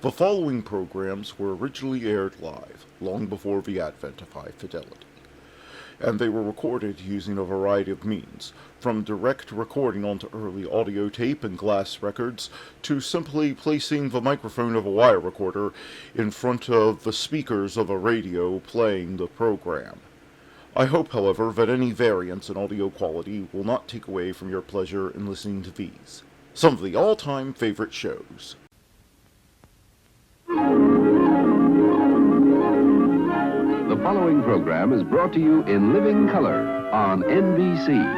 The following programs were originally aired live, long before the advent of high fidelity, and they were recorded using a variety of means, from direct recording onto early audio tape and glass records, to simply placing the microphone of a wire recorder in front of the speakers of a radio playing the program. I hope, however, that any variance in audio quality will not take away from your pleasure in listening to these, some of the all-time favorite shows. The following program is brought to you in living color on NBC.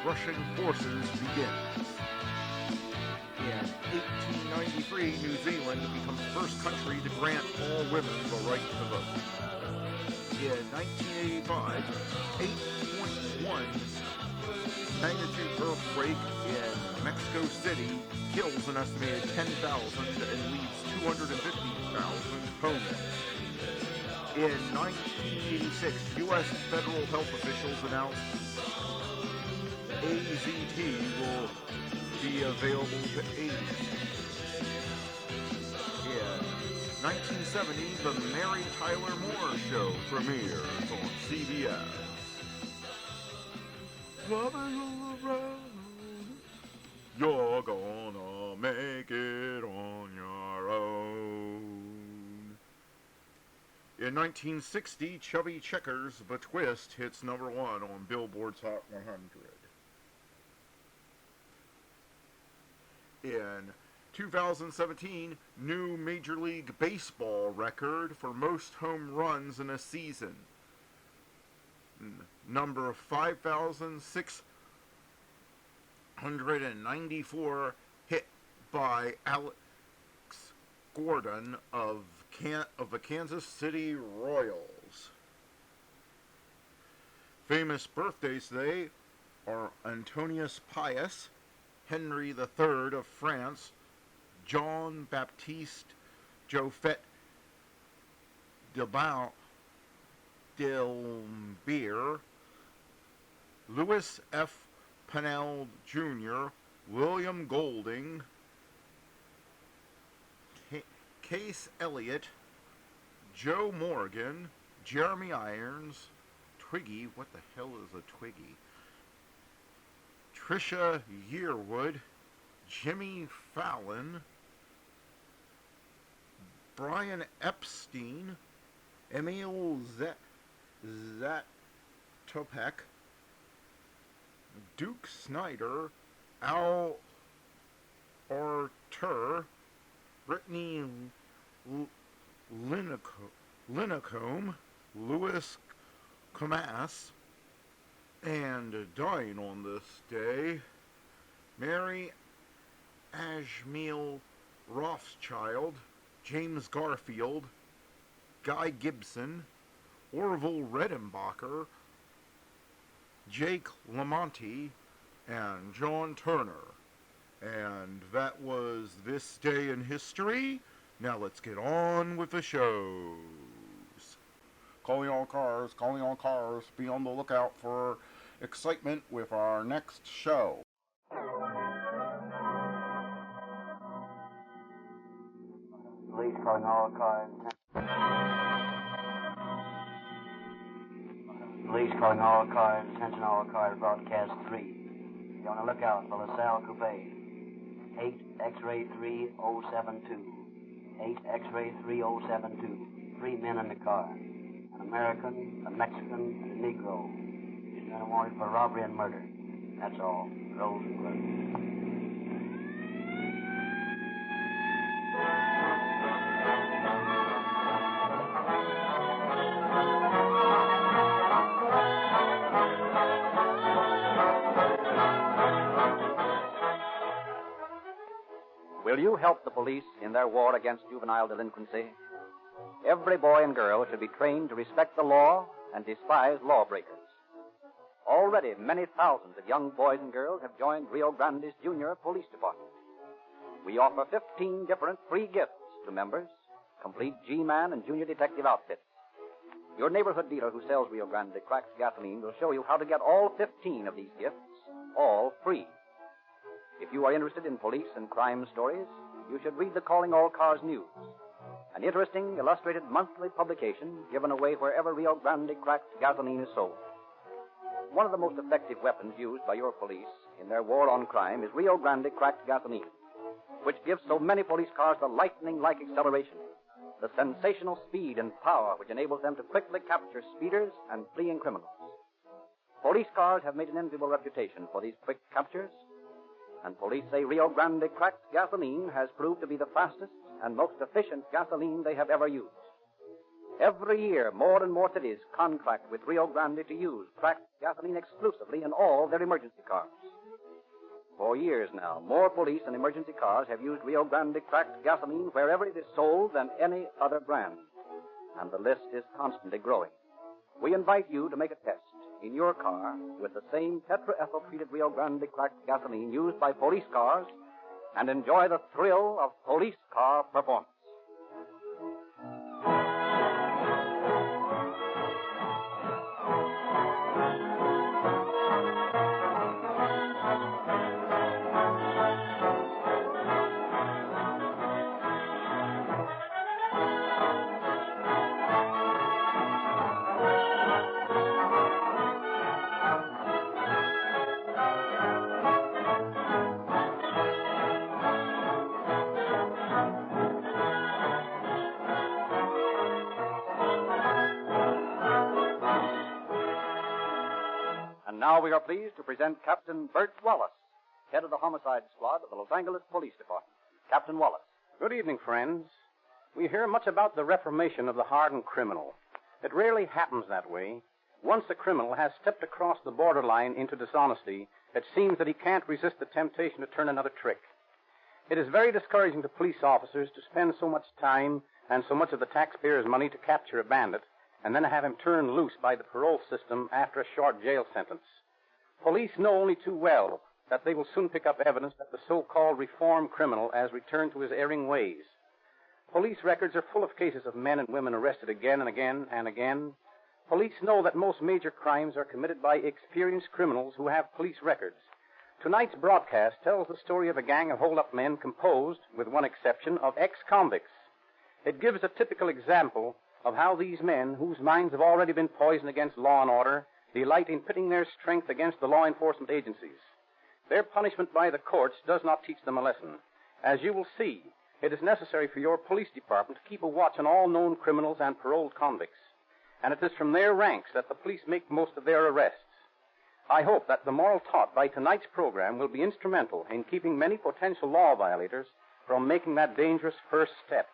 Russian forces begins. In 1893, New Zealand becomes the first country to grant all women the right to vote. In 1985, 8.1 magnitude earthquake in Mexico City kills an estimated 10,000 and leaves 250,000 homeless. In 1986, U.S. federal health officials announced AZT will be available to AIDS. In 1970, the Mary Tyler Moore Show premieres on CBS. Loving all around, you're gonna make it on your own. In 1960, Chubby Checkers, The Twist hits number 1 on Billboard's Hot 100. In 2017, new Major League Baseball record for most home runs in a season. Number 5,694 hit by Alex Gordon of the Kansas City Royals. Famous birthdays today are Antonius Pius, Henry III of France, John Baptiste Joffet d'Alembert, Louis F. Pennell Jr., William Golding, Case Elliott, Joe Morgan, Jeremy Irons, Twiggy, what the hell is a Twiggy? Trisha Yearwood, Jimmy Fallon, Brian Epstein, Emil Zatopek, Duke Snyder, Al Arter, Brittany Lincombe, Louis Camas, and dying on this day, Mary Ashmeal Rothschild, James Garfield, Guy Gibson, Orville Redenbacher, Jake LaMonte, and John Turner. And that was This Day in History. Now let's get on with the shows. Calling all cars, be on the lookout for excitement with our next show. Police calling all cars. Police calling all cars. Attention all cars. Broadcast 3. Be on the lookout for LaSalle Coupe. 8 X-ray 3072. 8 X-ray 3072. 3 men in the car. An American, a Mexican, and a Negro. He's been wanted for robbery and murder. That's all. Rosenberg. Will you help the police in their war against juvenile delinquency? Every boy and girl should be trained to respect the law and despise lawbreakers. Already, many thousands of young boys and girls have joined Rio Grande's Junior Police Department. We offer 15 different free gifts to members, complete G-Man and Junior Detective outfits. Your neighborhood dealer who sells Rio Grande cracked gasoline will show you how to get all 15 of these gifts, all free. If you are interested in police and crime stories, you should read the Calling All Cars News, an interesting illustrated monthly publication given away wherever Rio Grande cracked gasoline is sold. One of the most effective weapons used by your police in their war on crime is Rio Grande cracked gasoline, which gives so many police cars the lightning-like acceleration, the sensational speed and power which enables them to quickly capture speeders and fleeing criminals. Police cars have made an enviable reputation for these quick captures, and police say Rio Grande cracked gasoline has proved to be the fastest and most efficient gasoline they have ever used. Every year, more and more cities contract with Rio Grande to use cracked gasoline exclusively in all their emergency cars. For years now, more police and emergency cars have used Rio Grande cracked gasoline wherever it is sold than any other brand, and the list is constantly growing. We invite you to make a test in your car with the same tetraethyl-treated Rio Grande cracked gasoline used by police cars and enjoy the thrill of police car performance. Now we are pleased to present Captain Bert Wallace, head of the homicide squad of the Los Angeles Police Department. Captain Wallace. Good evening, friends. We hear much about the reformation of the hardened criminal. It rarely happens that way. Once a criminal has stepped across the borderline into dishonesty, it seems that he can't resist the temptation to turn another trick. It is very discouraging to police officers to spend so much time and so much of the taxpayers' money to capture a bandit and then have him turned loose by the parole system after a short jail sentence. Police know only too well that they will soon pick up evidence that the so-called reformed criminal has returned to his erring ways. Police records are full of cases of men and women arrested again and again and again. Police know that most major crimes are committed by experienced criminals who have police records. Tonight's broadcast tells the story of a gang of hold-up men composed, with one exception, of ex-convicts. It gives a typical example of how these men, whose minds have already been poisoned against law and order, delight in pitting their strength against the law enforcement agencies. Their punishment by the courts does not teach them a lesson. As you will see, it is necessary for your police department to keep a watch on all known criminals and paroled convicts, and it is from their ranks that the police make most of their arrests. I hope that the moral taught by tonight's program will be instrumental in keeping many potential law violators from making that dangerous first step.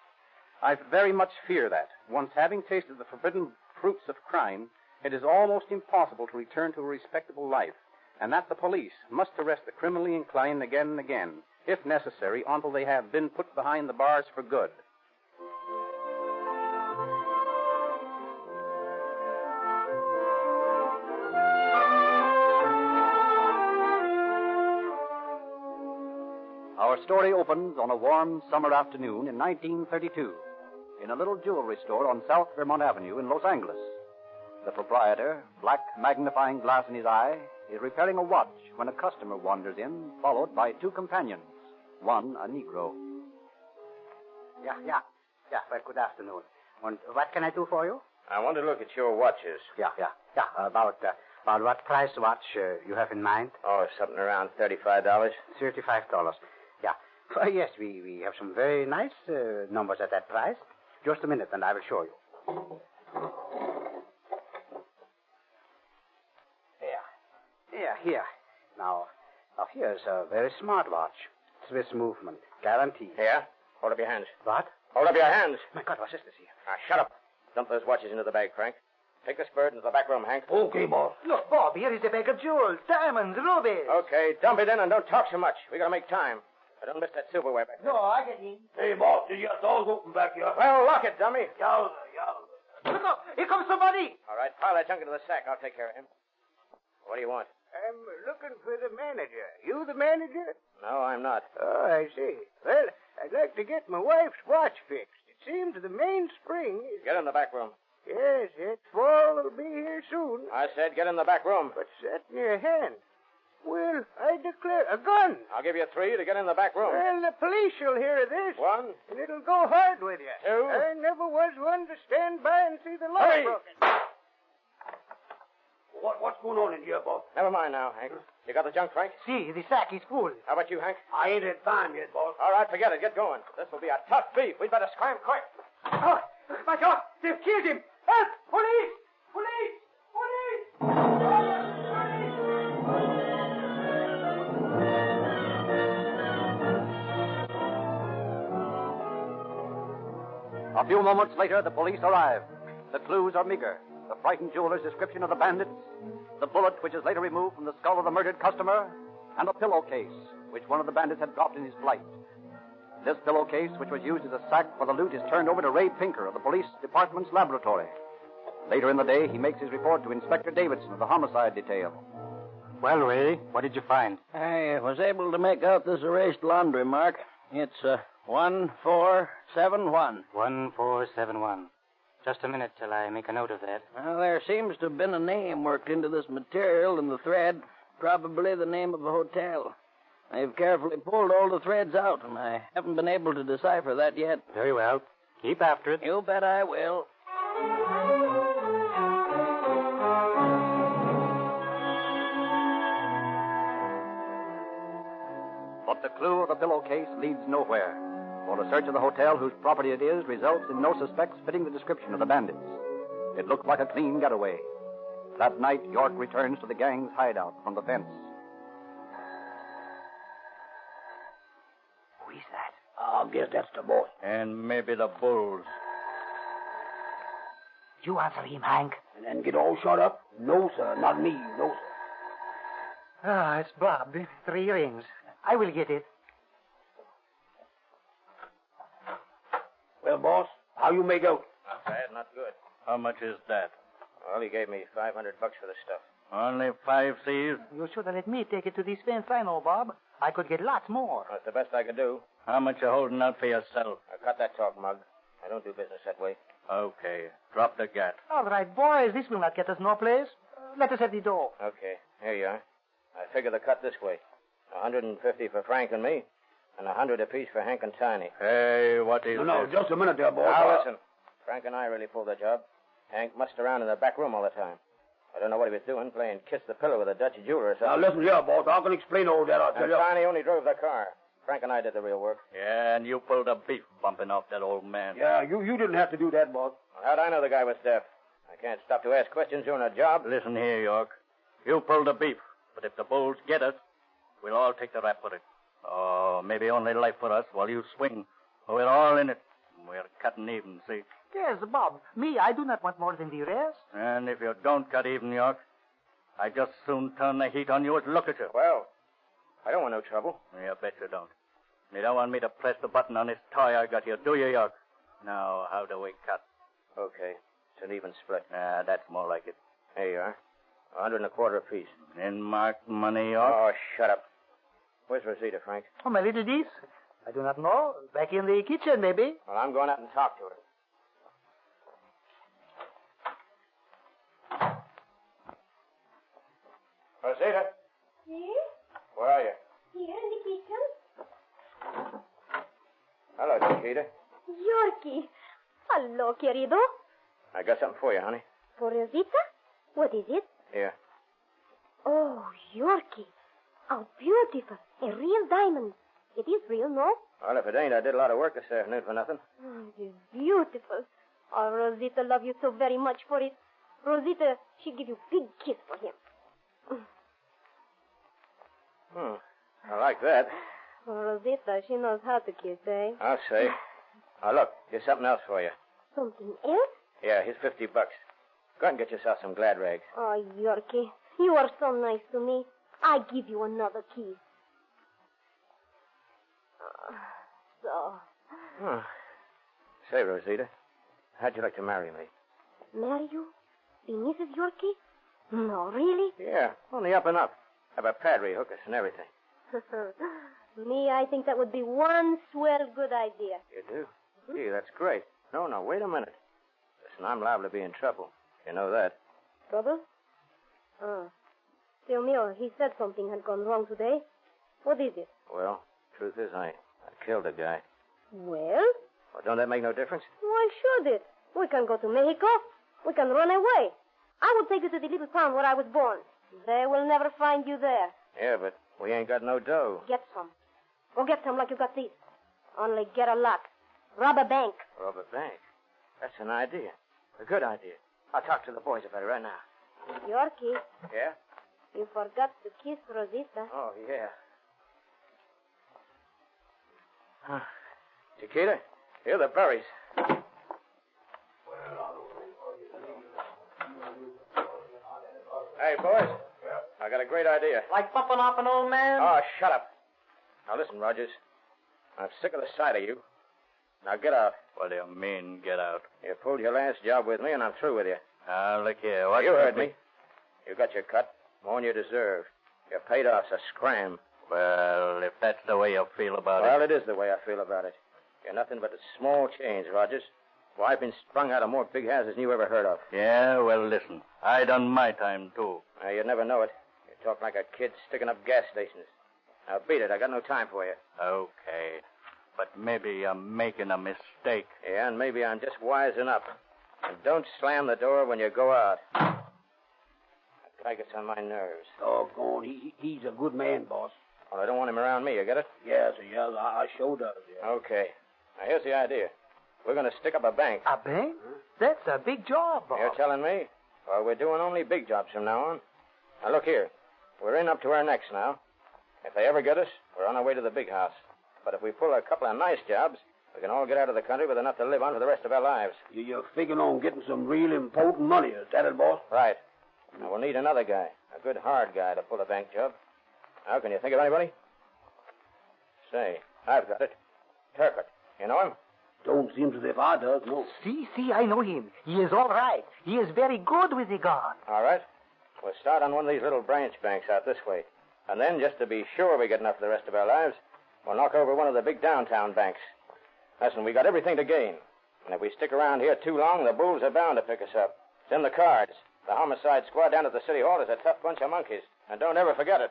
I very much fear that, once having tasted the forbidden fruits of crime, it is almost impossible to return to a respectable life, and that the police must arrest the criminally inclined again and again, if necessary, until they have been put behind the bars for good. Our story opens on a warm summer afternoon in 1932 in a little jewelry store on South Vermont Avenue in Los Angeles. The proprietor, black magnifying glass in his eye, is repairing a watch when a customer wanders in, followed by two companions, one a Negro. Yeah, well, good afternoon. And what can I do for you? I want to look at your watches. Yeah. About what price watch you have in mind? Oh, something around $35. $35. Yeah. Yes, we have some very nice numbers at that price. Just a minute, and I will show you. Here. Now here's a very smart watch. Swiss movement. Guaranteed. Here? Hold up your hands. What? Hold up your hands. My God, what's this here? Now, shut up. Dump those watches into the bag, Frank. Take this bird into the back room, Hank. Okay, boss. Look, Bob, here is a bag of jewels, diamonds, rubies. Okay, dump it in and don't talk so much. We gotta make time. I don't miss that silverware back there. No, I get in. Hey, boss, you got doors open back here. Well, lock it, dummy. Yowza. Look up, here comes somebody. All right, pile that junk into the sack. I'll take care of him. What do you want? I'm looking for the manager. You the manager? No, I'm not. Oh, I see. Well, I'd like to get my wife's watch fixed. It seems the mainspring is... Get in the back room. Yes, fall will be here soon. I said get in the back room. What's that in your hand? Well, I declare, a gun. I'll give you 3 to get in the back room. Well, the police will hear of this. 1. And it'll go hard with you. 2. I never was one to stand by and see the law Hey! broken. What's going on in here, boss? Never mind now, Hank. You got the junk, Frank? See, the sack is full. How about you, Hank? I ain't had time yet, boss. All right, forget it. Get going. This will be a tough beef. We'd better scram quick. Oh, my God, they've killed him. Help! Police! Police! Police! A few moments later, the police arrive. The clues are meager. The frightened jeweler's description of the bandits, the bullet which is later removed from the skull of the murdered customer, and a pillowcase which one of the bandits had dropped in his flight. This pillowcase, which was used as a sack for the loot, is turned over to Ray Pinker of the police department's laboratory. Later in the day, he makes his report to Inspector Davidson of the homicide detail. Well, Ray, what did you find? I was able to make out this erased laundry mark. It's 1471. 1471. Just a minute till I make a note of that. Well, there seems to have been a name worked into this material in the thread. Probably the name of a hotel. I've carefully pulled all the threads out, and I haven't been able to decipher that yet. Very well. Keep after it. You bet I will. But the clue of the pillowcase leads nowhere. For a search of the hotel whose property it is results in no suspects fitting the description of the bandits. It looked like a clean getaway. That night, York returns to the gang's hideout from the fence. Who is that? I guess that's the boss. And maybe the bulls. You answer him, Hank. And then get all shut up? No, sir, not me. No, sir. Ah, it's Bob. 3 rings. I will get it. Well, boss, how you make out? Not bad, not good. How much is that? Well, he gave me $500 for the stuff. Only 5 C's? You should have let me take it to this fence, I know, Bob. I could get lots more. That's the best I could do. How much you holding out for yourself? Cut that talk, Mug. I don't do business that way. Okay. Drop the gat. All right, boys, this will not get us no place. Let us at the door. Okay, here you are. I figure the cut this way. 150 for Frank and me, and 100 apiece for Hank and Tiny. Hey, what is No, this? just a minute there, boss. Now, listen. Frank and I really pulled the job. Hank mussed around in the back room all the time. I don't know what he was doing, playing kiss the pillow with a Dutch jeweler or Now, something. listen here, boss. I can explain all that, I'll tell And you. Tiny only drove the car. Frank and I did the real work. Yeah, and you pulled a beef bumping off that old man. Yeah, you didn't have to do that, boss. How'd I know the guy was deaf? I can't stop to ask questions during a job. Listen here, York. You pulled a beef. But if the bulls get us, we'll all take the rap for it. Oh, maybe only life for us while you swing. We're all in it. We're cutting even, see? Yes, Bob. Me, I do not want more than the rest. And if you don't cut even, York, I just soon turn the heat on you as look at you. Well, I don't want no trouble. You bet you don't. You don't want me to press the button on this toy I got here, do you, York? Now, how do we cut? Okay. It's an even split. That's more like it. Here you are. 125 apiece. In marked money, York? Oh, shut up. Where's Rosita, Frank? Oh, my little niece. I do not know. Back in the kitchen, maybe. Well, I'm going out and talk to her. Rosita? Yes? Where are you? Here in the kitchen. Hello, Chiquita. Yorkie. Hello, querido. I got something for you, honey. For Rosita? What is it? Here. Oh, Yorkie. How beautiful. A real diamond. It is real, no? Well, if it ain't, I did a lot of work this afternoon for nothing. Oh, it is beautiful. Oh, Rosita love you so very much for it. Rosita, she give you big kiss for him. I like that. Oh, Rosita, she knows how to kiss, eh? I'll say. Now, look, here's something else for you. Something else? Yeah, here's $50. Go out and get yourself some glad rags. Oh, Yorkie, you are so nice to me. I give you another kiss. So. Say, Rosita, how'd you like to marry me? Marry you? Be Mrs. Yorkie? No, really? Yeah, only up and up. Have a padre hook us and everything. Me, I think that would be one swell good idea. You do? Gee, that's great. No, wait a minute. Listen, I'm liable to be in trouble. You know that. Trouble? Oh. Still, Mio, he said something had gone wrong today. What is it? Well, truth is, I killed a guy. Well, Don't that make no difference? why should it? We can go to Mexico. We can run away. I will take you to the little town where I was born. They will never find you there. Yeah, but we ain't got no dough. Get some. Go get some like you got these. Only get a lot. Rob a bank. Rob a bank? That's an idea. A good idea. I'll talk to the boys about it right now. Yorkie, Yeah? you forgot to kiss Rosita. Oh, yeah. Chiquita, here are the berries. Hey, boys. I got a great idea. Like bumping off an old man? Oh, shut up. Now, listen, Rogers. I'm sick of the sight of you. Now, get out. What do you mean, get out? You pulled your last job with me, and I'm through with you. Look here. What You heard me. You got your cut. More than you deserve. You're paid off, so scram. Well, if that's the way you feel about Well, it is the way I feel about it. You're nothing but a small change, Rogers. Why, I've been sprung out of more big houses than you ever heard of. Yeah, well, listen. I done my time, too. You'd never know it. You talk like a kid sticking up gas stations. Now, beat it. I got no time for you. Okay. But maybe you're making a mistake. Yeah, and maybe I'm just wising up. And don't slam the door when you go out. That guy gets on my nerves. Doggone, he's a good man, boss. Well, I don't want him around me. You get it? Yes, I sure does, yeah. Okay. Now, here's the idea. We're going to stick up a bank. A bank? That's a big job, Bob. You're telling me? Well, we're doing only big jobs from now on. Now, look here. We're in up to our necks now. If they ever get us, we're on our way to the big house. But if we pull a couple of nice jobs, we can all get out of the country with enough to live on for the rest of our lives. You're figuring on getting some real important money, is that it, boss? Right. Now, we'll need another guy, a good hard guy to pull a bank job. Now, can you think of anybody? Say, I've got it. Turcotte. You know him? Don't seem as if I does, no. See, I know him. He is all right. He is very good with the gun. All right. We'll start on one of these little branch banks out this way. And then, just to be sure we get enough for the rest of our lives, we'll knock over one of the big downtown banks. Listen, we got everything to gain. And if we stick around here too long, the bulls are bound to pick us up. It's in the cards. The homicide squad down at the city hall is a tough bunch of monkeys. And don't ever forget it.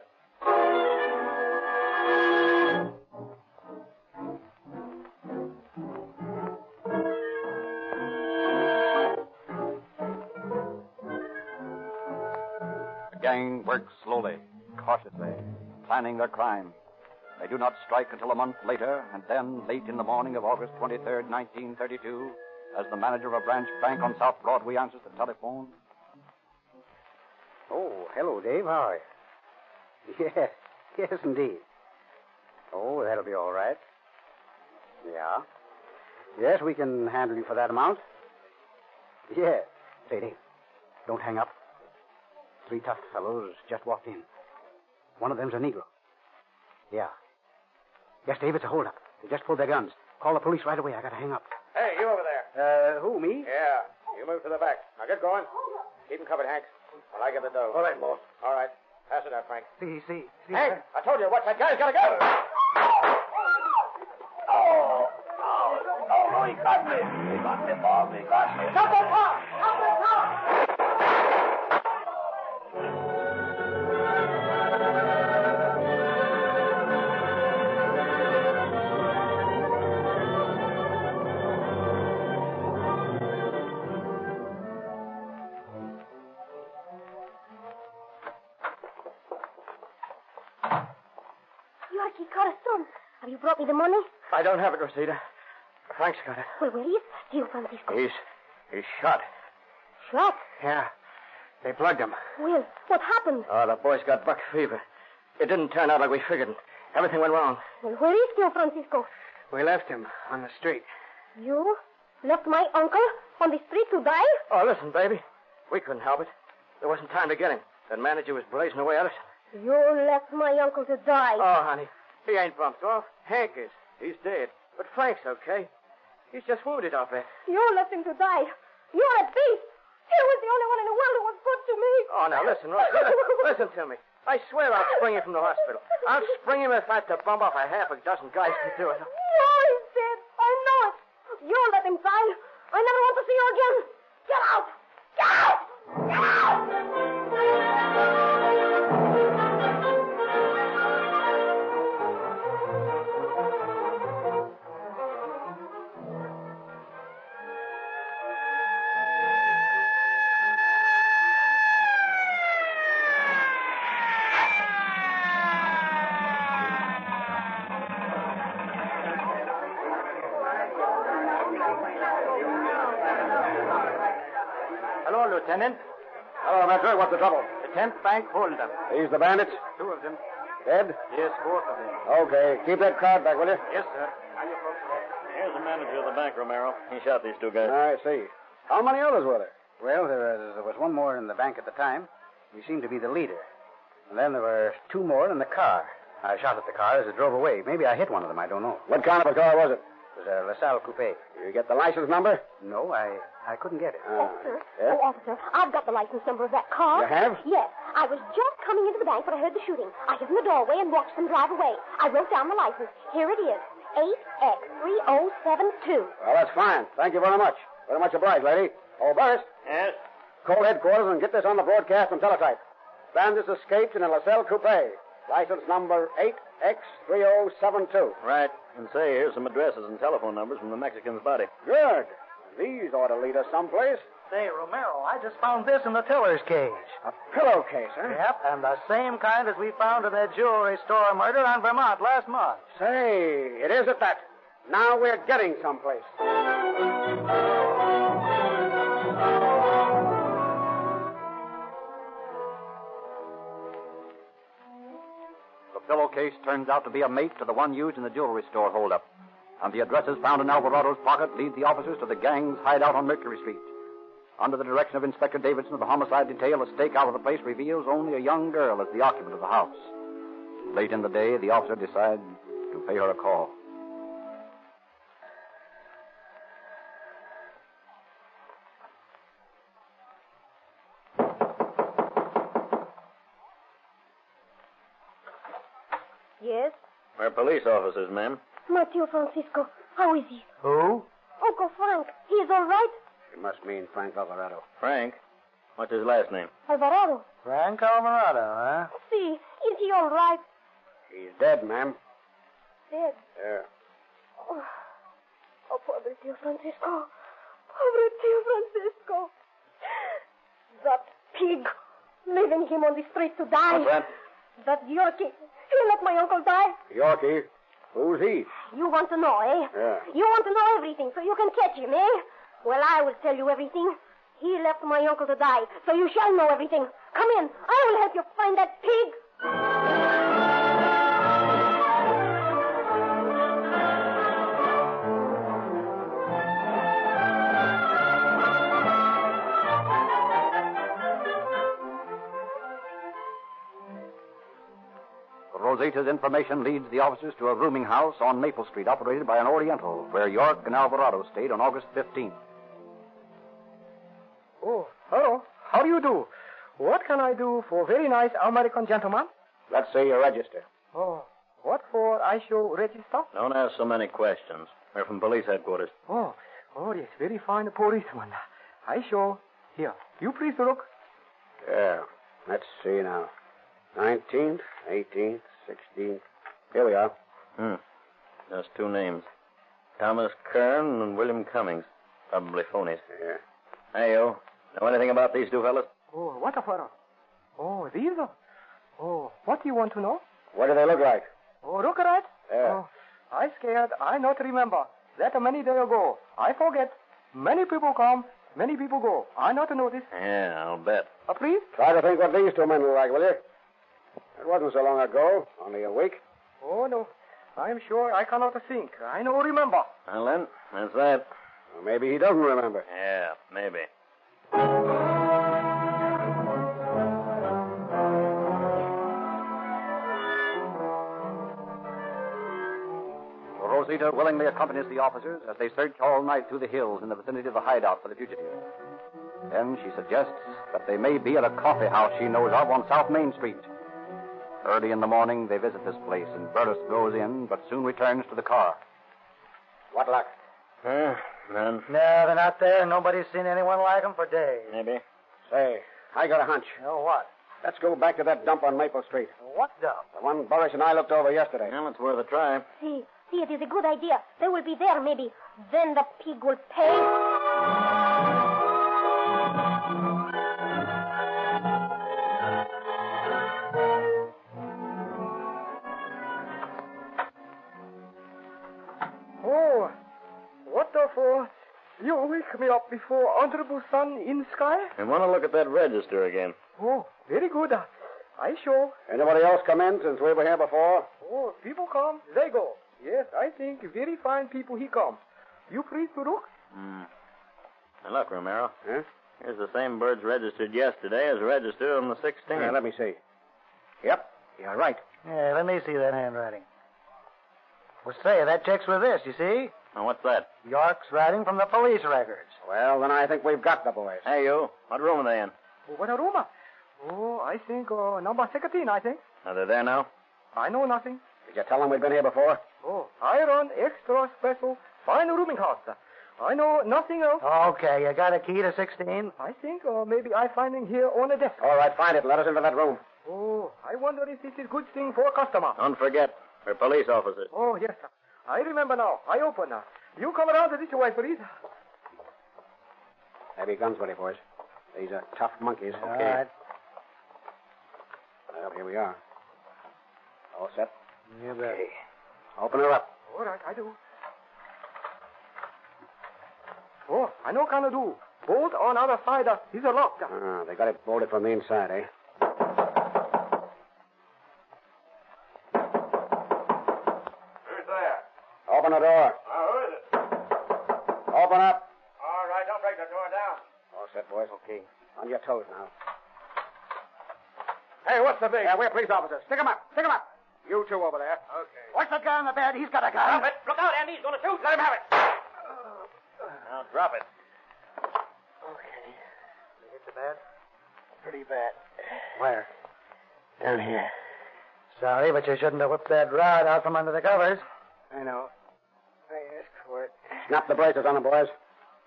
The gang works slowly, cautiously, planning their crime. They do not strike until a month later, and then, late in the morning of August 23rd, 1932, as the manager of a branch bank on South Broadway answers the telephone. Oh, hello, Dave. How are you? Yes. Yes, indeed. Oh, that'll be all right. Yeah. Yes, we can handle you for that amount. Yeah. Say, Dave, don't hang up. 3 tough fellows just walked in. One of them's a Negro. Yeah. Yes, Dave, it's a holdup. They just pulled their guns. Call the police right away. I gotta hang up. Hey, you over there. Who, me? Yeah. You move to the back. Now get going. Keep him covered, Hank. While I get the dough. All right, boss. All right. Pass it out, Frank. See. Hank, I told you, watch that guy's gotta go. Oh, he got me. He got me, boss. He got me. Stop it, boss. Stop it, boss. Yorkie caught a son. Have you brought me the money? I don't have it, Rosita. Frank's got it. Well, where is Tio Francisco? He's shot. Shot? Yeah. They plugged him. Will, what happened? Oh, the boy's got buck fever. It didn't turn out like we figured. Everything went wrong. Well, where is Tio Francisco? We left him on the street. You left my uncle on the street to die? Oh, listen, baby. We couldn't help it. There wasn't time to get him. That manager was blazing away at us. You left my uncle to die. Oh, honey. He ain't bumped off. Hank is. He's dead. But Frank's okay. He's just wounded out there. You left him to die. You're a thief. He was the only one in the world who was good to me. Oh, now listen, Rosita. Listen to me. I swear I'll spring him from the hospital. I'll spring him if I have to bump off a half a dozen guys to do it. No, he's dead. I know it. You let him die. I never want to see you again. Get out! Get out! Get out! Hello, Lieutenant. Hello, Metro. What's the trouble? The 10th bank holdup. These the bandits? 2 of them. Dead? Yes, 4 of them. Okay. Keep that card back, will you? Yes, sir. Here's the manager of the bank, Romero. He shot these 2 guys. I see. How many others were there? Well, there was 1 more in the bank at the time. He seemed to be the leader. And then there were 2 more in the car. I shot at the car as it drove away. Maybe I hit one of them. I don't know. What kind of a car was it? It was a LaSalle coupe. You get the license number? No, I couldn't get it. Officer, yeah? Officer, I've got the license number of that car. You have? Yes. I was just coming into the bank when I heard the shooting. I hid in the doorway and watched them drive away. I wrote down the license. Here it is. 8X3072. Well, that's fine. Thank you very much. Very much obliged, lady. Oh, Burris. Yes? Call headquarters and get this on the broadcast and teletype. Bandits escaped in a LaSalle coupe. License number 8X3072. Right. And say, here's some addresses and telephone numbers from the Mexican's body. Good. These ought to lead us someplace. Say, Romero, I just found this in the teller's cage. A pillowcase, huh? Yep, and the same kind as we found in that jewelry store murder on Vermont last month. Say, it is at that. Now we're getting someplace. The pillowcase turns out to be a mate to the one used in the jewelry store holdup. And the addresses found in Alvarado's pocket lead the officers to the gang's hideout on Mercury Street. Under the direction of Inspector Davidson of the homicide detail, a stakeout of the place reveals only a young girl as the occupant of the house. Late in the day, the officer decides to pay her a call. Yes? We're police officers, ma'am. My Tio Francisco. How is he? Who? Uncle Frank. He is all right? It must mean Frank Alvarado. Frank? What's his last name? Alvarado. Frank Alvarado, huh? See, is he all right? He's dead, ma'am. Dead. Yeah. Oh, pobre Tio Francisco. Pobre Tio Francisco. That pig, leaving him on the street to die. What's that? That Yorkie. He let my uncle die. Yorkie? Who's he? You want to know, eh? Yeah. You want to know everything so you can catch him, eh? Well, I will tell you everything. He left my uncle to die, so you shall know everything. Come in. I will help you find that pig. Rosita's information leads the officers to a rooming house on Maple Street operated by an Oriental, where York and Alvarado stayed on August 15th. Oh, hello. How do you do? What can I do for very nice American gentleman? Let's see your register. Oh, what for I show register? Don't ask so many questions. We're from police headquarters. Oh, yes, very fine policeman. I show. Here, you please look. Yeah, let's see now. 19th, 18th, 16th. Here we are. Just two names. Thomas Kern and William Cummings. Probably phonies. Yeah. Hey, you. Know anything about these two fellas? Oh, what a fellow. Oh, these are... Oh, what do you want to know? What do they look like? Oh, look at that. Yeah. Oh, I scared. I not remember. That many days ago. I forget. Many people come, many people go. I not notice. Yeah, I'll bet. Please? Try to think what these two men look like, will you? It wasn't so long ago. Only a week. Oh, no. I'm sure I cannot think. I no remember. Well, then, that's that. Well, maybe he doesn't remember. Yeah, maybe. Rosita willingly accompanies the officers as they search all night through the hills in the vicinity of the hideout for the fugitive. Then she suggests that they may be at a coffee house she knows of on South Main Street. Early in the morning, they visit this place, and Burris goes in, but soon returns to the car. What luck? None. No, they're not there. Nobody's seen anyone like them for days. Maybe. Say, I got a hunch. You know what? Let's go back to that dump on Maple Street. What dump? The one Boris and I looked over yesterday. Well, it's worth a try. See, it is a good idea. They will be there, maybe. Then the pig will pay. Oh, what the for? You wake me up before honorable sun in sky? I want to look at that register again. Oh, very good. I show. Anybody else come in since we were here before? Oh, people come, they go. Yes, I think very fine people he come. You please to look? Now, look, Romero. Huh? Here's the same birds registered yesterday as registered on the 16th. Let me see. Yep, you're right. Yeah, let me see that handwriting. Well, say, that checks with this, you see? Now, what's that? York's writing from the police records. Well, then I think we've got the boys. Hey, you. What room are they in? Oh, what a room? Oh, I think number 16, I think. Are they there now? I know nothing. Did you tell them we'd been here before? Oh, I run extra special fine rooming house. I know nothing else. Okay, you got a key to 16? I think maybe I find him here on the desk. All right, find it and let us into that room. Oh, I wonder if this is good thing for a customer. Don't forget, we're police officers. Oh, yes, sir. I remember now. I open now. You come around this way, please. Have your guns ready, boys. These are tough monkeys. All right. Well, here we are. All set? You bet. Okay. Open her up. All right, I do. Oh, I know can do. Bolt on other side. He's a lock. They got it bolted from the inside, eh? Who's there? Open the door. Who is it? Open up. All right, don't break the door down. All set, boys. Okay. On your toes now. Hey, what's the big? Yeah, we're police officers. Stick 'em up. Stick 'em up. You two over there. Okay. What's that guy on the bed? He's got a gun. Drop it. Look out, Andy. He's going to shoot. Let him have it. Now, drop it. Okay. Did you hit the bed? Pretty bad. Where? Down here. Sorry, but you shouldn't have whipped that rod out from under the covers. I know. I asked for it. Snap the braces on them, boys.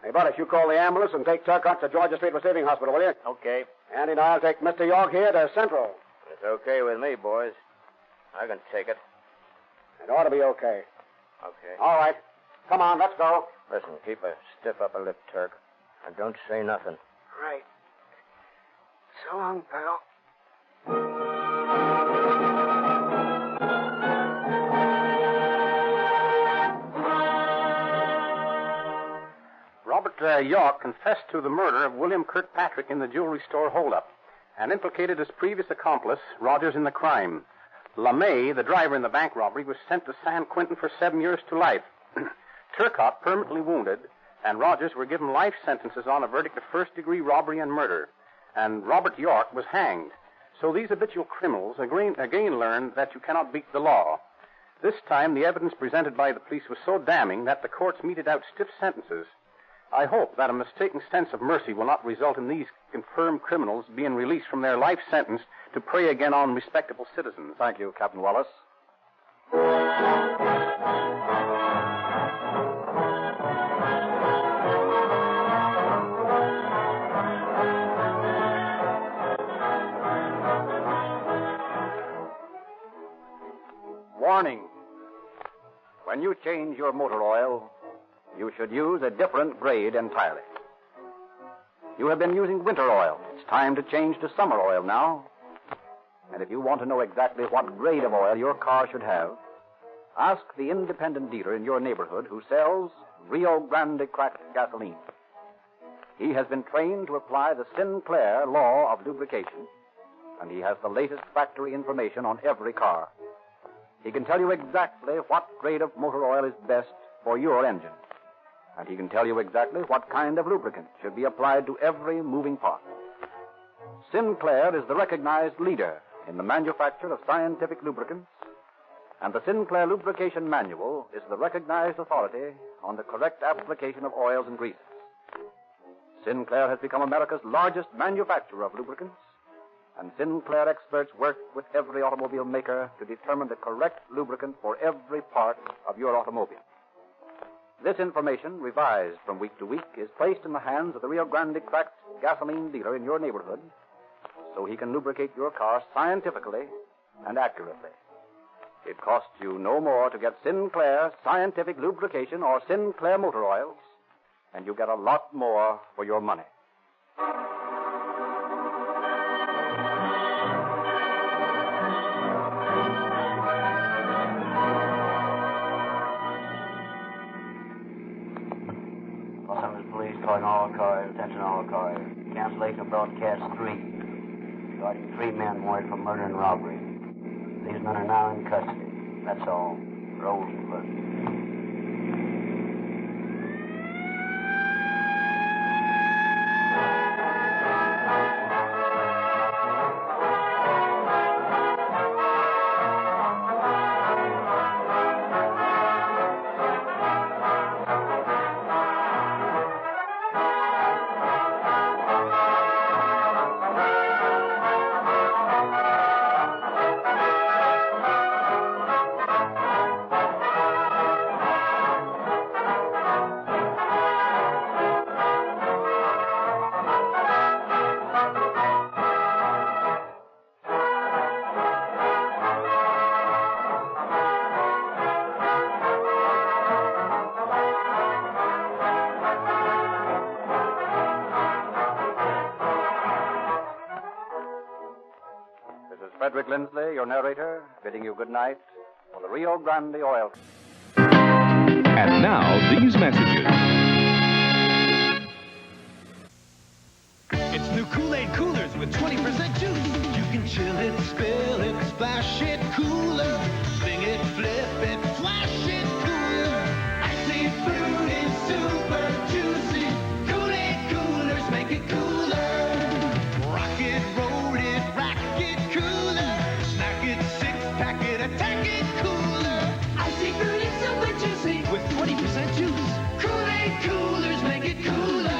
Hey, Boris, you call the ambulance and take Turcotte to Georgia Street Receiving Hospital, will you? Okay. Andy and I'll take Mr. York here to Central. It's okay with me, boys. I can take it. It ought to be okay. Okay. Oh. All right. Come on, let's go. Listen, keep a stiff upper lip, Turk. And don't say nothing. Right. So long, pal. Robert York confessed to the murder of William Kirkpatrick in the jewelry store holdup and implicated his previous accomplice, Rogers, in the crime. LeMay, the driver in the bank robbery, was sent to San Quentin for 7 years to life. Turcotte permanently wounded, and Rogers were given life sentences on a verdict of first-degree robbery and murder. And Robert York was hanged. So these habitual criminals again learned that you cannot beat the law. This time, the evidence presented by the police was so damning that the courts meted out stiff sentences. I hope that a mistaken sense of mercy will not result in these confirmed criminals being released from their life sentence to prey again on respectable citizens. Thank you, Captain Wallace. Warning. When you change your motor oil, you should use a different grade entirely. You have been using winter oil. It's time to change to summer oil now. And if you want to know exactly what grade of oil your car should have, ask the independent dealer in your neighborhood who sells Rio Grande cracked gasoline. He has been trained to apply the Sinclair law of lubrication, and he has the latest factory information on every car. He can tell you exactly what grade of motor oil is best for your engine. And he can tell you exactly what kind of lubricant should be applied to every moving part. Sinclair is the recognized leader in the manufacture of scientific lubricants, and the Sinclair Lubrication Manual is the recognized authority on the correct application of oils and greases. Sinclair has become America's largest manufacturer of lubricants, and Sinclair experts work with every automobile maker to determine the correct lubricant for every part of your automobile. This information, revised from week to week, is placed in the hands of the Rio Grande cracked gasoline dealer in your neighborhood, so he can lubricate your car scientifically and accurately. It costs you no more to get Sinclair scientific lubrication or Sinclair motor oils, and you get a lot more for your money. Los Angeles Police calling all cars, attention all cars. Cancellation of broadcast 3. Regarding 3 men wanted for murder and robbery. These men are now in custody. That's all. Rosenberg. Frederick Lindsley, your narrator, bidding you good night for the Rio Grande Oil. And now, these messages. It's new Kool-Aid coolers with 20% juice. You can chill it, spill it, splash it cooler. Sing it, flip it, flash it cooler. Icy fruity, super juicy. Kool-Aid coolers make it cooler. Rock it, roll it, rack it cooler. Snack it, six-pack it, attack it cooler. Icy fruity, super juicy with 20% juice. Kool-Aid coolers make it cooler.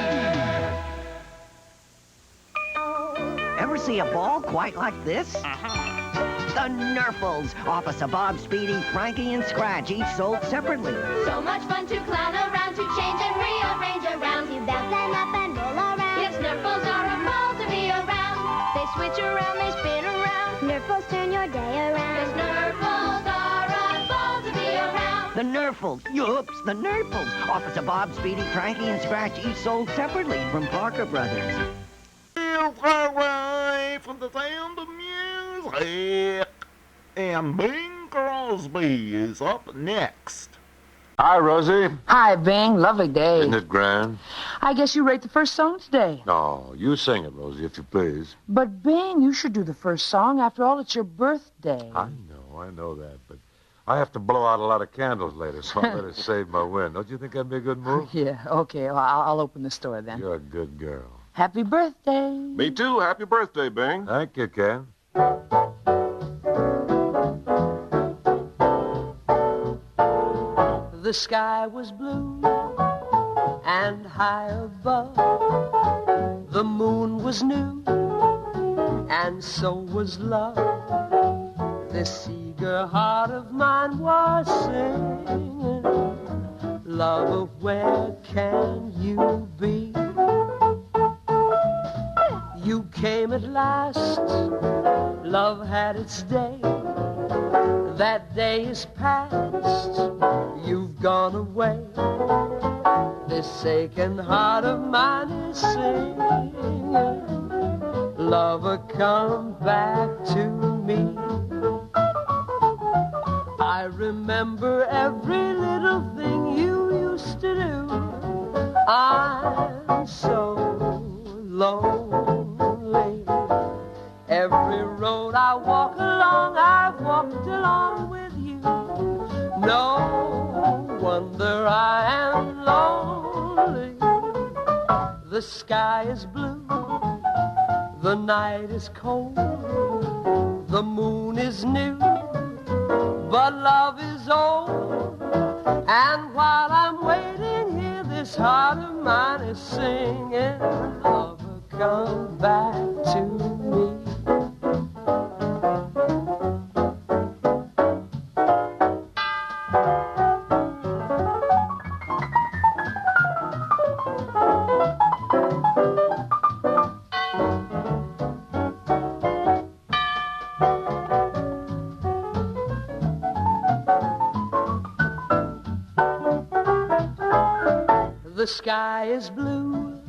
Ever see a ball quite like this? The Nerfles. Officer Bob, Speedy, Frankie, and Scratch, each sold separately. So much fun to clown around, to change and rearrange around, to bounce them up and roll around. Yes, Nerfles are a ball to be around. They switch around, they spin around. Nerfles turn your day around. Yes, Nerfles are a ball to be around. The Nerfles. Yups, the Nerfles. Officer Bob, Speedy, Frankie, and Scratch, each sold separately from Parker Brothers. From the sound of music. And Bing Crosby is up next. Hi, Rosie. Hi, Bing. Lovely day. Isn't it grand? I guess you rate the first song today. No, you sing it, Rosie, if you please. But, Bing, you should do the first song. After all, it's your birthday. I know that, but I have to blow out a lot of candles later, so I better save my wind. Don't you think that'd be a good move? Yeah, okay. Well, I'll open the store then. You're a good girl. Happy birthday. Me too. Happy birthday, Bing. Thank you, Ken. The sky was blue and high above. The moon was new and so was love. This eager heart of mine was singing, lover, where can you be? You came at last, love had its day. That day is past, you've gone away. This aching heart of mine is singing, lover, come back to me. I remember every little thing you used to do. I'm so lonely. Every road I walk along, I've walked along with you. No wonder I am lonely. The sky is blue, the night is cold, the moon is new, but love is old. And while I'm waiting here, this heart of mine is singing, lover, come back to me. The sky is blue,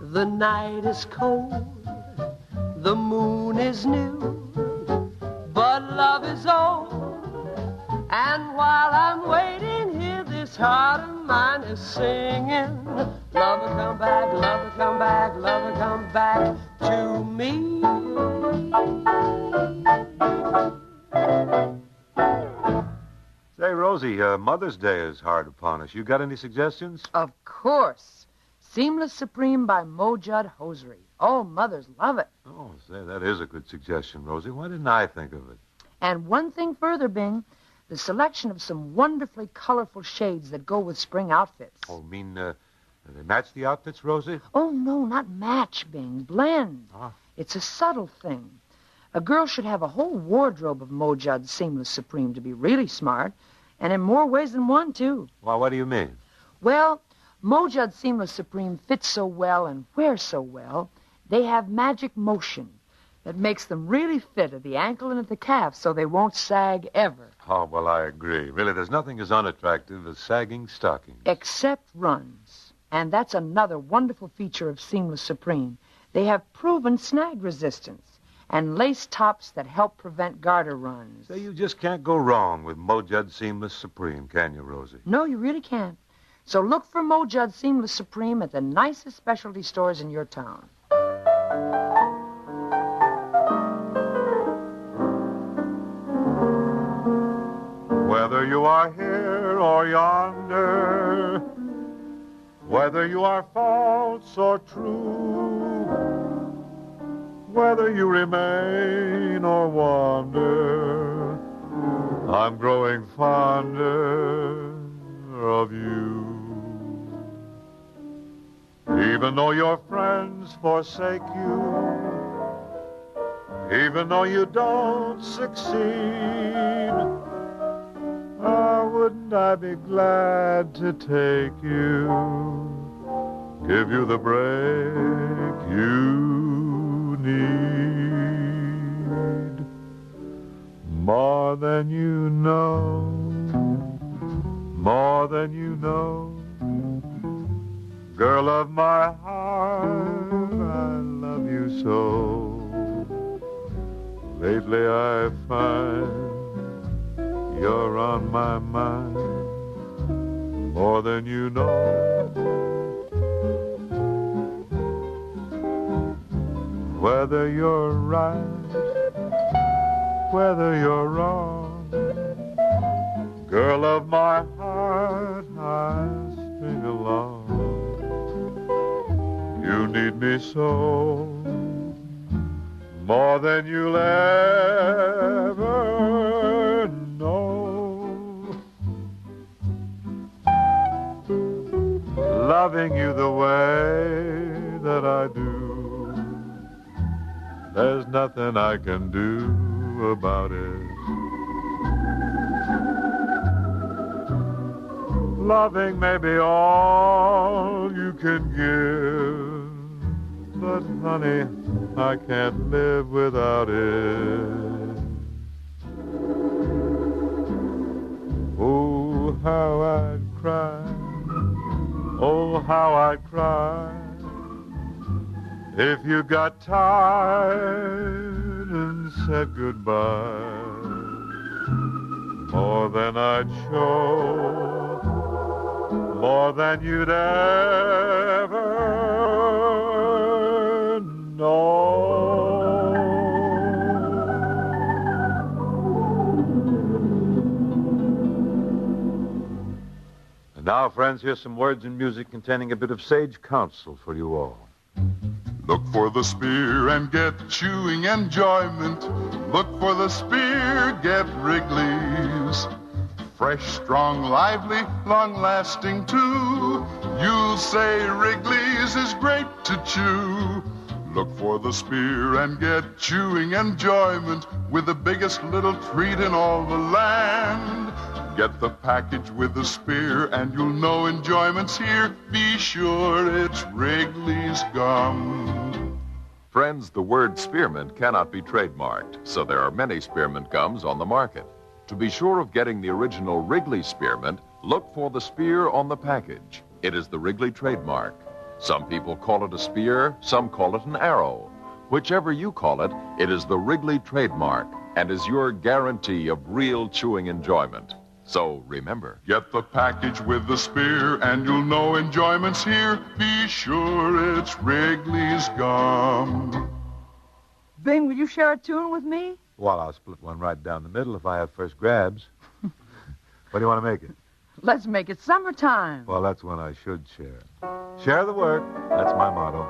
the night is cold, the moon is new, but love is old. And while I'm waiting here, this heart of mine is singing, lover, come back, lover, come back, lover, come back to me. Say, Rosie, Mother's Day is hard upon us. You got any suggestions? Of course. Seamless Supreme by Mo Judd Hosiery. Oh, mothers love it. Oh, say, that is a good suggestion, Rosie. Why didn't I think of it? And one thing further, Bing, the selection of some wonderfully colorful shades that go with spring outfits. Oh, they match the outfits, Rosie? Oh, no, not match, Bing. Blend. Ah. It's a subtle thing. A girl should have a whole wardrobe of Mo Judd's Seamless Supreme to be really smart, and in more ways than one, too. Well, what do you mean? Well, Mo Judd's Seamless Supreme fits so well and wear so well, they have magic motion that makes them really fit at the ankle and at the calf so they won't sag ever. Oh, well, I agree. Really, there's nothing as unattractive as sagging stockings. Except runs. And that's another wonderful feature of Seamless Supreme. They have proven snag resistance and lace tops that help prevent garter runs. So you just can't go wrong with Mo Judd Seamless Supreme, can you, Rosie? No, you really can't. So look for Mo Judd Seamless Supreme at the nicest specialty stores in your town. Whether you are here or yonder, whether you are false or true, whether you remain or wander, I'm growing fonder of you. Even though your friends forsake you, even though you don't succeed, wouldn't I be glad to take you, give you the break you need, more than you know, more than you know. Girl of my heart, I love you so. Lately I find you're on my mind, more than you know. Whether you're right, whether you're wrong, girl of my heart, I sing along. You need me so, more than you'll ever know. Loving you the way that I do, there's nothing I can do about it. Loving may be all you can give, but honey, I can't live without it. Oh, how I'd cry, oh, how I'd cry, if you got tired and said goodbye. More than I'd show, more than you'd ever know. And now, friends, here's some words and music containing a bit of sage counsel for you all. Look for the spear and get chewing enjoyment. Look for the spear, get Wrigley's. Fresh, strong, lively, long-lasting too. You'll say Wrigley's is great to chew. Look for the spear and get chewing enjoyment with the biggest little treat in all the land. Get the package with the spear and you'll know enjoyment's here. Be sure it's Wrigley's gum. Friends, the word spearmint cannot be trademarked, so there are many spearmint gums on the market. To be sure of getting the original Wrigley spearmint, look for the spear on the package. It is the Wrigley trademark. Some people call it a spear, some call it an arrow. Whichever you call it, it is the Wrigley trademark and is your guarantee of real chewing enjoyment. So remember, get the package with the spear and you'll know enjoyment's here. Be sure it's Wrigley's gum. Bing, will you share a tune with me? Well, I'll split one right down the middle if I have first grabs. What do you want to make it? Let's make it summertime. Well, that's when I should share. Share the work. That's my motto.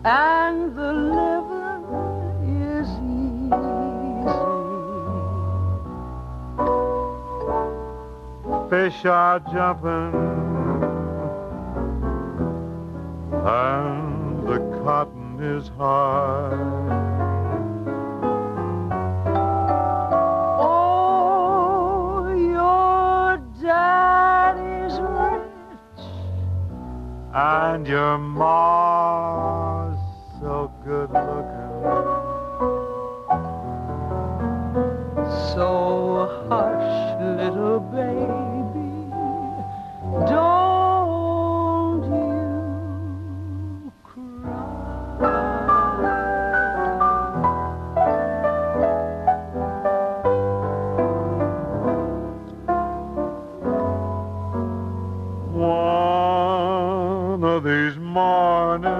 And the living is easy. Fish are jumping and the cotton is high. Oh, your daddy's rich And your ma's so good looking. So hush, little baby, don't you One of these mornings,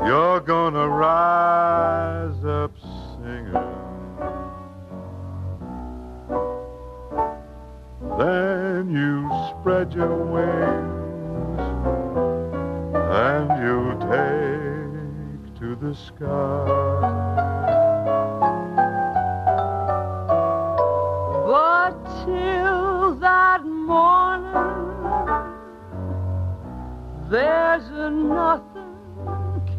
you're gonna rise up singing. Then you spread your wings and you take to the sky. But till that morning, there's nothing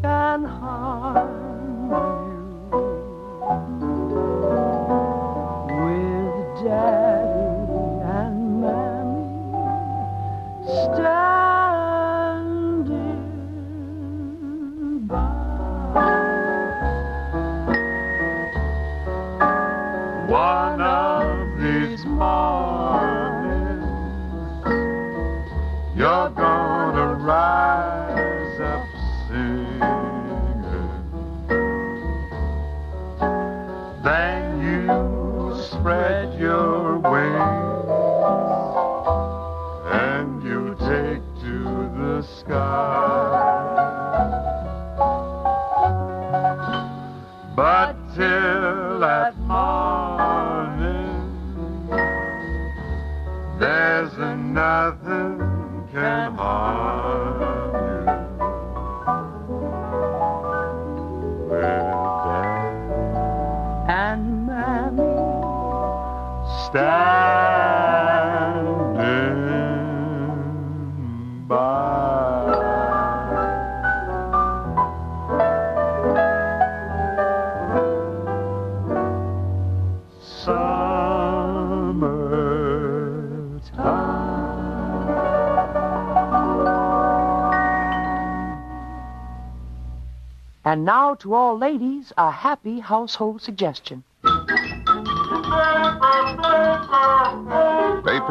can harm you. With Daddy and Mammy standing by. One of these mornings, you're gonna rise up singing. and you spread your wings and you take to the sky. But till at morning, there's nothing can harm you. With Dad and Mammy standing by. And now, to all ladies, a happy household suggestion. Paper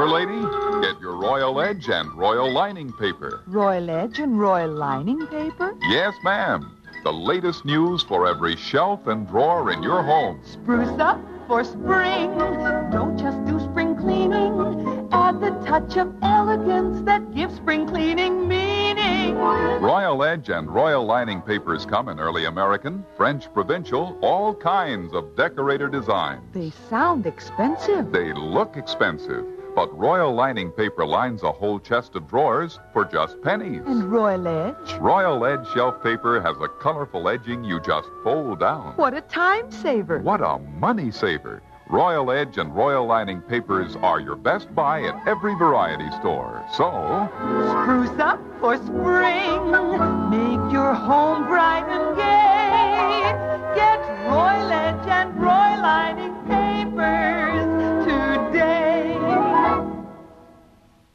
lady, get your Royal Edge and Royal Lining paper. Royal Edge and Royal Lining paper? Yes, ma'am. The latest news for every shelf and drawer in your home. Spruce up for spring. Don't just do spring cleaning. Add the touch of elegance that gives spring cleaning meaning. Royal Edge and Royal Lining papers come in early American, French provincial, all kinds of decorator designs. They sound expensive. They look expensive, but Royal Lining paper lines a whole chest of drawers for just pennies. And Royal Edge? Royal Edge shelf paper has a colorful edging you just fold down. What a time saver. What a money saver. Royal Edge and Royal Lining papers are your best buy at every variety store. So, spruce up for spring. Make your home bright and gay. Get Royal Edge and Royal Lining papers today.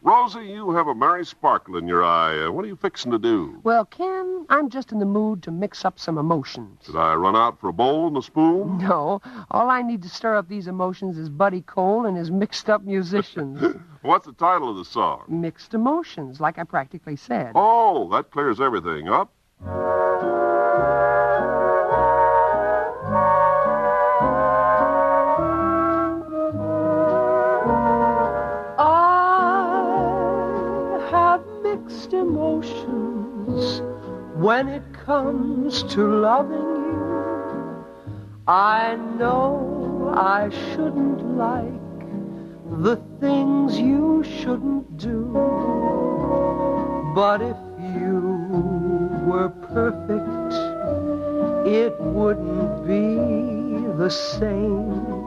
Rosie, you have a merry sparkle in your eye. What are you fixing to do? Well, Ken, I'm just in the mood to mix up some emotions. Did I run out for a bowl and a spoon? No. All I need to stir up these emotions is Buddy Cole and his mixed-up musicians. What's the title of the song? Mixed Emotions, like I practically said. Oh, that clears everything up. Emotions when it comes to loving you. I know I shouldn't like the things you shouldn't do, but if you were perfect, it wouldn't be the same.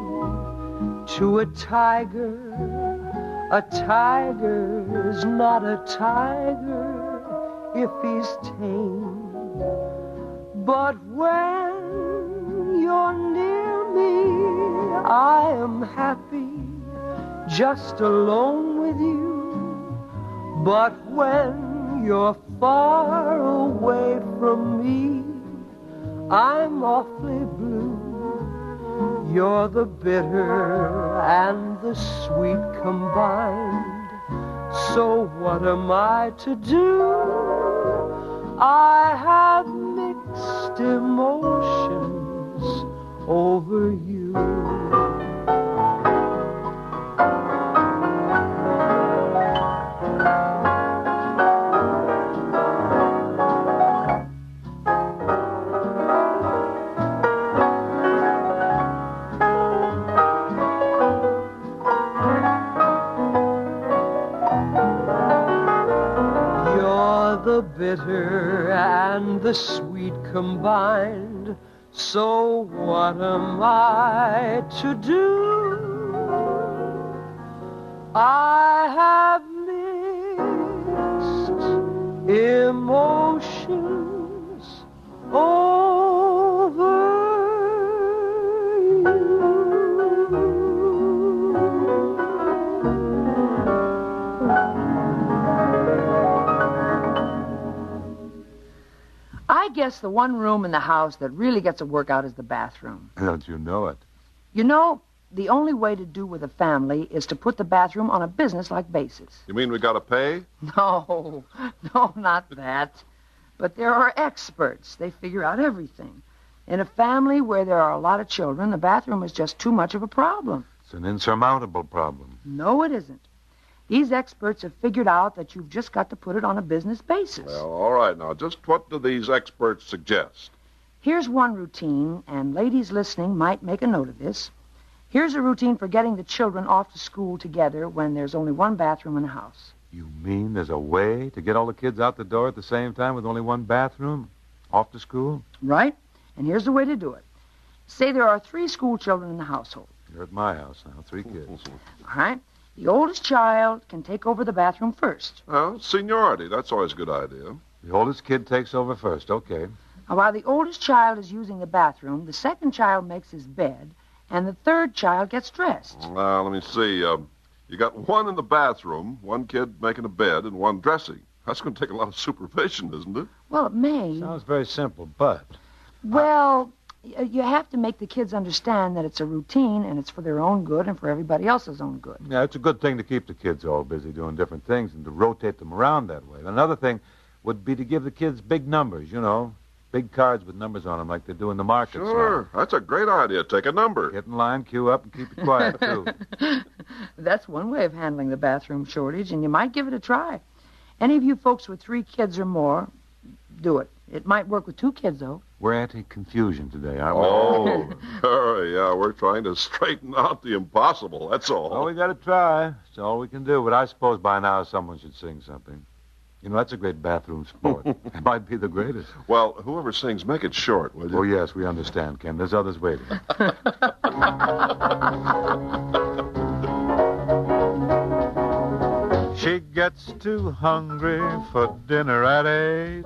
To a tiger, a tiger's not a tiger if he's tame. But when you're near me, I am happy, just alone with you. But when you're far away from me, I'm awfully blue. You're the bitter and the sweet combined. So what am I to do? I have mixed emotions over you. The bitter and the sweet combined. So what am I to do? I have mixed emotions over I guess the one room in the house that really gets a workout is the bathroom. Don't you know it? You know, the only way to do with a family is to put the bathroom on a business-like basis. You mean we gotta pay? No, not that. But there are experts. They figure out everything. In a family where there are a lot of children, the bathroom is just too much of a problem. It's an insurmountable problem. No, it isn't. These experts have figured out that you've just got to put it on a business basis. Well, all right. Now, just what do these experts suggest? Here's one routine, and ladies listening might make a note of this. Here's a routine for getting the children off to school together when there's only one bathroom in the house. You mean there's a way to get all the kids out the door at the same time with only one bathroom? Off to school? Right. And here's the way to do it. Say there are 3 school children in the household. You're at my house now, 3 kids. All right. The oldest child can take over the bathroom first. Well, seniority, that's always a good idea. The oldest kid takes over first, okay. Now, while the oldest child is using the bathroom, the second child makes his bed, and the third child gets dressed. Well, let me see. You got one in the bathroom, one kid making a bed, and one dressing. That's going to take a lot of supervision, isn't it? Well, it may. Sounds very simple, but... Well, you have to make the kids understand that it's a routine, and it's for their own good and for everybody else's own good. Yeah, it's a good thing to keep the kids all busy doing different things and to rotate them around that way. Another thing would be to give the kids big numbers, you know, big cards with numbers on them like they do in the markets. Sure, now. That's a great idea. Take a number. Get in line, queue up, and keep it quiet, too. That's one way of handling the bathroom shortage, and you might give it a try. Any of you folks with 3 kids or more, do it. It might work with 2 kids, though. We're anti-confusion today, aren't we? Oh, yeah, we're trying to straighten out the impossible, that's all. Well, we got to try. That's all we can do. But I suppose by now someone should sing something. You know, that's a great bathroom sport. It might be the greatest. Well, whoever sings, make it short, will you? Oh, yes, we understand, Ken. There's others waiting. She gets too hungry for dinner at 8.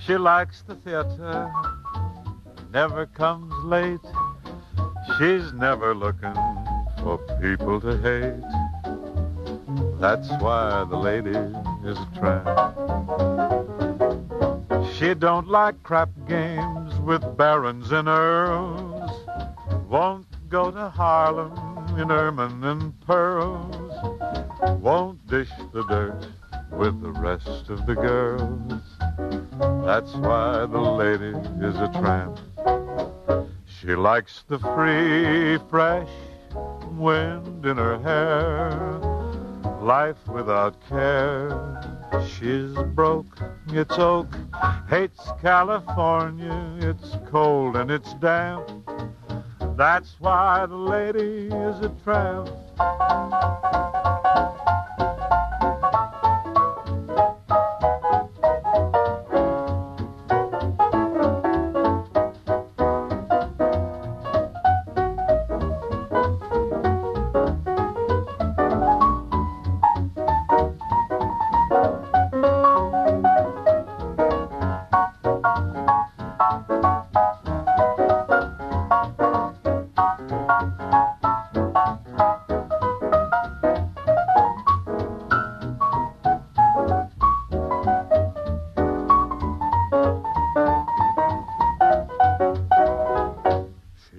She likes the theater, never comes late. She's never looking for people to hate. That's why the lady is a tramp. She don't like crap games with barons and earls. Won't go to Harlem in ermine and pearls. Won't dish the dirt with the rest of the girls. That's why the lady is a tramp. She likes the free, fresh wind in her hair. Life without care. She's broke, it's oak. Hates California, it's cold and it's damp. That's why the lady is a tramp.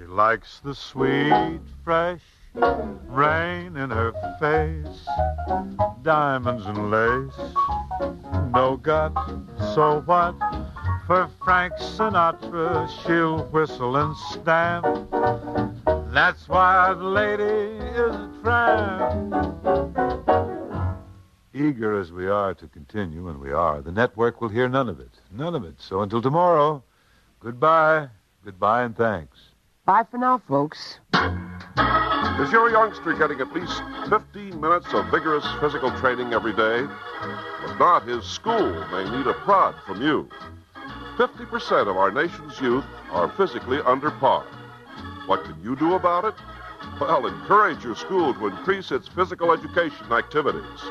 Likes the sweet, fresh rain in her face, diamonds and lace, no gut, so what? For Frank Sinatra, she'll whistle and stamp. That's why the lady is a tramp. Eager as we are to continue, and we are, the network will hear none of it. None of it. So until tomorrow, goodbye, goodbye, and thanks. Bye for now, folks. Is your youngster getting at least 15 minutes of vigorous physical training every day? If not, his school may need a prod from you. 50% of our nation's youth are physically under par. What can you do about it? Well, encourage your school to increase its physical education activities.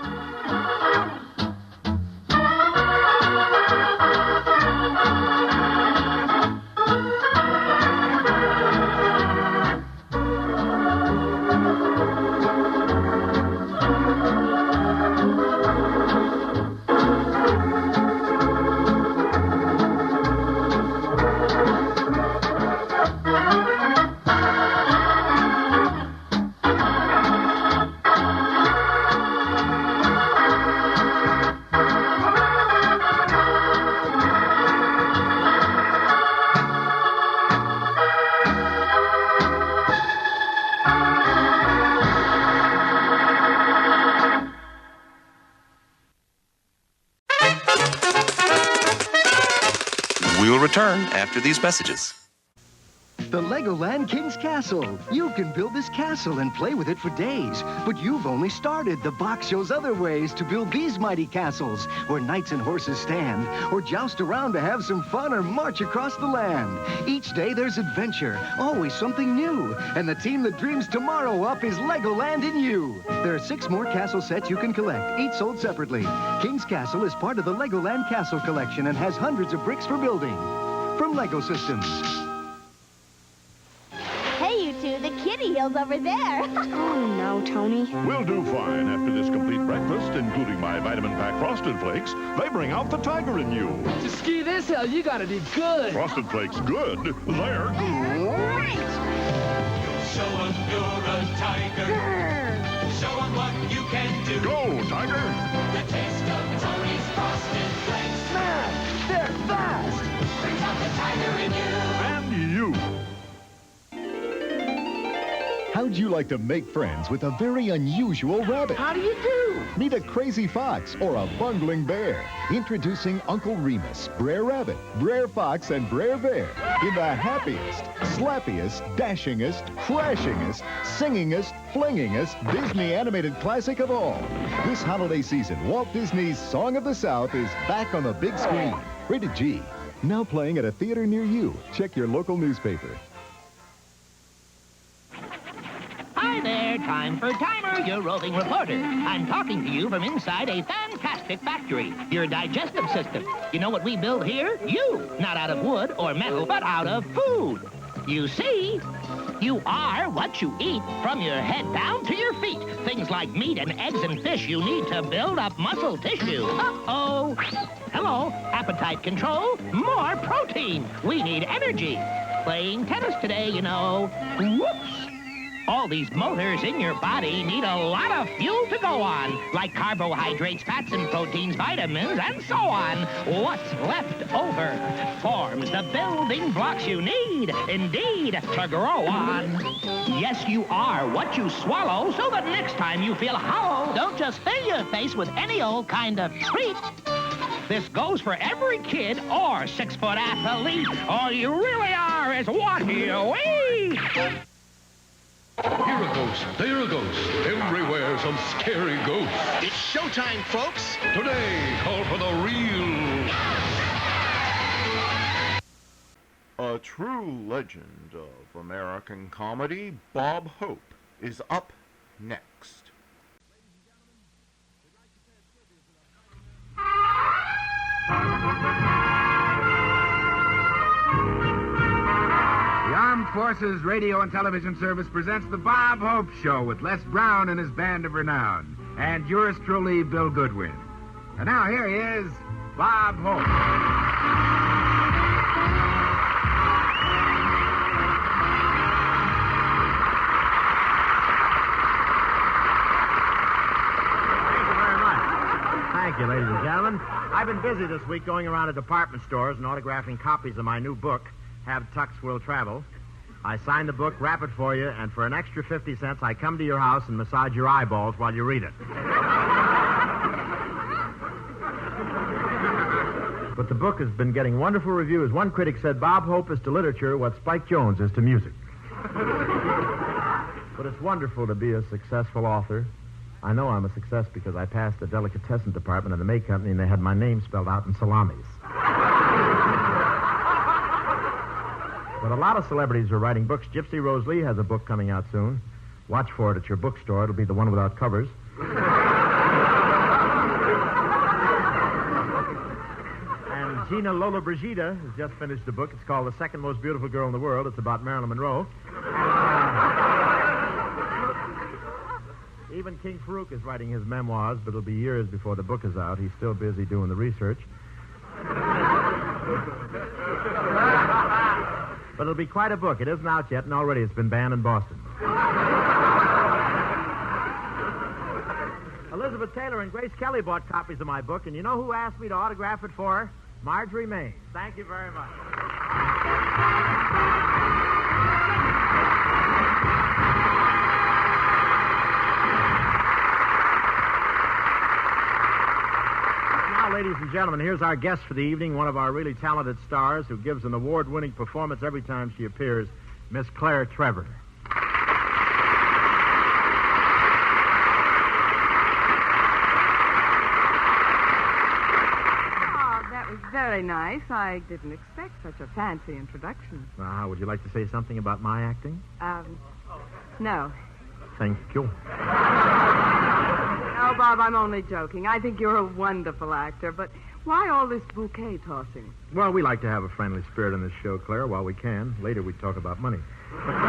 return after these messages. The Legoland King's Castle. You can build this castle and play with it for days. But you've only started. The box shows other ways to build these mighty castles, where knights and horses stand, or joust around to have some fun, or march across the land. Each day there's adventure, always something new. And the team that dreams tomorrow up is Legoland in you. There are 6 more castle sets you can collect, each sold separately. King's Castle is part of the Legoland Castle Collection and has hundreds of bricks for building. From Lego Systems. Hey, you two, the kitty hill's over there. Oh, no, Tony. We'll do fine after this complete breakfast, including my vitamin pack Frosted Flakes. They bring out the tiger in you. To ski this hill, you gotta be good. Frosted Flakes good? They're great. Show 'em you're a tiger. Show 'em what you can do. Go, tiger. The taste of Tony's Frosted Flakes. Man, they're fast. Brings out the tiger in you. And you. How'd you like to make friends with a very unusual rabbit? How do you do? Meet a crazy fox or a bungling bear. Introducing Uncle Remus, Brer Rabbit, Brer Fox, and Brer Bear in the happiest, slappiest, dashingest, crashingest, singingest, flingingest Disney animated classic of all. This holiday season, Walt Disney's Song of the South is back on the big screen. Rated G. Now playing at a theater near you. Check your local newspaper. Hi there, time for Timer, your roving reporter. I'm talking to you from inside a fantastic factory, your digestive system. You know what we build here? You! Not out of wood or metal, but out of food. You see, you are what you eat, from your head down to your feet. Things like meat and eggs and fish you need to build up muscle tissue. Uh-oh. Hello, appetite control, more protein. We need energy. Playing tennis today, you know. Whoops. All these motors in your body need a lot of fuel to go on, like carbohydrates, fats, and proteins, vitamins, and so on. What's left over forms the building blocks you need, indeed, to grow on. Yes, you are what you swallow, so that next time you feel hollow, don't just fill your face with any old kind of treat. This goes for every kid or 6-foot athlete. All you really are is what you eat. Here a ghost, there a ghost, everywhere some scary ghost. It's showtime, folks. Today, call for the real. A true legend of American comedy, Bob Hope, is up next. Armed Forces Radio and Television Service presents the Bob Hope Show with Les Brown and his band of renown, and yours truly, Bill Goodwin. And now here he is, Bob Hope. Thank you, ladies and gentlemen. I've been busy this week going around to department stores and autographing copies of my new book, Have Tux Will Travel. I sign the book, wrap it for you, and for an extra 50 cents, I come to your house and massage your eyeballs while you read it. But the book has been getting wonderful reviews. One critic said, Bob Hope is to literature what Spike Jones is to music. But it's wonderful to be a successful author. I know I'm a success because I passed the delicatessen department of the May Company and they had my name spelled out in salamis. But a lot of celebrities are writing books. Gypsy Rose Lee has a book coming out soon. Watch for it at your bookstore. It'll be the one without covers. And Gina Lola Brigida has just finished a book. It's called The Second Most Beautiful Girl in the World. It's about Marilyn Monroe. Even King Farouk is writing his memoirs, but it'll be years before the book is out. He's still busy doing the research. But it'll be quite a book. It isn't out yet, and already it's been banned in Boston. Elizabeth Taylor and Grace Kelly bought copies of my book, and you know who asked me to autograph it for her? Marjorie Mays. Thank you very much. Now, ladies and gentlemen, here's our guest for the evening, one of our really talented stars who gives an award-winning performance every time she appears, Miss Claire Trevor. Very nice. I didn't expect such a fancy introduction. Would you like to say something about my acting? No. Thank you. Oh, Bob, I'm only joking. I think you're a wonderful actor, but why all this bouquet tossing? Well, we like to have a friendly spirit in this show, Claire, while we can. Later we talk about money. But Claire,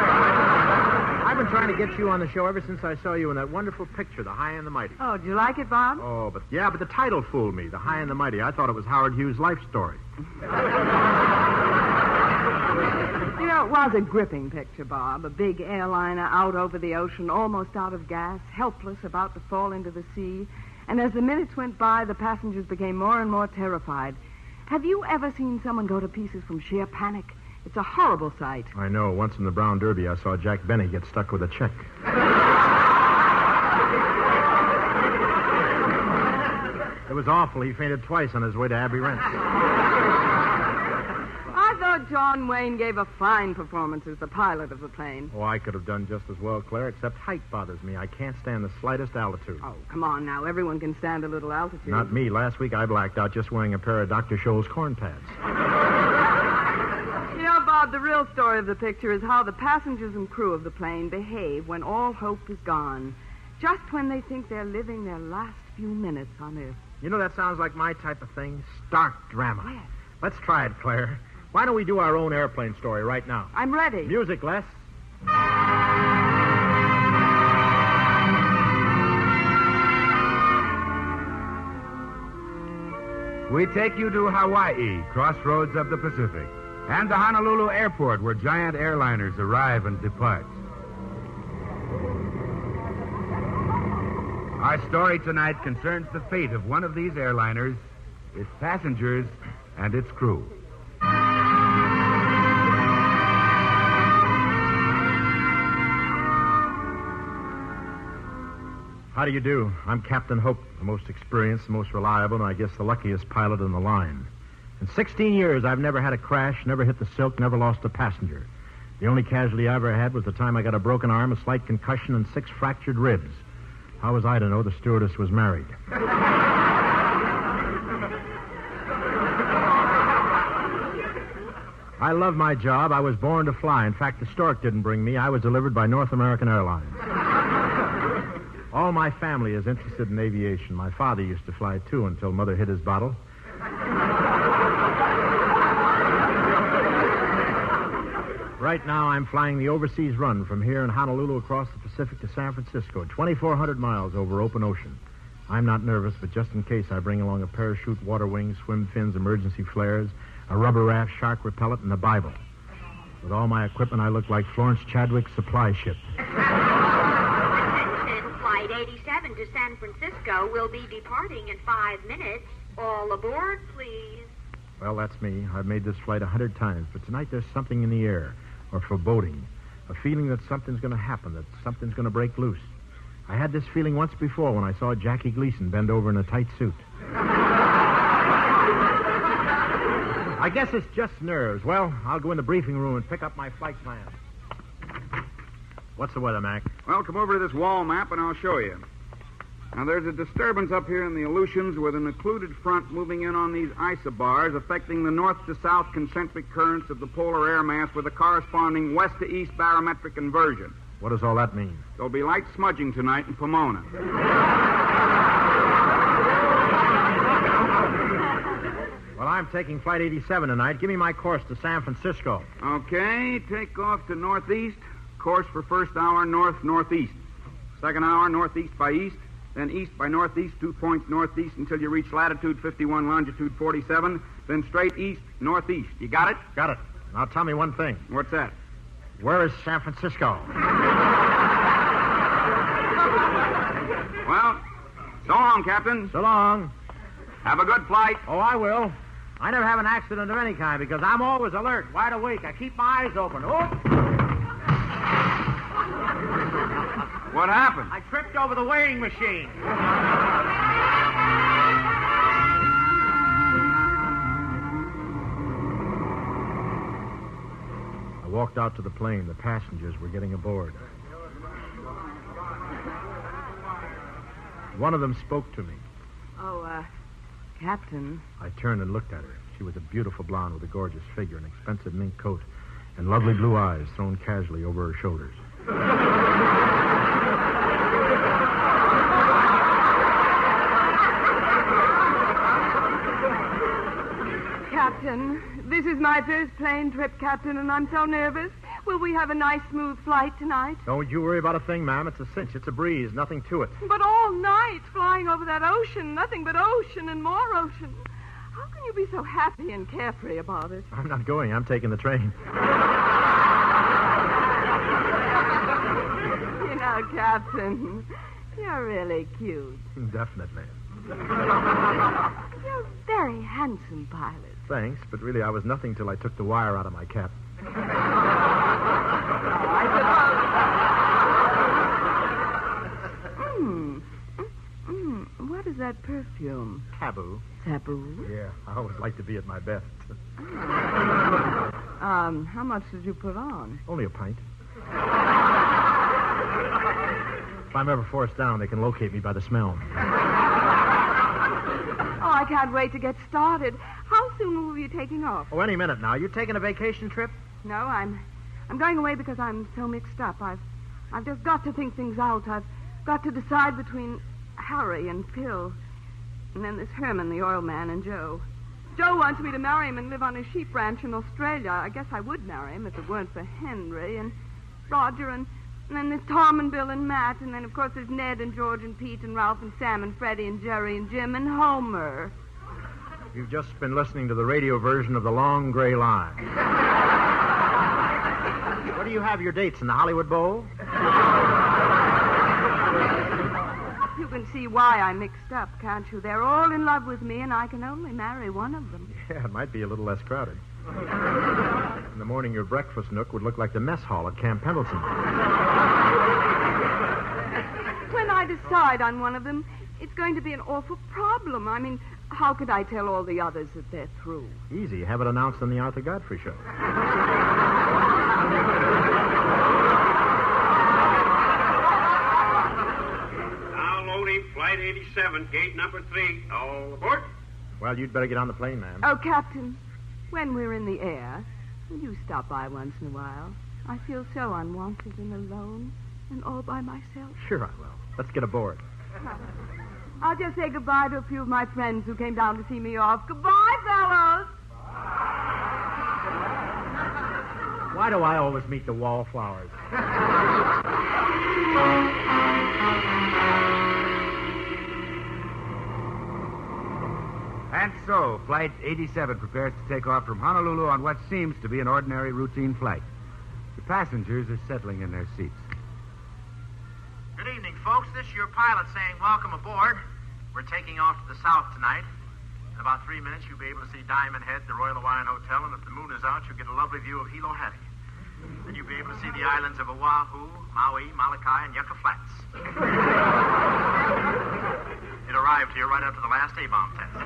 I've been trying to get you on the show ever since I saw you in that wonderful picture, The High and the Mighty. Oh, do you like it, Bob? Oh, but the title fooled me, The High and the Mighty. I thought it was Howard Hughes' life story. You know, it was a gripping picture, Bob. A big airliner out over the ocean, almost out of gas, helpless, about to fall into the sea. And as the minutes went by, the passengers became more and more terrified. Have you ever seen someone go to pieces from sheer panic? It's a horrible sight. I know. Once in the Brown Derby, I saw Jack Benny get stuck with a check. It was awful. He fainted twice on his way to Abbey Rents. I thought John Wayne gave a fine performance as the pilot of the plane. Oh, I could have done just as well, Claire, except height bothers me. I can't stand the slightest altitude. Oh, come on now. Everyone can stand a little altitude. Not me. Last week I blacked out just wearing a pair of Dr. Scholl's corn pads. You know, Bob, the real story of the picture is how the passengers and crew of the plane behave when all hope is gone. Just when they think they're living their last few minutes on Earth. You know, that sounds like my type of thing. Stark drama. Yes. Let's try it, Claire. Why don't we do our own airplane story right now? I'm ready. Music, Les. We take you to Hawaii, crossroads of the Pacific, and to Honolulu Airport, where giant airliners arrive and depart. Our story tonight concerns the fate of one of these airliners, its passengers, and its crew. How do you do? I'm Captain Hope, the most experienced, the most reliable, and I guess the luckiest pilot in the line. In 16 years, I've never had a crash, never hit the silk, never lost a passenger. The only casualty I ever had was the time I got a broken arm, a slight concussion, and 6 fractured ribs. How was I to know the stewardess was married? I love my job. I was born to fly. In fact, the stork didn't bring me. I was delivered by North American Airlines. All my family is interested in aviation. My father used to fly, too, until Mother hit his bottle. Right now, I'm flying the overseas run from here in Honolulu across the Pacific to San Francisco, 2,400 miles over open ocean. I'm not nervous, but just in case, I bring along a parachute, water wings, swim fins, emergency flares, a rubber raft, shark repellent, and a Bible. With all my equipment, I look like Florence Chadwick's supply ship. Flight 87 to San Francisco will be departing in 5 minutes. All aboard, please. Well, that's me. I've made this flight 100 times, but tonight there's something in the air, or foreboding, a feeling that something's going to happen, that something's going to break loose. I had this feeling once before when I saw Jackie Gleason bend over in a tight suit. I guess it's just nerves. Well, I'll go in the briefing room and pick up my flight plan. What's the weather, Mac? Well, come over to this wall map and I'll show you. Now, there's a disturbance up here in the Aleutians with an occluded front moving in on these isobars, affecting the north to south concentric currents of the polar air mass with a corresponding west to east barometric inversion. What does all that mean? There'll be light smudging tonight in Pomona. Well, I'm taking Flight 87 tonight. Give me my course to San Francisco. Okay, take off to northeast. Course for first hour, north-northeast. Second hour, northeast by east. Then east by northeast, 2 points northeast until you reach latitude 51, longitude 47. Then straight east, northeast. You got it? Got it. Now tell me one thing. What's that? Where is San Francisco? Well, so long, Captain. So long. Have a good flight. Oh, I will. I never have an accident of any kind because I'm always alert, wide awake. I keep my eyes open. What happened? I tripped over the weighing machine. walked out to the plane. The passengers were getting aboard. One of them spoke to me. Oh, Captain. I turned and looked at her. She was a beautiful blonde with a gorgeous figure, an expensive mink coat, and lovely blue eyes thrown casually over her shoulders. Captain, this is my first plane trip, Captain, and I'm so nervous. Will we have a nice, smooth flight tonight? Don't you worry about a thing, ma'am. It's a cinch. It's a breeze. Nothing to it. But all night, flying over that ocean, nothing but ocean and more ocean. How can you be so happy and carefree about it? I'm not going. I'm taking the train. You know, Captain, you're really cute. Definitely. You're a very handsome pilot. Thanks, but really I was nothing till I took the wire out of my cap. What is that perfume? Taboo. Taboo? Yeah, I always like to be at my best. How much did you put on? Only a pint. If I'm ever forced down, they can locate me by the smell. Oh, I can't wait to get started. How soon will you be taking off? Oh, any minute now. You taking a vacation trip? No, I'm going away because I'm so mixed up. I've just got to think things out. I've got to decide between Harry and Phil. And then there's Herman, the oil man, and Joe. Joe wants me to marry him and live on his sheep ranch in Australia. I guess I would marry him if it weren't for Henry and Roger and then there's Tom and Bill and Matt. And then, of course, there's Ned and George and Pete and Ralph and Sam and Freddie and Jerry and Jim and Homer. You've just been listening to the radio version of The Long Gray Line. Where do you have your dates? In the Hollywood Bowl? You can see why I'm mixed up, can't you? They're all in love with me, and I can only marry one of them. Yeah, it might be a little less crowded. In the morning, your breakfast nook would look like the mess hall at Camp Pendleton. When I decide on one of them, it's going to be an awful problem. I mean, how could I tell all the others that they're through? Easy. Have it announced on the Arthur Godfrey Show. Now loading Flight 87, gate number 3. All aboard. Well, you'd better get on the plane, ma'am. Oh, Captain, when we're in the air, will you stop by once in a while? I feel so unwanted and alone and all by myself. Sure I will. Let's get aboard. I'll just say goodbye to a few of my friends who came down to see me off. Goodbye, fellows. Why do I always meet the wallflowers? And so, Flight 87 prepares to take off from Honolulu on what seems to be an ordinary routine flight. The passengers are settling in their seats. Good evening, folks. This is your pilot saying welcome aboard. We're taking off to the south tonight. In about 3 minutes, you'll be able to see Diamond Head, the Royal Hawaiian Hotel, and if the moon is out, you'll get a lovely view of Hilo Hattie. Then you'll be able to see the islands of Oahu, Maui, Molokai, and Yucca Flats. It arrived here right after the last A-bomb test.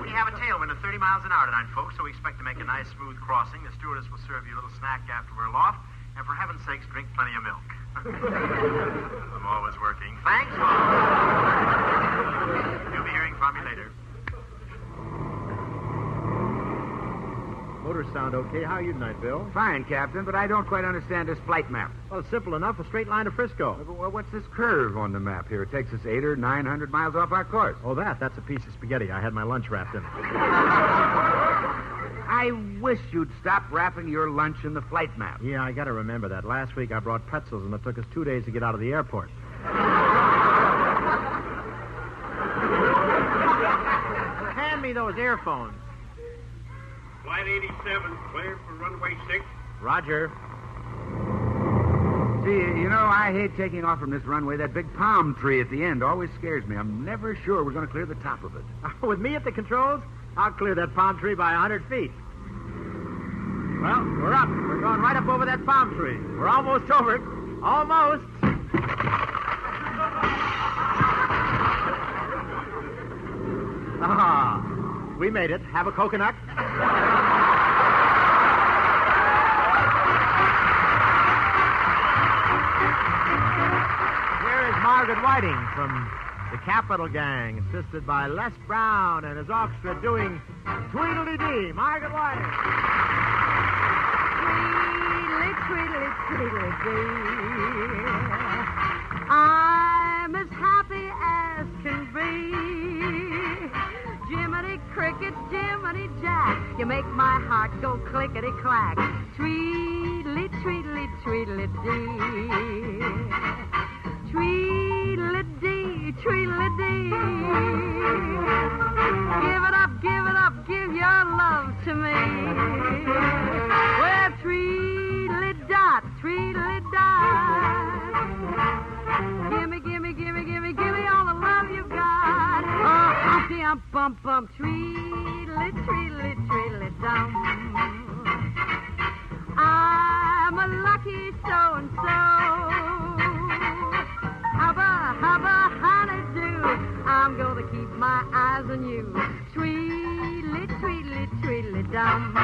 We have a tailwind of 30 miles an hour tonight, folks, so we expect to make a nice, smooth crossing. The stewardess will serve you a little snack after we're aloft, and for heaven's sakes, drink plenty of milk. I'm always working. Thanks. You'll be hearing from me later. Motors sound okay. How are you tonight, Bill? Fine, Captain, but I don't quite understand this flight map. Well, it's simple enough. A straight line to Frisco. Well, what's this curve on the map here? It takes us 800 or 900 miles off our course. Oh, that's a piece of spaghetti. I had my lunch wrapped in it. I wish you'd stop wrapping your lunch in the flight map. Yeah, I got to remember that. Last week I brought pretzels, and it took us 2 days to get out of the airport. Hand me those earphones. Flight 87, clear for runway 6. Roger. See, you know, I hate taking off from this runway. That big palm tree at the end always scares me. I'm never sure we're going to clear the top of it. With me at the controls, I'll clear that palm tree by 100 feet. Well, we're up. We're going right up over that palm tree. We're almost over it. Almost. Ah, we made it. Have a coconut? Whiting from the Capital Gang, assisted by Les Brown and his orchestra doing Tweedledee. Margaret Whiting. Tweedly, tweedly, tweedledee. I'm as happy as can be. Jiminy Cricket, Jiminy Jack, you make my heart go clickety-clack. Tweedly, tweedly, tweedledee. Tweedledee, tweedledee. Give it up, give your love to me. Well, tweedledee-dot, tweedledee-dot. Gimme all the love you've got. Oh, humpty, bump, tweedly, tweedly, tweedly-dum. I'm a lucky so-and-so. Hubba, honey-do. I'm gonna keep my eyes on you. Tweedly, tweedly, tweedly-dum.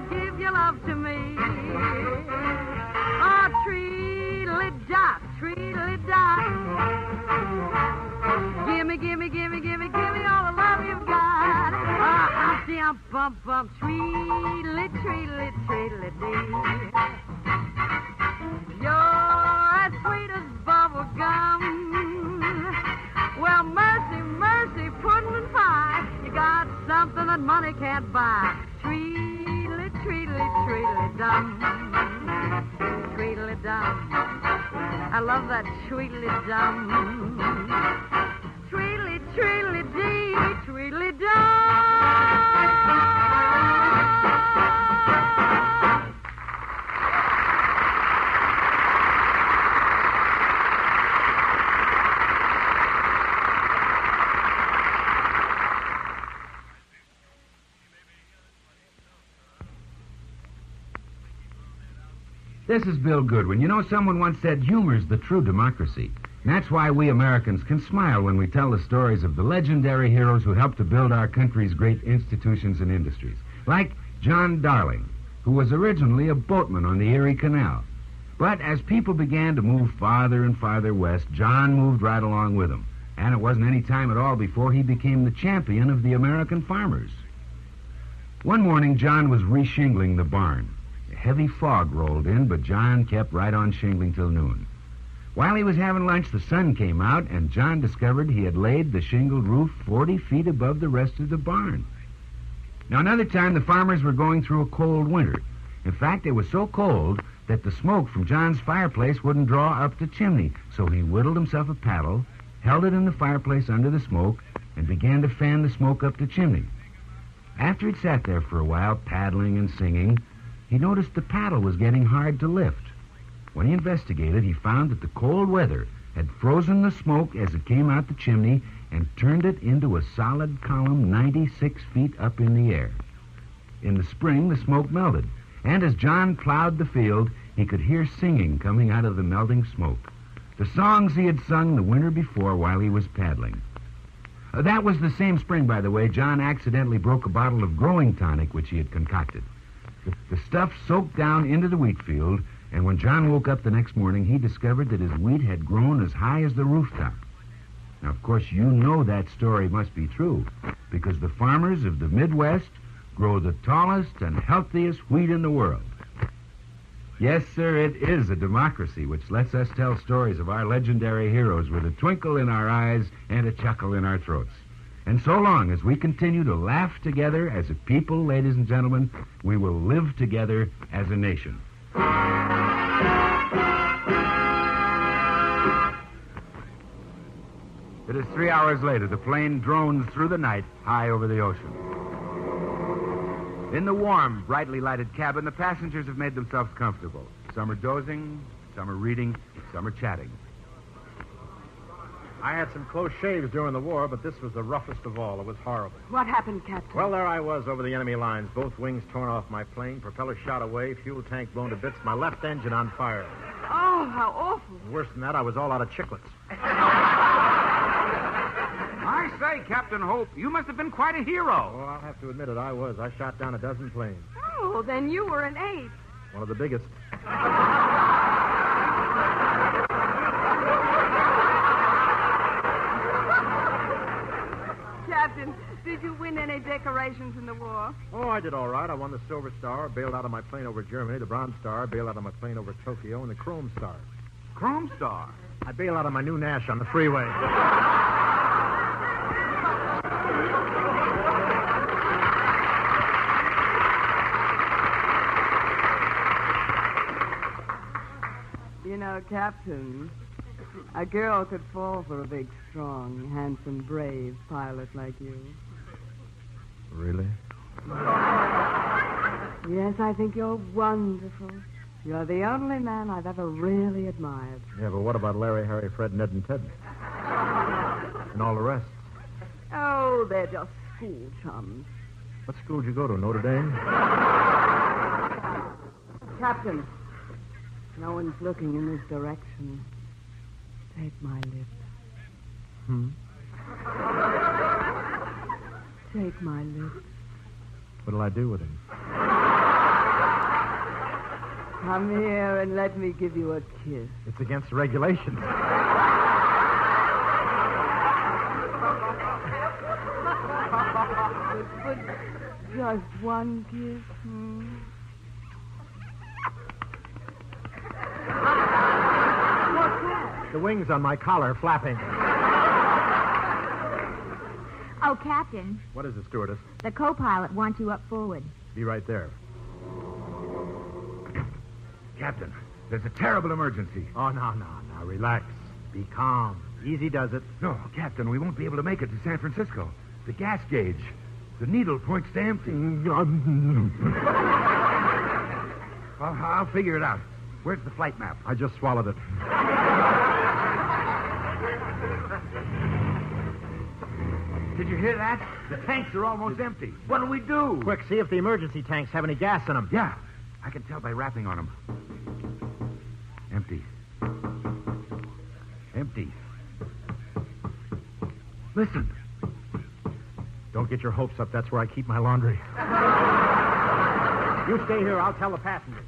Give your love to me. Oh, tweedly-dot, tweedly-dot. Gimme all the love you've got. Oh, humpty, bump, tweedly, tweedly, tweedly-dee. You're as sweet as bubble gum. Well, mercy, pudding and pie. You got something that money can't buy. Tweedly, tweedly, tweedly-dum. Tweedly-dum. I love that tweedly-dum. Tweedly, tweedly-dee, tweedly-dum. This is Bill Goodwin. You know, someone once said humor's the true democracy. And that's why we Americans can smile when we tell the stories of the legendary heroes who helped to build our country's great institutions and industries. Like John Darling, who was originally a boatman on the Erie Canal. But as people began to move farther and farther west, John moved right along with them. And it wasn't any time at all before he became the champion of the American farmers. One morning, John was re-shingling the barn. A heavy fog rolled in, but John kept right on shingling till noon. While he was having lunch, the sun came out, and John discovered he had laid the shingled roof 40 feet above the rest of the barn. Now, another time, the farmers were going through a cold winter. In fact, it was so cold that the smoke from John's fireplace wouldn't draw up the chimney, so he whittled himself a paddle, held it in the fireplace under the smoke, and began to fan the smoke up the chimney. After he'd sat there for a while, paddling and singing, he noticed the paddle was getting hard to lift. When he investigated, he found that the cold weather had frozen the smoke as it came out the chimney and turned it into a solid column 96 feet up in the air. In the spring, the smoke melted, and as John plowed the field, he could hear singing coming out of the melting smoke. The songs he had sung the winter before while he was paddling. That was the same spring, by the way, John accidentally broke a bottle of growing tonic which he had concocted. The stuff soaked down into the wheat field, and when John woke up the next morning, he discovered that his wheat had grown as high as the rooftop. Now, of course, you know that story must be true, because the farmers of the Midwest grow the tallest and healthiest wheat in the world. Yes, sir, it is a democracy which lets us tell stories of our legendary heroes with a twinkle in our eyes and a chuckle in our throats. And so long as we continue to laugh together as a people, ladies and gentlemen, we will live together as a nation. It is 3 hours later. The plane drones through the night high over the ocean. In the warm, brightly lighted cabin, the passengers have made themselves comfortable. Some are dozing, some are reading, some are chatting. I had some close shaves during the war, but this was the roughest of all. It was horrible. What happened, Captain? Well, there I was over the enemy lines. Both wings torn off my plane, propeller shot away, fuel tank blown to bits, my left engine on fire. Oh, how awful. Worse than that, I was all out of chiclets. I say, Captain Hope, you must have been quite a hero. Oh, I'll have to admit it, I was. I shot down a dozen planes. Oh, then you were an ace. One of the biggest. Captain, did you win any decorations in the war? Oh, I did all right. I won the Silver Star, bailed out of my plane over Germany, the Bronze Star, bailed out of my plane over Tokyo, and the Chrome Star. Chrome Star? I bailed out of my new Nash on the freeway. You know, Captain, a girl could fall for a big, strong, handsome, brave pilot like you. Really? Yes, I think you're wonderful. You're the only man I've ever really admired. Yeah, but what about Larry, Harry, Fred, Ned, and Ted? And all the rest? Oh, they're just school chums. What school did you go to, Notre Dame? Captain, no one's looking in this direction. Take my lips. Take my lips. What'll I do with him? Come here and let me give you a kiss. It's against the regulations. But just one kiss, What's that? The wings on my collar flapping. Oh, Captain, What is it, stewardess? the co-pilot wants you up forward. Be right there. Captain, there's a terrible emergency. Oh, no. Relax. Be calm. Easy does it. No, Captain, we won't be able to make it to San Francisco. The gas gauge, the needle points to empty. I'll figure it out. Where's the flight map? I just swallowed it. Did you hear that? The tanks are almost empty. What'll we do? Quick, see if the emergency tanks have any gas in them. Yeah, I can tell by rapping on them. Empty. Empty. Listen. Don't get your hopes up. That's where I keep my laundry. You stay here. I'll tell the passengers.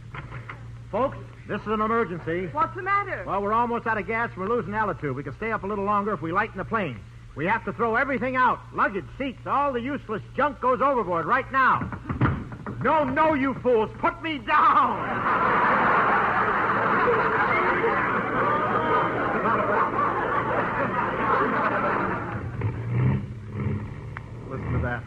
Folks, this is an emergency. What's the matter? Well, we're almost out of gas. We're losing altitude. We can stay up a little longer if we lighten the plane. We have to throw everything out. Luggage, seats, all the useless junk goes overboard right now. No, you fools. Put me down. Listen to that.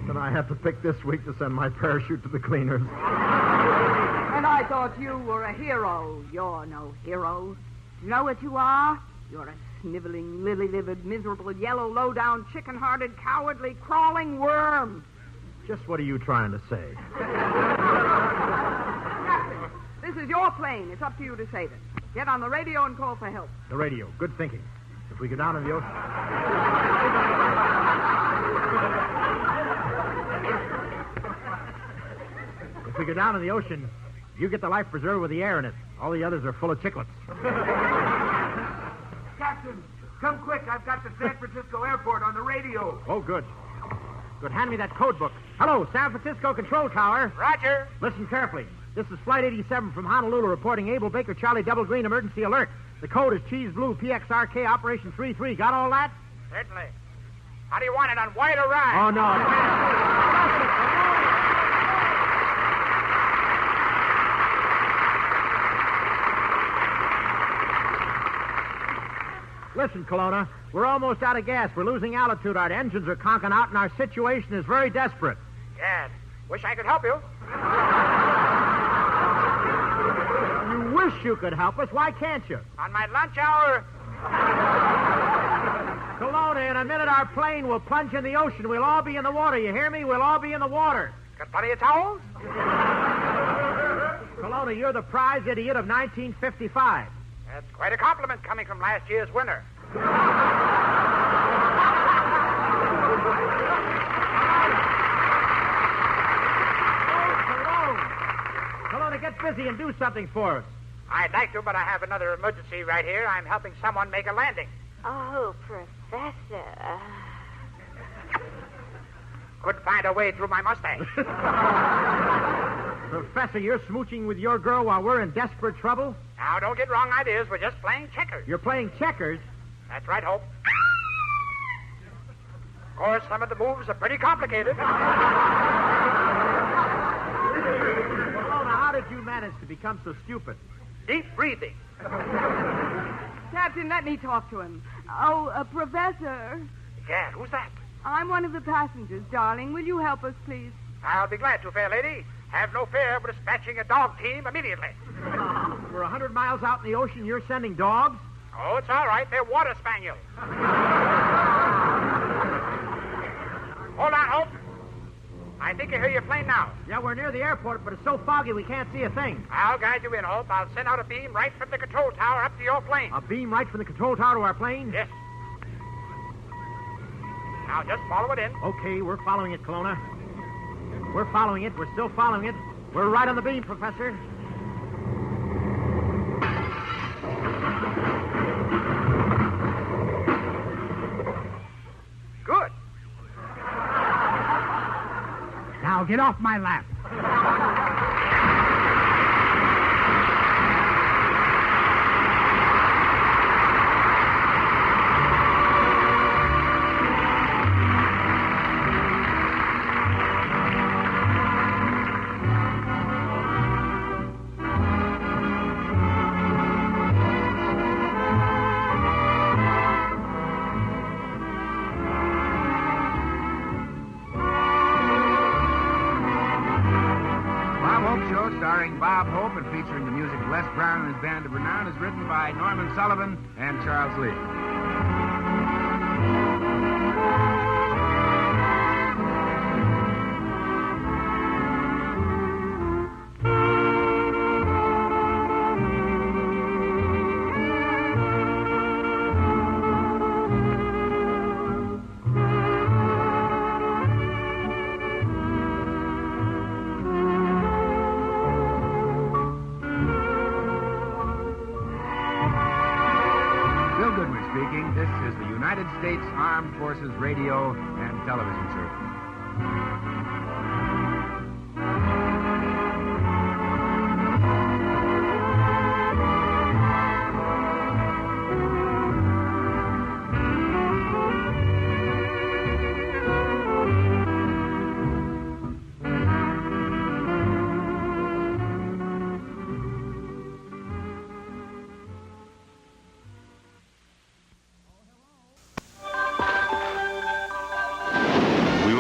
Then I have to pick this week to send my parachute to the cleaners. And I thought you were a hero. You're no hero. You know what you are? You're a sniveling, lily-livered, miserable, yellow, low-down, chicken-hearted, cowardly, crawling worm. Just what are you trying to say? Captain, this is your plane. It's up to you to save it. Get on the radio and call for help. The radio. Good thinking. If we go down in the ocean... If we go down in the ocean, you get the life preserver with the air in it. All the others are full of chiclets. Captain, come quick. I've got the San Francisco airport on the radio. Oh, good. Good. Hand me that code book. Hello, San Francisco Control Tower. Roger. Listen carefully. This is Flight 87 from Honolulu reporting Able Baker Charlie Double Green emergency alert. The code is Cheese Blue PXRK Operation 33. Got all that? Certainly. How do you want it, on white or red? Oh, no. Listen, Kelowna, we're almost out of gas. We're losing altitude. Our engines are conking out, and our situation is very desperate. Gad. Wish I could help you. You wish you could help us. Why can't you? On my lunch hour. Kelowna, in a minute our plane will plunge in the ocean. We'll all be in the water. You hear me? We'll all be in the water. Got plenty of towels? Kelowna, you're the prize idiot of 1955. That's quite a compliment coming from last year's winner. Kelowna, get busy and do something for us. I'd like to, but I have another emergency right here. I'm helping someone make a landing. Oh, Professor. Couldn't find a way through my mustache. Professor, you're smooching with your girl while we're in desperate trouble? Now, don't get wrong ideas. We're just playing checkers. You're playing checkers? That's right, Hope. Of course, some of the moves are pretty complicated. Kelowna, how did you manage to become so stupid? Deep breathing. Captain, let me talk to him. Oh, Professor. Yeah, who's that? I'm one of the passengers, darling. Will you help us, please? I'll be glad to, fair lady. Have no fear of dispatching a dog team immediately. We're 100 miles out in the ocean. You're sending dogs? Oh, it's all right. They're water spaniels. Hold on, Hope. I think I hear your plane now. Yeah, we're near the airport, but it's so foggy we can't see a thing. I'll guide you in, Hope. I'll send out a beam right from the control tower up to your plane. A beam right from the control tower to our plane? Yes. Now, just follow it in. Okay, we're following it, Kelowna. We're following it. We're still following it. We're right on the beam, Professor. Good. Now, get off my lap. Starring Bob Hope and featuring the music of Les Brown and his band of renown is written by Norman Sullivan and Charles Lee. This is the United States Armed Forces Radio and Television Service.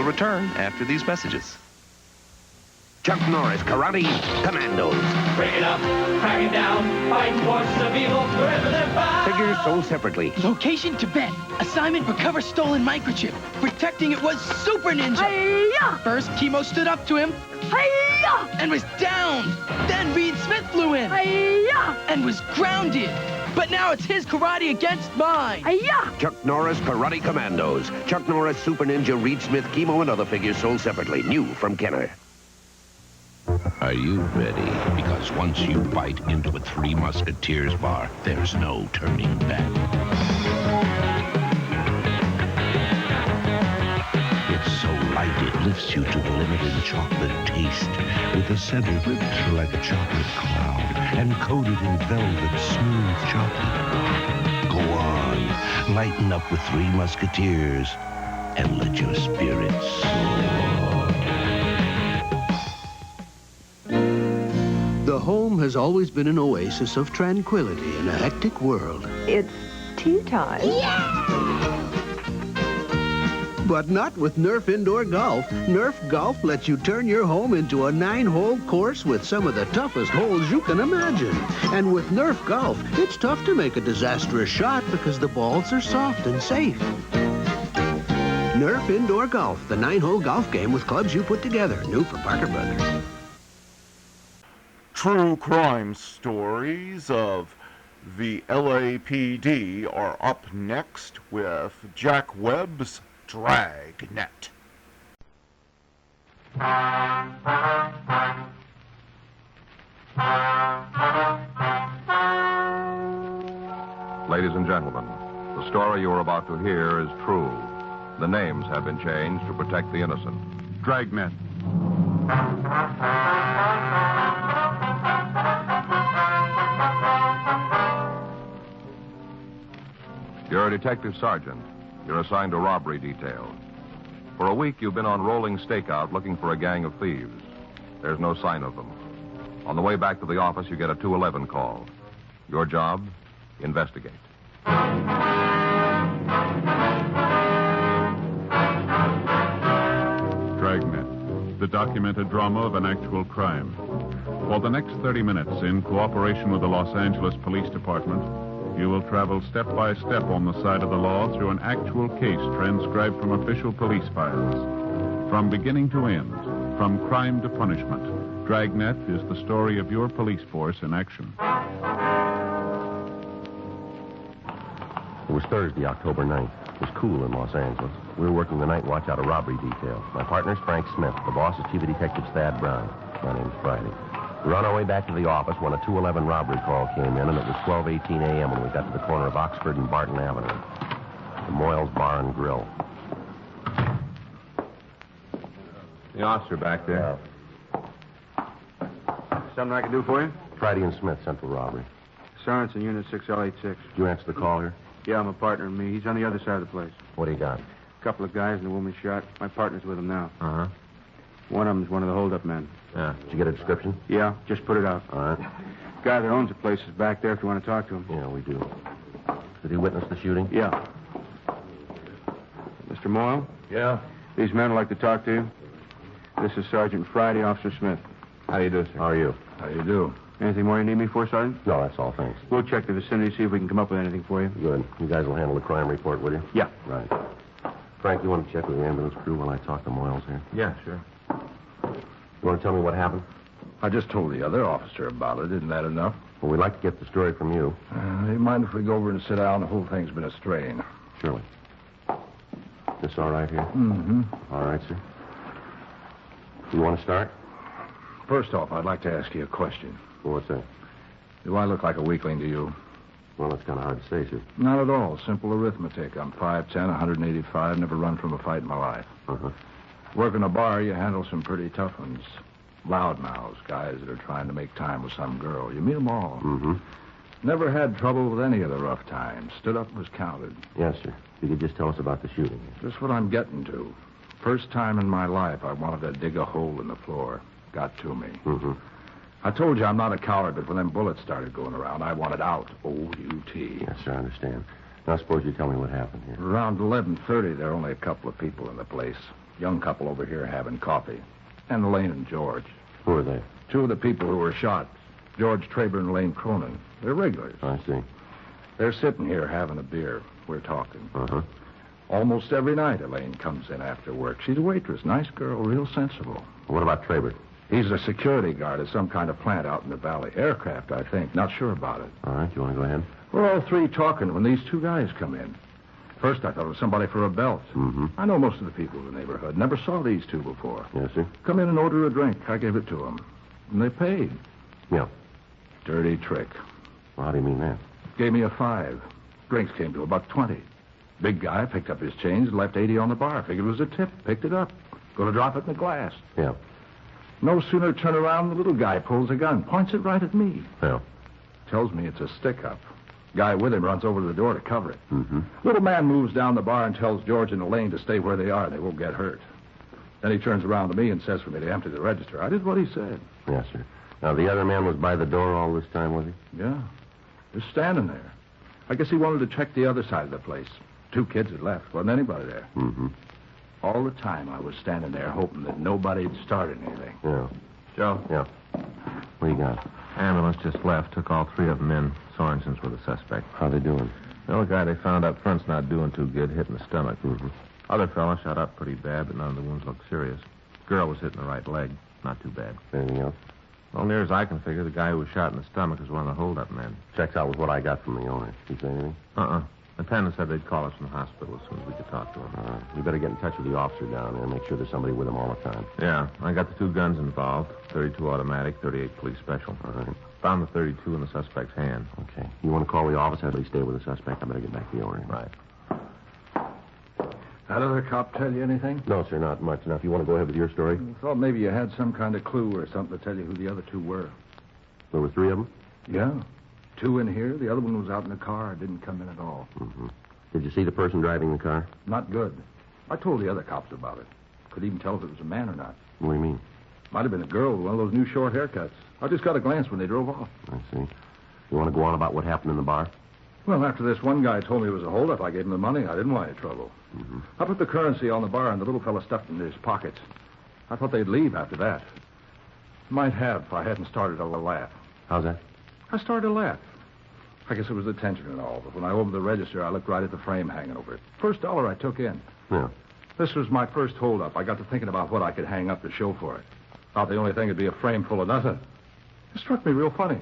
Return after these messages. Chuck Norris Karate Commandos. Break it up, crack it down, fight forces of evil wherever they're found. Figures sold separately. Location Tibet. Assignment recover stolen microchip. Protecting it was Super Ninja. Hi-ya! First, Chemo stood up to him. Hi-ya! And was downed. Then Reed Smith flew in. Hi-ya! And was grounded. But now it's his karate against mine. Hi-ya! Chuck Norris Karate Commandos. Chuck Norris, Super Ninja, Reed Smith, Chemo, and other figures sold separately. New from Kenner. Are you ready? Because once you bite into a Three Musketeers bar, there's no turning back. It's so light it lifts you to the limit in chocolate taste, with the center ripped like a chocolate cloud and coated in velvet smooth chocolate. Go on, lighten up with Three Musketeers and let your spirits soar. The home has always been an oasis of tranquility in a hectic world. It's tea time. Yeah! But not with Nerf Indoor Golf. Nerf Golf lets you turn your home into a 9-hole course with some of the toughest holes you can imagine. And with Nerf Golf, it's tough to make a disastrous shot because the balls are soft and safe. Nerf Indoor Golf, the 9-hole golf game with clubs you put together. New from Parker Brothers. True crime stories of The LAPD are up next with Jack Webb's Dragnet. Ladies and gentlemen, the story you are about to hear is true. The names have been changed to protect the innocent. Dragnet. You're a detective sergeant. You're assigned to robbery detail. For a week, you've been on rolling stakeout looking for a gang of thieves. There's no sign of them. On the way back to the office, you get a 211 call. Your job? Investigate. Dragnet, the documented drama of an actual crime. For the next 30 minutes, in cooperation with the Los Angeles Police Department, you will travel step by step on the side of the law through an actual case transcribed from official police files. From beginning to end, from crime to punishment, Dragnet is the story of your police force in action. It was Thursday, October 9th. It was cool in Los Angeles. We were working the night watch out of robbery detail. My partner's Frank Smith. The boss is Chief of Detectives Thad Brown. My name's Friday. We were on our way back to the office when a 211 robbery call came in, and it was 12:18 a.m. when we got to the corner of Oxford and Barton Avenue. The Moyles Bar and Grill. The officer back there. Something I can do for you? Friday and Smith, Central Robbery. Sorensen, Unit 6L86. Did you answer the call here? Yeah, my partner and me. He's on the other side of the place. What do you got? A couple of guys and a woman shot. My partner's with him now. Uh-huh. One of them's one of the hold-up men. Yeah. Did you get a description? Yeah, just put it out. All right. Guy that owns the place is back there if you want to talk to him. Yeah, we do. Did he witness the shooting? Yeah. Mr. Moyle? Yeah? These men would like to talk to you. This is Sergeant Friday, Officer Smith. How do you do, sir? How are you? How do you do? Anything more you need me for, Sergeant? No, that's all, thanks. We'll check the vicinity, see if we can come up with anything for you. Good. You guys will handle the crime report, will you? Yeah. Right. Frank, you want to check with the ambulance crew while I talk to Moyles here? Yeah, sure. You want to tell me what happened? I just told the other officer about it. Isn't that enough? Well, we'd like to get the story from you. Do you mind if we go over and sit down? The whole thing's been a strain. Surely. This all right here? Mm-hmm. All right, sir. You want to start? First off, I'd like to ask you a question. Well, what's that? Do I look like a weakling to you? Well, that's kind of hard to say, sir. Not at all. Simple arithmetic. I'm 5'10", 185, never run from a fight in my life. Uh-huh. Work in a bar, you handle some pretty tough ones. Loudmouths, guys that are trying to make time with some girl. You meet them all. Mm-hmm. Never had trouble with any of the rough times. Stood up and was counted. Yes, sir. You could just tell us about the shooting. Just what I'm getting to. First time in my life I wanted to dig a hole in the floor. Got to me. Mm-hmm. I told you I'm not a coward, but when them bullets started going around, I wanted out. O-U-T. Yes, sir, I understand. Now, suppose you tell me what happened here. Around 11:30, there were only a couple of people in the place. Young couple over here having coffee. And Elaine and George. Who are they? Two of the people who were shot. George Traber and Elaine Cronin. They're regulars. I see. They're sitting here having a beer. We're talking. Uh-huh. Almost every night, Elaine comes in after work. She's a waitress. Nice girl, real sensible. What about Traber? He's a security guard at some kind of plant out in the valley. Aircraft, I think. Not sure about it. All right, you want to go ahead? We're all three talking when these two guys come in. First, I thought it was somebody for a belt. Mm-hmm. I know most of the people in the neighborhood. Never saw these two before. Yes, sir. Come in and order a drink. I gave it to them. And they paid. Yeah. Dirty trick. Well, how do you mean that? Gave me a 5. Drinks came to about 20. Big guy picked up his change and left 80 on the bar. Figured it was a tip. Picked it up. Going to drop it in the glass. Yeah. No sooner turn around, the little guy pulls a gun. Points it right at me. Yeah. Tells me it's a stick-up. Guy with him runs over to the door to cover it. Mm-hmm. Little man moves down the bar and tells George and Elaine to stay where they are. They won't get hurt. Then he turns around to me and says for me to empty the register. I did what he said. Yes, sir. Now, the other man was by the door all this time, was he? Yeah. Just standing there. I guess he wanted to check the other side of the place. 2 kids had left. Wasn't anybody there. Mm-hmm. All the time I was standing there hoping that nobody had started anything. Yeah. Joe? Yeah. What do you got? Ambulance just left. Took all 3 of them in. Sorensens were the suspect. How they doing? The other guy they found up front's not doing too good. Hit in the stomach. Mm-hmm. Other fella shot up pretty bad, but none of the wounds looked serious. Girl was hit in the right leg. Not too bad. Anything else? Well, near as I can figure, the guy who was shot in the stomach is one of the hold-up men. Checks out with what I got from the owner. Did he say anything? The attendant said they'd call us from the hospital as soon as we could talk to him. All right. We better get in touch with the officer down there and make sure there's somebody with him all the time. Yeah, I got the 2 guns involved, 32 automatic, 38 police special. All right. Found the 32 in the suspect's hand. Okay. You want to call the office, have they stay with the suspect? I better get back to the owner. Right. That other cop tell you anything? No, sir, not much. Now, if you want to go ahead with your story. I thought maybe you had some kind of clue or something to tell you who the other 2 were. There were 3 of them? Yeah. 2 in here. The other one was out in the car. Didn't come in at all. Mm-hmm. Did you see the person driving the car? Not good. I told the other cops about it. Could even tell if it was a man or not. What do you mean? Might have been a girl with one of those new short haircuts. I just got a glance when they drove off. I see. You want to go on about what happened in the bar? Well, after this one guy told me it was a holdup, I gave him the money. I didn't want any trouble. Mm-hmm. I put the currency on the bar, and the little fella stuffed it in his pockets. I thought they'd leave after that. Might have if I hadn't started a laugh. How's that? I started to laugh. I guess it was the tension and all, but when I opened the register, I looked right at the frame hanging over it. First dollar I took in. Yeah. This was my first holdup. I got to thinking about what I could hang up to show for it. Thought the only thing would be a frame full of nothing. It struck me real funny.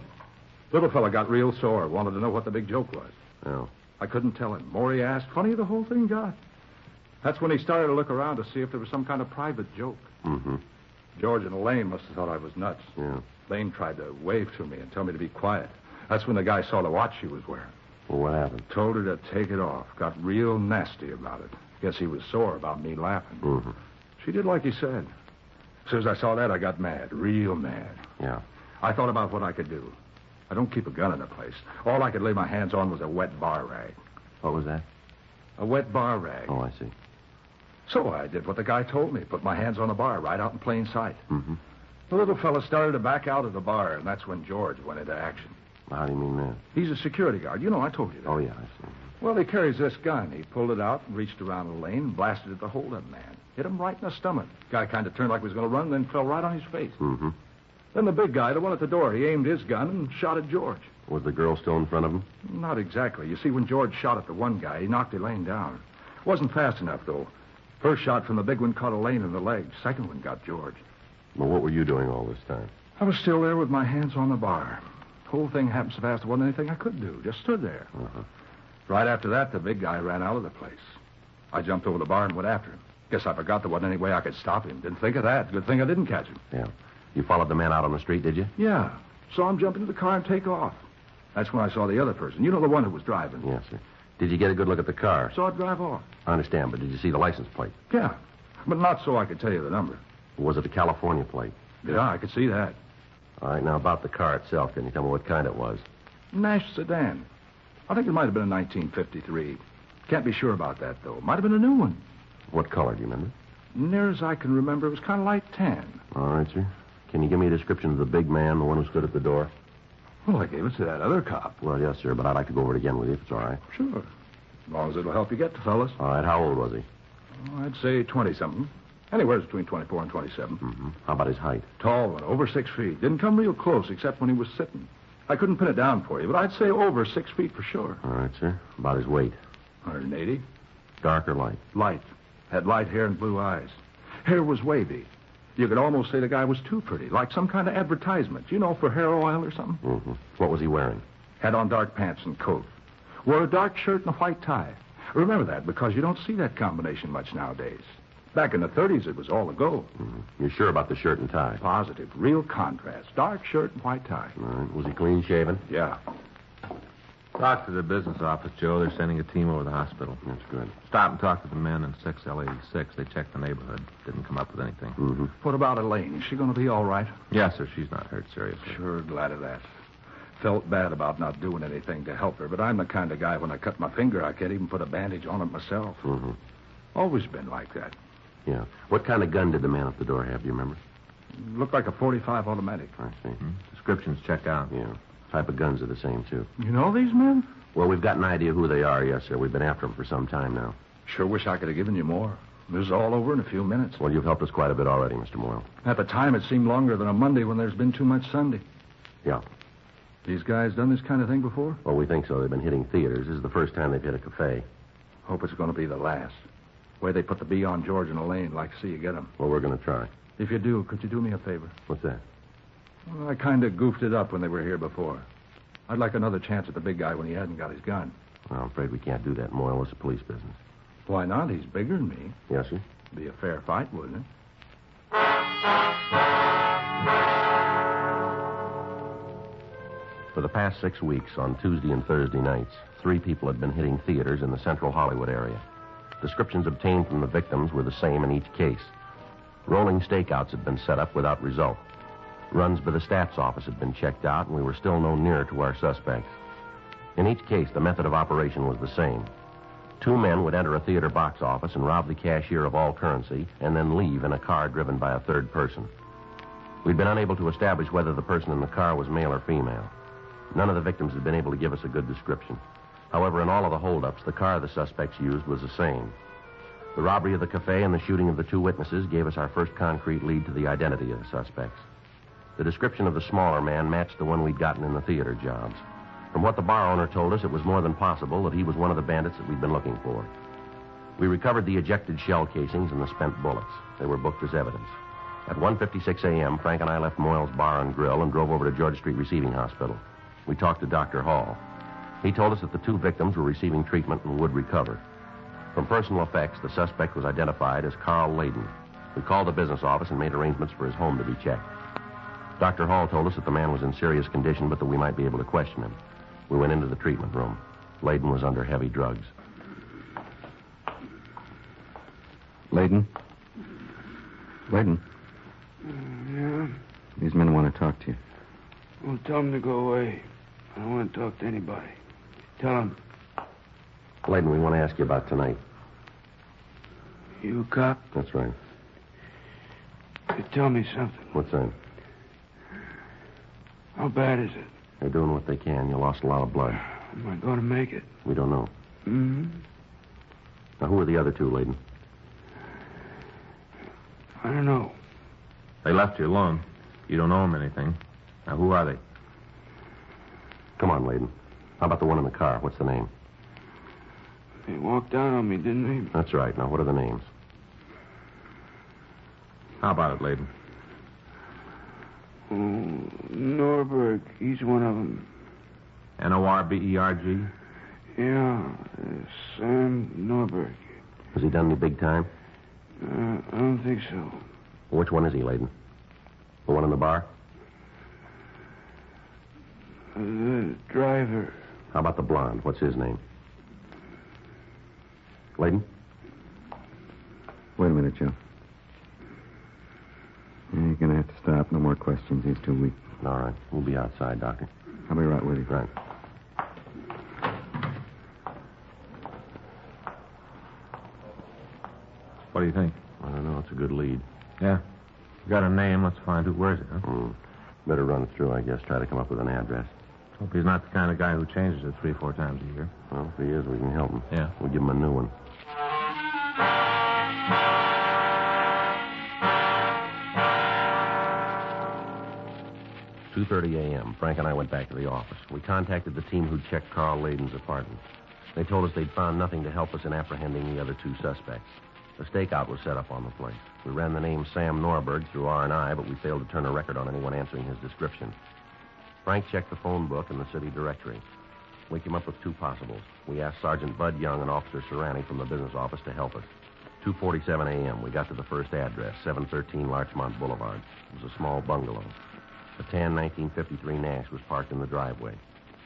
Little fella got real sore, wanted to know what the big joke was. Yeah. I couldn't tell him. More he asked, funnier the whole thing got. That's when he started to look around to see if there was some kind of private joke. Mm-hmm. George and Elaine must have thought I was nuts. Yeah. Elaine tried to wave to me and tell me to be quiet. That's when the guy saw the watch she was wearing. Well, what happened? Told her to take it off. Got real nasty about it. Guess he was sore about me laughing. Mm-hmm. She did like he said. As soon as I saw that, I got mad. Real mad. Yeah. I thought about what I could do. I don't keep a gun in the place. All I could lay my hands on was a wet bar rag. What was that? A wet bar rag. Oh, I see. So I did what the guy told me. Put my hands on the bar right out in plain sight. Mm-hmm. The little fella started to back out of the bar, and that's when George went into action. How do you mean that? He's a security guard. You know, I told you that. Oh, yeah, I see. Well, he carries this gun. He pulled it out and reached around the lane and blasted at the hold-up man. Hit him right in the stomach. Guy kind of turned like he was going to run, then fell right on his face. Mm-hmm. Then the big guy, the one at the door, he aimed his gun and shot at George. Was the girl still in front of him? Not exactly. You see, when George shot at the one guy, he knocked Elaine down. Wasn't fast enough, though. First shot from the big one caught Elaine in the leg. Second one got George. Well, what were you doing all this time? I was still there with my hands on the bar. Whole thing happened so fast there wasn't anything I could do. Just stood there. Uh-huh. Right after that, the big guy ran out of the place. I jumped over the bar and went after him. Guess I forgot there wasn't any way I could stop him. Didn't think of that. Good thing I didn't catch him. Yeah. You followed the man out on the street, did you? Yeah. Saw him jump into the car and take off. That's when I saw the other person. You know, the one who was driving. Yes, sir. Did you get a good look at the car? Saw it drive off. I understand, but did you see the license plate? Yeah. But not so I could tell you the number. Was it the California plate? Yeah, I could see that. All right, now about the car itself. Can you tell me what kind it was? Nash sedan. I think it might have been a 1953. Can't be sure about that, though. Might have been a new one. What color, do you remember? Near as I can remember, it was kind of light tan. All right, sir. Can you give me a description of the big man, the one who stood at the door? Well, I gave it to that other cop. Well, yes, sir, but I'd like to go over it again with you, if it's all right. Sure. As long as it'll help you get the fellas. All right, how old was he? Oh, I'd say 20-something. Anywhere between 24 and 27. Mm-hmm. How about his height? Tall one, over 6 feet. Didn't come real close, except when he was sitting. I couldn't pin it down for you, but I'd say over 6 feet for sure. All right, sir. About his weight? 180. Dark or light? Light. Had light hair and blue eyes. Hair was wavy. You could almost say the guy was too pretty, like some kind of advertisement, you know, for hair oil or something. Mm-hmm. What was he wearing? Had on dark pants and coat. Wore a dark shirt and a white tie. Remember that, because you don't see that combination much nowadays. Back in the 30s, it was all the go. Mm-hmm. You're sure about the shirt and tie? Positive. Real contrast. Dark shirt and white tie. All right. Was he clean shaven? Yeah. Talk to the business office, Joe. They're sending a team over to the hospital. That's good. Stop and talk to the men in 6L86. They checked the neighborhood. Didn't come up with anything. Mm-hmm. What about Elaine? Is she going to be all right? Yes, sir. She's not hurt seriously. Sure, glad of that. Felt bad about not doing anything to help her, but I'm the kind of guy when I cut my finger, I can't even put a bandage on it myself. Mm-hmm. Always been like that. Yeah. What kind of gun did the man at the door have, do you remember? Looked like a .45 automatic. I see. Mm-hmm. Descriptions check out. Yeah. Type of guns are the same, too. You know these men? Well, we've got an idea who they are, yes, sir. We've been after them for some time now. Sure wish I could have given you more. This is all over in a few minutes. Well, you've helped us quite a bit already, Mr. Moyle. At the time, it seemed longer than a Monday when there's been too much Sunday. Yeah. These guys done this kind of thing before? Well, we think so. They've been hitting theaters. This is the first time they've hit a cafe. Hope it's going to be the last. Way they put the B on George and Elaine, like to see you get them. Well, we're going to try. If you do, could you do me a favor? What's that? Well, I kind of goofed it up when they were here before. I'd like another chance at the big guy when he hasn't got his gun. Well, I'm afraid we can't do that, Moyle. It's a police business. Why not? He's bigger than me. Yes, sir? Be a fair fight, wouldn't it? For the past 6 weeks, on Tuesday and Thursday nights, 3 people had been hitting theaters in the central Hollywood area. Descriptions obtained from the victims were the same in each case. Rolling stakeouts had been set up without result. Runs by the stats office had been checked out, and we were still no nearer to our suspects. In each case, the method of operation was the same. 2 men would enter a theater box office and rob the cashier of all currency, and then leave in a car driven by a third person. We'd been unable to establish whether the person in the car was male or female. None of the victims had been able to give us a good description. However, in all of the holdups, the car the suspects used was the same. The robbery of the cafe and the shooting of the 2 witnesses gave us our first concrete lead to the identity of the suspects. The description of the smaller man matched the one we'd gotten in the theater jobs. From what the bar owner told us, it was more than possible that he was one of the bandits that we'd been looking for. We recovered the ejected shell casings and the spent bullets. They were booked as evidence. At 1:56 a.m., Frank and I left Moyle's Bar and Grill and drove over to George Street Receiving Hospital. We talked to Dr. Hall. He told us that the 2 victims were receiving treatment and would recover. From personal effects, the suspect was identified as Carl Layden. We called the business office and made arrangements for his home to be checked. Dr. Hall told us that the man was in serious condition, but that we might be able to question him. We went into the treatment room. Layden was under heavy drugs. Layden? Layden? Yeah? These men want to talk to you. Well, tell them to go away. I don't want to talk to anybody. Tell them. Layden, we want to ask you about tonight. You a cop? That's right. You tell me something. What's that? How bad is it? They're doing what they can. You lost a lot of blood. Am I going to make it? We don't know. Mm-hmm. Now, who are the other 2, Layden? I don't know. They left you alone. You don't owe them anything. Now, who are they? Come on, Layden. How about the one in the car? What's the name? They walked out on me, didn't they? That's right. Now, what are the names? How about it, Layden? Oh, Norberg. He's one of them. Norberg? Yeah, Sam Norberg. Has he done any big time? I don't think so. Which one is he, Layden? The one in the bar? The driver. How about the blonde? What's his name? Layden? Wait a minute, Joe. You're going to have to stop. No more questions. He's too weak. All right. We'll be outside, Doctor. I'll be right with you. Right. What do you think? I don't know. It's a good lead. Yeah. You got a name. Let's find who wears it, huh? Better run it through, I guess. Try to come up with an address. Hope he's not the kind of guy who changes it 3-4 times a year. Well, if he is, we can help him. Yeah. We'll give him a new one. At 2:30 a.m., Frank and I went back to the office. We contacted the team who'd checked Carl Layden's apartment. They told us they'd found nothing to help us in apprehending the other 2 suspects. A stakeout was set up on the place. We ran the name Sam Norberg through R&I, but we failed to turn a record on anyone answering his description. Frank checked the phone book and the city directory. We came up with 2 possibles. We asked Sergeant Bud Young and Officer Serrani from the business office to help us. 2:47 a.m., we got to the first address, 713 Larchmont Boulevard. It was a small bungalow. A tan 1953 Nash was parked in the driveway.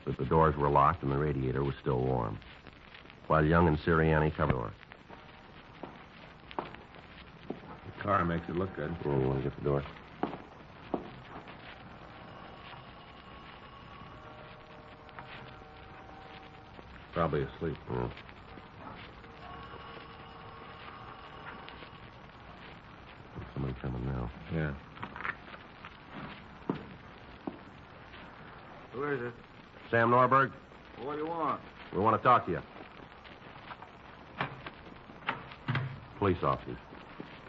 But the doors were locked and the radiator was still warm. While Young and Sirianni covered the door. The car makes it look good. Oh, you want to get the door? Probably asleep. Yeah. Somebody coming now. Yeah. Who is it? Sam Norberg, What do you want? we want to talk to you. Police officers.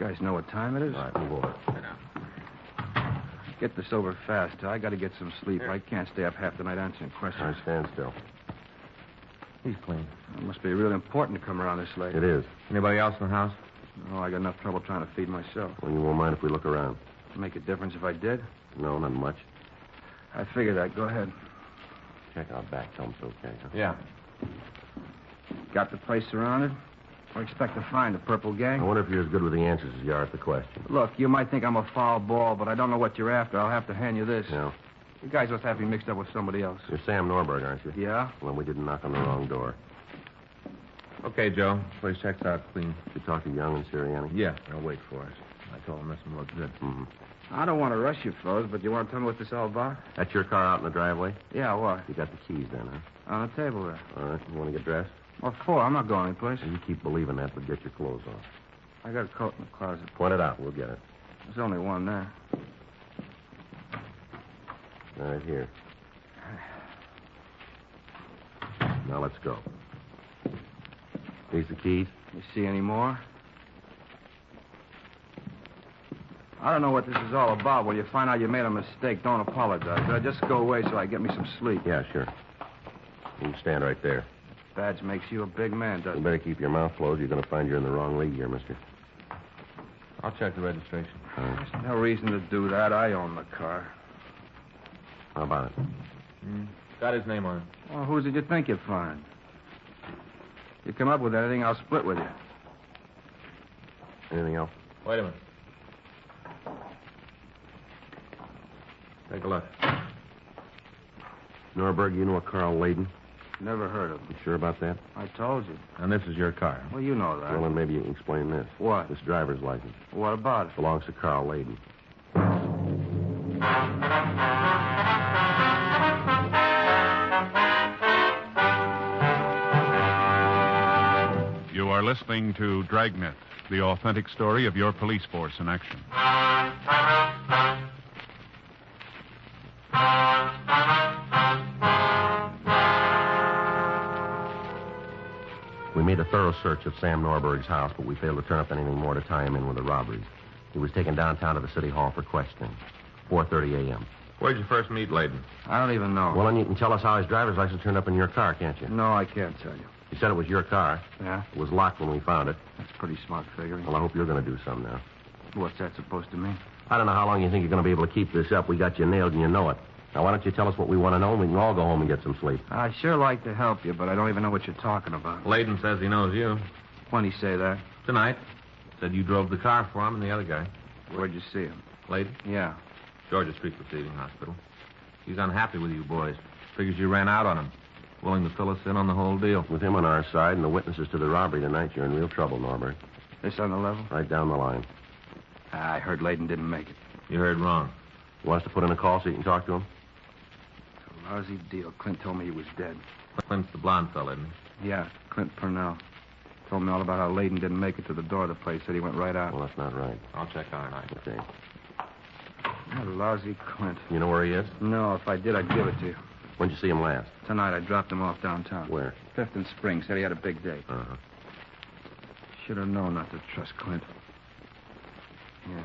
You guys know what time it is? All right, move over. Get this over fast. I got to get some sleep. I can't stay up half the night answering questions. All right, stand still. He's clean. It must be really important to come around this late. It is. Anybody else in the house? Oh, I got enough trouble trying to feed myself. Well, you won't mind if we look around. Make a difference if I did? No, not much. I figured that. Go ahead. Check out back. Tell him it's okay, huh? Yeah. Got the place surrounded? What do you expect to find? A purple gang? I wonder if you're as good with the answers as you are at the question. Look, you might think I'm a foul ball, but I don't know what you're after. I'll have to hand you this. Yeah. You guys must have me mixed up with somebody else. You're Sam Norberg, aren't you? Yeah? Well, we didn't knock on the wrong door. Okay, Joe. Place checked out clean. Did you talk to Young and Sirianni? Yeah, they'll wait for us. I told them this one looked good. Mm-hmm. I don't want to rush you, fellas, but you want to tell me what this all about? That's your car out in the driveway? Yeah, what? You got the keys then, huh? On the table there. All right. You want to get dressed? What for? I'm not going anyplace. Well, you keep believing that, but get your clothes on. I got a coat in the closet. Point it out. We'll get it. There's only one there. Right here. Now let's go. These the keys? You see any more? I don't know what this is all about. When you find out you made a mistake, don't apologize. Just go away so I get me some sleep. Yeah, sure. You can stand right there. Badge makes you a big man, doesn't it? You better keep your mouth closed. You're going to find you're in the wrong league here, mister. I'll check the registration. There's no reason to do that. I own the car. How about it? Got his name on it. Well, who did you think you'd find? You come up with anything, I'll split with you. Anything else? Wait a minute. Take a look. Norberg, you know a Carl Layden? Never heard of him. You sure about that? I told you. And this is your car. Well, you know that. Well, then maybe you can explain this. What? This driver's license. What about it? Belongs to Carl Layden. You are listening to Dragnet, the authentic story of your police force in action. We made a thorough search of Sam Norberg's house, but we failed to turn up anything more to tie him in with the robberies. He was taken downtown to the city hall for questioning. 4:30 a.m. Where'd you first meet Layden? I don't even know. Well, then you can tell us how his driver's license turned up in your car, can't you? No, I can't tell you. You said it was your car. Yeah? It was locked when we found it. That's pretty smart figuring. Well, I hope you're going to do some now. What's that supposed to mean? I don't know how long you think you're going to be able to keep this up. We got you nailed and you know it. Now, why don't you tell us what we want to know and we can all go home and get some sleep. I'd sure like to help you, but I don't even know what you're talking about. Layden says he knows you. When'd he say that? Tonight. Said you drove the car for him and the other guy. Where'd you see him? Layden? Yeah. Georgia Street Receiving Hospital. He's unhappy with you boys. Figures you ran out on him. Willing to fill us in on the whole deal. With him on our side and the witnesses to the robbery tonight, you're in real trouble, Norberg. This on the level? Right down the line. I heard Layden didn't make it. You heard wrong. You want us to put in a call so you can talk to him? It's a lousy deal. Clint told me he was dead. Clint's the blonde fella, isn't he? Yeah, Clint Purnell. Told me all about how Layden didn't make it to the door of the place. Said he went right out. Well, that's not right. I'll check on it night. Okay. That lousy Clint. You know where he is? No, if I did, I'd give it to you. When'd you see him last? Tonight, I dropped him off downtown. Where? 5th and Spring. Said he had a big day. Uh-huh. Should have known not to trust Clint. Yeah.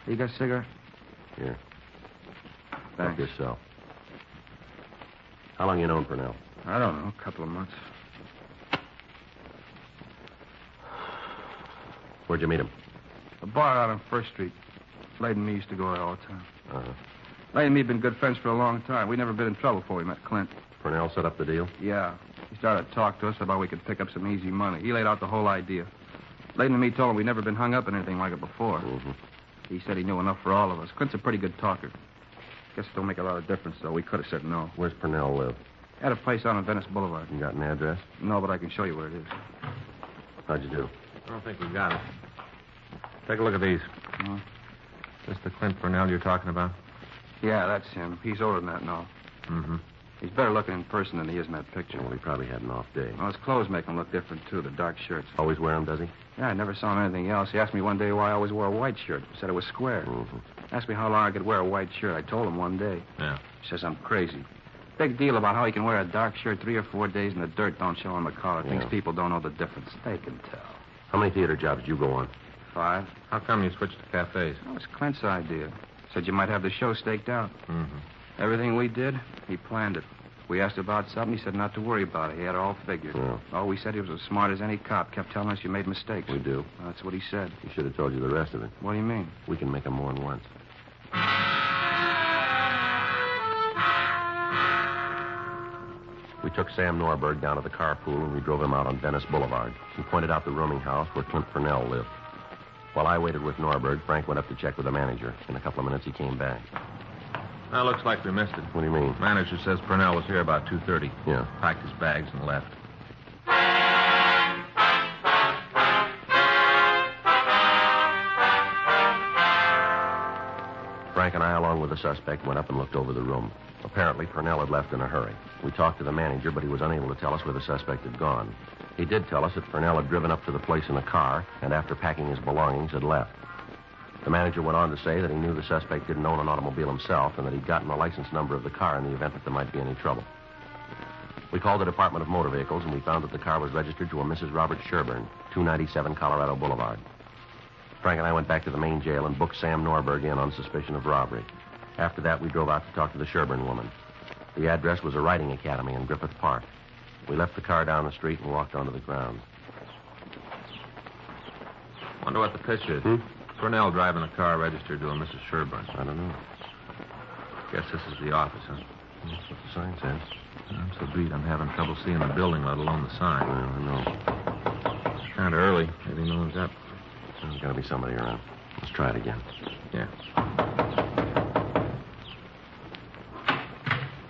You got a cigarette? Here. Thanks. Help yourself. How long you known Purnell? I don't know. A couple of months. Where'd you meet him? A bar out on 1st Street. Layden and me used to go there all the time. Uh-huh. Layden and me had been good friends for a long time. We'd never been in trouble before we met Clint. Purnell set up the deal? Yeah. He started to talk to us about we could pick up some easy money. He laid out the whole idea. Layden and me told him we'd never been hung up in anything like it before. Mm-hmm. He said he knew enough for all of us. Clint's a pretty good talker. Guess it don't make a lot of difference, though. We could have said no. Where's Purnell live? Had a place out on Venice Boulevard. You got an address? No, but I can show you where it is. How'd you do? I don't think we got it. Take a look at these. This the Clint Purnell you're talking about? Yeah, that's him. He's older than that now. Mm-hmm. He's better looking in person than he is in that picture. Well, he probably had an off day. Well, his clothes make him look different, too, the dark shirts. Always wear them, does he? Yeah, I never saw him anything else. He asked me one day why I always wore a white shirt. Said it was square. Mm-hmm. Asked me how long I could wear a white shirt. I told him one day. Yeah. He says I'm crazy. Big deal about how he can wear a dark shirt 3 or 4 days and the dirt don't show on the collar. Yeah. Thinks people don't know the difference. They can tell. How many theater jobs did you go on? 5. How come you switched to cafes? Oh, it's Clint's idea. Said you might have the show staked out. Mm-hmm. Everything we did, he planned it. We asked about something, he said not to worry about it. He had it all figured. Yeah. Oh, we said he was as smart as any cop. Kept telling us you made mistakes. We do. Well, that's what he said. He should have told you the rest of it. What do you mean? We can make them more than once. We took Sam Norberg down to the carpool and we drove him out on Venice Boulevard. He pointed out the rooming house where Clint Purnell lived. While I waited with Norberg, Frank went up to check with the manager. In a couple of minutes, he came back. Now, looks like we missed it. What do you mean? Manager says Purnell was here about 2:30. Yeah. Packed his bags and left. Frank and I, along with the suspect, went up and looked over the room. Apparently, Purnell had left in a hurry. We talked to the manager, but he was unable to tell us where the suspect had gone. He did tell us that Purnell had driven up to the place in a car and, after packing his belongings, had left. The manager went on to say that he knew the suspect didn't own an automobile himself and that he'd gotten the license number of the car in the event that there might be any trouble. We called the Department of Motor Vehicles, and we found that the car was registered to a Mrs. Robert Sherburne, 297 Colorado Boulevard. Frank and I went back to the main jail and booked Sam Norberg in on suspicion of robbery. After that, we drove out to talk to the Sherburne woman. The address was a riding academy in Griffith Park. We left the car down the street and walked onto the grounds. Wonder what the pitch is. Purnell driving a car registered to a Mrs. Sherburne. I don't know. Guess this is the office, huh? That's what the sign says. I'm so beat I'm having trouble seeing the building, let alone the sign. Well, I know. It's kind of early. Maybe no one's up. There's got to be somebody around. Let's try it again. Yeah.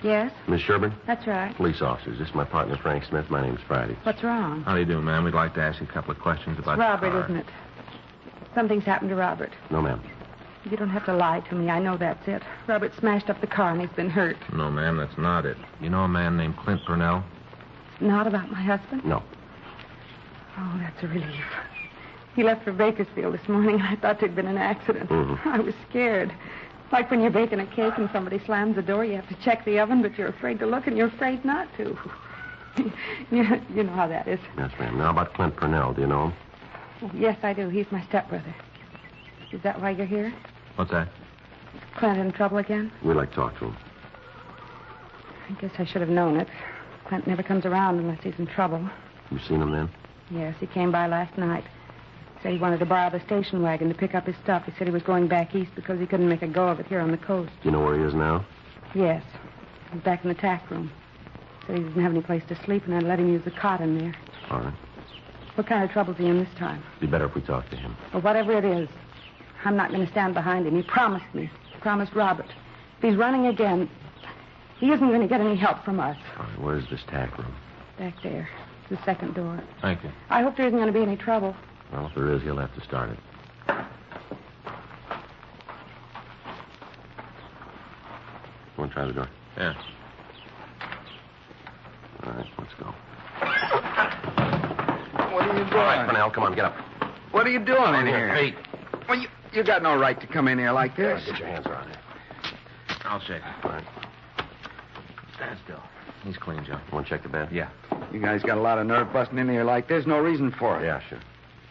Yes? Miss Sherburne? That's right. Police officers. This is my partner, Frank Smith. My name's Friday. What's wrong? How do you do, ma'am? We'd like to ask you a couple of questions about Robert, your car. isn't it? Something's happened to Robert. No, ma'am. You don't have to lie to me. I know that's it. Robert smashed up the car and he's been hurt. No, ma'am, that's not it. You know a man named Clint Purnell? Not about my husband? No. Oh, that's a relief. He left for Bakersfield this morning. I thought there'd been an accident. I was scared. Like when you're baking a cake and somebody slams the door, you have to check the oven, but you're afraid to look and you're afraid not to. You know how that is. Yes, ma'am. Now about Clint Purnell. Do you know him? Oh, yes, I do. He's my stepbrother. Is that why you're here? What's that? Is Clint in trouble again? We'd like to talk to him. I guess I should have known it. Clint never comes around unless he's in trouble. You seen him then? Yes, he came by last night. Said he wanted to borrow the station wagon to pick up his stuff. He said he was going back east because he couldn't make a go of it here on the coast. Do you know where he is now? Yes. He's back in the tack room. Said he didn't have any place to sleep, and I'd let him use the cot in there. All right. What kind of trouble's he in this time? It'd be better if we talked to him. Well, whatever it is, I'm not going to stand behind him. He promised me. He promised Robert. If he's running again, he isn't going to get any help from us. All right, where's this tack room? Back there. The second door. Thank you. I hope there isn't going to be any trouble. Well, if there is, he'll have to start it. Want to try the door? Yeah. All right, let's go. What are you doing? All right, Purnell, come on, get up. What are you doing in here? Feet. Well, you got no right to come in here like this. Get your hands around it. I'll shake it. All right. Stand still. He's clean, Joe. Want to check the bed? Yeah. You guys got a lot of nerve busting in here like this. No reason for it. Yeah, sure.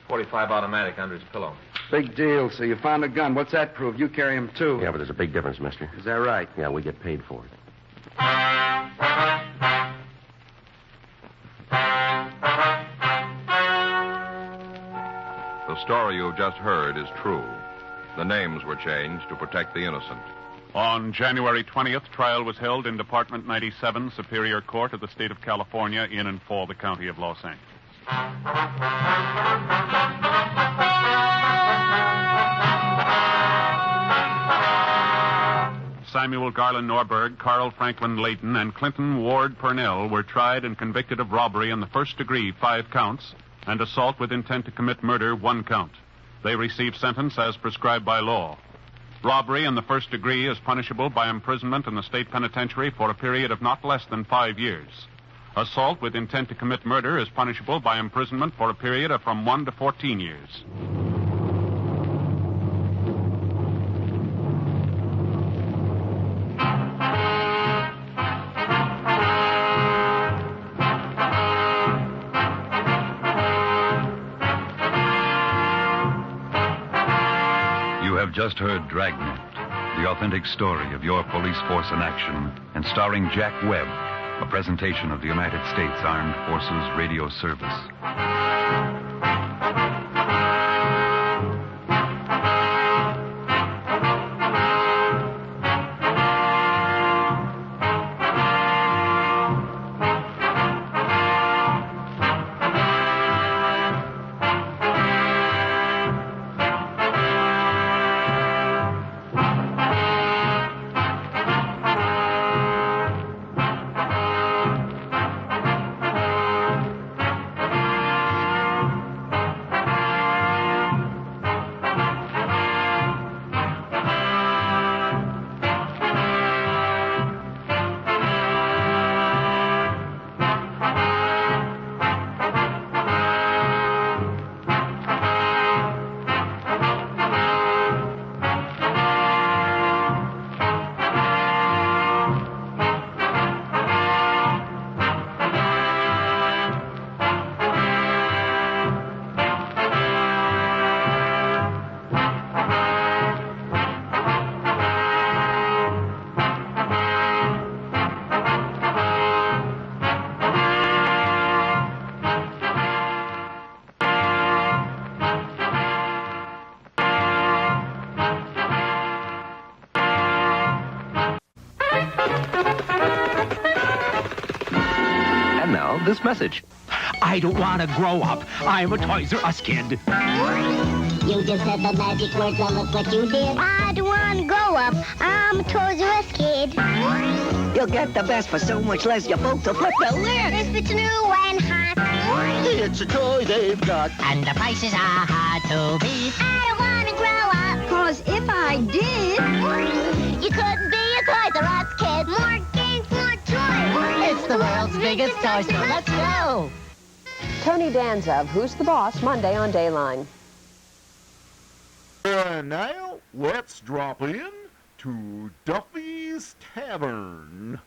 45 automatic under his pillow. Big deal. So you found a gun. What's that prove? You carry him, too. Yeah, but there's a big difference, mister. Is that right? Yeah, we get paid for it. The story you've just heard is true. The names were changed to protect the innocent. On January 20th, trial was held in Department 97, Superior Court of the State of California, in and for the County of Los Angeles. Samuel Garland Norberg, Carl Franklin Layton, and Clinton Ward Purnell were tried and convicted of robbery in the first degree, 5 counts, and assault with intent to commit murder, 1 count. They received sentence as prescribed by law. Robbery in the first degree is punishable by imprisonment in the state penitentiary for a period of not less than 5 years. Assault with intent to commit murder is punishable by imprisonment for a period of from 1 to 14 years. Just heard Dragnet, the authentic story of your police force in action, and starring Jack Webb, a presentation of the United States Armed Forces Radio Service. this message. I don't want to grow up. I'm a Toys R Us kid. You just said the magic words, and look what you did. I don't want to grow up. I'm a Toys R Us kid. You'll get the best for so much less. You folks will flip the lid. If it's new and hot. It's a toy they've got. And the prices are hard to beat. I don't want to grow up. 'Cause if I did, you couldn't be a Toys R Us kid. More games, more toys. It's the world's biggest toy store. Let's go. Tony Danza of Who's the Boss, Monday on Dayline. And now, let's drop in to Duffy's Tavern.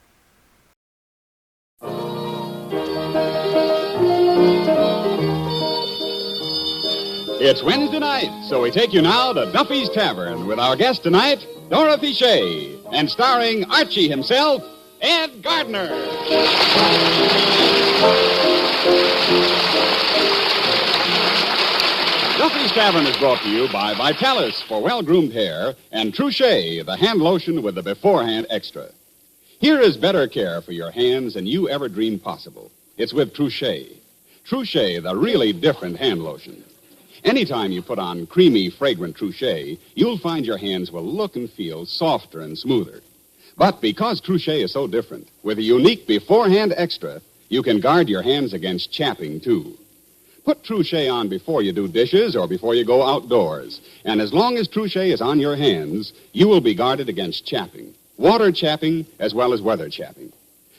It's Wednesday night, so we take you now to Duffy's Tavern with our guest tonight, Dorothy Shay, and starring Archie himself, Ed Gardner. Duffy's Tavern is brought to you by Vitalis for well-groomed hair and Truchet, the hand lotion with the beforehand extra. Here is better care for your hands than you ever dreamed possible. It's with Truchet. Truchet, the really different hand lotion. Anytime you put on creamy, fragrant Truchet, you'll find your hands will look and feel softer and smoother. But because Truchet is so different, with a unique beforehand extra, you can guard your hands against chapping, too. Put Truchet on before you do dishes or before you go outdoors. And as long as Truchet is on your hands, you will be guarded against chapping. Water chapping as well as weather chapping.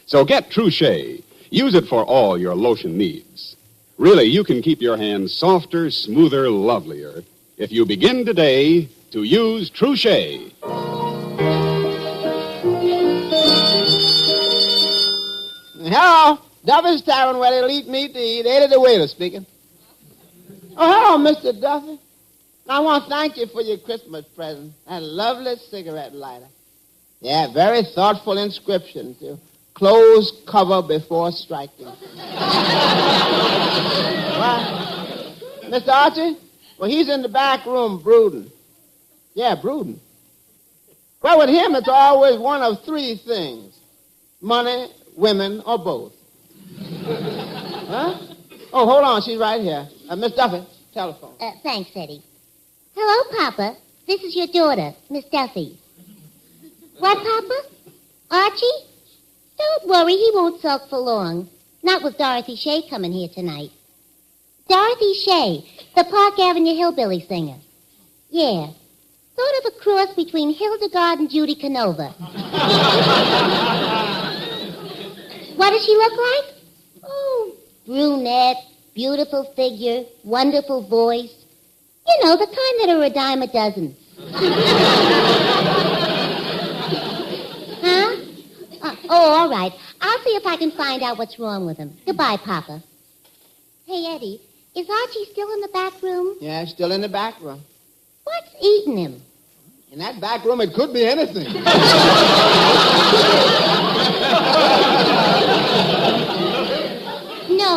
So get Truchet. Use it for all your lotion needs. Really, you can keep your hands softer, smoother, lovelier if you begin today to use Truchet. Hello, Duffy's Tavern, where they'll eat meat to eat. Eddie the waiter speaking. Oh, hello, Mr. Duffy. I want to thank you for your Christmas present. That lovely cigarette lighter. Yeah, very thoughtful inscription, too. Close cover before striking. Well, Mr. Archie? Well, he's in the back room brooding. Yeah, brooding. Well, with him, it's always one of three things. Money, women, or both. Huh? Oh, hold on. She's right here. Miss Duffy, telephone. Thanks, Eddie. Hello, Papa. This is your daughter, Miss Duffy. What, Papa? Archie? Don't worry, he won't sulk for long. Not with Dorothy Shay coming here tonight. Dorothy Shay, the Park Avenue hillbilly singer. Yeah. Sort of a cross between Hildegard and Judy Canova. What does she look like? Oh, brunette, beautiful figure, wonderful voice. You know, the kind that are a dime a dozen. Huh? All right. I'll see if I can find out what's wrong with him. Goodbye, Papa. Hey, Eddie, is Archie still in the back room? Yeah, still in the back room. What's eating him? In that back room, it could be anything.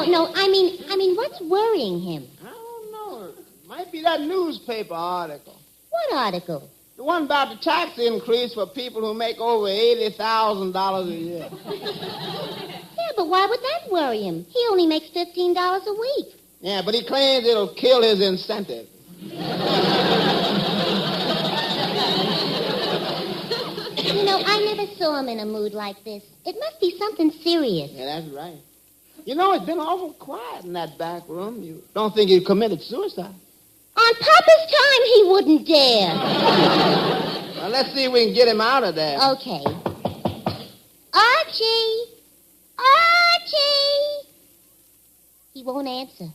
No, I mean, what's worrying him? I don't know. It might be that newspaper article. What article? The one about the tax increase for people who make over $80,000 a year. Yeah, but why would that worry him? He only makes $15 a week. Yeah, but he claims it'll kill his incentive. You know, I never saw him in a mood like this. It must be something serious. Yeah, that's right. You know, it's been awful quiet in that back room. You don't think he committed suicide? On Papa's time, he wouldn't dare. Well, let's see if we can get him out of there. Okay. Archie! Archie! He won't answer.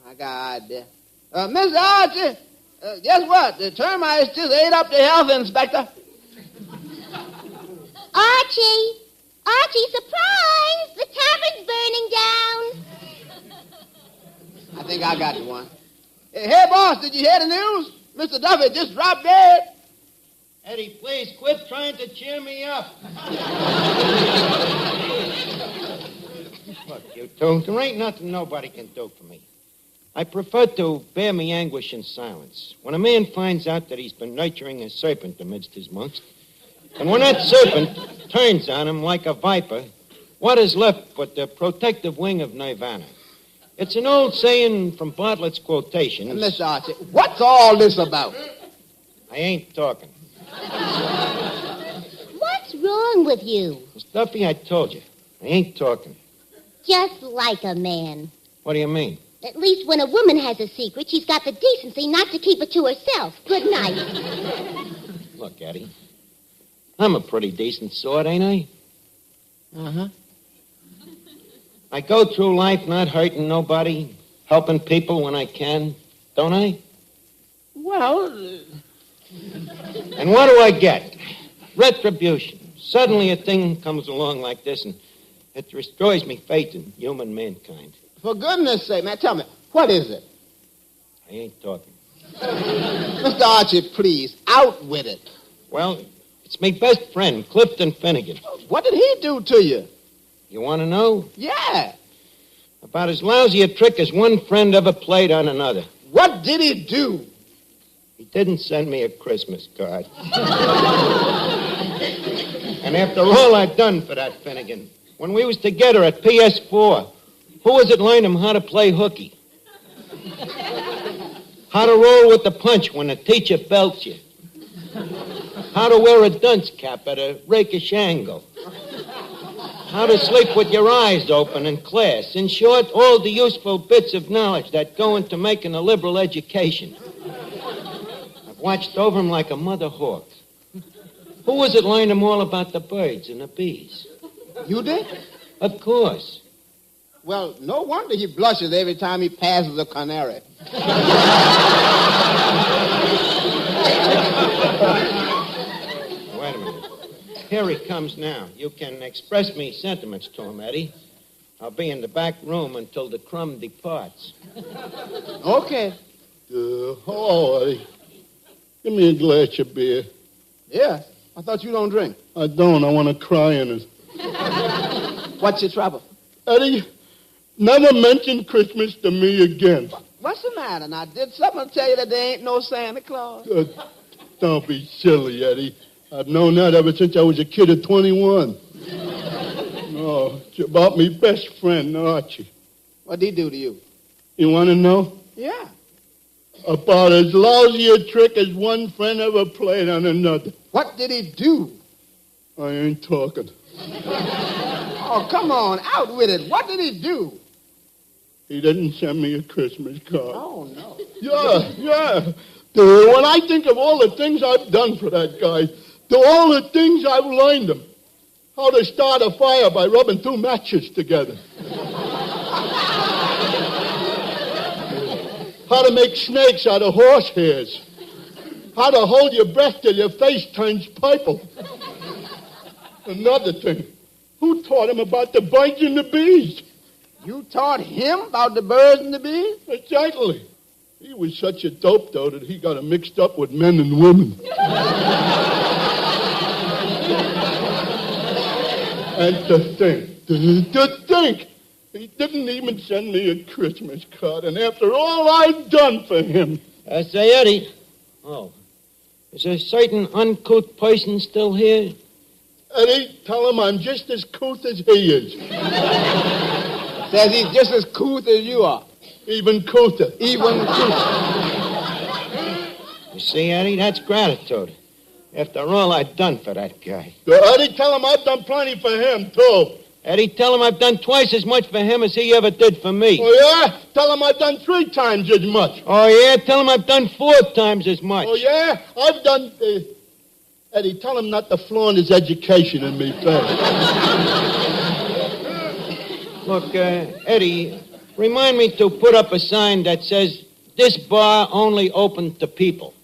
I got an idea. Mr. Archie, guess what? The termites just ate up the health inspector. Archie! Archie, surprise! The tavern's burning down. I think I got the one. Hey, boss, did you hear the news? Mr. Duffy just dropped dead. Eddie, please quit trying to cheer me up. Look, you two, there ain't nothing nobody can do for me. I prefer to bear me anguish in silence. When a man finds out that he's been nurturing a serpent amidst his monks, and when that serpent turns on him like a viper, What is left but the protective wing of Nirvana? It's an old saying from Bartlett's quotations. Mr. Archie, what's all this about? I ain't talking. What's wrong with you? Duffy, I told you. I ain't talking. Just like a man. What do you mean? At least when a woman has a secret, she's got the decency not to keep it to herself. Good night. Look, Eddie. I'm a pretty decent sort, ain't I? Uh-huh. I go through life not hurting nobody, helping people when I can, don't I? Well... And what do I get? Retribution. Suddenly a thing comes along like this, and it destroys me faith in human mankind. For goodness sake, man, tell me, what is it? I ain't talking. Mr. Archie, please, out with it. Well, it's my best friend, Clifton Finnegan. What did he do to you? You want to know? Yeah. About as lousy a trick as one friend ever played on another. What did he do? He didn't send me a Christmas card. And after all I'd done for that Finnegan, when we was together at PS4, who was it learned him how to play hooky? How to roll with the punch when the teacher belts you? How to wear a dunce cap at a rakish angle? How to sleep with your eyes open in class? In short, all the useful bits of knowledge that go into making a liberal education. I've watched over him like a mother hawk. Who was it learned him all about the birds and the bees? You did? Of course. Well, no wonder he blushes every time he passes a canary. Wait a minute. Here he comes now. You can express me sentiments to him, Eddie. I'll be in the back room until the crumb departs. Okay. Hello, Eddie. Give me a glass of beer. Yeah, I thought you don't drink. I don't. I want to cry in it. What's your trouble? Eddie, never mention Christmas to me again. What's the matter? Now, did someone tell you that there ain't no Santa Claus? Don't be silly, Eddie. I've known that ever since I was a kid of 21. No, it's about me best friend, Archie. What'd he do to you? You want to know? Yeah. About as lousy a trick as one friend ever played on another. What did he do? I ain't talking. Oh, come on, out with it. What did he do? He didn't send me a Christmas card. Oh, no. Yeah. Dude, when I think of all the things I've done for that guy, to all the things I've learned him, how to start a fire by rubbing two matches together, how to make snakes out of horse hairs, how to hold your breath till your face turns purple. Another thing, who taught him about the birds and the bees? You taught him about the birds and the bees? Exactly. He was such a dope, though, that he got him mixed up with men and women. And to think, he didn't even send me a Christmas card, and after all I've done for him. Say, Eddie. Oh, is a certain uncouth person still here? Eddie, tell him I'm just as couth as he is. Says he's just as couth as you are. Even couther. Even couther. You see, Eddie, that's gratitude. After all I've done for that guy. Eddie, tell him I've done plenty for him, too. Eddie, tell him I've done twice as much for him as he ever did for me. Oh, yeah? Tell him I've done 3 times as much. Oh, yeah? Tell him I've done 4 times as much. Oh, yeah? I've done... Eddie, tell him not to flaunt his education in me face. Look, Eddie, remind me to put up a sign that says, this bar only open to people.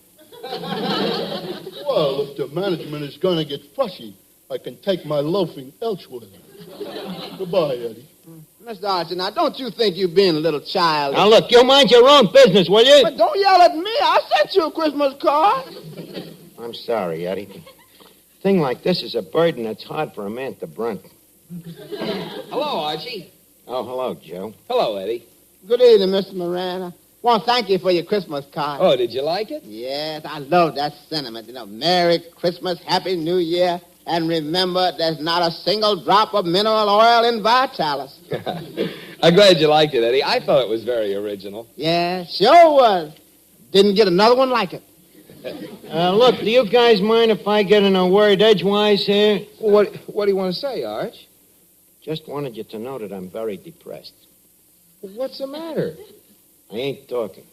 Well, if the management is going to get fussy, I can take my loafing elsewhere. Goodbye, Eddie. Mr. Archie, now, don't you think you're being a little childish? Now, look, you mind your own business, will you? But don't yell at me. I sent you a Christmas card. I'm sorry, Eddie. A thing like this is a burden that's hard for a man to brunt. Hello, Archie. Oh, hello, Joe. Hello, Eddie. Good evening, Mr. Moran. I want to thank you for your Christmas card. Oh, did you like it? Yes, I love that sentiment. You know, Merry Christmas, Happy New Year, And remember, there's not a single drop of mineral oil in Vitalis. I'm glad you liked it, Eddie. I thought it was very original. Yeah, sure was. Didn't get another one like it. Look, do you guys mind if I get in a word edgewise here? What do you want to say, Arch? Just wanted you to know that I'm very depressed. What's the matter? I ain't talking.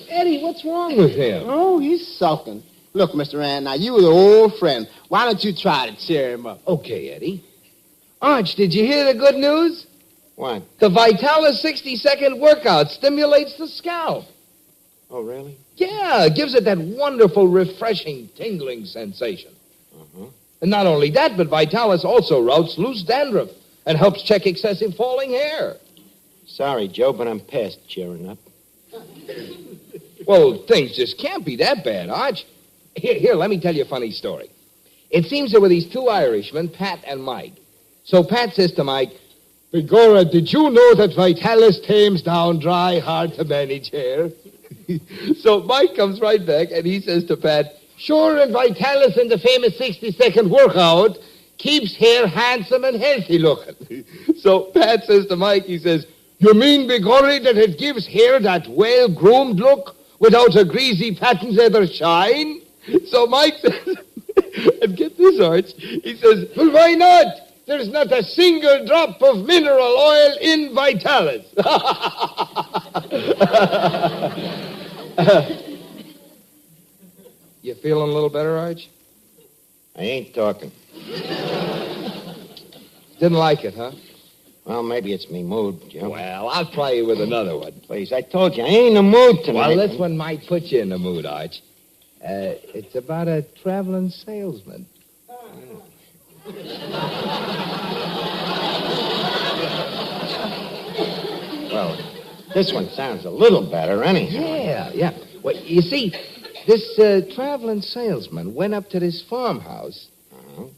Eddie, what's wrong with him? Oh, he's sulking. Look, Mr. Rand, now you were the old friend. Why don't you try to cheer him up? Okay, Eddie. Arch, did you hear the good news? What? The Vitalis 60-second workout stimulates the scalp. Oh, really? Yeah, it gives it that wonderful, refreshing, tingling sensation. Uh-huh. And not only that, but Vitalis also routs loose dandruff and helps check excessive falling hair. Sorry, Joe, but I'm past cheering up. Well, things just can't be that bad, Arch. Here, let me tell you a funny story. It seems there were these two Irishmen, Pat and Mike. So Pat says to Mike, "Begorra, did you know that Vitalis tames down dry, hard-to-manage hair?" So Mike comes right back, and he says to Pat, "Sure, and Vitalis in the famous 60-second workout keeps hair handsome and healthy looking." So Pat says to Mike, he says, "You mean, begorry, that it gives hair that well-groomed look without a greasy patent leather shine?" So Mike says, and get this, Arch, he says, "Well, why not? There's not a single drop of mineral oil in Vitalis." You feeling a little better, Arch? I ain't talking. Didn't like it, huh? Well, maybe it's me mood, Joe. Well, I'll try you with another one. Please, I told you, I ain't in the mood tonight. Well, this one might put you in the mood, Arch. It's about a traveling salesman. Well, this one sounds a little better anyhow. Yeah. Well, you see, this traveling salesman went up to this farmhouse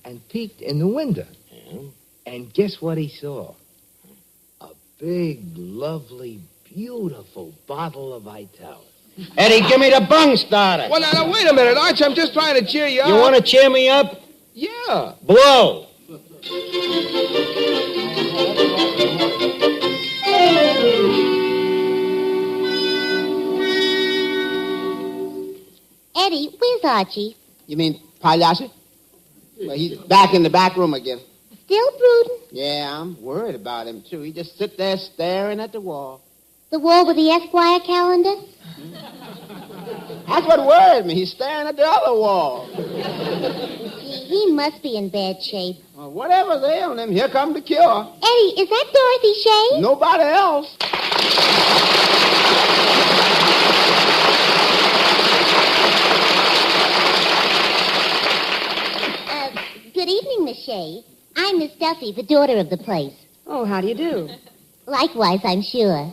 and peeked in the window. Yeah. And guess what he saw? A big, lovely, beautiful bottle of Vitalis. Eddie, give me the bung starter. Well, now, wait a minute, Arch. I'm just trying to cheer you up. You want to cheer me up? Yeah. Blow. Eddie, where's Archie? You mean Pagliacci? Well, he's back in the back room again. Still brooding? Yeah, I'm worried about him, too. He just sit there staring at the wall. The wall with the Esquire calendar? That's what worried me. He's staring at the other wall. Gee, he must be in bad shape. Well, whatever's ailing him, here comes the cure. Eddie, is that Dorothy Shay? Nobody else. Good evening, Miss Shay. I'm Miss Duffy, the daughter of the place. Oh, how do you do? Likewise, I'm sure.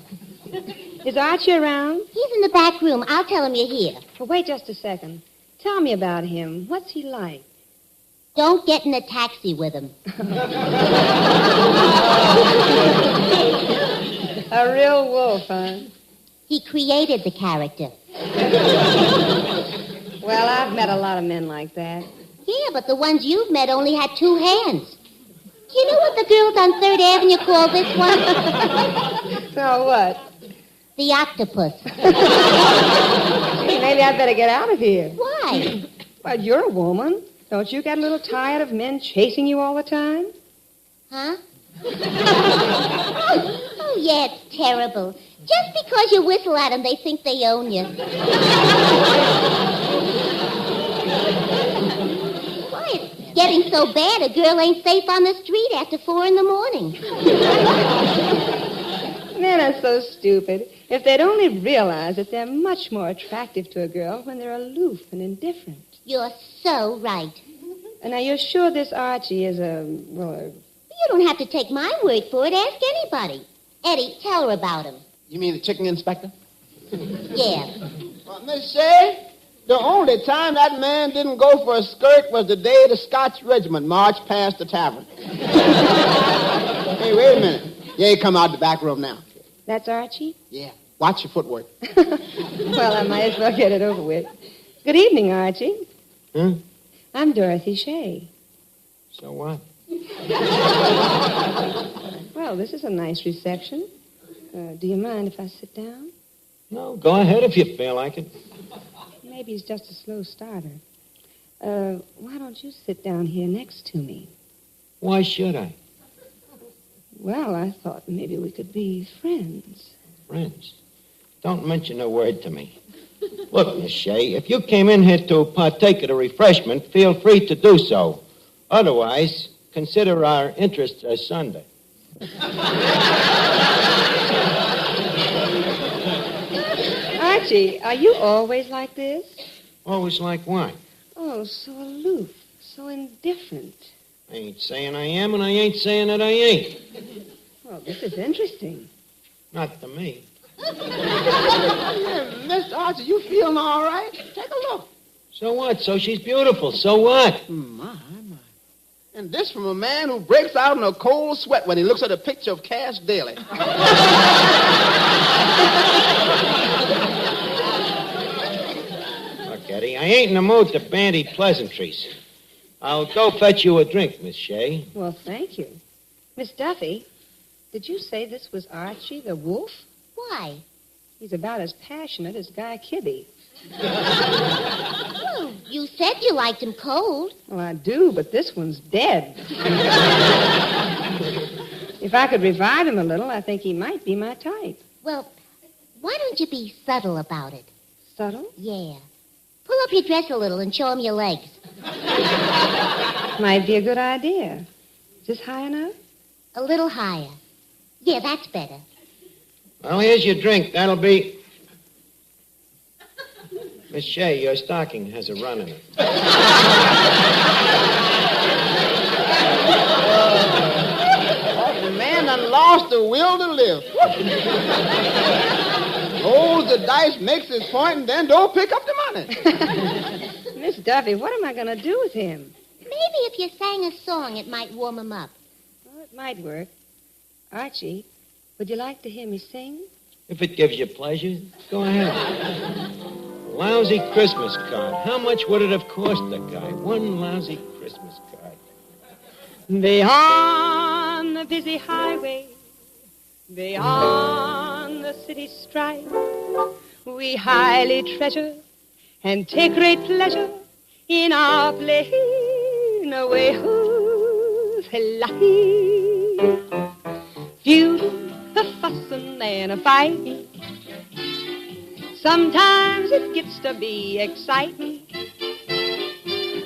Is Archie around? He's in the back room. I'll tell him you're here. Well, wait just a second. Tell me about him. What's he like? Don't get in a taxi with him. A real wolf, huh? He created the character. Well, I've met a lot of men like that. Yeah, but the ones you've met only had two hands. Do you know what the girls on 3rd Avenue call this one? So what? The octopus. Maybe I'd better get out of here. Why? Well, you're a woman. Don't you get a little tired of men chasing you all the time? Huh? Oh, yeah, it's terrible. Just because you whistle at them, they think they own you. Why, it's getting so bad a girl ain't safe on the street after 4 in the morning. Men are so stupid. If they'd only realize that they're much more attractive to a girl when they're aloof and indifferent. You're so right. And now, you're sure this Archie is You don't have to take my word for it. Ask anybody. Eddie, tell her about him. You mean the chicken inspector? Yeah. Well, Miss Shay, the only time that man didn't go for a skirt was the day the Scotch regiment marched past the tavern. Hey, wait a minute. Yeah, he come out the back room now. That's Archie? Yeah. Watch your footwork. Well, I might as well get it over with. Good evening, Archie. Huh? I'm Dorothy Shea. So what? Well, this is a nice reception. Do you mind if I sit down? No, go ahead if you feel like it. Maybe it's just a slow starter. Why don't you sit down here next to me? Why should I? Well, I thought maybe we could be friends. Friends? Don't mention a word to me. Look, Miss Shea, if you came in here to partake of the refreshment, feel free to do so. Otherwise, consider our interests as sundered. Archie, are you always like this? Always like what? Oh, so aloof, so indifferent. I ain't saying I am, and I ain't saying that I ain't. Well, this is interesting. Not to me. Mr. Archie, you feeling all right? Take a look. So what? So she's beautiful. So what? My. And this from a man who breaks out in a cold sweat when he looks at a picture of Cash Daly. Look, Eddie, I ain't in the mood to bandy pleasantries. I'll go fetch you a drink, Miss Shea. Well, thank you. Miss Duffy, did you say this was Archie the wolf? Why? He's about as passionate as Guy Kibbe. Oh, you said you liked him cold. Well, I do, but this one's dead. If I could revive him a little, I think he might be my type. Well, why don't you be subtle about it? Subtle? Yeah. Pull up your dress a little and show him your legs. Might be a good idea. Is this high enough? A little higher. Yeah, that's better. Well, here's your drink. That'll be... Miss Shea, your stocking has a run in it. The man done lost the will to live. Rolls the dice, makes his point, and then don't pick up the money. Miss Duffy, what am I going to do with him? Maybe if you sang a song, it might warm him up. Well, it might work. Archie, would you like to hear me sing? If it gives you pleasure, go ahead. Lousy Christmas card. How much would it have cost the guy? One lousy Christmas card. Beyond the busy highway, beyond the city strife, we highly treasure and take great pleasure in our plain away life. Feuding, a fussing and a fighting. Sometimes it gets to be exciting.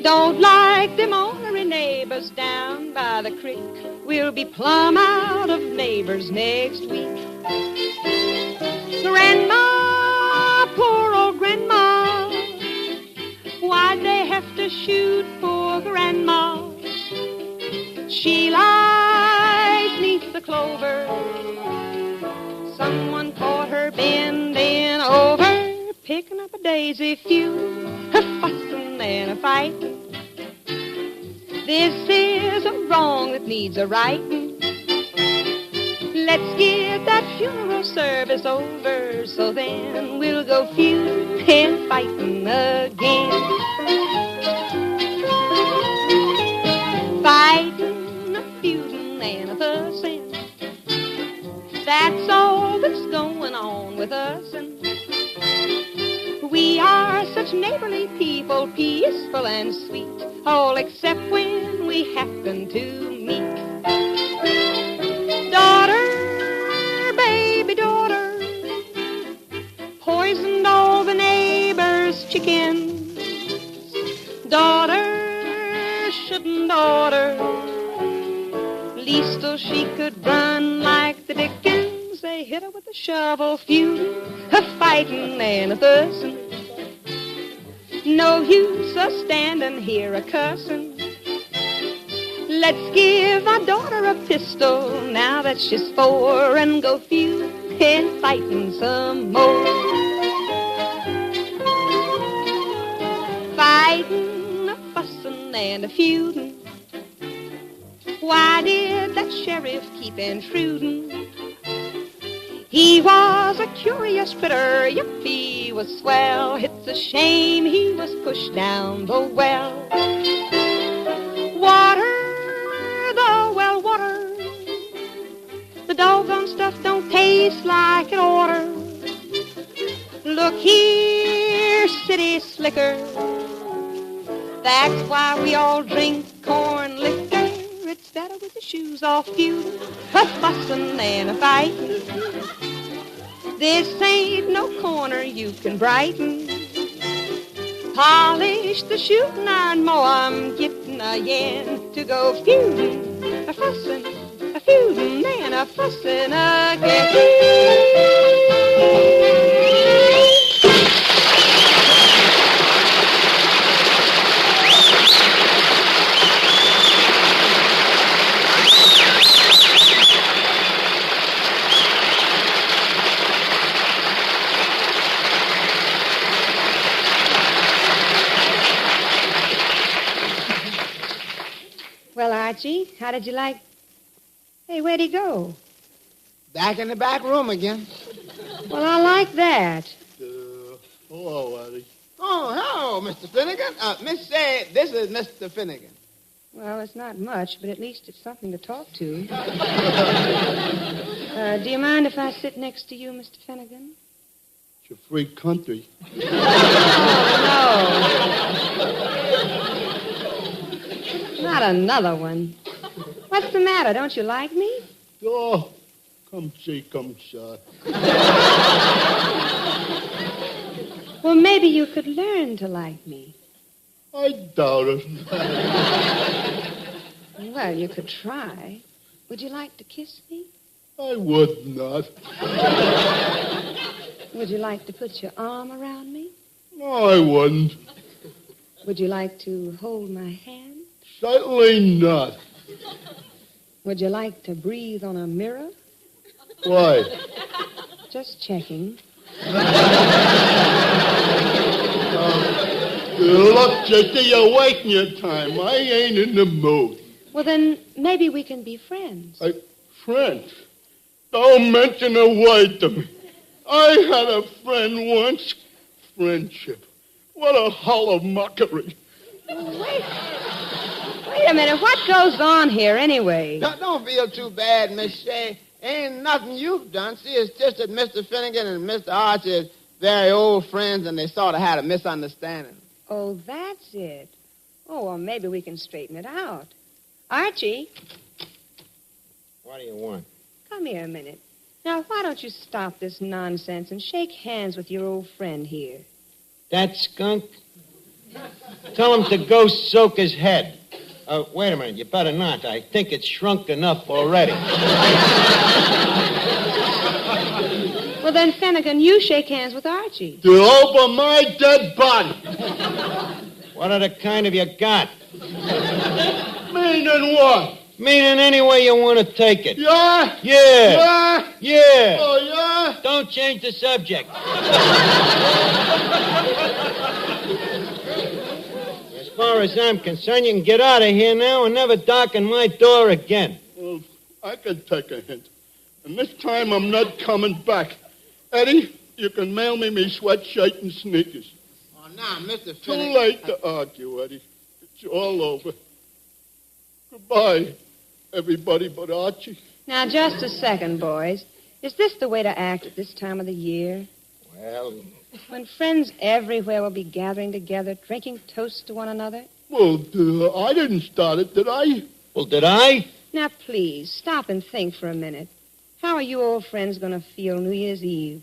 Don't like them ornery neighbors down by the creek. We'll be plumb out of neighbors next week. Grandma, poor old Grandma, why'd they have to shoot poor Grandma? She lies 'neath the clover. Someone caught her bending over, picking up a daisy feud, a fussing and a fighting. This is a wrong that needs a righting. Let's get that funeral service over, so then we'll go feuding and fighting again. Fighting, a feuding, and a fussing. That's all that's going on with us, and we are such neighborly people, peaceful and sweet, all except when we happen to meet. Daughter, baby daughter, poisoned all the neighbors' chickens. Daughter, shouldn't daughter, least till she could run like the Dickens. They hit her with a shovel, feuding, a fighting and a fussing. No use of standing here a cussing. Let's give our daughter a pistol now that she's 4 and go feud and fighting some more. Fighting, a fussing and a feuding. Why did that sheriff keep intruding? He was a curious critter, yep, he was swell. It's a shame he was pushed down the well. tastes like it oughter. Look here, city slicker. That's why we all drink corn liquor. It's better with the shoes off feuding, a fussing and a fighting. This ain't no corner you can brighten. Polish the shooting iron more. I'm getting a yen to go feuding, a fussing, a feuding, and a fussing again. Well, Archie, how did you like... Hey, where'd he go? Back in the back room again. Well, I like that. Hello, Eddie. Oh, hello, Mr. Finnegan. Miss Say, this is Mr. Finnegan. Well, it's not much, but at least it's something to talk to. Do you mind if I sit next to you, Mr. Finnegan? It's a free country. Not another one. What's the matter? Don't you like me? Oh, come see, come saw. Well, maybe you could learn to like me. I doubt it. Well, you could try. Would you like to kiss me? I would not. Would you like to put your arm around me? No, I wouldn't. Would you like to hold my hand? Certainly not. Would you like to breathe on a mirror? Why? Just checking. Look, sister, you're wasting your time. I ain't in the mood. Well, then, maybe we can be friends. Friends? Don't mention a word to me. I had a friend once. Friendship. What a hollow mockery. Wait a minute. What goes on here, anyway? Don't feel too bad, Miss Shea. Ain't nothing you've done. See, it's just that Mr. Finnegan and Mr. Archie are very old friends, and they sort of had a misunderstanding. Oh, that's it. Oh, well, maybe we can straighten it out. Archie, What do you want? come here a minute. Now, why don't you stop this nonsense and shake hands with your old friend here? That skunk? Tell him to go soak his head. Wait a minute. You better not. I think it's shrunk enough already. Well, then, Finnegan, you shake hands with Archie. To over my dead body. What other kind have you got? Meaning what? Meaning any way you want to take it. Yeah? Yeah. Yeah? Yeah. Oh, yeah? Don't change the subject. As far as I'm concerned, you can get out of here now and never darken my door again. Well, I can take a hint. And this time I'm not coming back. Eddie, you can mail me sweatshirt and sneakers. Oh, now, Mr. Too Finnegan. late to argue, Eddie. It's all over. Goodbye, everybody but Archie. Now, just a second, boys. Is this the way to act at this time of the year? Well, When friends everywhere will be gathering together, drinking toasts to one another? Well, I didn't start it, did I? well, did I? Now, please, stop and think for a minute. How are you old friends going to feel New Year's Eve?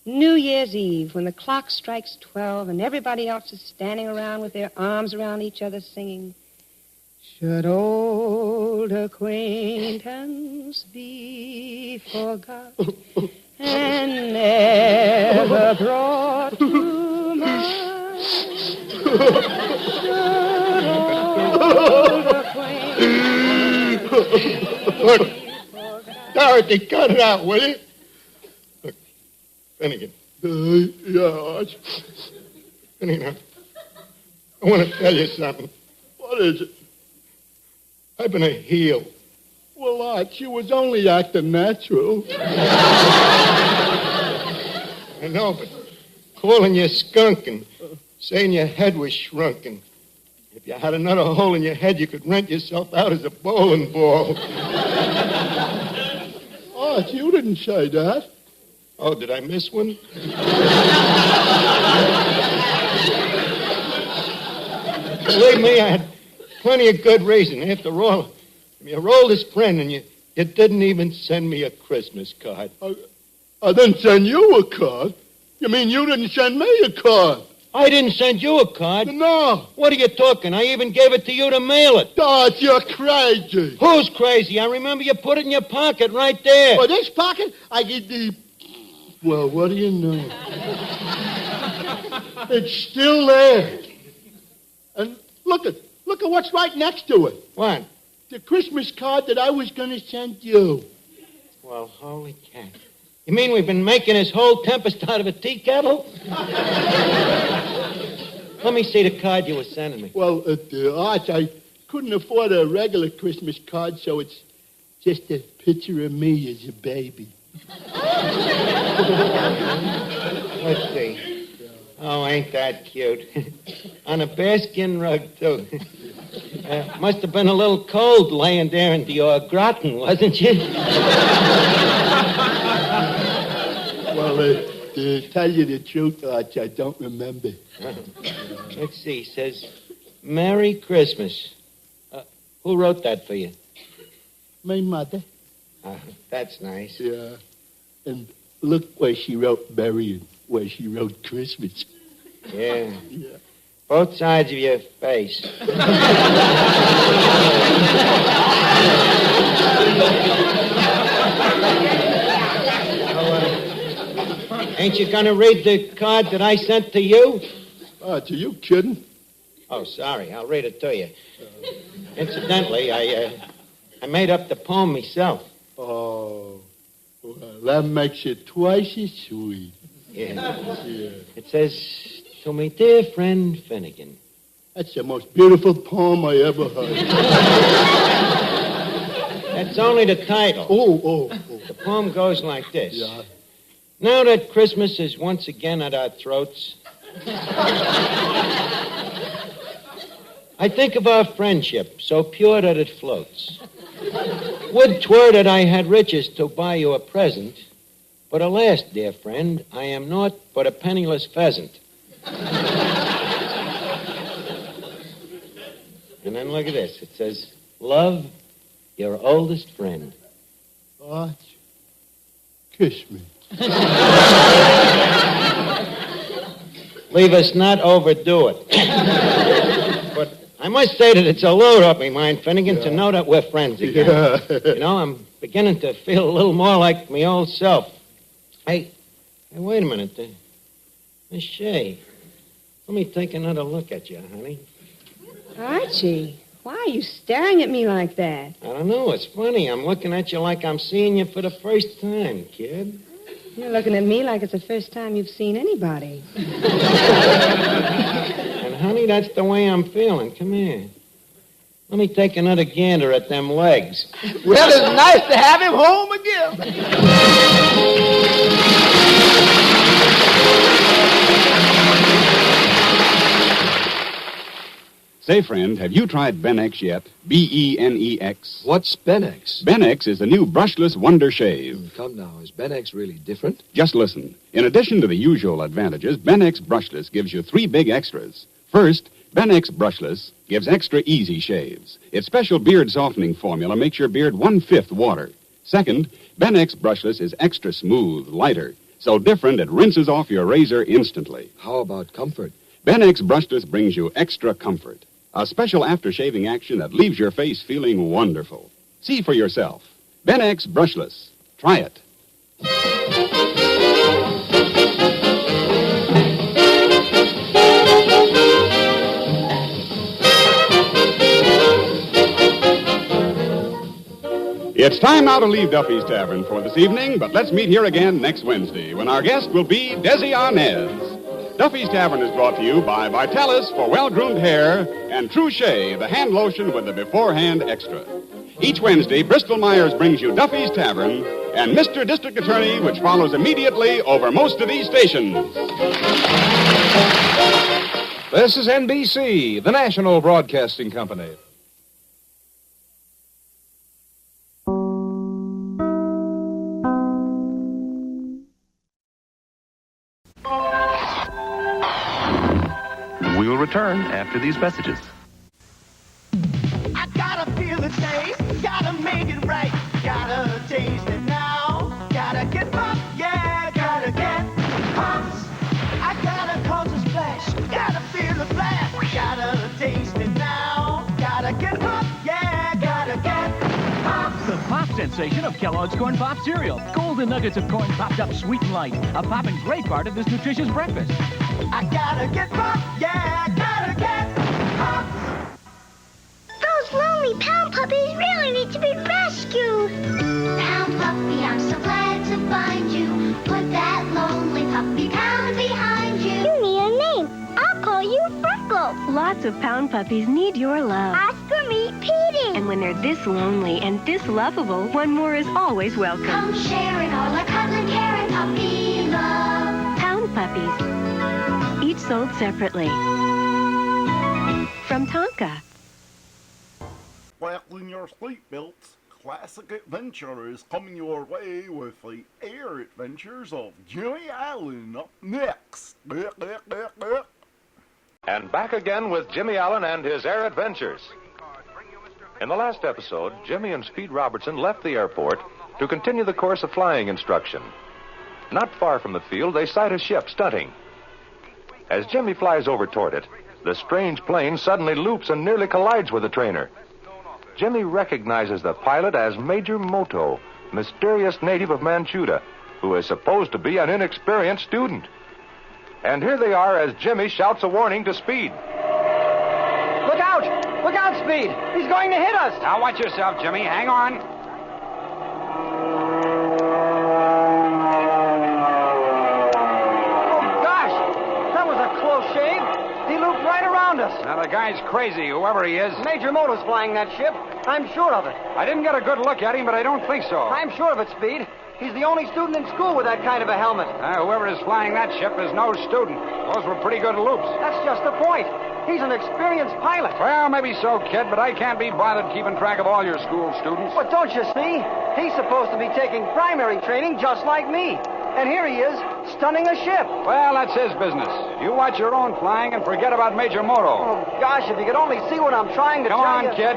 New Year's Eve, when the clock strikes 12 and everybody else is standing around with their arms around each other singing, "Should old acquaintance be forgot and never brought to mind? Should old acquaintance Look, Dorothy, cut it out, will you? Look, Finnegan. Yeah, Arch. Finnegan, I want to tell you something. What is it? I've been a heel. Well, Arch, you was only acting natural. I know, but calling you skunk and saying your head was shrunken. If you had another hole in your head, you could rent yourself out as a bowling ball. Arch, you didn't say that. Oh, did I miss one? Believe me, I had plenty of good reason. After all, your oldest friend, and you didn't even send me a Christmas card. I didn't send you a card. You mean you didn't send me a card? I didn't send you a card. No. What are you talking? I even gave it to you to mail it. Dad, you're crazy. Who's crazy? I remember you put it in your pocket right there. For this pocket, I get the... Well, what do you know? It's still there. And look at what's right next to it. What? The Christmas card that I was going to send you. Well, holy cat. You mean we've been making this whole tempest out of a tea kettle? Let me see the card you were sending me. Well, Arch, I couldn't afford a regular Christmas card, so it's just a picture of me as a baby. Let's see. Oh, ain't that cute? On a bearskin rug, too. Must have been a little cold laying there in the gratin, wasn't you? Well, to tell you the truth, Arch, I don't remember. Let's see. It says, Merry Christmas. Who wrote that for you? My mother. That's nice. Yeah. And look where she wrote Merry and where she wrote Christmas. Yeah. Both sides of your face. Ain't you going to read the card that I sent to you? Arch, are you kidding? Oh, sorry. I'll read it to you. Incidentally, I made up the poem myself. Oh, well, that makes it twice as sweet. Yeah. It says, to me dear friend Finnegan. That's the most beautiful poem I ever heard. That's only the title. Oh. The poem goes like this. Yeah. Now that Christmas is once again at our throats, I think of our friendship, so pure that it floats. Would 'twere that I had riches to buy you a present, but alas, dear friend, I am naught but a penniless pheasant. And then look at this. It says, love your oldest friend. Arch, kiss me. Leave us not overdo it. But I must say that it's a load off my mind, Finnegan, to know that we're friends again. Yeah. You know, I'm beginning to feel a little more like my old self. Hey, wait a minute. Miss Shea, let me take another look at you, honey. Archie, why are you staring at me like that? I don't know. It's funny. I'm looking at you like I'm seeing you for the first time, kid. You're looking at me like it's the first time you've seen anybody. And, honey, that's the way I'm feeling. Come here. Let me take another gander at them legs. Well, it's nice to have him home again. Say, friend, have you tried Benex yet? B-E-N-E-X. What's Benex? Benex is the new brushless wonder shave. Come now, is Benex really different? Just listen. In addition to the usual advantages, Benex brushless gives you 3 big extras. First, Benex brushless gives extra easy shaves. Its special beard softening formula makes your beard 1/5 water. Second, Benex brushless is extra smooth, lighter, so different it rinses off your razor instantly. How about comfort? Benex brushless brings you extra comfort. A special after-shaving action that leaves your face feeling wonderful. See for yourself. Benex brushless. Try it. It's time now to leave Duffy's Tavern for this evening, but let's meet here again next Wednesday when our guest will be Desi Arnaz. Duffy's Tavern is brought to you by Vitalis for well-groomed hair and True Shea, the hand lotion with the beforehand extra. Each Wednesday, Bristol Myers brings you Duffy's Tavern and Mr. District Attorney, which follows immediately over most of these stations. This is NBC, the National Broadcasting Company. We will return after these messages. I gotta feel the taste, gotta make it right, gotta taste it now, gotta get pumped, yeah, gotta get pumped. I gotta cause a splash, gotta feel the blast, gotta taste it now, gotta get pumped, yeah, gotta get pumped. The pop sensation of Kellogg's Corn Pop cereal. Golden nuggets of corn popped up sweet and light. A poppin' great part of this nutritious breakfast. I gotta get pumped, yeah, gotta get pumped. Those lonely pound puppies really need to be rescued. Pound puppy, I'm so glad to find you. Put that lonely puppy pound behind you. You need a name. I'll call you Freckles. Lots of pound puppies need your love. Oscar, meet Petey. And when they're this lonely and this lovable, one more is always welcome. Come sharing all our cuddling, caring puppy love. Pound puppies. Each sold separately. From Tonka. Fasten your seatbelts. Classic Adventure is coming your way with the Air Adventures of Jimmy Allen up next. And back again with Jimmy Allen and his Air Adventures. In the last episode, Jimmy and Speed Robertson left the airport to continue the course of flying instruction. Not far from the field, they sight a ship stunting. As Jimmy flies over toward it, the strange plane suddenly loops and nearly collides with the trainer. Jimmy recognizes the pilot as Major Moto, mysterious native of Manchuda, who is supposed to be an inexperienced student. And here they are as Jimmy shouts a warning to Speed. Look out! Look out, Speed! He's going to hit us! Now watch yourself, Jimmy. Hang on. Oh, gosh! That was a close shave. He looped right around us. Now, the guy's crazy, whoever he is. Major Moto's flying that ship. I'm sure of it. I didn't get a good look at him, but I don't think so. I'm sure of it, Speed. He's the only student in school with that kind of a helmet. Whoever is flying that ship is no student. Those were pretty good loops. That's just the point. He's an experienced pilot. Well, maybe so, kid, but I can't be bothered keeping track of all your school students. But don't you see? He's supposed to be taking primary training just like me. And here he is, stunning a ship. Well, that's his business. You watch your own flying and forget about Major Moto. Oh, gosh, if you could only see what I'm trying to Come tell you. on, kid.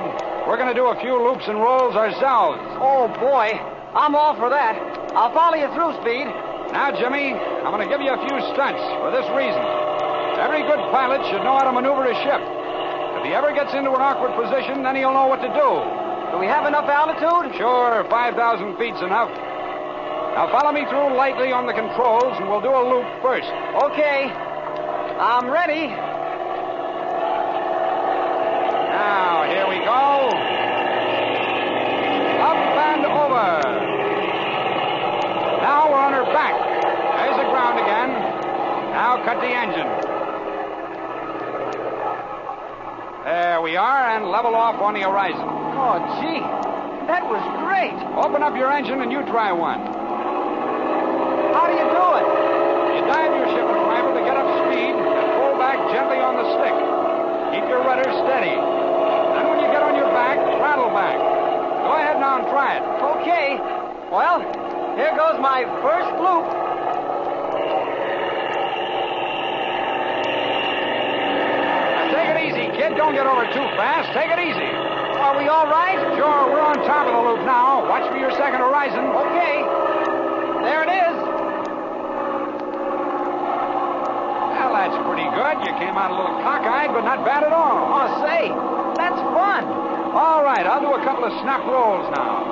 We're going to do a few loops and rolls ourselves. Oh, boy. I'm all for that. I'll follow you through, Speed. Now, Jimmy, I'm going to give you a few stunts for this reason. Every good pilot should know how to maneuver a ship. If he ever gets into an awkward position, then he'll know what to do. Do we have enough altitude? Sure, 5,000 feet's enough. Now, follow me through lightly on the controls, and we'll do a loop first. Okay. I'm ready. Now, here we go. Up and over. Now we're on her back. There's the ground again. Now cut the engine. There we are, and level off on the horizon. Oh, gee. That was great. Open up your engine and you try one. How do you do it? You dive your ship and driver to get up speed and pull back gently on the stick. Keep your rudder steady. Then when you get on your back, throttle back. Go ahead now and try it. Okay. Well, here goes my first loop. Now take it easy, kid. Don't get over too fast. Take it easy. Are we all right? Sure, we're on top of the loop now. Watch for your second horizon. Okay. There it is. Well, that's pretty good. You came out a little cockeyed, but not bad at all. Oh, say, that's fun. All right, I'll do a couple of snap rolls now.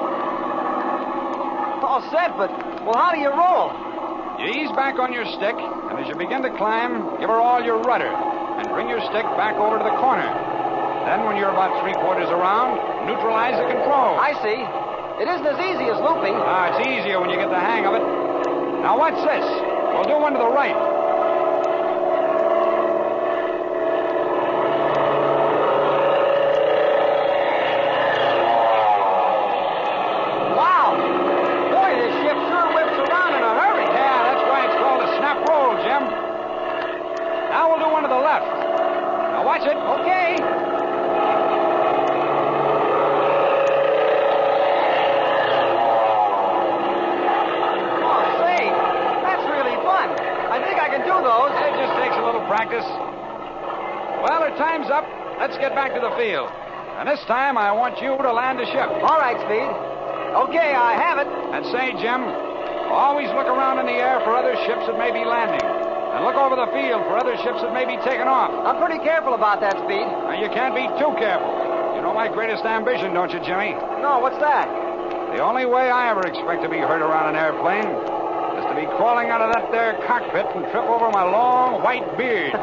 All set, but, well, how do you roll? You ease back on your stick, and as you begin to climb, give her all your rudder, and bring your stick back over to the corner. Then, when you're about 3/4 around, neutralize the control. I see. It isn't as easy as looping. It's easier when you get the hang of it. Now, what's this? We'll do one to the right. Wow! Boy, this ship sure whips around in a hurry. Yeah, that's why it's called a snap roll, Jim. Now we'll do one to the left. Now, watch it. Okay. practice. Well, our time's up. Let's get back to the field. And this time, I want you to land the ship. All right, Speed. Okay, I have it. And say, Jim, always look around in the air for other ships that may be landing. And look over the field for other ships that may be taking off. I'm pretty careful about that, Speed. Now, you can't be too careful. You know my greatest ambition, don't you, Jimmy? No, what's that? The only way I ever expect to be hurt around an airplane is to be crawling out of that there cockpit and trip over my long white beard.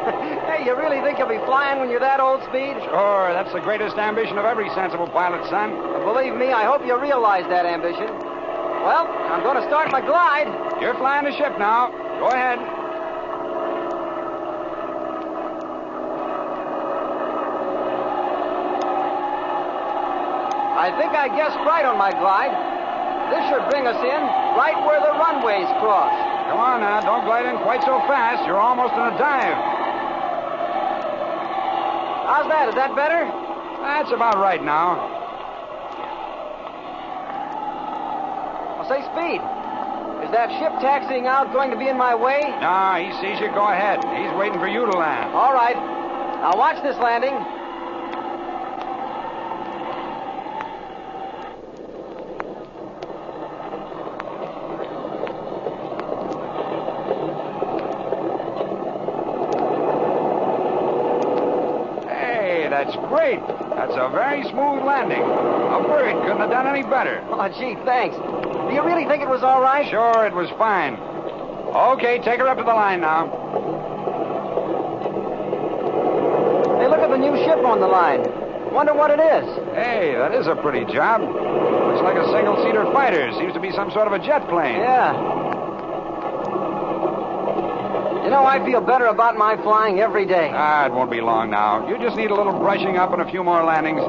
Hey, you really think you'll be flying when you're that old, Speed? Sure, that's the greatest ambition of every sensible pilot, son. Believe me, I hope you realize that ambition. Well, I'm going to start my glide. You're flying the ship now. Go ahead. I think I guessed right on my glide. This should bring us in right where the runways cross. Come on now, don't glide in quite so fast. You're almost in a dive. How's that? Is that better? That's about right now. Well, say, Speed, is that ship taxiing out going to be in my way? No, he sees you. Go ahead. He's waiting for you to land. All right. Now watch this landing. That's great. That's a very smooth landing. A bird couldn't have done any better. Oh, gee, thanks. Do you really think it was all right? Sure, it was fine. Okay, take her up to the line now. Hey, look at the new ship on the line. Wonder what it is. Hey, that is a pretty job. Looks like a single-seater fighter. Seems to be some sort of a jet plane. Yeah. You know, I feel better about my flying every day. It won't be long now. You just need a little brushing up and a few more landings.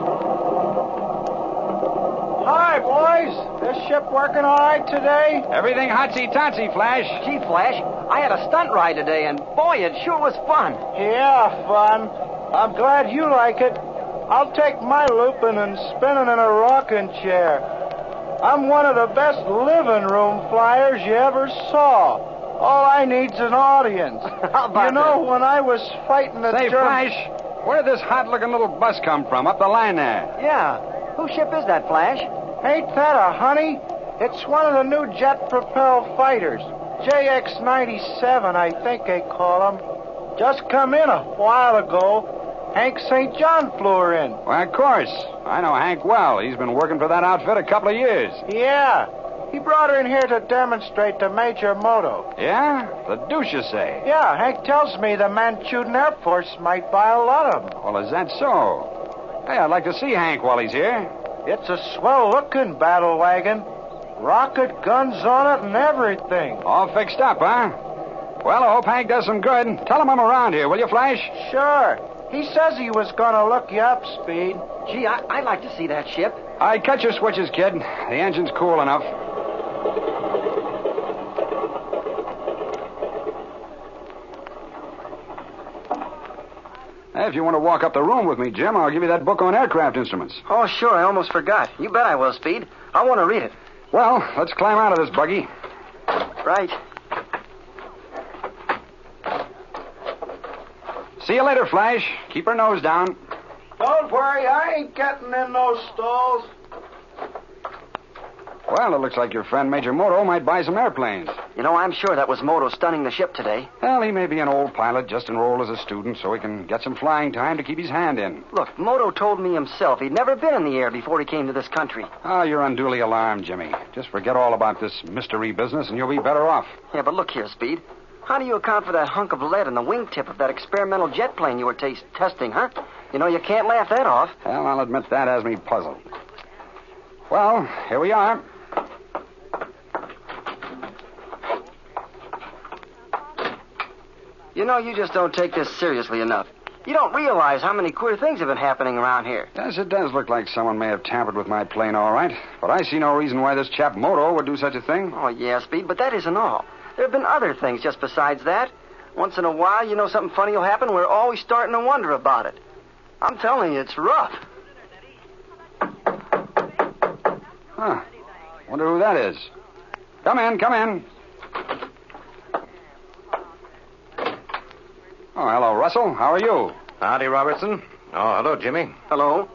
Hi, boys. This ship working all right today? Everything hotsy-totsy, Flash. Gee, Flash, I had a stunt ride today, and boy, it sure was fun. Yeah, fun. I'm glad you like it. I'll take my looping and spinning in a rocking chair. I'm one of the best living room flyers you ever saw. All I need's an audience. How about you know, that? when I was fighting the Say, Flash, where did this hot-looking little bus come from up the line there? Yeah. Whose ship is that, Flash? Ain't that a honey? It's one of the new jet-propelled fighters. JX-97, I think they call them. Just come in a while ago. Hank St. John flew her in. Well, of course. I know Hank well. He's been working for that outfit a couple of years. Yeah. He brought her in here to demonstrate to Major Moto. Yeah? The deuce you say? Yeah, Hank tells me the Manchurian Air Force might buy a lot of them. Well, is that so? Hey, I'd like to see Hank while he's here. It's a swell-looking battle wagon. Rocket guns on it and everything. All fixed up, huh? Well, I hope Hank does some good. Tell him I'm around here, will you, Flash? Sure. He says he was going to look you up, Speed. Gee, I'd like to see that ship. I cut your switches, kid. The engine's cool enough. Hey, if you want to walk up the room with me, Jim, I'll give you that book on aircraft instruments. Oh, sure. I almost forgot. You bet I will, Speed. I want to read it. Well, let's climb out of this buggy. Right. See you later, Flash. Keep her nose down. Don't worry, I ain't getting in those stalls. Well, it looks like your friend Major Moto might buy some airplanes. You know, I'm sure that was Moto stunning the ship today. Well, he may be an old pilot, just enrolled as a student, so he can get some flying time to keep his hand in. Look, Moto told me himself he'd never been in the air before he came to this country. Oh, you're unduly alarmed, Jimmy. Just forget all about this mystery business, and you'll be better off. Yeah, but look here, Speed. How do you account for that hunk of lead in the wingtip of that experimental jet plane you were testing, huh? You know, you can't laugh that off. Well, I'll admit that has me puzzled. Well, here we are. You know, you just don't take this seriously enough. You don't realize how many queer things have been happening around here. Yes, it does look like someone may have tampered with my plane, all right. But I see no reason why this chap Moto would do such a thing. Oh, yeah, Speed, but that isn't all. There have been other things just besides that. Once in a while, you know, something funny will happen. We're always starting to wonder about it. I'm telling you, it's rough. Huh. Wonder who that is. Come in, come in. Oh, hello, Russell. How are you? Howdy, Robertson. Oh, hello, Jimmy. Hello.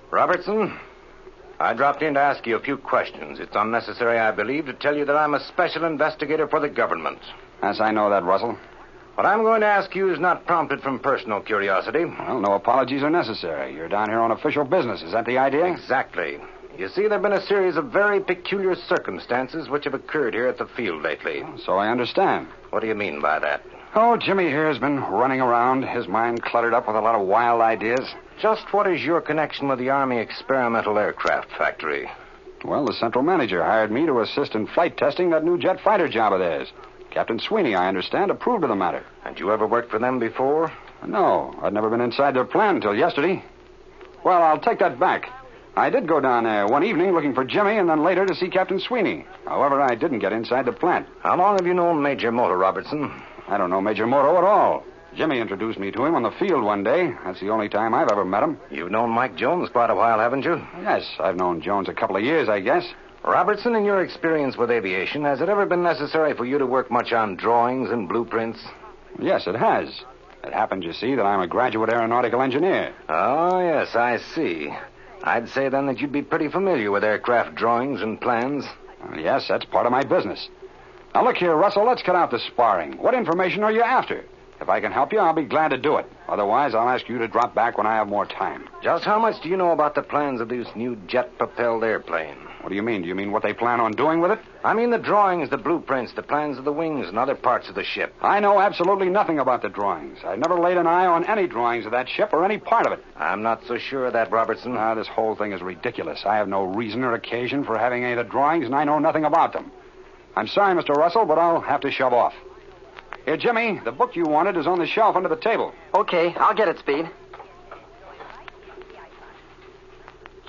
Robertson, I dropped in to ask you a few questions. It's unnecessary, I believe, to tell you that I'm a special investigator for the government. Yes, I know that, Russell. What I'm going to ask you is not prompted from personal curiosity. Well, no apologies are necessary. You're down here on official business. Is that the idea? Exactly. You see, there have been a series of very peculiar circumstances which have occurred here at the field lately. So I understand. What do you mean by that? Oh, Jimmy here has been running around, his mind cluttered up with a lot of wild ideas. Just what is your connection with the Army Experimental Aircraft Factory? Well, the central manager hired me to assist in flight testing that new jet fighter job of theirs. Captain Sweeney, I understand, approved of the matter. And you ever worked for them before? No, I'd never been inside their plant until yesterday. Well, I'll take that back. I did go down there one evening looking for Jimmy and then later to see Captain Sweeney. However, I didn't get inside the plant. How long have you known Major Moto, Robertson? I don't know Major Moto at all. Jimmy introduced me to him on the field one day. That's the only time I've ever met him. You've known Mike Jones quite a while, haven't you? Yes, I've known Jones a couple of years, I guess. Robertson, in your experience with aviation, has it ever been necessary for you to work much on drawings and blueprints? Yes, it has. It happens, you see, that I'm a graduate aeronautical engineer. Oh, yes, I see. I'd say then that you'd be pretty familiar with aircraft drawings and plans. Yes, that's part of my business. Now, look here, Russell, let's cut out the sparring. What information are you after? If I can help you, I'll be glad to do it. Otherwise, I'll ask you to drop back when I have more time. Just how much do you know about the plans of this new jet-propelled airplane? What do you mean? Do you mean what they plan on doing with it? I mean the drawings, the blueprints, the plans of the wings and other parts of the ship. I know absolutely nothing about the drawings. I've never laid an eye on any drawings of that ship or any part of it. I'm not so sure of that, Robertson. This whole thing is ridiculous. I have no reason or occasion for having any of the drawings, and I know nothing about them. I'm sorry, Mr. Russell, but I'll have to shove off. Here, Jimmy, the book you wanted is on the shelf under the table. Okay, I'll get it, Speed.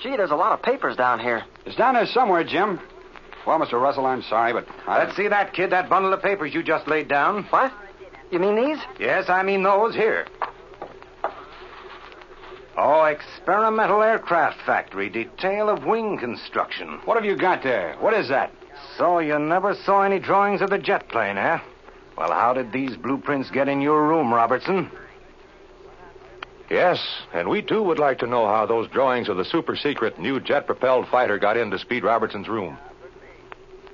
Gee, there's a lot of papers down here. It's down there somewhere, Jim. Well, Mr. Russell, I'm sorry, but Let's see that, kid, that bundle of papers you just laid down. What? You mean these? Yes, I mean those here. Oh, Experimental Aircraft Factory, detail of wing construction. What have you got there? What is that? So you never saw any drawings of the jet plane, eh? Well, how did these blueprints get in your room, Robertson? Yes, and we too would like to know how those drawings of the super-secret new jet-propelled fighter got into Speed Robertson's room.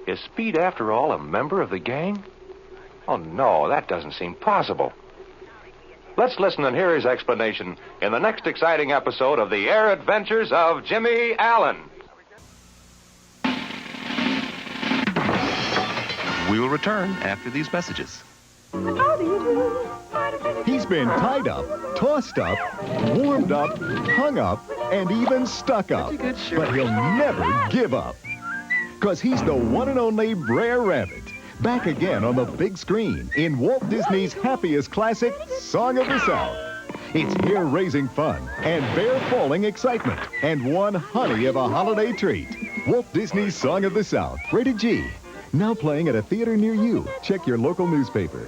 Is Speed, after all, a member of the gang? Oh, no, that doesn't seem possible. Let's listen and hear his explanation in the next exciting episode of The Air Adventures of Jimmy Allen. We will return after these messages. He's been tied up, tossed up, warmed up, hung up, and even stuck up. But he'll never give up. Because he's the one and only Brer Rabbit. Back again on the big screen in Walt Disney's happiest classic, Song of the South. It's hair-raising fun and bear-falling excitement and one honey of a holiday treat. Walt Disney's Song of the South, rated G. Now playing at a theater near you. Check your local newspaper.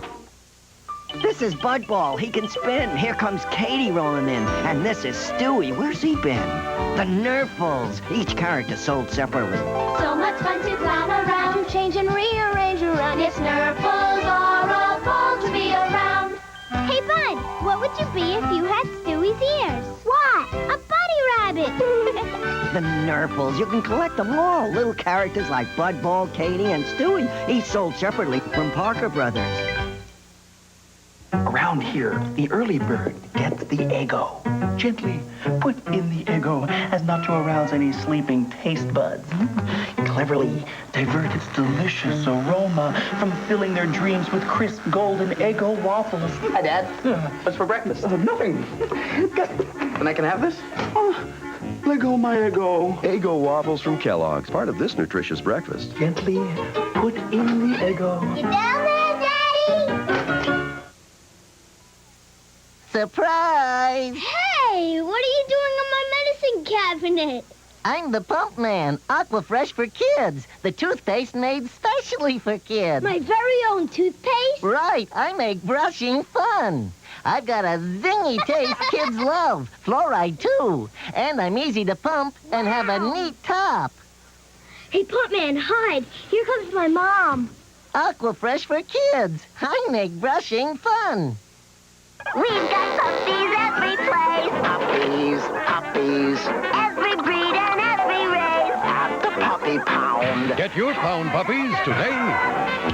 This is Budball. He can spin. Here comes Katie rolling in. And this is Stewie. Where's he been? The Nerfles. Each character sold separately. So much fun to clown around, change and rearrange around. Yes, Nerfles are a ball to be around. Hey, Bud, what would you be if you had Stewie's ears? What? A bunny rabbit. The Nerfles. You can collect them all. Little characters like Budball, Katie, and Stewie. Each sold separately from Parker Brothers. Around here, the early bird gets the Eggo. Gently put in the Eggo as not to arouse any sleeping taste buds. Cleverly divert its delicious aroma from filling their dreams with crisp golden Eggo waffles. Hi, Dad. What's for breakfast? Nothing. And I can have this? Let go my Eggo. Eggo waffles from Kellogg's, part of this nutritious breakfast. Gently put in the Eggo. You down there, Daddy? Surprise! Hey, what are you doing in my medicine cabinet? I'm the Pump Man, Aquafresh for kids. The toothpaste made specially for kids. My very own toothpaste? Right, I make brushing fun. I've got a zingy taste kids love. Fluoride, too. And I'm easy to pump and have a neat top. Hey, Pump Man, hide. Here comes my mom. Aquafresh for kids. I make brushing fun. We've got puppies every place. Puppies, puppies. Every breed and every race. At the Puppy Pound. Get your pound puppies today.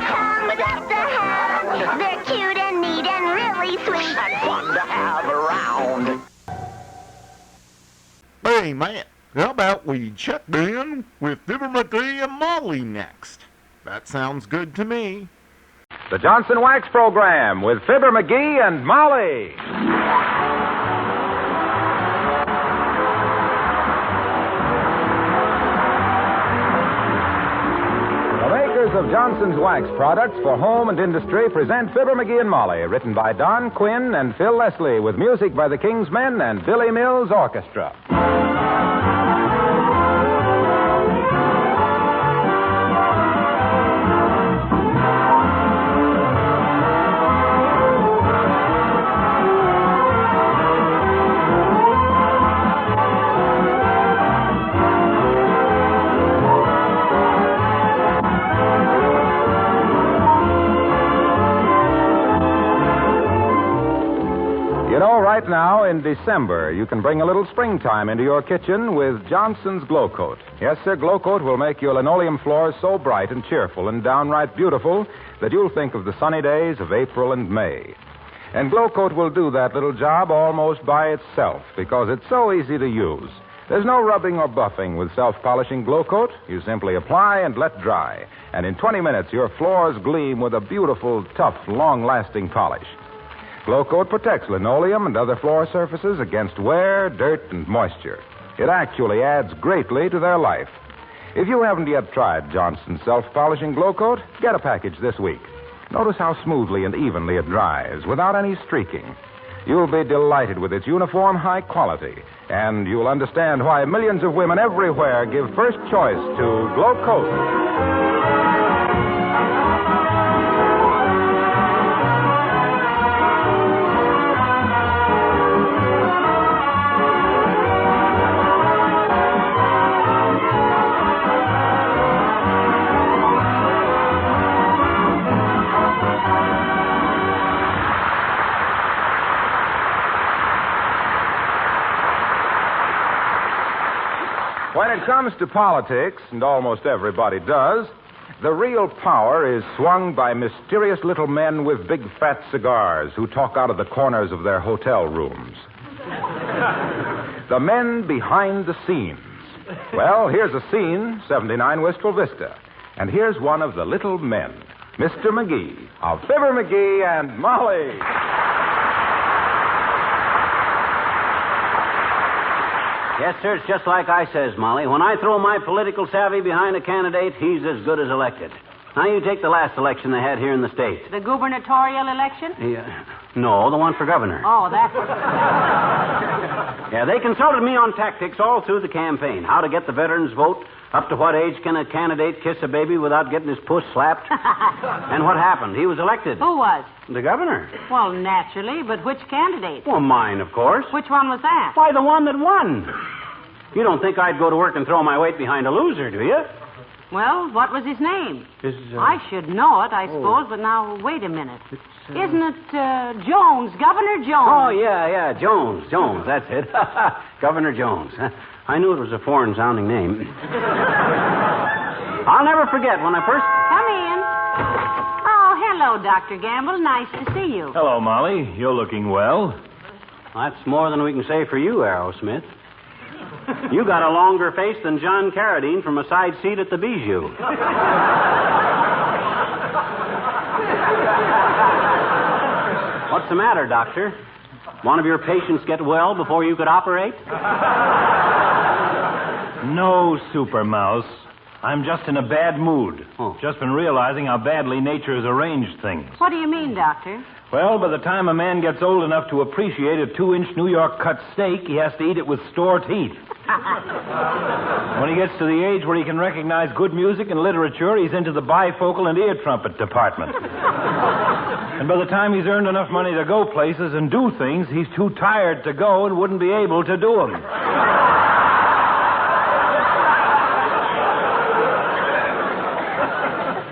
Come adopt a hound. They're cute and neat and really sweet. And fun to have around. Hey, man, how about we check in with Fibber, Magee, and Molly next? That sounds good to me. The Johnson Wax Program with Fibber, Magee, and Molly. The makers of Johnson's Wax products for home and industry present Fibber, Magee, and Molly, written by Don Quinn and Phil Leslie, with music by the King's Men and Billy Mills Orchestra. You know, right now in December, you can bring a little springtime into your kitchen with Johnson's Glow Coat. Yes, sir, Glow Coat will make your linoleum floors so bright and cheerful and downright beautiful that you'll think of the sunny days of April and May. And Glow Coat will do that little job almost by itself because it's so easy to use. There's no rubbing or buffing with self-polishing Glow Coat. You simply apply and let dry. And in 20 minutes, your floors gleam with a beautiful, tough, long-lasting polish. Glow Coat protects linoleum and other floor surfaces against wear, dirt, and moisture. It actually adds greatly to their life. If you haven't yet tried Johnson's self-polishing Glow Coat, get a package this week. Notice how smoothly and evenly it dries without any streaking. You'll be delighted with its uniform high quality, and you'll understand why millions of women everywhere give first choice to Glow Coat. When it comes to politics, and almost everybody does, the real power is swung by mysterious little men with big fat cigars who talk out of the corners of their hotel rooms. The men behind the scenes. Well, here's a scene, 79 Wistful Vista. And here's one of the little men, Mr. Magee, of Fibber, Magee, and Molly. Yes, sir, it's just like I says, Molly. When I throw my political savvy behind a candidate, he's as good as elected. Now, you take the last election they had here in the state. The gubernatorial election? No, the one for governor. Oh, that. Yeah, they consulted me on tactics all through the campaign. How to get the veterans' vote, up to what age can a candidate kiss a baby without getting his puss slapped. And what happened? He was elected. Who was? The governor. Well, naturally, but which candidate? Well, mine, of course. Which one was that? Why, the one that won. You don't think I'd go to work and throw my weight behind a loser, do you? Well, what was his name? I should know it, I suppose, but now, wait a minute. Isn't it Jones, Governor Jones? Oh, yeah, Jones, that's it. Governor Jones. I knew it was a foreign-sounding name. I'll never forget when I first... Come in. Oh, hello, Dr. Gamble. Nice to see you. Hello, Molly. You're looking well. That's more than we can say for you, Arrowsmith. You got a longer face than John Carradine from a side seat at the Bijou. What's the matter, Doctor? One of your patients get well before you could operate? No, Super Mouse. I'm just in a bad mood. Just been realizing how badly nature has arranged things. What do you mean, Doctor? Well, by the time a man gets old enough to appreciate a 2-inch New York cut steak, he has to eat it with stored heat. When he gets to the age where he can recognize good music and literature, he's into the bifocal and ear trumpet department. And by the time he's earned enough money to go places and do things, he's too tired to go and wouldn't be able to do them.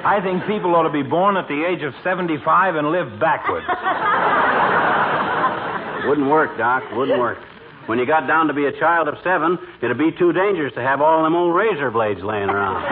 I think people ought to be born at the age of 75 and live backwards. Wouldn't work, Doc. Wouldn't work. When you got down to be a child of 7, it'd be too dangerous to have all them old razor blades laying around.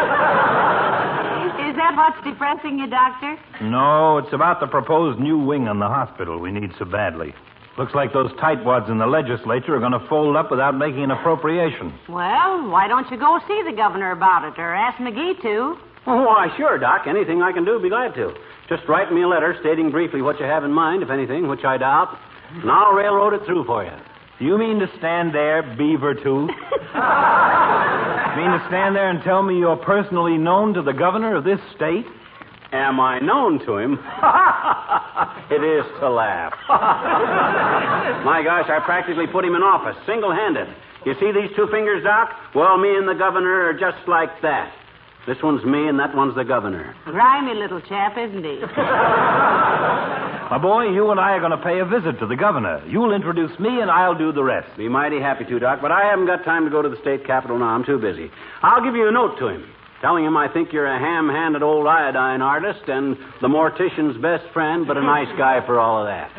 Is that what's depressing you, Doctor? No, it's about the proposed new wing on the hospital we need so badly. Looks like those tightwads in the legislature are going to fold up without making an appropriation. Well, why don't you go see the governor about it, or ask Magee to? Oh, why, sure, Doc. Anything I can do, be glad to. Just write me a letter stating briefly what you have in mind, if anything, which I doubt, and I'll railroad it through for you. You mean to stand there, beaver tooth? Mean to stand there and tell me you're personally known to the governor of this state? Am I known to him? It is to laugh. My gosh, I practically put him in office, single-handed. You see these 2 fingers, Doc? Well, me and the governor are just like that. This one's me and that one's the governor. Grimy little chap, isn't he? My boy, you and I are going to pay a visit to the governor. You'll introduce me and I'll do the rest. Be mighty happy to, Doc, but I haven't got time to go to the state capitol now. I'm too busy. I'll give you a note to him, telling him I think you're a ham-handed old iodine artist and the mortician's best friend, but a nice guy for all of that.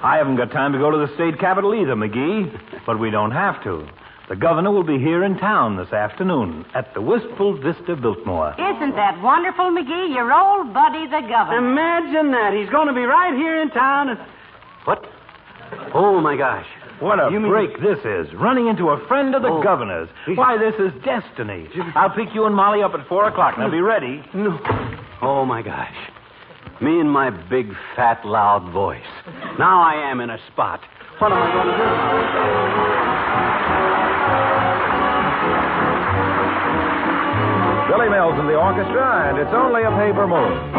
I haven't got time to go to the state capitol either, Magee, but we don't have to. The governor will be here in town this afternoon at the Wistful Vista Biltmore. Isn't that wonderful, Magee? Your old buddy, the governor. Imagine that. He's going to be right here in town. And... What? Oh, my gosh. What a break this is. Running into a friend of the governor's. Why, this is destiny. I'll pick you and Molly up at 4 o'clock. Now, be ready. No. Oh, my gosh. Me and my big, fat, loud voice. Now I am in a spot. What am I going to do now? Billy Mills in the orchestra, and It's Only a Paper Moon.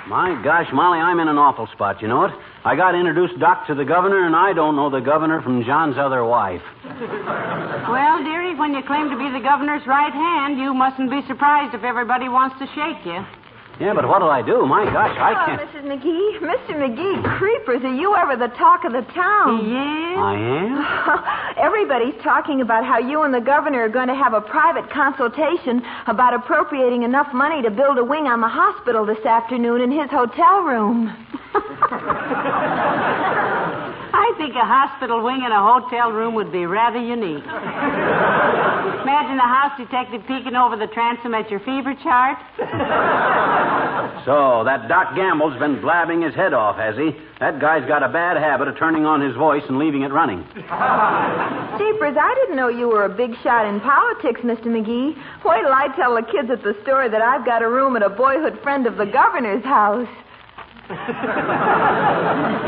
My gosh, Molly, I'm in an awful spot, you know it? I got introduced, Doc, to the governor, and I don't know the governor from John's other wife. Well, dearie, when you claim to be the governor's right hand, you mustn't be surprised if everybody wants to shake you. Yeah, but what'll I do? My gosh, I can't... Mrs. McGee. Mr. McGee, creepers, are you ever the talk of the town? Yes? I am? Everybody's talking about how you and the governor are going to have a private consultation about appropriating enough money to build a wing on the hospital this afternoon in his hotel room. I think a hospital wing in a hotel room would be rather unique. Imagine the house detective peeking over the transom at your fever chart. So, that Doc Gamble's been blabbing his head off, has he? That guy's got a bad habit of turning on his voice and leaving it running. Jeepers, I didn't know you were a big shot in politics, Mr. McGee. Wait till I tell the kids at the store that I've got a room at a boyhood friend of the governor's house.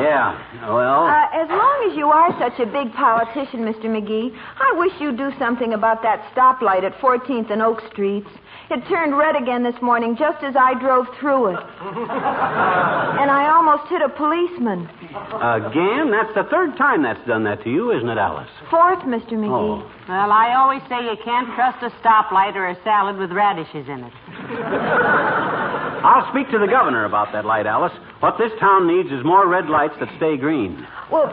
Yeah, well... As long as you are such a big politician, Mr. Magee, I wish you'd do something about that stoplight at 14th and Oak Streets. It turned red again this morning just as I drove through it. And I almost hit a policeman. Again? That's the third time that's done that to you, isn't it, Alice? Fourth, Mr. Magee. Oh. Well, I always say you can't trust a stoplight or a salad with radishes in it. I'll speak to the governor about that light, Alice. What this town needs is more red lights that stay green. Well...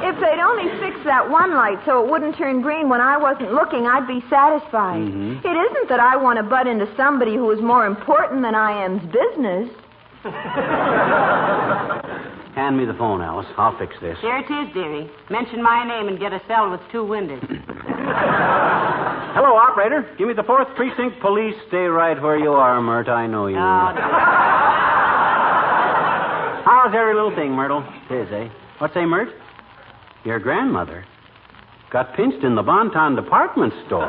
If they'd only fix that one light so it wouldn't turn green when I wasn't looking, I'd be satisfied. Mm-hmm. It isn't that I want to butt into somebody who is more important than I am's business. Hand me the phone, Alice. I'll fix this. Here it is, dearie. Mention my name and get a cell with 2 windows. Hello, operator. Give me the 4th Precinct Police. Stay right where you are, Mert. I know you. How's every little thing, Myrtle? Tis, eh? What say, Mert? Your grandmother got pinched in the Bonton department store.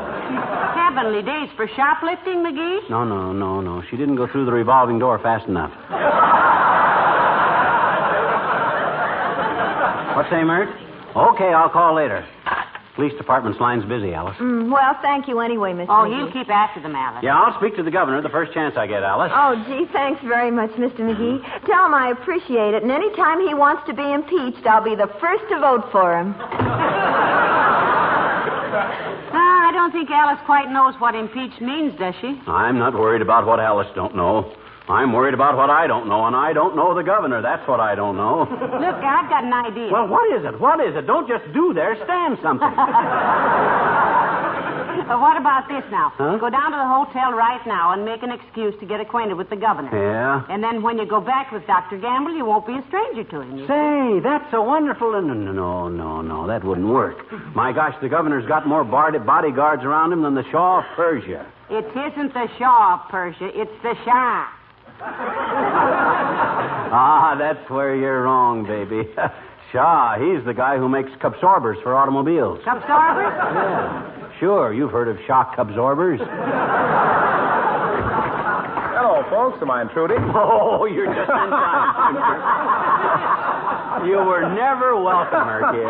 Heavenly days for shoplifting, Magee? No. She didn't go through the revolving door fast enough. What say, Mert? Okay, I'll call later. Police department's line's busy, Alice. Well, thank you anyway, Mr. Oh, Magee. he'll keep after them, Alice. Yeah, I'll speak to the governor the first chance I get, Alice. Oh, gee, thanks very much, Mr. Magee. Tell him I appreciate it, and any time he wants to be impeached, I'll be the first to vote for him. I don't think Alice quite knows what impeached means, does she? I'm not worried about what Alice don't know. I'm worried about what I don't know, and I don't know the governor. That's what I don't know. Look, I've got an idea. Well, what is it? What is it? Don't just do there. Stand something. What about this now? Huh? Go down to the hotel right now and make an excuse to get acquainted with the governor. Yeah? And then when you go back with Dr. Gamble, you won't be a stranger to him. Say, that's a wonderful... No, that wouldn't work. My gosh, the governor's got more bodyguards around him than the Shah of Persia. It isn't the Shah of Persia, it's the Shah. That's where you're wrong, baby. Shah, he's the guy who makes absorbers for automobiles. Absorbers? Yeah. Sure, you've heard of shock absorbers. Hello, folks. Am I intruding? Oh, you're just in time. You were never welcome, kid.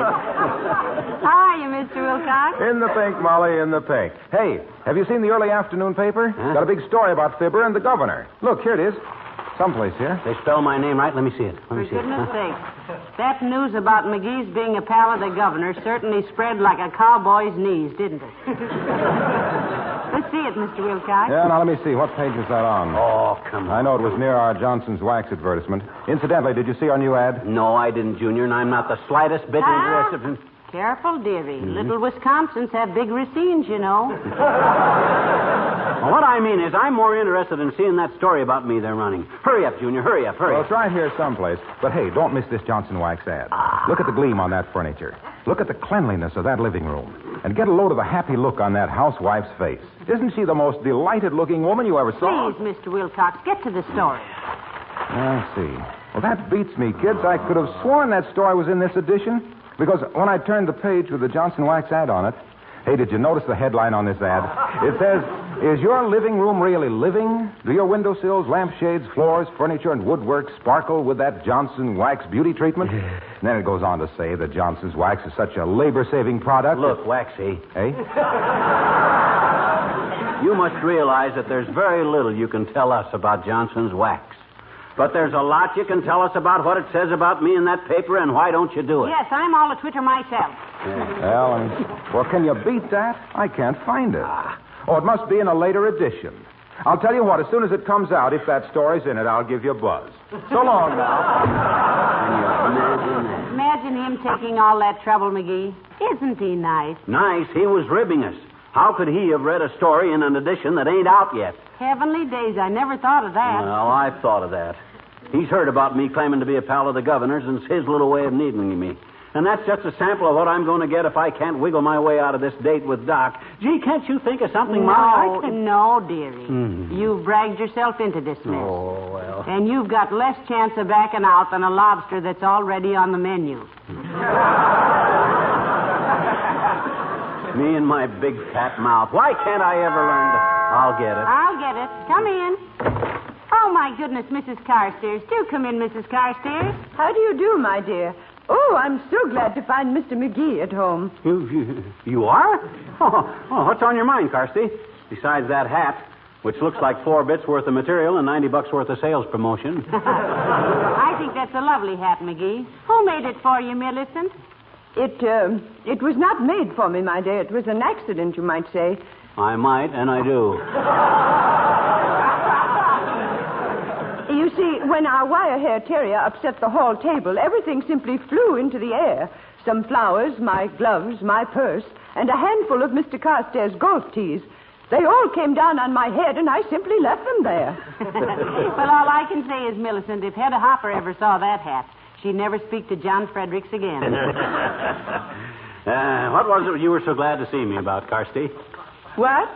How are you, Mr. Wilcox? In the pink, Molly, in the pink. Hey, have you seen the early afternoon paper? Huh? Got a big story about Fibber and the governor. Look, here it is. Someplace here. They spell my name right? Let me see it. For goodness sake. That news about Magee's being a pal of the governor certainly spread like a cowboy's knees, didn't it? Let's see it, Mr. Wilcox. Yeah, now let me see. What page is that on? Oh, come on. I know it was near our Johnson's Wax advertisement. Incidentally, did you see our new ad? No, I didn't, Junior, and I'm not the slightest bit interested in... Careful, dearie. Little Wisconsins have big racines, you know. Well, what I mean is I'm more interested in seeing that story about me they're running. Hurry up, Junior, hurry up. Well, it's right here someplace. But hey, don't miss this Johnson Wax ad. Look at the gleam on that furniture. Look at the cleanliness of that living room. And get a load of the happy look on that housewife's face. Isn't she the most delighted-looking woman you ever saw? Please, Mr. Wilcox, get to the story. I see. Well, that beats me, kids. I could have sworn that story was in this edition. Because when I turned the page with the Johnson Wax ad on it, hey, did you notice the headline on this ad? It says, "Is your living room really living? Do your windowsills, lampshades, floors, furniture, and woodwork sparkle with that Johnson Wax beauty treatment?" And then it goes on to say that Johnson's Wax is such a labor-saving product. Look, Waxy. Hey? You must realize that there's very little you can tell us about Johnson's Wax. But there's a lot you can tell us about what it says about me in that paper, and why don't you do it? Yes, I'm all a Twitter myself. Yeah. Well, can you beat that? I can't find it. Oh, it must be in a later edition. I'll tell you what, as soon as it comes out, if that story's in it, I'll give you a buzz. So long now. Imagine him taking all that trouble, Magee. Isn't he nice? Nice? He was ribbing us. How could he have read a story in an edition that ain't out yet? Heavenly days, I never thought of that. Well, I've thought of that. He's heard about me claiming to be a pal of the governor's, and it's his little way of needling me. And that's just a sample of what I'm going to get if I can't wiggle my way out of this date with Doc. Gee, can't you think of something, No, Molly? no, dearie. You've dragged yourself into this mess. Oh, well. And you've got less chance of backing out than a lobster that's already on the menu. Me and my big fat mouth. Why can't I ever learn to... I'll get it. I'll I'll get it. Come in. Oh, my goodness, Mrs. Carstairs. Do come in, Mrs. Carstairs. How do you do, my dear? Oh, I'm so glad to find Mr. Magee at home. You are? Oh, what's on your mind, Carsty? Besides that hat, which looks like 4 bits worth of material and $90 worth of sales promotion. I think that's a lovely hat, Magee. Who made it for you, Millicent? It was not made for me, my dear. It was an accident, you might say. I might, and I do. You see, when our wire-hair terrier upset the hall table, everything simply flew into the air. Some flowers, my gloves, my purse, and a handful of Mr. Carstairs' golf tees. They all came down on my head, and I simply left them there. Well, all I can say is, Millicent, if Hedda Hopper ever saw that hat, she'd never speak to John Fredericks again. What was it you were so glad to see me about, Carsty? What?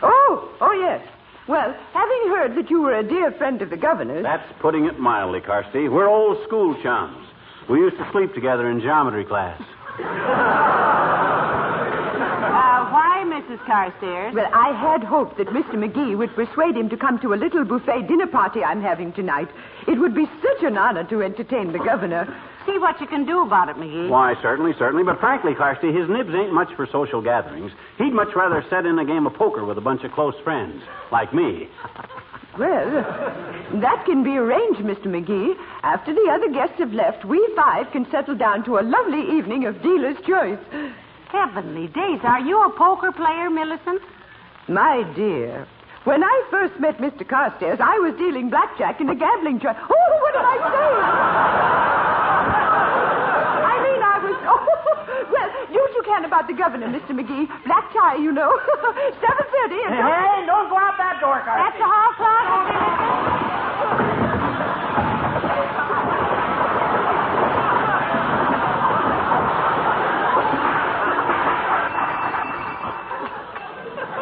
Oh, yes. Well, having heard that you were a dear friend of the governor's... That's putting it mildly, Carsty. We're old school chums. We used to sleep together in geometry class. Why, Mrs. Carstairs? Well, I had hoped that Mr. Magee would persuade him to come to a little buffet dinner party I'm having tonight. It would be such an honor to entertain the governor. See what you can do about it, Magee. Why, certainly. But frankly, Carsty, his nibs ain't much for social gatherings. He'd much rather set in a game of poker with a bunch of close friends, like me. Well, that can be arranged, Mr. Magee. After the other guests have left, we 5 can settle down to a lovely evening of dealer's choice. Heavenly days. Are you a poker player, Millicent? My dear, when I first met Mr. Carstairs, I was dealing blackjack in a gambling trust. Oh, what did I say? Well, do what you can about the governor, Mr. Magee. Black tie, you know. 7:30. Hey, don't go out that door, Carsty. That's the hall clock.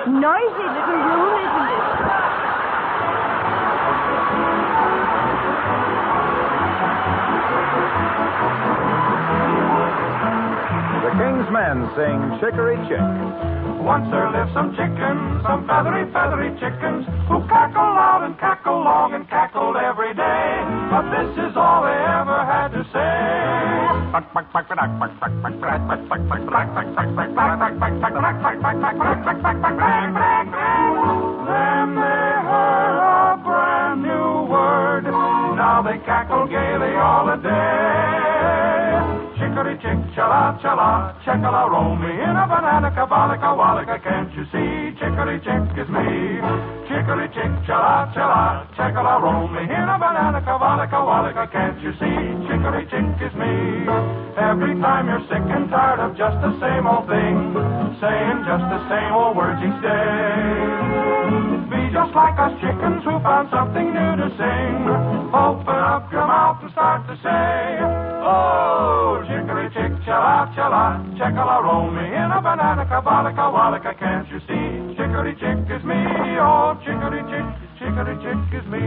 Noisy little room, isn't it? The King's Men sing Chicory Chick. Once there lived some chickens, some feathery, feathery chickens, who cackle loud and cackle long and cackled every day. But this is all they ever had to say. Then they heard a brand new word. Now they cackle gaily all the day. Chicory chick, chala, chala, checkala, roll me in a banana, kabalika, walika, can't you see? Chicory chick is me. Chicory chick, chala, chala, checkala, roll me in a banana, kabalika, walika, can't you see? Chicory chick is me. Every time you're sick and tired of just the same old thing, saying just the same old words each day. Be just like us chickens who found something new to sing. Open up your mouth and start to say, oh, chicory chick, chala, chala, checkala, roll me in a banana, kabalika, walika, can't you see? Chicory chick is me, oh, chicory chick is me.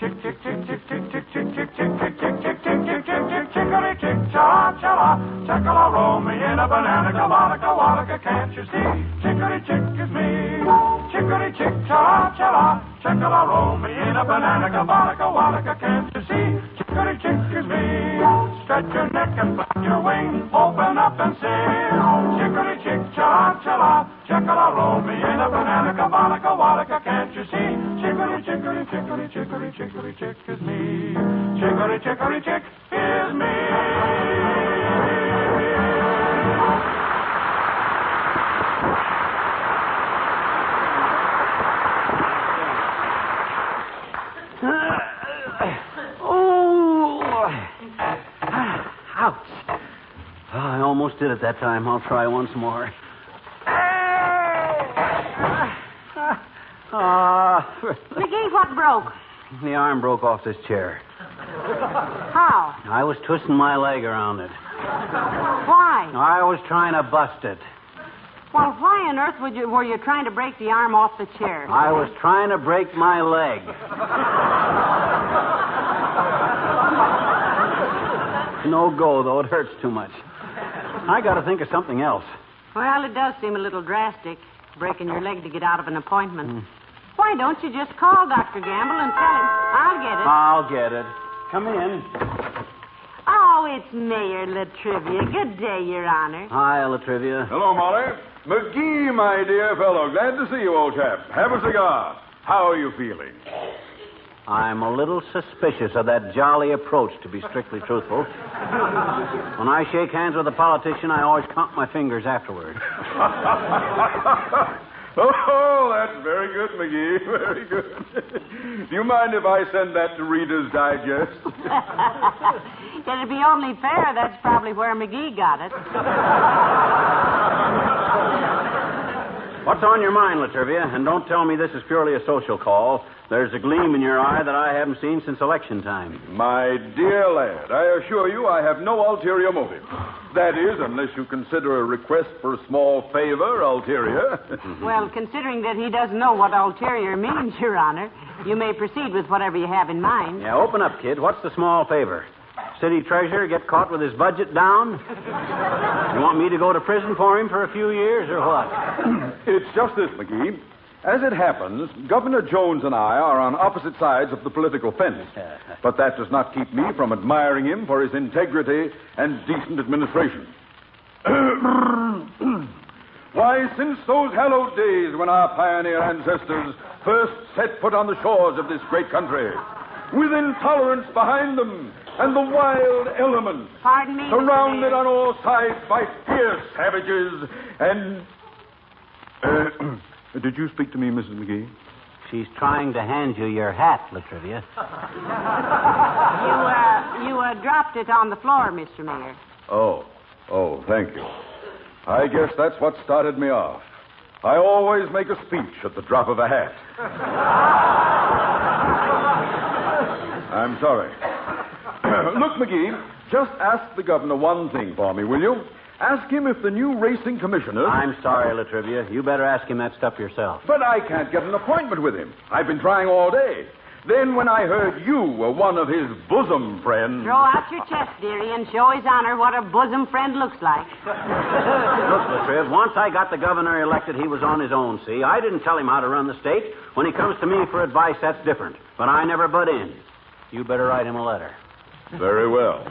Chick, chick, chick, chick, chick, chick, chick, chick, chick, chick, chick, chick, chick, chick, chick, chick, chicory chick, chala, chala, checkala, roll me in a banana, kabalika, walika, can't you see? Chicory chick is me. Chicory chick, chala, chala, checkala, roll me in a banana, kabalika, walika, can't you see? Chicory chick is me. Stretch your neck and flap your wing, open up and sing. Chicory chick, chala, chala, checkala, roll me in a banana, kabalika, walika, can't you see? Chicory, chicory, chicory, chicory, chicory chick is me. Chicory chick is me. Ouch. Oh, I almost did it that time. I'll try once more. Magee, what broke? The arm broke off this chair. How? I was twisting my leg around it. Why? I was trying to bust it. Well, why on earth were you trying to break the arm off the chair? I was trying to break my leg. No go, though. It hurts too much. I got to think of something else. Well, it does seem a little drastic. breaking your leg to get out of an appointment. Why don't you just call Dr. Gamble and tell him? I'll get it. I'll get it. Come in. Oh, it's Mayor Latrivia. Good day, Your Honor. Hi, Latrivia. Hello, Molly. McGee, my dear fellow. Glad to see you, old chap. Have a cigar. How are you feeling? I'm a little suspicious of that jolly approach, to be strictly truthful. When I shake hands with a politician, I always count my fingers afterward. Oh, that's very good, McGee. Very good. Do you mind if I send that to Reader's Digest? It'd be only fair. That's probably where McGee got it. What's on your mind, Latrivia? And don't tell me this is purely a social call. There's a gleam in your eye that I haven't seen since election time. My dear lad, I assure you I have no ulterior motive. That is, unless you consider a request for a small favor ulterior. Well, considering that he doesn't know what ulterior means, Your Honor, you may proceed with whatever you have in mind. Yeah, open up, kid. What's the small favor? City treasurer get caught with his budget down? You want me to go to prison for him for a few years, or what? It's just this, McGee. As it happens, Governor Jones and I are on opposite sides of the political fence. But that does not keep me from admiring him for his integrity and decent administration. Why, since those hallowed days when our pioneer ancestors first set foot on the shores of this great country, with intolerance behind them and the wild elements, pardon me, surrounded on all sides by fierce savages and... Did you speak to me, Mrs. McGee? She's trying to hand you your hat, Latrivia. You dropped it on the floor, Mr. Mayor. Oh, thank you. I guess that's what started me off. I always make a speech at the drop of a hat. I'm sorry. Look, McGee, just ask the governor one thing for me, will you? Ask him if the new racing commissioner... I'm sorry, Latrivia. You better ask him that stuff yourself. But I can't get an appointment with him. I've been trying all day. Then when I heard you were one of his bosom friends... Throw out your chest, dearie, and show his honor what a bosom friend looks like. Look, Latriv, once I got the governor elected, he was on his own, see? I didn't tell him how to run the state. When he comes to me for advice, that's different. But I never butt in. You better write him a letter. Very well.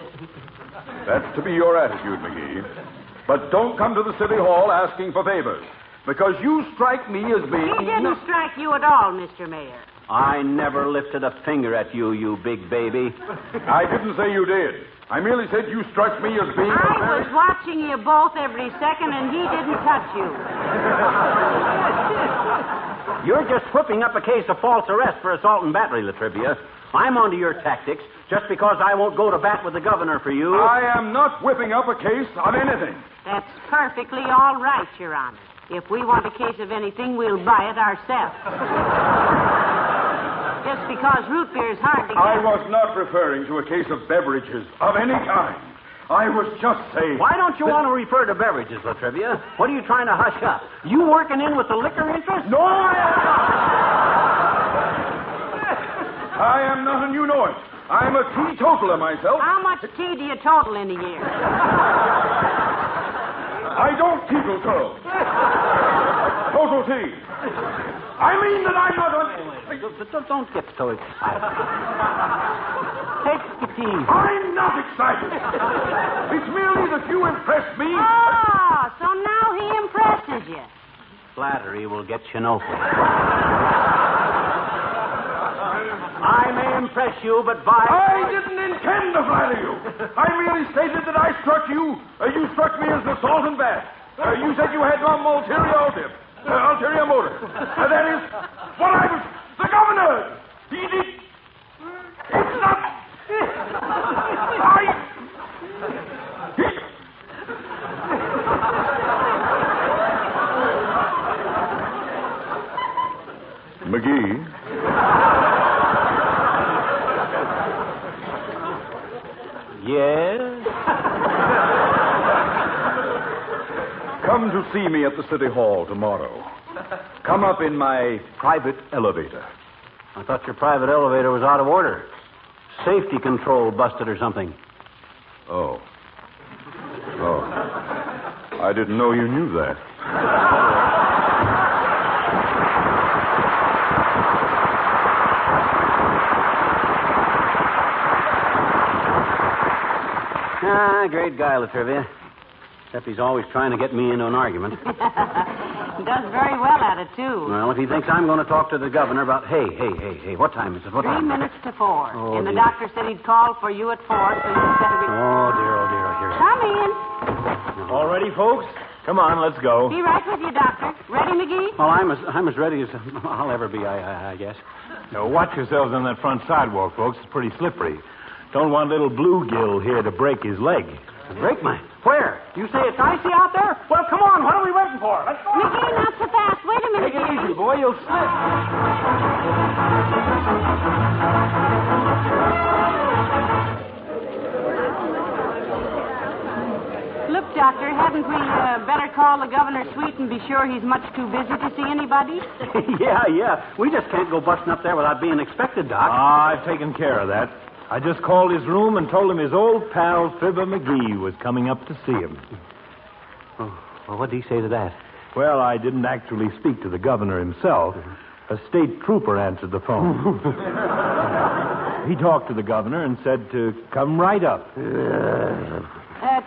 That's to be your attitude, McGee. But don't come to the city hall asking for favors, because you strike me as being... He didn't strike you at all, Mr. Mayor. I never lifted a finger at you, you big baby. I didn't say you did. I merely said you struck me as being... I was watching you both every second, and he didn't touch you. You're just whipping up a case of false arrest for assault and battery, Latrivia. I'm onto your tactics just because I won't go to bat with the governor for you. I am not whipping up a case of anything. That's perfectly all right, Your Honor. If we want a case of anything, we'll buy it ourselves. Just because root beer is hard to get. I was not referring to a case of beverages of any kind. I was just saying... Why don't you want to refer to beverages, Latrivia? What are you trying to hush up? You working in with the liquor interest? No, I am not. I am not, and you know it. I'm a teetotaler myself. How much tea do you total in a year? I don't teetotal. Total tea. I mean that I'm not... Don't get so excited. Take the tea. I'm not excited. It's merely that you impressed me. Oh, so now he impresses you. Flattery will get you nowhere. I may impress you, but I didn't intend to flatter you. I merely stated that I struck you. You struck me as the salt and bath. You said you had some ulterior motive. That is what I was... The governor! He did... It's not... McGee? Yes? Come to see me at the City Hall tomorrow. Come up in my private elevator. I thought your private elevator was out of order. Safety control busted or something. Oh. I didn't know you knew that. Great guy, Latrivia. Except he's always trying to get me into an argument. He does very well at it, too. Well, if he thinks I'm going to talk to the governor about... Hey, what time is it? What 3 time? minutes to 4. Oh, And the dear. doctor said he'd call for you at 4, so you'd better be... Oh, dear, here. Come in. All ready, folks? Come on, let's go. Be right with you, Doctor. Ready, McGee? Well, I'm as ready as I'll ever be, I guess. Now, watch yourselves on that front sidewalk, folks. It's pretty slippery. Don't want little bluegill here to break his leg. Break mine? Where? You say it's icy out there? Well, come on. What are we waiting for? Let's go. McGee, not so fast. Wait a minute. Take it easy, boy. You'll slip. Look, Doctor, hadn't we better call the governor's suite and be sure he's much too busy to see anybody? Yeah. We just can't go busting up there without being expected, Doc. I've taken care of that. I just called his room and told him his old pal, Fibber Magee, was coming up to see him. Oh, well, what did he say to that? Well, I didn't actually speak to the governor himself. A state trooper answered the phone. He talked to the governor and said to come right up.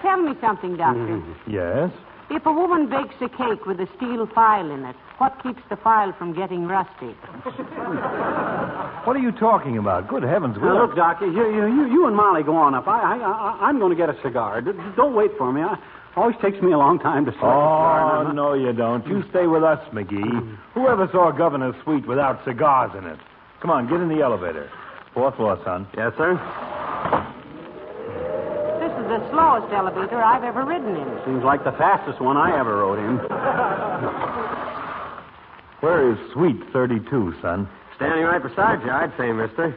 Tell me something, Doctor. Yes? If a woman bakes a cake with a steel file in it, what keeps the file from getting rusty? What are you talking about? Good heavens, Will. Now, look, Doc, you and Molly go on up. I'm going to get a cigar. Don't wait for me. Always takes me a long time to select a cigar. Oh, no, you don't. You stay with us, Magee. Whoever saw a governor's suite without cigars in it? Come on, get in the elevator. 4th floor, son. Yes, sir. This is the slowest elevator I've ever ridden in. Seems like the fastest one I ever rode in. Where is suite 32, son? Standing right beside you, I'd say, mister.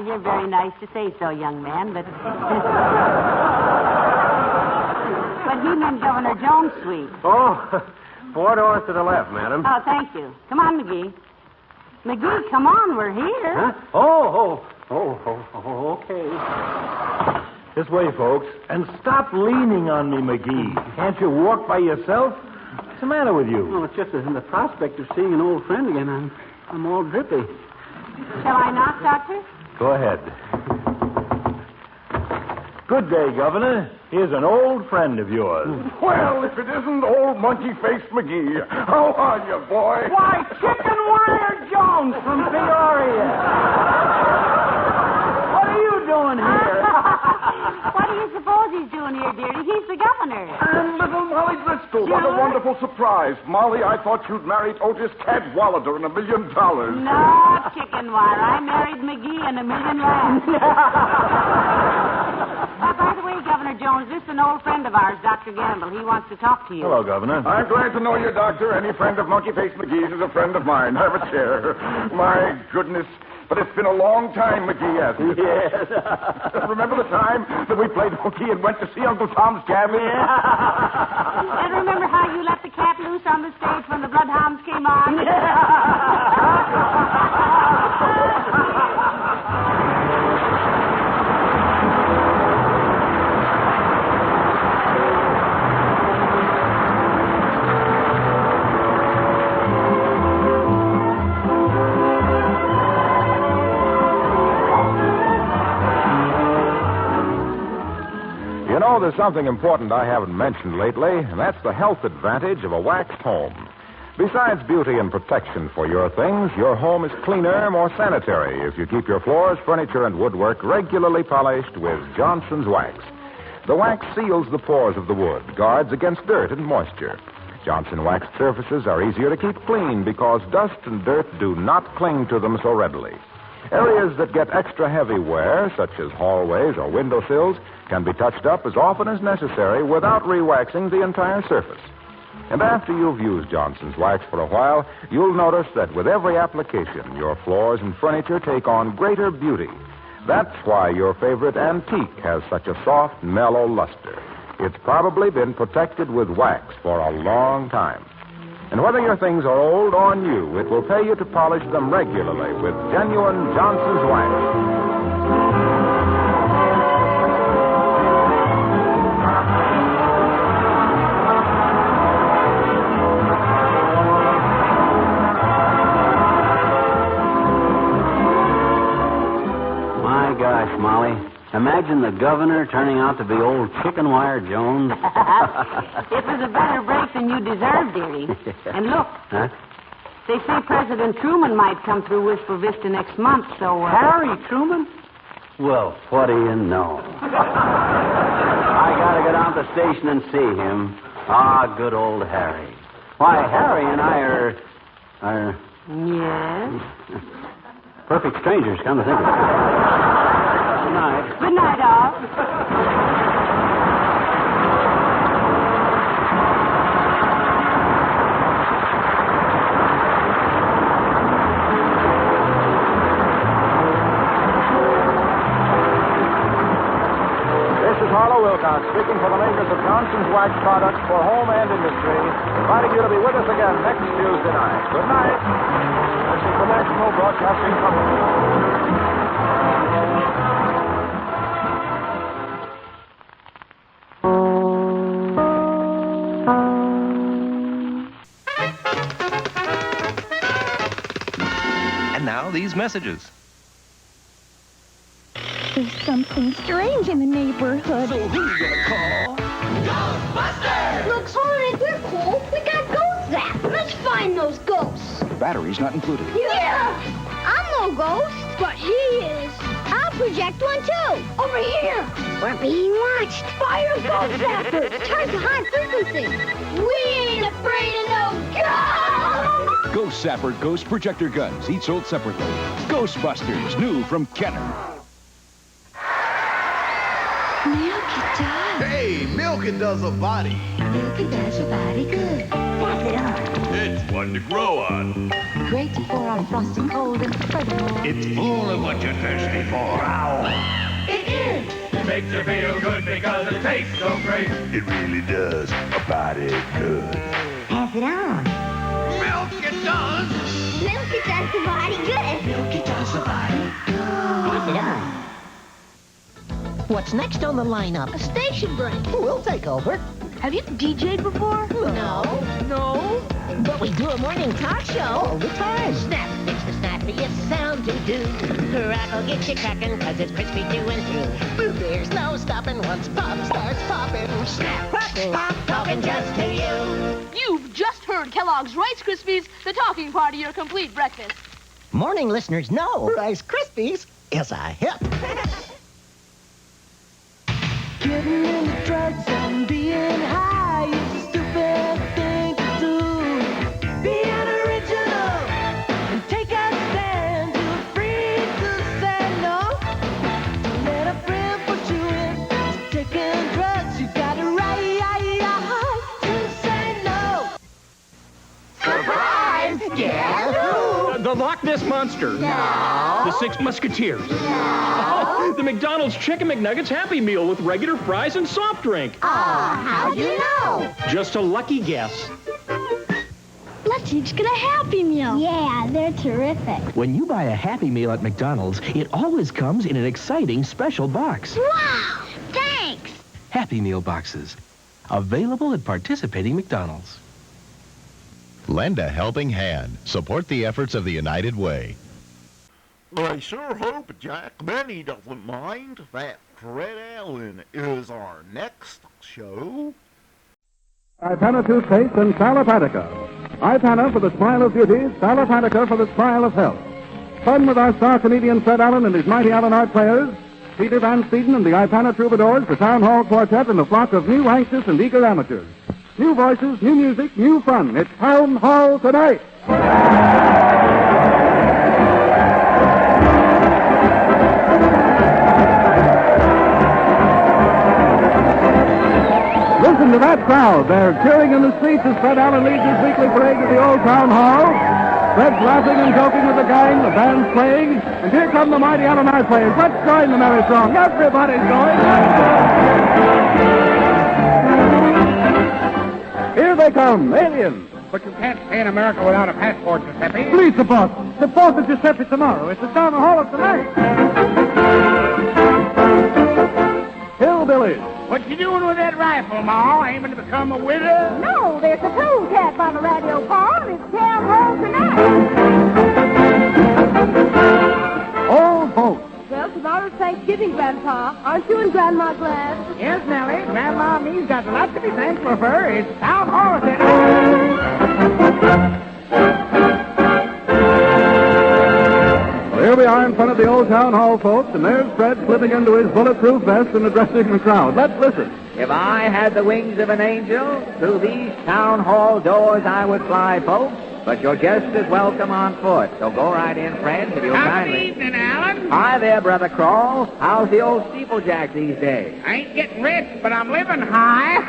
You're very nice to say so, young man, but... But he meant Governor Jones' suite. Oh, 4 doors to the left, madam. Oh, thank you. Come on, McGee. McGee, come on, we're here. Huh? Oh, okay. This way, folks. And stop leaning on me, Magee. Can't you walk by yourself? What's the matter with you? Well, it's just in the prospect of seeing an old friend again. I'm all drippy. Shall I knock, Doctor? Go ahead. Good day, Governor. Here's an old friend of yours. Well, if it isn't old monkey-faced McGee. How are you, boy? Why, Chicken Wire Jones from Peoria. What are you doing here? What do you suppose he's doing here, dearie? He's the governor. And little Molly Bristol. What a wonderful surprise. Molly, I thought you'd married Otis Cadwallader and $1 million. No, Chicken Wire. I married McGee and $1 million less. By the way, Governor Jones, this is an old friend of ours, Dr. Gamble. He wants to talk to you. Hello, Governor. I'm glad to know you, Doctor. Any friend of Monkey-Faced McGee's is a friend of mine. Have a chair. My goodness. But it's been a long time, McGee, hasn't it? Yes. Remember the time that we played hooky and went to see Uncle Tom's cabin? And remember how you let the cat loose on the stage when the bloodhounds came on? You know, there's something important I haven't mentioned lately, and that's the health advantage of a waxed home. Besides beauty and protection for your things, your home is cleaner, more sanitary if you keep your floors, furniture, and woodwork regularly polished with Johnson's Wax. The wax seals the pores of the wood, guards against dirt and moisture. Johnson waxed surfaces are easier to keep clean because dust and dirt do not cling to them so readily. Areas that get extra heavy wear, such as hallways or windowsills, can be touched up as often as necessary without re-waxing the entire surface. And after you've used Johnson's Wax for a while, you'll notice that with every application, your floors and furniture take on greater beauty. That's why your favorite antique has such a soft, mellow luster. It's probably been protected with wax for a long time. And whether your things are old or new, it will pay you to polish them regularly with genuine Johnson's Wax. My gosh, Molly. Imagine imagine the governor turning out to be old Chicken Wire Jones? It was a better break than you deserved, dearie. And look, Huh? they say President Truman might come through Wistful Vista next month, so... Harry Truman? Well, what do you know? I gotta go down to the station and see him. Ah, good old Harry. Why, Harry and I are... Yes? Perfect strangers, come to think of it. Good night. Good night, all. This is Harlow Wilcox speaking for the makers of Johnson's Wax Products for home and industry, inviting you to be with us again next Tuesday night. Good night. This is the National Broadcasting Company. And now these messages. There's something strange in the neighborhood. So who you gonna call? Ghostbusters! Lux Hornet, we're cool. We got ghost zap. Let's find those ghosts. Batteries not included. Yeah! I'm no ghost, but he is. I'll project one too. Over here. We're being watched. Fire ghost zappers. Turn to high frequency. We ain't afraid of no ghosts. Ghost Zapper Ghost Projector Guns, each sold separately. Ghostbusters, new from Kenner. Hey, milk it does a body. Milk it does a body good. Pass it on. It's one to grow on. Great to pour on frosty cold and furthermore. It's full of what you're thirsty for. It is. It makes you feel good because it tastes so great. It really does a body good. Pass it on. Milk it does. Milk it does a body good. Milk it does a body good. Pass it on. What's next on the lineup? A station break. We'll take over. Have you DJ'd before? No. No? But we do a morning talk show all the time. Snap, it's the snappiest sound to do. Crackle gets you cracking because it's crispy through and through. There's no stopping once pop starts popping. Snap, crackle, pop, talking just to you. You've just heard Kellogg's Rice Krispies, the talking part of your complete breakfast. Morning listeners know Rice Krispies is a hit. Getting into drugs and being high is a stupid thing to do. Being original and take a stand. You're free to say no. Don't let a friend put you in. Taking drugs, you got a right to say no. Surprise! Guess who? The Loch Ness Monster. No. The Six Musketeers. No. The McDonald's Chicken McNuggets Happy Meal with regular fries and soft drink. How'd you know? Just a lucky guess. Let's each get a Happy Meal. Yeah, they're terrific. When you buy a Happy Meal at McDonald's, it always comes in an exciting special box. Wow! Thanks! Happy Meal boxes. Available at participating McDonald's. Lend a helping hand. Support the efforts of the United Way. I sure hope Jack Benny doesn't mind that Fred Allen is our next show. Ipana toothpaste and Salapatica. Ipana for the smile of beauty, Salapatica for the smile of health. Fun with our star comedian Fred Allen and his mighty Allen Art players, Peter Van Steeden and the Ipana Troubadours, the Town Hall Quartet, and a flock of new, anxious, and eager amateurs. New voices, new music, new fun. It's Town Hall tonight. Listen to that crowd. They're cheering in the streets as Fred Allen leads his weekly parade to the old Town Hall. Fred's laughing and joking with the gang, the band's playing, and here come the mighty Allen Art players. Let's join the merry song. Everybody's going. Here they come, aliens. But you can't stay in America without a passport, Giuseppe. Please, the boss. The 4th of Giuseppe tomorrow. It's the Town Hall of tonight. Hillbillies. What you doing with that rifle, Ma? Aiming to become a widow? No, there's a tool tap on the radio, Paul. It's Town Hall tonight. Old folks. Well, tomorrow's Thanksgiving. evening, Grandpa. Aren't you and Grandma glad? Yes, Nellie. Grandma and me's got a lot to be thankful for. It's Town Hall Theater. Well, here we are in front of the old town hall, folks, and there's Fred slipping into his bulletproof vest and addressing the crowd. Let's listen. If I had the wings of an angel, through these town hall doors I would fly, folks. But you're just as welcome on foot. So go right in, Fred, if you'll kindly. Good evening, Alan. Hi there, Brother Crawl. How's the old steeplejack these days? I ain't getting rich, but I'm living high.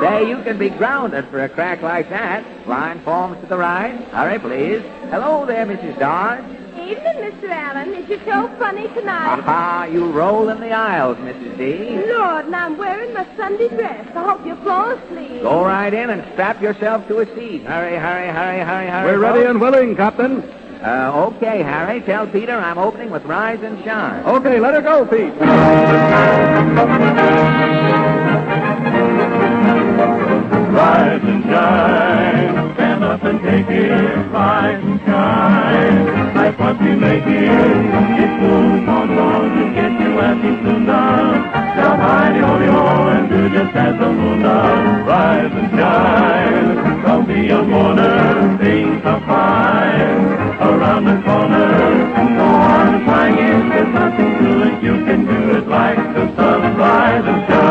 Say, you can be grounded for a crack like that. Line forms to the right. Hurry, please. Hello there, Mrs. Dodge. Evening, Mr. Allen. Is you so funny tonight? Aha, you roll in the aisles, Mrs. D. Lord, and I'm wearing my Sunday dress. I hope you fall asleep. Go right in and strap yourself to a seat. Hurry, hurry, hurry, hurry, hurry. We're ready and willing, Captain. Okay, Harry. Tell Peter I'm opening with Rise and Shine. Okay, let her go, Pete. Rise and shine, stand up and take it. Rise and shine, like what we make it. It's soon on to get you as you soon done. Shout high-de-ho-de-ho and do just as the moon does. Rise and shine, don't be a mourner. Things are fine around the corner. Go on trying it, there's nothing to it. You can do it like the sun. Rise and shine.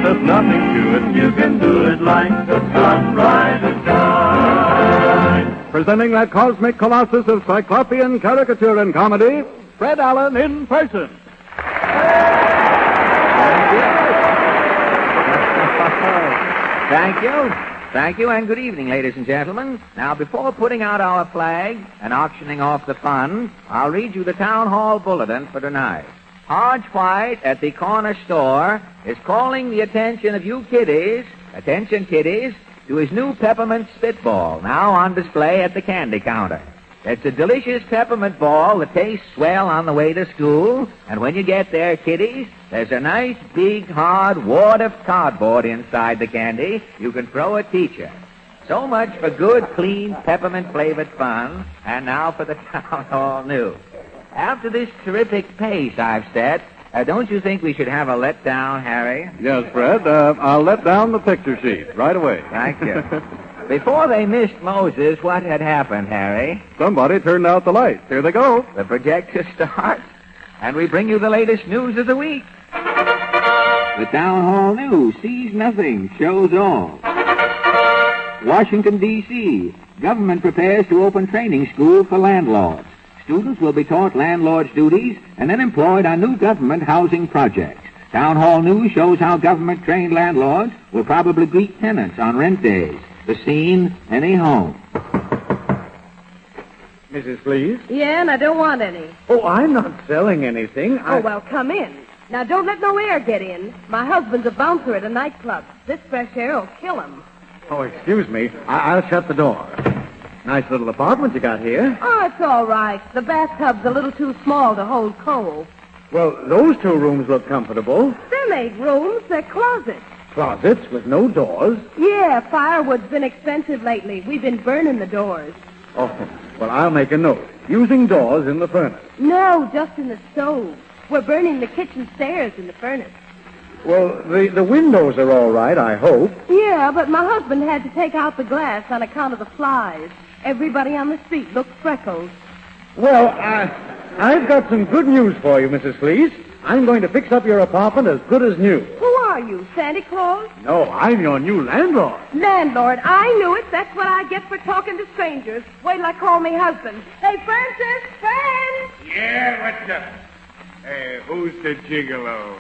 There's nothing to it. You can do it like the sunrise and shine. Presenting that cosmic colossus of cyclopean caricature and comedy, Fred Allen in person. Thank you. Thank you, and good evening, ladies and gentlemen. Now, before putting out our flag and auctioning off the funds, I'll read you the Town Hall Bulletin for tonight. Hodge White at the corner store is calling the attention of you kiddies, attention kiddies, to his new peppermint spitball, now on display at the candy counter. It's a delicious peppermint ball that tastes swell on the way to school, and when you get there, kiddies, there's a nice, big, hard wad of cardboard inside the candy you can throw at teacher. So much for good, clean, peppermint-flavored fun, and now for the Town Hall News. After this terrific pace I've set, don't you think we should have a letdown, Harry? Yes, Fred. I'll let down the picture sheet right away. Thank you. Before they missed Moses, what had happened, Harry? Somebody turned out the lights. Here they go. The projector starts, and we bring you the latest news of the week. The Town Hall News sees nothing, shows all. Washington, D.C. Government prepares to open training school for landlords. Students will be taught landlord's duties and then employed on new government housing projects. Town Hall News shows how government-trained landlords will probably greet tenants on rent days. The scene, any home. Mrs. Please? Yeah, and I don't want any. Oh, I'm not selling anything. Oh, well, come in. Now, don't let no air get in. My husband's a bouncer at a nightclub. This fresh air will kill him. Oh, excuse me. I'll shut the door. Nice little apartment you got here. Oh, it's all right. The bathtub's a little too small to hold coal. Well, those two rooms look comfortable. Them ain't rooms, they're closets. Closets with no doors. Yeah, firewood's been expensive lately. We've been burning the doors. Oh, well, I'll make a note. Using doors in the furnace. No, just in the stove. We're burning the kitchen stairs in the furnace. Well, the windows are all right, I hope. Yeah, but my husband had to take out the glass on account of the flies. Everybody on the street looks freckled. Well, I've got some good news for you, Mrs. Fleece. I'm going to fix up your apartment as good as new. Who are you, Santa Claus? No, I'm your new landlord. Landlord, I knew it. That's what I get for talking to strangers. Wait till I call me husband. Hey, Francis, Fran! Yeah, what's up? Who's the gigolo?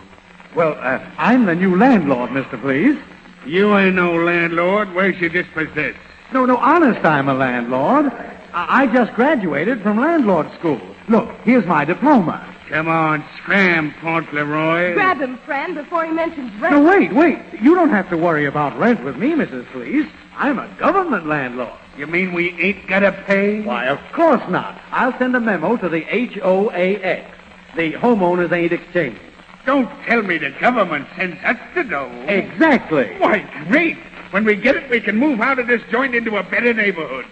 Well, I'm the new landlord, Mr. Please. You ain't no landlord. Where's your dispossessed? No, honest, I'm a landlord. I just graduated from landlord school. Look, here's my diploma. Come on, scram, Fauntleroy. Grab him, friend, before he mentions rent. No, wait. You don't have to worry about rent with me, Mrs. Fleece. I'm a government landlord. You mean we ain't got to pay? Why, of course not. I'll send a memo to the HOAX. The homeowners ain't exchanging. Don't tell me the government sends us the dough. Exactly. Why, great. When we get it, we can move out of this joint into a better neighborhood.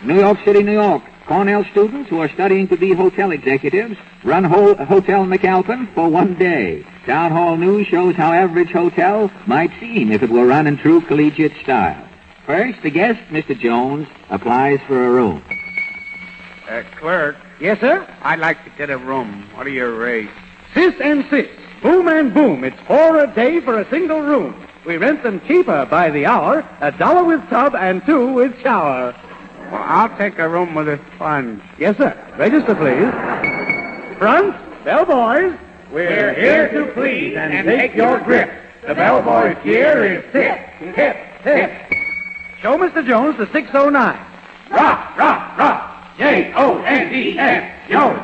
New York City, New York. Cornell students who are studying to be hotel executives run Hotel McAlpin for 1 day. Town Hall News shows how average hotel might seem if it were run in true collegiate style. First, the guest, Mr. Jones, applies for a room. Clerk. Yes, sir? I'd like to get a room. What are your rates? Sis and sis. Boom and boom. It's $4 a day for a single room. We rent them cheaper by the hour, $1 with tub and $2 with shower. Well, I'll take a room with a sponge. Yes, sir. Register, please. Front, bellboys. We're here to please and take your grip. The bellboy's gear is tip, tip, tip. Show Mr. Jones the 609. Rock, rock, rock. J-O-N-E-S, Jones.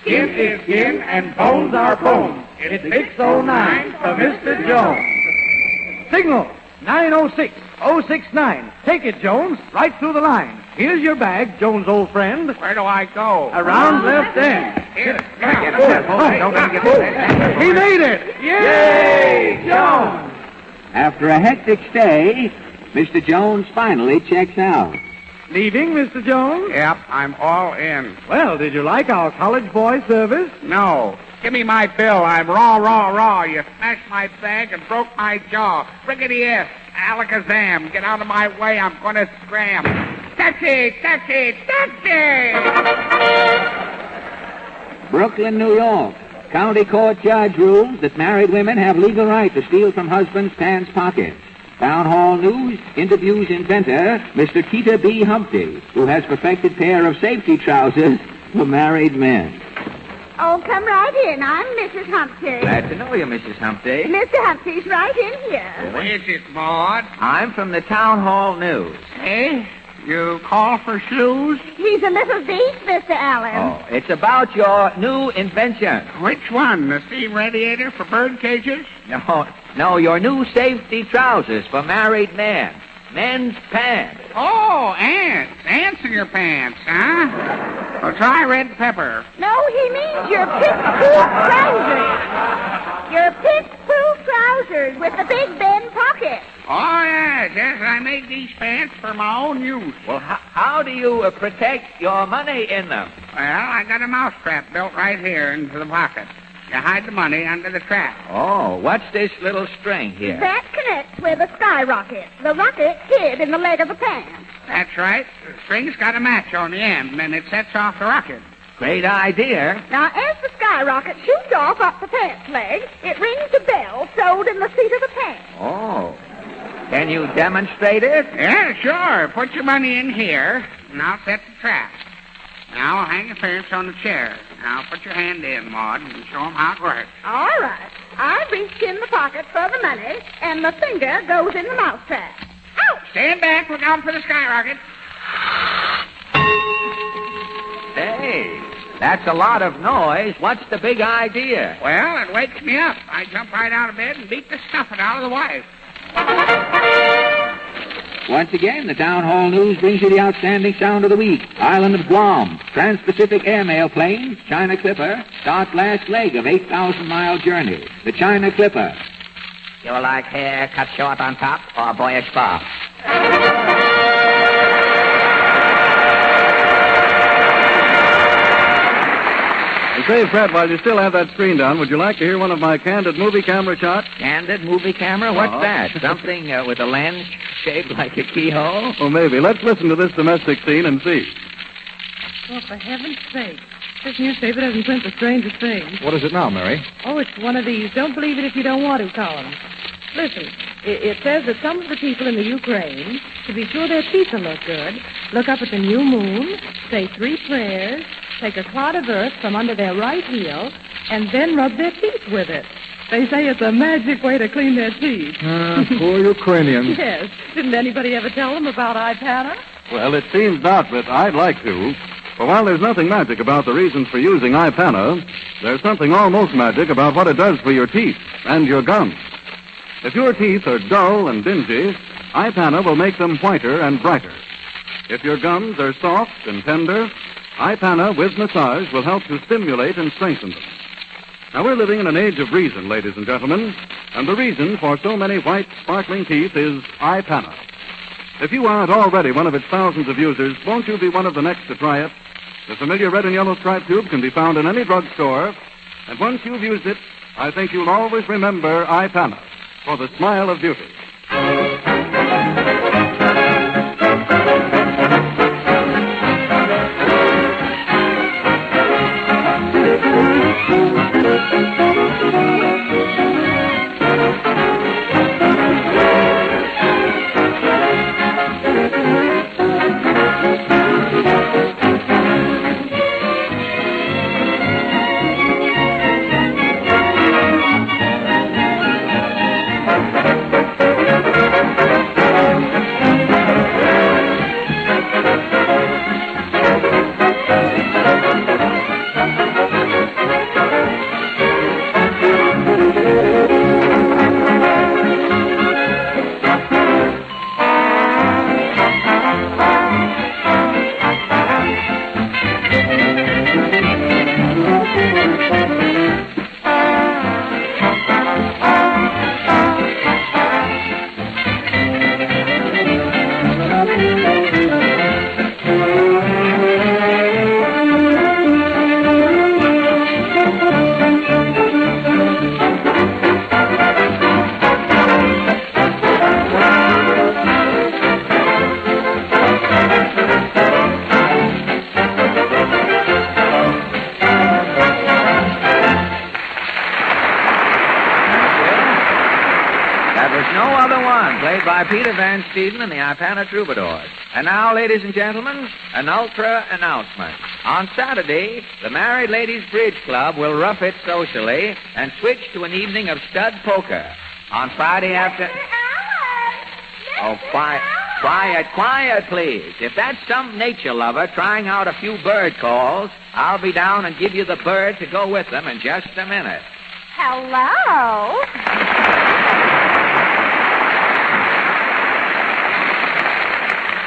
Skin is skin and bones are bones. It's 609 for Mr. Jones. Signal 906-069. Take it, Jones, right through the line. Here's your bag, Jones' old friend. Where do I go? Around left end. Here. He made it! Yay, Jones! After a hectic stay, Mr. Jones finally checks out. Leaving, Mr. Jones? Yep, I'm all in. Well, did you like our college boy service? No. Give me my bill. I'm raw. You smashed my bag and broke my jaw. Brigadier, alakazam. Get out of my way. I'm going to scram. Taxi! Brooklyn, New York. County court judge rules that married women have legal right to steal from husbands' pants pockets. Town Hall News interviews inventor Mr. Keita B. Humpty, who has perfected pair of safety trousers for married men. Oh, come right in. I'm Mrs. Humpty. Glad to know you, Mrs. Humpty. Mr. Humpty's right in here. What is it, Maud? I'm from the Town Hall News. Eh? You call for shoes? He's a little deep, Mr. Allen. Oh, it's about your new invention. Which one? The steam radiator for bird cages? No, your new safety trousers for married men. Men's pants. Oh, ants. Ants in your pants, huh? Well, try red pepper. No, he means your pit-proof trousers. Your pit-proof trousers with the big bend pocket. Oh, yes, I made these pants for my own use. Well, how do you protect your money in them? Well, I got a mousetrap built right here into the pocket. You hide the money under the trap. Oh, what's this little string here? That connects with a skyrocket. The rocket hid in the leg of the pants. That's right. The string's got a match on the end, and it sets off the rocket. Great idea. Now, as the skyrocket shoots off up the pants leg, it rings a bell sewed in the seat of the pants. Oh. Can you demonstrate it? Yeah, sure. Put your money in here, and I'll set the trap. Now, I'll hang your pants on the chair. Now, put your hand in, Maud, and show them how it works. All right. I reach in the pocket for the money, and the finger goes in the mousetrap. Ouch! Stand back. Look out for the skyrocket. Hey, that's a lot of noise. What's the big idea? Well, it wakes me up. I jump right out of bed and beat the stuffing out of the wife. Once again, the Town Hall News brings you the outstanding sound of the week. Island of Guam, Trans-Pacific Airmail plane, China Clipper, start last leg of 8,000-mile journey. The China Clipper. You like hair cut short on top or boyish bob? Say, Fred, while you still have that screen down, would you like to hear one of my candid movie camera shots? Candid movie camera? What's that? Something with a lens shaped like a keyhole? Well, maybe. Let's listen to this domestic scene and see. Oh, for heaven's sake. This newspaper doesn't print the strangest things. What is it now, Mary? Oh, it's one of these don't believe it if you don't want to columns. Listen, it says that some of the people in the Ukraine, to be sure their teeth will look good, look up at the new moon, say 3 prayers, take a clod of earth from under their right heel, and then rub their teeth with it. They say it's a magic way to clean their teeth. Poor Ukrainians. Yes. Didn't anybody ever tell them about Ipana? Well, it seems not, but I'd like to. For while there's nothing magic about the reasons for using Ipana, there's something almost magic about what it does for your teeth and your gums. If your teeth are dull and dingy, Ipana will make them whiter and brighter. If your gums are soft and tender, Ipana with massage will help to stimulate and strengthen them. Now, we're living in an age of reason, ladies and gentlemen, and the reason for so many white, sparkling teeth is Ipana. If you aren't already one of its thousands of users, won't you be one of the next to try it? The familiar red and yellow striped tube can be found in any drugstore, and once you've used it, I think you'll always remember Ipana for the smile of beauty. Peter Van Steeden and the Ipana Troubadours. And now, ladies and gentlemen, an ultra announcement. On Saturday, the Married Ladies Bridge Club will rough it socially and switch to an evening of stud poker. On Friday after... Oh, quiet, please. If that's some nature lover trying out a few bird calls, I'll be down and give you the bird to go with them in just a minute. Hello?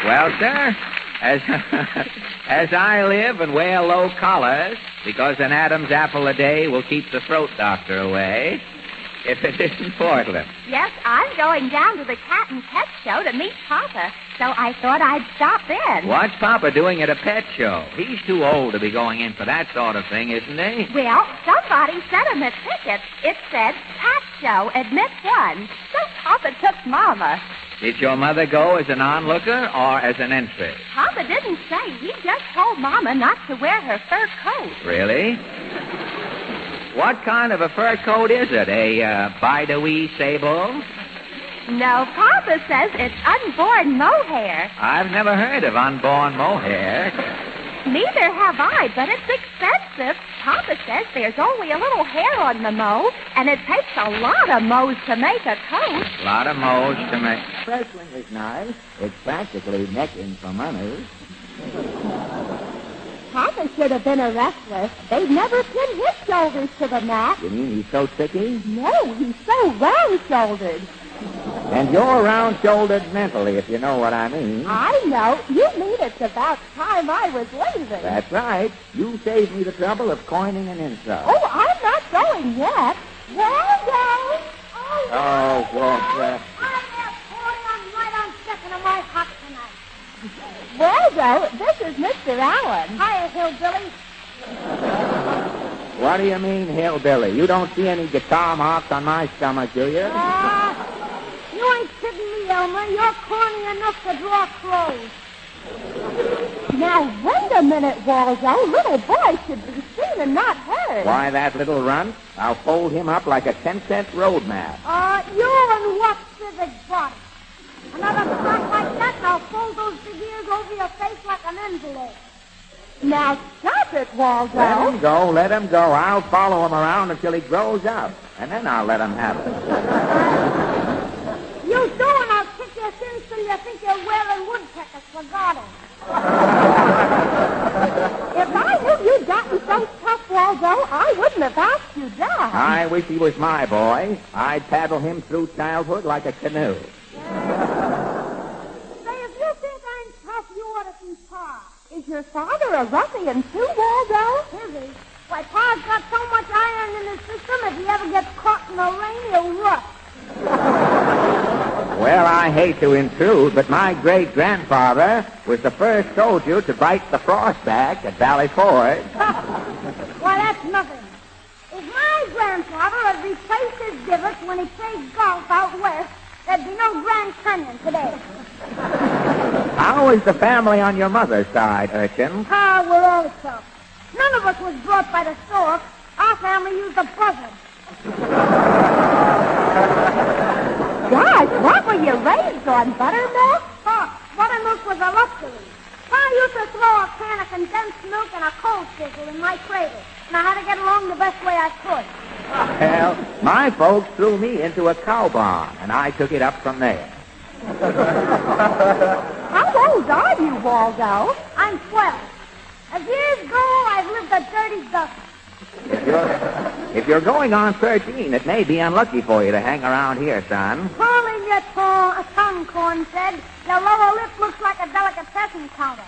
Well, sir, as I live and wear low collars, because an Adam's apple a day will keep the throat doctor away, if it isn't Portland. Yes, I'm going down to the Cat and Pet Show to meet Papa, so I thought I'd stop in. What's Papa doing at a pet show? He's too old to be going in for that sort of thing, isn't he? Well, somebody sent him a ticket. It said, Cat Show, admit one. So Papa took Mama. Did your mother go as an onlooker or as an entry? Papa didn't say. He just told Mama not to wear her fur coat. Really? What kind of a fur coat is it? A Bide-a-wee sable? No, Papa says it's unborn mohair. I've never heard of unborn mohair. Neither have I, but it's expensive. Papa says there's only a little hair on the mow, and it takes a lot of mows to make a coat. A lot of mows to make... Wrestling is nice. It's practically necking for money. Papa should have been a wrestler. They've never pinned his shoulders to the mat. You mean he's so thicky? No, he's so round-shouldered. And you're round-shouldered mentally, if you know what I mean. I know. You mean it's about time I was leaving. That's right. You saved me the trouble of coining an insult. Oh, I'm not going yet. Well, Oh, well, I'm right on second of my hot tonight. Waldo, this is Mr. Allen. Hiya, hillbilly. What do you mean, hillbilly? You don't see any guitar marks on my stomach, do you? You ain't kidding me, Elmer. You're corny enough to draw clothes. Now, wait a minute, Waldo. Little boy should be seen and not heard. Why, that little runt? I'll fold him up like a 10-cent road map. You and what civic body? Another crack like that, and I'll fold those big ears over your face like an envelope. Now, stop it, Waldo. Let him go. I'll follow him around until he grows up, and then I'll let him have it. You do, and I'll kick your sins till you think you're wearing woodpeckers for garden. wish he was my boy. I'd paddle him through childhood like a canoe. Say, if you think I'm tough, you ought to see Pa. Is your father a ruffian too, Waldo? Is he? Why, Pa's got so much iron in his system, if he ever gets caught in the rain, he'll rust. Well, I hate to intrude, but my great-grandfather was the first soldier to bite the frost back at Valley Forge. Why, that's nothing. If my grandfather had replaced his divots when he played golf out west, there'd be no Grand Canyon today. How is the family on your mother's side, Urchin? Pa, we're all tough. None of us was brought by the stork. Our family used a buzzard. Gosh, what were you raised on, buttermilk? Buttermilk was a luxury. Pa used to throw a can of condensed milk and a cold sizzle in my cradle, and I had to get along the best way I could. Well, my folks threw me into a cow barn, and I took it up from there. How old are you, Waldo? I'm 12. As years go, I've lived a dirty duck. If you're going on 13, it may be unlucky for you to hang around here, son. Calling your tongue, corn said. Your lower lip looks like a delicatessen counter.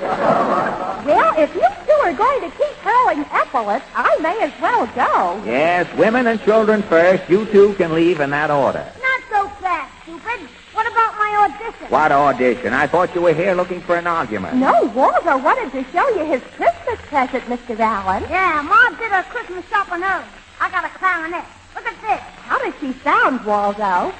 Well, if you two are going to keep hurling epaulets, I may as well go. Yes, women and children first. You two can leave in that order. Not so fast, stupid. What about my audition? What audition? I thought you were here looking for an argument. No, Waldo wanted to show you his Christmas present, Mr. Allen. Yeah, Ma did her Christmas shopping early. I got a clarinet. Look at this. How does she sound, Waldo?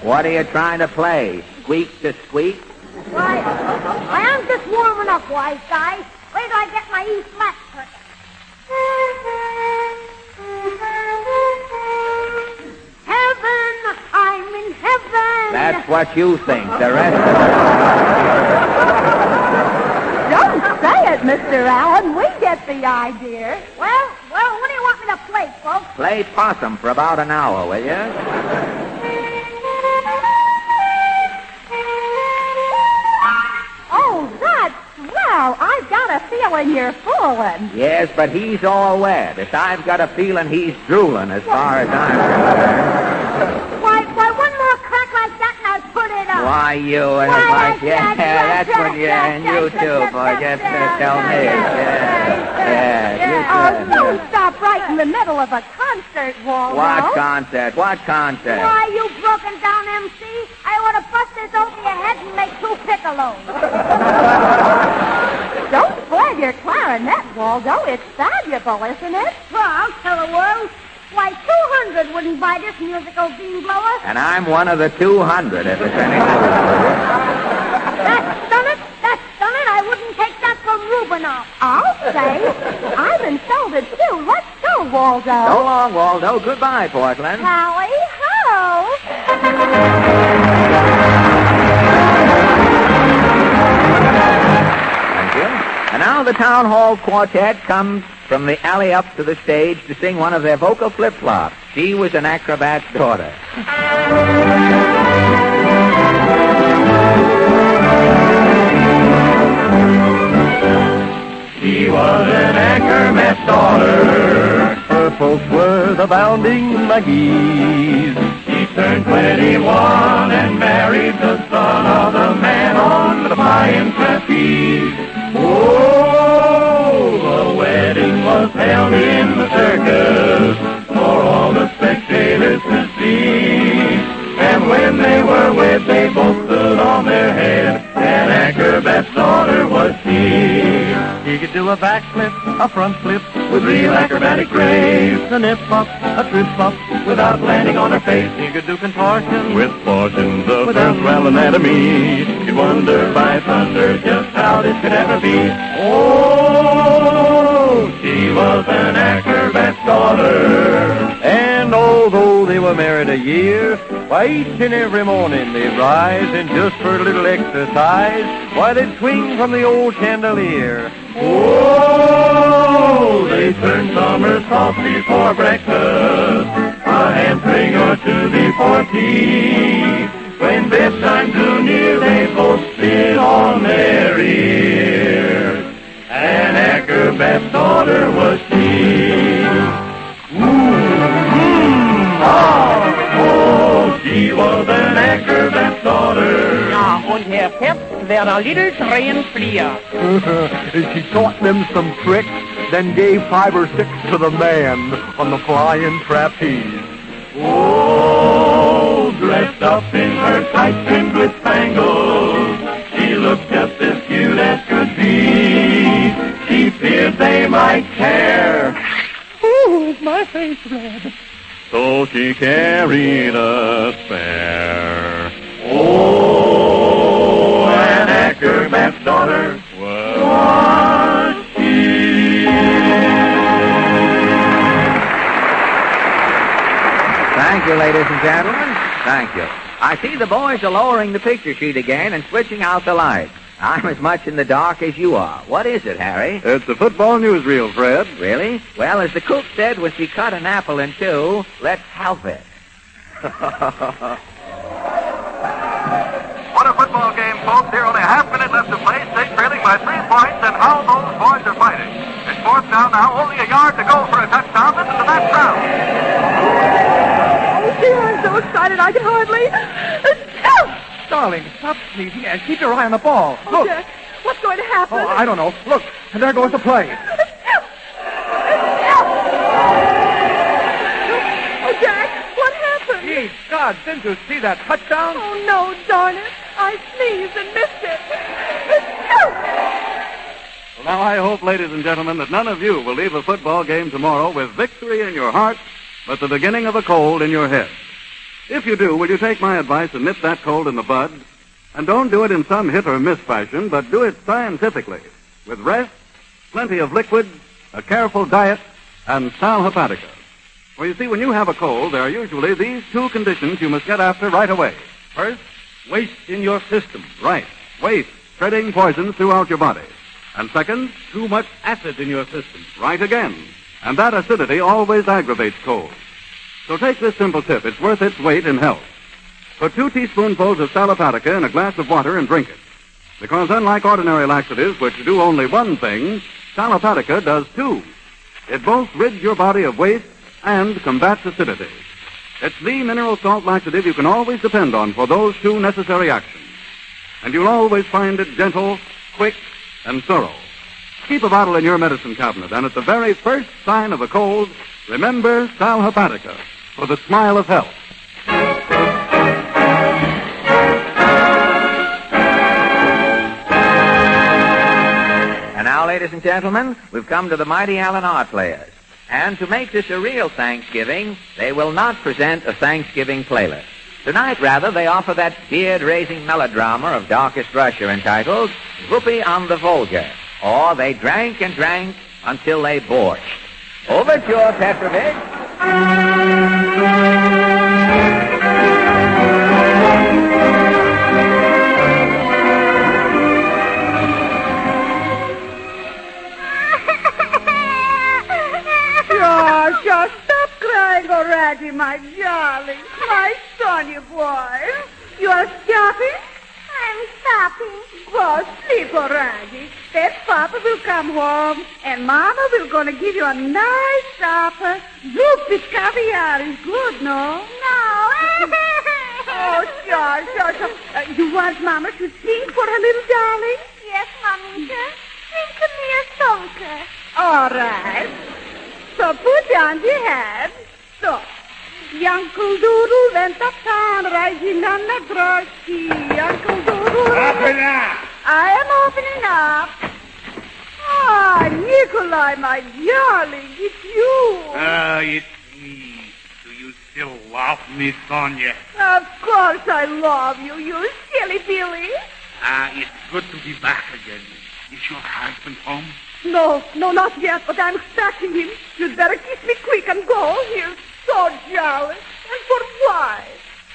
What are you trying to play? Squeak to squeak? Why, I'm just warming up, wise guy. Wait till I get my E flat first. Heaven, I'm in heaven. That's what you think. The rest of it. Don't say it, Mr. Allen. We get the idea. Well, what do you want me to play, folks? Play possum for about an hour, will you? Oh, that's swell. I've got a feeling you're fooling. Yes, but he's all wet. If I've got a feeling he's drooling as far as I'm concerned. Why, one more crack like that and I'll put it up. Why, you and that's what you and you too, boy. Just tell me. Don't stop right in the middle of a concert, Waldo. What concert? What concert? Why, you broken down MC, I ought to bust this over your head and make 2 piccolos. Don't play your clarinet, Waldo. It's valuable, isn't it? Well, I'll tell the world. Why, 200 wouldn't buy this musical bean blower. And I'm one of the 200, if it's any good. That's done it. I wouldn't take that from Rubinoff. I'll say. I'm insulted, too. Let's go, Waldo. So long, Waldo. Goodbye, Portland. Howie ho. Thank you. And now the Town Hall Quartet comes from the alley up to the stage to sing one of their vocal flip-flops. She was an acrobat's daughter. She was an acrobat's daughter. Her folks were the bounding Magees. She turned 21 and married the son of the man on the flying trapeze. Oh, the wedding was held in the circus for all the spectators to see. And when they were wed, they both stood on their head. An acrobat's daughter was she. She could do a backflip, a front flip, with real acrobatic grace. A nip-up, a trip-up, without landing on her face. She could do contortion, with portions of first well anatomy. You'd wonder by thunder just how this could ever be. Oh, she was an acrobat's daughter. And although they were married a year, why, each and every morning they'd rise, and just for a little exercise, why, they'd swing from the old chandelier. Oh, they turned somersaults before breakfast, a handspring or two before tea. When bedtime drew near, they both spit on their ears. An acrobat acrobat's daughter was she. Oh, she was an acrobat's daughter. Ja, und Herr Pep wär a little trained flea. She taught them some tricks, then gave 5 or 6 to the man on the flying trapeze. Oh, dressed up in her tights trimmed with spangles, she looked just as cute as could be. She feared they might care. Ooh, is my face red? So she carried a spare. Oh, an acrobat's daughter was she. Thank you, ladies and gentlemen. Thank you. I see the boys are lowering the picture sheet again and switching out the lights. I'm as much in the dark as you are. What is it, Harry? It's a football newsreel, Fred. Really? Well, as the cook said when she cut an apple in two, let's help it. What a football game, folks. Here only a half minute left to play. State trailing by 3 points, and how those boys are fighting. It's 4th down now, only a yard to go for a touchdown. Listen to that crowd. Oh, dear, I'm so excited I can hardly... Darling, stop sneezing and keep your eye on the ball. Oh, Look. Jack, what's going to happen? Oh, I don't know. Look, and there goes the play. Oh, Jack, what happened? Gee, God, didn't you see that touchdown? Oh, no, darn it. I sneezed and missed it. Well, now I hope, ladies and gentlemen, that none of you will leave a football game tomorrow with victory in your heart, but the beginning of a cold in your head. If you do, will you take my advice and nip that cold in the bud? And don't do it in some hit or miss fashion, but do it scientifically, with rest, plenty of liquids, a careful diet, and sal hepatica. For you see, when you have a cold, there are usually these 2 conditions you must get after right away. First, waste in your system. Right. Waste, spreading poisons throughout your body. And second, too much acid in your system. Right again. And that acidity always aggravates colds. So take this simple tip. It's worth its weight in health. Put 2 teaspoonfuls of sal hepatica in a glass of water and drink it. Because unlike ordinary laxatives, which do only one thing, sal hepatica does 2. It both rids your body of waste and combats acidity. It's the mineral salt laxative you can always depend on for those 2 necessary actions. And you'll always find it gentle, quick, and thorough. Keep a bottle in your medicine cabinet, and at the very first sign of a cold, remember sal hepatica for the smile of health. And now, ladies and gentlemen, we've come to the Mighty Allen Art Players. And to make this a real Thanksgiving, they will not present a Thanksgiving playlist. Tonight, rather, they offer that beard-raising melodrama of darkest Russia entitled Whoopee on the Volga, or They Drank and Drank Until They Borscht. Overture, Petrovich. Just stop crying already, my darling. My sonny boy. You're stopping? I'm stopping. Go sleep already. Then Papa will come home, and Mama will gonna give you a nice supper. Look, this caviar is good, no? No. Oh, sure. You want Mama to sing for her little darling? Yes, Mamita. Sing to me a song, sir. All right. So put down your head. So, Uncle Doodle went uptown riding on the drosky. Uncle Doodle... Open up! I am opening up. Ah, Nikolai, my darling, it's you. It's me. Do you still love me, Sonia? Of course I love you, you silly Billy. It's good to be back again. Is your husband home? No, not yet, but I'm expecting him. You'd better kiss me quick and go. He's so jealous. And for why?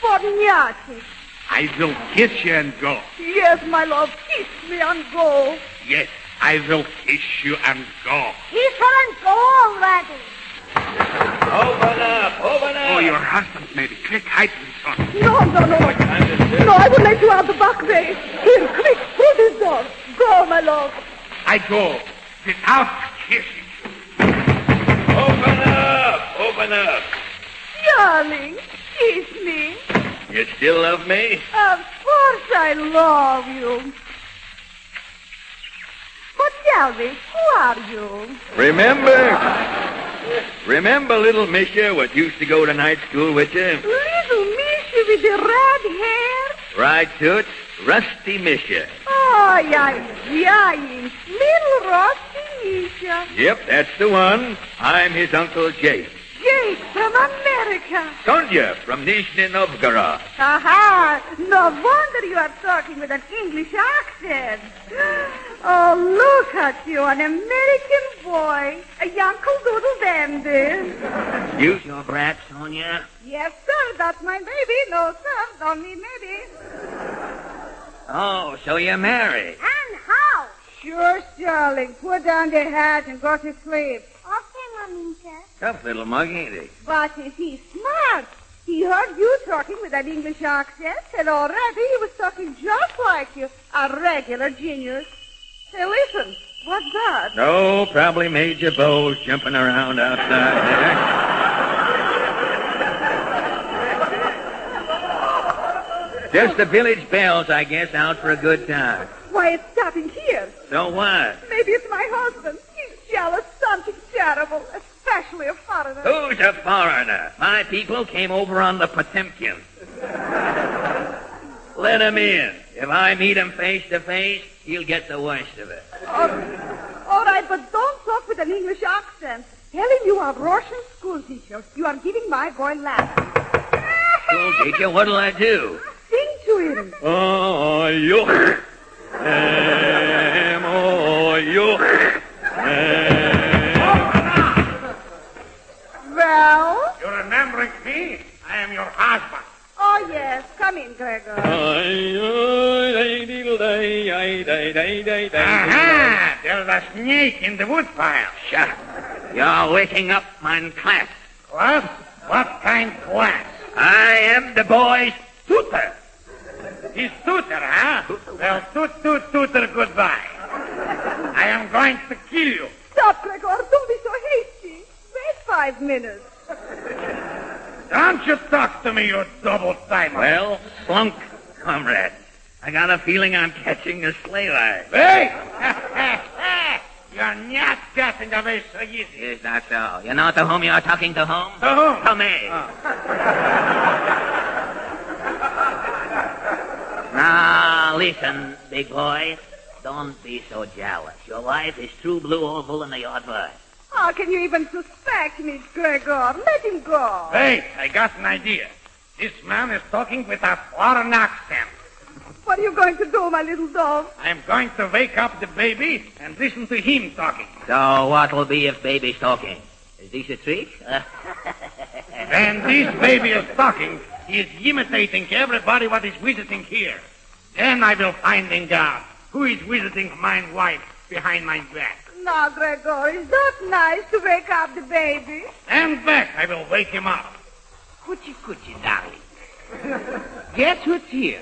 For Nyati. I will kiss you and go. Yes, my love, kiss me and go. Yes, I will kiss you and go. Kiss her and go already. Open up! Oh, your husband made it. Quick, hide me, son. No. No, I will let you out the back way. Here, quick, through this door. Go, my love. I go without kiss you. Open up. Darling, kiss me. You still love me? Of course I love you. But tell me, who are you? Remember little Misha, what used to go to night school with you? Little Misha with the red hair? Right, Toots. Rusty Misha. Oh, yeah. Little Rusty Misha. Yep, that's the one. I'm his Uncle Jake. Jake from America. Sonia from Nizhny Novgorod. Aha! No wonder you are talking with an English accent. Oh, look at you, an American boy. A Uncle Doodle Dandy. You your brat, Sonia? Yes, sir. That's my baby. No, sir. Don't mean maybe. Oh, so you're married. And how? Sure, darling. Put down the hat and go to sleep. Okay, Maminka. Tough little mug, ain't he? But he's smart. He heard you talking with that English accent, and already he was talking just like you. A regular genius. Hey, listen. What's that? No, probably Major Bowles jumping around outside there. Just the village bells, I guess, out for a good time. Why, it's stopping here. So what? Maybe it's my husband. He's jealous. Something terrible, especially a foreigner. Who's a foreigner? My people came over on the Potemkin. Let him in. If I meet him face to face, he'll get the worst of it. All right, but don't talk with an English accent. Tell him you are Russian school teacher. You are giving my boy lessons. School teacher, what'll I do? Sing to him. Oh, you. Well? You remembering me? I am your husband. Oh, yes. Come in, Gregor. Aha! There's a snake in the woodpile. Shut up. You're waking up my class. Class? What kind class? I am the boy's tutor. He's tutor, huh? Well, tutor, goodbye. I am going to kill you. Stop, Gregor. Don't be so hasty. Wait 5 minutes. Don't you talk to me, you double-timer. Well, slunk, comrade. I got a feeling I'm catching a sleigh ride. Hey! You're not getting away so easy. Is that so? You know to whom you're talking to whom? To whom? To me. Oh. Now, listen, big boy. Don't be so jealous. Your wife is true blue oval in the yard bird. How can you even suspect me, Gregor? Let him go. Hey, I got an idea. This man is talking with a foreign accent. What are you going to do, my little dove? I'm going to wake up the baby and listen to him talking. So what'll be if baby's talking? Is this a trick? When this baby is talking, he is imitating everybody what is visiting here. Then I will finding out who is visiting my wife behind my back. Now, Gregor, is that nice to wake up the baby? And back, I will wake him up. Coochie, darling. Guess who's here?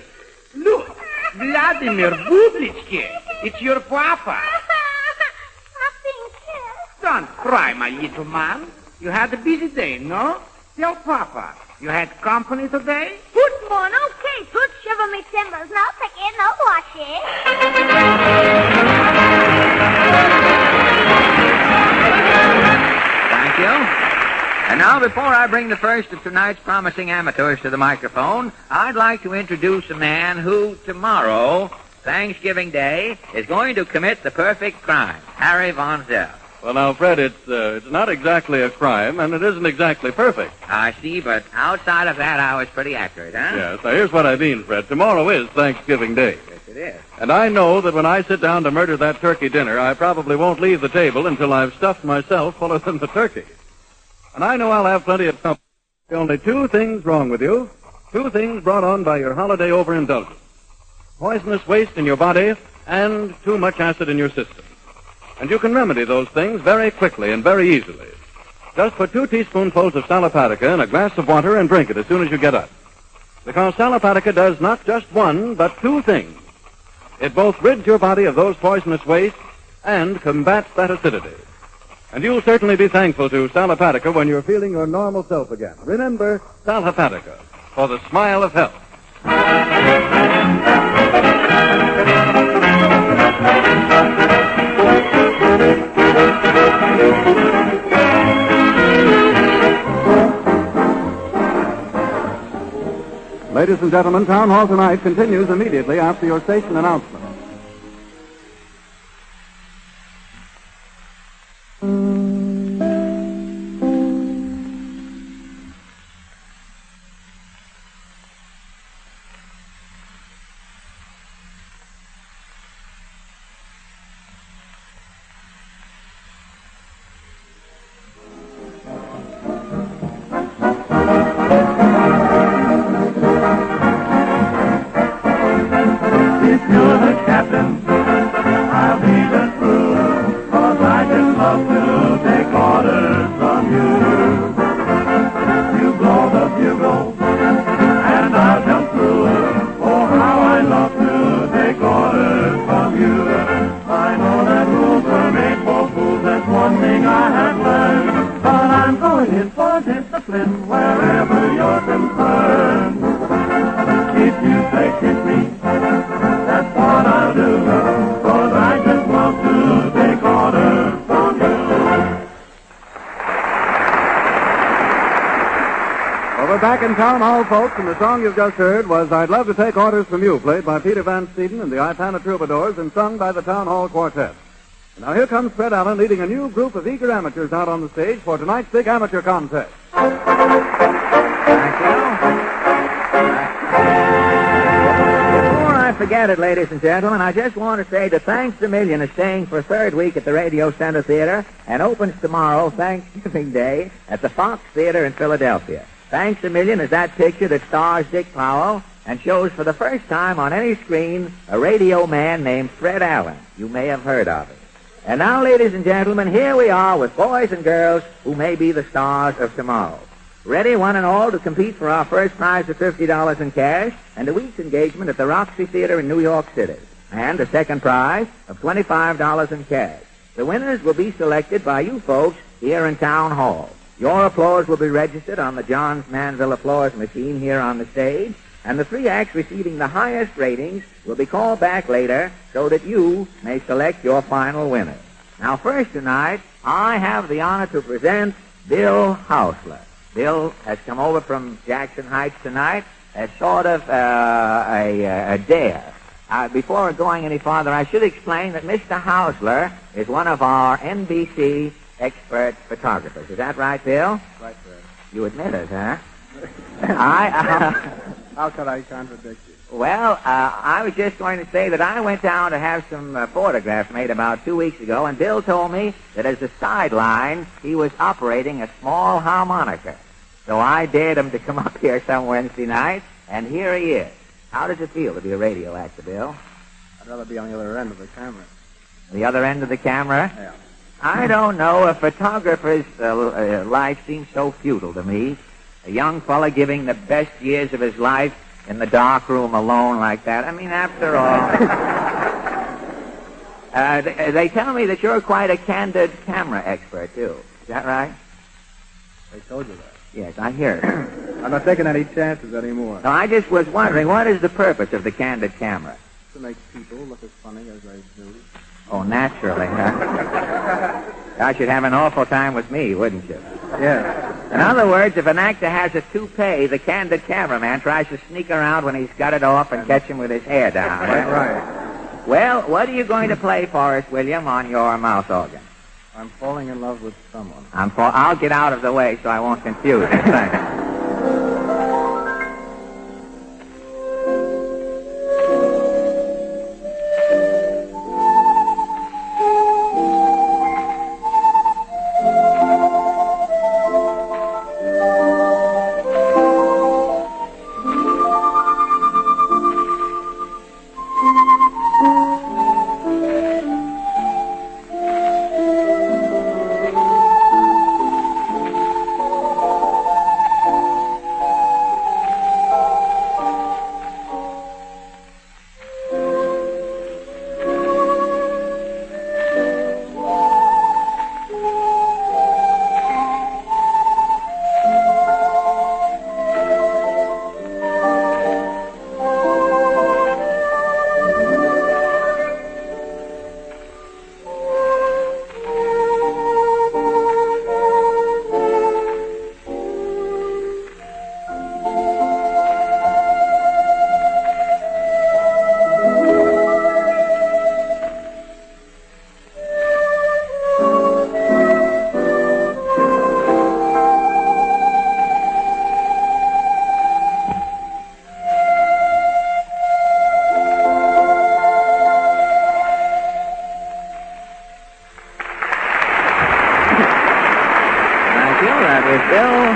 Look, Vladimir Bublichke. It's your papa. Don't cry, my little man. You had a busy day, no? Tell Papa, you had company today? Good morning. Okay, good. Shiver me timbers. No picking, no washing. Thank you. And now, before I bring the first of tonight's promising amateurs to the microphone, I'd like to introduce a man who, tomorrow, Thanksgiving Day, is going to commit the perfect crime, Harry Von Zell. Well, now, Fred, it's not exactly a crime, and it isn't exactly perfect. I see, but outside of that, I was pretty accurate, huh? Yes. Now, here's what I mean, Fred. Tomorrow is Thanksgiving Day. Yes, it is. And I know that when I sit down to murder that turkey dinner, I probably won't leave the table until I've stuffed myself fuller than the turkey. And I know I'll have plenty of company. Only 2 things wrong with you. 2 things brought on by your holiday overindulgence. Poisonous waste in your body and too much acid in your system. And you can remedy those things very quickly and very easily. Just put 2 teaspoonfuls of Salapatica in a glass of water and drink it as soon as you get up. Because Salapatica does not just 1, but 2 things. It both rids your body of those poisonous wastes and combats that acidity. And you'll certainly be thankful to Sal Hepatica when you're feeling your normal self again. Remember, Sal Hepatica, for the smile of health. Ladies and gentlemen, Town Hall tonight continues immediately after your station announcement. Back in Town Hall, folks, and the song you've just heard was I'd Love to Take Orders from You, played by Peter Van Steeden and the Ipana Troubadours and sung by the Town Hall Quartet. Now here comes Fred Allen leading a new group of eager amateurs out on the stage for tonight's big amateur contest. Thank you. Before I forget it, ladies and gentlemen, I just want to say that Thanks a Million is staying for a third week at the Radio Center Theater and opens tomorrow, Thanksgiving Day, at the Fox Theater in Philadelphia. Thanks a Million is that picture that stars Dick Powell and shows for the first time on any screen a radio man named Fred Allen. You may have heard of him. And now, ladies and gentlemen, here we are with boys and girls who may be the stars of tomorrow. Ready, one and all, to compete for our first prize of $50 in cash and a week's engagement at the Roxy Theater in New York City. And a second prize of $25 in cash. The winners will be selected by you folks here in Town Hall. Your applause will be registered on the Johns Manville applause machine here on the stage, and the three acts receiving the highest ratings will be called back later so that you may select your final winner. Now, first tonight, I have the honor to present Bill Hausler. Bill has come over from Jackson Heights tonight as sort of a dare. Before going any farther, I should explain that Mr. Hausler is one of our NBC expert photographers. Is that right, Bill? Right, sir. You admit it, huh? How could I contradict you? Well, I was just going to say that I went down to have some photographs made about 2 weeks ago, and Bill told me that as a sideline, he was operating a small harmonica. So I dared him to come up here some Wednesday night, and here he is. How does it feel to be a radio actor, Bill? I'd rather be on the other end of the camera. The other end of the camera? Yeah. I don't know. A photographer's life seems so futile to me. A young fella giving the best years of his life in the dark room alone like that. I mean, after all... they tell me that you're quite a candid camera expert, too. Is that right? They told you that. Yes, I hear it. I'm not taking any chances anymore. No, I just was wondering, what is the purpose of the candid camera? To make people look as funny as they do. Oh, naturally, huh? I should have an awful time with me, wouldn't you? Yeah. In other words, if an actor has a toupee, the candid cameraman tries to sneak around when he's got it off and catch him with his hair down. Right. Well, what are you going to play for us, William, on your mouth organ? I'm falling in love with someone. I'll get out of the way so I won't confuse you. Thanks.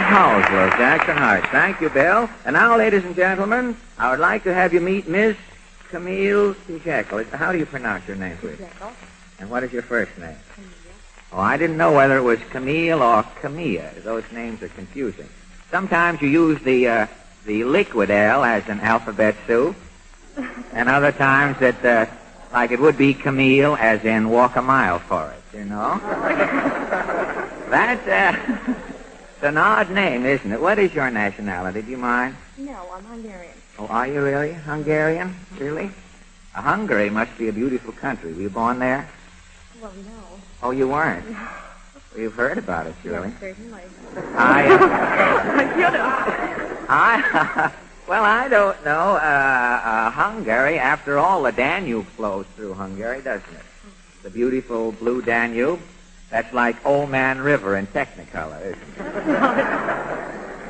Hounslow, Jackson Heights. Thank you, Bill. And now, ladies and gentlemen, I would like to have you meet Miss Camille Jekyll. How do you pronounce your name, please? Jekyll. And what is your first name? Oh, I didn't know whether it was Camille or Camilla. Those names are confusing. Sometimes you use the liquid L as an alphabet soup, and other times like it would be Camille as in walk a mile for it, you know? That's an odd name, isn't it? What is your nationality? Do you mind? No, I'm Hungarian. Oh, are you really Hungarian? Really? Hungary must be a beautiful country. Were you born there? Well, no. Oh, you weren't? Well, you've heard about it, surely. Yes, certainly. Well, I don't know. Hungary, after all, the Danube flows through Hungary, doesn't it? The beautiful blue Danube. That's like Old Man River in Technicolor, isn't it?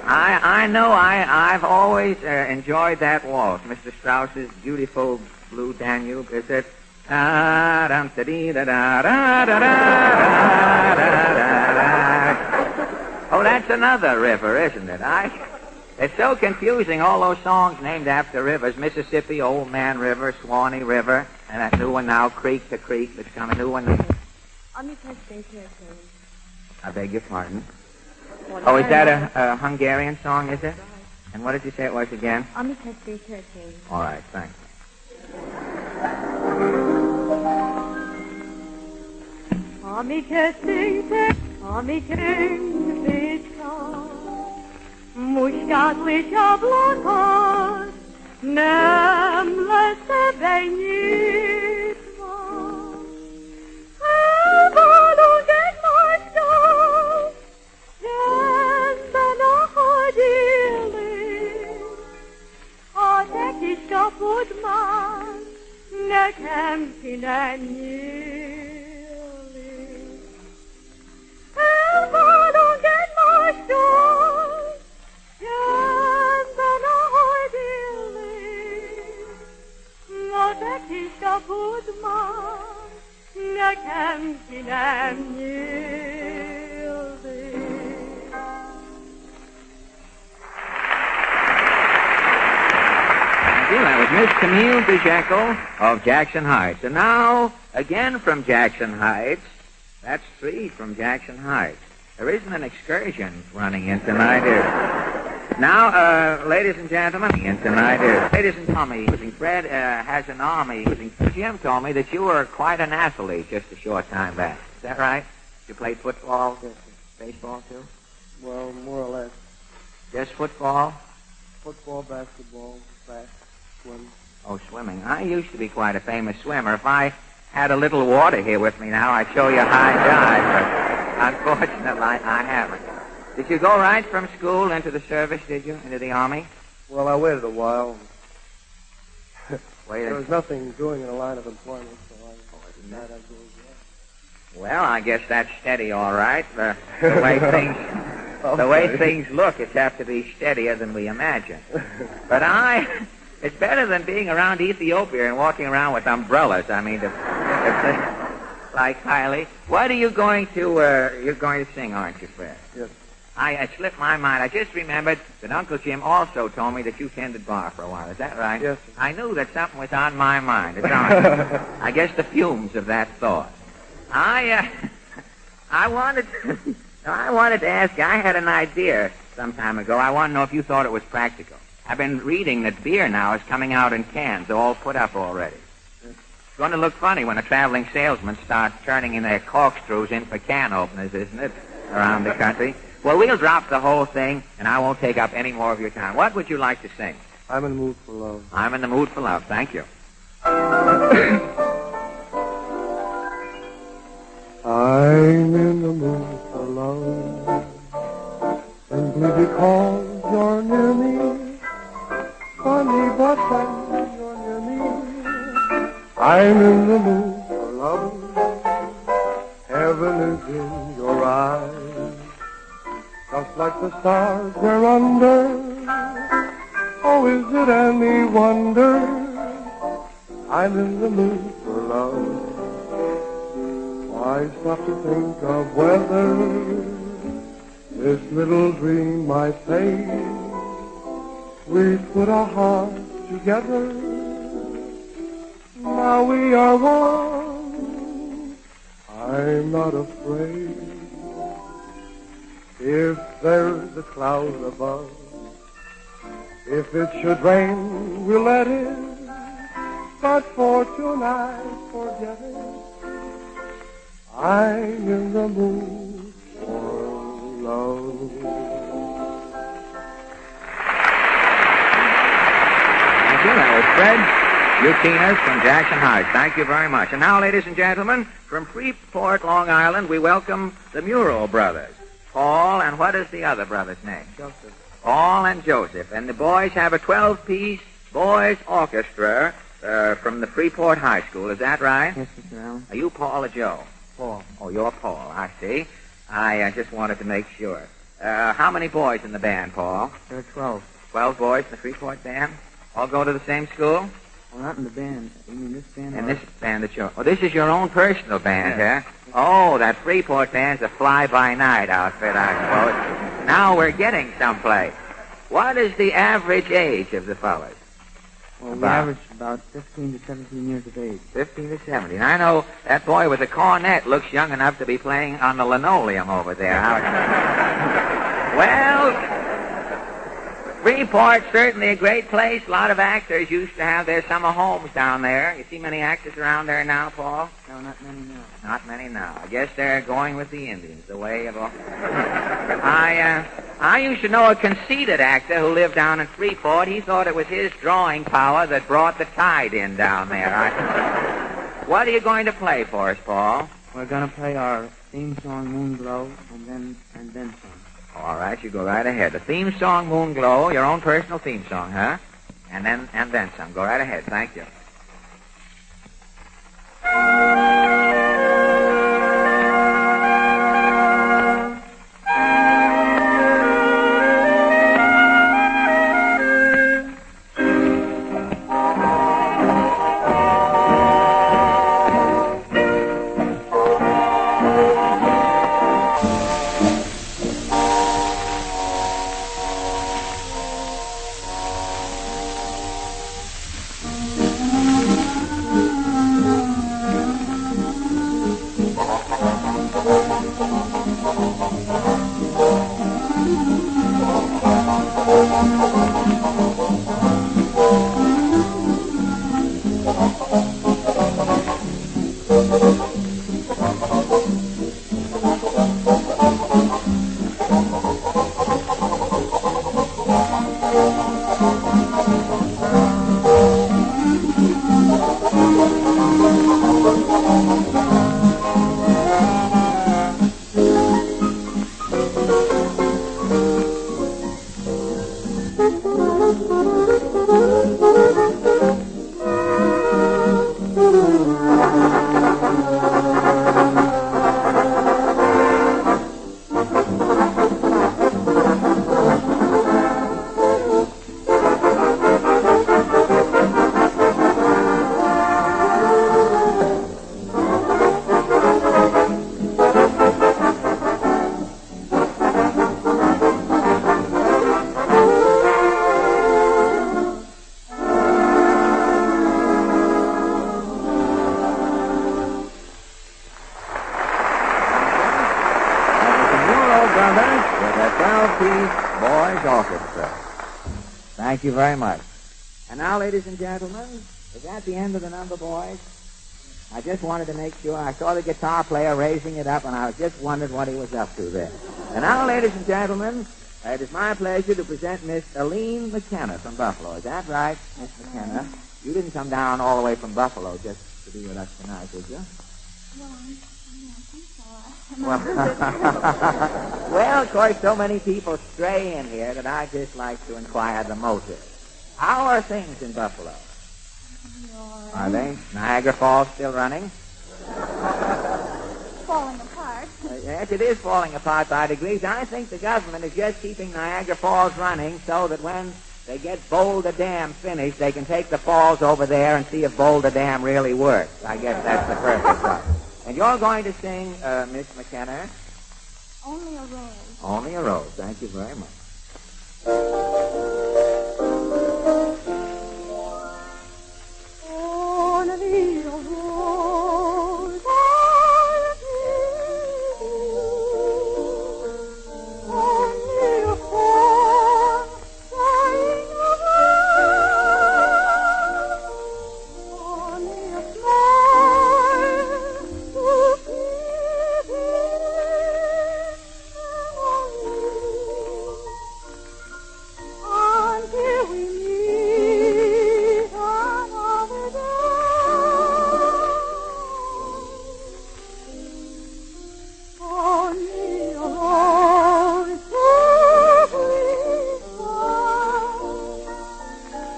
I know. I've always enjoyed that waltz, Mr. Strauss's beautiful blue Danube. Is it? Oh, that's another river, isn't it? It's so confusing, all those songs named after rivers. Mississippi, Old Man River, Swanee River, and that new one now, Creek to Creek, that's coming. New one. I beg your pardon. Oh, is that a Hungarian song, is it? And what did you say it was again? All right, thanks. Ami kényszerítésre, muskátli ablakot, nem lesz benyitva. Elválunk egymástól, rendben, ahogy élünk. A te kis kapud már nekem ki nem nyílik. Elválunk egymástól, rendben, ahogy élünk. A te kis kapud már nekem ki nem nyílik. That was Miss Camille Jekyll of Jackson Heights. And now, again from Jackson Heights, that's 3 from Jackson Heights. There isn't an excursion running in tonight, is there? Now, ladies and gentlemen, ladies and Tommy, Fred has an army. Jim told me that you were quite an athlete just a short time back. Is that right? You played football, baseball, too? Well, more or less. Just football? Football, basketball, track, swim. Oh, swimming. I used to be quite a famous swimmer. If I had a little water here with me now, I'd show you high dive, but unfortunately, I haven't. Did you go right from school into the service, did you? Into the Army? Well, I waited a while. Waited? There was nothing doing in the line of employment, so I decided I'd go as well, I guess that's steady, all right. The way things look, it's apt to be steadier than we imagine. But it's better than being around Ethiopia and walking around with umbrellas. I mean, like Kylie. What are you going to, you're going to sing, aren't you, Fred? Yes. I slipped my mind. I just remembered that Uncle Jim also told me that you tended bar for a while. Is that right? Yes. I knew that something was on my mind. It's on. I guess the fumes of that thought. I wanted to ask you, I had an idea some time ago. I want to know if you thought it was practical. I've been reading that beer now is coming out in cans, all put up already. It's going to look funny when a traveling salesman starts turning in their corkscrews in for can openers, isn't it, around the country? Well, we'll drop the whole thing, and I won't take up any more of your time. What would you like to sing? I'm in the mood for love. I'm in the mood for love. Thank you. I'm in the mood for love, simply because you're near me. Funny, but when you're near me, I'm in the mood for love. Heaven is in your eyes, just like the stars we're under. Oh, is it any wonder I'm in the mood for love? Why stop to think of whether this little dream might fade. We put our hearts together. Now we are one. I'm not afraid. If there's a cloud above, if it should rain, we'll let it. But for tonight, forget it. I'm in the mood for love. Thank you. That was Fred Euchinus from Jackson Heights. Thank you very much. And now, ladies and gentlemen, from Freeport, Long Island, we welcome the Mural Brothers. Paul, and what is the other brother's name? Joseph. Paul and Joseph. And the boys have a 12-piece boys orchestra from the Freeport High School. Is that right? Yes, Mr. Allen. Are you Paul or Joe? Paul. Oh, you're Paul. I see. I just wanted to make sure. How many boys in the band, Paul? There are 12. 12 boys in the Freeport band? All go to the same school? Well, not in the band. You mean this band? And this band that you're... Oh, this is your own personal band, huh? Oh, that Freeport band's a fly-by-night outfit, I suppose. Now we're getting someplace. What is the average age of the fellas? Well, we average about 15 to 17 years of age. 15 to 17. I know that boy with the cornet looks young enough to be playing on the linoleum over there. Well, Freeport's certainly a great place. A lot of actors used to have their summer homes down there. You see many actors around there now, Paul? No, not many now. Not many now. I guess they're going with the Indians, the way of all. I used to know a conceited actor who lived down in Freeport. He thought it was his drawing power that brought the tide in down there. What are you going to play for us, Paul? We're going to play our theme song, Moonglow, and then some. All right, you go right ahead. The theme song, Moonglow, your own personal theme song, huh? And then some. Go right ahead. Thank you. Thank you very much. And now, ladies and gentlemen, is that the end of the number, boys? I just wanted to make sure. I saw the guitar player raising it up, and I just wondered what he was up to there. And now, ladies and gentlemen, it is my pleasure to present Miss Aline McKenna from Buffalo. Is that right, Miss McKenna? You didn't come down all the way from Buffalo just to be with us tonight, did you? Well, of course, so many people stray in here that I just like to inquire the motive. How are things in Buffalo? Are they? Niagara Falls still running? Falling apart. Yes, it is falling apart by degrees. I think the government is just keeping Niagara Falls running so that when they get Boulder Dam finished, they can take the falls over there and see if Boulder Dam really works. I guess that's the purpose of it. And you're going to sing, Miss McKenna? Only a rose. Only a rose. Thank you very much. Only a rose. Only a fawn flying above. Only a smile to keep until we meet another day. Only a rose to please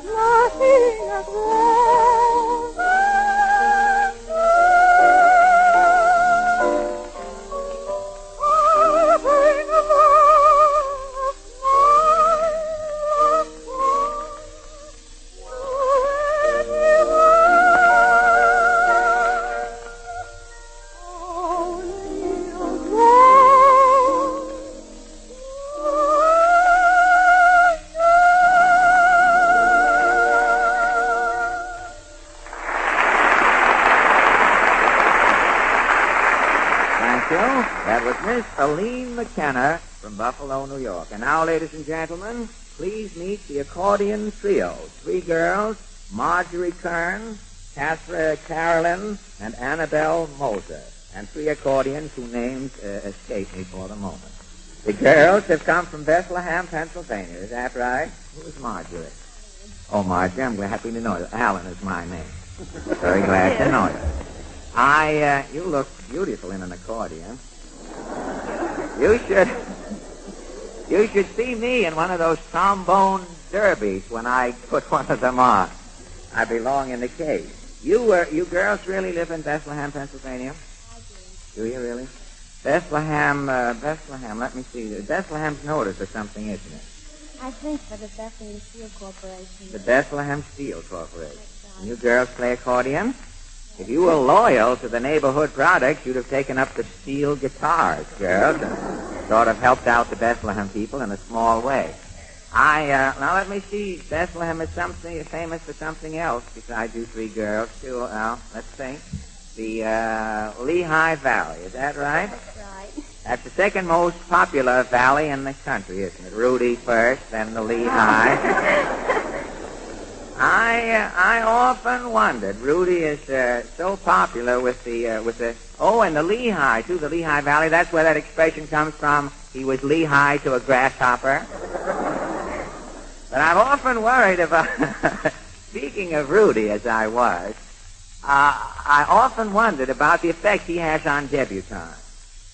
nothing at Thank you. That was Miss Aline McKenna from Buffalo, New York. And now, ladies and gentlemen, please meet the accordion trio. 3 girls, Marjorie Kern, Castra Carolyn, and Annabelle Moser. And 3 accordions whose names escape me for the moment. The girls have come from Bethlehem, Pennsylvania. Is that right? Who's Marjorie? Oh, Marjorie, I'm happy to know you. Alan is my name. Very glad to know you. You look beautiful in an accordion. You should see me in one of those trombone derbies when I put one of them on. I belong in the case. You girls really live in Bethlehem, Pennsylvania? I Do you really? Bethlehem, let me see. Bethlehem's notice or something, isn't it? I think for the Bethlehem Steel Corporation. The Bethlehem Steel Corporation. And you girls play accordion? If you were loyal to the neighborhood products, you'd have taken up the steel guitars, girls, and sort of helped out the Bethlehem people in a small way. Now let me see. Bethlehem is famous for something else besides you 3 girls, too. Let's think. The Lehigh Valley, is that right? That's right. That's the second most popular valley in the country, isn't it? Rudy first, then the Lehigh. I often wondered. Rudy is so popular with the and the Lehigh too. The Lehigh Valley. That's where that expression comes from. He was Lehigh to a grasshopper. But I've often worried about. Speaking of Rudy, as I was, I often wondered about the effect he has on debutantes.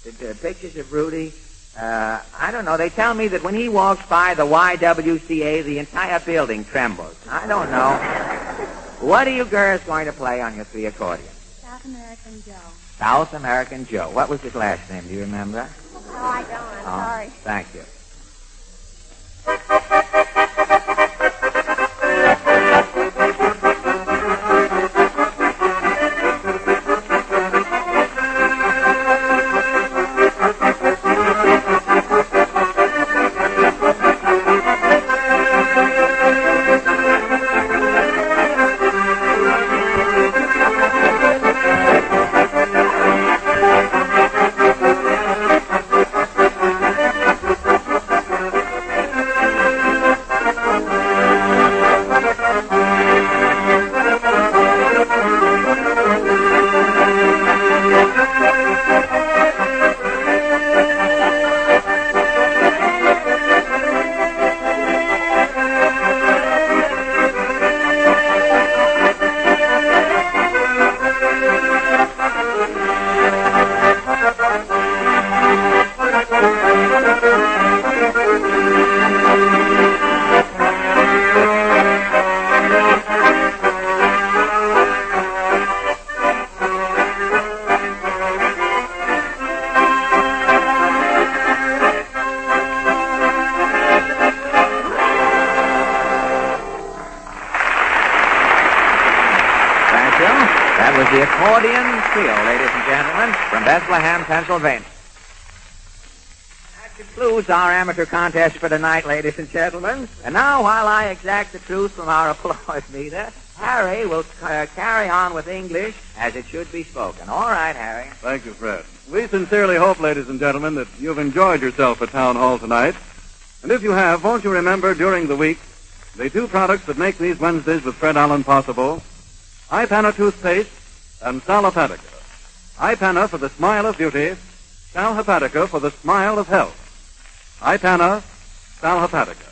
The pictures of Rudy. I don't know. They tell me that when he walks by the YWCA, the entire building trembles. I don't know. What are you girls going to play on your 3 accordions? South American Joe. South American Joe. What was his last name? Do you remember? No, I don't. I'm sorry. Thank you. The accordion trio, ladies and gentlemen, from Bethlehem, Pennsylvania. concludes our amateur contest for tonight, ladies and gentlemen. And now, while I exact the truth from our applause meter, Harry will carry on with English as it should be spoken. All right, Harry. Thank you, Fred. We sincerely hope, ladies and gentlemen, that you've enjoyed yourself at Town Hall tonight. And if you have, won't you remember during the week the two products that make these Wednesdays with Fred Allen possible? Ipana toothpaste and Sal Hepatica. Ipana for the smile of beauty, Sal Hepatica for the smile of health. Ipana, Sal Hepatica.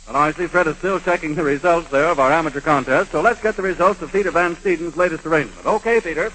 And I see Fred is still checking the results there of our amateur contest, so let's get the results of Peter Van Steeden's latest arrangement. Okay, Peter.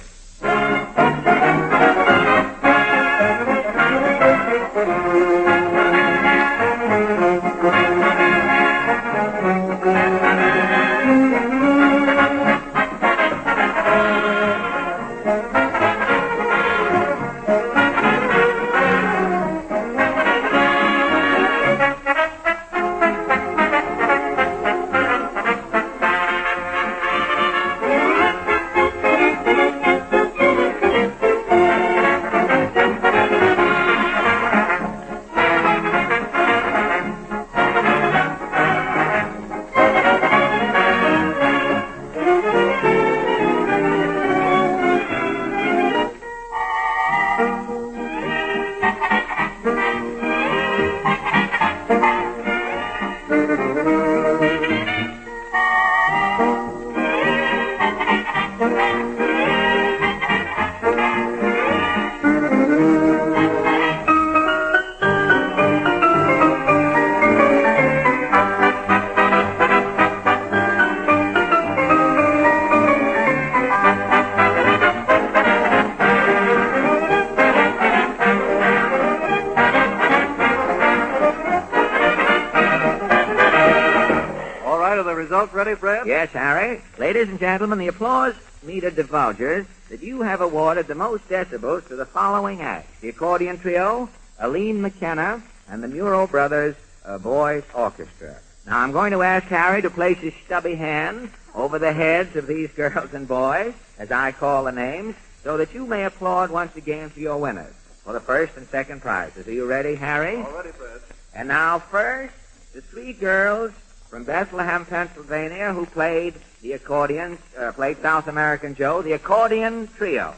Ready, Fred? Yes, Harry. Ladies and gentlemen, the applause meter divulges that you have awarded the most decibels to the following acts: the accordion trio, Aline McKenna, and the Muro Brothers Boys Orchestra. Now, I'm going to ask Harry to place his stubby hand over the heads of these girls and boys, as I call the names, so that you may applaud once again for your winners for the first and second prizes. Are you ready, Harry? All ready, Fred. And now, first, the three girls from Bethlehem, Pennsylvania, who played the accordion, played South American Joe, the accordion trio.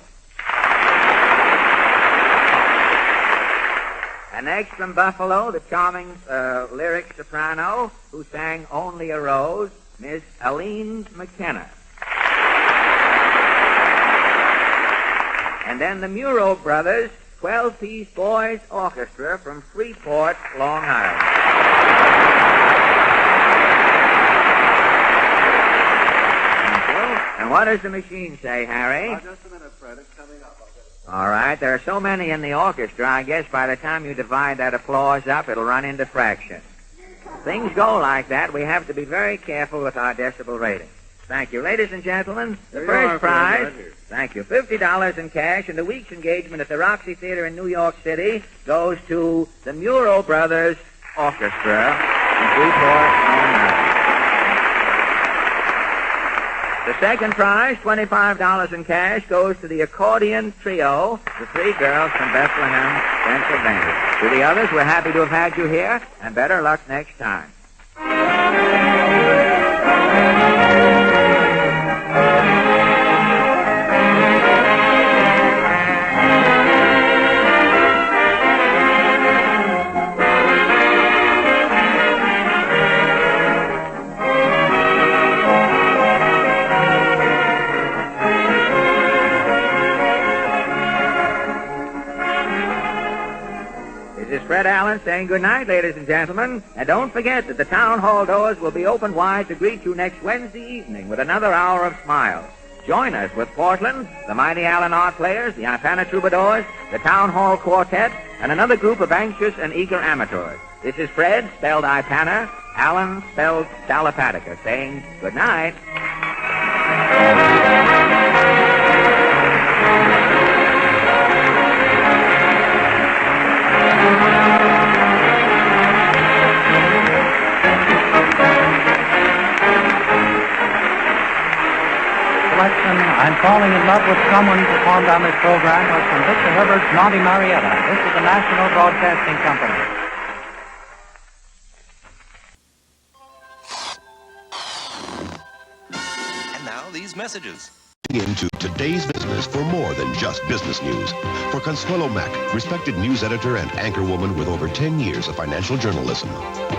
And next from Buffalo, the charming lyric soprano who sang Only a Rose, Miss Aline McKenna. And then the Muro Brothers 12-piece boys orchestra from Freeport, Long Island. And what does the machine say, Harry? Just a minute, Fred. It's coming up. All right. There are so many in the orchestra, I guess by the time you divide that applause up, it'll run into fractions. Things go like that. We have to be very careful with our decibel rating. Thank you. Ladies and gentlemen, the first prize, thank you, $50 in cash, and the week's engagement at the Roxy Theater in New York City goes to the Muro Brothers Orchestra in Freeport, Long Island. The second prize, $25 in cash, goes to the accordion trio, the three girls from Bethlehem, Pennsylvania. To the others, we're happy to have had you here, and better luck next time. Fred Allen saying good night, ladies and gentlemen. And don't forget that the town hall doors will be open wide to greet you next Wednesday evening with another hour of smiles. Join us with Portland, the Mighty Allen Art Players, the Ipana Troubadours, the Town Hall Quartet, and another group of anxious and eager amateurs. This is Fred, spelled Ipana, Allen, spelled Sal Hepatica, saying good night. And Falling in Love with Someone performed on this program was from Victor Herbert's Monty Marietta. This is the National Broadcasting Company. And now these messages. Into today's business for more than just business news. For Consuelo Mack, respected news editor and anchorwoman with over 10 years of financial journalism.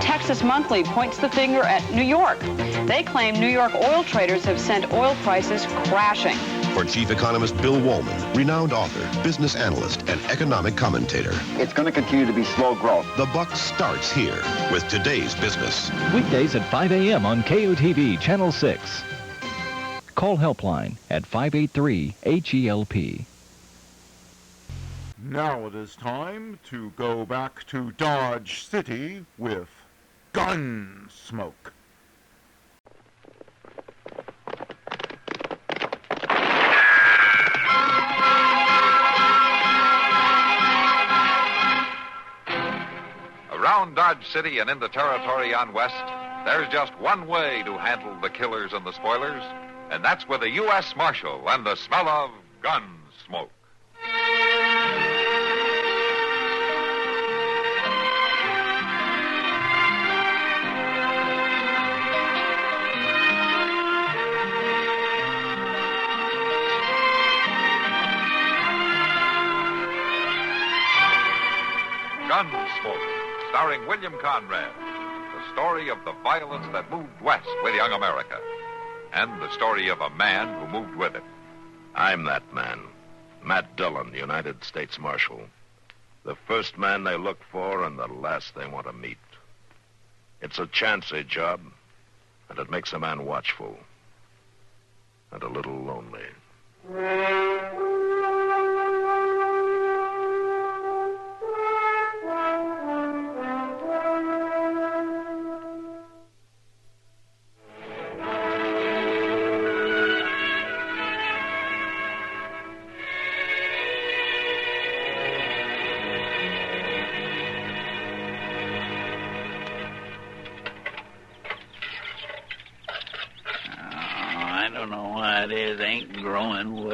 Texas Monthly points the finger at New York. They claim New York oil traders have sent oil prices crashing. For chief economist Bill Wallman, renowned author, business analyst, and economic commentator. It's going to continue to be slow growth. The buck starts here with today's business. Weekdays at 5 a.m. on KUTV Channel 6. Call Helpline at 583-HELP. Now it is time to go back to Dodge City with Gunsmoke. Around Dodge City and in the territory on west, there's just one way to handle the killers and the spoilers, and that's with a U.S. Marshal and the smell of Gunsmoke. Gunsmoke, starring William Conrad, the story of the violence that moved west with young America, and the story of a man who moved with it. I'm that man, Matt Dillon, United States Marshal. The first man they look for and the last they want to meet. It's a chancy job, and it makes a man watchful and a little lonely.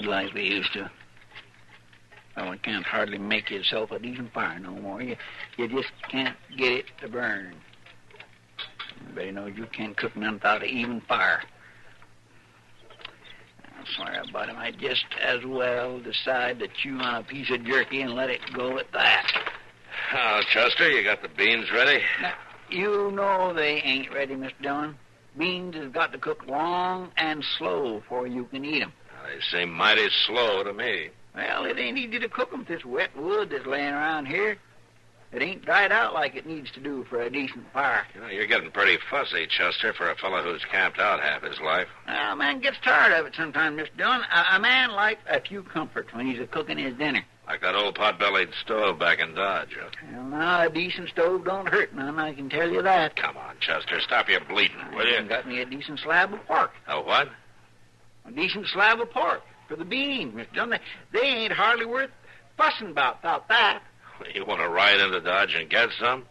Like they used to. Well, it can't hardly make yourself a decent fire no more. You just can't get it to burn. Everybody knows you can't cook none without an even fire. I'm sorry about it. I might just as well decide to chew on a piece of jerky and let it go at that. Oh, Chester, you got the beans ready? Now, you know they ain't ready, Mr. Dillon. Beans has got to cook long and slow before you can eat them. They seem mighty slow to me. Well, it ain't easy to cook 'em with this wet wood that's laying around here. It ain't dried out like it needs to do for a decent fire. You know, you're getting pretty fussy, Chester, for a fellow who's camped out half his life. Well, a man gets tired of it sometimes, Mr. Dillon. A man likes a few comforts when he's cooking his dinner. Like that old pot-bellied stove back in Dodge, huh? Well, now, a decent stove don't hurt none, I can tell you that. Come on, Chester, stop your bleating, will you? Got me a decent slab of pork. A what? A decent slab of pork for the beans, Mr. Dillon. They ain't hardly worth fussing about without that. You want to ride into Dodge and get some?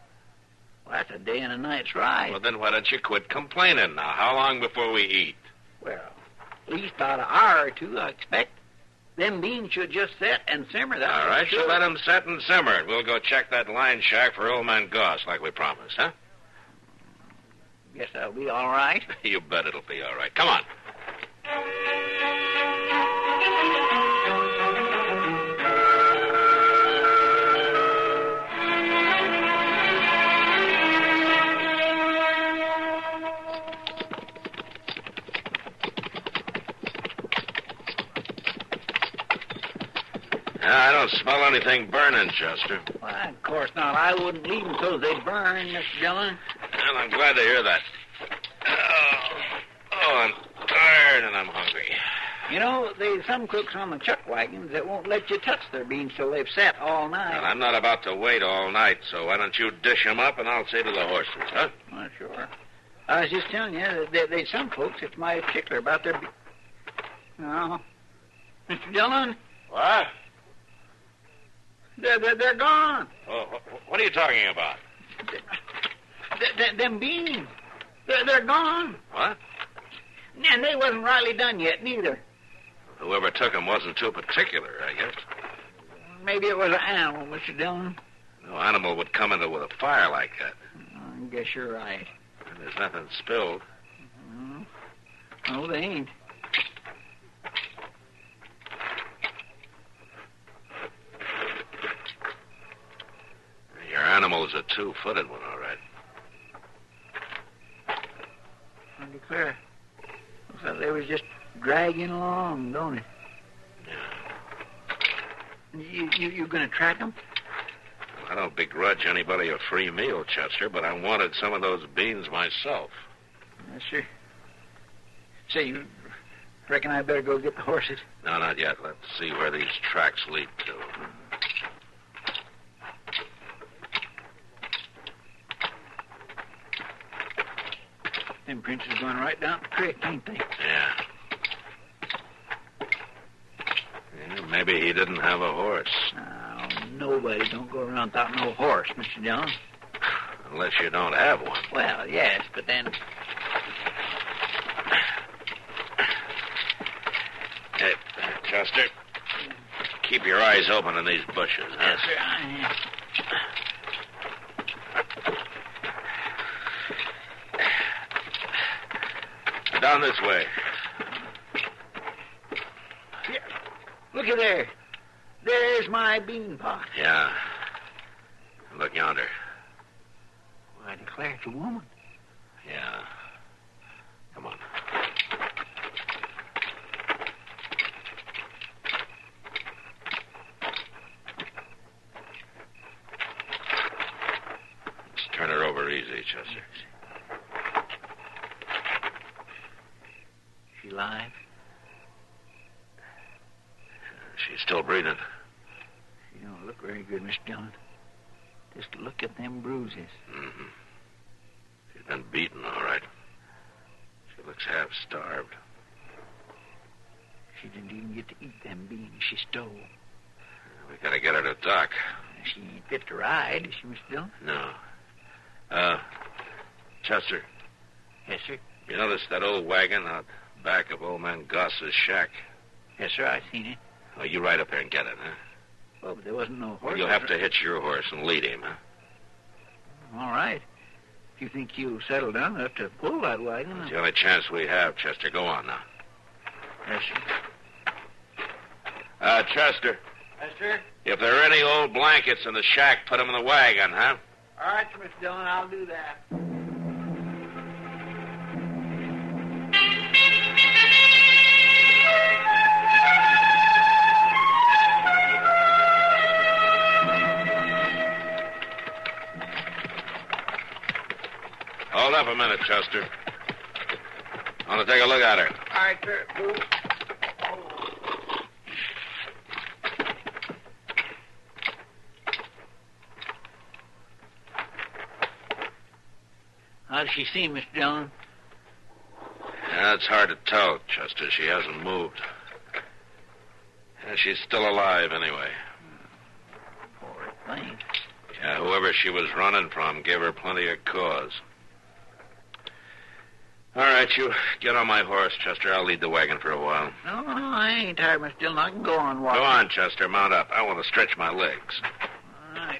Well, that's a day and a night's ride. Well, then why don't you quit complaining now? How long before we eat? Well, at least about an hour or two, I expect. Them beans should just set and simmer. That's all right, sure. so let them set and simmer, and we'll go check that line shack for Old Man Goss like we promised, huh? Guess that'll be all right. You bet it'll be all right. Come on. I don't smell anything burning, Chester. Well, of course not. I wouldn't leave them till they burn, Mr. Dillon. Well, I'm glad to hear that. Oh, I'm tired and I'm hungry. You know, there's some cooks on the chuck wagons that won't let you touch their beans till they've set all night. Well, I'm not about to wait all night, so why don't you dish them up and I'll say to the horses, huh? Well, sure. I was just telling you, there's some folks that's mighty particular about their... No. Mr. Dillon? What? They're gone. Oh, what are you talking about? Them beans. They're gone. What? And they wasn't rightly done yet, neither. Whoever took him wasn't too particular, I guess. Maybe it was an animal, Mr. Dillon. No animal would come into with a fire like that. I guess you're right. And there's nothing spilled. No, they ain't. Your animal is a two-footed one, all right. I declare. Looks like they was just dragging along, don't it? Yeah. You gonna track them? Well, I don't begrudge anybody a free meal, Chester, but I wanted some of those beans myself. Yes, sir. Say, you reckon I better go get the horses? No, not yet. Let's see where these tracks lead to. Them prints is going right down the creek, ain't they? Yeah. Maybe he didn't have a horse. Now, nobody don't go around without no horse, Mr. Dillon. Unless you don't have one. Well, yes, but then... Hey, Chester, keep your eyes open in these bushes, huh? Yes, sir, I am. Down this way. Here. Look at there. There's my bean pot. Yeah. Look yonder. Well, I declare it's a woman. Yeah. Come on. Let's turn her over easy, Chester. She alive? She's still breathing. She don't look very good, Mr. Dillon. Just look at them bruises. Mm-hmm. She's been beaten, all right. She looks half starved. She didn't even get to eat them beans she stole. We gotta get her to dock. She ain't fit to ride, is she, Mr. Dillon? No. Chester. Yes, sir. You notice that old wagon out back of old man Goss's shack? Yes, sir, I seen it. Oh, you ride up there and get it, huh? Well, but there wasn't no horse. You'll have to hitch your horse and lead him, huh? All right. If you think you'll settle down enough to pull that wagon... It's the only chance we have, Chester. Go on now. Yes, sir. Chester. Yes, sir? If there are any old blankets in the shack, put them in the wagon, huh? All right, Mr. Dillon, I'll do that. Hold up a minute, Chester. I want to take a look at her. All right, sir. Move. How does she seem, Mr. Dillon? Yeah, it's hard to tell, Chester. She hasn't moved. Yeah, she's still alive, anyway. Poor thing. Yeah, whoever she was running from gave her plenty of cause. All right, you get on my horse, Chester. I'll lead the wagon for a while. No, I ain't tired, Mr. Dillon. I can go on walking. Go on, Chester. Mount up. I want to stretch my legs. All right.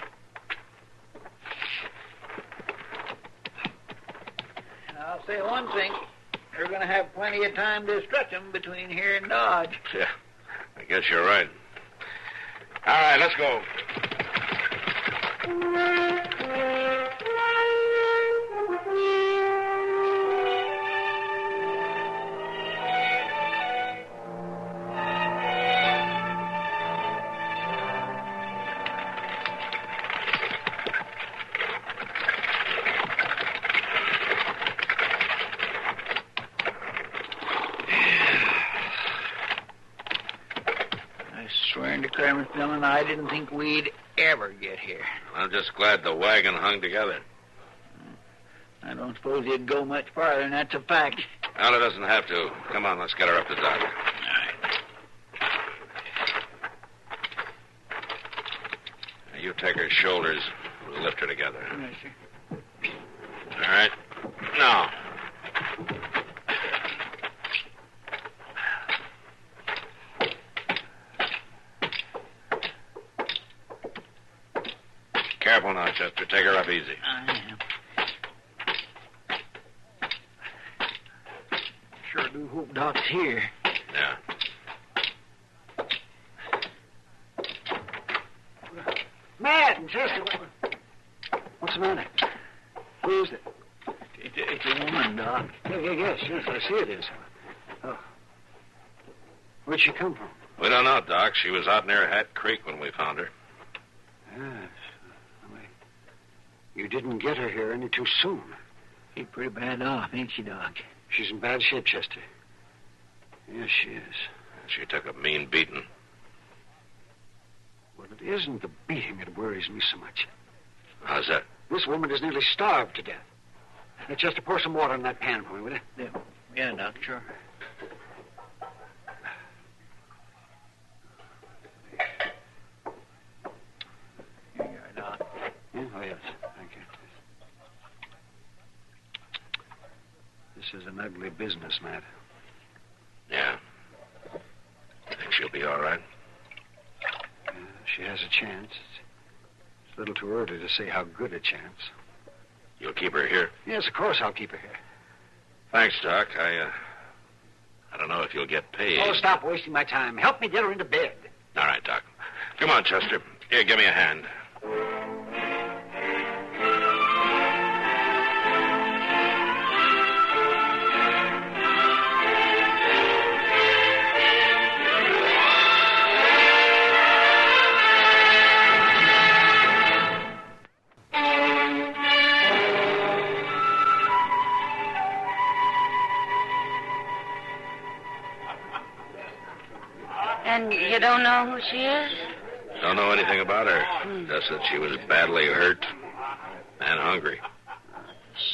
I'll say one thing. You're going to have plenty of time to stretch them between here and Dodge. Yeah, I guess you're right. All right, let's go. Mr. Dillon, I didn't think we'd ever get here. I'm just glad the wagon hung together. I don't suppose you'd go much farther, and that's a fact. Well, it doesn't have to. Come on, let's get her up to dock. All right. Now, you take her shoulders. We'll lift her together. Yes, sir. All right. Now. Chester. Take her up easy. I am. Sure do hope Doc's here. Yeah. Matt and Chester, what's the matter? Who is it? It's a woman, Doc. Yes, I see it is. Oh. Where'd she come from? We don't know, Doc. She was out near Hat Creek when we found her. Yes. You didn't get her here any too soon. She's pretty bad off, ain't she, Doc? She's in bad shape, Chester. Yes, she is. She took a mean beating. Well, it isn't the beating that worries me so much. How's that? This woman is nearly starved to death. Now, Chester, pour some water in that pan for me, will you? Yeah, Doc, sure. Here you are, Doc. Yeah? Oh, yes. Thank you. This is an ugly business, Matt. Yeah. Think she'll be all right? She has a chance. It's a little too early to say how good a chance. You'll keep her here? Yes, of course I'll keep her here. Thanks, Doc. I don't know if you'll get paid. Oh, stop wasting my time. Help me get her into bed. All right, Doc. Come on, Chester. Here, give me a hand. And you don't know who she is? Don't know anything about her. Just that she was badly hurt and hungry.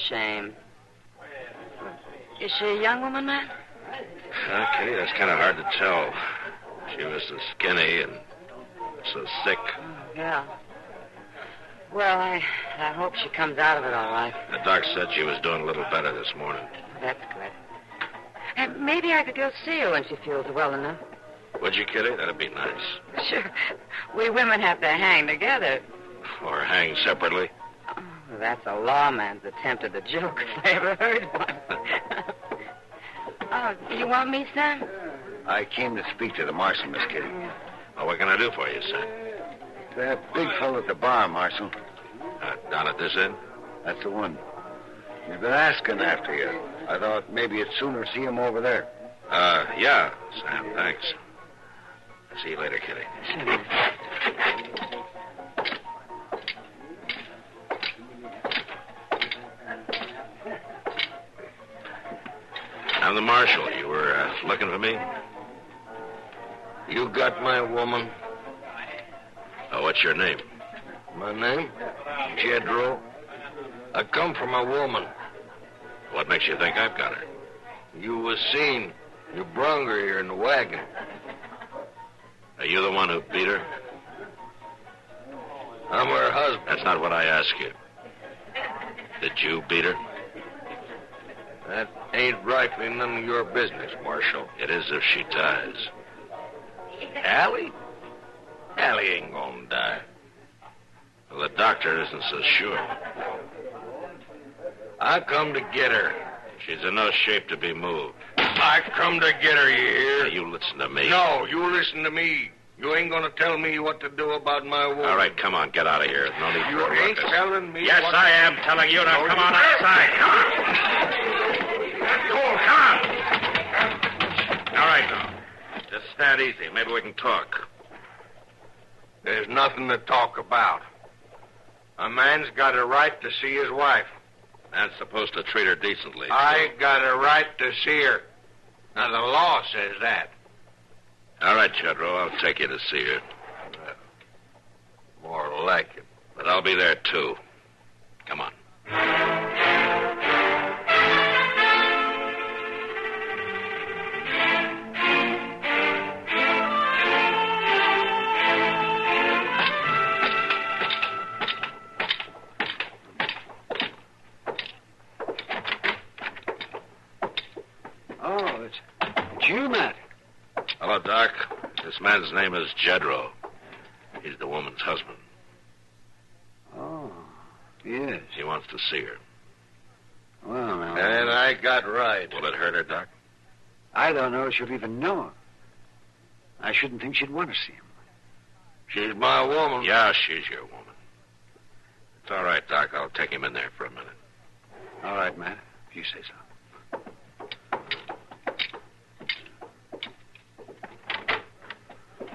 Shame. Is she a young woman, Matt? Kitty, that's kind of hard to tell. She was so skinny and so sick. Yeah. Well, I hope she comes out of it all right. The doc said she was doing a little better this morning. That's good. And maybe I could go see her when she feels well enough. Would you, Kitty? That'd be nice. Sure. We women have to hang together. Or hang separately. Oh, that's a lawman's attempt at a joke, if I ever heard one. Oh, you want me, Sam? I came to speak to the marshal, Miss Kitty. Well, what can I do for you, Sam? That big fellow at the bar, Marshal. Down at this end? That's the one. He's been asking after you. I thought maybe you'd sooner see him over there. Yeah, Sam, thanks. See you later, Kitty. I'm the marshal. You were looking for me? You got my woman? Oh, what's your name? My name? Jedro. I come from a woman. What makes you think I've got her? You was seen. You brung her here in the wagon. Are you the one who beat her? I'm her husband. That's not what I asked you. Did you beat her? That ain't rightly none of your business, Marshal. It is if she dies. Allie? Allie ain't gonna die. Well, the doctor isn't so sure. I come to get her. She's in no shape to be moved. I come to get her, you hear? Now, you listen to me. No, you listen to me. You ain't gonna tell me what to do about my woman. All right, come on, get out of here. There's no need You for a ain't ruckus. telling me Yes, what... I am telling you. Now, come on outside. Come on. Come on. All right, now. Just stand easy. Maybe we can talk. There's nothing to talk about. A man's got a right to see his wife. Man's supposed to treat her decently. I got a right to see her. Now, the law says that. All right, Jedro, I'll take you to see her. More like it. But I'll be there, too. Come on. Oh, it's you, Matt. Hello, Doc. This man's name is Jedro. He's the woman's husband. Oh. Yes. He wants to see her. Well, now. And I got right. Will it hurt her, Doc? I don't know if she'll even know him. I shouldn't think she'd want to see him. She's my woman. Yeah, she's your woman. It's all right, Doc. I'll take him in there for a minute. All right, Matt. If you say so.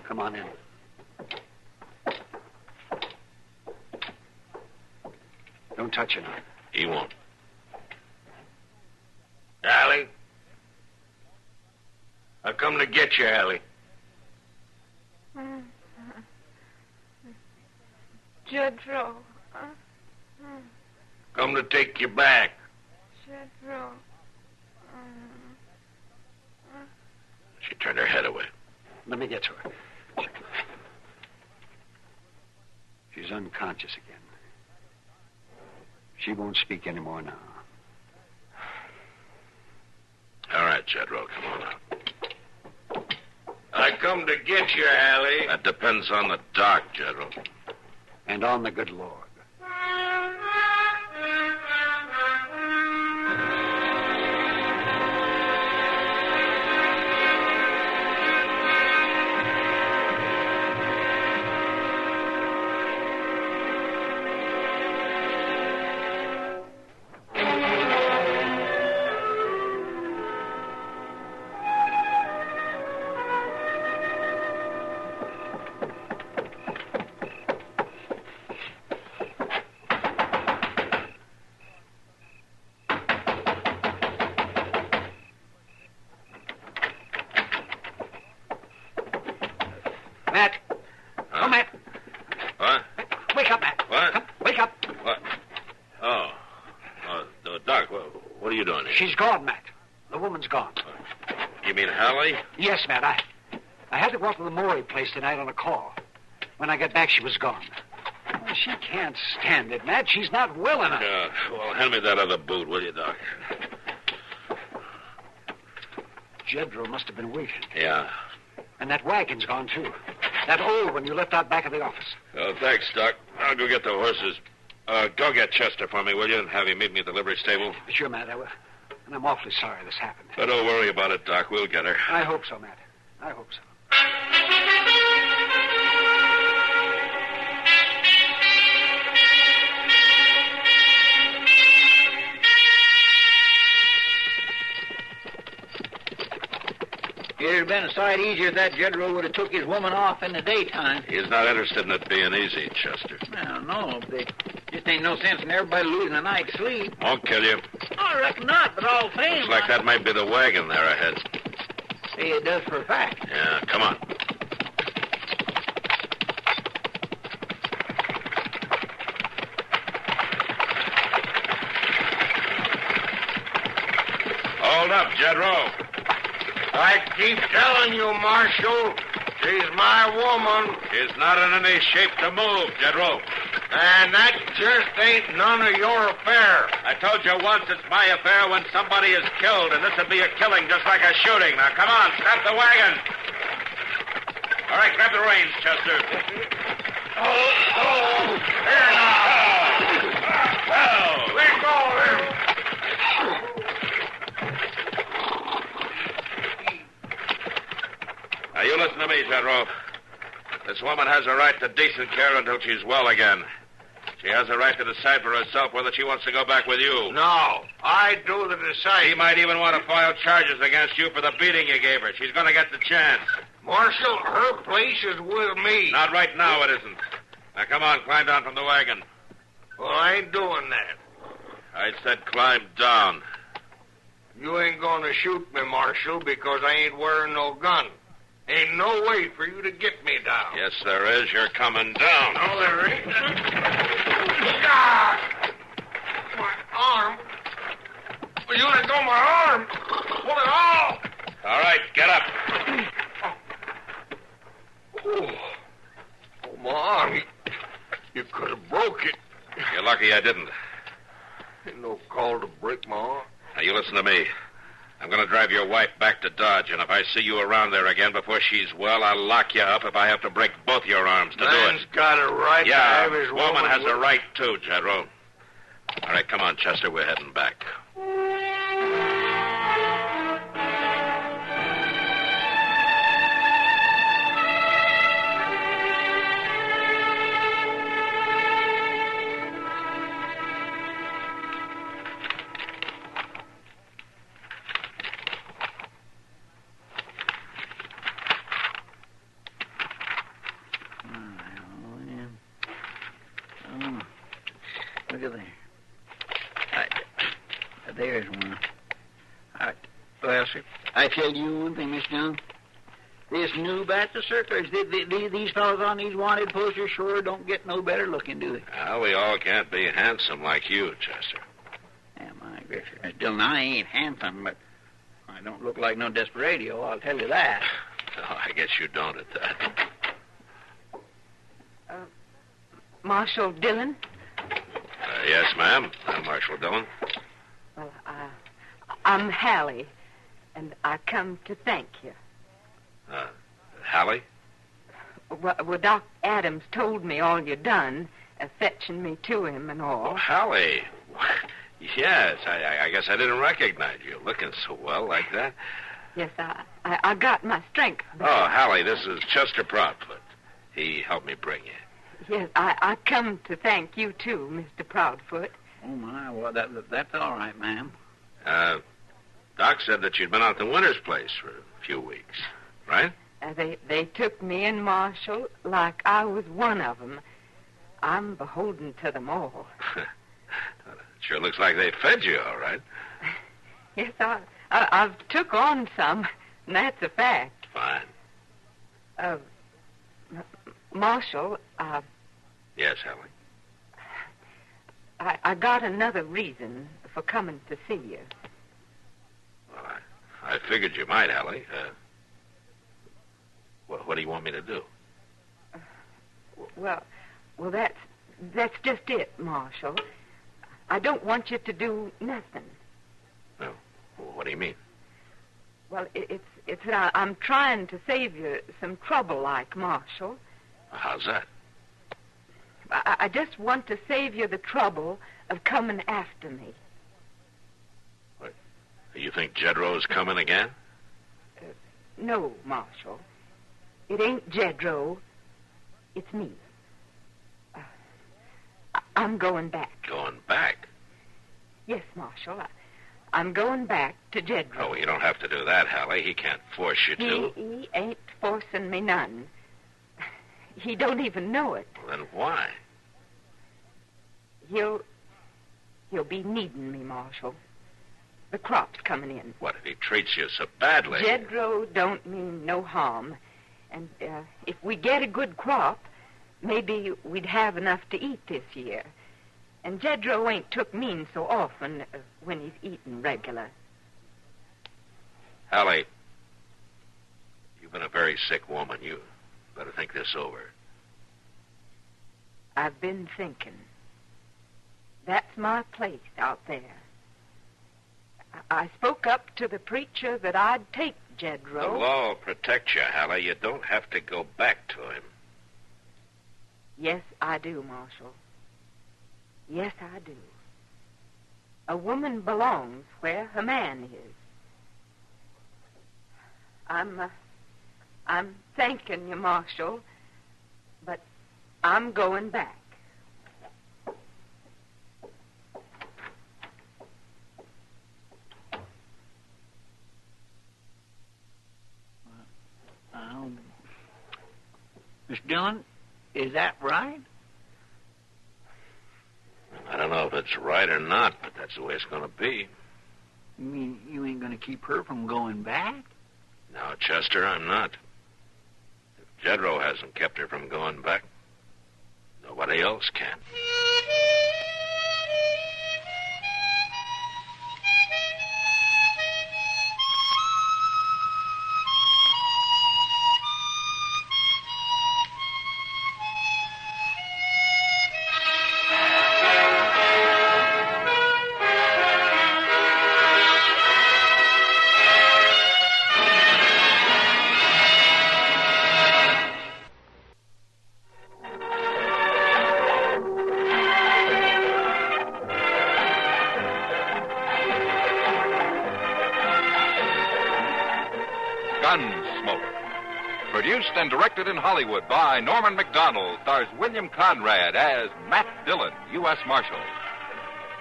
Come on in. Don't touch it. He won't. Allie? I come to get you, Allie. Jedro. Come to take you back. Jedro. She turned her head away. Let me get to her. She's unconscious again. She won't speak anymore now. All right, Jedro, come on out. I come to get you, Allie. That depends on the doc, Jedro. And on the good Lord. Matt. Huh? Oh, Matt. What? Wake up, Matt. What? Come, wake up. What? Oh. Doc, what are you doing here? She's gone, Matt. The woman's gone. You mean Hallie? Yes, Matt. I had to go up to the Morey place tonight on a call. When I got back, she was gone. Well, she can't stand it, Matt. She's not well enough. Well, hand me that other boot, will you, Doc? Jedro must have been waiting. Yeah. And that wagon's gone, too. That old one you left out back of the office. Oh, thanks, Doc. I'll go get the horses. Go get Chester for me, will you, and have him meet me at the livery stable? Sure, Matt. And I'm awfully sorry this happened. But don't worry about it, Doc. We'll get her. I hope so, Matt. I hope so. It'd have been a sight easier if that Jedro would have took his woman off in the daytime. He's not interested in it being easy, Chester. Well, no, but there just ain't no sense in everybody losing a night's sleep. Won't kill you. I reckon not, but all the same. Looks like that might be the wagon there ahead. Say it does for a fact. Yeah, come on. Hold up, Jedro. I keep telling you, Marshal, she's my woman. She's not in any shape to move, Jedro. And that just ain't none of your affair. I told you once it's my affair when somebody is killed, and this would be a killing just like a shooting. Now, come on, stop the wagon. All right, grab the reins, Chester. Oh, there now. Let go of him. Now, you listen to me, Jedro. This woman has a right to decent care until she's well again. She has a right to decide for herself whether she wants to go back with you. No, I do the deciding. She might even want to file charges against you for the beating you gave her. She's going to get the chance. Marshal, her place is with me. Not right now, it isn't. Now, come on, climb down from the wagon. Well, I ain't doing that. I said climb down. You ain't going to shoot me, Marshal, because I ain't wearing no gun. Ain't no way for you to get me down. Yes, there is. You're coming down. No, there ain't. God! My arm. Will you let go of my arm? Pull it off. All right, get up. Oh, my arm. You could have broke it. You're lucky I didn't. Ain't no call to break my arm. Now, you listen to me. I'm going to drive your wife back to Dodge, and if I see you around there again before she's well, I'll lock you up if I have to break both your arms to do it. Man's got a right to have his woman has with... a right, too, Jedro. All right, come on, Chester. We're heading back. Look at there. There's one. Well, sir, I tell you one thing, Miss Jones. This new batch of circulars, these fellows on these wanted posters sure don't get no better looking, do they? Well, we all can't be handsome like you, Chester. Yeah, my gracious. Still, I ain't handsome, but I don't look like no desperado, I'll tell you that. Oh, I guess you don't at that. Marshal Dillon? Yes, ma'am. I'm Marshal Dillon. Well, I'm Hallie, and I come to thank you. Hallie? Well, Doc Adams told me all you done, fetching me to him and all. Oh, Hallie. Yes, I guess I didn't recognize you, looking so well like that. Yes, I got my strength back. Oh, Hallie, this is Chester Proudfoot. He helped me bring you. Yes, I come to thank you, too, Mr. Proudfoot. Oh, my. Well, that's all right, ma'am. Doc said that you'd been out to Winter's place for a few weeks, right? They took me in, Marshal, like I was one of them. I'm beholden to them all. Sure looks like they fed you, all right. Yes, I've took on some, and that's a fact. Fine. Marshal, Yes, Hallie? I got another reason for coming to see you. Well, I figured you might, Hallie. What do you want me to do? Well, that's just it, Marshal. I don't want you to do nothing. No. What do you mean? Well, it's that I'm trying to save you some trouble, like, Marshal. How's that? I just want to save you the trouble of coming after me. What? You think Jedro's coming again? No, Marshal. It ain't Jedro. It's me. I'm going back. Going back? Yes, Marshal. I'm going back to Jedro. Oh, you don't have to do that, Hallie. He can't force you to. He ain't forcing me none. He don't even know it. Well, then why? He'll be needing me, Marshal. The crop's coming in. What, if he treats you so badly? Jedro don't mean no harm. And if we get a good crop, maybe we'd have enough to eat this year. And Jedro ain't took mean so often when he's eating regular. Hallie, you've been a very sick woman. You better think this over. I've been thinking. That's my place out there. I spoke up to the preacher that I'd take Jedro. The law will protect you, Hallie. You don't have to go back to him. Yes, I do, Marshal. Yes, I do. A woman belongs where her man is. I'm thanking you, Marshal, but I'm going back. Miss Dillon, is that right? I don't know if it's right or not, but that's the way it's going to be. You mean you ain't going to keep her from going back? No, Chester, I'm not. If Jedro hasn't kept her from going back, nobody else can. Gunsmoke. Produced and directed in Hollywood by Norman Macdonald, stars William Conrad as Matt Dillon, U.S. Marshal.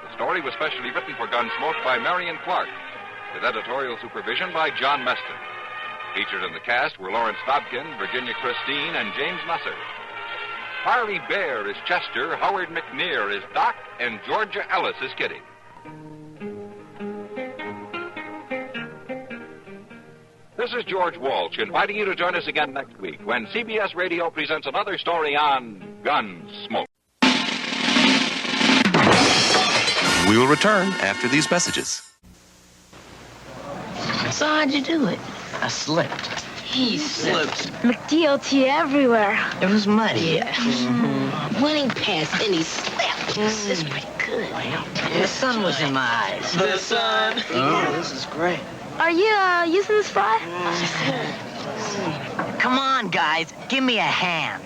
The story was specially written for Gunsmoke by Marion Clark, with editorial supervision by John Meston. Featured in the cast were Lawrence Dobkin, Virginia Christine, and James Nusser. Harley Bear is Chester, Howard McNear is Doc, and Georgia Ellis is Kitty. This is George Walsh inviting you to join us again next week when CBS Radio presents another story on Gunsmoke. We will return after these messages. So how'd you do it? I slipped. He slipped. McDLT everywhere. It was muddy. Yeah. Mm-hmm. Winning pass and he slipped. This is pretty good. The sun was in my eyes. The sun. Oh, this is great. Are you using this fry? Come on, guys. Give me a hand.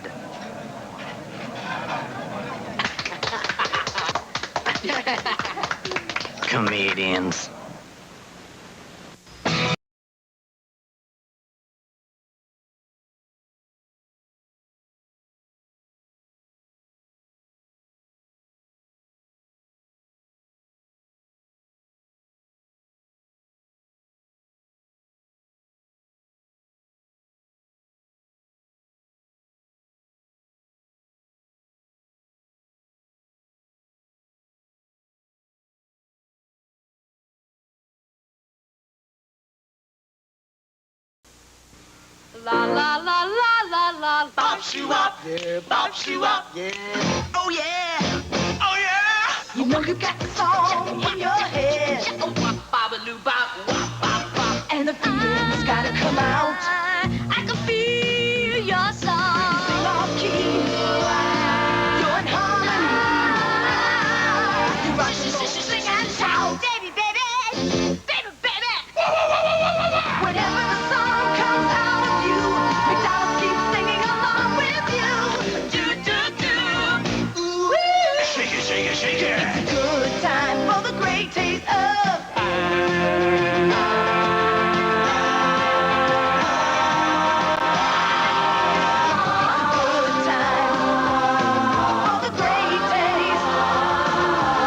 Comedians. La la la la la la. Bops you up, yeah. Bops you up, yeah. Oh yeah, oh yeah. You know you got the song in your head. Oh wop bop a loo bop, wop bop bop. And the feeling's gotta come out. I can feel your song. Sing off key. You're in harmony. You rock, sing and shout, baby, baby, baby, baby. Whenever the song comes out. Shake it. It's a good time for the great taste of. Good time for the great taste.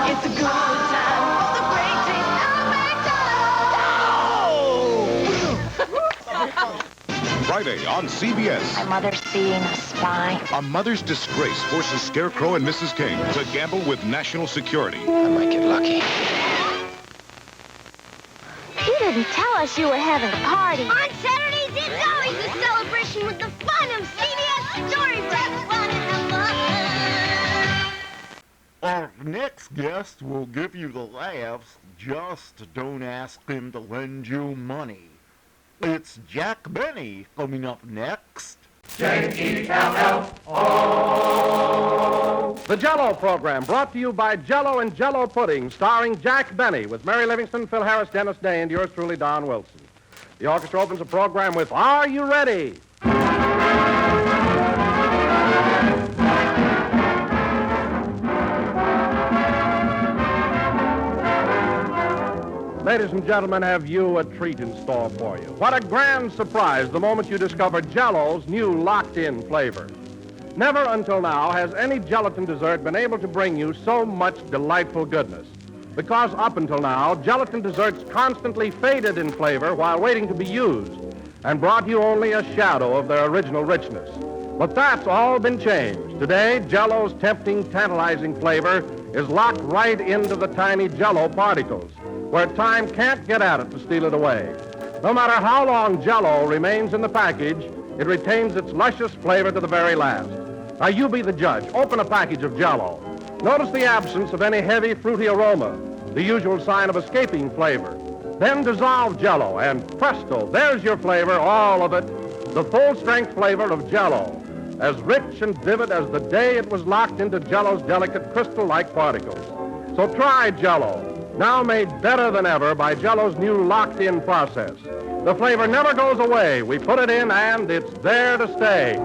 It's a good time for the great taste of McDonald's. Friday on CBS. My mother's seeing a spy. A mother's disgrace forces Scarecrow and Mrs. King to gamble with national security. I might get lucky. You didn't tell us you were having a party. On Saturdays, it's always a celebration with the fun of CBS Story Break. Fun and fun. Our next guest will give you the laughs. Just don't ask him to lend you money. It's Jack Benny coming up next. J-E-L-L-O. The Jell-O program brought to you by Jell-O and Jell-O Pudding, starring Jack Benny with Mary Livingston, Phil Harris, Dennis Day, and yours truly, Don Wilson. The orchestra opens the program with Are You Ready? Ladies and gentlemen, have you a treat in store for you? What a grand surprise the moment you discover Jell-O's new locked-in flavor. Never until now has any gelatin dessert been able to bring you so much delightful goodness. Because up until now, gelatin desserts constantly faded in flavor while waiting to be used and brought you only a shadow of their original richness. But that's all been changed. Today, Jell-O's tempting, tantalizing flavor is locked right into the tiny Jell-O particles, where time can't get at it to steal it away. No matter how long Jell-O remains in the package, it retains its luscious flavor to the very last. Now, you be the judge. Open a package of Jell-O. Notice the absence of any heavy, fruity aroma, the usual sign of escaping flavor. Then dissolve Jell-O, and presto, there's your flavor, all of it, the full-strength flavor of Jell-O, as rich and vivid as the day it was locked into Jell-O's delicate crystal-like particles. So try Jell-O, now made better than ever by Jell-O's new locked-in process. The flavor never goes away. We put it in, and it's there to stay.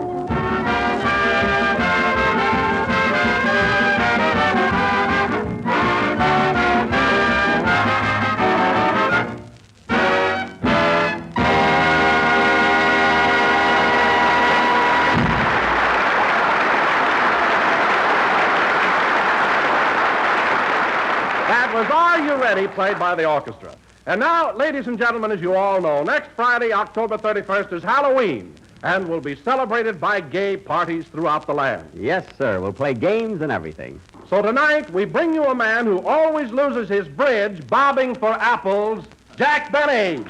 Betty, played by the orchestra. And now, ladies and gentlemen, as you all know, next Friday, October 31st, is Halloween, and will be celebrated by gay parties throughout the land. Yes, sir. We'll play games and everything. So tonight, we bring you a man who always loses his bridge bobbing for apples, Jack Benny.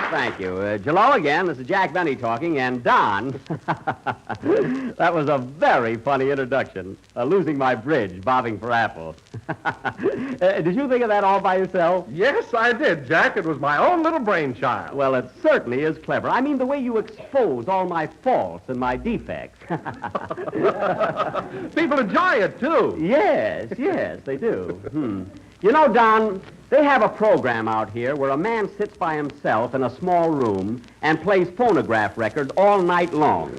Thank you. Hello again. This is Jack Benny talking, and Don. That was a very funny introduction. Losing my bridge, bobbing for apples. Did you think of that all by yourself? Yes, I did, Jack. It was my own little brainchild. Well, it certainly is clever. I mean, the way you expose all my faults and my defects. People enjoy it, too. Yes, they do. You know, Don, they have a program out here where a man sits by himself in a small room and plays phonograph records all night long.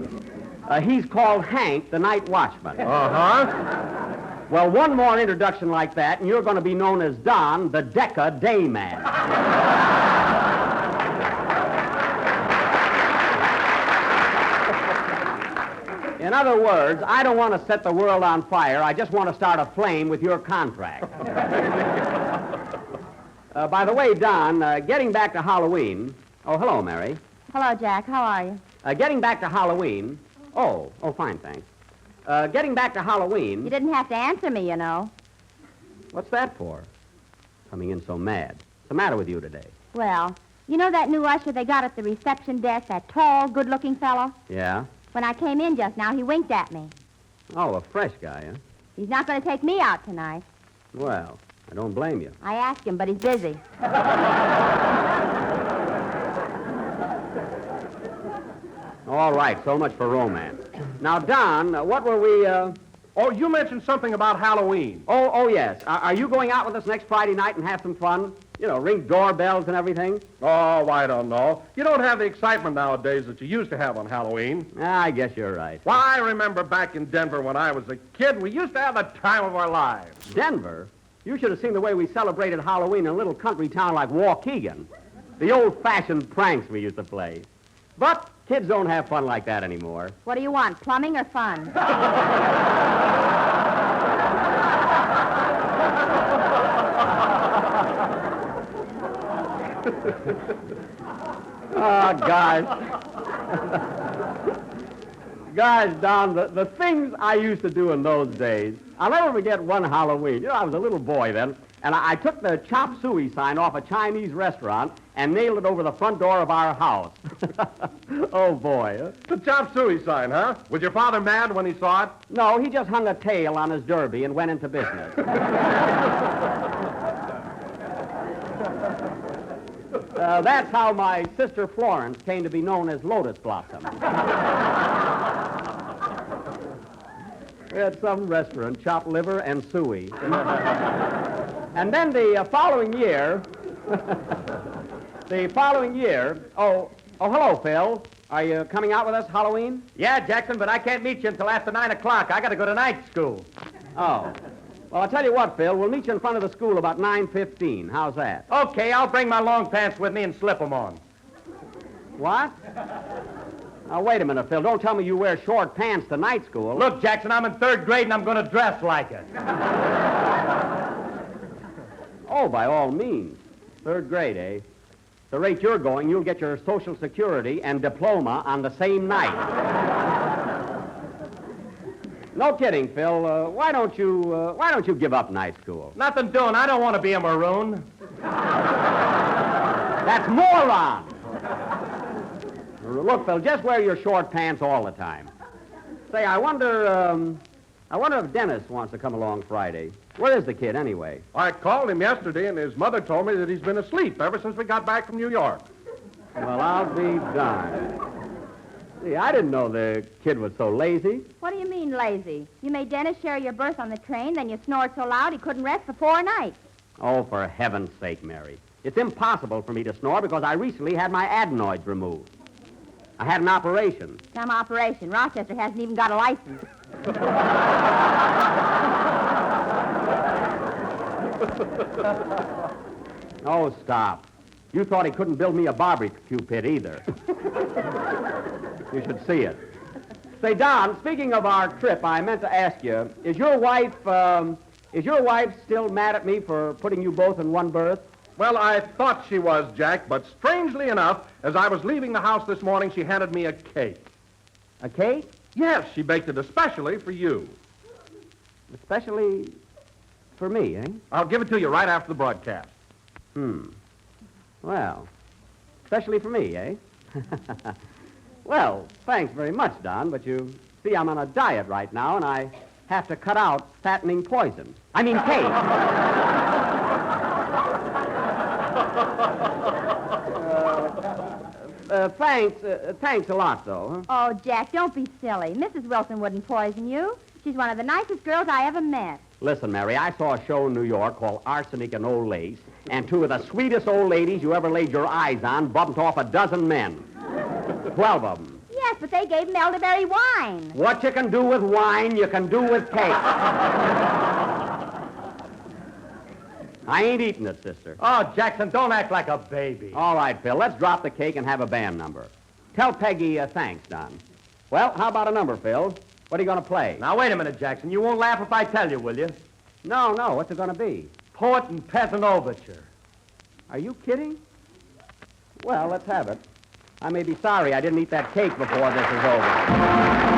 He's called Hank, the Night Watchman. Uh-huh. Well, one more introduction like that, and you're going to be known as Don, the Decca Dayman. In other words, I don't want to set the world on fire. I just want to start a flame with your contract. By the way, Don, getting back to Halloween... Oh, hello, Mary. Hello, Jack. How are you? Getting back to Halloween... Oh, fine, thanks. Getting back to Halloween... You didn't have to answer me, you know. What's that for? Coming in so mad. What's the matter with you today? Well, you know that new usher they got at the reception desk, that tall, good-looking fellow? Yeah? When I came in just now, he winked at me. Oh, a fresh guy, huh? He's not going to take me out tonight. Well, I don't blame you. I asked him, but he's busy. All right, so much for romance. Now, Don, what were we, Oh, you mentioned something about Halloween. Oh, yes. Are you going out with us next Friday night and have some fun? You know, ring doorbells and everything? Oh, I don't know. You don't have the excitement nowadays that you used to have on Halloween. I guess you're right. Why, I remember back in Denver when I was a kid, we used to have the time of our lives. Denver? You should have seen the way we celebrated Halloween in a little country town like Waukegan. The old-fashioned pranks we used to play. But kids don't have fun like that anymore. What do you want, plumbing or fun? Oh, guys. Guys, Don, the things I used to do in those days. I'll never forget one Halloween. You know, I was a little boy then, and I took the chop suey sign off a Chinese restaurant and nailed it over the front door of our house. Oh, boy. The chop suey sign, huh? Was your father mad when he saw it? No, he just hung a tail on his derby and went into business. That's how my sister Florence came to be known as Lotus Blossom. We had some restaurant, chopped liver and suey. And then the following year... Oh, hello, Phil. Are you coming out with us Halloween? Yeah, Jackson, but I can't meet you until after 9 o'clock. I got to go to night school. Oh. Well, I'll tell you what, Phil. We'll meet you in front of the school about 9:15. How's that? Okay, I'll bring my long pants with me and slip them on. What? Now, wait a minute, Phil. Don't tell me you wear short pants to night school. Look, Jackson, I'm in 3rd grade and I'm going to dress like it. Oh, by all means. 3rd grade, eh? The rate you're going, you'll get your Social Security and diploma on the same night. No kidding, Phil. Why don't you give up night school? Nothing doing. I don't want to be a maroon. That's moron. Look, Phil, just wear your short pants all the time. Say, I wonder if Dennis wants to come along Friday. Where is the kid, anyway? I called him yesterday, and his mother told me that he's been asleep ever since we got back from New York. Well, I'll be darned. See, I didn't know the kid was so lazy. What do you mean, lazy? You made Dennis share your berth on the train, then you snored so loud he couldn't rest for 4 nights. Oh, for heaven's sake, Mary. It's impossible for me to snore because I recently had my adenoids removed. I had an operation. Some operation. Rochester hasn't even got a license. Oh, stop. You thought he couldn't build me a barbecue pit either. You should see it. Say, Don, speaking of our trip, I meant to ask you, is your wife still mad at me for putting you both in one berth? Well, I thought she was, Jack, but strangely enough, as I was leaving the house this morning, she handed me a cake. A cake? Yes, she baked it especially for you. Especially for me, eh? I'll give it to you right after the broadcast. Well, especially for me, eh? Well, thanks very much, Don, but you see I'm on a diet right now, and I have to cut out fattening poison. I mean cake. Thanks a lot, though. Huh? Oh, Jack, don't be silly. Mrs. Wilson wouldn't poison you. She's one of the nicest girls I ever met. Listen, Mary, I saw a show in New York called Arsenic and Old Lace, and two of the sweetest old ladies you ever laid your eyes on bumped off a dozen men. 12 of them. Yes, but they gave him elderberry wine. What you can do with wine, you can do with cake. I ain't eating it, sister. Oh, Jackson, don't act like a baby. All right, Phil, let's drop the cake and have a band number. Tell Peggy thanks, Don. Well, how about a number, Phil? What are you going to play? Now, wait a minute, Jackson. You won't laugh if I tell you, will you? No. What's it going to be? Poet and Peasant Overture. Are you kidding? Well, let's have it. I may be sorry I didn't eat that cake before this is over.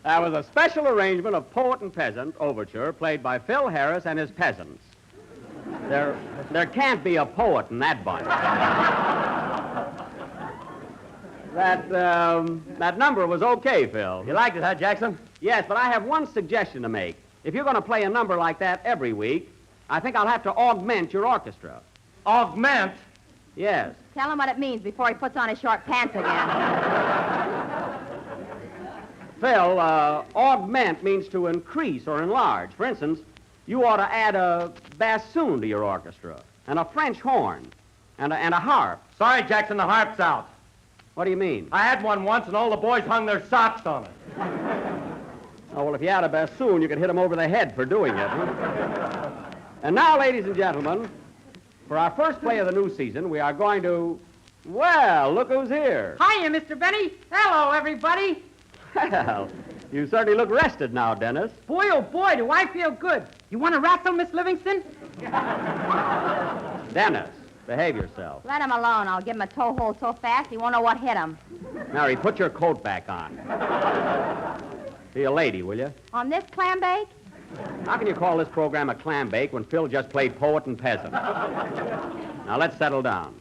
That was a special arrangement of Poet and Peasant Overture played by Phil Harris and his peasants. There can't be a poet in that bunch. That number was okay, Phil. You liked it, huh, Jackson? Yes, but I have one suggestion to make. If you're going to play a number like that every week, I think I'll have to augment your orchestra. Augment? Yes. Tell him what it means before he puts on his short pants again. Phil, augment means to increase or enlarge. For instance, you ought to add a bassoon to your orchestra, and a French horn, and a harp. Sorry, Jackson, the harp's out. What do you mean? I had one once, and all the boys hung their socks on it. Oh, well, if you had a bassoon, you could hit them over the head for doing it. Huh? And now, ladies and gentlemen, for our first play of the new season, we are going to... Well, look who's here. Hiya, Mr. Benny. Hello, everybody. Well, you certainly look rested now, Dennis. Boy, oh boy, do I feel good. You want to wrestle, Miss Livingston? Dennis, behave yourself. Let him alone. I'll give him a toe hold so fast he won't know what hit him. Mary, put your coat back on. Be a lady, will you? On this clam bake? How can you call this program a clam bake when Phil just played poet and peasant? Now, let's settle down.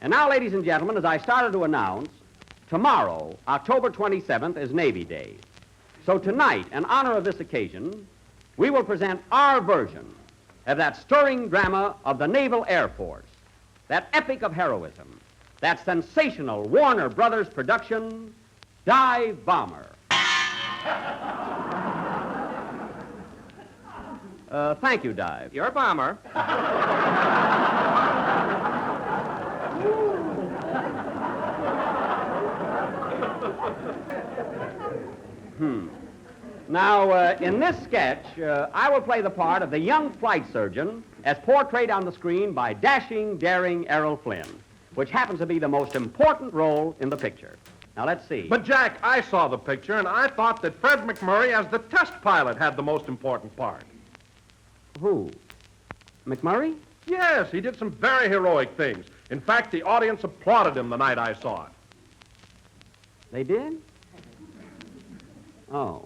And now, ladies and gentlemen, as I started to announce, tomorrow, October 27th, is Navy Day. So tonight, in honor of this occasion, we will present our version of that stirring drama of the Naval Air Force, that epic of heroism, that sensational Warner Brothers production, Dive Bomber. Thank you, Dive. You're a bomber. Now, in this sketch, I will play the part of the young flight surgeon as portrayed on the screen by dashing, daring Errol Flynn, which happens to be the most important role in the picture. Now, let's see. But, Jack, I saw the picture, and I thought that Fred McMurray, as the test pilot, had the most important part. Who? McMurray? Yes, he did some very heroic things. In fact, the audience applauded him the night I saw it. They did? Oh.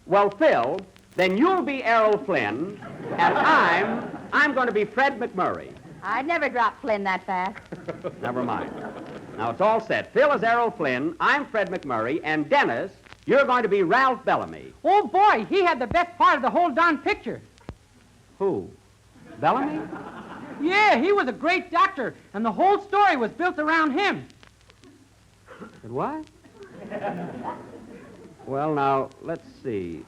Well, Phil, then you'll be Errol Flynn, and I'm going to be Fred McMurray. I'd never drop Flynn that fast. Never mind. Now, it's all set. Phil is Errol Flynn, I'm Fred McMurray, and Dennis, you're going to be Ralph Bellamy. Oh, boy, he had the best part of the whole darn picture. Who? Bellamy? Yeah, he was a great doctor, and the whole story was built around him. It what? Well, now, let's see.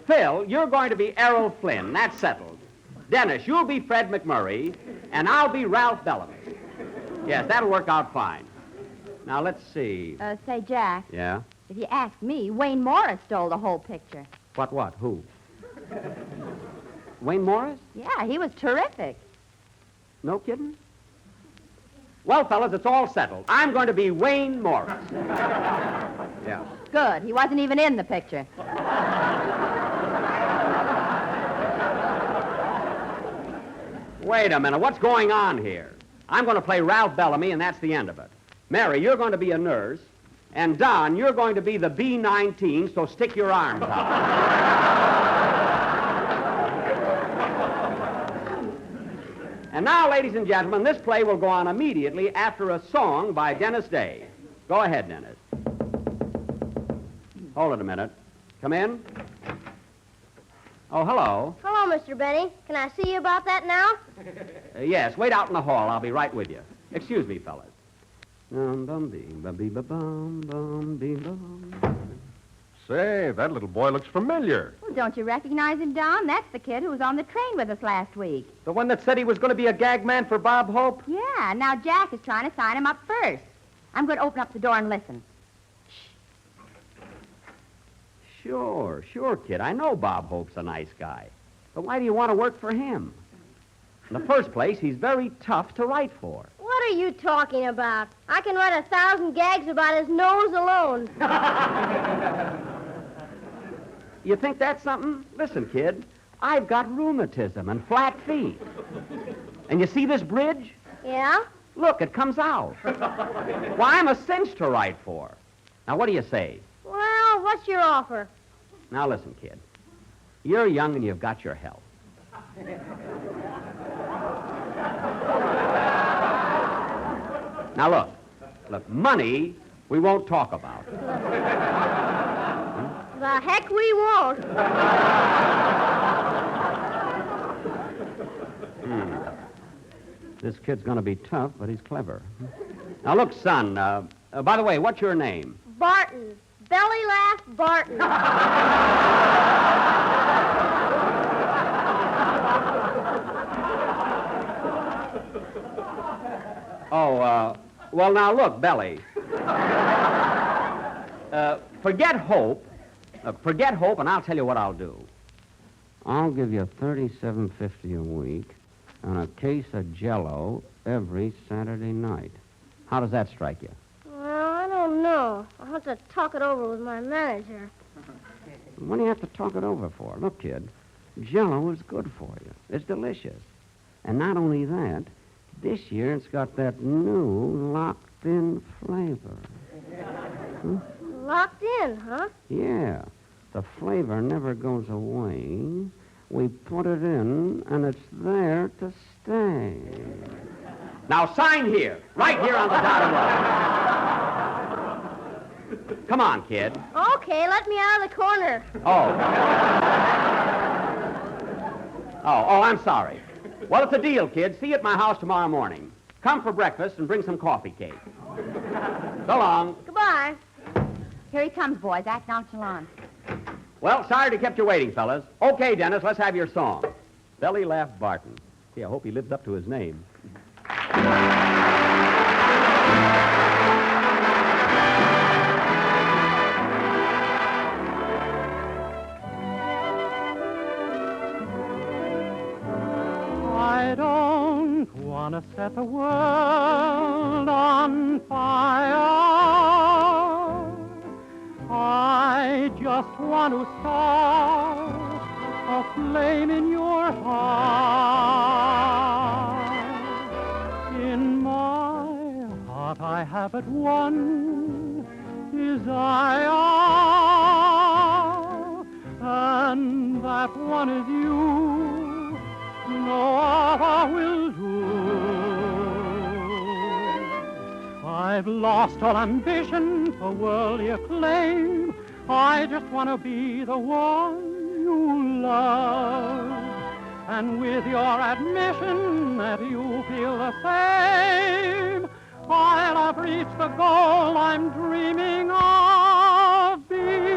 Phil, you're going to be Errol Flynn. That's settled. Dennis, you'll be Fred McMurray, and I'll be Ralph Bellamy. Yes, that'll work out fine. Now, let's see. Say, Jack. Yeah? If you ask me, Wayne Morris stole the whole picture. What? Who? Wayne Morris? Yeah, he was terrific. No kidding? Well, fellas, it's all settled. I'm going to be Wayne Morris. Yeah. Good. He wasn't even in the picture. Wait a minute. What's going on here? I'm going to play Ralph Bellamy, and that's the end of it. Mary, you're going to be a nurse. And Don, you're going to be the B-19, so stick your arms out. And now, ladies and gentlemen, this play will go on immediately after a song by Dennis Day. Go ahead, Dennis. Hold it a minute. Come in. Oh, hello. Hello, Mr. Benny. Can I see you about that now? Yes, wait out in the hall. I'll be right with you. Excuse me, fellas. Say, that little boy looks familiar. Well, don't you recognize him, Don? That's the kid who was on the train with us last week. The one that said he was going to be a gag man for Bob Hope? Yeah, now Jack is trying to sign him up first. I'm going to open up the door and listen. Sure, kid. I know Bob Hope's a nice guy. But why do you want to work for him? In the first place, he's very tough to write for. What are you talking about? I can write 1,000 gags about his nose alone. You think that's something? Listen, kid, I've got rheumatism and flat feet. And you see this bridge? Yeah? Look, it comes out. Why, I'm a cinch to write for. Now, what do you say? Well, what's your offer? Now, listen, kid. You're young and you've got your health. Now, look, money we won't talk about. The heck we won't. This kid's going to be tough, but he's clever. Now, look, son, by the way, what's your name? Barton. Belly laugh Barton. Well, now, look, Belly. Forget Hope, and I'll tell you what I'll do. I'll give you $37.50 a week and a case of Jell-O every Saturday night. How does that strike you? Well, I don't know. I'll have to talk it over with my manager. What do you have to talk it over for? Look, kid, Jell-O is good for you. It's delicious. And not only that, this year it's got that new locked-in flavor. Locked in, huh? Yeah. The flavor never goes away. We put it in, and it's there to stay. Now sign here, right here on the dotted line. Come on, kid. Okay, let me out of the corner. Oh, I'm sorry. Well, it's a deal, kid. See you at my house tomorrow morning. Come for breakfast and bring some coffee cake. So long. Goodbye. Here he comes, boys. Act nonchalant. Well, sorry to kept you waiting, fellas. Okay, Dennis, let's have your song. Belly laughed Barton. Gee, I hope he lives up to his name. I don't want to set the world on fire. I just want to start a flame in your heart. In my heart I have but one desire, and that one is you. No other will do. I've lost all ambition for worldly acclaim. I just want to be the one you love. And with your admission that you feel the same, I'll have reached the goal I'm dreaming of. Believe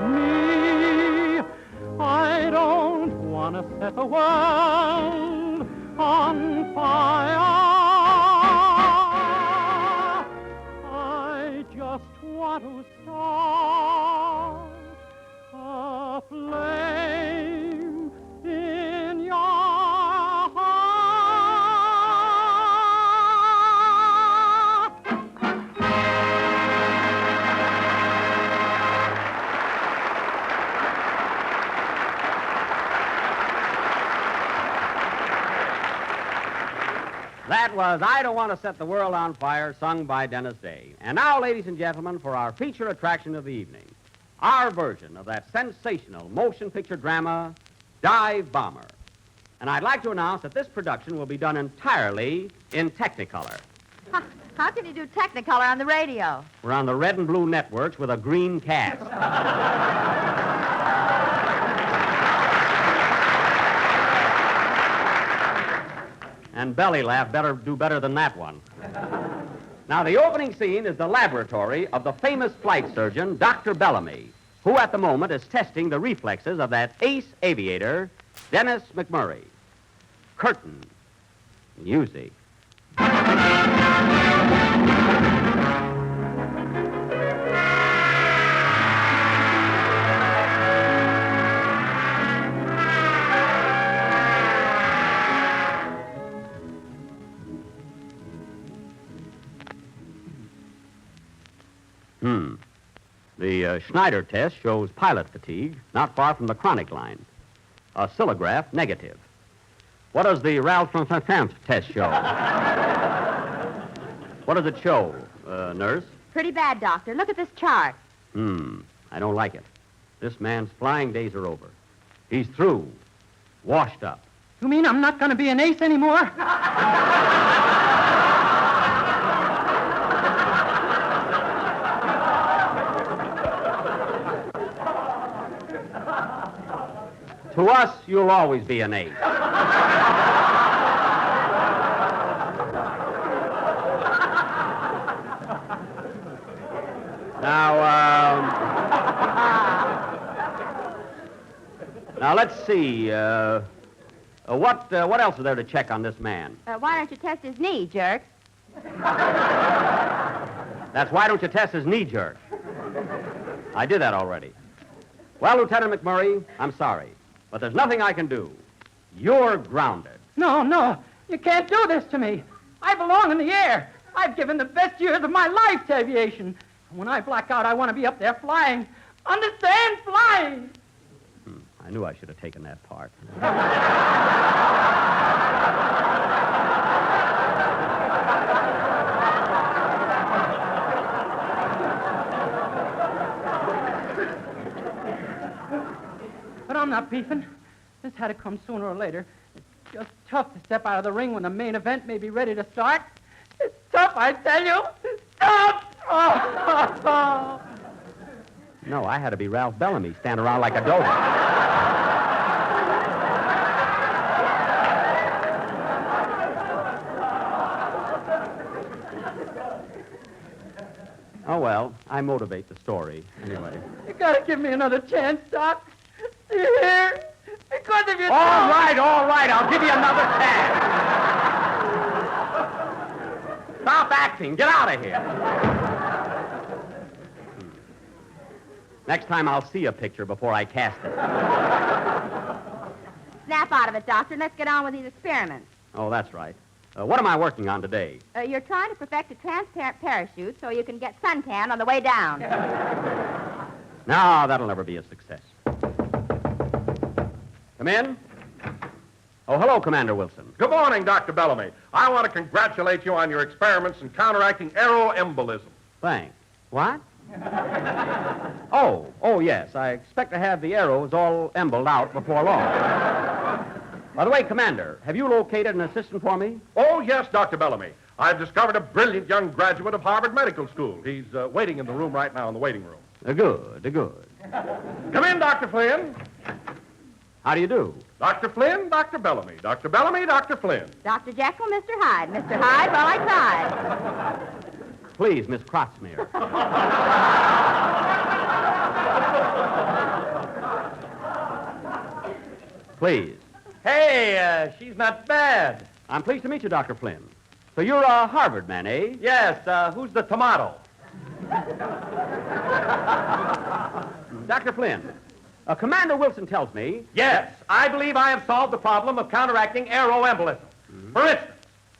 me, I don't want to set the world on fire. I just want to start a flame in your heart. That was I Don't Want to Set the World on Fire, sung by Dennis Day. And now, ladies and gentlemen, for our feature attraction of the evening, our version of that sensational motion picture drama, Dive Bomber. And I'd like to announce that this production will be done entirely in Technicolor. How can you do Technicolor on the radio? We're on the red and blue networks with a green cast. And Belly Laugh better do better than that one. Now, the opening scene is the laboratory of the famous flight surgeon, Dr. Bellamy, who at the moment is testing the reflexes of that ace aviator, Dennis McMurray. Curtain. Music. The Schneider test shows pilot fatigue, not far from the chronic line. A oscillograph, negative. What does the Ralph from Fafamp test show? What does it show, nurse? Pretty bad, Doctor. Look at this chart. I don't like it. This man's flying days are over. He's through. Washed up. You mean I'm not going to be an ace anymore? To us, you'll always be an ace. Now, let's see. What else is there to check on this man? Why don't you test his knee, jerk? That's why don't you test his knee jerk? I did that already. Well, Lieutenant McMurray, I'm sorry, but there's nothing I can do. You're grounded. No, you can't do this to me. I belong in the air. I've given the best years of my life to aviation. And when I black out, I want to be up there flying. Understand? Flying! I knew I should have taken that part. stop beefing. This had to come sooner or later. It's just tough to step out of the ring when the main event may be ready to start. It's tough, I tell you. Tough! Oh. No, I had to be Ralph Bellamy, stand around like a dodo. Oh, well, I motivate the story, anyway. You gotta give me another chance, Doc. Do you hear? Because if you All right, I'll give you another chance. Stop acting. Get out of here. Next time I'll see a picture before I cast it. Snap out of it, Doctor. Let's get on with these experiments. Oh, that's right. What am I working on today? You're trying to perfect a transparent parachute so you can get suntan on the way down. No, that'll never be a success. Come in. Oh, hello, Commander Wilson. Good morning, Dr. Bellamy. I want to congratulate you on your experiments in counteracting aeroembolism. Thanks. What? Oh, yes. I expect to have the arrows all emboled out before long. By the way, Commander, have you located an assistant for me? Oh, yes, Dr. Bellamy. I've discovered a brilliant young graduate of Harvard Medical School. He's waiting in the room right now in the waiting room. Good. Come in, Dr. Flynn. How do you do? Dr. Flynn, Dr. Bellamy. Dr. Bellamy, Dr. Flynn. Dr. Jekyll, Mr. Hyde. Mr. Hyde, well, I tried. Please, Miss Crosby. Please. Hey, she's not bad. I'm pleased to meet you, Dr. Flynn. So you're a Harvard man, eh? Yes, who's the tomato? Dr. Flynn, Commander Wilson tells me... Yes, I believe I have solved the problem of counteracting aeroembolism. For instance,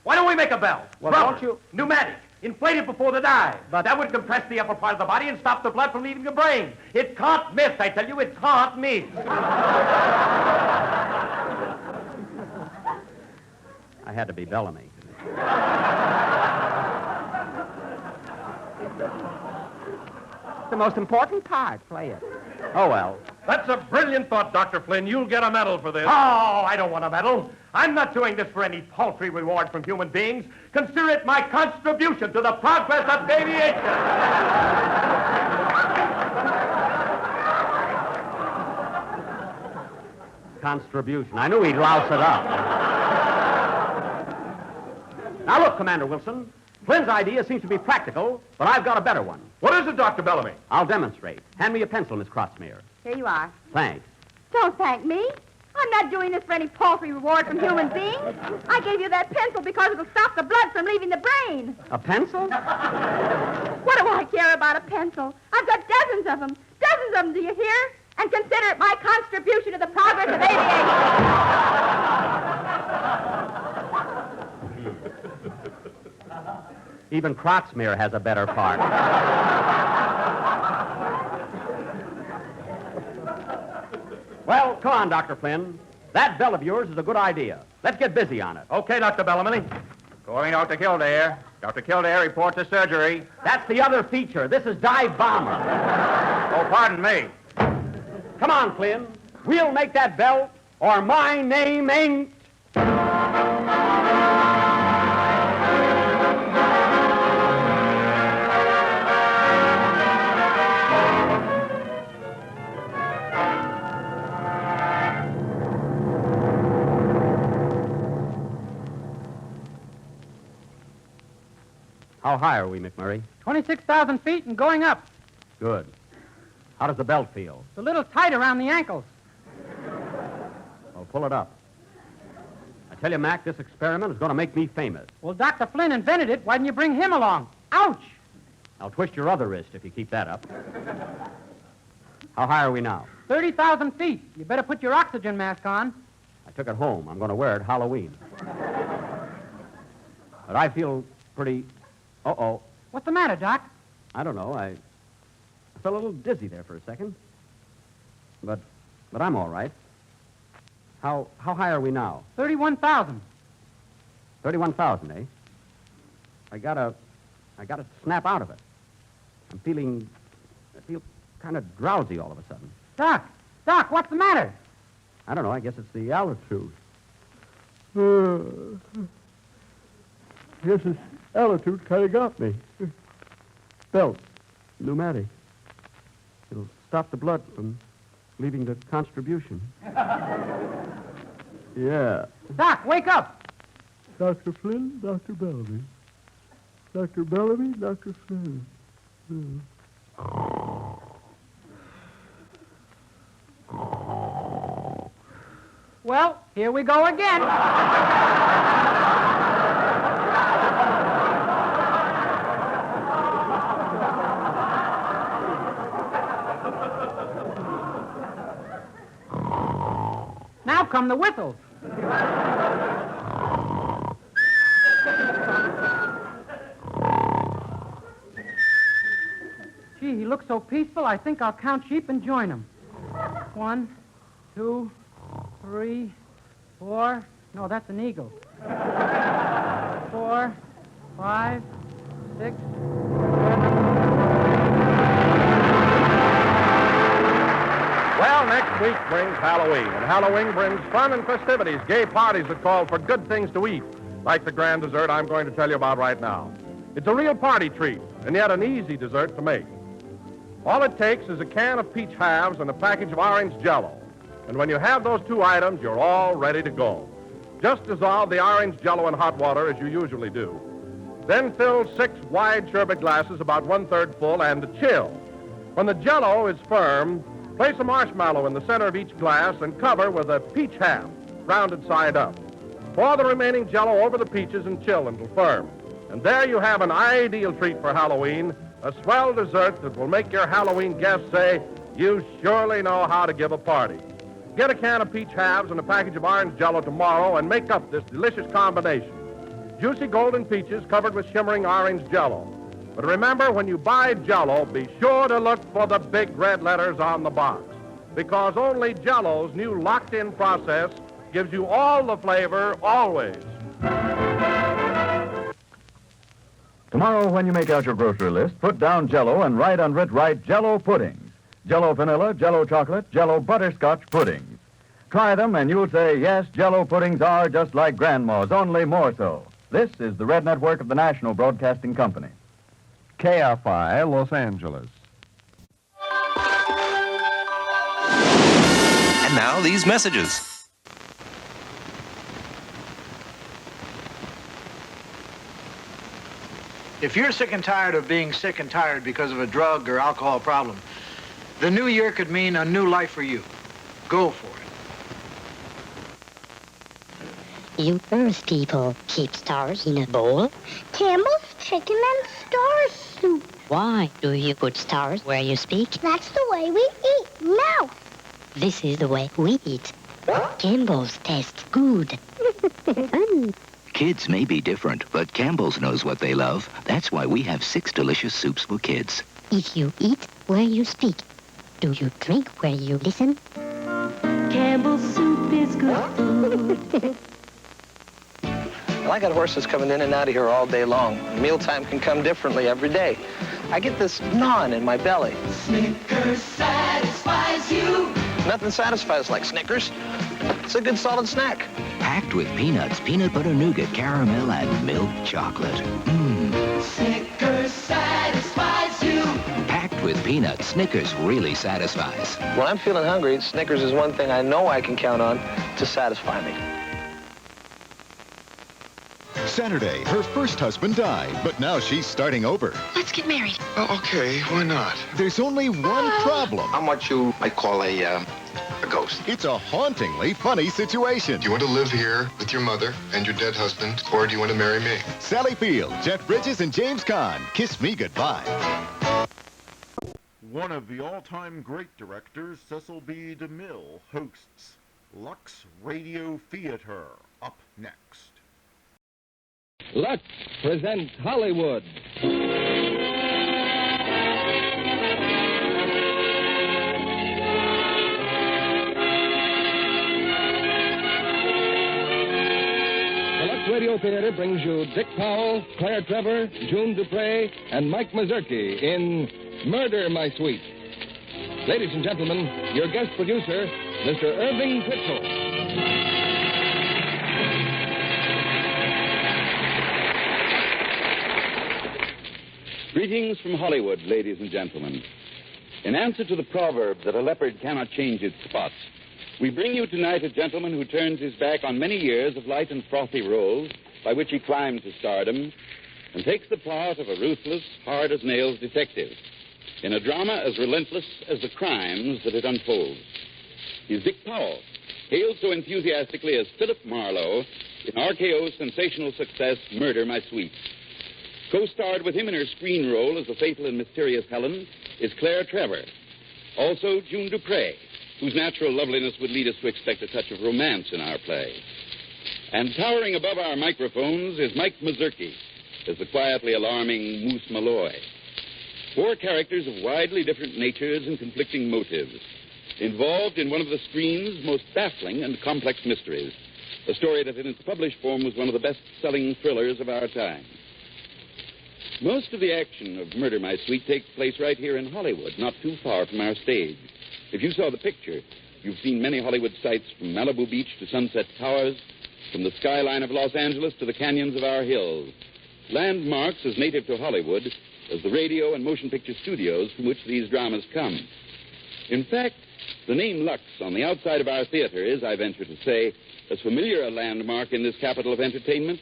why don't we make a bell? Well, Rubber, don't you... Pneumatic, inflated before the dive. But that would compress the upper part of the body and stop the blood from leaving the brain. It can't miss, I tell you, it can't miss. I had to be Bellamy. The most important part. Play it. Oh, well. That's a brilliant thought, Dr. Flynn. You'll get a medal for this. Oh, I don't want a medal. I'm not doing this for any paltry reward from human beings. Consider it my contribution to the progress of aviation. Contribution. I knew he'd louse it up. Now, look, Commander Wilson. Flynn's idea seems to be practical, but I've got a better one. What is it, Dr. Bellamy? I'll demonstrate. Hand me a pencil, Miss Crosby. Here you are. Thanks. Don't thank me. I'm not doing this for any paltry reward from human beings. I gave you that pencil because it'll stop the blood from leaving the brain. A pencil? What do I care about a pencil? I've got dozens of them. Dozens of them, do you hear? And consider it my contribution to the progress of aviation. Even Croxmere has a better part. Well, come on, Dr. Flynn. That bell of yours is a good idea. Let's get busy on it. Okay, Dr. Bellamy. Going out to Kildare. Dr. Kildare reports to surgery. That's the other feature. This is dive bomber. Oh, pardon me. Come on, Flynn. We'll make that bell, or my name ain't... How high are we, McMurray? 26,000 feet and going up. Good. How does the belt feel? It's a little tight around the ankles. Well, pull it up. I tell you, Mac, this experiment is going to make me famous. Well, Dr. Flynn invented it. Why didn't you bring him along? Ouch! I'll twist your other wrist if you keep that up. How high are we now? 30,000 feet. You better put your oxygen mask on. I took it home. I'm going to wear it Halloween. But I feel pretty... Uh-oh. What's the matter, Doc? I don't know. I felt a little dizzy there for a second. But I'm all right. How high are we now? 31,000. 31,000, eh? I gotta snap out of it. I feel kind of drowsy all of a sudden. Doc, what's the matter? I don't know. I guess it's the altitude. Guess this altitude kind of got me. Belt. Pneumatic. It'll stop the blood from leaving the contribution. Yeah. Doc, wake up. Dr. Flynn, Dr. Bellamy. Dr. Bellamy, Dr. Flynn. Well, here we go again. Now come the whistles. Gee, he looks so peaceful, I think I'll count sheep and join him. 1, 2, 3, 4. No, that's an eagle. 4, 5, 6. Well, next week brings Halloween, and Halloween brings fun and festivities, gay parties that call for good things to eat, like the grand dessert I'm going to tell you about right now. It's a real party treat, and yet an easy dessert to make. All it takes is a can of peach halves and a package of orange Jell-O. And when you have those two items, you're all ready to go. Just dissolve the orange Jell-O in hot water as you usually do. Then fill 6 wide sherbet glasses about 1/3 full and chill. When the Jell-O is firm, place a marshmallow in the center of each glass and cover with a peach half, rounded side up. Pour the remaining Jell-O over the peaches and chill until firm. And there you have an ideal treat for Halloween, a swell dessert that will make your Halloween guests say, you surely know how to give a party. Get a can of peach halves and a package of orange Jell-O tomorrow and make up this delicious combination. Juicy golden peaches covered with shimmering orange Jell-O. But remember, when you buy Jell-O, be sure to look for the big red letters on the box, because only Jell-O's new locked-in process gives you all the flavor, always. Tomorrow, when you make out your grocery list, put down Jell-O and write under it, write Jell-O puddings. Jell-O vanilla, Jell-O chocolate, Jell-O butterscotch puddings. Try them and you'll say, yes, Jell-O puddings are just like Grandma's, only more so. This is the Red Network of the National Broadcasting Company. KFI, Los Angeles. And now these messages. If you're sick and tired of being sick and tired because of a drug or alcohol problem, the new year could mean a new life for you. Go for it. You Earth people keep stars in a bowl? Campbell's chicken and star soup. Why do you put stars where you speak? That's the way we eat. Mouth. This is the way we eat. Campbell's tastes good. Kids may be different, but Campbell's knows what they love. That's why we have 6 delicious soups for kids. If you eat where you speak, do you drink where you listen? Campbell's soup is good food. Well, I got horses coming in and out of here all day long. Mealtime can come differently every day. I get this gnawing in my belly. Snickers satisfies you. Nothing satisfies like Snickers. It's a good solid snack. Packed with peanuts, peanut butter nougat, caramel, and milk chocolate. Snickers satisfies you. Packed with peanuts, Snickers really satisfies. When I'm feeling hungry, Snickers is one thing I know I can count on to satisfy me. Saturday, her first husband died, but now she's starting over. Let's get married. Oh, okay, why not? There's only one problem. I'm what you might call a ghost. It's a hauntingly funny situation. Do you want to live here with your mother and your dead husband, or do you want to marry me? Sally Field, Jeff Bridges, and James Caan. Kiss Me Goodbye. One of the all-time great directors, Cecil B. DeMille, hosts Lux Radio Theater. Up next. Lux presents Hollywood. The Lux Radio Theater brings you Dick Powell, Claire Trevor, June Dupre, and Mike Mazurki in Murder, My Sweet. Ladies and gentlemen, your guest producer, Mr. Irving Pitzel. Greetings from Hollywood, ladies and gentlemen. In answer to the proverb that a leopard cannot change its spots, we bring you tonight a gentleman who turns his back on many years of light and frothy roles by which he climbed to stardom and takes the part of a ruthless, hard-as-nails detective in a drama as relentless as the crimes that it unfolds. He's Dick Powell, hailed so enthusiastically as Philip Marlowe in RKO's sensational success, Murder, My Sweet. Co-starred with him in her screen role as the fatal and mysterious Helen is Claire Trevor. Also, June Dupree, whose natural loveliness would lead us to expect a touch of romance in our play. And towering above our microphones is Mike Mazurki as the quietly alarming Moose Malloy. 4 characters of widely different natures and conflicting motives, involved in one of the screen's most baffling and complex mysteries, a story that in its published form was one of the best-selling thrillers of our time. Most of the action of Murder, My Sweet takes place right here in Hollywood, not too far from our stage. If you saw the picture, you've seen many Hollywood sights from Malibu Beach to Sunset Towers, from the skyline of Los Angeles to the canyons of our hills. Landmarks as native to Hollywood as the radio and motion picture studios from which these dramas come. In fact, the name Lux on the outside of our theater is, I venture to say, as familiar a landmark in this capital of entertainment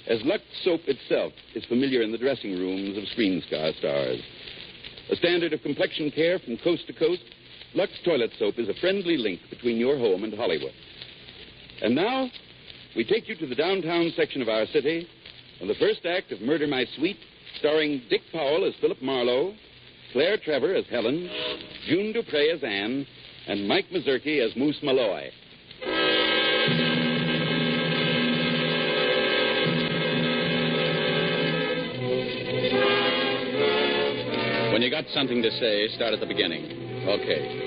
as Lux soap itself is familiar in the dressing rooms of screen stars. A standard of complexion care from coast to coast, Lux toilet soap is a friendly link between your home and Hollywood. And now, we take you to the downtown section of our city and the first act of Murder, My Sweet, starring Dick Powell as Philip Marlowe, Claire Trevor as Helen, June Dupree as Anne, and Mike Mazurki as Moose Malloy. When you got something to say, start at the beginning. Okay.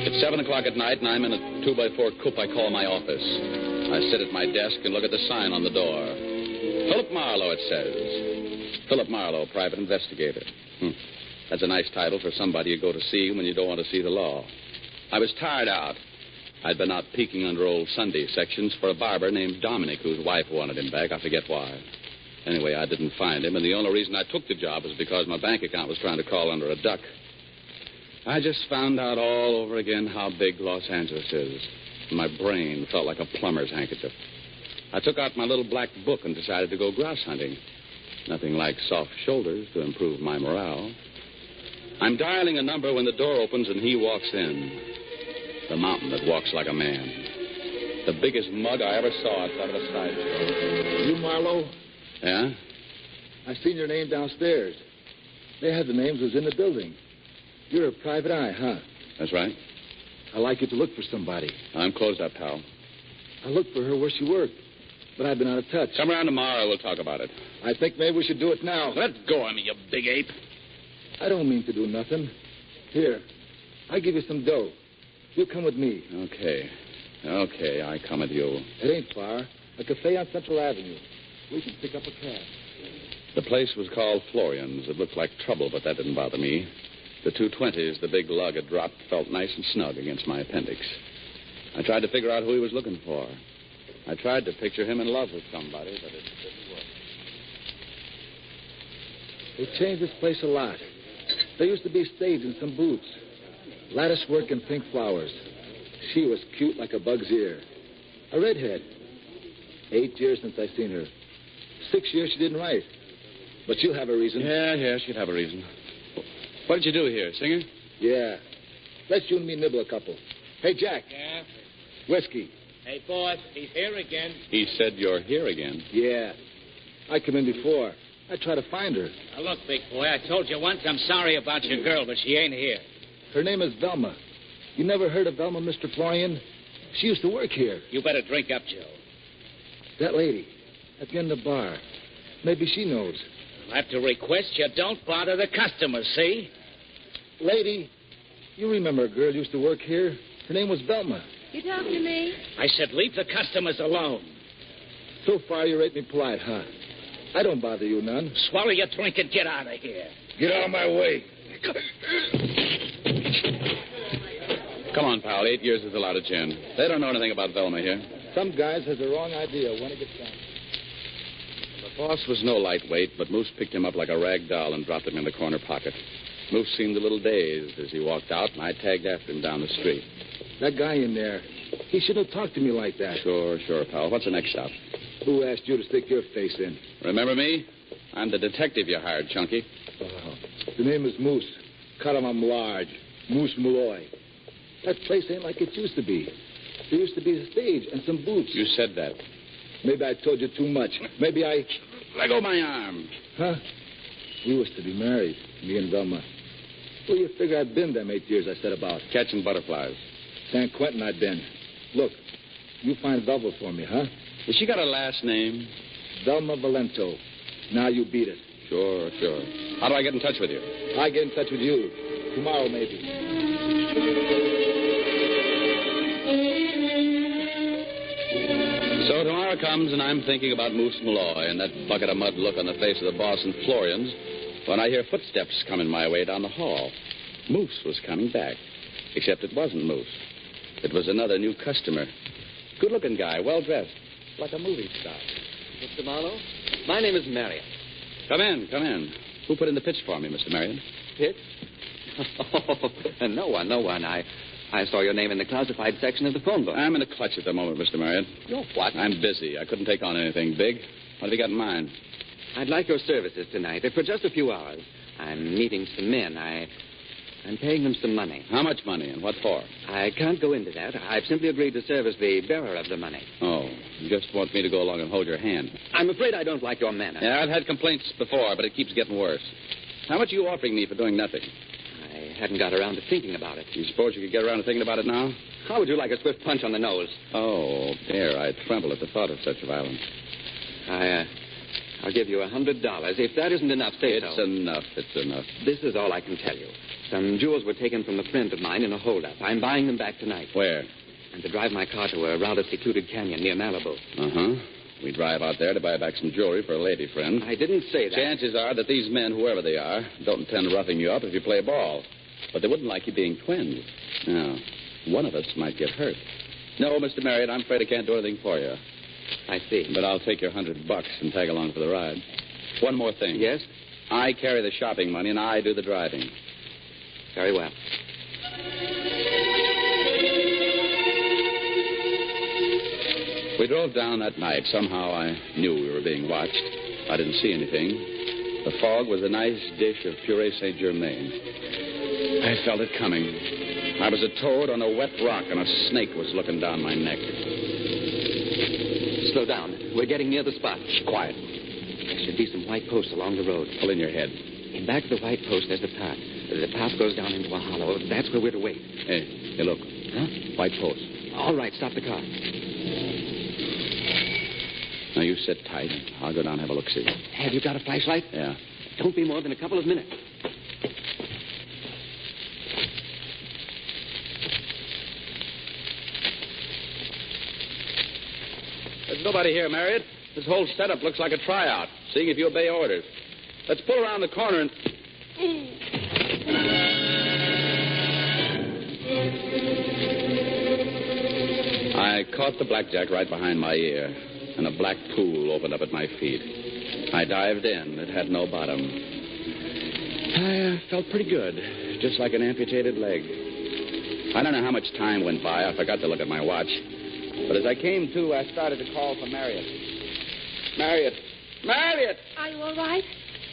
It's 7 o'clock at night, and I'm in a 2x4 coupe I call my office. I sit at my desk and look at the sign on the door. Philip Marlowe, it says. Philip Marlowe, private investigator. That's a nice title for somebody you go to see when you don't want to see the law. I was tired out. I'd been out peeking under old Sunday sections for a barber named Dominic, whose wife wanted him back. I forget why. Anyway, I didn't find him, and the only reason I took the job was because my bank account was trying to call under a duck. I just found out all over again how big Los Angeles is. My brain felt like a plumber's handkerchief. I took out my little black book and decided to go grouse hunting. Nothing like soft shoulders to improve my morale. I'm dialing a number when the door opens and he walks in. The mountain that walks like a man. The biggest mug I ever saw outside of a sideshow. You, Marlowe? Yeah? I seen your name downstairs. They had the names was in the building. You're a private eye, huh? That's right. I like you to look for somebody. I'm closed up, pal. I looked for her where she worked, but I've been out of touch. Come around tomorrow, we'll talk about it. I think maybe we should do it now. Let go of me, you big ape. I don't mean to do nothing. Here, I'll give you some dough. You come with me. Okay, I come with you. It ain't far. A cafe on Central Avenue. We can pick up a cab. The place was called Florian's. It looked like trouble, but that didn't bother me. The 220s the big lug had dropped felt nice and snug against my appendix. I tried to figure out who he was looking for. I tried to picture him in love with somebody, but it didn't work. They changed this place a lot. There used to be stage and some booths. Lattice work and pink flowers. She was cute like a bug's ear. A redhead. 8 years since I seen her. 6 years she didn't write. But she'll have a reason. Yeah, she'd have a reason. What did you do here, singer? Yeah. Let's you and me nibble a couple. Hey, Jack. Yeah? Whiskey. Hey, boss, he's here again. He said you're here again. Yeah. I come in before. I try to find her. Now, look, big boy, I told you once I'm sorry about your girl, but she ain't here. Her name is Velma. You never heard of Velma, Mr. Florian? She used to work here. You better drink up, Joe. That lady at the end of the bar. Maybe she knows. I'll have to request you don't bother the customers, see? Lady, you remember a girl used to work here? Her name was Velma. You talking to me? I said leave the customers alone. So far, you rate me polite, huh? I don't bother you none. Swallow your drink and get out of here. Get out of my way. Come on, pal. 8 years is a lot of gin. They don't know anything about Velma here. Some guys has the wrong idea when it gets done. The boss was no lightweight, but Moose picked him up like a rag doll and dropped him in the corner pocket. Moose seemed a little dazed as he walked out, and I tagged after him down the street. That guy in there, he shouldn't have talked to me like that. Sure, pal. What's the next stop? Who asked you to stick your face in? Remember me? I'm the detective you hired, Chunky. The name is Moose. Cut him I'm large. Moose Malloy. That place ain't like it used to be. There used to be a stage and some booths. You said that. Maybe I told you too much. Maybe I... Let go of my arm. Huh? We was to be married, me and Velma. Where you figure I've been them 8 years I said about? Catching butterflies. San Quentin I've been. Look, you find Velma for me, huh? Has she got a last name? Velma Valento. Now you beat it. Sure. How do I get in touch with you? I get in touch with you. Tomorrow, maybe. So tomorrow comes, and I'm thinking about Moose Malloy and that bucket of mud look on the face of the boss and Florian's when I hear footsteps coming my way down the hall. Moose was coming back, except it wasn't Moose. It was another new customer. Good-looking guy, well-dressed, like a movie star. Mr. Marlowe, my name is Marion. Come in. Who put in the pitch for me, Mr. Marion? Pitch? No one. I saw your name in the classified section of the phone book. I'm in a clutch at the moment, Mr. Marion. You're what? I'm busy. I couldn't take on anything big. What have you got in mind? I'd like your services tonight, for just a few hours. I'm meeting some men. I'm paying them some money. How much money and what for? I can't go into that. I've simply agreed to serve as the bearer of the money. Oh, you just want me to go along and hold your hand. I'm afraid I don't like your manner. Yeah, I've had complaints before, but it keeps getting worse. How much are you offering me for doing nothing? I hadn't got around to thinking about it. You suppose you could get around to thinking about it now? How would you like a swift punch on the nose? Oh, dear, I tremble at the thought of such violence. I'll give you $100. If that isn't enough, say so. It's enough. This is all I can tell you. Some jewels were taken from a friend of mine in a holdup. I'm buying them back tonight. Where? And to drive my car to a rather secluded canyon near Malibu. Uh-huh. We drive out there to buy back some jewelry for a lady friend. I didn't say that. Chances are that these men, whoever they are, don't intend roughing you up if you play ball. But they wouldn't like you being twins. Now, one of us might get hurt. No, Mr. Marriott, I'm afraid I can't do anything for you. I see. But I'll take your $100 and tag along for the ride. One more thing. Yes? I carry the shopping money and I do the driving. Very well. We drove down that night. Somehow I knew we were being watched. I didn't see anything. The fog was a nice dish of puree Saint Germain. I felt it coming. I was a toad on a wet rock, and a snake was looking down my neck. Slow down. We're getting near the spot. Shh, quiet. There should be some white posts along the road. Pull in your head. In back of the white post, there's the path. The path goes down into a hollow. That's where we're to wait. Hey, look. Huh? White post. All right, stop the car. Now, you sit tight. I'll go down and have a look-see. Have you got a flashlight? Yeah. Don't be more than a couple of minutes. There's nobody here, Marriott. This whole setup looks like a tryout, seeing if you obey orders. Let's pull around the corner and... I caught the blackjack right behind my ear, and a black pool opened up at my feet. I dived in. It had no bottom. I felt pretty good, just like an amputated leg. I don't know how much time went by. I forgot to look at my watch. But as I came to, I started to call for Marriott. Marriott! Marriott! Are you all right?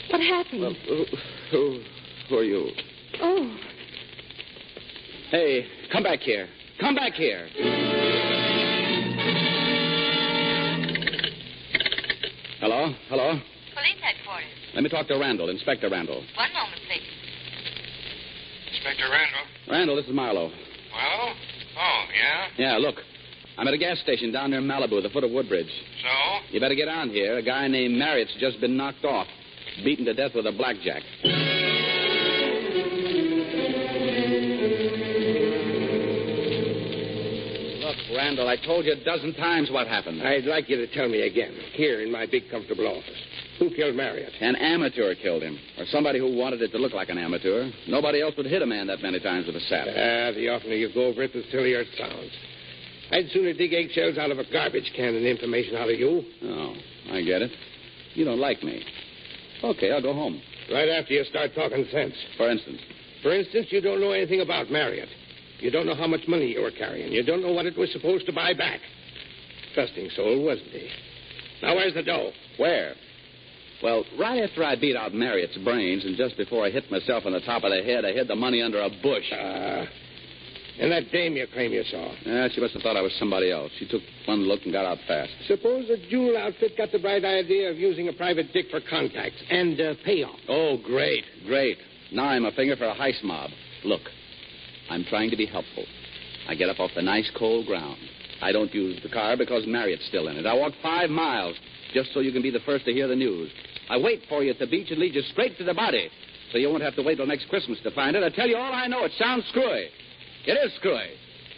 What happened? Who are you? Oh. Hey, come back here. Come back here. Hello? Police headquarters. Let me talk to Randall, Inspector Randall. 1 moment, please. Inspector Randall. Randall, this is Marlowe. Well? Oh, yeah? Yeah, look. I'm at a gas station down near Malibu, the foot of Woodbridge. So? You better get on here. A guy named Marriott's just been knocked off, beaten to death with a blackjack. Look, Randall, I told you a dozen times what happened. I'd like you to tell me again, here in my big, comfortable office. Who killed Marriott? An amateur killed him, or somebody who wanted it to look like an amateur. Nobody else would hit a man that many times with a saddle. The oftener you go over it, the sillier it sounds. I'd sooner dig eggshells out of a garbage can than information out of you. Oh, I get it. You don't like me. Okay, I'll go home. Right after you start talking sense. For instance? For instance, you don't know anything about Marriott. You don't know how much money you were carrying. You don't know what it was supposed to buy back. Trusting soul, wasn't he? Now, where's the dough? Where? Well, right after I beat out Marriott's brains and just before I hit myself on the top of the head, I hid the money under a bush. And that dame you claim you saw? Yeah, she must have thought I was somebody else. She took one look and got out fast. Suppose the jewel outfit got the bright idea of using a private dick for contacts and payoff. Oh, great, great. Now I'm a finger for a heist mob. Look, I'm trying to be helpful. I get up off the nice cold ground. I don't use the car because Marriott's still in it. I walk 5 miles just so you can be the first to hear the news. I wait for you at the beach and lead you straight to the body so you won't have to wait till next Christmas to find it. I tell you all I know. It sounds screwy. It is screwy.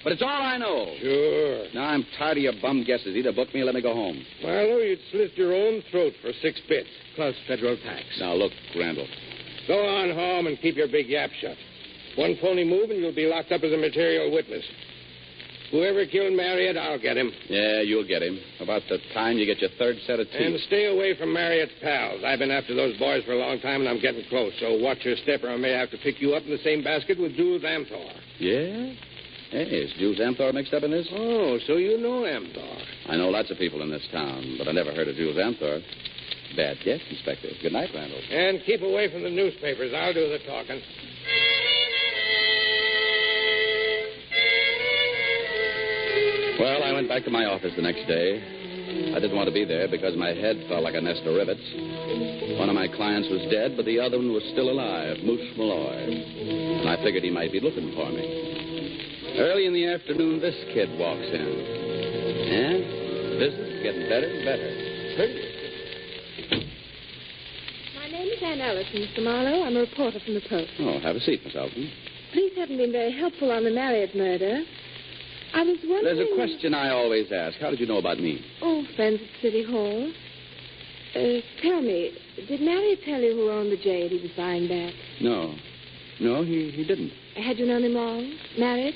But it's all I know. Sure. Now I'm tired of your bum guesses. Either book me or let me go home. Well, you'd slit your own throat for 6 bits, plus federal tax. Now, look, Randall. Go on home and keep your big yap shut. One phony move and you'll be locked up as a material witness. Whoever killed Marriott, I'll get him. Yeah, you'll get him. About the time you get your third set of teeth. And stay away from Marriott's pals. I've been after those boys for a long time, and I'm getting close. So watch your step, or I may have to pick you up in the same basket with Jules Amthor. Yeah? Hey, is Jules Amthor mixed up in this? Oh, so you know Amthor. I know lots of people in this town, but I never heard of Jules Amthor. Bad guess, Inspector. Good night, Randall. And keep away from the newspapers. I'll do the talking. Well, I went back to my office the next day. I didn't want to be there because my head felt like a nest of rivets. One of my clients was dead, but the other one was still alive, Moose Malloy. And I figured he might be looking for me. Early in the afternoon, this kid walks in. And business is getting better and better. My name is Ann Ellison, Mr. Marlowe. I'm a reporter from the Post. Oh, have a seat, Miss Elton. Police haven't been very helpful on the Marriott murder. I was wondering... There's a question I always ask. How did you know about me? Oh, friends at City Hall. Tell me, did Marriott tell you who owned the jade he was buying back? No. No, he didn't. Had you known him long? Marriott?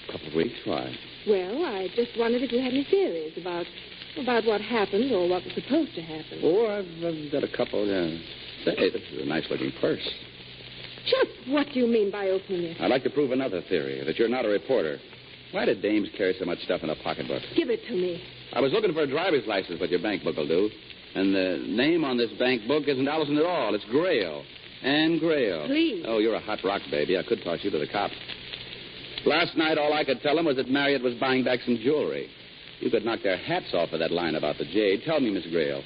A couple of weeks. Why? Well, I just wondered if you had any theories about what happened or what was supposed to happen. Oh, I've got a couple, yeah. Say, this is a nice-looking purse. Just what do you mean by opening it? I'd like to prove another theory, that you're not a reporter. Why did dames carry so much stuff in a pocketbook? Give it to me. I was looking for a driver's license, but your bank book will do. And the name on this bank book isn't Allison at all. It's Grail. Anne Grail. Please. Oh, you're a hot rock, baby. I could toss you to the cops. Last night, all I could tell them was that Marriott was buying back some jewelry. You could knock their hats off of that line about the jade. Tell me, Miss Grail,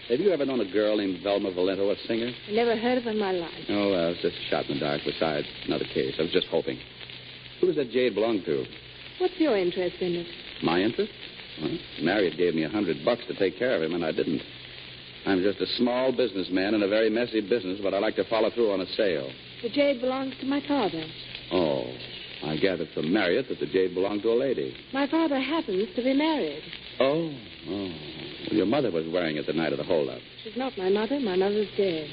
have you ever known a girl named Velma Valento, a singer? I never heard of her in my life. Oh, well, it's just a shot in the dark. Besides, another case. I was just hoping. Who does that jade belong to? What's your interest in it? My interest? Well, Marriott gave me $100 to take care of him, and I didn't. I'm just a small businessman in a very messy business, but I like to follow through on a sale. The jade belongs to my father. Oh, I gathered from Marriott that the jade belonged to a lady. My father happens to be married. Oh. Well, your mother was wearing it the night of the holdup. She's not my mother. My mother's dead.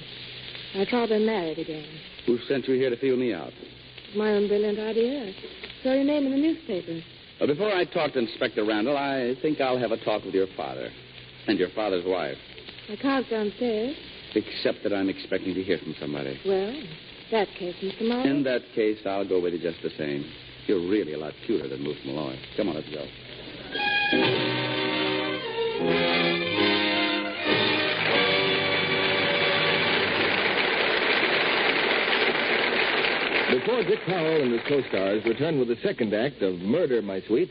I tried her married again. Who sent you here to feel me out? It's my own brilliant idea. Saw your name in the newspaper. Well, before I talk to Inspector Randall, I think I'll have a talk with your father and your father's wife. My car's downstairs. Except that I'm expecting to hear from somebody. Well, in that case, Mr. Marlowe. In that case, I'll go with you just the same. You're really a lot cuter than Moose Malloy. Come on, let's go. Before Dick Powell and his co-stars return with the second act of Murder, My Sweet,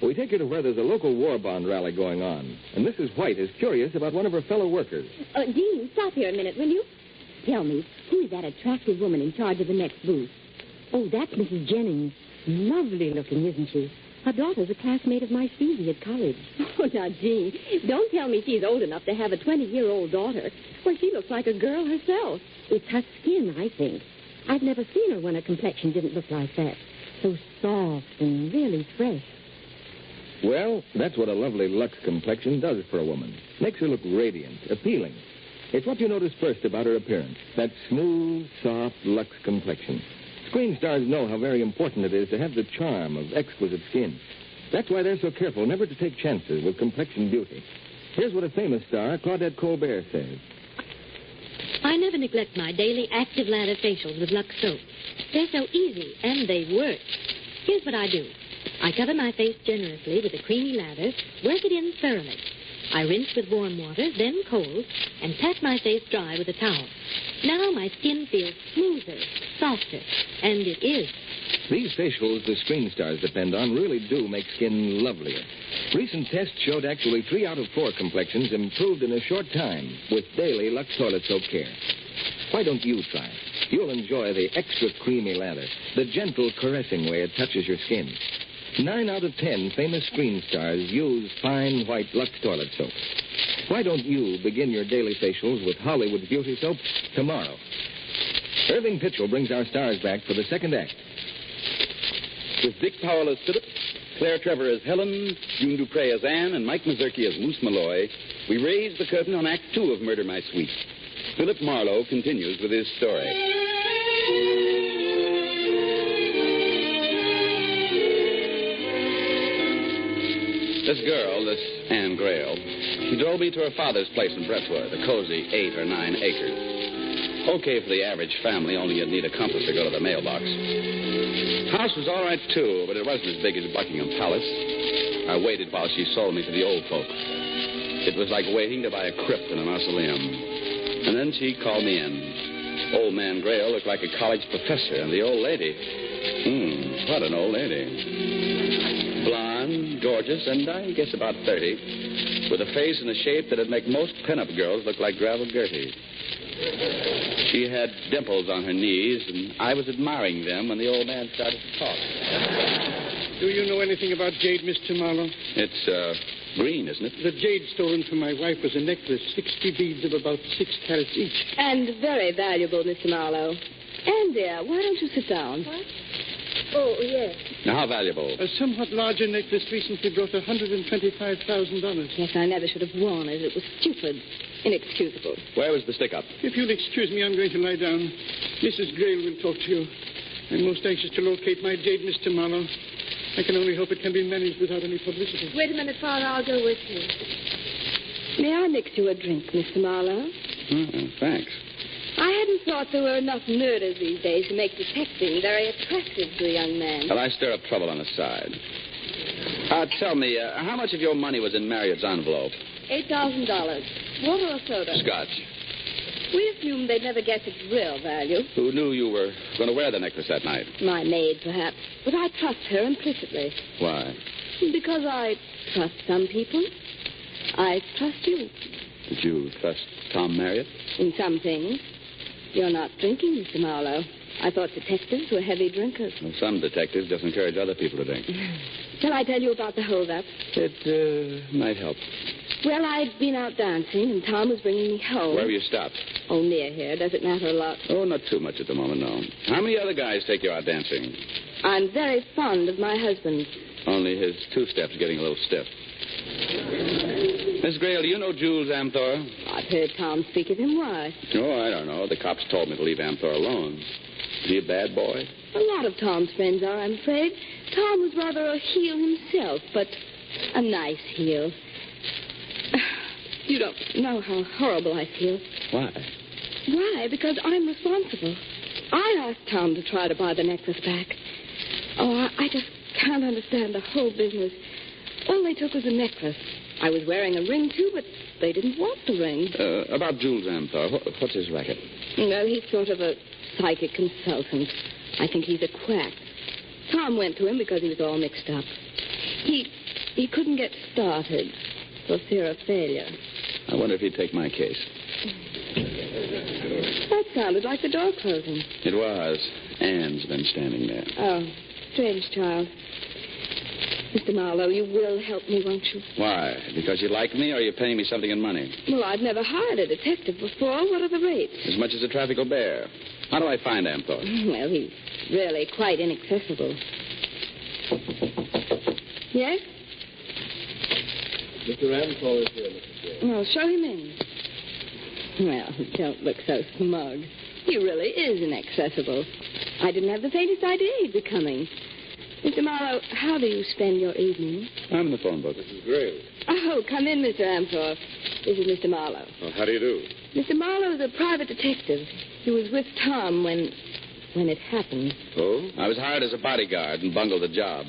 we take you to where there's a local war bond rally going on. And Mrs. White is curious about one of her fellow workers. Dean, stop here a minute, will you? Tell me, who is that attractive woman in charge of the next booth? Oh, that's Mrs. Jennings. Lovely looking, isn't she? Her daughter's a classmate of my Phoebe at college. Oh, now, Jean, don't tell me she's old enough to have a 20-year-old daughter. Well, she looks like a girl herself. It's her skin, I think. I've never seen her when her complexion didn't look like that. So soft and really fresh. Well, that's what a lovely Lux complexion does for a woman. Makes her look radiant, appealing. It's what you notice first about her appearance. That smooth, soft, Lux complexion. Screen stars know how very important it is to have the charm of exquisite skin. That's why they're so careful never to take chances with complexion beauty. Here's what a famous star, Claudette Colbert, says. I never neglect my daily active lather facials with Lux soap. They're so easy, and they work. Here's what I do. I cover my face generously with a creamy lather, work it in thoroughly. I rinse with warm water, then cold, and pat my face dry with a towel. Now my skin feels smoother, softer, and it is. These facials the screen stars depend on really do make skin lovelier. Recent tests showed actually 3 out of 4 complexions improved in a short time with daily Lux toilet soap care. Why don't you try it? You'll enjoy the extra creamy lather, the gentle, caressing way it touches your skin. 9 out of 10 famous screen stars use fine white Lux toilet soap. Why don't you begin your daily facials with Hollywood Beauty Soap tomorrow? Irving Pitchell brings our stars back for the second act. With Dick Powell as Philip, Claire Trevor as Helen, June Dupre as Anne, and Mike Mazurki as Moose Malloy, we raise the curtain on Act 2 of Murder, My Sweet. Philip Marlowe continues with his story. This girl, this Anne Grail, she drove me to her father's place in Brentwood, a cozy 8 or 9 acres. Okay for the average family, only you'd need a compass to go to the mailbox. House was all right, too, but it wasn't as big as Buckingham Palace. I waited while she sold me to the old folks. It was like waiting to buy a crypt in a mausoleum. And then she called me in. Old man Grail looked like a college professor, and the old lady... what an old lady. Blonde, gorgeous, and I guess about 30, with a face and a shape that'd make most pinup girls look like gravel Gertie. She had dimples on her knees, and I was admiring them when the old man started to talk. Do you know anything about jade, Mr. Marlowe? It's, green, isn't it? The jade stolen from my wife was a necklace, 60 beads of about 6 carats each. And very valuable, Mr. Marlowe. Anne, dear, why don't you sit down? What? Oh, yes. Now, how valuable? A somewhat larger necklace recently brought $125,000. Yes, I never should have worn it. It was stupid. Inexcusable. Where was the stick-up? If you'll excuse me, I'm going to lie down. Mrs. Grail will talk to you. I'm most anxious to locate my jade, Mr. Marlowe. I can only hope it can be managed without any publicity. Wait a minute, Father. I'll go with you. May I mix you a drink, Mr. Marlowe? Thanks. I hadn't thought there were enough murders these days to make detecting very attractive to a young man. Well, I stir up trouble on the side. Tell me, how much of your money was in Marriott's envelope? $8,000. Water or soda? Scotch. We assumed they'd never guess its real value. Who knew you were going to wear the necklace that night? My maid, perhaps. But I trust her implicitly. Why? Because I trust some people. I trust you. Did you trust Tom Marriott? In some things. You're not drinking, Mr. Marlowe. I thought detectives were heavy drinkers. Well, some detectives just encourage other people to drink. Shall I tell you about the holdup? It might help. Well, I'd been out dancing, and Tom was bringing me home. Where were you stopped? Oh, near here. Does it matter a lot? Oh, not too much at the moment, no. How many other guys take you out dancing? I'm very fond of my husband. Only his 2-step's getting a little stiff. Miss Grail, do you know Jules Amthor? I've heard Tom speak of him. Why? Oh, I don't know. The cops told me to leave Amthor alone. Is he a bad boy? A lot of Tom's friends are, I'm afraid. Tom was rather a heel himself, but a nice heel. You don't know how horrible I feel. Why? Why? Because I'm responsible. I asked Tom to try to buy the necklace back. Oh, I just can't understand the whole business. All they took was a necklace. I was wearing a ring, too, but they didn't want the ring. About Jules Amthor, what's his racket? Well, he's sort of a psychic consultant. I think he's a quack. Tom went to him because he was all mixed up. He couldn't get started for fear of failure. I wonder if he'd take my case. That sounded like the door closing. It was. Anne's been standing there. Oh, strange child. Mr. Marlowe, you will help me, won't you? Why? Because you like me, or are you paying me something in money? Well, I've never hired a detective before. What are the rates? As much as the traffic will bear. How do I find Amthor? Well, he's really quite inaccessible. Yes? Mr. Amthor is here, Mrs. Grail. Well, show him in. Well, don't look so smug. He really is inaccessible. I didn't have the faintest idea he'd be coming. Mr. Marlowe, how do you spend your evening? I'm in the phone book. Mrs. Graves. Oh, come in, Mr. Amthorpe. This is Mr. Marlowe. Oh, how do you do? Mr. Marlowe's a private detective. He was with Tom when it happened. Oh? I was hired as a bodyguard and bungled the job.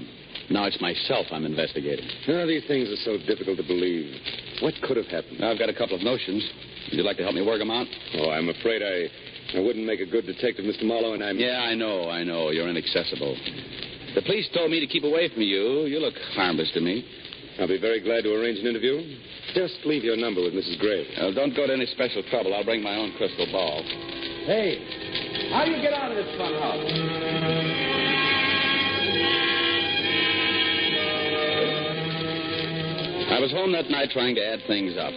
Now it's myself I'm investigating. These things are so difficult to believe. What could have happened? I've got a couple of notions. Would you like to help me work them out? Oh, I'm afraid I wouldn't make a good detective, Mr. Marlowe, and I'm... Yeah, I know. You're inaccessible. The police told me to keep away from you. You look harmless to me. I'll be very glad to arrange an interview. Just leave your number with Mrs. Graves. Don't go to any special trouble. I'll bring my own crystal ball. Hey, how do you get out of this fun house? I was home that night trying to add things up.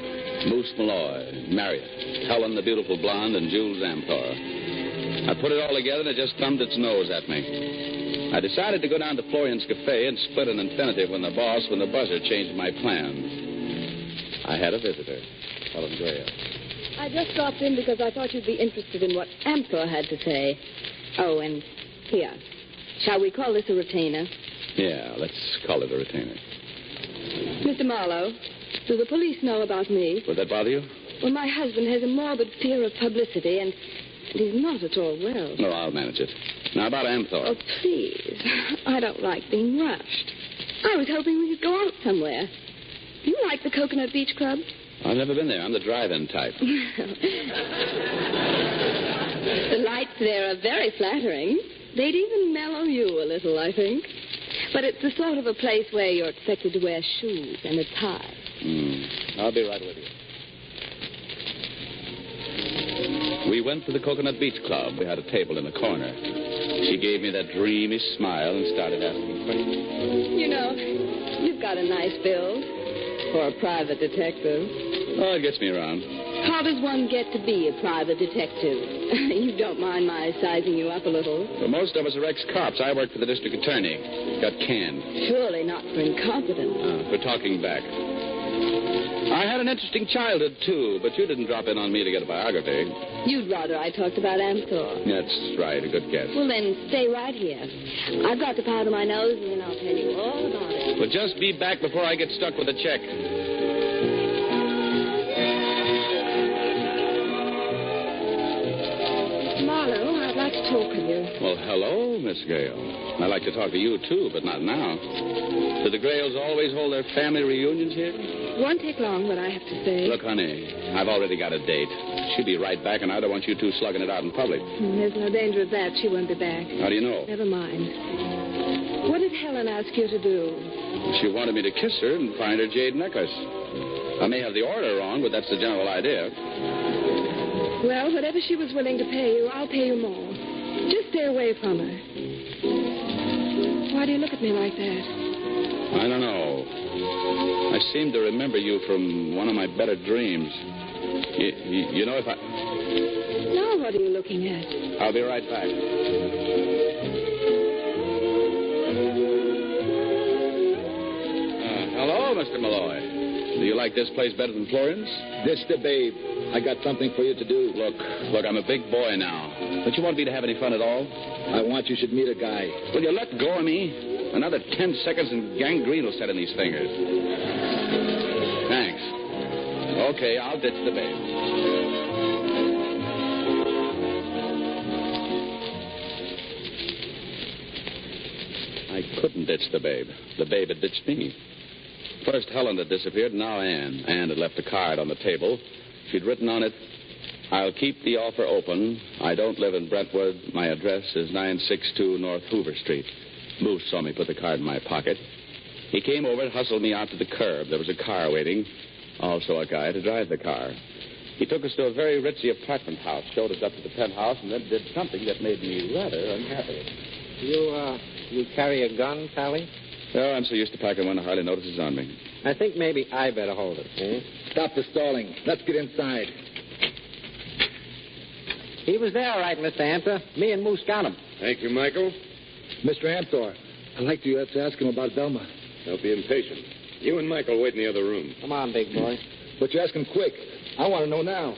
Moose Malloy, Marriott, Helen the beautiful blonde, and Jules Amthor. I put it all together and it just thumbed its nose at me. I decided to go down to Florian's Cafe and split an infinitive with the boss when the buzzer changed my plans. I had a visitor, Helen Graham. I just dropped in because I thought you'd be interested in what Amthor had to say. Oh, and here. Shall we call this a retainer? Yeah, let's call it a retainer. Mr. Marlowe, do the police know about me? Would that bother you? Well, my husband has a morbid fear of publicity, and he's not at all well. No, I'll manage it. Now, about Amthor. Oh, please. I don't like being rushed. I was hoping we could go out somewhere. Do you like the Coconut Beach Club? I've never been there. I'm the drive-in type. The lights there are very flattering. They'd even mellow you a little, I think. But it's the sort of a place where you're expected to wear shoes and a tie. I'll be right with you. We went to the Coconut Beach Club. We had a table in the corner. She gave me that dreamy smile and started asking questions. You know, you've got a nice build for a private detective. Oh, it gets me around. How does one get to be a private detective? You don't mind my sizing you up a little? Well, most of us are ex-cops. I worked for the district attorney. Got canned. Surely not for incompetence. For talking back. I had an interesting childhood, too, but you didn't drop in on me to get a biography. You'd rather I talked about Amthor. That's right, a good guess. Well, then, stay right here. I've got to powder my nose, and then I'll tell you all about it. Well, just be back before I get stuck with a check. Marlowe, I'd like to talk with you. Well, hello, Miss Gale. I'd like to talk to you, too, but not now. Do the Grayles always hold their family reunions here? It won't take long, what I have to say. Look, honey, I've already got a date. She'll be right back, and I don't want you two slugging it out in public. There's no danger of that. She won't be back. How do you know? Never mind. What did Helen ask you to do? She wanted me to kiss her and find her jade necklace. I may have the order wrong, but that's the general idea. Well, whatever she was willing to pay you, I'll pay you more. Just stay away from her. Why do you look at me like that? I don't know. I seem to remember you from one of my better dreams. You know, if I... Now what are you looking at? I'll be right back. Hello, Mr. Malloy. Do you like this place better than Florian's? This the babe. I got something for you to do. Look, I'm a big boy now. Don't you want me to have any fun at all? I want you should meet a guy. Will you let go of me? Another 10 seconds and gangrene will set in these fingers. Thanks. Okay, I'll ditch the babe. I couldn't ditch the babe. The babe had ditched me. First Helen had disappeared, now Anne. Anne had left a card on the table. She'd written on it, I'll keep the offer open. I don't live in Brentwood. My address is 962 North Hoover Street. Moose saw me put the card in my pocket. He came over and hustled me out to the curb. There was a car waiting, also a guy to drive the car. He took us to a very ritzy apartment house, showed us up to the penthouse, and then did something that made me rather unhappy. You carry a gun, Sally? Oh, I'm so used to packing one I hardly notice it's on me. I think maybe I better hold it. Stop the stalling. Let's get inside. He was there, all right, Mr. Amthor. Me and Moose got him. Thank you, Michael. Mr. Amthor, I'd like to ask him about Velma. Don't be impatient. You and Michael wait in the other room. Come on, big boy. But you ask him quick. I want to know now.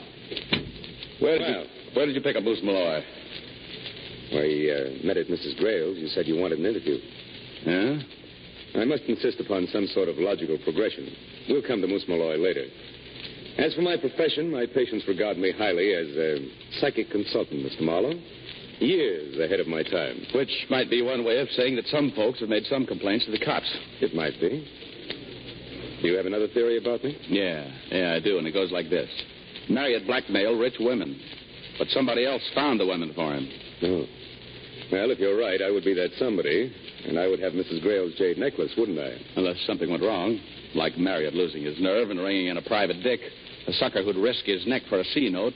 Where did you pick up Moose Malloy? I met at Mrs. Grail's. You said you wanted an interview. Yeah? I must insist upon some sort of logical progression. We'll come to Moose Malloy later. As for my profession, my patients regard me highly as a psychic consultant, Mr. Marlowe. Years ahead of my time. Which might be one way of saying that some folks have made some complaints to the cops. It might be. Do you have another theory about me? Yeah, I do, and it goes like this. Marriott blackmailed rich women, but somebody else found the women for him. Oh. Well, if you're right, I would be that somebody, and I would have Mrs. Grail's jade necklace, wouldn't I? Unless something went wrong, like Marriott losing his nerve and ringing in a private dick, a sucker who'd risk his neck for a C note,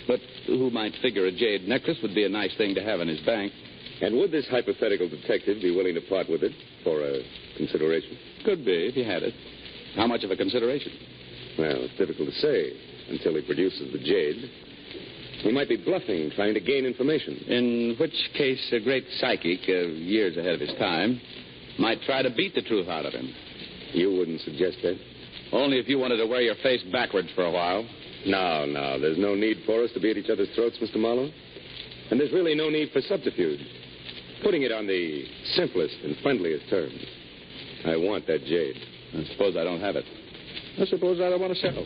but who might figure a jade necklace would be a nice thing to have in his bank. And would this hypothetical detective be willing to part with it for a consideration? Could be, if he had it. How much of a consideration? Well, it's difficult to say until he produces the jade. He might be bluffing, trying to gain information. In which case, a great psychic, years ahead of his time, might try to beat the truth out of him. You wouldn't suggest that? Only if you wanted to wear your face backwards for a while. No. There's no need for us to be at each other's throats, Mr. Marlowe. And there's really no need for subterfuge. Putting it on the simplest and friendliest terms, I want that jade. I suppose I don't have it. I suppose I don't want to sell.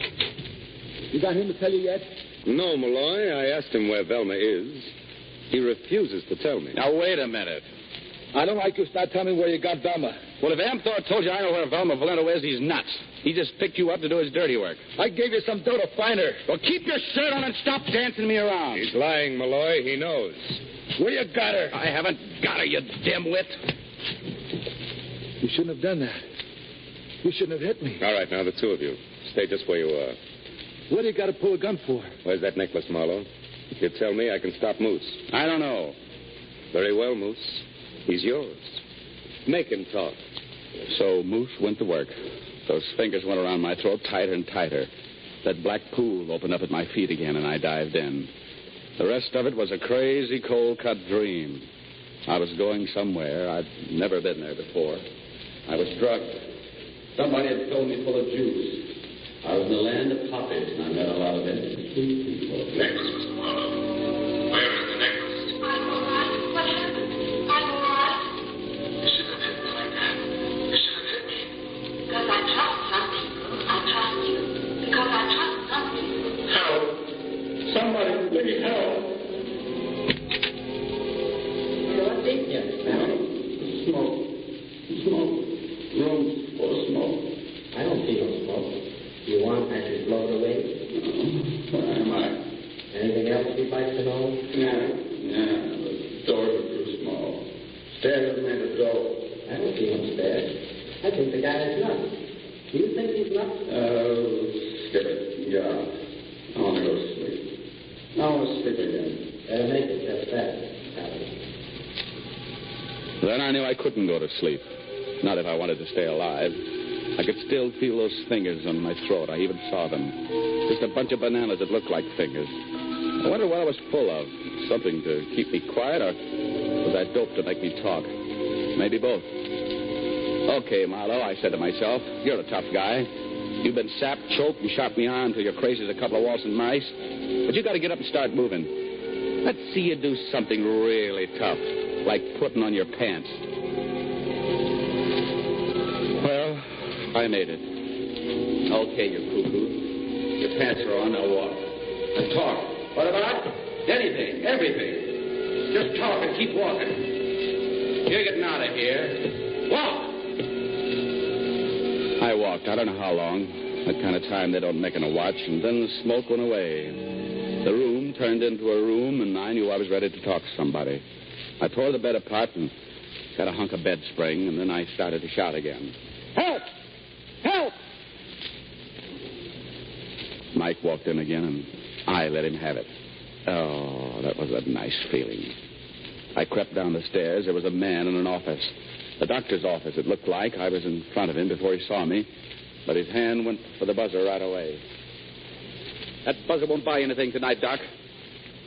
You got him to tell you yet? No, Malloy. I asked him where Velma is. He refuses to tell me. Now, wait a minute. I don't like you start telling me where you got Velma. Well, if Amthor told you I know where Velma Valento is, he's nuts. He just picked you up to do his dirty work. I gave you some dough to find her. Well, keep your shirt on and stop dancing me around. He's lying, Malloy. He knows. Where you got her? I haven't got her, you dimwit. You shouldn't have done that. You shouldn't have hit me. All right, now, the two of you. Stay just where you are. What do you got to pull a gun for? Where's that necklace, Marlowe? If you tell me, I can stop Moose. I don't know. Very well, Moose. He's yours. Make him talk. So Moose went to work. Those fingers went around my throat tighter and tighter. That black pool opened up at my feet again, and I dived in. The rest of it was a crazy, cold-cut dream. I was going somewhere. I'd never been there before. I was drugged. Somebody had filled me full of juice. I was in the land of poppies, and I met a lot of interesting people. Necklace, Mr. Marlowe. Where is the necklace? I'm all right. What happened? I'm all right. You shouldn't have hit me like that. You should have hit me. Because I trust some people. I trust you. Because I trust some people. Help. Somebody, please help. What's in here, Sally? Smoke. Room's full of smoke. I don't see no smoke. You want I should blow it away? Where am I? Anything else you'd like to know? Yeah. The doors are too small. Stairs are made of dough. I don't see no stairs. I think the guy is nuts. Do you think he's nuts? Skip it. Yeah. I want to go to sleep. I want to sleep again. Better make it just that, Sally. Then I knew I couldn't go to sleep. Not if I wanted to stay alive. I could still feel those fingers on my throat. I even saw them. Just a bunch of bananas that looked like fingers. I wondered what I was full of. Something to keep me quiet, or was I dope to make me talk? Maybe both. Okay, Marlowe, I said to myself, you're a tough guy. You've been sapped, choked, and shot me on until you're crazy as a couple of Walson mice. But you got to get up and start moving. Let's see you do something really tough, like putting on your pants. Well, I made it. Okay, you cuckoo. Your pants are on, now walk. And talk. What about? Anything, everything. Just talk and keep walking. You're getting out of here. Walk! I walked, I don't know how long. That kind of time they don't make in a watch, and then the smoke went away. The room turned into a room, and I knew I was ready to talk to somebody. I tore the bed apart and got a hunk of bed spring, and then I started to shout again. Help! Help! Mike walked in again, and I let him have it. Oh, that was a nice feeling. I crept down the stairs. There was a man in an office. The doctor's office, it looked like. I was in front of him before he saw me, but his hand went for the buzzer right away. That buzzer won't buy anything tonight, Doc.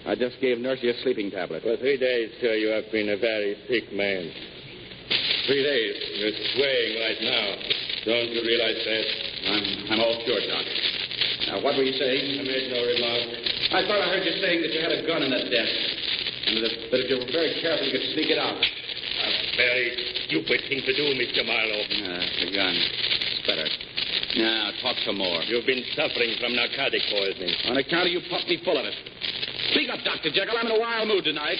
I just gave Nursey a sleeping tablet. For 3 days, sir, you have been a very sick man. 3 days. You're swaying right now. Don't you realize that? I'm all cured, Doc. Now, what were you saying? I made no remark. I thought I heard you saying that you had a gun in that desk. And that if you were very careful, you could sneak it out. A very stupid thing to do, Mr. Marlowe. The gun. It's better. Now, talk some more. You've been suffering from narcotic poisoning. On account of you pumped me full of it. Speak up, Dr. Jekyll. I'm in a wild mood tonight.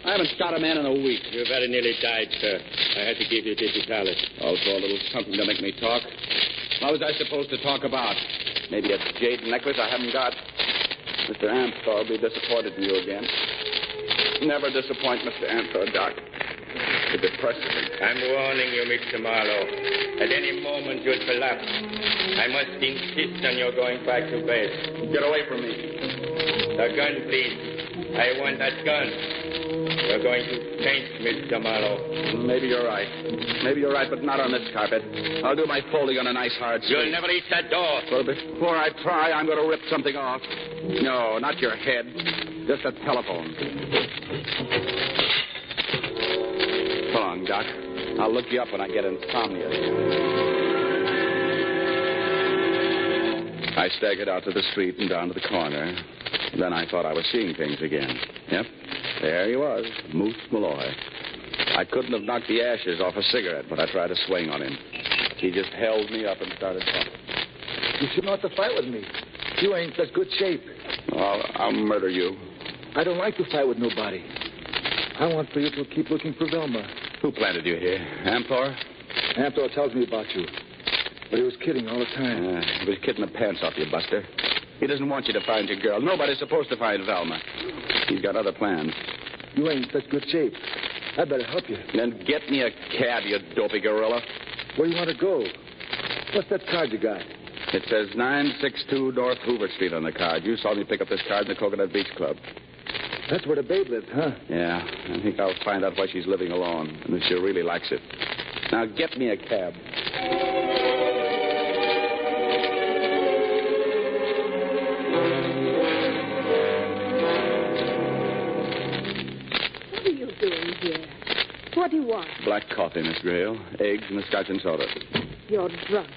I haven't shot a man in a week. You very nearly died, sir. I had to give you $50. Also a little something to make me talk. What was I supposed to talk about? Maybe a jade necklace I haven't got. Mr. Amthor will be disappointed in you again. Never disappoint Mr. Amthor, Doc. It depresses me. I'm warning you, Mr. Marlowe. At any moment you'll collapse. I must insist on your going back to bed. Get away from me. The gun, please. I want that gun. You're going to faint, Mr. Marlowe. Maybe you're right. Maybe you're right, but not on this carpet. I'll do my folding on a nice hard street. You'll never reach that door. Well, before I try, I'm going to rip something off. No, not your head. Just a telephone. So long, Doc. I'll look you up when I get insomnia. I staggered out to the street and down to the corner. Then I thought I was seeing things again. Yep, there he was, Moose Malloy. I couldn't have knocked the ashes off a cigarette, but I tried to swing on him. He just held me up and started talking. You shouldn't have to fight with me. You ain't in such good shape. I'll murder you. I don't like to fight with nobody. I want for you to keep looking for Velma. Who planted you here? Amthor? Amthor tells me about you. But he was kidding all the time. He was kidding the pants off you, Buster. He doesn't want you to find your girl. Nobody's supposed to find Velma. He's got other plans. You ain't in such good shape. I'd better help you. Then get me a cab, you dopey gorilla. Where do you want to go? What's that card you got? It says 962 North Hoover Street on the card. You saw me pick up this card in the Coconut Beach Club. That's where the babe lives, huh? Yeah. I think I'll find out why she's living alone and if she really likes it. Now get me a cab. What are you doing here? What do you want? Black coffee, Miss Grail. Eggs and a scotch and soda. You're drunk.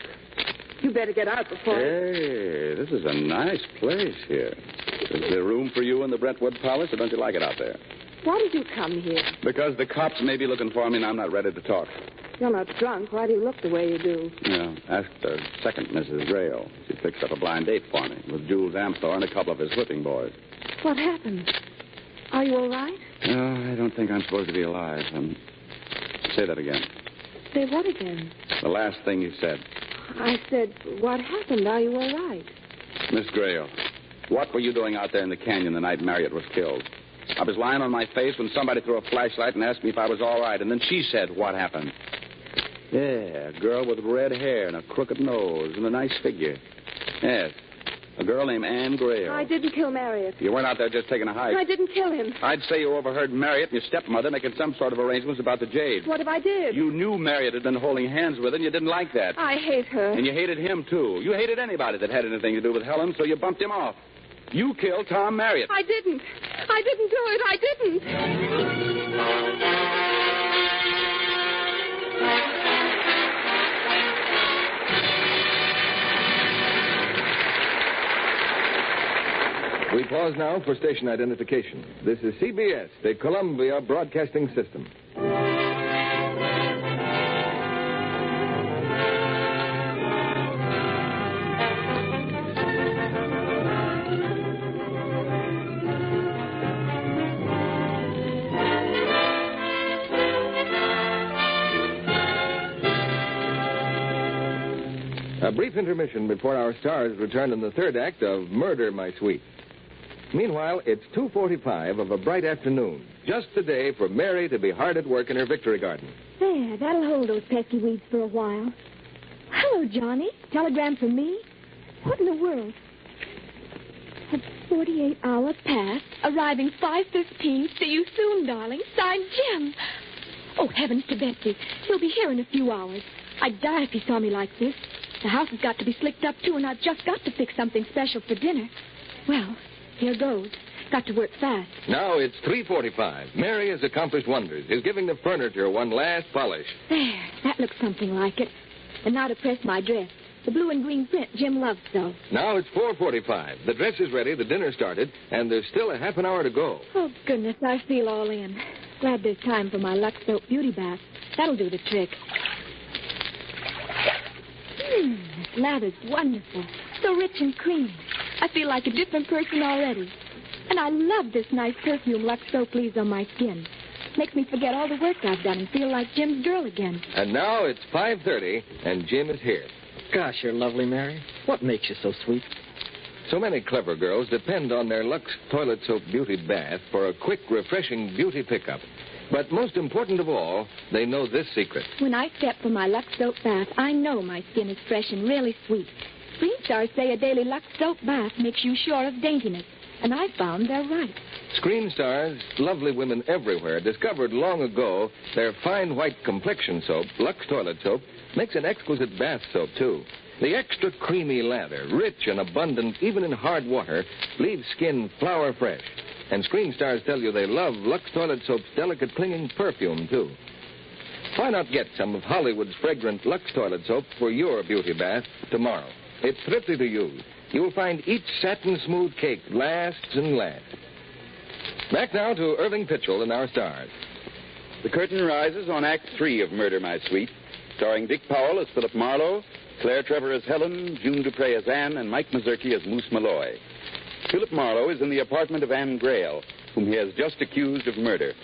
You better get out before... Hey, this is a nice place here. Is there room for you in the Brentwood Palace, or don't you like it out there? Why did you come here? Because the cops may be looking for me, and I'm not ready to talk. You're not drunk. Why do you look the way you do? Yeah, ask the second Mrs. Grail. She fixed up a blind date for me with Jules Amthor and a couple of his whipping boys. What happened? Are you all right? No, I don't think I'm supposed to be alive. Say that again. Say what again? The last thing you said. I said, what happened? Are you all right? Miss Grail, what were you doing out there in the canyon the night Marriott was killed? I was lying on my face when somebody threw a flashlight and asked me if I was all right. And then she said, what happened? Yeah, a girl with red hair and a crooked nose and a nice figure. Yes, a girl named Anne Grail. I didn't kill Marriott. You weren't out there just taking a hike. I didn't kill him. I'd say you overheard Marriott and your stepmother making some sort of arrangements about the jade. What if I did? You knew Marriott had been holding hands with her, and you didn't like that. I hate her. And you hated him, too. You hated anybody that had anything to do with Helen, so you bumped him off. You killed Tom Marriott. I didn't. I didn't do it. I didn't. We pause now for station identification. This is CBS, the Columbia Broadcasting System. A brief intermission before our stars return in the third act of Murder, My Sweet. Meanwhile, it's 2:45 of a bright afternoon. Just the day for Mary to be hard at work in her victory garden. There, that'll hold those pesky weeds for a while. Hello, Johnny. Telegram from me? What in the world? At 48 hours past, arriving 5:15. See you soon, darling. Signed, Jim. Oh, heavens to Betsy. He'll be here in a few hours. I'd die if he saw me like this. The house has got to be slicked up, too, and I've just got to fix something special for dinner. Well, here goes. Got to work fast. Now it's 3:45. Mary has accomplished wonders. Is giving the furniture one last polish. There. That looks something like it. And now to press my dress. The blue and green print Jim loves so. Now it's 4:45. The dress is ready, the dinner started, and there's still a half an hour to go. Oh, goodness, I feel all in. Glad there's time for my Lux Soap beauty bath. That'll do the trick. This lather's wonderful. So rich and creamy. I feel like a different person already. And I love this nice perfume Lux Soap leaves on my skin. Makes me forget all the work I've done and feel like Jim's girl again. And now it's 5:30, and Jim is here. Gosh, you're lovely, Mary. What makes you so sweet? So many clever girls depend on their Lux Toilet Soap Beauty Bath for a quick, refreshing beauty pickup. But most important of all, they know this secret. When I step for my Lux Soap bath, I know my skin is fresh and really sweet. Screen stars say a daily Lux Soap bath makes you sure of daintiness. And I found they're right. Screen stars, lovely women everywhere, discovered long ago their fine white complexion soap, Lux Toilet Soap, makes an exquisite bath soap, too. The extra creamy lather, rich and abundant even in hard water, leaves skin flower fresh. And screen stars tell you they love Lux Toilet Soap's delicate clinging perfume, too. Why not get some of Hollywood's fragrant Lux Toilet Soap for your beauty bath tomorrow? It's thrifty to use. You'll find each satin-smooth cake lasts and lasts. Back now to Irving Pitchell and our stars. The curtain rises on Act 3 of Murder, My Sweet, starring Dick Powell as Philip Marlowe, Claire Trevor as Helen, June Dupre as Anne, and Mike Mazurki as Moose Malloy. Philip Marlowe is in the apartment of Anne Grail, whom he has just accused of murder.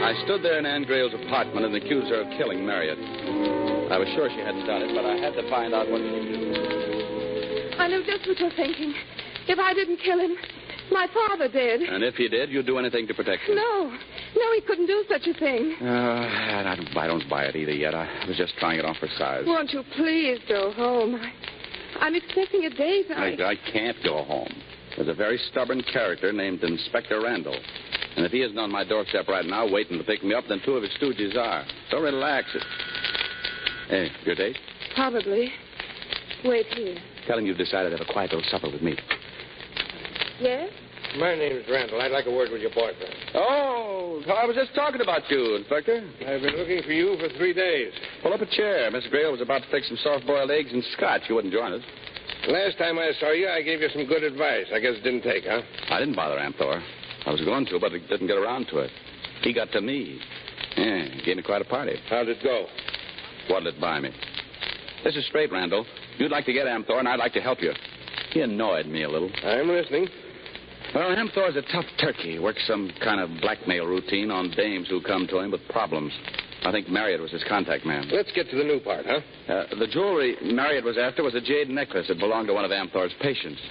I stood there in Anne Grail's apartment and accused her of killing Marriott. I was sure she hadn't done it, but I had to find out what she did. I know just what you're thinking. If I didn't kill him, my father did. And if he did, you'd do anything to protect him. No, he couldn't do such a thing. I don't buy it either yet. I was just trying it on for size. Won't you please go home? I'm expecting a date. I can't go home. There's a very stubborn character named Inspector Randall. And if he isn't on my doorstep right now waiting to pick me up, then two of his stooges are. So relax it. Hey, your date? Probably. Wait here. Tell him you've decided to have a quiet little supper with me. Yes? My name's Randall. I'd like a word with your boyfriend. Oh, I was just talking about you, Inspector. I've been looking for you for 3 days. Pull up a chair. Miss Grail was about to fix some soft-boiled eggs and scotch. You wouldn't join us. Last time I saw you, I gave you some good advice. I guess it didn't take, huh? I didn't bother Amthor. I was going to, but I didn't get around to it. He got to me. Yeah, he gave me quite a party. How'd it go? What'll it buy me? This is straight, Randall. You'd like to get Amthor, and I'd like to help you. He annoyed me a little. I'm listening. Well, Amthor's a tough turkey. He works some kind of blackmail routine on dames who come to him with problems. I think Marriott was his contact man. Let's get to the new part, huh? The jewelry Marriott was after was a jade necklace that belonged to one of Amthor's patients.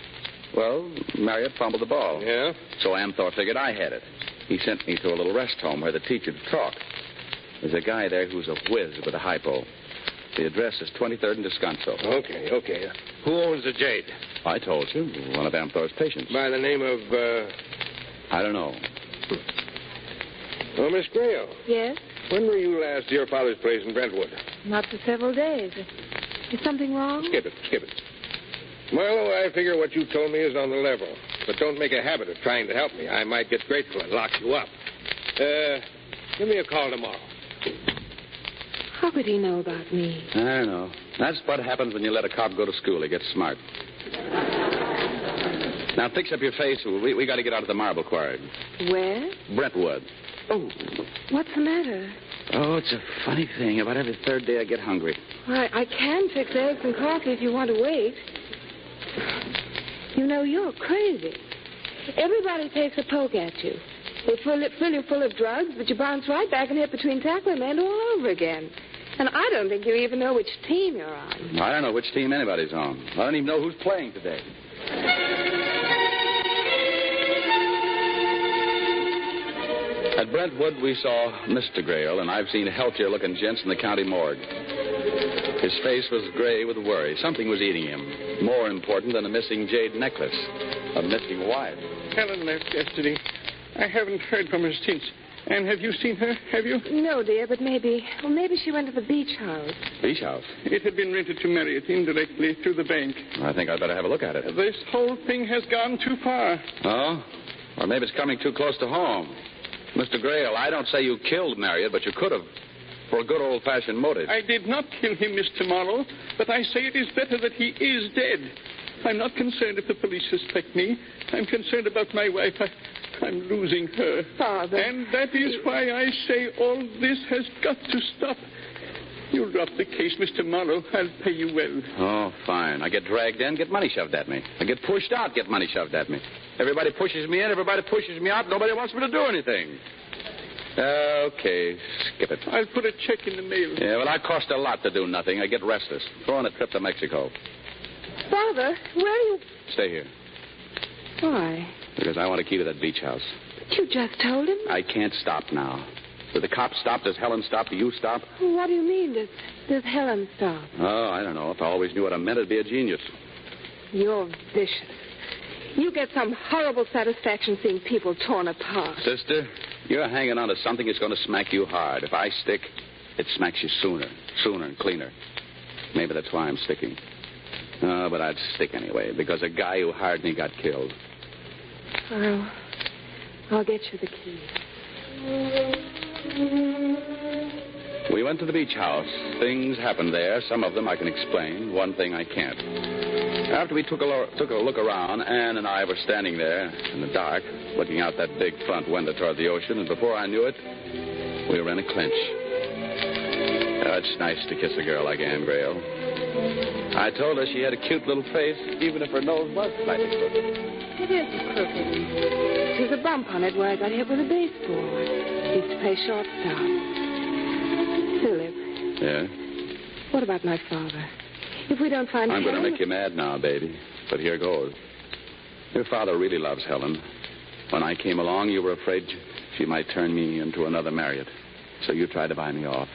Well, Marriott fumbled the ball. Yeah? So Amthor figured I had it. He sent me to a little rest home where the teachers talk. There's a guy there who's a whiz with a hypo. The address is 23rd and Descanso. Okay. Who owns the jade? I told you. One of Amthor's patients. By the name of, I don't know. Oh, Miss Grail. Yes? When were you last to your father's place in Brentwood? Not for several days. Is something wrong? Skip it. Marlowe, I figure what you told me is on the level. But don't make a habit of trying to help me. I might get grateful and lock you up. Give me a call tomorrow. How could he know about me? I don't know. That's what happens when you let a cop go to school. He gets smart. Now, fix up your face. We got to get out of the marble quarry. Where? Brentwood. Oh. What's the matter? Oh, it's a funny thing. About every third day I get hungry. I can fix eggs and coffee if you want to wait. You know, you're crazy. Everybody takes a poke at you. They fill you full of drugs, but you bounce right back and hit between tackle and man all over again. And I don't think you even know which team you're on. I don't know which team anybody's on. I don't even know who's playing today. At Brentwood, we saw Mr. Grail, and I've seen healthier-looking gents in the county morgue. His face was gray with worry. Something was eating him. More important than a missing jade necklace. A missing wife. Helen left yesterday. I haven't heard from her since. And have you seen her? Have you? No, dear, but maybe she went to the beach house. Beach house? It had been rented to Marriott indirectly through the bank. I think I'd better have a look at it. This whole thing has gone too far. Oh? Or maybe it's coming too close to home. Mr. Grail, I don't say you killed Marriott, but you could have. For a good old-fashioned motive. I did not kill him, Mr. Marlowe, but I say it is better that he is dead. I'm not concerned if the police suspect me. I'm concerned about my wife. I'm losing her. Father. And that is why I say all this has got to stop. You'll drop the case, Mr. Marlowe. I'll pay you well. Oh, fine. I get dragged in, get money shoved at me. I get pushed out, get money shoved at me. Everybody pushes me in, everybody pushes me out. Nobody wants me to do anything. Okay, skip it. I'll put a check in the mail. Yeah, well, I cost a lot to do nothing. I get restless. Throw in a trip to Mexico. Father, where are you? Stay here. Why? Because I want to keep at that beach house. But you just told him. I can't stop now. Do the cops stop? Does Helen stop? Do you stop? What do you mean? Does Helen stop? Oh, I don't know. If I always knew what I meant, I'd be a genius. You're vicious. You get some horrible satisfaction seeing people torn apart. Sister, you're hanging on to something that's going to smack you hard. If I stick, it smacks you sooner and cleaner. Maybe that's why I'm sticking. But I'd stick anyway, because a guy who hired me got killed. I'll get you the key. We went to the beach house. Things happened there. Some of them I can explain. One thing I can't. After we took a look around, Anne and I were standing there in the dark, looking out that big front window toward the ocean, and before I knew it, we were in a clinch. Oh, it's nice to kiss a girl like Anne Grail. I told her she had a cute little face, even if her nose was slightly crooked. It isn't crooked. There's a bump on it where I got hit with a baseball. I used to play shortstop. Philip. Yeah? What about my father? If we don't find I'm Helen... going to make you mad now, baby. But here goes. Your father really loves Helen. When I came along, you were afraid she might turn me into another Marriott. So you tried to buy me off.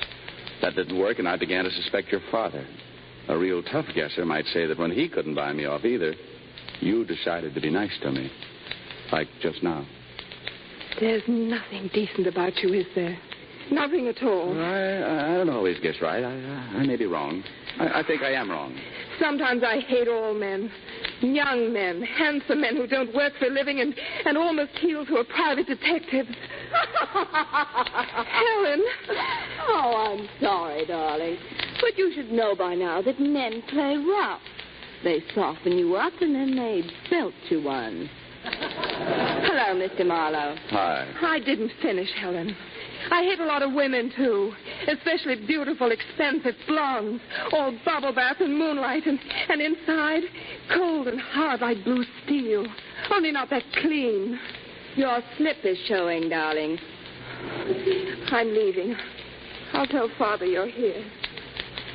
That didn't work, and I began to suspect your father. A real tough guesser might say that when he couldn't buy me off either, you decided to be nice to me. Like just now. There's nothing decent about you, is there? Nothing at all. I don't always guess right. I may be wrong. I think I am wrong. Sometimes I hate all men. Young men, handsome men who don't work for a living and almost heels who are private detectives. Helen. Oh, I'm sorry, darling. But you should know by now that men play rough. They soften you up and then they belt you one. Hello, Mr. Marlowe. Hi. I didn't finish, Helen. I hate a lot of women, too. Especially beautiful, expensive blondes. All bubble bath and moonlight. And inside, cold and hard like blue steel. Only not that clean. Your slip is showing, darling. I'm leaving. I'll tell Father you're here.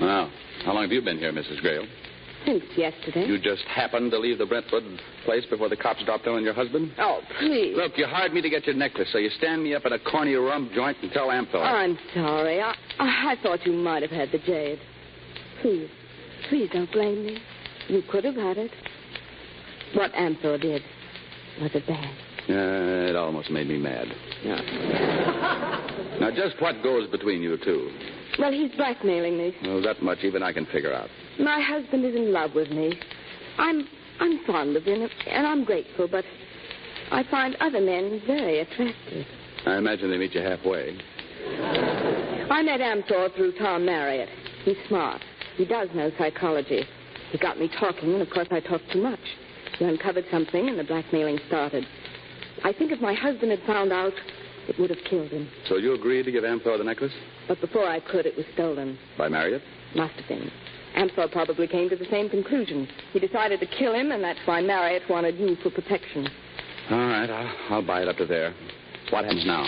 Well, how long have you been here, Mrs. Grail? Since yesterday. You just happened to leave the Brentwood place before the cops dropped in on your husband? Oh, please. Look, you hired me to get your necklace, so you stand me up in a corny rum joint and tell Amthor. I'm sorry. I thought you might have had the jade. Please don't blame me. You could have had it. What Amthor did, was it bad? It almost made me mad. No. Now, just what goes between you two? Well, he's blackmailing me. Well, that much even I can figure out. My husband is in love with me. I'm fond of him, and I'm grateful, but I find other men very attractive. I imagine they meet you halfway. I met Amthor through Tom Marriott. He's smart. He does know psychology. He got me talking, and of course I talked too much. He uncovered something, and the blackmailing started. I think if my husband had found out, it would have killed him. So you agreed to give Amthor the necklace? But before I could, it was stolen. By Marriott? Must have been. Amthor probably came to the same conclusion. He decided to kill him, and that's why Marriott wanted you for protection. All right, I'll buy it up to there. What happens now?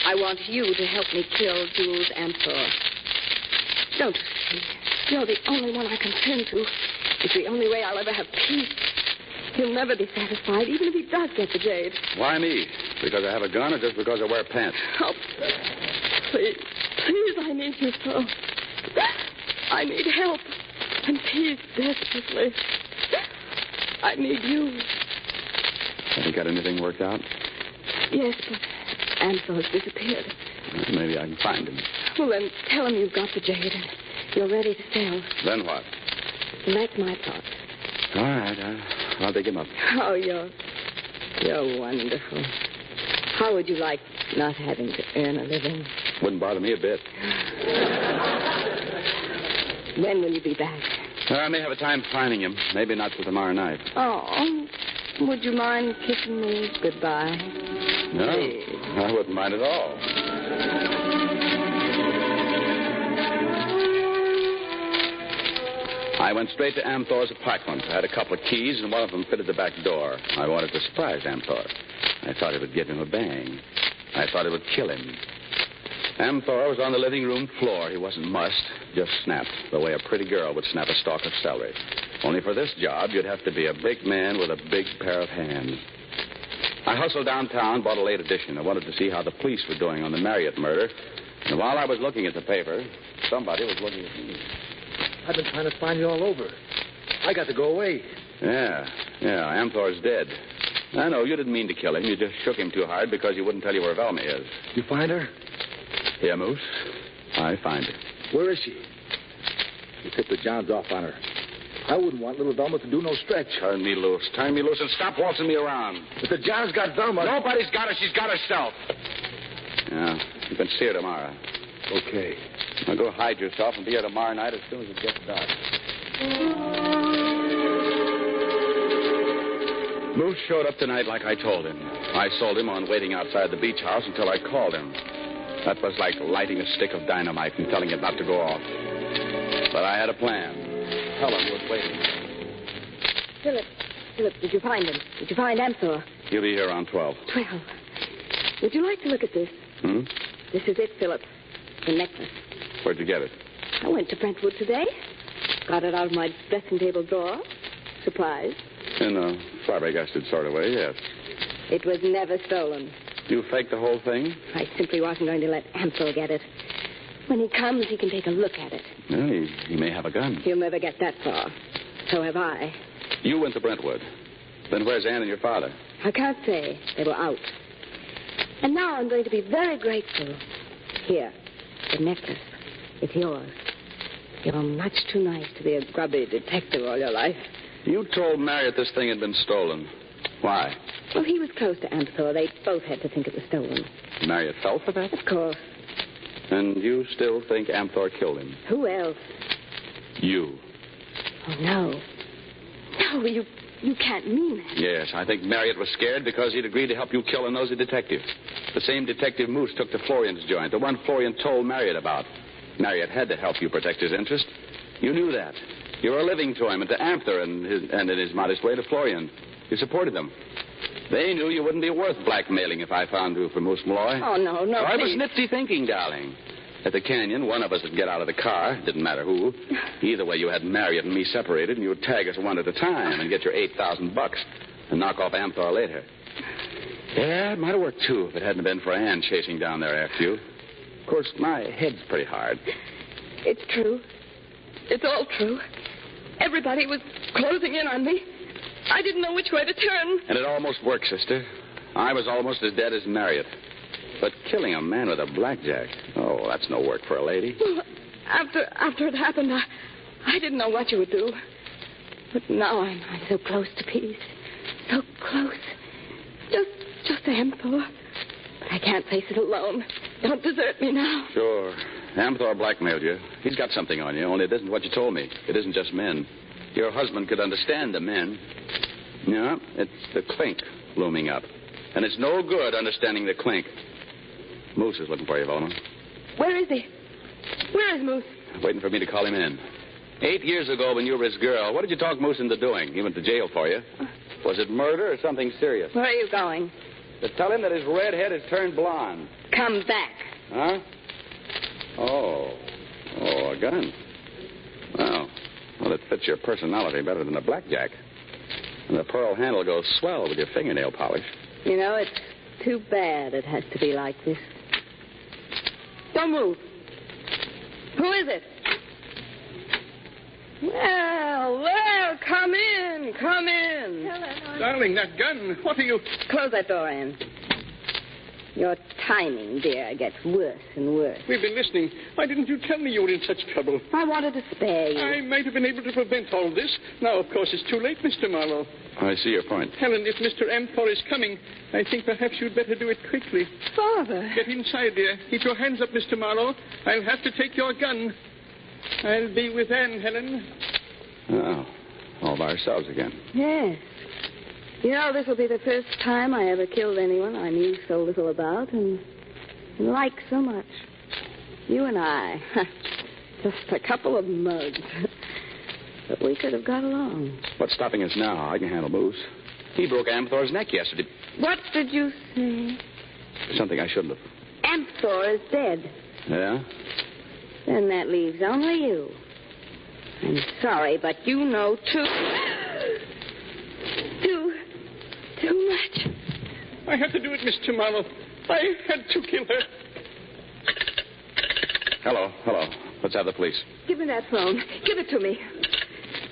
I want you to help me kill Jules Amthor. Don't you see? You're the only one I can turn to. It's the only way I'll ever have peace. He'll never be satisfied, even if he does get the jade. Why me? Because I have a gun or just because I wear pants? Oh, please, I need you so. I need help and peace desperately. I need you. Haven't got anything worked out? Yes, but Amthor's disappeared. Maybe I can find him. Well, then tell him you've got the jade and you're ready to sell. Then what? And that's my part. All right, I'll dig him up. Oh, you're wonderful. How would you like not having to earn a living? Wouldn't bother me a bit. When will you be back? I may have a time finding him. Maybe not till tomorrow night. Oh, would you mind kissing me goodbye? No, Please. I wouldn't mind at all. I went straight to Amthor's apartment. I had a couple of keys, and one of them fitted the back door. I wanted to surprise Amthor. I thought it would give him a bang. I thought it would kill him. Amthor was on the living room floor. He wasn't mussed, just snapped, the way a pretty girl would snap a stalk of celery. Only for this job, you'd have to be a big man with a big pair of hands. I hustled downtown, bought a late edition. I wanted to see how the police were doing on the Marriott murder. And while I was looking at the paper, somebody was looking at me. I've been trying to find you all over. I got to go away. Yeah, Amthor's dead. I know, you didn't mean to kill him. You just shook him too hard because you wouldn't tell you where Velma is. You find her? Yeah, Moose. I find her. Where is she? You tipped the Johns off on her. I wouldn't want little Velma to do no stretch. Turn me loose. Turn me loose and stop waltzing me around. But the Johns got Velma. Nobody's got her. She's got herself. Yeah, you can see her tomorrow. Okay. Now go hide yourself and be here tomorrow night as soon as it gets dark. Moose showed up tonight like I told him. I sold him on waiting outside the beach house until I called him. That was like lighting a stick of dynamite and telling it not to go off. But I had a plan. Helen was waiting. Philip, did you find him? Did you find Amthor? He'll be here around 12. 12. Would you like to look at this? This is it, Philip. The necklace. Where'd you get it? I went to Brentwood today. Got it out of my dressing table drawer. Surprise. In a flabbergasted sort of way, yes. It was never stolen. You faked the whole thing? I simply wasn't going to let Amthor get it. When he comes, he can take a look at it. Well, he may have a gun. He'll never get that far. So have I. You went to Brentwood. Then where's Ann and your father? I can't say. They were out. And now I'm going to be very grateful. Here, the necklace. It's yours. You're much too nice to be a grubby detective all your life. You told Marriott this thing had been stolen. Why? Well, he was close to Amthor. They both had to think it was stolen. Marriott fell for that? Of course. And you still think Amthor killed him? Who else? You. Oh, no. No, you can't mean that. Yes, I think Marriott was scared because he'd agreed to help you kill a nosy detective. The same detective Moose took to Florian's joint, the one Florian told Marriott about. Marriott had to help you protect his interest. You knew that. You were living to him and to Amthor and in his modest way to Florian. You supported them. They knew you wouldn't be worth blackmailing if I found you for Moose Malloy. Oh, no, I was please. nifty thinking, darling. At the canyon, one of us would get out of the car. Didn't matter who. Either way, you had Marriott and me separated, and you would tag us one at a time and get your $8,000 and knock off Amthor later. Yeah, it might have worked, too, if it hadn't been for Ann chasing down there after you. Of course, my head's pretty hard. It's true. It's all true. Everybody was closing in on me. I didn't know which way to turn. And it almost worked, sister. I was almost as dead as Marriott. But killing a man with a blackjack, oh, that's no work for a lady. Well, after it happened, I didn't know what you would do. But now I'm so close to peace. So close. Just Amthor. But I can't face it alone. Don't desert me now. Sure. Amthor blackmailed you. He's got something on you, only it isn't what you told me. It isn't just men. Your husband could understand the men. Yeah, it's the clink looming up. And it's no good understanding the clink. Moose is looking for you, Velma. Where is he? Where is Moose? Waiting for me to call him in. 8 years ago, when you were his girl, what did you talk Moose into doing? He went to jail for you. Was it murder or something serious? Where are you going? To tell him that his red head has turned blonde. Come back. Huh? Oh, a gun. Well, it fits your personality better than a blackjack. And the pearl handle goes swell with your fingernail polish. You know, it's too bad it has to be like this. Don't move. Who is it? Well, come in. Darling, that gun. What are you... Close that door, Anne. You're timing, dear, gets worse and worse. We've been listening. Why didn't you tell me you were in such trouble? I wanted to spare you. I might have been able to prevent all this. Now, of course, it's too late, Mr. Marlowe. I see your point. Helen, if Mr. Amthor is coming, I think perhaps you'd better do it quickly. Father. Get inside, dear. Keep your hands up, Mr. Marlowe. I'll have to take your gun. I'll be with Anne, Helen. Oh, all by ourselves again. Yes. You know, this will be the first time I ever killed anyone I knew so little about and liked so much. You and I. Just a couple of mugs. But we could have got along. What's stopping us now? I can handle Moose. He broke Amthor's neck yesterday. What did you say? Something I shouldn't have. Amthor is dead. Yeah? Then that leaves only you. I'm sorry, but you know too much. I had to do it, Mr. Marlowe. I had to kill her. Hello. Let's have the police. Give me that phone. Give it to me.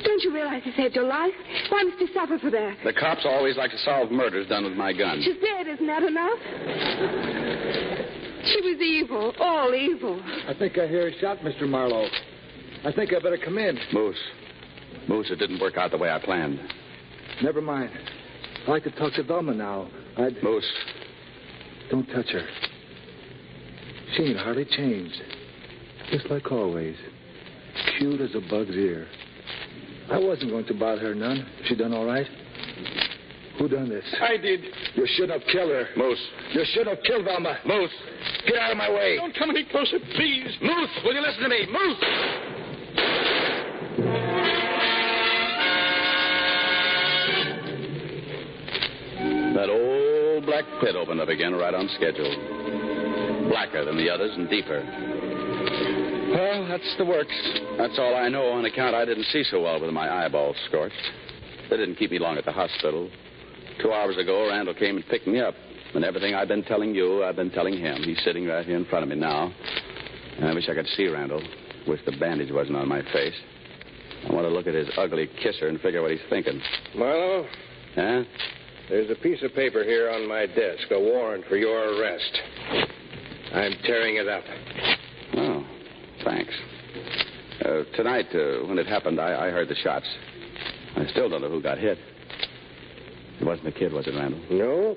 Don't you realize he saved your life? Why must he suffer for that? The cops always like to solve murders done with my gun. She's dead, isn't that enough? She was evil, all evil. I think I hear a shot, Mr. Marlowe. I think I better come in. Moose, it didn't work out the way I planned. Never mind. I'd like to talk to Velma now. Moose. Don't touch her. She ain't hardly changed. Just like always. Cute as a bug's ear. I wasn't going to bother her none. She done all right? Who done this? I did. You shouldn't have killed her. Moose. You shouldn't have killed Velma. Moose. Get out of my way. Don't come any closer, please. Moose, will you listen to me? Moose! That old black pit opened up again right on schedule. Blacker than the others and deeper. Well, that's the works. That's all I know on account I didn't see so well with my eyeballs scorched. They didn't keep me long at the hospital. 2 hours ago, Randall came and picked me up. And everything I've been telling you, I've been telling him. He's sitting right here in front of me now. And I wish I could see Randall. Wish the bandage wasn't on my face. I want to look at his ugly kisser and figure what he's thinking. Marlowe? Huh? There's a piece of paper here on my desk, a warrant for your arrest. I'm tearing it up. Oh, thanks. Tonight, when it happened, I heard the shots. I still don't know who got hit. It wasn't the kid, was it, Randall? No.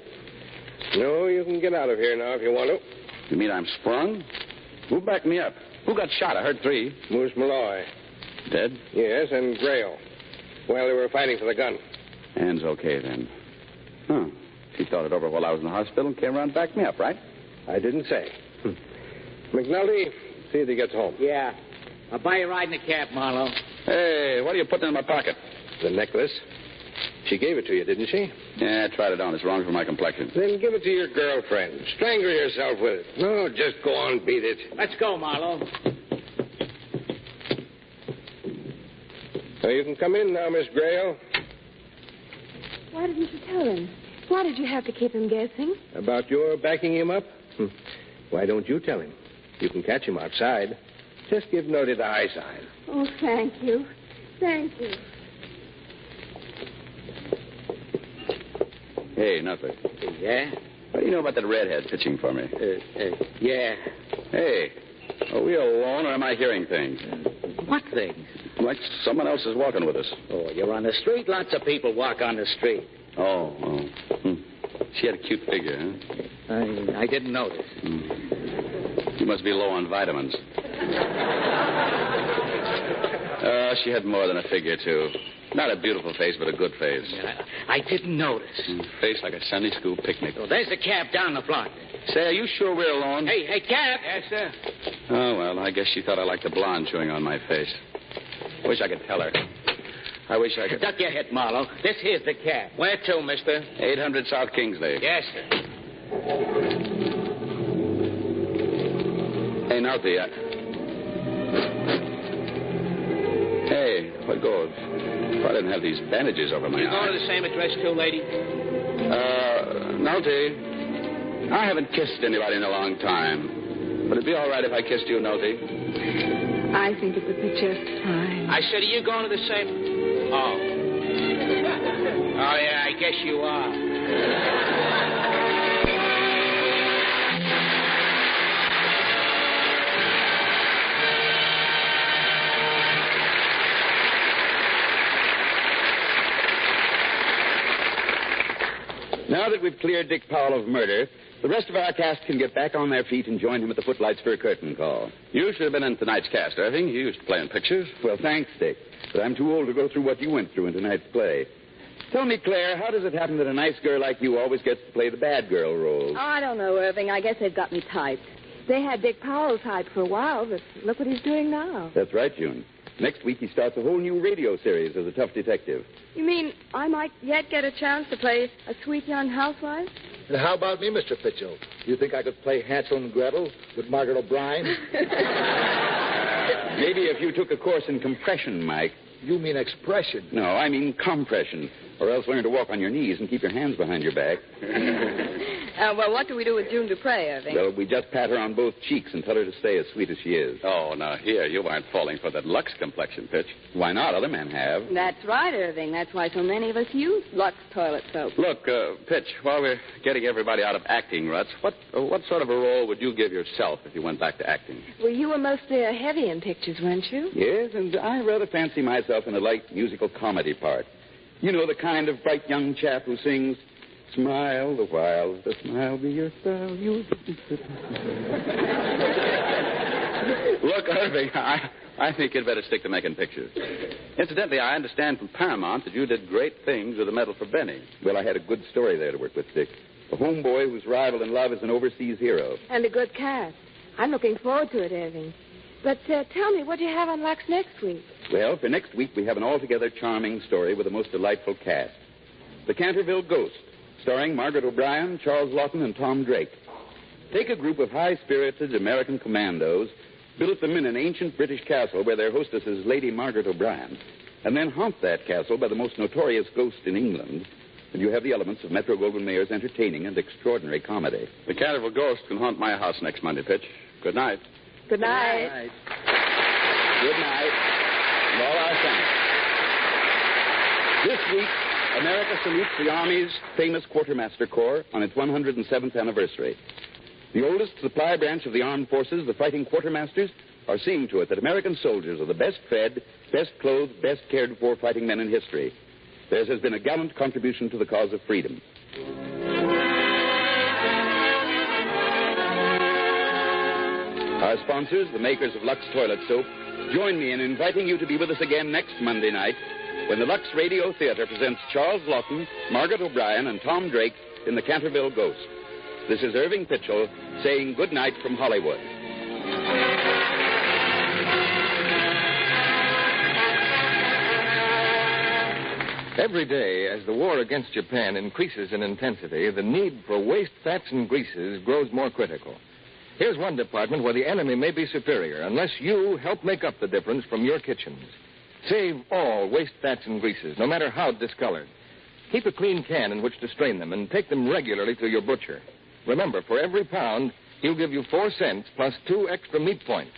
No, you can get out of here now if you want to. You mean I'm sprung? Who backed me up? Who got shot? I heard 3. Moose Malloy. Dead? Yes, and Grail. Well, they were fighting for the gun. Anne's okay, then. Huh. She thought it over while I was in the hospital and came around and backed me up, right? I didn't say. McNulty, see if he gets home. Yeah. I'll buy you a ride in a cab, Marlowe. Hey, what are you putting in my pocket? The necklace. She gave it to you, didn't she? Yeah, I tried it on. It's wrong for my complexion. Then give it to your girlfriend. Strangle yourself with it. No, just go on, beat it. Let's go, Marlowe. So you can come in now, Miss Grail. Why didn't you tell him? Why did you have to keep him guessing? About your backing him up? Why don't you tell him? You can catch him outside. Just give Noddy the high side. Oh, thank you. Thank you. Hey, nothing. Yeah? What do you know about that redhead pitching for me? Yeah. Hey, are we alone or am I hearing things? What things? Like someone else is walking with us. Oh, you're on the street? Lots of people walk on the street. Oh. She had a cute figure, huh? I didn't notice. You must be low on vitamins. She had more than a figure, too. Not a beautiful face, but a good face. I didn't notice. Face like a Sunday school picnic. Oh, there's a cab down the block. Say, are you sure we're alone? Hey, cab. Yes, sir. Oh, well, I guess she thought I liked the blonde chewing on my face. Wish I could tell her. I wish I could. Duck your head, Marlowe. This here's the cab. Where to, mister? 800 South Kingsley. Yes, sir. Hey, now, Hey, what goes? If I didn't have these bandages over my eyes. You going to the same address, too, lady? Noty, I haven't kissed anybody in a long time. Would it be all right if I kissed you, Noty? I think it would be just fine. I said, are you going to the same... Oh, yeah, I guess you are. Now that we've cleared Dick Powell of murder, the rest of our cast can get back on their feet and join him at the Footlights for a curtain call. You should have been in tonight's cast, Irving. You used to play in pictures. Well, thanks, Dick. But I'm too old to go through what you went through in tonight's play. Tell me, Claire, how does it happen that a nice girl like you always gets to play the bad girl roles? Oh, I don't know, Irving. I guess they've got me typed. They had Dick Powell typed for a while, but look what he's doing now. That's right, June. Next week he starts a whole new radio series as a tough detective. You mean I might yet get a chance to play a sweet young housewife? And how about me, Mr. Pitchell? You think I could play Hansel and Gretel with Margaret O'Brien? Maybe if you took a course in compression, Mike. You mean expression? No, I mean compression. Or else learn to walk on your knees and keep your hands behind your back. Well, what do we do with June Dupre, Irving? Well, we just pat her on both cheeks and tell her to stay as sweet as she is. Oh, now, here, you aren't falling for that Lux complexion pitch. Why not? Other men have. That's right, Irving. That's why so many of us use Lux toilet soap. Look, Pitch, while we're getting everybody out of acting ruts, what sort of a role would you give yourself if you went back to acting? Well, you were mostly heavy in pictures, weren't you? Yes, and I rather fancy myself in a light musical comedy part. You know, the kind of bright young chap who sings, "Smile the while, the smile be your style, you..." Look, Irving, I think you'd better stick to making pictures. Incidentally, I understand from Paramount that you did great things with a medal for Benny. Well, I had a good story there to work with, Dick. A homeboy whose rival in love is an overseas hero. And a good cast. I'm looking forward to it, Irving. But tell me, what do you have on Lux next week? Well, for next week, we have an altogether charming story with a most delightful cast. The Canterville Ghost, starring Margaret O'Brien, Charles Lawton, and Tom Drake. Take a group of high-spirited American commandos, built them in an ancient British castle where their hostess is Lady Margaret O'Brien, and then haunt that castle by the most notorious ghost in England, and you have the elements of Metro-Goldwyn-Mayer's entertaining and extraordinary comedy. The Canterville Ghost can haunt my house next Monday, Pitch. Good night. Good night. Good night. And all our thanks. This week, America salutes the Army's famous Quartermaster Corps on its 107th anniversary. The oldest supply branch of the armed forces, the Fighting Quartermasters, are seeing to it that American soldiers are the best fed, best clothed, best cared for fighting men in history. Theirs has been a gallant contribution to the cause of freedom. Our sponsors, the makers of Lux Toilet Soap, join me in inviting you to be with us again next Monday night when the Lux Radio Theater presents Charles Lawton, Margaret O'Brien, and Tom Drake in The Canterville Ghost. This is Irving Pitchell saying good night from Hollywood. Every day, as the war against Japan increases in intensity, the need for waste fats and greases grows more critical. Here's one department where the enemy may be superior unless you help make up the difference from your kitchens. Save all waste fats and greases, no matter how discolored. Keep a clean can in which to strain them and take them regularly to your butcher. Remember, for every pound, he'll give you 4 cents plus 2 extra meat points.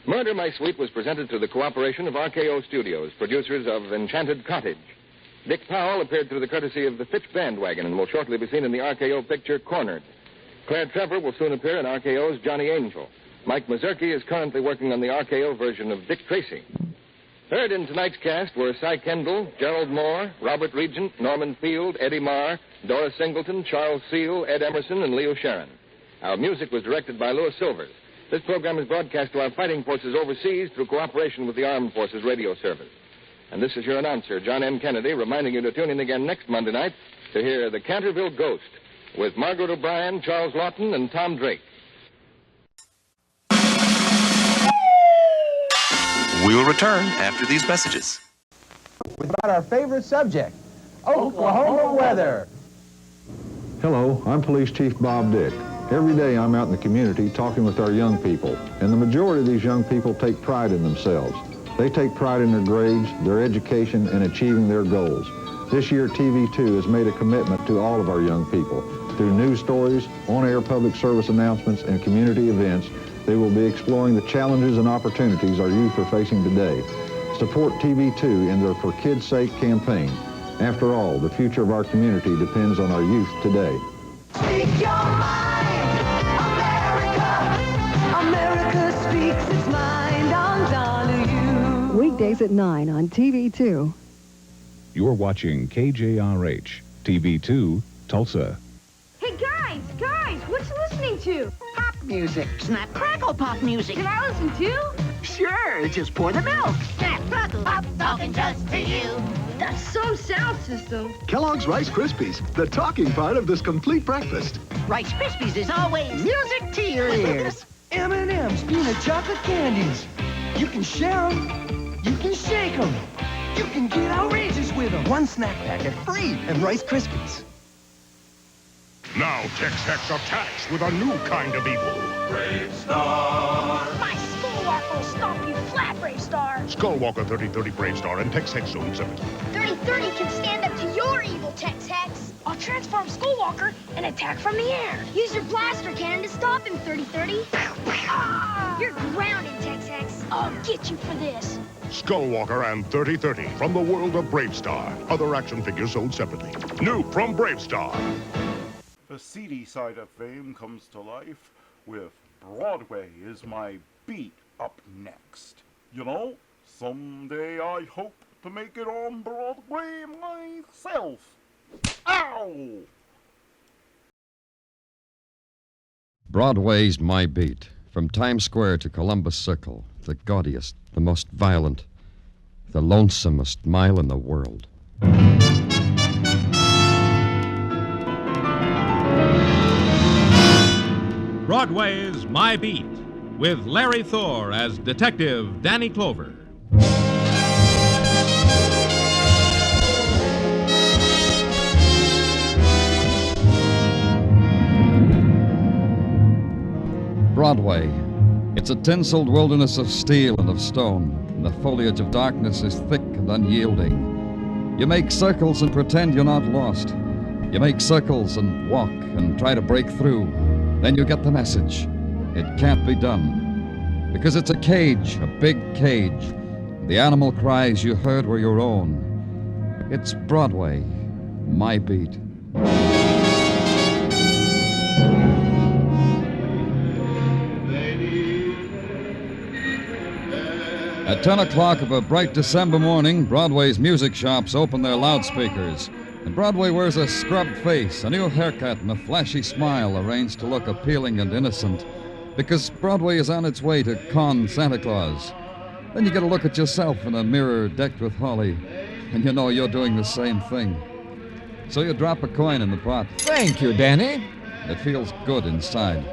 Murder, My Sweet was presented through the cooperation of RKO Studios, producers of Enchanted Cottage. Dick Powell appeared through the courtesy of the Fitch Bandwagon and will shortly be seen in the RKO picture Cornered. Claire Trevor will soon appear in RKO's Johnny Angel. Mike Mazurki is currently working on the RKO version of Dick Tracy. Heard in tonight's cast were Cy Kendall, Gerald Moore, Robert Regent, Norman Field, Eddie Marr, Doris Singleton, Charles Seal, Ed Emerson, and Leo Sharon. Our music was directed by Louis Silvers. This program is broadcast to our fighting forces overseas through cooperation with the Armed Forces Radio Service. And this is your announcer, John M. Kennedy, reminding you to tune in again next Monday night to hear The Canterville Ghost with Margaret O'Brien, Charles Lawton, and Tom Drake. We'll return after these messages. About our favorite subject, Oklahoma weather. Hello, I'm Police Chief Bob Dick. Every day I'm out in the community talking with our young people, and the majority of these young people take pride in themselves. They take pride in their grades, their education, and achieving their goals. This year, TV2 has made a commitment to all of our young people. Through news stories, on-air public service announcements, and community events, they will be exploring the challenges and opportunities our youth are facing today. Support TV2 in their For Kids' Sake campaign. After all, the future of our community depends on our youth today. Speak your mind, America. America speaks its mind on Donahue. Weekdays at 9 on TV2. You're watching KJRH, TV2, Tulsa. Hey, guys, what you listening to? Pop music. Snap, crackle pop music. Can I listen too? Sure, just pour the milk. Snap, crackle, pop, talking just for you. That's some sound system. Kellogg's Rice Krispies, the talking part of this complete breakfast. Rice Krispies is always music to your ears. M&M's, peanut chocolate candies. You can share them. You can shake them. You can get outrageous with them. One snack packet free at Rice Krispies. Now Tex-Hex attacks with a new kind of evil. Brave Star. My Skullwalker will stomp you flat, Brave Star. Skullwalker 3030 Brave Star and Tex-Hex Zone 7. 3030 can stand up to your evil, Tex-Hex. I'll transform Skullwalker and attack from the air. Use your blaster cannon to stop him, 3030. You're grounded, Tex-Hex. I'll get you for this. Skullwalker and 3030 from the world of Brave Star. Other action figures sold separately. New from Brave Star. The seedy side of fame comes to life with Broadway is My Beat up next. You know, someday I hope to make it on Broadway myself. Ow! Broadway's My Beat. From Times Square to Columbus Circle, the gaudiest, the most violent, the lonesomest mile in the world. Broadway's My Beat, with Larry Thor as Detective Danny Clover. Broadway. It's a tinseled wilderness of steel and of stone, and the foliage of darkness is thick and unyielding. You make circles and pretend you're not lost. You make circles and walk and try to break through. Then you get the message. It can't be done. Because it's a cage, a big cage. The animal cries you heard were your own. It's Broadway, My Beat. At 10 o'clock of a bright December morning, Broadway's music shops open their loudspeakers. And Broadway wears a scrubbed face, a new haircut, and a flashy smile arranged to look appealing and innocent. Because Broadway is on its way to con Santa Claus. Then you get a look at yourself in a mirror decked with holly, and you know you're doing the same thing. So you drop a coin in the pot. Thank you, Danny. It feels good inside.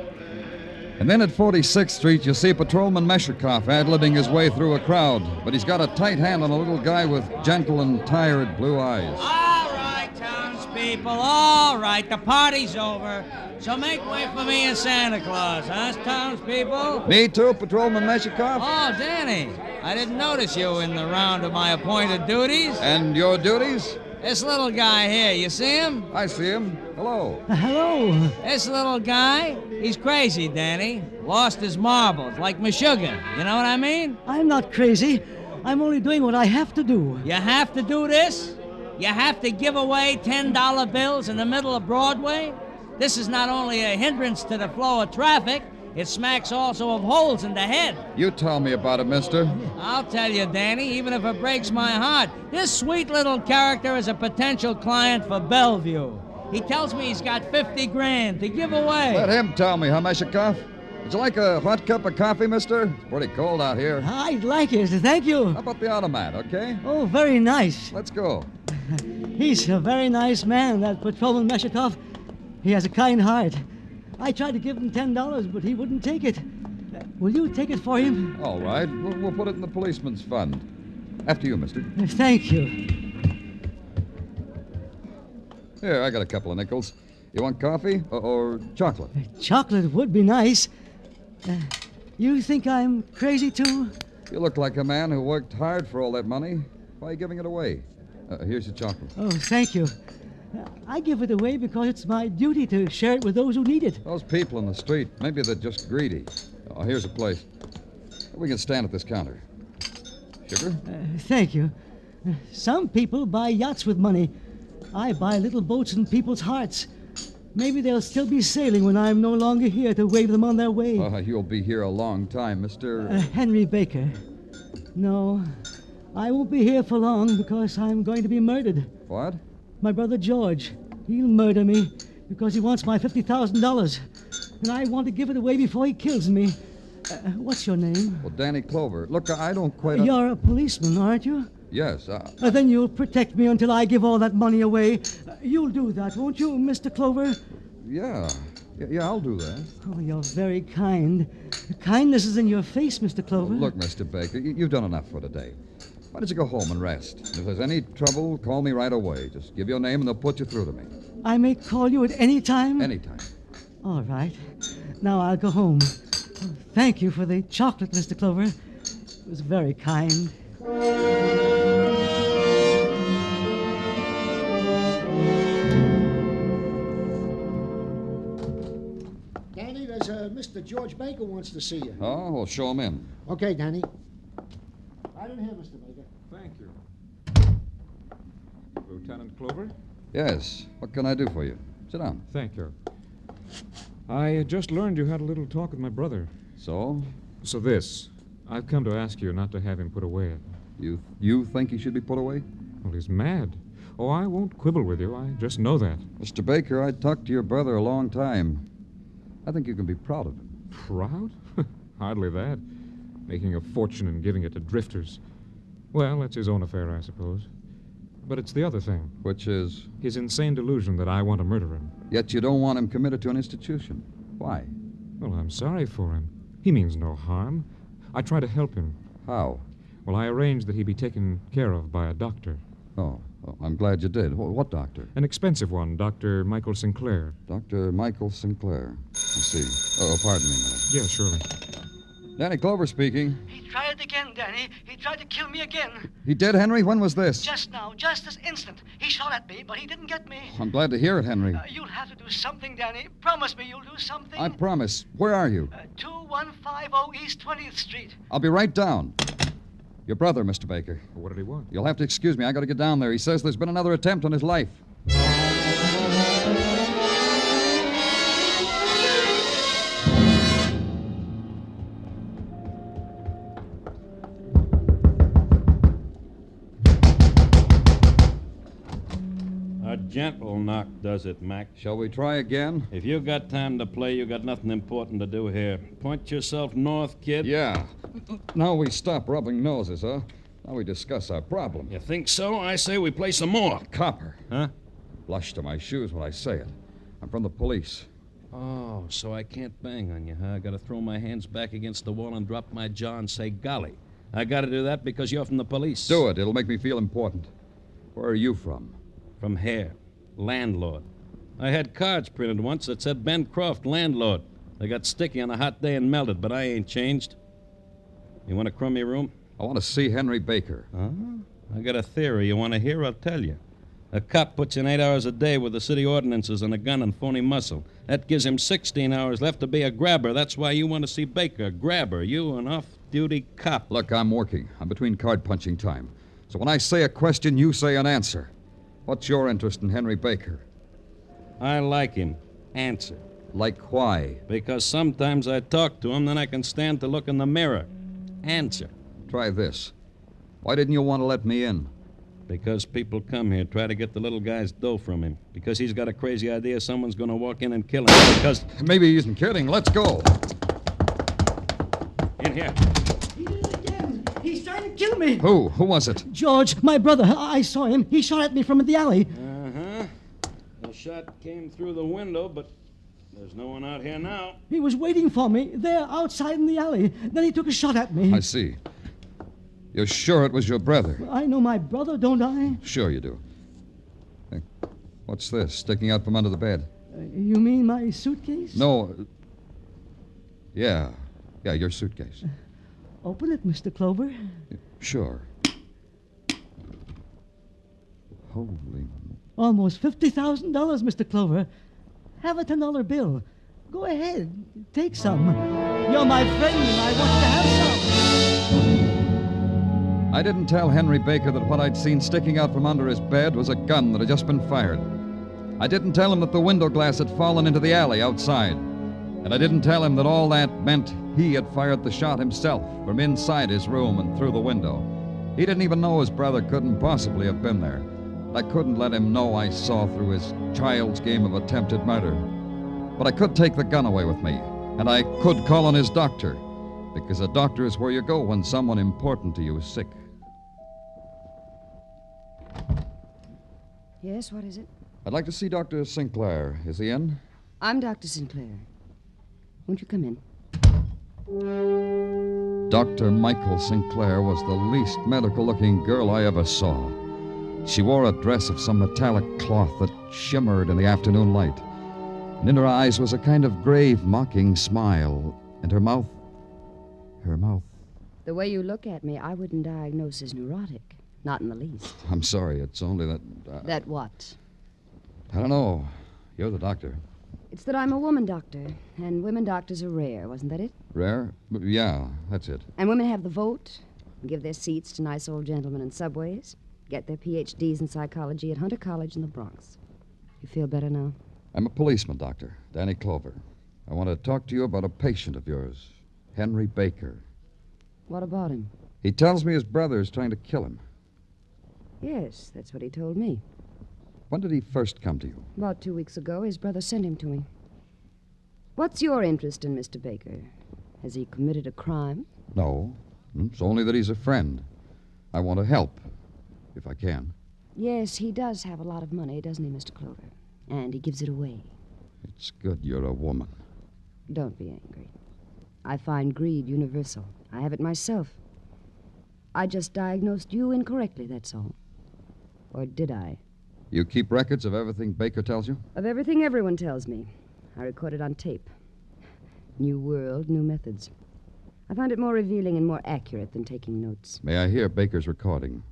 And then at 46th Street, you see Patrolman Meshikoff ad-libbing his way through a crowd, but he's got a tight hand on a little guy with gentle and tired blue eyes. All right, townspeople, all right, the party's over. So make way for me and Santa Claus, huh, townspeople? Me too, Patrolman Meshikoff. Oh, Danny, I didn't notice you in the round of my appointed duties. And your duties? This little guy here, you see him? I see him. Hello. Hello. This little guy, he's crazy, Danny. Lost his marbles, like Meshuggah. You know what I mean? I'm not crazy. I'm only doing what I have to do. You have to do this? You have to give away $10 bills in the middle of Broadway? This is not only a hindrance to the flow of traffic, it smacks also of holes in the head. You tell me about it, mister. I'll tell you, Danny, even if it breaks my heart. This sweet little character is a potential client for Bellevue. He tells me he's got $50,000 to give away. Let him tell me, huh, Meshikoff? Would you like a hot cup of coffee, mister? It's pretty cold out here. I'd like it, thank you. How about the automat, okay? Oh, very nice. Let's go. He's a very nice man, that Patrolman Meshikoff. He has a kind heart. I tried to give him $10, but he wouldn't take it. Will you take it for him? All right. We'll put it in the policeman's fund. After you, mister. Thank you. Here, I got a couple of nickels. You want coffee or chocolate? Chocolate would be nice. You think I'm crazy, too? You look like a man who worked hard for all that money. Why are you giving it away? Here's your chocolate. Oh, thank you. I give it away because it's my duty to share it with those who need it. Those people in the street, maybe they're just greedy. Oh, here's a place. We can stand at this counter. Sugar? Thank you. Some people buy yachts with money. I buy little boats in people's hearts. Maybe they'll still be sailing when I'm no longer here to wave them on their way. You'll be here a long time, Mr. Henry Baker. No, I won't be here for long because I'm going to be murdered. What? My brother George. He'll murder me because he wants my $50,000. And I want to give it away before he kills me. What's your name? Well, Danny Clover. Look, I don't quite... You're a policeman, aren't you? Yes. Then you'll protect me until I give all that money away. You'll do that, won't you, Mr. Clover? Yeah, I'll do that. Oh, you're very kind. Kindness is in your face, Mr. Clover. Well, look, Mr. Baker, you've done enough for today. Why don't you go home and rest? If there's any trouble, call me right away. Just give your name and they'll put you through to me. I may call you at any time? Any time. All right. Now I'll go home. Thank you for the chocolate, Mr. Clover. It was very kind. Danny, there's Mr. George Baker wants to see you. Oh, well, show him in. Okay, Danny. Right in here, Mr. Baker. Thank you. Lieutenant Clover? Yes. What can I do for you? Sit down. Thank you. I just learned you had a little talk with my brother. So? So this. I've come to ask you not to have him put away. You think he should be put away? Well, he's mad. Oh, I won't quibble with you. I just know that. Mr. Baker, I talked to your brother a long time. I think you can be proud of him. Proud? Hardly that. Making a fortune and giving it to drifters. Well, that's his own affair, I suppose. But it's the other thing. Which is? His insane delusion that I want to murder him. Yet you don't want him committed to an institution. Why? Well, I'm sorry for him. He means no harm. I try to help him. How? Well, I arranged that he be taken care of by a doctor. Oh, I'm glad you did. What doctor? An expensive one, Dr. Michael Sinclair. Dr. Michael Sinclair. I see. Oh, pardon me a minute. Yeah, surely. Danny Clover speaking. He tried again, Danny. He tried to kill me again. He did, Henry? When was this? Just now, just this instant. He shot at me, but he didn't get me. I'm glad to hear it, Henry. You'll have to do something, Danny. Promise me you'll do something. I promise. Where are you? 2150 East 20th Street. I'll be right down. Your brother, Mr. Baker. What did he want? You'll have to excuse me. I got to get down there. He says there's been another attempt on his life. A gentle knock does it, Mac. Shall we try again? If you got time to play, you got nothing important to do here. Point yourself north, kid. Yeah. Now we stop rubbing noses, huh? Now we discuss our problem. You think so? I say we play some more. Copper. Huh? Blush to my shoes when I say it. I'm from the police. Oh, so I can't bang on you, huh? I gotta throw my hands back against the wall and drop my jaw and say, golly. I gotta do that because you're from the police. Do it. It'll make me feel important. Where are you from? From Hare. Landlord. I had cards printed once that said Ben Croft, landlord. They got sticky on a hot day and melted, but I ain't changed. You want a crummy room? I want to see Henry Baker. Huh? I got a theory. You want to hear? I'll tell you. A cop puts in 8 hours a day with the city ordinances and a gun and phony muscle. That gives him 16 hours left to be a grabber. That's why you want to see Baker, grabber. You, an off-duty cop. Look, I'm working. I'm between card-punching time. So when I say a question, you say an answer. What's your interest in Henry Baker? I like him. Answer. Like why? Because sometimes I talk to him, then I can stand to look in the mirror. Answer. Try this. Why didn't you want to let me in? Because people come here, try to get the little guy's dough from him. Because he's got a crazy idea someone's going to walk in and kill him. Because... Maybe he isn't kidding. Let's go. In here. He did it again. He's trying to kill me. Who? Who was it? George, my brother. I saw him. He shot at me from the alley. Uh-huh. The shot came through the window, but there's no one out here now. He was waiting for me there outside in the alley. Then he took a shot at me. I see. You're sure it was your brother? I know my brother, don't I? Sure you do. Hey, what's this sticking out from under the bed? You mean my suitcase? No. Yeah, your suitcase. Open it, Mr. Clover. Sure. Holy... Almost $50,000, Mr. Clover. Have a $10 bill. Go ahead. Take some. You're my friend, and I want you to have some. I didn't tell Henry Baker that what I'd seen sticking out from under his bed was a gun that had just been fired. I didn't tell him that the window glass had fallen into the alley outside. And I didn't tell him that all that meant he had fired the shot himself from inside his room and through the window. He didn't even know his brother couldn't possibly have been there. I couldn't let him know I saw through his child's game of attempted murder. But I could take the gun away with me, and I could call on his doctor, because a doctor is where you go when someone important to you is sick. Yes, what is it? I'd like to see Dr. Sinclair. Is he in? I'm Dr. Sinclair. Won't you come in? Dr. Michael Sinclair was the least medical-looking girl I ever saw. She wore a dress of some metallic cloth that shimmered in the afternoon light. And in her eyes was a kind of grave, mocking smile. And her mouth... The way you look at me, I wouldn't diagnose as neurotic. Not in the least. I'm sorry, it's only that... That what? I don't know. You're the doctor. It's that I'm a woman doctor, and women doctors are rare, wasn't that it? Rare? Yeah, that's it. And women have the vote, give their seats to nice old gentlemen in subways, get their PhDs in psychology at Hunter College in the Bronx. You feel better now? I'm a policeman, Doctor. Danny Clover. I want to talk to you about a patient of yours, Henry Baker. What about him? He tells me his brother is trying to kill him. Yes, that's what he told me. When did he first come to you? About 2 weeks ago, his brother sent him to me. What's your interest in Mr. Baker? Has he committed a crime? No. It's only that he's a friend. I want to help, if I can. Yes, he does have a lot of money, doesn't he, Mr. Clover? And he gives it away. It's good you're a woman. Don't be angry. I find greed universal. I have it myself. I just diagnosed you incorrectly, that's all. Or did I? You keep records of everything Baker tells you? Of everything everyone tells me. I record it on tape. New world, new methods. I find it more revealing and more accurate than taking notes. May I hear Baker's recording?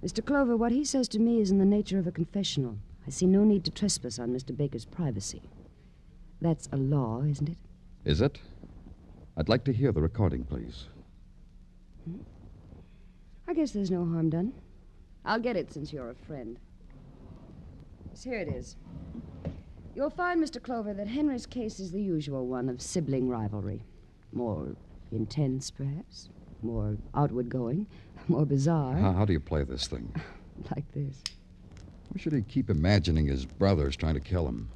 Mr. Clover, what he says to me is in the nature of a confessional. I see no need to trespass on Mr. Baker's privacy. That's a law, isn't it? Is it? I'd like to hear the recording, please. I guess there's no harm done. I'll get it since you're a friend. Yes, here it is. You'll find, Mr. Clover, that Henry's case is the usual one of sibling rivalry. More intense, perhaps. More outward-going. More bizarre. How do you play this thing? Like this. Why should he keep imagining his brother's trying to kill him?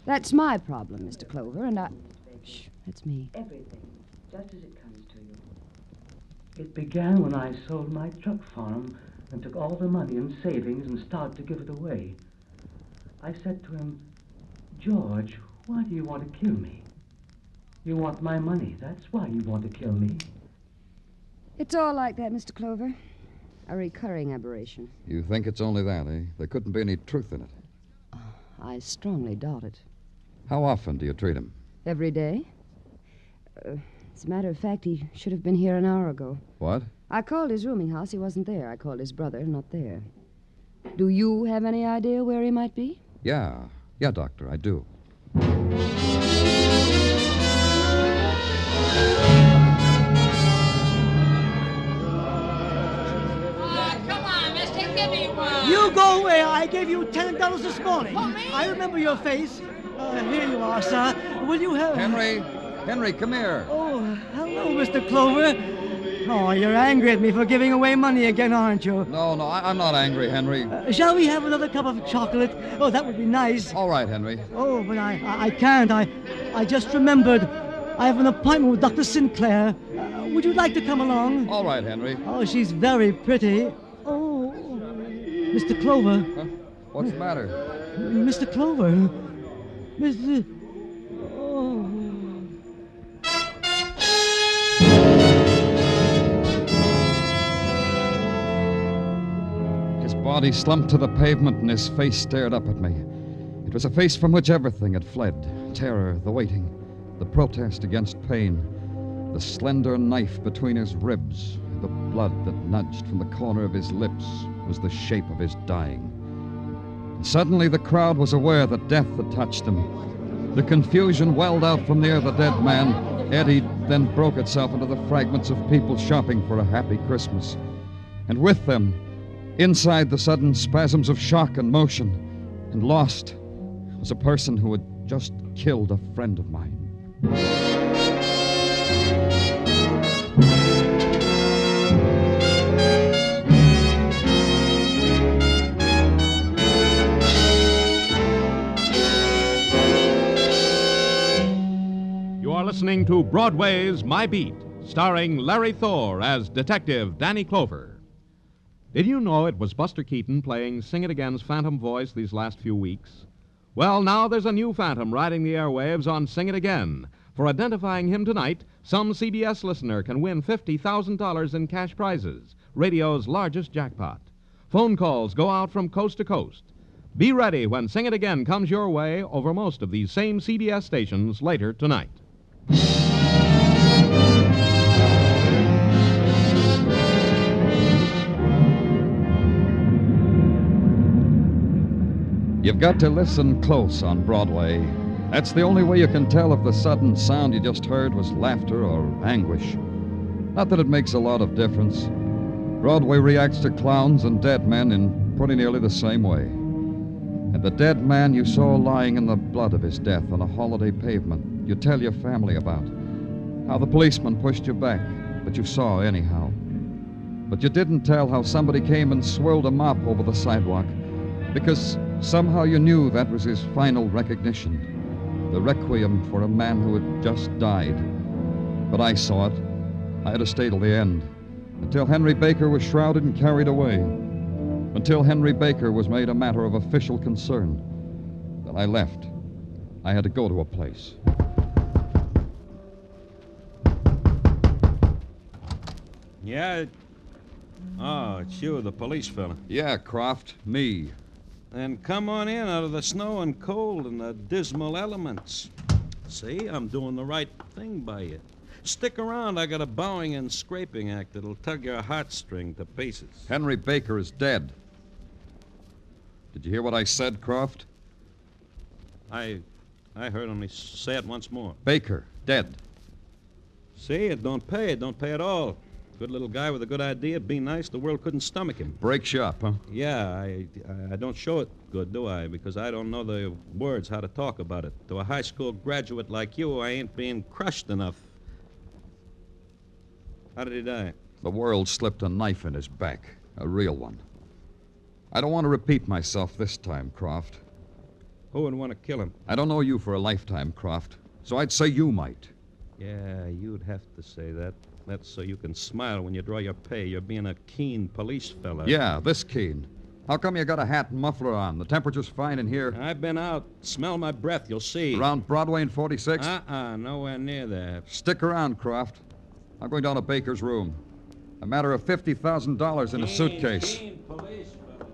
That's my problem, Mr. Clover, and I... Shh, that's me. Everything, just as it comes to you. It began when I sold my truck farm and took all the money and savings and started to give it away. I said to him, George, why do you want to kill me? You want my money. That's why you want to kill me. It's all like that, Mr. Clover. A recurring aberration. You think it's only that, eh? There couldn't be any truth in it. I strongly doubt it. How often do you treat him? Every day. As a matter of fact, he should have been here an hour ago. What? I called his rooming house. He wasn't there. I called his brother. Not there. Do you have any idea where he might be? Yeah, Doctor, I do. You go away. I gave you $10 this morning. I remember your face. Here you are, sir. Will you have... Henry, come here. Oh, hello, Mr. Clover. Oh, you're angry at me for giving away money again, aren't you? No, I'm not angry, Henry. Shall we have another cup of chocolate? Oh, that would be nice. All right, Henry. Oh, but I can't. I just remembered. I have an appointment with Dr. Sinclair. Would you like to come along? All right, Henry. Oh, she's very pretty. Oh, Mr. Clover. Huh? What's the matter? Mr. Clover. Mr. Oh. His body slumped to the pavement and his face stared up at me. It was a face from which everything had fled. Terror, the waiting, the protest against pain, the slender knife between his ribs, the blood that nudged from the corner of his lips was the shape of his dying. And suddenly the crowd was aware that death had touched him. The confusion welled out from near the dead man, eddied, then broke itself into the fragments of people shopping for a happy Christmas. And with them, inside the sudden spasms of shock and motion, and lost, was a person who had just killed a friend of mine. listening to Broadway's My Beat, starring Larry Thor as Detective Danny Clover. Did you know it was Buster Keaton playing Sing It Again's phantom voice these last few weeks? Well, now there's a new phantom riding the airwaves on Sing It Again. For identifying him tonight, some CBS listener can win $50,000 in cash prizes, radio's largest jackpot. Phone calls go out from coast to coast. Be ready when Sing It Again comes your way over most of these same CBS stations later tonight. You've got to listen close on Broadway. That's the only way you can tell if the sudden sound you just heard was laughter or anguish. Not that it makes a lot of difference. Broadway reacts to clowns and dead men in pretty nearly the same way. And the dead man you saw lying in the blood of his death on a holiday pavement, you tell your family about. How the policeman pushed you back, but you saw anyhow. But you didn't tell how somebody came and swirled a mop over the sidewalk, because somehow you knew that was his final recognition, the requiem for a man who had just died. But I saw it. I had to stay till the end, until Henry Baker was shrouded and carried away, until Henry Baker was made a matter of official concern. Then I left. I had to go to a place. Yeah? Oh, it's you, the police fella. Yeah, Croft, me. Then come on in out of the snow and cold and the dismal elements. See, I'm doing the right thing by you. Stick around. I got a bowing and scraping act that'll tug your heartstring to pieces. Henry Baker is dead. Did you hear what I said, Croft? I heard only say it once more. Baker, dead. See, it don't pay. It don't pay at all. Good little guy with a good idea. Be nice. The world couldn't stomach him. Breaks you up, huh? Yeah, I don't show it good, do I? Because I don't know the words how to talk about it. To a high school graduate like you, I ain't being crushed enough. How did he die? The world slipped a knife in his back. A real one. I don't want to repeat myself this time, Croft. Who would want to kill him? I don't know you for a lifetime, Croft, so I'd say you might. Yeah, you'd have to say that. That's so you can smile when you draw your pay. You're being a keen police fella. Yeah, this keen. How come you got a hat and muffler on? The temperature's fine in here. I've been out. Smell my breath, you'll see. Around Broadway and 46th? Nowhere near there. Stick around, Croft. I'm going down to Baker's room. A matter of $50,000 in a suitcase. Police fella.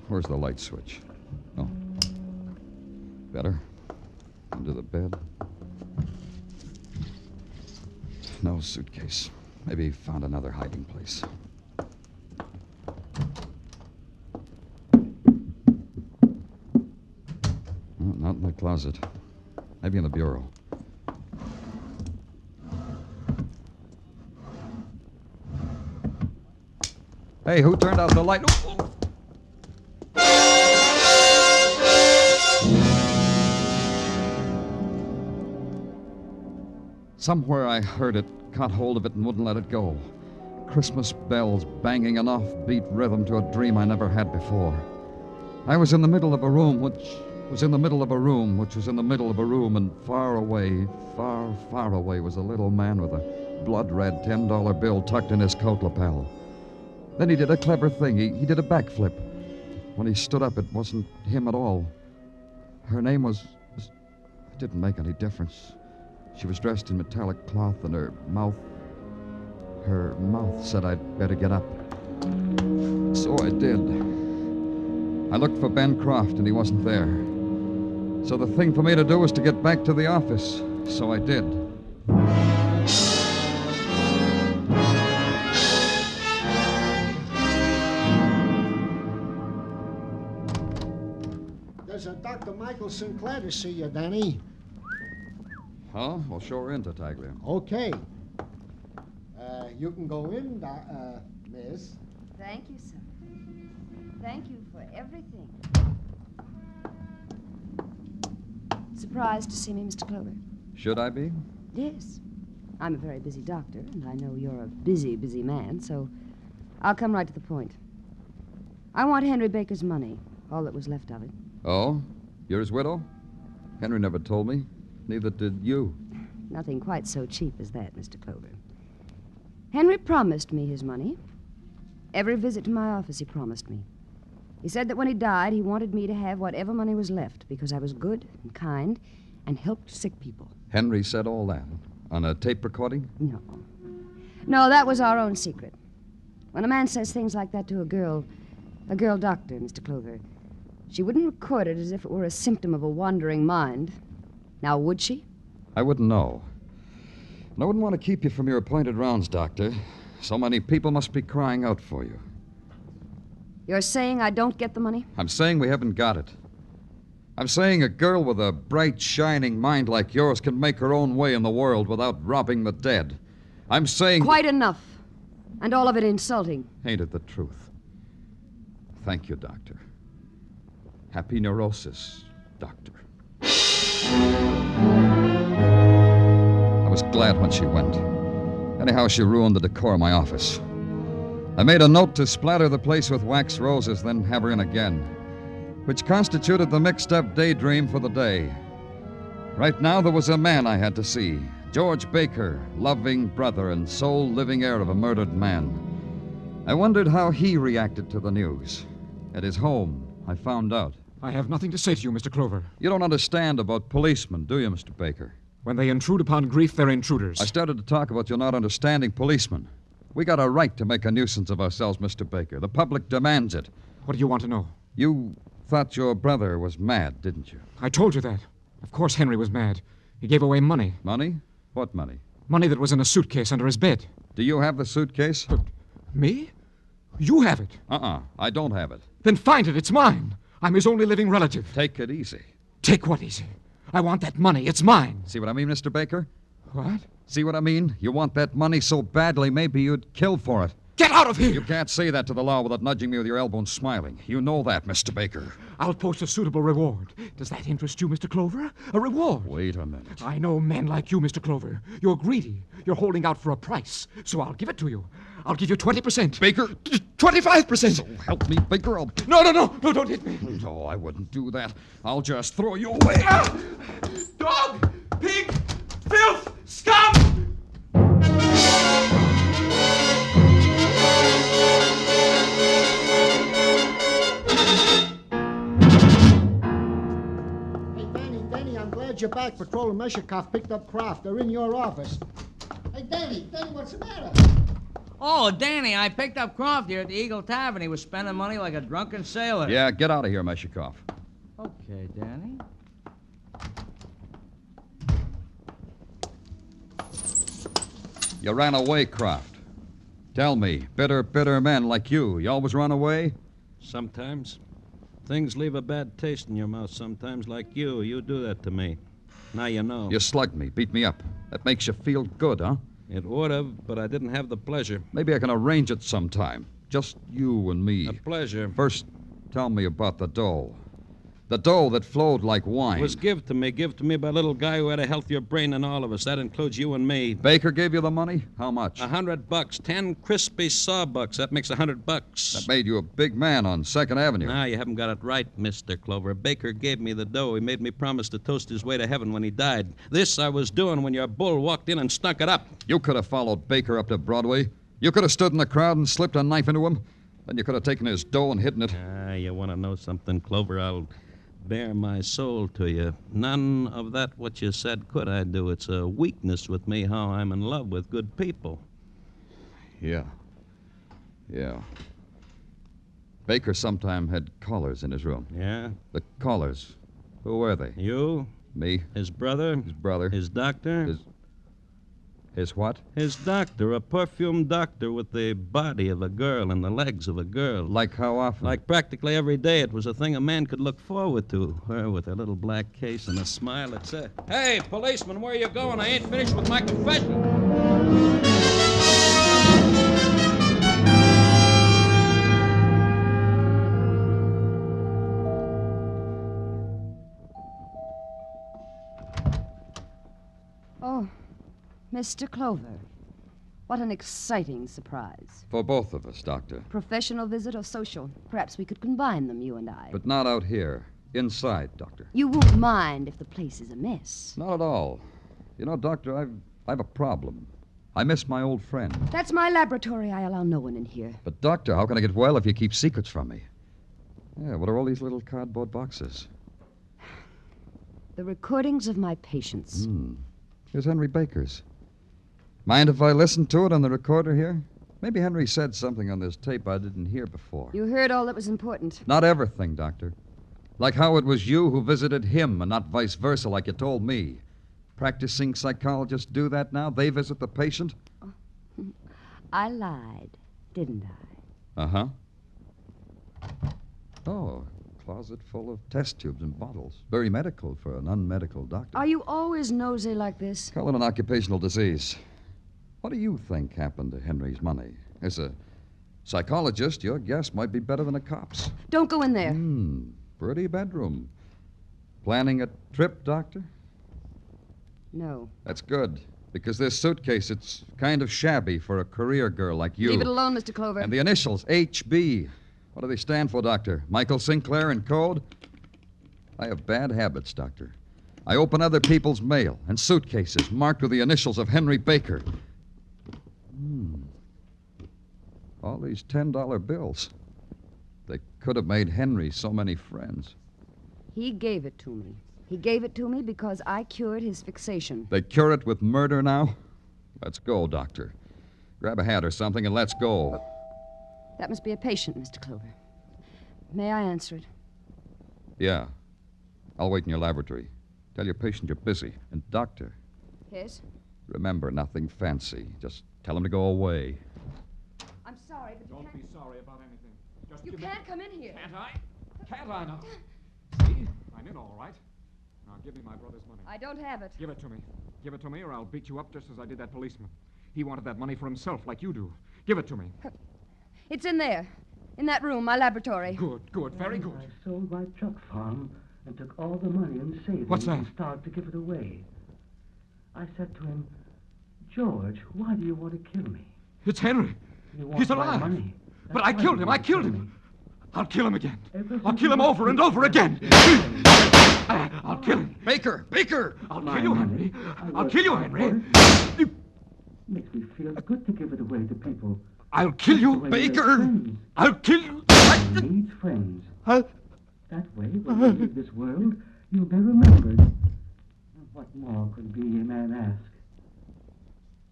Where's the light switch? Oh. Better. Under the bed. No suitcase. Maybe he found another hiding place. Oh, not in the closet. Maybe in the bureau. Hey, who turned out the light? Oh. Somewhere I heard it, caught hold of it, and wouldn't let it go. Christmas bells banging an offbeat rhythm to a dream I never had before. I was in the middle of a room which was in the middle of a room which was in the middle of a room, and far away, far, far away was a little man with a blood-red $10 bill tucked in his coat lapel. Then he did a clever thing. He did a backflip. When he stood up, it wasn't him at all. Her name was... It didn't make any difference. She was dressed in metallic cloth, and her mouth said I'd better get up. So I did. I looked for Ben Croft, and he wasn't there. So the thing for me to do was to get back to the office. So I did. There's a Dr. Michael Sinclair to see you, Danny. Huh? Well, show her in, Tartaglia. Okay. You can go in, miss. Thank you, sir. Thank you for everything. Surprised to see me, Mr. Clover? Should I be? Yes. I'm a very busy doctor, and I know you're a busy, busy man, so I'll come right to the point. I want Henry Baker's money, all that was left of it. Oh? You're his widow? Henry never told me. Neither did you. Nothing quite so cheap as that, Mr. Clover. Henry promised me his money. Every visit to my office he promised me. He said that when he died, he wanted me to have whatever money was left because I was good and kind and helped sick people. Henry said all that? On a tape recording? No. No, that was our own secret. When a man says things like that to a girl doctor, Mr. Clover, she wouldn't record it as if it were a symptom of a wandering mind. Now, would she? I wouldn't know. And I wouldn't want to keep you from your appointed rounds, Doctor. So many people must be crying out for you. You're saying I don't get the money? I'm saying we haven't got it. I'm saying a girl with a bright, shining mind like yours can make her own way in the world without robbing the dead. I'm saying... Quite enough. And all of it insulting. Ain't it the truth? Thank you, Doctor. Happy neurosis, Doctor. I was glad when she went. Anyhow, she ruined the decor of my office. I made a note to splatter the place with wax roses, then have her in again, which constituted the mixed-up daydream for the day. Right now, there was a man I had to see. George Baker, loving brother and sole living heir of a murdered man. I wondered how he reacted to the news. At his home, I found out. I have nothing to say to you, Mr. Clover. You don't understand about policemen, do you, Mr. Baker? When they intrude upon grief, they're intruders. I started to talk about you not understanding policemen. We got a right to make a nuisance of ourselves, Mr. Baker. The public demands it. What do you want to know? You thought your brother was mad, didn't you? I told you that. Of course Henry was mad. He gave away money. Money? What money? Money that was in a suitcase under his bed. Do you have the suitcase? But me? You have it. I don't have it. Then find it. It's mine. I'm his only living relative. Take it easy. Take what easy? I want that money. It's mine. See what I mean, Mr. Baker? What? See what I mean? You want that money so badly, maybe you'd kill for it. Get out of here! You can't say that to the law without nudging me with your elbow and smiling. You know that, Mr. Baker. I'll post a suitable reward. Does that interest you, Mr. Clover? A reward? Wait a minute. I know men like you, Mr. Clover. You're greedy. You're holding out for a price. So I'll give it to you. I'll give you 20%. Baker! 25%! So help me, Baker. No, don't hit me. No, I wouldn't do that. I'll just throw you away. Ah! Dog! Pig! Filth! Scum! Danny, I'm glad you're back. Patrol and Meshikoff picked up Croft. They're in your office. Hey, Danny, what's the matter? Oh, Danny, I picked up Croft here at the Eagle Tavern. He was spending money like a drunken sailor. Yeah, get out of here, Meshikoff. Okay, Danny. You ran away, Croft. Tell me, bitter men like you always run away? Sometimes. Things leave a bad taste in your mouth sometimes, like you. You do that to me. Now you know. You slugged me, beat me up. That makes you feel good, huh? It would have, but I didn't have the pleasure. Maybe I can arrange it sometime. Just you and me. A pleasure. First, tell me about the dough. The dough that flowed like wine. It was give to me by a little guy who had a healthier brain than all of us. That includes you and me. Baker gave you the money? How much? $100. 10 crispy sawbucks. That makes $100. That made you a big man on 2nd Avenue. Now, you haven't got it right, Mr. Clover. Baker gave me the dough. He made me promise to toast his way to heaven when he died. This I was doing when your bull walked in and stunk it up. You could have followed Baker up to Broadway. You could have stood in the crowd and slipped a knife into him. Then you could have taken his dough and hidden it. You want to know something, Clover? I'll bare my soul to you. None of that what you said could I do. It's a weakness with me how I'm in love with good people. Yeah. Baker sometime had callers in his room. Yeah? The callers. Who were they? You? Me. His brother? His brother. His doctor? His what? His doctor, a perfumed doctor with the body of a girl and the legs of a girl. Like how often? Like practically every day. It was a thing a man could look forward to. Her with her little black case and a smile that said, "Hey, policeman, where you going? I ain't finished with my confession." Oh, Mr. Clover. What an exciting surprise. For both of us, Doctor. Professional visit or social? Perhaps we could combine them, you and I. But not out here. inside, Doctor. You won't mind if the place is a mess. Not at all. You know, Doctor, I have a problem. I miss my old friend. That's my laboratory. I allow no one in here. But, Doctor, how can I get well if you keep secrets from me? Yeah, what are all these little cardboard boxes? The recordings of my patients. Here's Henry Baker's. Mind if I listen to it on the recorder here? Maybe Henry said something on this tape I didn't hear before. You heard all that was important. Not everything, Doctor. Like how it was you who visited him and not vice versa like you told me. Practicing psychologists do that now? They visit the patient? I lied, didn't I? Uh-huh. Oh, a closet full of test tubes and bottles. Very medical for an unmedical doctor. Are you always nosy like this? Call it an occupational disease. What do you think happened to Henry's money? As a psychologist, your guess might be better than a cop's. Don't go in there. Pretty bedroom. Planning a trip, Doctor? No. That's good, because this suitcase, it's kind of shabby for a career girl like you. Leave it alone, Mr. Clover. And the initials, HB. What do they stand for, Doctor? Michael Sinclair in code? I have bad habits, Doctor. I open other people's mail and suitcases marked with the initials of Henry Baker. All these $10 bills. They could have made Henry so many friends. He gave it to me. He gave it to me because I cured his fixation. They cure it with murder now? Let's go, Doctor. Grab a hat or something and let's go. That must be a patient, Mr. Clover. May I answer it? Yeah. I'll wait in your laboratory. Tell your patient you're busy. And, Doctor, Yes? remember, nothing fancy. Just tell him to go away. I'm sorry, but Don't be sorry about anything. Just you can't come in here. Can't I? Can't I now? See? I'm in all right. Now give me my brother's money. I don't have it. Give it to me. Give it to me or I'll beat you up just as I did that policeman. He wanted that money for himself like you do. Give it to me. It's in there. In that room, my laboratory. Good, very good. I sold my truck farm and took all the money and savings What's that? and started to give it away. I said to him, George, why do you want to kill me? It's Henry. You want He's my alive. money. But I That's killed why him. you I want to killed kill him. me. I'll kill him again. Everything I'll kill him you over and over again. I'll kill him. Baker! I'll My kill you, money. Henry. I I'll worked kill you, hard Henry. for it. Makes me feel good to give it away to people. I'll kill you, That way you Baker. make friends. I'll kill you. You need friends. That way, when you leave this world, you'll be remembered. And what more could be a man ask?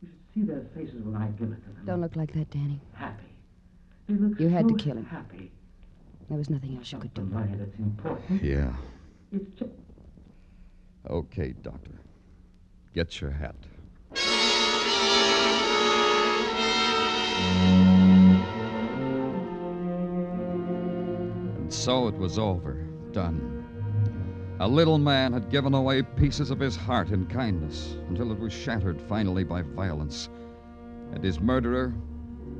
You should see their faces when I give it to them. Don't look like that, Danny. Happy. They look You had to so kill him. happy. There was nothing else you could do. The money that's important. Yeah. It's just... Okay, Doctor. Get your hat. And so it was over. Done. A little man had given away pieces of his heart in kindness until it was shattered finally by violence. And his murderer,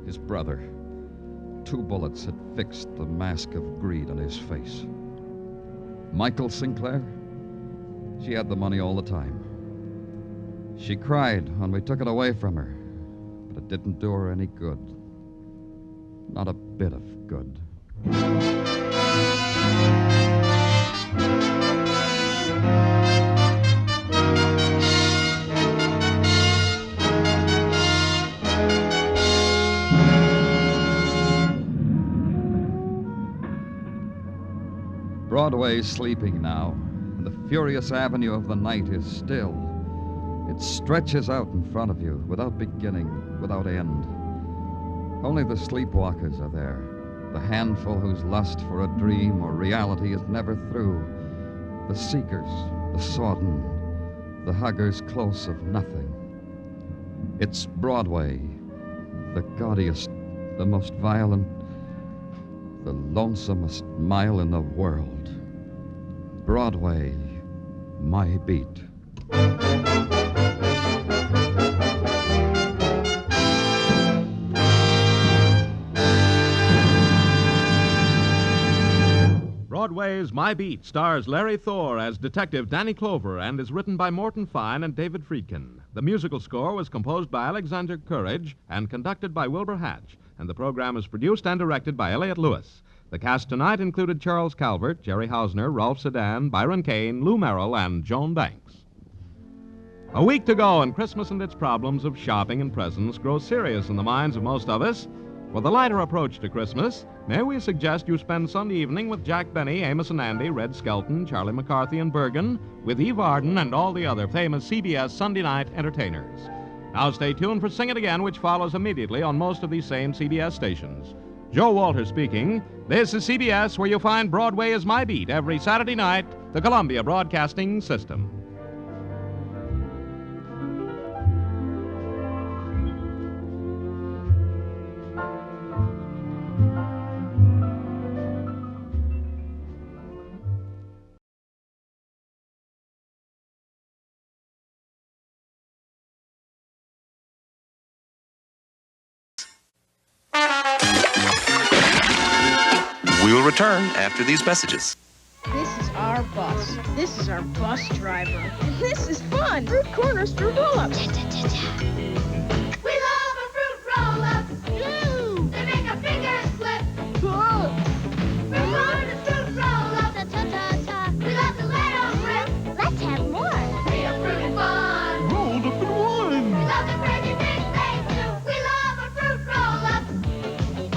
his brother. 2 bullets had fixed the mask of greed on his face. Michael Sinclair? She had the money all the time. She cried when we took it away from her, but it didn't do her any good. Not a bit of good. Broadway's sleeping now, and the furious avenue of the night is still. It stretches out in front of you, without beginning, without end. Only the sleepwalkers are there, the handful whose lust for a dream or reality is never through. The seekers, the sodden, the huggers close of nothing. It's Broadway, the gaudiest, the most violent, the lonesomest mile in the world. Broadway, my beat. Broadway's My Beat stars Larry Thor as Detective Danny Clover and is written by Morton Fine and David Friedkin. The musical score was composed by Alexander Courage and conducted by Wilbur Hatch, and the program is produced and directed by Elliott Lewis. The cast tonight included Charles Calvert, Jerry Hausner, Rolf Sedan, Byron Kane, Lou Merrill, and Joan Banks. A week to go, and Christmas and its problems of shopping and presents grow serious in the minds of most of us. For the lighter approach to Christmas, may we suggest you spend Sunday evening with Jack Benny, Amos and Andy, Red Skelton, Charlie McCarthy, and Bergen, with Eve Arden and all the other famous CBS Sunday night entertainers. Now stay tuned for Sing It Again, which follows immediately on most of these same CBS stations. Joe Walter speaking. This is CBS, where you'll find Broadway is My Beat every Saturday night, the Columbia Broadcasting System. We will return after these messages. This is our bus. This is our bus driver. And this is fun. Fruit corners, fruit roll-ups. We love our fruit roll-ups. Yoo! They make our fingers slip. Cool. Fruit corners, fruit roll-ups. Ta-ta-ta-ta. We love to let them rip. Let's have more. Real fruit and fun. Rolled up in one. We love the crazy things they do. We love our fruit roll-ups.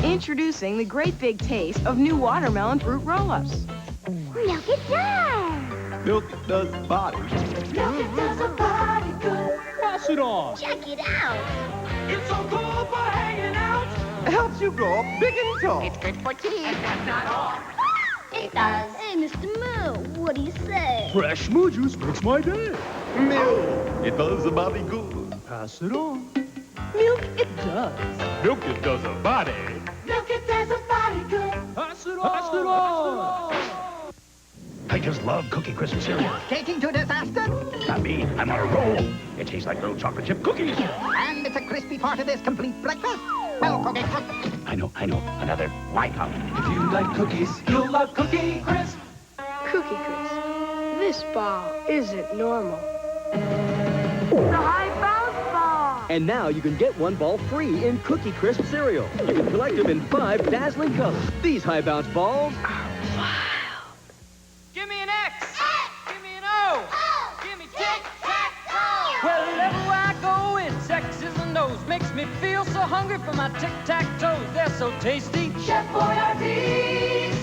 Introducing the great big taste of new watermelon fruit roll-ups. Milk it does. Milk does body. Milk it does a body good. Pass it on. Check it out. It's so cool for hanging out. It helps you grow up big and tall. It's good for teeth. And that's not all. It does. Hey, Mr. Moo, what do you say? Fresh moo juice makes my day. Milk, it does the body good. Pass it on. Milk it does. Milk, it does a body. Milk it does a body good. Pass it on. Pass it on. I just love Cookie Crisp cereal. Taking to disaster? Not me. I'm on a roll. It tastes like little chocolate chip cookies. And it's a crispy part of this complete breakfast? Well, Cookie Crisp. I know. Another white out. If you like cookies, you'll love Cookie Crisp. Cookie Crisp. This ball isn't normal. The high bounce ball. And now you can get one ball free in Cookie Crisp cereal. You can collect them in 5 dazzling colors. These high bounce balls are wild. Give me an X. Give me an O. Give me tic-tac-toe. Wherever I go, it's X's and O's. Makes me feel so hungry for my tic-tac-toes. They're so tasty. Chef Boyardee's.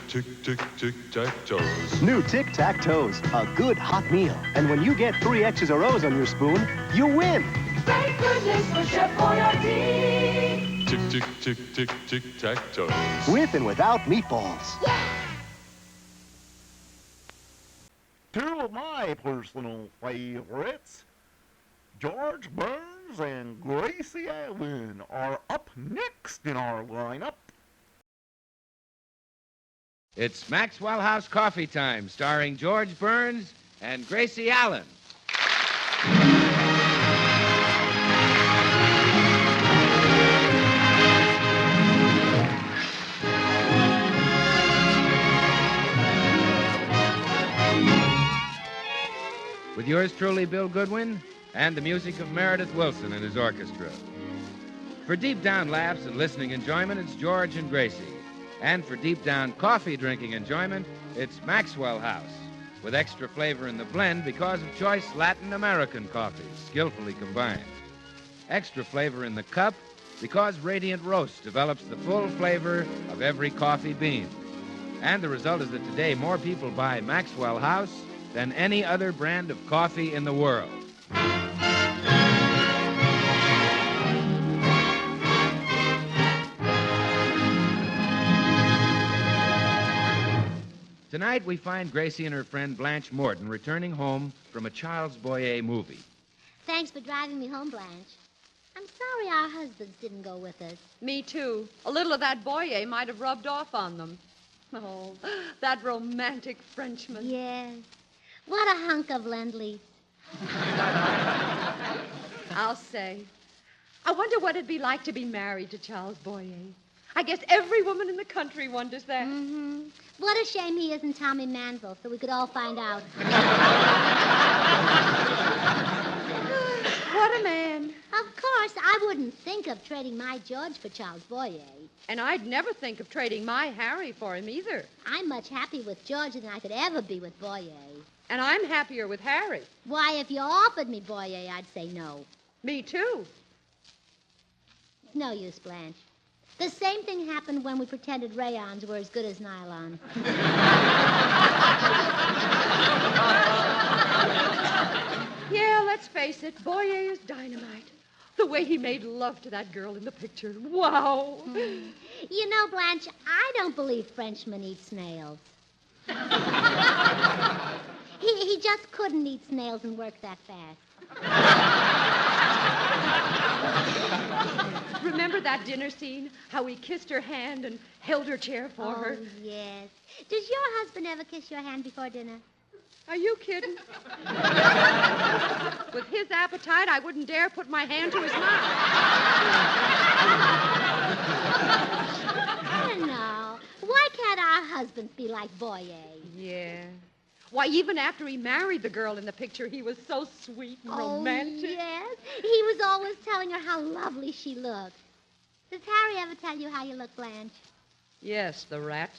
Tic-tac-toes. New Tic-Tac-Toes, a good hot meal. And when you get 3 X's or O's on your spoon, you win. Thank goodness for Chef Boyardee. Tic-tac-toes. With and without meatballs. Yeah. Two of my personal favorites, George Burns and Gracie Allen, are up next in our lineup. It's Maxwell House Coffee Time, starring George Burns and Gracie Allen. With yours truly, Bill Goodwin, and the music of Meredith Wilson and his orchestra. For deep down laughs and listening enjoyment, it's George and Gracie. And for deep down coffee drinking enjoyment, it's Maxwell House, with extra flavor in the blend because of choice Latin American coffees, skillfully combined. Extra flavor in the cup because Radiant Roast develops the full flavor of every coffee bean. And the result is that today more people buy Maxwell House than any other brand of coffee in the world. Tonight, we find Gracie and her friend Blanche Morton returning home from a Charles Boyer movie. Thanks for driving me home, Blanche. I'm sorry our husbands didn't go with us. Me, too. A little of that Boyer might have rubbed off on them. Oh, that romantic Frenchman. Yes. What a hunk of Lend-Lease. I'll say. I wonder what it'd be like to be married to Charles Boyer. I guess every woman in the country wonders that. Mm-hmm. What a shame he isn't Tommy Manville, so we could all find out. What a man. Of course, I wouldn't think of trading my George for Charles Boyer. And I'd never think of trading my Harry for him either. I'm much happier with George than I could ever be with Boyer. And I'm happier with Harry. Why, if you offered me Boyer, I'd say no. Me too. No use, Blanche. The same thing happened when we pretended rayons were as good as nylon. Yeah, let's face it, Boyer is dynamite. The way he made love to that girl in the picture. Wow. You know, Blanche, I don't believe Frenchmen eat snails. He just couldn't eat snails and work that fast. Remember that dinner scene? How he kissed her hand and held her chair for her? Oh, yes. Does your husband ever kiss your hand before dinner? Are you kidding? With his appetite, I wouldn't dare put my hand to his mouth. I don't know. Why can't our husbands be like Boyer? Yeah. Why, even after he married the girl in the picture, he was so sweet and romantic. Yes. He was always telling her how lovely she looked. Does Harry ever tell you how you look, Blanche? Yes, the rat.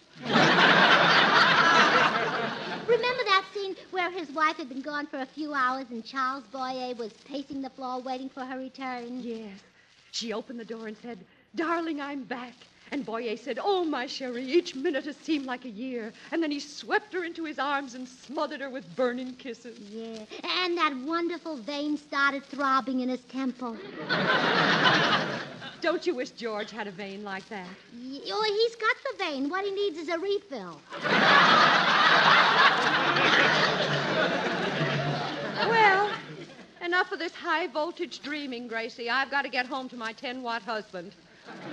Remember that scene where his wife had been gone for a few hours and Charles Boyer was pacing the floor waiting for her return? Yes. She opened the door and said, "Darling, I'm back." And Boyer said, "Oh, my Cherie, each minute has seemed like a year." And then he swept her into his arms and smothered her with burning kisses. Yeah, and that wonderful vein started throbbing in his temple. Don't you wish George had a vein like that? Oh, he's got the vein. What he needs is a refill. Well, enough of this high-voltage dreaming, Gracie. I've got to get home to my 10-watt husband.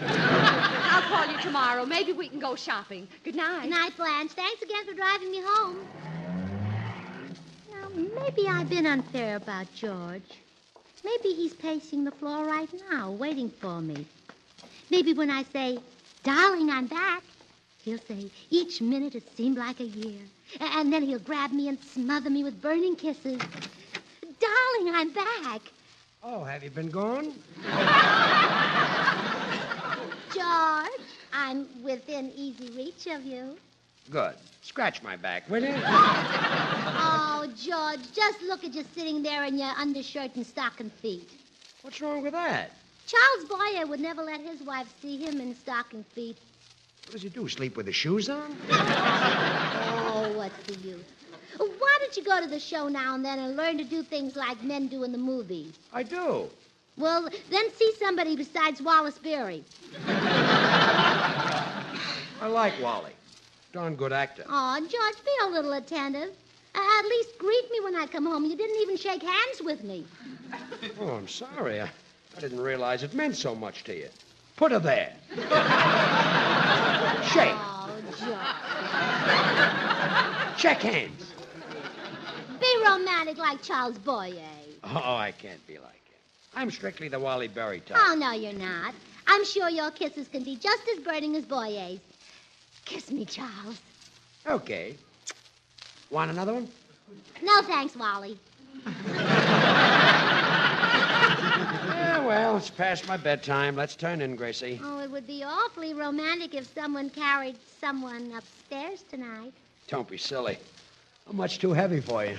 I'll call you tomorrow. Maybe we can go shopping. Good night. Good night, Blanche. Thanks again for driving me home. Now, maybe I've been unfair about George. Maybe he's pacing the floor right now, waiting for me. Maybe when I say, "Darling, I'm back," he'll say, "Each minute it seemed like a year." And then he'll grab me and smother me with burning kisses. "Darling, I'm back." Oh, have you been gone? George, I'm within easy reach of you. Good. Scratch my back, will you? Oh, George, just look at you sitting there in your undershirt and stocking feet. What's wrong with that? Charles Boyer would never let his wife see him in stocking feet. What does he do, sleep with the shoes on? Oh, what's the use? Why don't you go to the show now and then and learn to do things like men do in the movies? I do. Well, then see somebody besides Wallace Beery. I like Wally. Darn good actor. Oh, George, be a little attentive. At least greet me when I come home. You didn't even shake hands with me. Oh, I'm sorry. I didn't realize it meant so much to you. Put her there. Shake. Oh, George. Check hands. Be romantic like Charles Boyer. Oh, I can't be like him. I'm strictly the Wally Berry type. Oh, no, you're not. I'm sure your kisses can be just as burning as Boyer's. Kiss me, Charles. Okay. Want another one? No, thanks, Wally. Yeah, well, it's past my bedtime. Let's turn in, Gracie. Oh, it would be awfully romantic if someone carried someone upstairs tonight. Don't be silly. I'm much too heavy for you.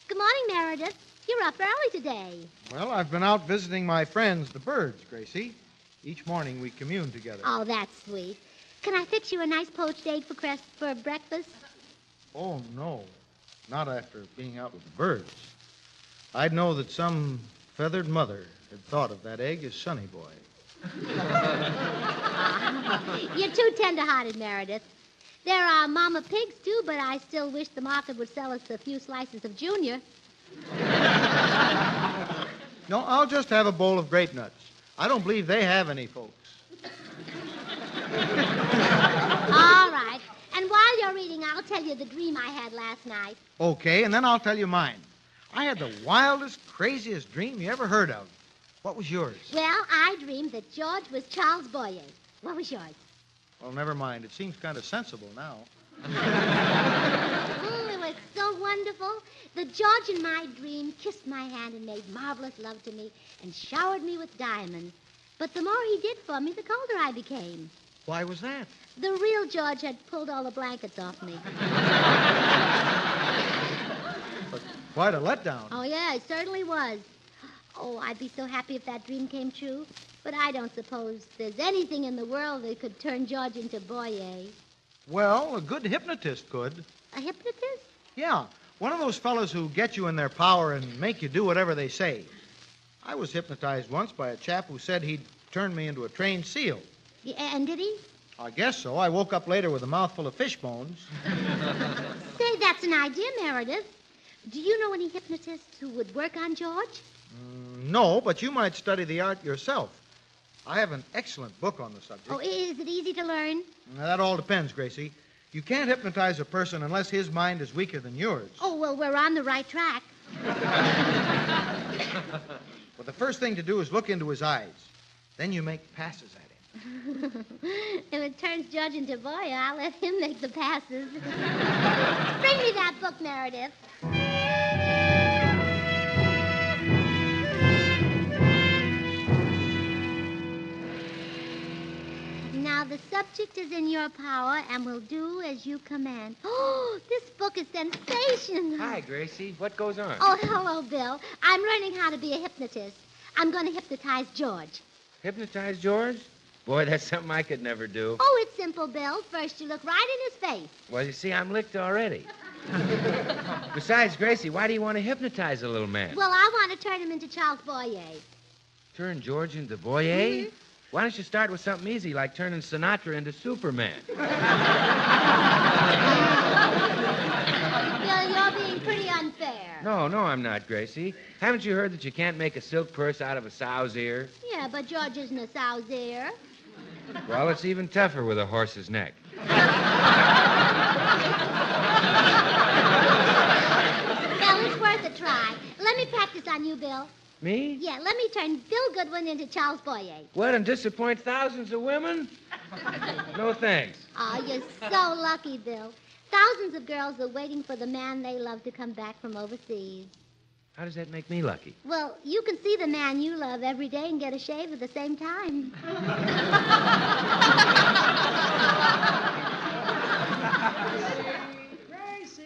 Good morning, Meredith. You're up early today. Well, I've been out visiting my friends, the birds, Gracie. Each morning we commune together. Oh, that's sweet. Can I fix you a nice poached egg for breakfast? Oh, no. Not after being out with the birds. I'd know that some feathered mother had thought of that egg as Sonny Boy. You're too tender-hearted, Meredith. There are Mama Pigs, too, but I still wish the market would sell us a few slices of Junior. No, I'll just have a bowl of grape nuts. I don't believe they have any, folks. All right. And while you're eating, I'll tell you the dream I had last night. Okay, and then I'll tell you mine. I had the wildest, craziest dream you ever heard of. What was yours? Well, I dreamed that George was Charles Boyer. What was yours? Well, never mind. It seems kind of sensible now. Oh, it was so wonderful. The George in my dream kissed my hand and made marvelous love to me and showered me with diamonds. But the more he did for me, the colder I became. Why was that? The real George had pulled all the blankets off me. But quite a letdown. Oh, yeah, it certainly was. Oh, I'd be so happy if that dream came true. But I don't suppose there's anything in the world that could turn George into Boyer. Well, a good hypnotist could. A hypnotist? Yeah, one of those fellows who get you in their power and make you do whatever they say. I was hypnotized once by a chap who said he'd turn me into a trained seal. Yeah, and did he? I guess so. I woke up later with a mouthful of fish bones. Say, that's an idea, Meredith. Do you know any hypnotists who would work on George? No, but you might study the art yourself. I have an excellent book on the subject. Oh, is it easy to learn? Now, that all depends, Gracie. You can't hypnotize a person unless his mind is weaker than yours. Oh, well, we're on the right track. Well, the first thing to do is look into his eyes. Then you make passes at him. If it turns George into Boyer, I'll let him make the passes. Bring me that book, Meredith. Now, the subject is in your power and will do as you command. Oh, this book is sensational. Hi, Gracie. What goes on? Oh, hello, Bill. I'm learning how to be a hypnotist. I'm going to hypnotize George. Hypnotize George? Boy, that's something I could never do. Oh, it's simple, Bill. First, you look right in his face. Well, you see, I'm licked already. Besides, Gracie, why do you want to hypnotize a little man? Well, I want to turn him into Charles Boyer. Turn George into Boyer? Mm-hmm. Why don't you start with something easy, like turning Sinatra into Superman? Bill, you're being pretty unfair. No, I'm not, Gracie. Haven't you heard that you can't make a silk purse out of a sow's ear? Yeah, but George isn't a sow's ear. Well, it's even tougher with a horse's neck. Well, it's worth a try. Let me practice on you, Bill. Me? Yeah, let me turn Bill Goodwin into Charles Boyer. What, and disappoint thousands of women? No thanks. Oh, you're so lucky, Bill. Thousands of girls are waiting for the man they love to come back from overseas. How does that make me lucky? Well, you can see the man you love every day and get a shave at the same time.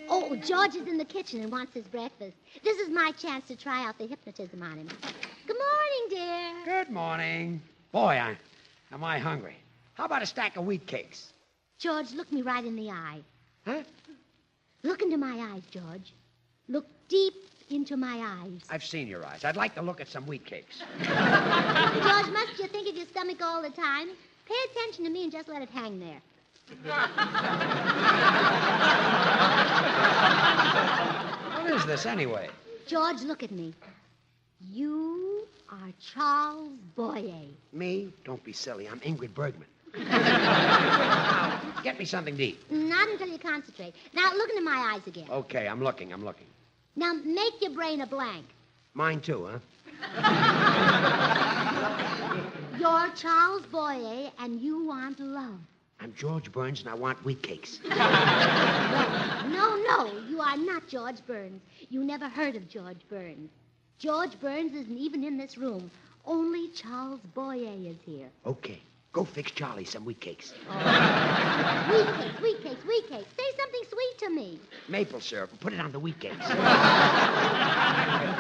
Oh, George is in the kitchen and wants his breakfast. This is my chance to try out the hypnotism on him. Good morning, dear. Good morning. Boy, am I hungry. How about a stack of wheat cakes? George, look me right in the eye. Huh? Look into my eyes, George. Look deep into my eyes. I've seen your eyes. I'd like to look at some wheat cakes. George, must you think of your stomach all the time? Pay attention to me and just let it hang there. What is this, anyway? George, look at me. You are Charles Boyer. Me? Don't be silly. I'm Ingrid Bergman. Now, get me something to eat. Not until you concentrate. Now, look into my eyes again. Okay, I'm looking. Now, make your brain a blank. Mine too, huh? You're Charles Boyer, and you want love. I'm George Burns, and I want wheat cakes. No, you are not George Burns. You never heard of George Burns. George Burns isn't even in this room. Only Charles Boyer is here. Okay, go fix Charlie some wheat cakes. Wheat cakes. Say something sweet to me. Maple syrup, and put it on the wheat cakes.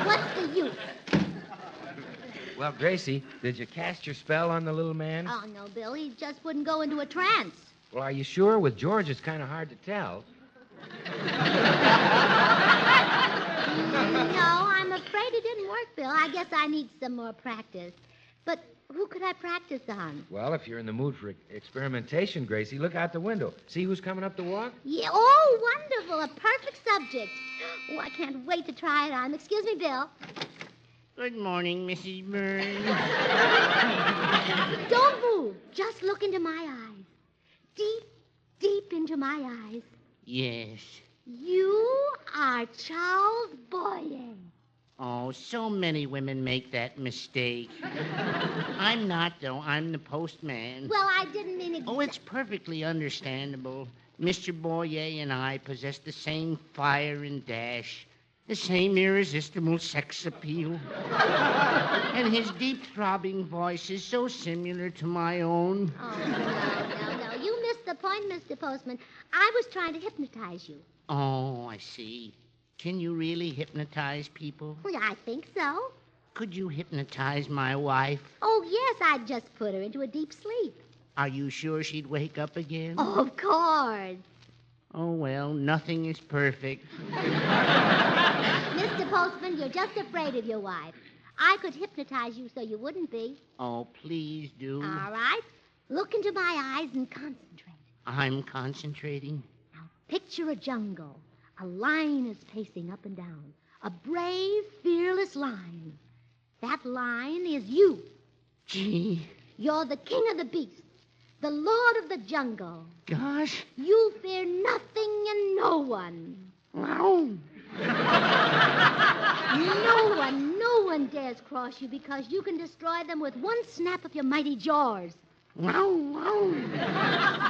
What's the use? Well, Gracie, did you cast your spell on the little man? Oh, no, Bill. He just wouldn't go into a trance. Well, are you sure? With George, it's kind of hard to tell. No, I'm afraid it didn't work, Bill. I guess I need some more practice. But who could I practice on? Well, if you're in the mood for experimentation, Gracie, look out the window. See who's coming up the walk? Yeah, oh, wonderful. A perfect subject. Oh, I can't wait to try it on. Excuse me, Bill. Good morning, Mrs. Burns. Don't move. Just look into my eyes. Deep into my eyes. Yes. You are Charles Boyer. Oh, so many women make that mistake. I'm not, though. I'm the postman. Well, I didn't mean it. Oh, it's perfectly understandable. Mr. Boyer and I possess the same fire and dash, the same irresistible sex appeal. And his deep throbbing voice is so similar to my own. Oh, no. You missed the point, Mr. Postman. I was trying to hypnotize you. Oh, I see. Can you really hypnotize people? Well, I think so. Could you hypnotize my wife? Oh, yes, I'd just put her into a deep sleep. Are you sure she'd wake up again? Oh, of course. Oh, well, nothing is perfect. Mr. Postman, you're just afraid of your wife. I could hypnotize you so you wouldn't be. Oh, please do. All right. Look into my eyes and concentrate. I'm concentrating. Now, picture a jungle. A lion is pacing up and down. A brave, fearless lion. That lion is you. Gee. You're the king of the beasts. The lord of the jungle. Gosh. You fear nothing and no one. Wow. No one dares cross you because you can destroy them with one snap of your mighty jaws. Wow.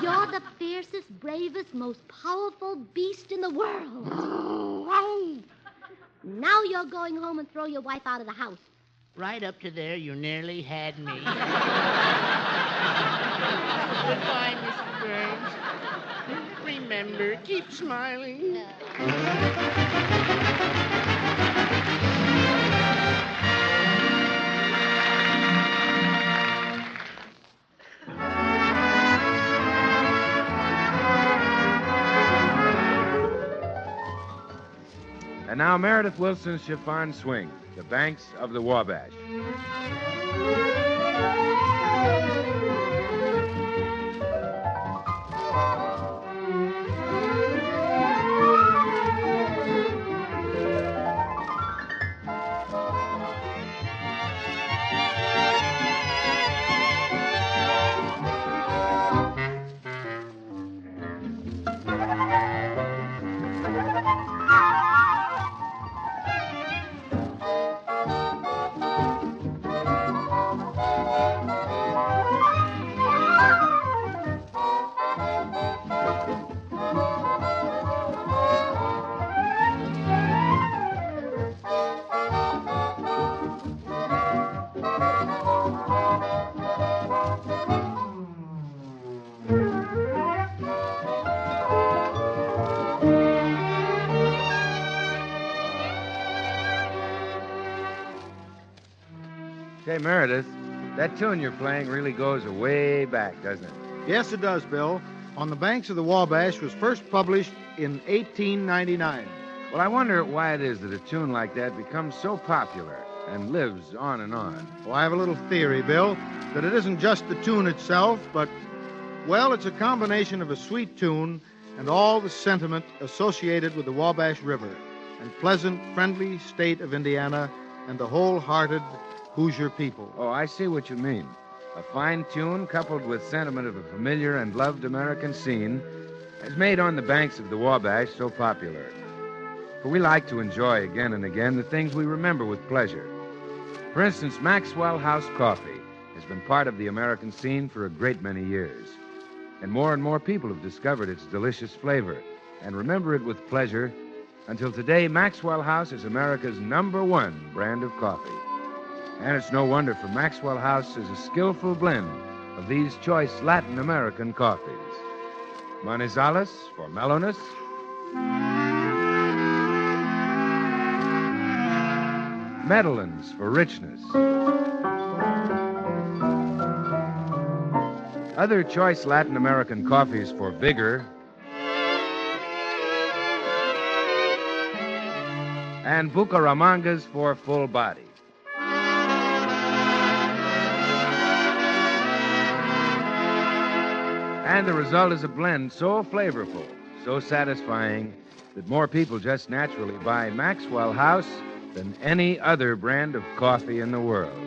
You're the fiercest, bravest, most powerful beast in the world. Now you're going home and throw your wife out of the house. Right up to there, you nearly had me. Goodbye, Mr. Burns. Remember, keep smiling. And now Meredith Wilson's chiffon swing, The Banks of the Wabash. Say, Meredith, that tune you're playing really goes way back, doesn't it? Yes, it does, Bill. On the Banks of the Wabash was first published in 1899. Well, I wonder why it is that a tune like that becomes so popular and lives on and on. Well, I have a little theory, Bill, that it isn't just the tune itself, but, well, it's a combination of a sweet tune and all the sentiment associated with the Wabash River and pleasant, friendly state of Indiana and the wholehearted Hoosier people. Oh, I see what you mean. A fine tune coupled with sentiment of a familiar and loved American scene has made On the Banks of the Wabash so popular. For we like to enjoy again and again the things we remember with pleasure. For instance, Maxwell House Coffee has been part of the American scene for a great many years. And more people have discovered its delicious flavor and remember it with pleasure until today Maxwell House is America's #1 brand of coffee. And it's no wonder, for Maxwell House is a skillful blend of these choice Latin American coffees. Manizales for mellowness. Medellins for richness. Other choice Latin American coffees for vigor. And Bucaramangas for full body. And the result is a blend so flavorful, so satisfying, that more people just naturally buy Maxwell House than any other brand of coffee in the world.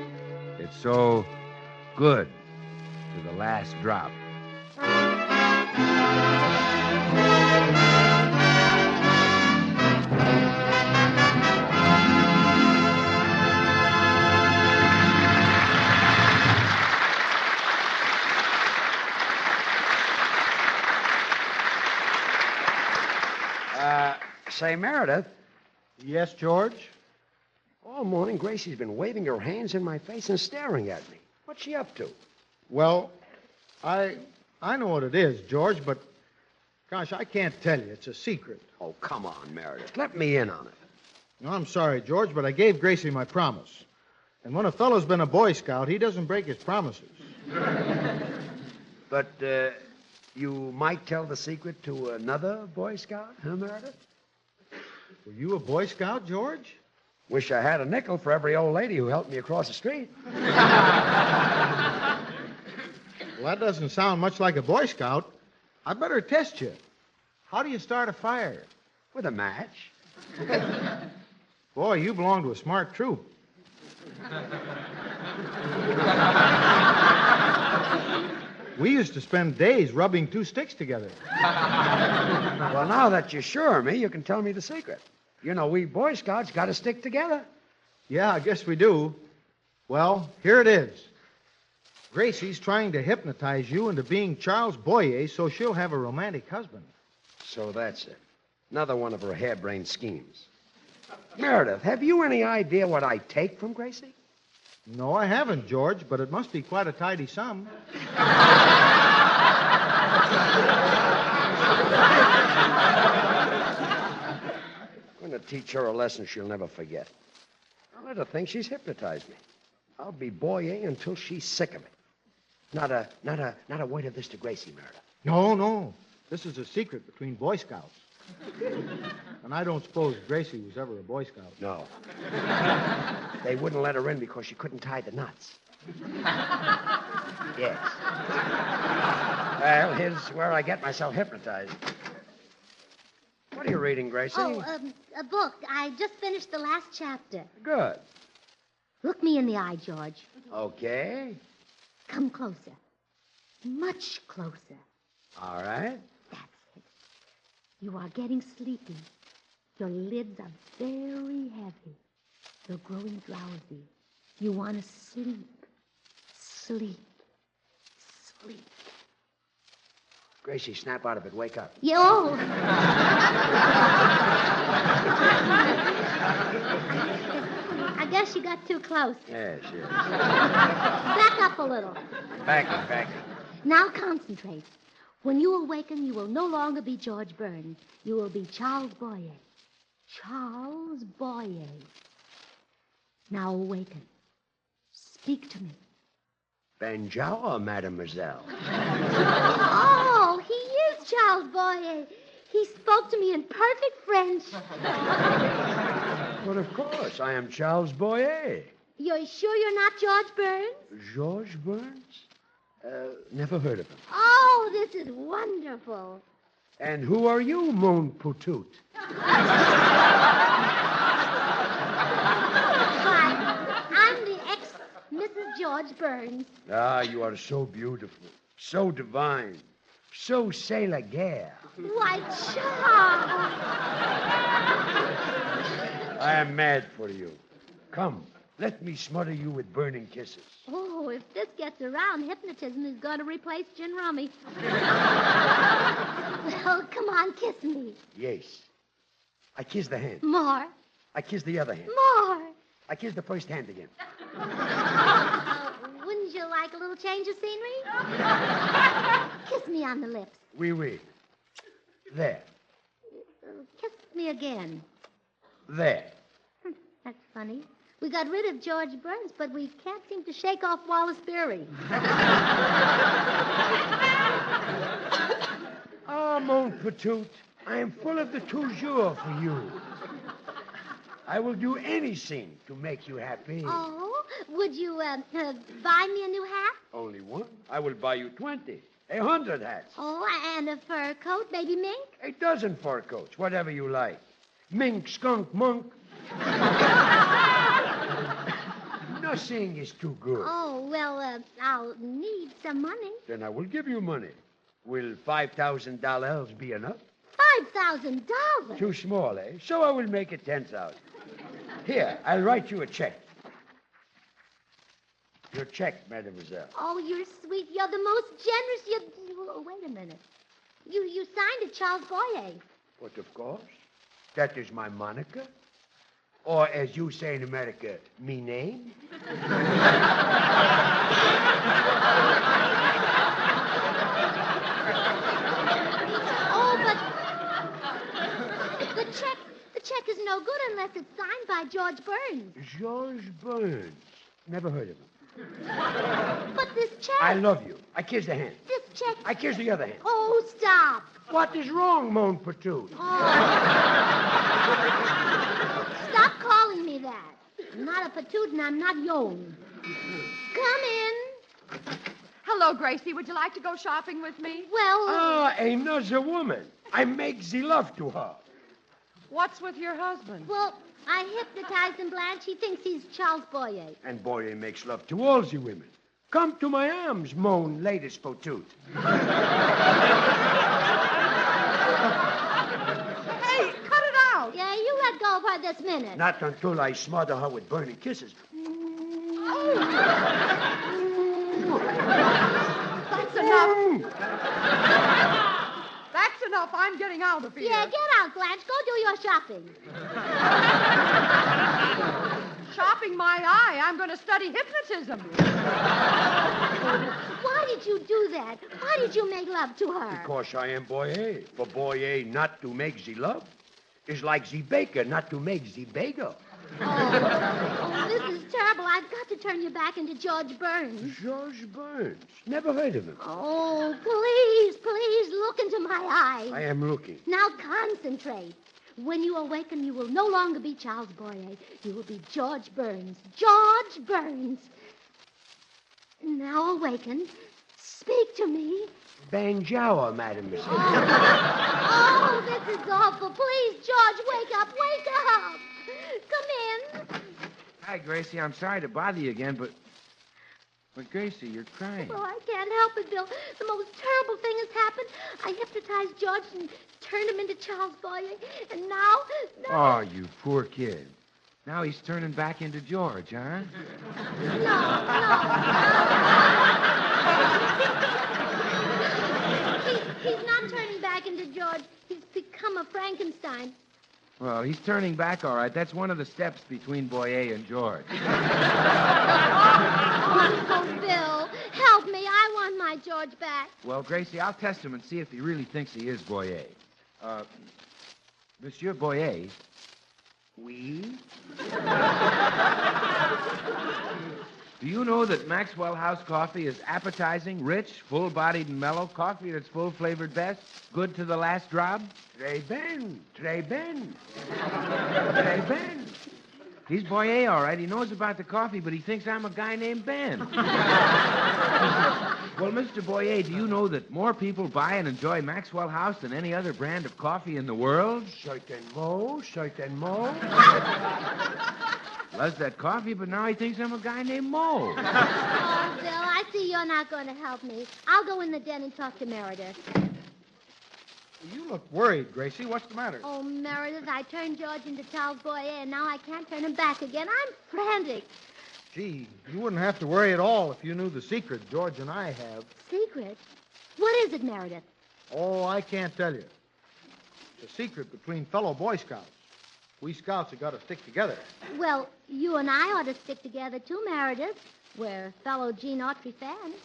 It's so good to the last drop. Say, Meredith. Yes, George? All morning, Gracie's been waving her hands in my face and staring at me. What's she up to? Well, I know what it is, George, but, gosh, I can't tell you. It's a secret. Oh, come on, Meredith. Let me in on it. No, I'm sorry, George, but I gave Gracie my promise. And when a fellow's been a Boy Scout, he doesn't break his promises. But, you might tell the secret to another Boy Scout, huh, Meredith? Were you a Boy Scout, George? Wish I had a nickel for every old lady who helped me across the street. Well, that doesn't sound much like a Boy Scout. I better test you. How do you start a fire? With a match. Boy, you belong to a smart troop. We used to spend days rubbing two sticks together. Well, now that you're sure of me, you can tell me the secret. You know, we Boy Scouts got to stick together. Yeah, I guess we do. Well, here it is. Gracie's trying to hypnotize you into being Charles Boyer so she'll have a romantic husband. So that's it. Another one of her harebrained schemes. Meredith, have you any idea what I take from Gracie? No, I haven't, George, but it must be quite a tidy sum. I'm going to teach her a lesson she'll never forget. I'll let her think she's hypnotized me. I'll be Boyer until she's sick of it. Not a word of this to Gracie, Meredith. No. This is a secret between Boy Scouts. And I don't suppose Gracie was ever a Boy Scout. No. They wouldn't let her in because she couldn't tie the knots. Yes. Well, here's where I get myself hypnotized. What are you reading, Gracie? Oh, a book. I just finished the last chapter. Good. Look me in the eye, George. Okay. Come closer. Much closer. All right. You are getting sleepy. Your lids are very heavy. You're growing drowsy. You want to sleep. Sleep. Sleep. Gracie, snap out of it. Wake up. Yo! I guess you got too close. Yes. Back up a little. Back. Now concentrate. When you awaken, you will no longer be George Burns. You will be Charles Boyer. Charles Boyer. Now awaken. Speak to me. Benjour, mademoiselle. Oh, he is Charles Boyer. He spoke to me in perfect French. Well, of course, I am Charles Boyer. You're sure you're not George Burns? George Burns? Never heard of him. Oh, this is wonderful. And who are you, mon poutout? I'm the ex-Mrs. George Burns. Ah, you are so beautiful, so divine, so c'est la guerre. Why, Charles. I am mad for you. Come, let me smother you with burning kisses. Oh, if this gets around, hypnotism is going to replace gin rummy. Well, come on, kiss me. Yes. I kiss the hand. More. I kiss the other hand. More. I kiss the first hand again. Wouldn't you like a little change of scenery? Kiss me on the lips. Oui. There. Kiss me again. There. That's funny. We got rid of George Burns, but we can't seem to shake off Wallace Beery. Ah, mon poutout, I am full of the toujours for you. I will do anything to make you happy. Oh, would you buy me a new hat? Only one? I will buy you 20, 100 hats. Oh, and a fur coat, maybe mink? A dozen fur coats, whatever you like. Mink, skunk, monk. Nothing is too good. Oh, well, I'll need some money. Then I will give you money. Will $5,000 be enough? $5,000? Too small, eh? So I will make it 10,000. Here, I'll write you a check. Your check, mademoiselle. Oh, you're sweet. You're the most generous. Oh, wait a minute. You signed it, Charles Boyer. But of course. That is my moniker. Or, as you say in America, me name. Oh, but the check is no good unless it's signed by George Burns. George Burns. Never heard of him. But this check... I love you. I kiss the hand. This check... I kiss the other hand. Oh, stop. What is wrong, mon patoot? Stop calling me that. I'm not a patoot and I'm not young. Come in. Hello, Gracie. Would you like to go shopping with me? Well... another woman. I make the love to her. What's with your husband? Well, I hypnotized him, Blanche. He thinks he's Charles Boyer. And Boyer makes love to all the women. Come to my arms, mon latest patoot. Hey, cut it out. Yeah, you let go of her this minute. Not until I smother her with burning kisses. That's enough. That's enough. I'm getting out of here. Yeah, get out, Blanche. Go do your shopping. Shopping my eye. I'm going to study hypnotism. Why did you do that? Why did you make love to her? Because I am Boyer. For Boyer not to make the love is like the baker not to make the bagel. Oh, this is terrible. I've got to turn you back into George Burns. George Burns? Never heard of him. Oh, please, look into my eyes. I am looking. Now concentrate. When you awaken, you will no longer be Charles Boyer. You will be George Burns. George Burns. Now awaken. Speak to me. Banjour, mademoiselle. Oh, this is awful. Please, George, wake up. Come in. Hi, Gracie. I'm sorry to bother you again, but Gracie, you're crying. Oh, I can't help it, Bill. The most terrible thing has happened. I hypnotized George and turned him into Charles Boyer, and now... Oh, you poor kid. Now he's turning back into George, huh? No. He's not turning back into George. He's become a Frankenstein. Well, he's turning back, all right. That's one of the steps between Boyer and George. Oh, Bill, help me. I want my George back. Well, Gracie, I'll test him and see if he really thinks he is Boyer. Monsieur Boyer. Oui? Do you know that Maxwell House coffee is appetizing, rich, full-bodied, and mellow? Coffee that's full-flavored best, good to the last drop? Très bien. He's Boyer, all right. He knows about the coffee, but he thinks I'm a guy named Ben. Well, Mr. Boyer, do you know that more people buy and enjoy Maxwell House than any other brand of coffee in the world? Certainement. Loves that coffee, but now he thinks I'm a guy named Mo. Oh, Bill, I see you're not going to help me. I'll go in the den and talk to Meredith. You look worried, Gracie. What's the matter? Oh, Meredith, I turned George into Charles Boyer, and now I can't turn him back again. I'm frantic. Gee, you wouldn't have to worry at all if you knew the secret George and I have. Secret? What is it, Meredith? Oh, I can't tell you. It's a secret between fellow Boy Scouts. We Scouts have got to stick together. Well, you and I ought to stick together, too, Meredith. We're fellow Gene Autry fans.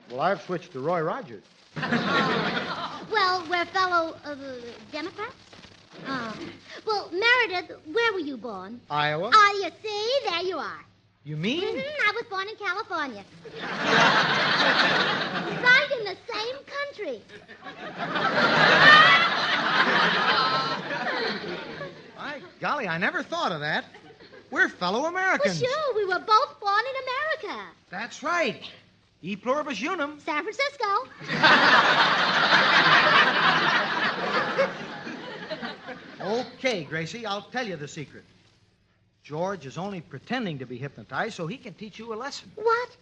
Well, I've switched to Roy Rogers. Well, we're fellow Democrats. Well, Meredith, where were you born? Iowa. Oh, you see? There you are. You mean? Mm-hmm. I was born in California. Right in the same country. My golly, I never thought of that. We're fellow Americans. Well, sure, we were both born in America. That's right. E pluribus unum. San Francisco. Okay, Gracie, I'll tell you the secret. George is only pretending to be hypnotized so he can teach you a lesson. What?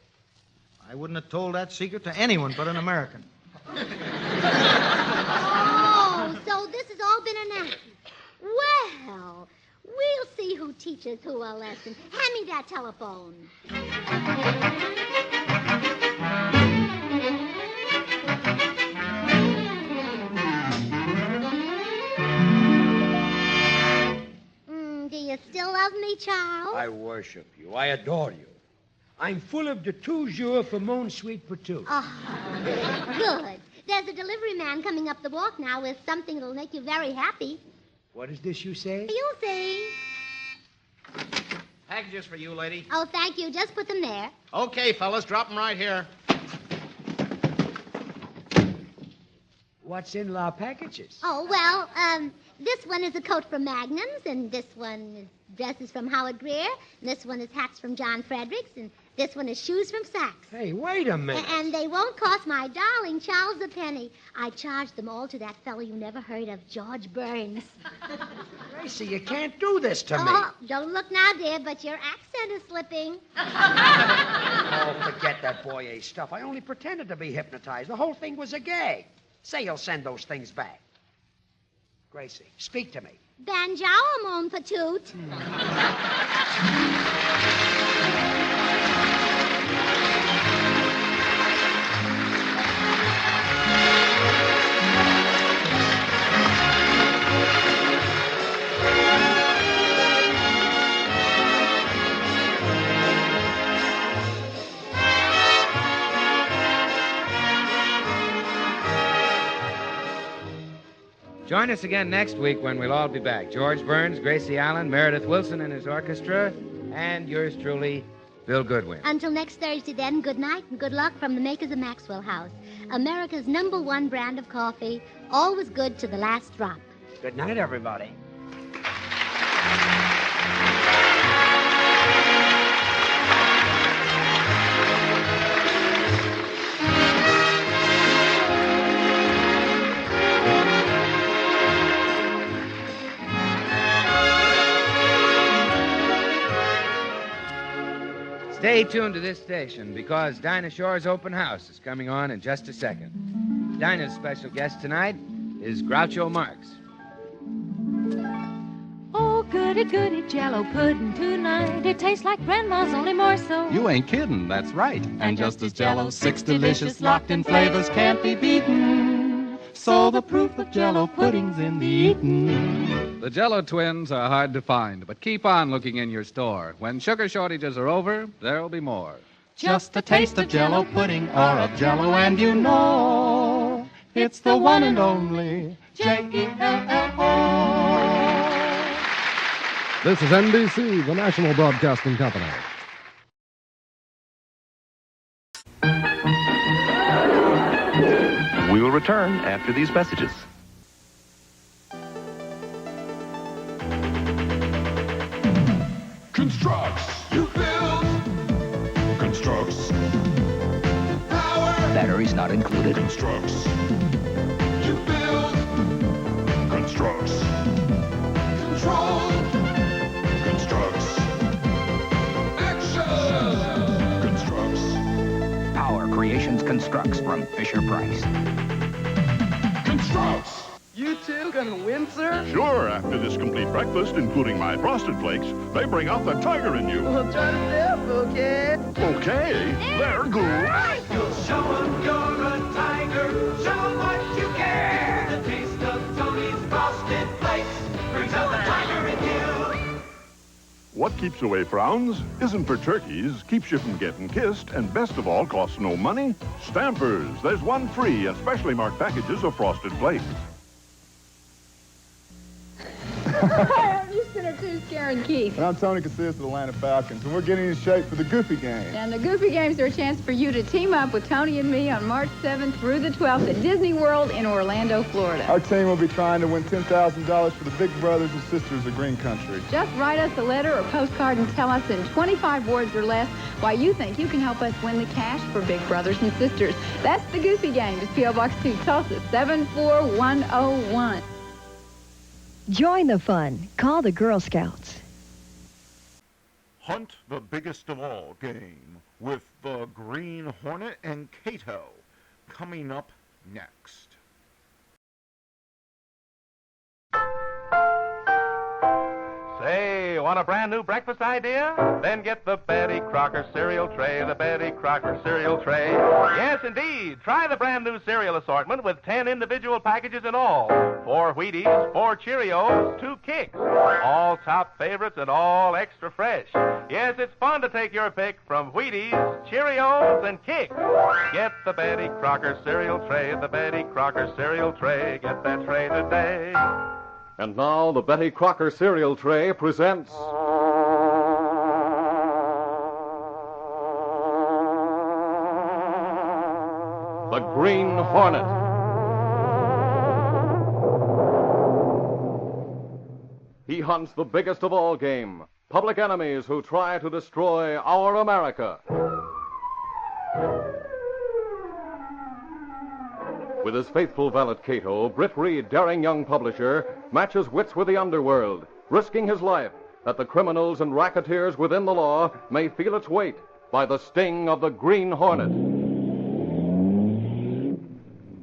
I wouldn't have told that secret to anyone but an American. Oh, so this has all been an act. Well, we'll see who teaches who a lesson. Hand me that telephone. Charles. I worship you. I adore you. I'm full of de toujours for mon sweet patoot. Oh, good. There's a delivery man coming up the walk now with something that'll make you very happy. What is this you say? You'll see. Packages for you, lady. Oh, thank you. Just put them there. Okay, fellas, drop them right here. What's in la packages? Oh, well, this one is a coat from Magnum's, and this one is dresses from Howard Greer, and this one is hats from John Fredericks, and this one is shoes from Saks. Hey, wait a minute. And they won't cost my darling Charles a penny. I charged them all to that fellow you never heard of, George Burns. Gracie, you can't do this to me. Oh, don't look now, dear, but your accent is slipping. Oh, forget that Boyer stuff. I only pretended to be hypnotized. The whole thing was a gag. Say you'll send those things back. Gracie, speak to me. Banjo, mon patoot. Join us again next week when we'll all be back. George Burns, Gracie Allen, Meredith Wilson and his orchestra, and yours truly, Bill Goodwin. Until next Thursday, then, good night and good luck from the makers of Maxwell House, America's #1 brand of coffee, always good to the last drop. Good night, everybody. Stay tuned to this station because Dinah Shore's open house is coming on in just a second. Dinah's special guest tonight is Groucho Marx. Oh, goody, goody, Jello pudding tonight. It tastes like Grandma's, only more so. You ain't kidding, that's right. And just as Jello, 6 delicious locked-in flavors can't be beaten. So the proof of Jello pudding's in the eating. The Jello twins are hard to find, but keep on looking in your store. When sugar shortages are over, there'll be more. Just a taste of Jello pudding or of Jello and you know it's the one and only Jello. This is NBC, the national broadcasting company. We will return after these messages. Constructs. You build. Constructs. Power. Batteries not included. Constructs. You build. Constructs. Control. Constructs. Action. Constructs. Power Creations Constructs from Fisher-Price. Constructs. You two gonna win, sir? Sure, after this complete breakfast, including my Frosted Flakes, they bring out the tiger in you. Well, try to step, okay? Okay, they're good. You'll show 'em you're a tiger. Show 'em what you care. The taste of Tony's Frosted Flakes brings out the tiger in you. What keeps away frowns isn't for turkeys, keeps you from getting kissed, and best of all, costs no money. Stampers. There's one free and specially marked packages of Frosted Flakes. Hi, I'm Houston or two, Karen Keith. And I'm Tony Casillas of the Atlanta Falcons, and we're getting in shape for the Goofy Game. And the Goofy Games are a chance for you to team up with Tony and me on March 7th through the 12th at Disney World in Orlando, Florida. Our team will be trying to win $10,000 for the big brothers and sisters of Green Country. Just write us a letter or postcard and tell us in 25 words or less why you think you can help us win the cash for big brothers and sisters. That's the Goofy Game. It's P.O. Box 2, Tulsa, 74101. Join the fun. Call the Girl Scouts. Hunt the biggest of all game with the Green Hornet and Cato coming up next. Say, Want a brand new breakfast idea? Then get the Betty Crocker cereal tray, the Betty Crocker cereal tray. Yes, indeed. Try the brand new cereal assortment with 10 individual packages in all. 4 Wheaties, 4 Cheerios, 2 Kicks. All top favorites and all extra fresh. Yes, it's fun to take your pick from Wheaties, Cheerios, and Kicks. Get the Betty Crocker cereal tray, the Betty Crocker cereal tray. Get that tray today. And now the Betty Crocker cereal tray presents... The Green Hornet. He hunts the biggest of all game, public enemies who try to destroy our America. With his faithful valet Cato, Britt Reed, daring young publisher, matches wits with the underworld, risking his life that the criminals and racketeers within the law may feel its weight by the sting of the Green Hornet.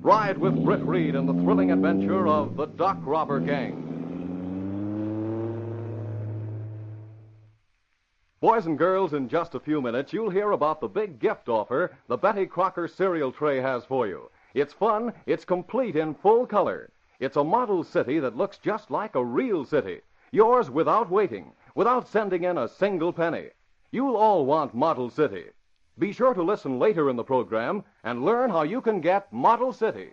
Ride with Britt Reed in the thrilling adventure of the Dock Robber Gang. Boys and girls, in just a few minutes, you'll hear about the big gift offer the Betty Crocker cereal tray has for you. It's fun, it's complete in full color. It's a model city that looks just like a real city. Yours without waiting, without sending in a single penny. You'll all want Model City. Be sure to listen later in the program and learn how you can get Model City.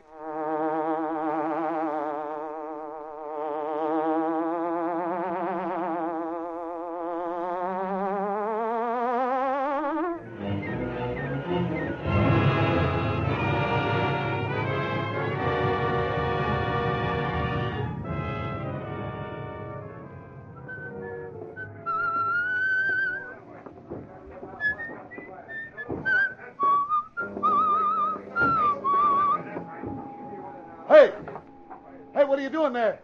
Hey, what are you doing there?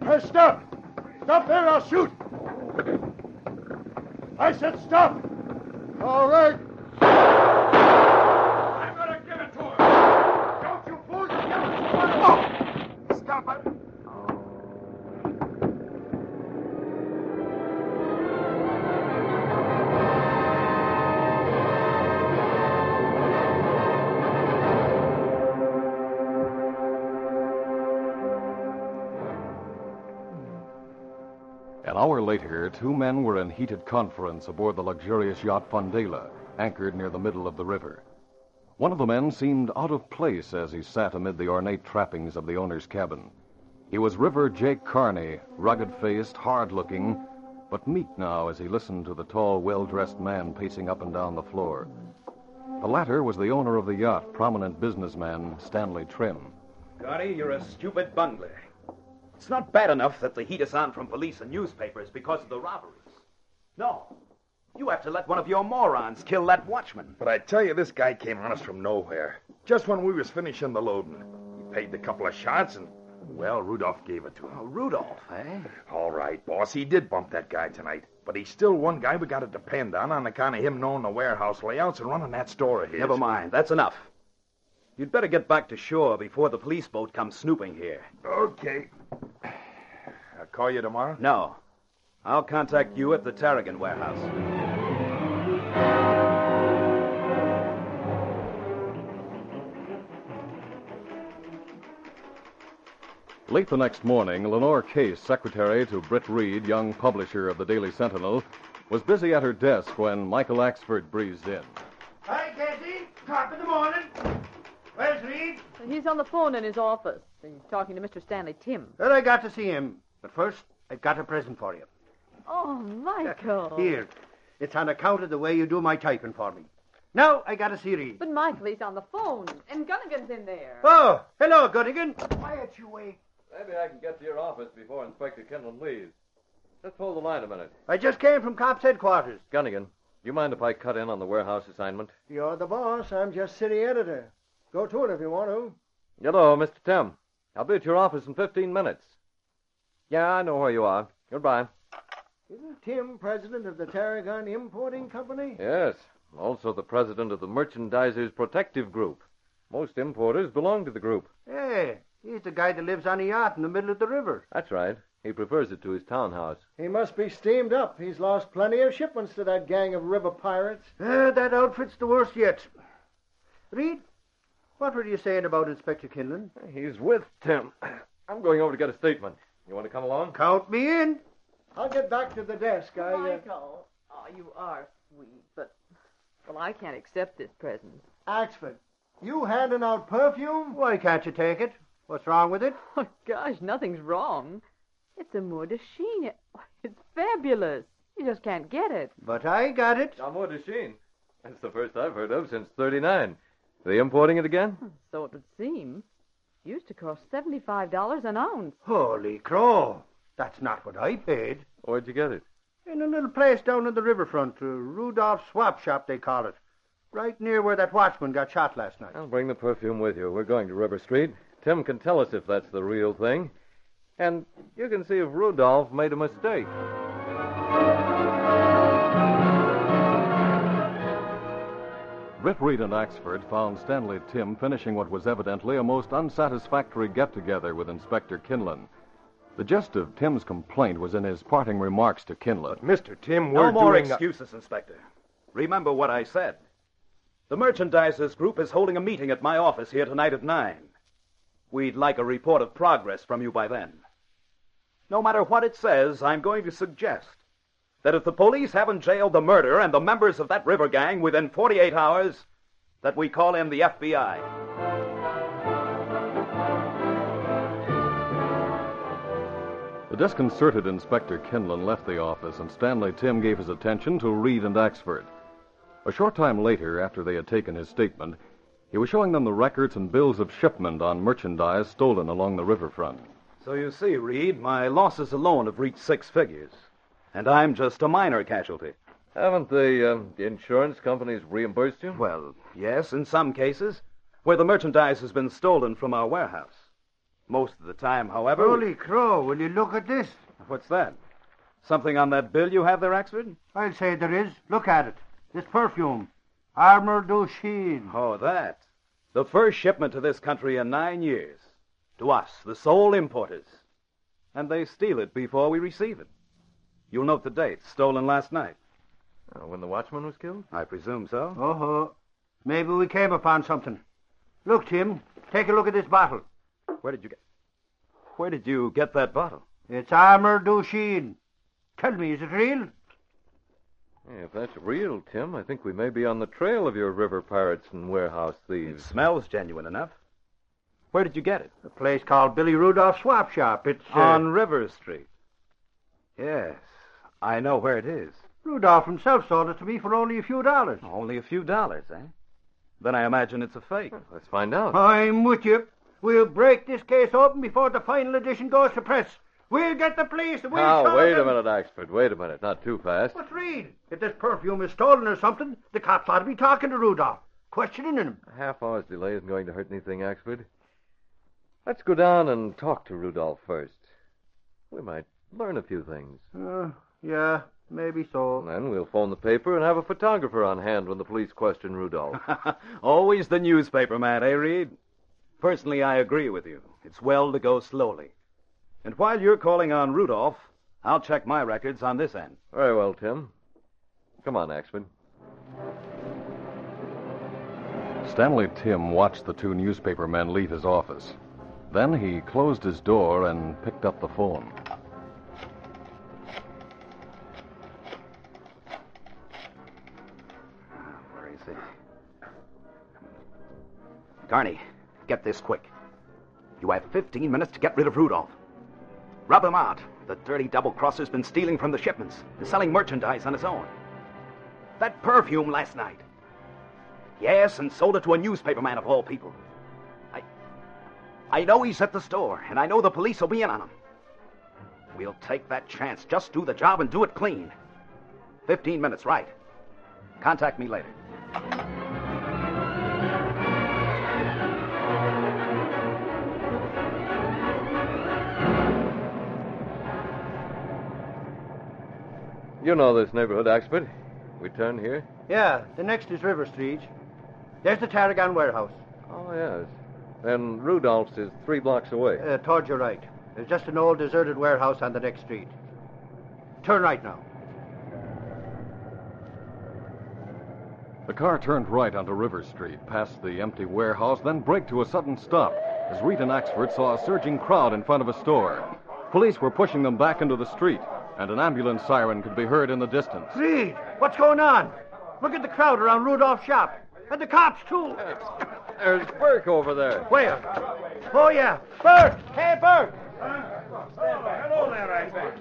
Hey, stop! Stop there, I'll shoot! I said stop! All right. I'm gonna give it to him! Don't you fools give it to him! Oh! Stop it! An hour later, 2 men were in heated conference aboard the luxurious yacht Fundela, anchored near the middle of the river. One of the men seemed out of place as he sat amid the ornate trappings of the owner's cabin. He was River Jake Carney, rugged-faced, hard-looking, but meek now as he listened to the tall, well-dressed man pacing up and down the floor. The latter was the owner of the yacht, prominent businessman Stanley Trim. Gotti, you're a stupid bungler. It's not bad enough that they heat us on from police and newspapers because of the robberies. No. You have to let one of your morons kill that watchman. But I tell you, this guy came on us from nowhere. Just when we was finishing the loading. He paid a couple of shots and, well, Rudolph gave it to him. Oh, Rudolph, eh? All right, boss. He did bump that guy tonight. But he's still one guy we got to depend on account of him knowing the warehouse layouts and running that store of his. Never mind. That's enough. You'd better get back to shore before the police boat comes snooping here. Okay. I'll call you tomorrow? No. I'll contact you at the Tarragon warehouse. Late the next morning, Lenore Case, secretary to Britt Reed, young publisher of the Daily Sentinel, was busy at her desk when Michael Axford breezed in. Hi, Cassie. Top of the morning. Where's Reed? He's on the phone in his office. He's talking to Mr. Stanley Tim. Well, I got to see him. But first, I've got a present for you. Oh, Michael. Here. It's on account of the way you do my typing for me. Now, I got to see Reed. But Michael, he's on the phone, and Gunnigan's in there. Oh, hello, Gunnigan. Quiet, you wait. Maybe I can get to your office before Inspector Kinlan leaves. Just hold the line a minute. I just came from Cops Headquarters. Gunnigan, you mind if I cut in on the warehouse assignment? You're the boss. I'm just city editor. Go to it if you want to. Hello, Mr. Tim. I'll be at your office in 15 minutes. Yeah, I know where you are. Goodbye. Isn't Tim president of the Tarragon Importing Company? Yes, also the president of the Merchandisers Protective Group. Most importers belong to the group. Hey, he's the guy that lives on a yacht in the middle of the river. That's right. He prefers it to his townhouse. He must be steamed up. He's lost plenty of shipments to that gang of river pirates. That outfit's the worst yet. Reed, what were you saying about Inspector Kinlan? He's with Tim. I'm going over to get a statement. You want to come along? Count me in. I'll get back to the desk. Michael, you are sweet, but, well, I can't accept this present. Axford, you handing out perfume? Why can't you take it? What's wrong with it? Oh, gosh, nothing's wrong. It's a Amour de Chine. It's fabulous. You just can't get it. But I got it. Amour de Chine. That's the first I've heard of since '39. Are they importing it again? So it would seem. Used to cost $75 an ounce. Holy crow. That's not what I paid. Where'd you get it? In a little place down on the riverfront. Rudolph's Swap Shop, they call it. Right near where that watchman got shot last night. I'll bring the perfume with you. We're going to River Street. Tim can tell us if that's the real thing. And you can see if Rudolph made a mistake. Britt Reed and Axford found Stanley Tim finishing what was evidently a most unsatisfactory get-together with Inspector Kinlan. The gist of Tim's complaint was in his parting remarks to Kinlan. Mr. Tim, No we're more doing... excuses, Inspector. Remember what I said. The merchandisers group is holding a meeting at my office here tonight at 9. We'd like a report of progress from you by then. No matter what it says, I'm going to suggest that if the police haven't jailed the murderer and the members of that river gang within 48 hours, that we call in the FBI. The disconcerted Inspector Kinlan left the office, and Stanley Tim gave his attention to Reed and Axford. A short time later, after they had taken his statement, he was showing them the records and bills of shipment on merchandise stolen along the riverfront. So you see, Reed, my losses alone have reached 6 figures. And I'm just a minor casualty. Haven't the insurance companies reimbursed you? Well, yes, in some cases, where the merchandise has been stolen from our warehouse. Most of the time, however... Holy crow, will you look at this? What's that? Something on that bill you have there, Axford? I'll say there is. Look at it. This perfume. Armour de Chine. Oh, that. The first shipment to this country in 9 years. To us, the sole importers. And they steal it before we receive it. You'll note the date. Stolen last night. When the watchman was killed? I presume so. Oh, maybe we came upon something. Look, Tim, take a look at this bottle. Where did you get that bottle? It's Armour de Chine. Tell me, is it real? If that's real, Tim, I think we may be on the trail of your river pirates and warehouse thieves. It smells genuine enough. Where did you get it? A place called Billy Rudolph's Swap Shop. It's... On River Street. Yes, I know where it is. Rudolph himself sold it to me for only a few dollars. Only a few dollars, eh? Then I imagine it's a fake. Let's find out. I'm with you. We'll break this case open before the final edition goes to press. We'll get the police and we'll Now, wait them. a minute, Axford. Wait a minute. Not too fast. But Reed, if this perfume is stolen or something, the cops ought to be talking to Rudolph, questioning him. A half hour's delay isn't going to hurt anything, Axford. Let's go down and talk to Rudolph first. We might learn a few things. Yeah, maybe so. And then we'll phone the paper and have a photographer on hand when the police question Rudolph. Always the newspaper man, eh, Reed? Personally, I agree with you. It's well to go slowly. And while you're calling on Rudolph, I'll check my records on this end. Very well, Tim. Come on, Axford. Stanley Tim watched the two newspaper men leave his office. Then he closed his door and picked up the phone. Where is he? Carney, get this quick. You have 15 minutes to get rid of Rudolph. Rub him out. The dirty double-crosser's been stealing from the shipments and selling merchandise on his own. That perfume last night. Yes, and sold it to a newspaper man of all people. I know he's at the store, and I know the police will be in on him. We'll take that chance. Just do the job and do it clean. 15 minutes, right. Contact me later. You know this neighborhood, Axford. We turn here? Yeah, the next is River Street. There's the Tarragon warehouse. Oh, yes. Then Rudolph's is 3 blocks away. Towards your right. There's just an old deserted warehouse on the next street. Turn right now. The car turned right onto River Street, past the empty warehouse, then braked to a sudden stop as Reed and Axford saw a surging crowd in front of a store. Police were pushing them back into the street, and an ambulance siren could be heard in the distance. Reed, what's going on? Look at the crowd around Rudolph's shop. And the cops, too. There's Burke over there. Where? Oh, yeah. Burke! Hey, Burke! Hello there, Axford.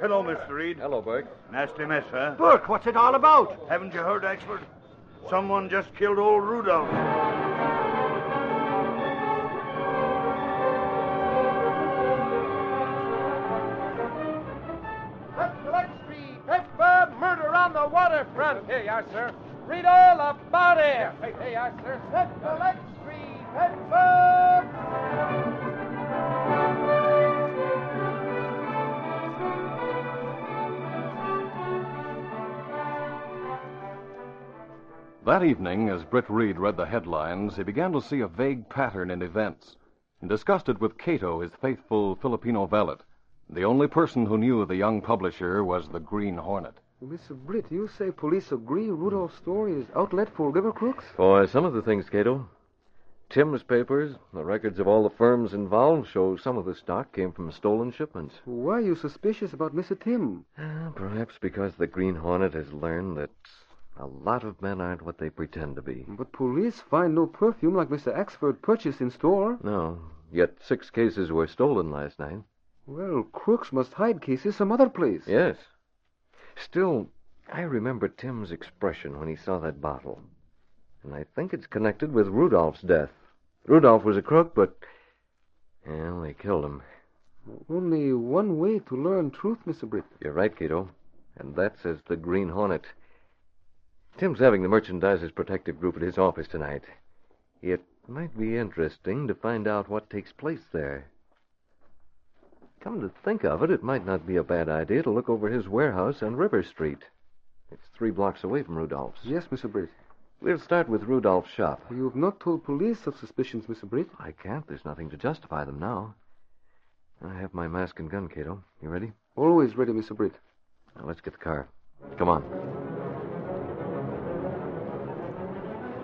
Hello, Mr. Reed. Hello, Burke. Nasty mess, huh? Burke, what's it all about? Haven't you heard, Axford? Someone just killed old Rudolph. Lux Street, Fibber, murder on the waterfront. Here you are, sir. Read all about it. Here you are, sir. Lux Street, Fibber. That evening, as Britt Reed read the headlines, he began to see a vague pattern in events, and discussed it with Cato, his faithful Filipino valet. The only person who knew the young publisher was the Green Hornet. Mr. Britt, you say police agree Rudolph's story is outlet for river crooks? For some of the things, Cato. Tim's papers, the records of all the firms involved, show some of the stock came from stolen shipments. Why are you suspicious about Mr. Tim? Perhaps because the Green Hornet has learned that a lot of men aren't what they pretend to be. But police find no perfume like Mr. Axford purchased in store. No, yet 6 cases were stolen last night. Well, crooks must hide cases some other place. Yes. Still, I remember Tim's expression when he saw that bottle. And I think it's connected with Rudolph's death. Rudolph was a crook, but... well, they killed him. Only one way to learn truth, Mr. Britt. You're right, Cato. And that says the Green Hornet. Tim's having the Merchandisers Protective Group at his office tonight. It might be interesting to find out what takes place there. Come to think of it, it might not be a bad idea to look over his warehouse on River Street. It's 3 blocks away from Rudolph's. Yes, Mr. Britt. We'll start with Rudolph's shop. You have not told police of suspicions, Mr. Britt. I can't. There's nothing to justify them now. I have my mask and gun, Cato. You ready? Always ready, Mr. Britt. Now, let's get the car. Come on.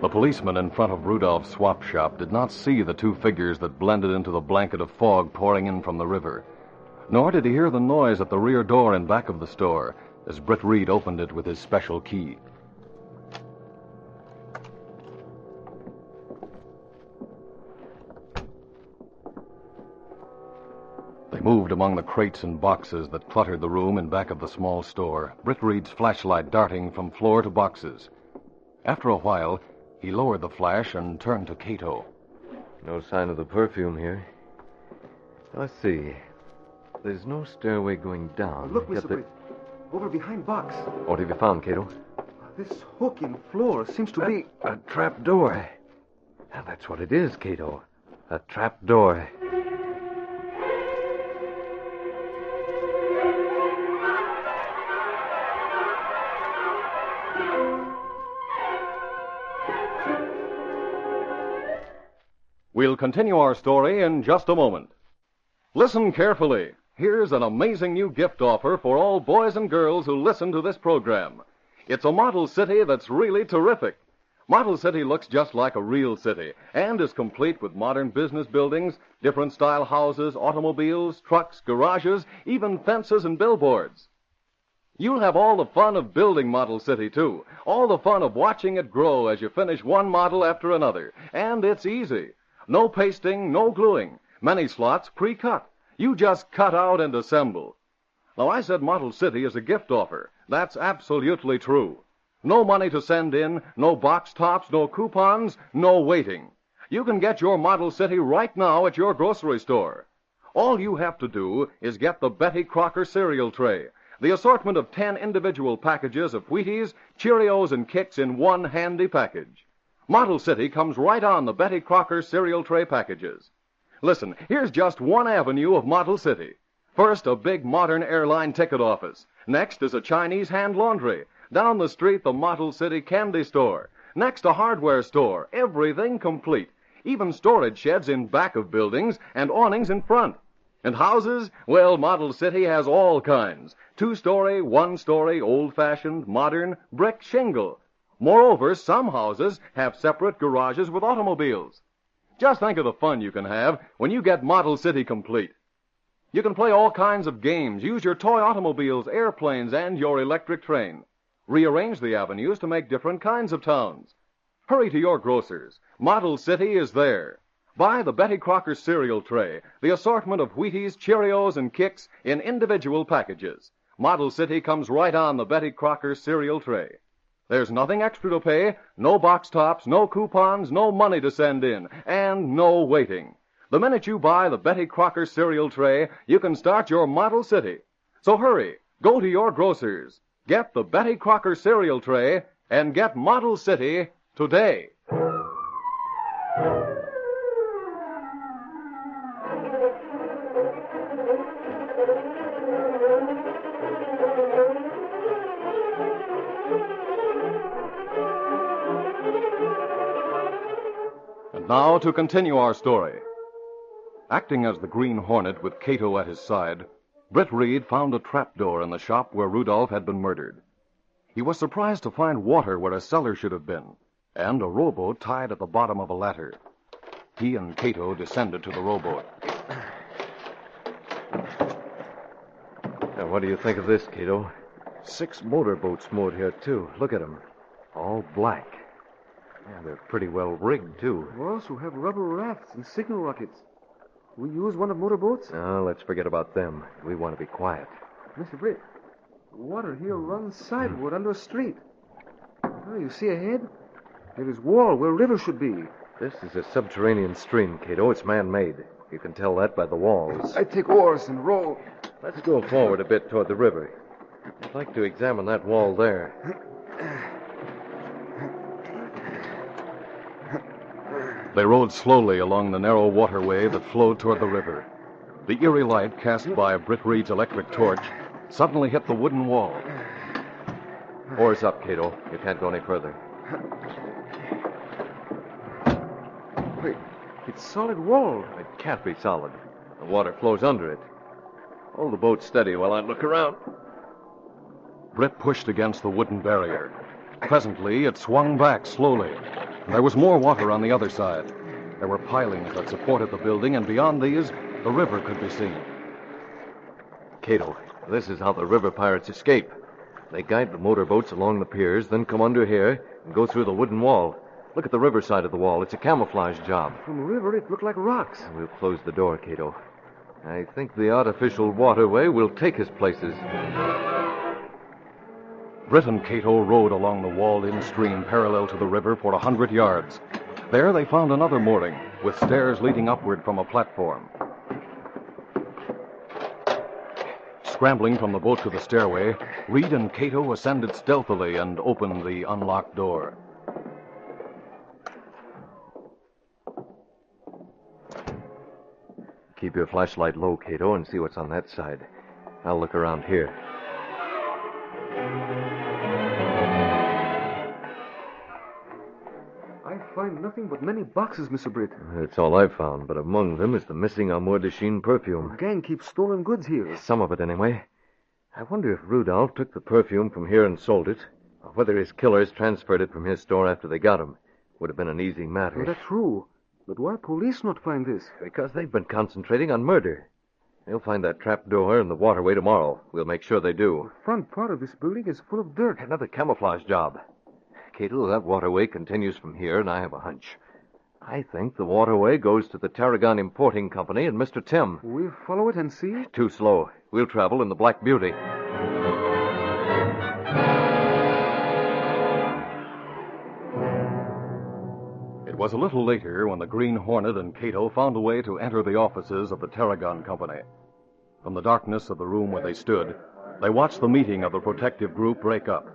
The policeman in front of Rudolph's swap shop did not see the 2 figures that blended into the blanket of fog pouring in from the river. Nor did he hear the noise at the rear door in back of the store as Britt Reed opened it with his special key. They moved among the crates and boxes that cluttered the room in back of the small store, Britt Reed's flashlight darting from floor to boxes. After a while, he lowered the flash and turned to Cato. No sign of the perfume here. Let's see. There's no stairway going down. Look, Mr. Britt. Over behind box. What have you found, Cato? This hook in floor seems to be... a trap door. And that's what it is, Cato. A trap door. We'll continue our story in just a moment. Listen carefully. Here's an amazing new gift offer for all boys and girls who listen to this program. It's a model city that's really terrific. Model City looks just like a real city and is complete with modern business buildings, different style houses, automobiles, trucks, garages, even fences and billboards. You'll have all the fun of building Model City, too. All the fun of watching it grow as you finish one model after another. And it's easy. No pasting, no gluing. Many slots pre-cut. You just cut out and assemble. Now, I said Model City is a gift offer. That's absolutely true. No money to send in, no box tops, no coupons, no waiting. You can get your Model City right now at your grocery store. All you have to do is get the Betty Crocker cereal tray, the assortment of 10 individual packages of Wheaties, Cheerios, and Kicks in one handy package. Model City comes right on the Betty Crocker cereal tray packages. Listen, here's just one avenue of Model City. First, a big modern airline ticket office. Next is a Chinese hand laundry. Down the street, the Model City candy store. Next, a hardware store. Everything complete. Even storage sheds in back of buildings and awnings in front. And houses? Well, Model City has all kinds. 2-story, 1-story, old-fashioned, modern, brick, shingle. Moreover, some houses have separate garages with automobiles. Just think of the fun you can have when you get Model City complete. You can play all kinds of games, use your toy automobiles, airplanes, and your electric train. Rearrange the avenues to make different kinds of towns. Hurry to your grocers. Model City is there. Buy the Betty Crocker cereal tray, the assortment of Wheaties, Cheerios, and Kicks in individual packages. Model City comes right on the Betty Crocker cereal tray. There's nothing extra to pay, no box tops, no coupons, no money to send in, and no waiting. The minute you buy the Betty Crocker cereal tray, you can start your Model City. So hurry, go to your grocers, get the Betty Crocker cereal tray, and get Model City today. And now to continue our story. Acting as the Green Hornet with Cato at his side, Britt Reed found a trapdoor in the shop where Rudolph had been murdered. He was surprised to find water where a cellar should have been, and a rowboat tied at the bottom of a ladder. He and Cato descended to the rowboat. Now, what do you think of this, Cato? 6 motorboats moored here, too. Look at them. All black. Yeah, they're pretty well rigged, too. We also have rubber rafts and signal rockets. We use one of motorboats? No, let's forget about them. We want to be quiet. Mr. Britt, water here runs sideward under a street. Oh, you see ahead? There is wall where river should be. This is a subterranean stream, Cato. It's man-made. You can tell that by the walls. I take oars and row. Let's go forward a bit toward the river. I'd like to examine that wall there. They rowed slowly along the narrow waterway that flowed toward the river. The eerie light cast by Britt Reed's electric torch suddenly hit the wooden wall. Oars up, Cato. You can't go any further. Wait, it's solid wall. It can't be solid. The water flows under it. Hold the boat steady while I look around. Britt pushed against the wooden barrier. Presently, it swung back slowly. There was more water on the other side. There were pilings that supported the building, and beyond these, the river could be seen. Cato, this is how the river pirates escape. They guide the motorboats along the piers, then come under here and go through the wooden wall. Look at the river side of the wall. It's a camouflage job. From the river, it looked like rocks. We'll close the door, Cato. I think the artificial waterway will take us places. Britt and Cato rowed along the walled-in stream parallel to the river for 100 yards. There they found another mooring, with stairs leading upward from a platform. Scrambling from the boat to the stairway, Reed and Cato ascended stealthily and opened the unlocked door. Keep your flashlight low, Cato, and see what's on that side. I'll look around here. I find nothing but many boxes, Mr. Britt. That's all I've found, but among them is the missing Amour de Chine perfume. The gang keeps stolen goods here. Some of it, anyway. I wonder if Rudolph took the perfume from here and sold it, or whether his killers transferred it from his store after they got him. Would have been an easy matter. Well, that's true. But why police not find this? Because they've been concentrating on murder. They'll find that trap door in the waterway tomorrow. We'll make sure they do. The front part of this building is full of dirt. Another camouflage job. Cato, that waterway continues from here, and I have a hunch. I think the waterway goes to the Tarragon Importing Company and Mr. Tim. We'll follow it and see? Too slow. We'll travel in the Black Beauty. It was a little later when the Green Hornet and Cato found a way to enter the offices of the Tarragon Company. From the darkness of the room where they stood, they watched the meeting of the protective group break up.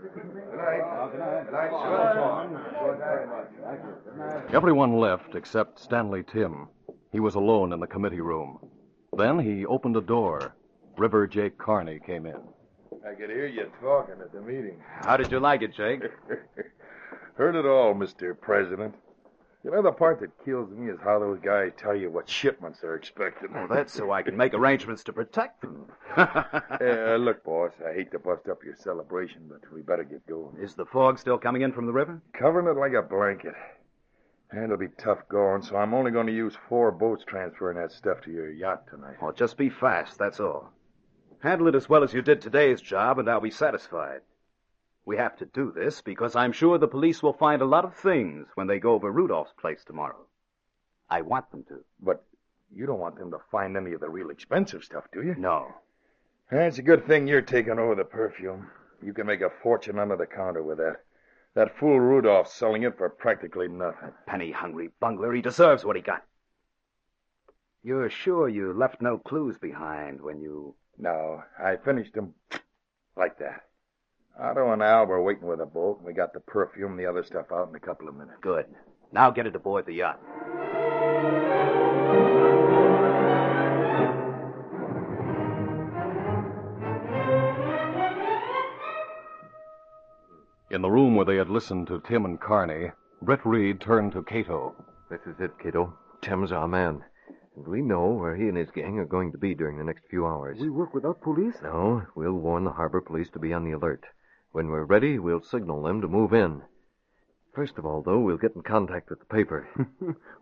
Everyone left except Stanley Tim. He was alone in the committee room. Then he opened a door. River Jake Carney came in. I could hear you talking at the meeting. How did you like it, Jake? Heard it all, Mr. President. You know, the part that kills me is how those guys tell you what shipments they're expecting. Well, that's so I can make arrangements to protect them. Look, boss, I hate to bust up your celebration, but we better get going. Is the fog still coming in from the river? Covering it like a blanket. And it'll be tough going, so I'm only going to use 4 boats transferring that stuff to your yacht tonight. Well, just be fast, that's all. Handle it as well as you did today's job, and I'll be satisfied. We have to do this because I'm sure the police will find a lot of things when they go over Rudolph's place tomorrow. I want them to. But you don't want them to find any of the real expensive stuff, do you? No. It's a good thing you're taking over the perfume. You can make a fortune under the counter with that. That fool Rudolph's selling it for practically nothing. Penny-hungry bungler. He deserves what he got. You're sure you left no clues behind when you... No, I finished them like that. Otto and Al were waiting with a boat, and we got the perfume and the other stuff out in a couple of minutes. Good. Now get it aboard the yacht. In the room where they had listened to Tim and Carney, Brett Reed turned to Cato. This is it, Cato. Tim's our man. And we know where he and his gang are going to be during the next few hours. We work without police? No, we'll warn the harbor police to be on the alert. When we're ready, we'll signal them to move in. First of all, though, we'll get in contact with the paper.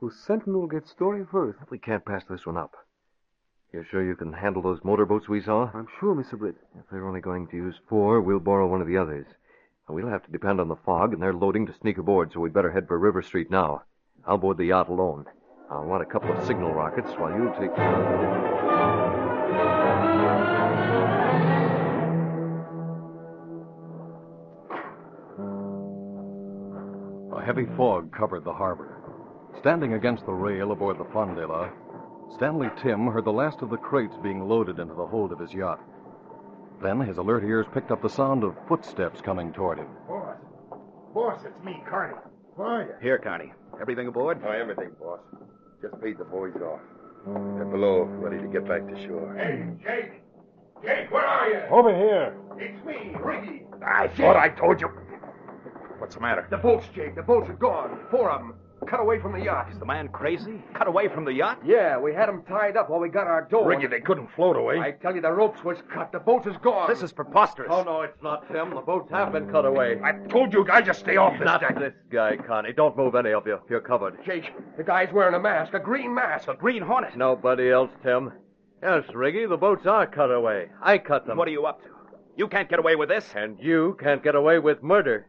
Well, Sentinel will get story first. We can't pass this one up. You're sure you can handle those motorboats we saw? I'm sure, Mr. Britt. If they're only going to use 4, we'll borrow one of the others. We'll have to depend on the fog and their loading to sneak aboard, so we'd better head for River Street now. I'll board the yacht alone. I'll want a couple of signal rockets while you take... A heavy fog covered the harbor. Standing against the rail aboard the Fondela, Stanley Tim heard the last of the crates being loaded into the hold of his yacht. Then his alert ears picked up the sound of footsteps coming toward him. Boss, it's me, Carney. Where are you? Here, Carney. Everything aboard? Oh, everything, boss. Just paid the boys off. They're below, ready to get back to shore. Hey, Jake! Jake, where are you? Over here. It's me, Ricky. I thought I told you. What's the matter? The boats, Jake. The boats are gone. 4 of them. Cut away from the yacht. Is the man crazy? Cut away from the yacht? Yeah, we had them tied up while we got our dough. Ricky, they couldn't float away. I tell you, the ropes was cut. The boat is gone. This is preposterous. Oh, no, it's not, Tim. The boats have been cut away. I told you guys to stay off this Not deck. this guy, Connie. Don't move any of you. You're covered. Jake, the guy's wearing a mask, a green mask. A Green Hornet. Nobody else, Tim. Yes, Riggy, the boats are cut away. I cut them. What are you up to? You can't get away with this. And you can't get away with murder.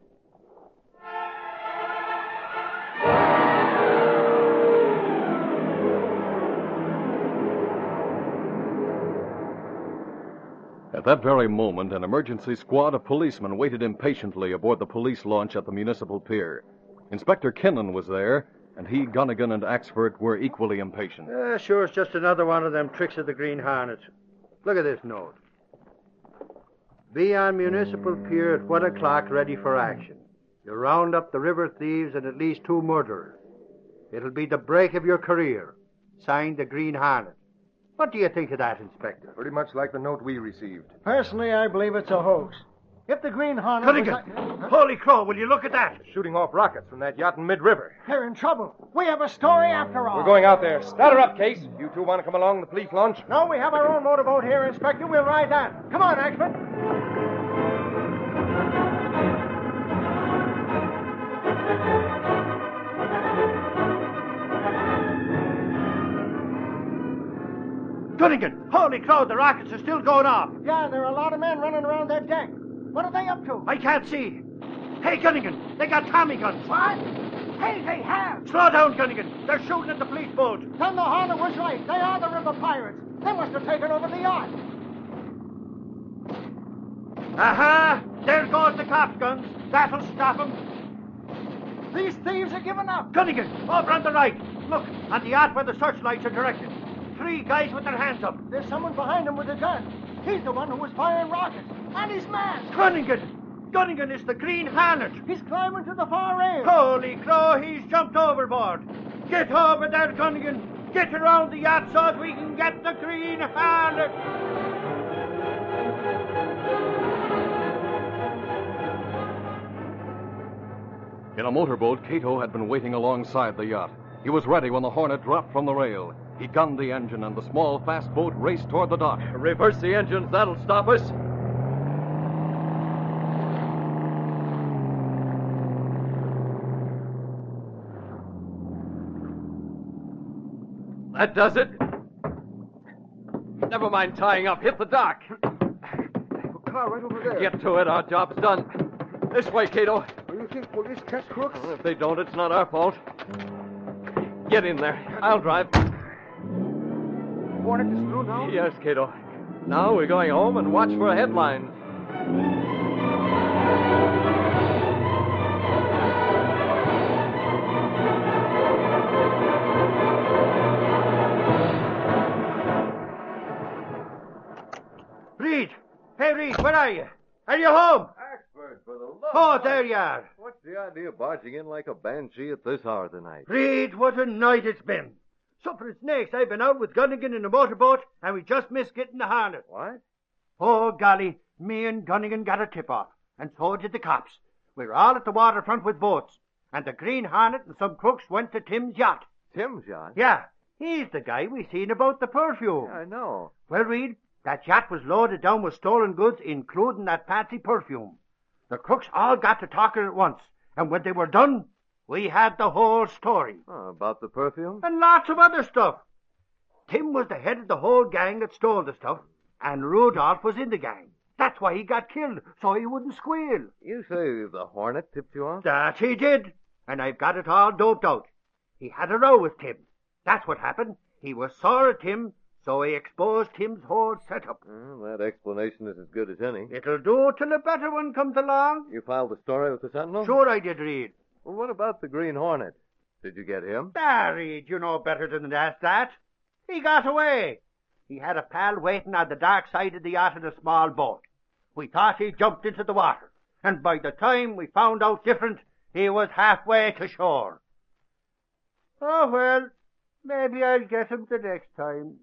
At that very moment, an emergency squad of policemen waited impatiently aboard the police launch at the municipal pier. Inspector Kinlan was there, and he, Gunnigan, and Axford were equally impatient. Sure, it's just another one of them tricks of the Green Hornets. Look at this note. Be on municipal pier at 1 o'clock, ready for action. You'll round up the river thieves and at least 2 murderers. It'll be the break of your career. Signed, the Green Hornet. What do you think of that, Inspector? Pretty much like the note we received. Personally, I believe it's a hoax. If the Green Hornet Cunningham! Holy crow, will you look at that? Shooting off rockets from that yacht in mid-river. They're in trouble. We have a story after all. We're going out there. Start her up, Case. You 2 want to come along the police launch? No, we have our own motorboat here, Inspector. We'll ride that. Come on, Axford. Gunnigan! Holy crow, the rockets are still going off. Yeah, there are a lot of men running around that deck. What are they up to? I can't see. Hey, Gunnigan, they got Tommy guns. What? Hey, they have. Slow down, Gunnigan. They're shooting at the police boat. Then the Hornet was right. They are the river pirates. They must have taken over the yacht. Aha! There goes the cops' guns. That'll stop them. These thieves are giving up. Gunnigan, over on the right. Look, on the yacht where the searchlights are directed. 3 guys with their hands up. There's someone behind them with a gun. He's the one who was firing rockets. And he's masked. Gunnigan! Gunnigan is the Green Hornet. He's climbing to the far rail. Holy crow, he's jumped overboard. Get over there, Gunnigan. Get around the yacht so that we can get the Green Hornet. In a motorboat, Cato had been waiting alongside the yacht. He was ready when the Hornet dropped from the rail. He gunned the engine, and the small, fast boat raced toward the dock. Reverse the engines. That'll stop us. That does it. Never mind tying up. Hit the dock. A car right over there. Get to it. Our job's done. This way, Cato. You think police catch crooks? Well, if they don't, it's not our fault. Get in there. I'll drive. Hornet is through now? Yes, Cato. Now we're going home and watch for a headline. Reed! Hey, Reed, where are you? Are you home? Axford, for the love Oh, there you are. What's the idea of barging in like a banshee at this hour of the night? Reed, what a night it's been. Supper and snakes, I've been out with Gunnigan in a motorboat, and we just missed getting the Hornet. What? Oh, golly, me and Gunnigan got a tip-off, and so did the cops. We were all at the waterfront with boats, and the Green Hornet and some crooks went to Tim's yacht. Tim's yacht? Yeah, he's the guy we seen about the perfume. Yeah, I know. Well, Reed, that yacht was loaded down with stolen goods, including that fancy perfume. The crooks all got to talking at once, and when they were done, we had the whole story. Oh, about the perfume? And lots of other stuff. Tim was the head of the whole gang that stole the stuff, and Rudolph was in the gang. That's why he got killed, so he wouldn't squeal. You say the Hornet tipped you off? That he did, and I've got it all doped out. He had a row with Tim. That's what happened. He was sore at Tim, so he exposed Tim's whole setup. Well, that explanation is as good as any. It'll do till a better one comes along. You filed the story with the Sentinel? Sure I did, Reed. Well, what about the Green Hornet? Did you get him? Reed, you know better than that. He got away. He had a pal waiting on the dark side of the yacht in a small boat. We thought he jumped into the water, and by the time we found out different, he was halfway to shore. Oh, well, maybe I'll get him the next time.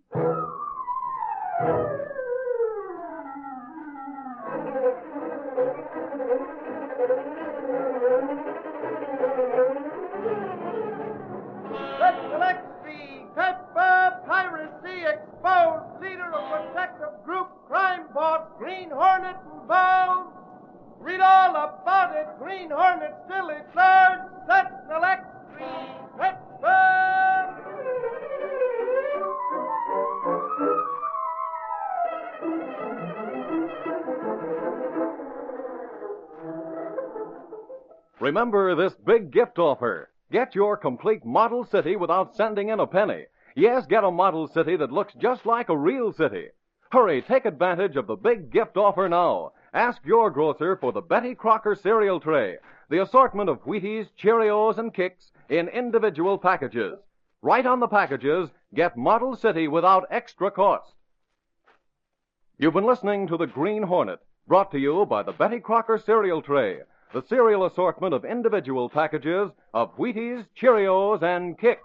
Let's select the Fibber piracy exposed, leader of protective group crime boss Green Hornet involved. Read all about it. Green Hornet still declared. Let's select the Fibber. Remember this big gift offer. Get your complete model city without sending in a penny. Yes, get a model city that looks just like a real city. Hurry, take advantage of the big gift offer now. Ask your grocer for the Betty Crocker cereal tray, the assortment of Wheaties, Cheerios, and Kicks in individual packages. Right on the packages, get Model City without extra cost. You've been listening to The Green Hornet, brought to you by the Betty Crocker cereal tray, the cereal assortment of individual packages of Wheaties, Cheerios, and Kicks.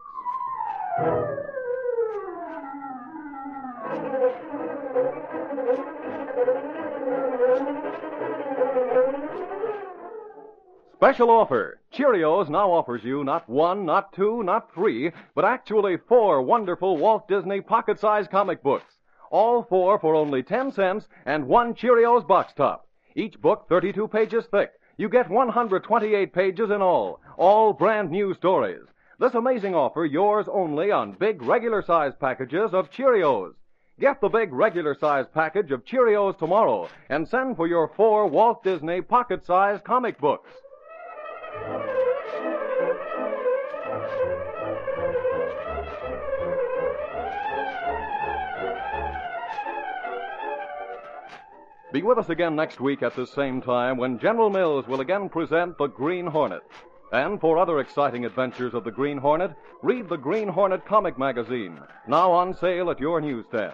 Special offer. Cheerios now offers you not one, not two, not three, but actually 4 wonderful Walt Disney pocket-sized comic books. All 4 for only 10 cents and 1 Cheerios box top. Each book 32 pages thick. You get 128 pages in all brand new stories. This amazing offer yours only on big regular-sized packages of Cheerios. Get the big regular-sized package of Cheerios tomorrow and send for your 4 Walt Disney pocket-sized comic books. Be with us again next week at this same time when General Mills will again present The Green Hornet. And for other exciting adventures of the Green Hornet, read the Green Hornet comic magazine, now on sale at your newsstand.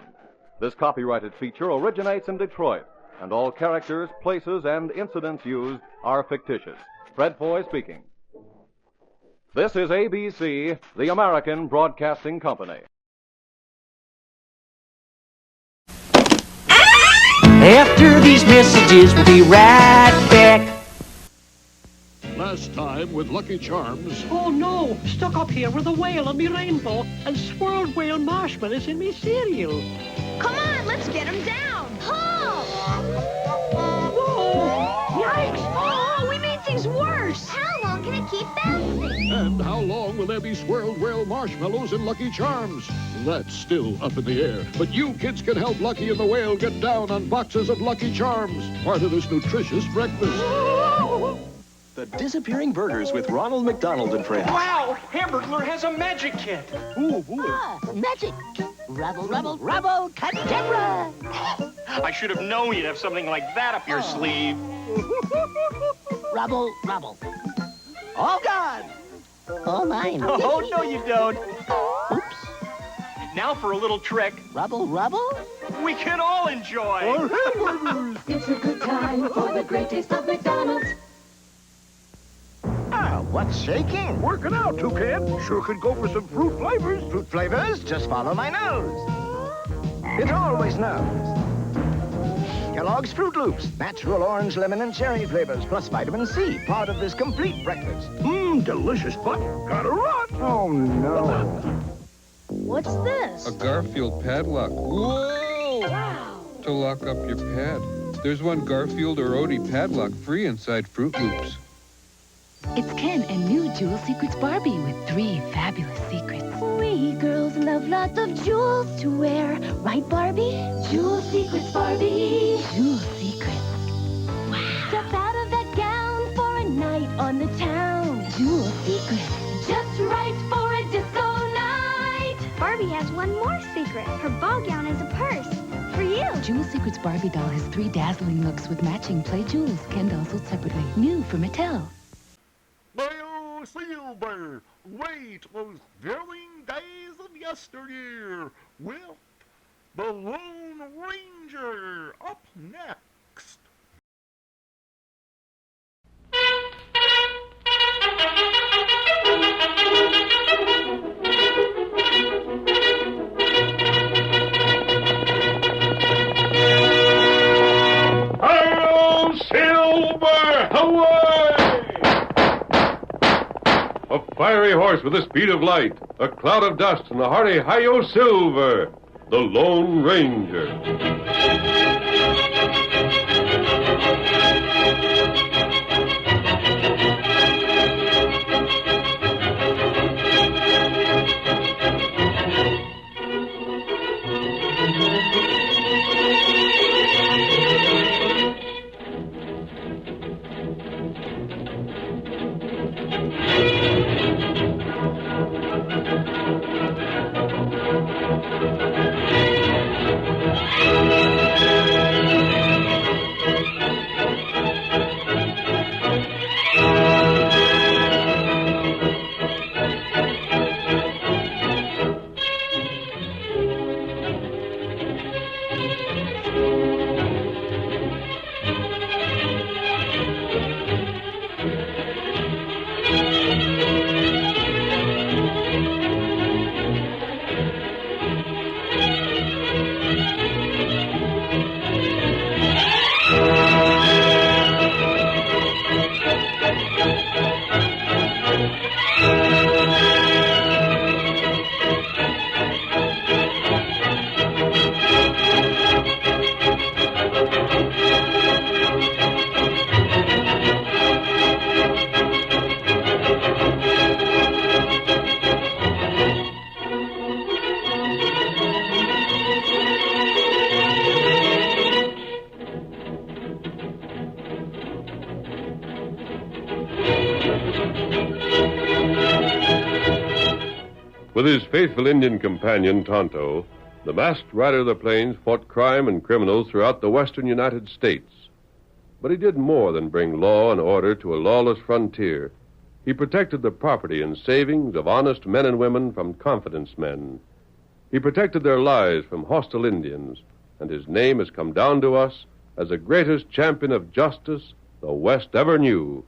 This copyrighted feature originates in Detroit, and all characters, places, and incidents used are fictitious. Fred Foy speaking. This is ABC, the American Broadcasting Company. After these messages, we'll be right back. last time with Lucky Charms. Oh, no. Stuck up here with a whale on me rainbow and swirled whale marshmallows in me cereal. Come on, let's get him down. Pull! Whoa! Yikes! Oh, we made things worse. How long can it keep bouncing? And how long will there be swirled whale marshmallows in Lucky Charms? That's still up in the air. But you kids can help Lucky and the Whale get down on boxes of Lucky Charms, part of this nutritious breakfast. The Disappearing Burgers with Ronald McDonald and Friends. Wow! Hamburglar has a magic kit. Ooh. Magic. Rubble, rubble, rubble, cadabra. I should have known you'd have something like that up your sleeve. Rubble, rubble. All gone. All mine. Oh, no, you don't. Oops. Now for a little trick. Rubble, rubble. We can all enjoy. Our hamburgers. It's a good time for the great taste of McDonald's. What's shaking? Working out, Toucan. Sure could go for some fruit flavors. Fruit flavors? Just follow my nose. It always knows. Kellogg's Fruit Loops. Natural orange, lemon, and cherry flavors, plus vitamin C. Part of this complete breakfast. Delicious, but gotta run. Oh, no. What's this? A Garfield padlock. Whoa! Wow. To lock up your pad. There's one Garfield or Odie padlock free inside Fruit Loops. It's Ken and new Jewel Secrets Barbie with 3 fabulous secrets. We girls love lots of jewels to wear. Right, Barbie? Jewel Secrets, Barbie. Jewel Secrets. Wow. Step out of that gown for a night on the town. Jewel Secrets. Just right for a disco night. Barbie has one more secret. Her ball gown is a purse. For you. Jewel Secrets Barbie doll has 3 dazzling looks with matching play jewels. Ken dolls sold separately. New from Mattel. Silver, wait those daring days of yesteryear with the Lone Ranger up next. Hail, Silver, away! A fiery horse with the speed of light, a cloud of dust, and a hearty Hi-Yo Silver, the Lone Ranger. With his faithful Indian companion, Tonto, the masked rider of the plains fought crime and criminals throughout the western United States. But he did more than bring law and order to a lawless frontier. He protected the property and savings of honest men and women from confidence men. He protected their lives from hostile Indians, and his name has come down to us as the greatest champion of justice the West ever knew.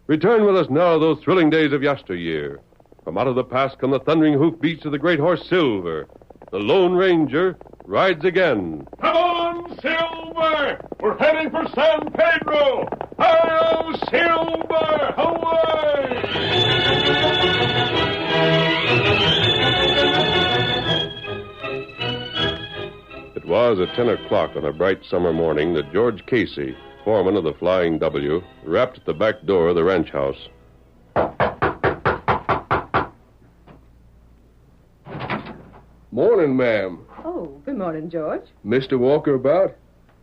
Return with us now to those thrilling days of yesteryear. From out of the past come the thundering hoofbeats of the great horse Silver. The Lone Ranger rides again. Come on, Silver! We're heading for San Pedro! Hail, Silver! Away! It was at 10 o'clock on a bright summer morning that George Casey, foreman of the Flying W, rapped at the back door of the ranch house. Morning, ma'am. Oh, good morning, George. Mr. Walker about?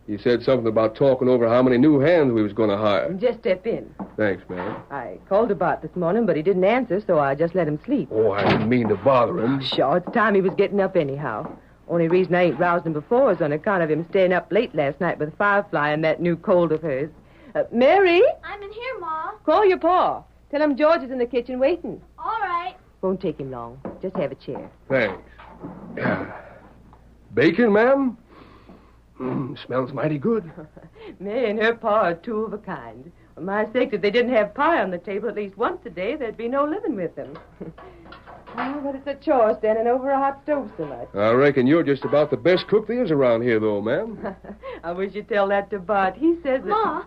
He said something about talking over how many new hands we was going to hire. Just step in. Thanks, ma'am. I called about this morning, but he didn't answer, so I just let him sleep. Oh, I didn't mean to bother him. Sure, it's time he was getting up anyhow. Only reason I ain't roused him before is on account of him staying up late last night with Firefly and that new cold of hers. Mary? I'm in here, Ma. Call your pa. Tell him George is in the kitchen waiting. All right. Won't take him long. Just have a chair. Thanks. Bacon, ma'am? Smells mighty good. Mary and her pa are two of a kind. For my sake, if they didn't have pie on the table at least once a day, there'd be no living with them. Oh, but it's a chore standing over a hot stove so much. I reckon you're just about the best cook there is around here, though, ma'am. I wish you'd tell that to Bart. He says that... Ma.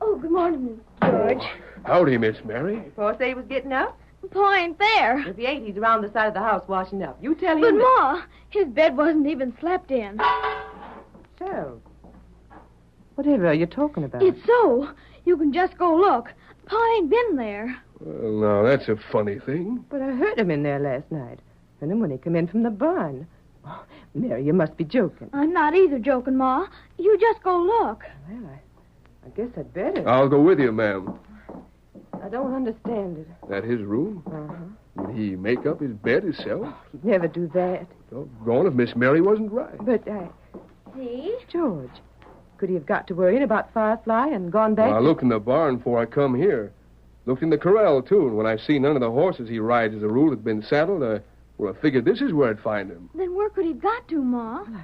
Oh, good morning, Miss George. Howdy, Miss Mary. Pa say he was getting up? Pa ain't there. If he ain't, he's around the side of the house washing up. You tell him... But, Ma, his bed wasn't even slept in. So, whatever are you talking about? It's so. You can just go look. Pa ain't been there. Well, now, that's a funny thing. But I heard him in there last night. And then when he come in from the barn. Oh, Mary, you must be joking. I'm not either joking, Ma. You just go look. Well, I guess I'd better. I'll go with you, ma'am. I don't understand it. That his room? Uh-huh. Would he make up his bed himself? He'd never do that. Doggone if Miss Mary wasn't right. But See? George, could he have got to worrying about Firefly and gone back? Well, I looked in the barn before I come here. Looked in the corral, too, and when I see none of the horses he rides as a rule had been saddled, I figured this is where I'd find him. Then where could he have got to, Ma? Well,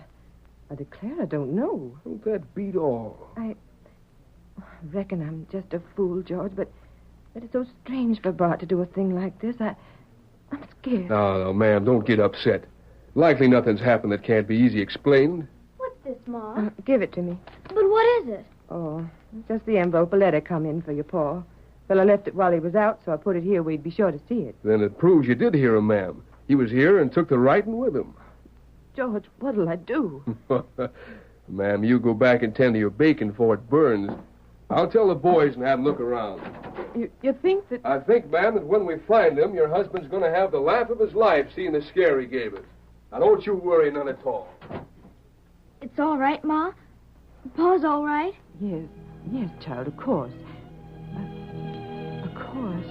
I declare I don't know. Don't that beat all? I reckon I'm just a fool, George, but it's so strange for Bart to do a thing like this. I'm scared. No, ma'am, don't get upset. Likely nothing's happened that can't be easy explained. What's this, Ma? Give it to me. But what is it? Oh, just the envelope a letter come in for your pa. Fella left it while he was out, so I put it here where he'd be sure to see it. Then it proves you did hear him, ma'am. He was here and took the writing with him. George, what'll I do? Ma'am, you go back and tend to your bacon before it burns. I'll tell the boys and have them look around. You think that... I think, ma'am, that when we find him, your husband's going to have the laugh of his life seeing the scare he gave us. Now, don't you worry none at all. It's all right, Ma? Pa's all right? Yes, child, of course. Of course.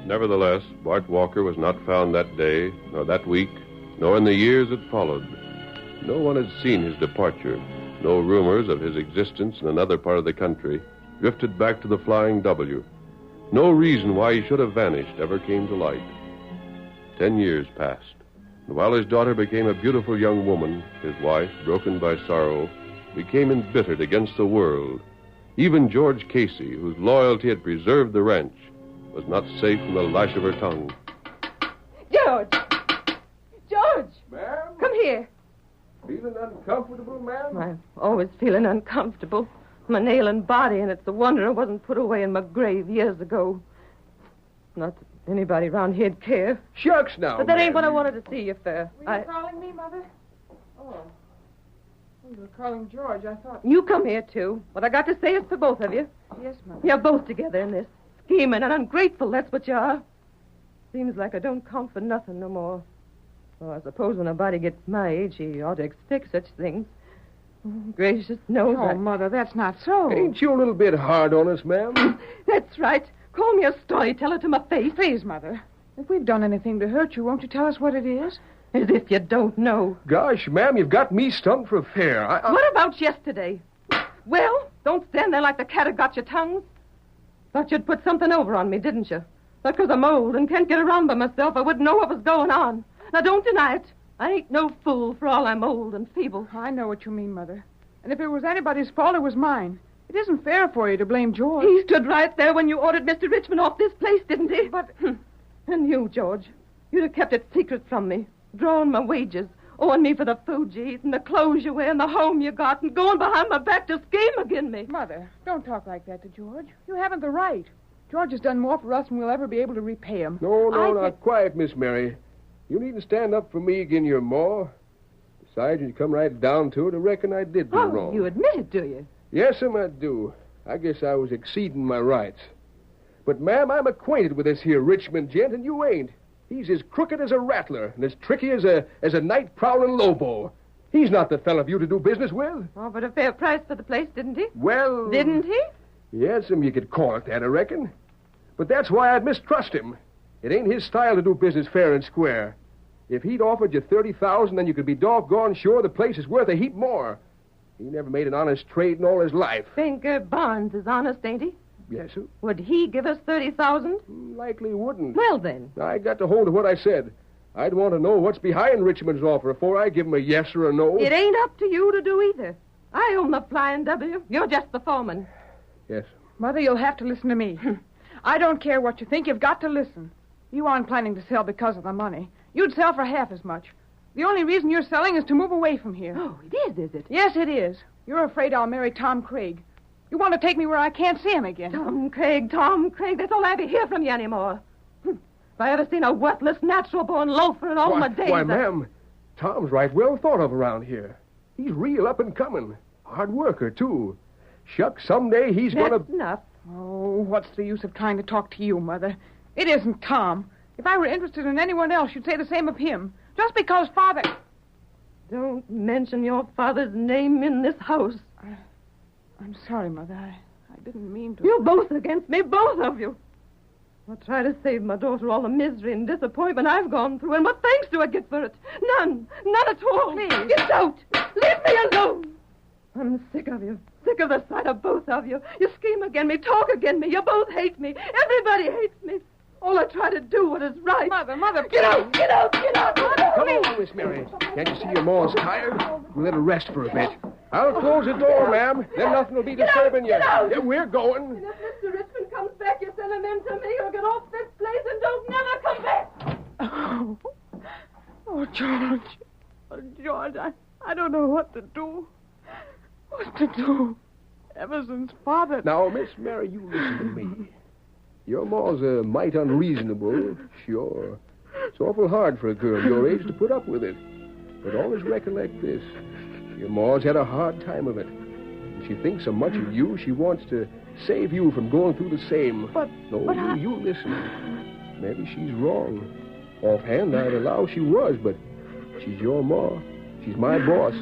Nevertheless, Bart Walker was not found that day, nor that week, nor in the years that followed. No one had seen his departure. No rumors of his existence in another part of the country drifted back to the Flying W. No reason why he should have vanished ever came to light. 10 years passed, and while his daughter became a beautiful young woman, his wife, broken by sorrow, became embittered against the world. Even George Casey, whose loyalty had preserved the ranch, was not safe from the lash of her tongue. George! Ma'am? Come here. Feeling uncomfortable, ma'am? I'm always feeling uncomfortable. I'm an ailing body, and it's a wonder I wasn't put away in my grave years ago. Not that anybody around here'd care. Shucks now, But that ain't ma'am. what I wanted to see you for. Were you calling me, Mother? Oh. You were calling George, I thought. You come here, too. What I got to say is for both of you. Yes, Mother. You're both together in this. Scheming and ungrateful, that's what you are. Seems like I don't count for nothing no more. Well, I suppose when a body gets my age, he ought to expect such things. Oh, gracious knows Oh, Mother, that's not so. Ain't you a little bit hard on us, ma'am? That's right. Call me a storyteller to my face. Please, Mother. If we've done anything to hurt you, won't you tell us what it is? As if you don't know. Gosh, ma'am, you've got me stumped for fair. What about yesterday? Well, don't stand there like the cat had got your tongues. Thought you'd put something over on me, didn't you? That 'cause I'm old and can't get around by myself, I wouldn't know what was going on. Now, don't deny it. I ain't no fool for all I'm old and feeble. I know what you mean, Mother. And if it was anybody's fault, it was mine. It isn't fair for you to blame George. He stood right there when you ordered Mr. Richmond off this place, didn't he? But... And you, George. You'd have kept it secret from me, drawing my wages, owing me for the food you eat and the clothes you wear and the home you got, and going behind my back to scheme against me. Mother, don't talk like that to George. You haven't the right. George has done more for us than we'll ever be able to repay him. No, quiet, Miss Mary. You needn't stand up for me agin your ma. Besides, when you come right down to it, I reckon I did do wrong. You admit it, do you? Yes, I do. I guess I was exceeding my rights. But, ma'am, I'm acquainted with this here Richmond gent, and you ain't. He's as crooked as a rattler and as tricky as a night-prowling lobo. He's not the fellow for you to do business with. Offered a fair price for the place, didn't he? Well... Didn't he? Yes, you could call it that, I reckon. But that's why I'd mistrust him. It ain't his style to do business fair and square. If he'd offered you $30,000, then you could be doggone sure the place is worth a heap more. He never made an honest trade in all his life. Think Barnes is honest, ain't he? Yes, sir. Would he give us $30,000? Likely wouldn't. Well, then. I got to hold of what I said. I'd want to know what's behind Richmond's offer before I give him a yes or a no. It ain't up to you to do either. I own the Flying W. You're just the foreman. Yes. Mother, you'll have to listen to me. I don't care what you think. You've got to listen. You aren't planning to sell because of the money. You'd sell for half as much. The only reason you're selling is to move away from here. Oh, it is it? Yes, it is. You're afraid I'll marry Tom Craig. You want to take me where I can't see him again. Tom Craig. That's all I ever hear from you anymore. If I ever seen a worthless, natural-born loafer in all my days... Why, ma'am, Tom's right well thought of around here. He's real up and coming. Hard worker, too. Shucks, someday he's gonna... That's enough. Oh, what's the use of trying to talk to you, Mother? It isn't Tom. If I were interested in anyone else, you'd say the same of him. Just because Father... Don't mention your father's name in this house. I'm sorry, Mother. I didn't mean to... You're both against me, both of you. I'll try to save my daughter all the misery and disappointment I've gone through, and what thanks do I get for it? None. None at all. Please. Get out. Leave me alone. I'm sick of you. Sick of the sight of both of you. You scheme against me, talk against me. You both hate me. Everybody hates me. All I try to do what is right. Mother, please. Get out. Mother, Come on, Miss Mary. Can't you see your ma's tired? We'll let her rest for a bit. I'll close the door, ma'am. Then nothing will be disturbing you. Yeah, we're going. And if Mr. Richmond comes back, you send him in to me or get off this place and don't never come back. Oh, George. Oh, George, I don't know what to do. What to do? Ever since Father... Now, Miss Mary, you listen to me. Your ma's a mite unreasonable, sure. It's awful hard for a girl your age to put up with it. But always recollect this. Your ma's had a hard time of it. She thinks so much of you, she wants to save you from going through the same. You listen. Maybe she's wrong. Offhand, I'd allow she was, but she's your ma. She's my boss.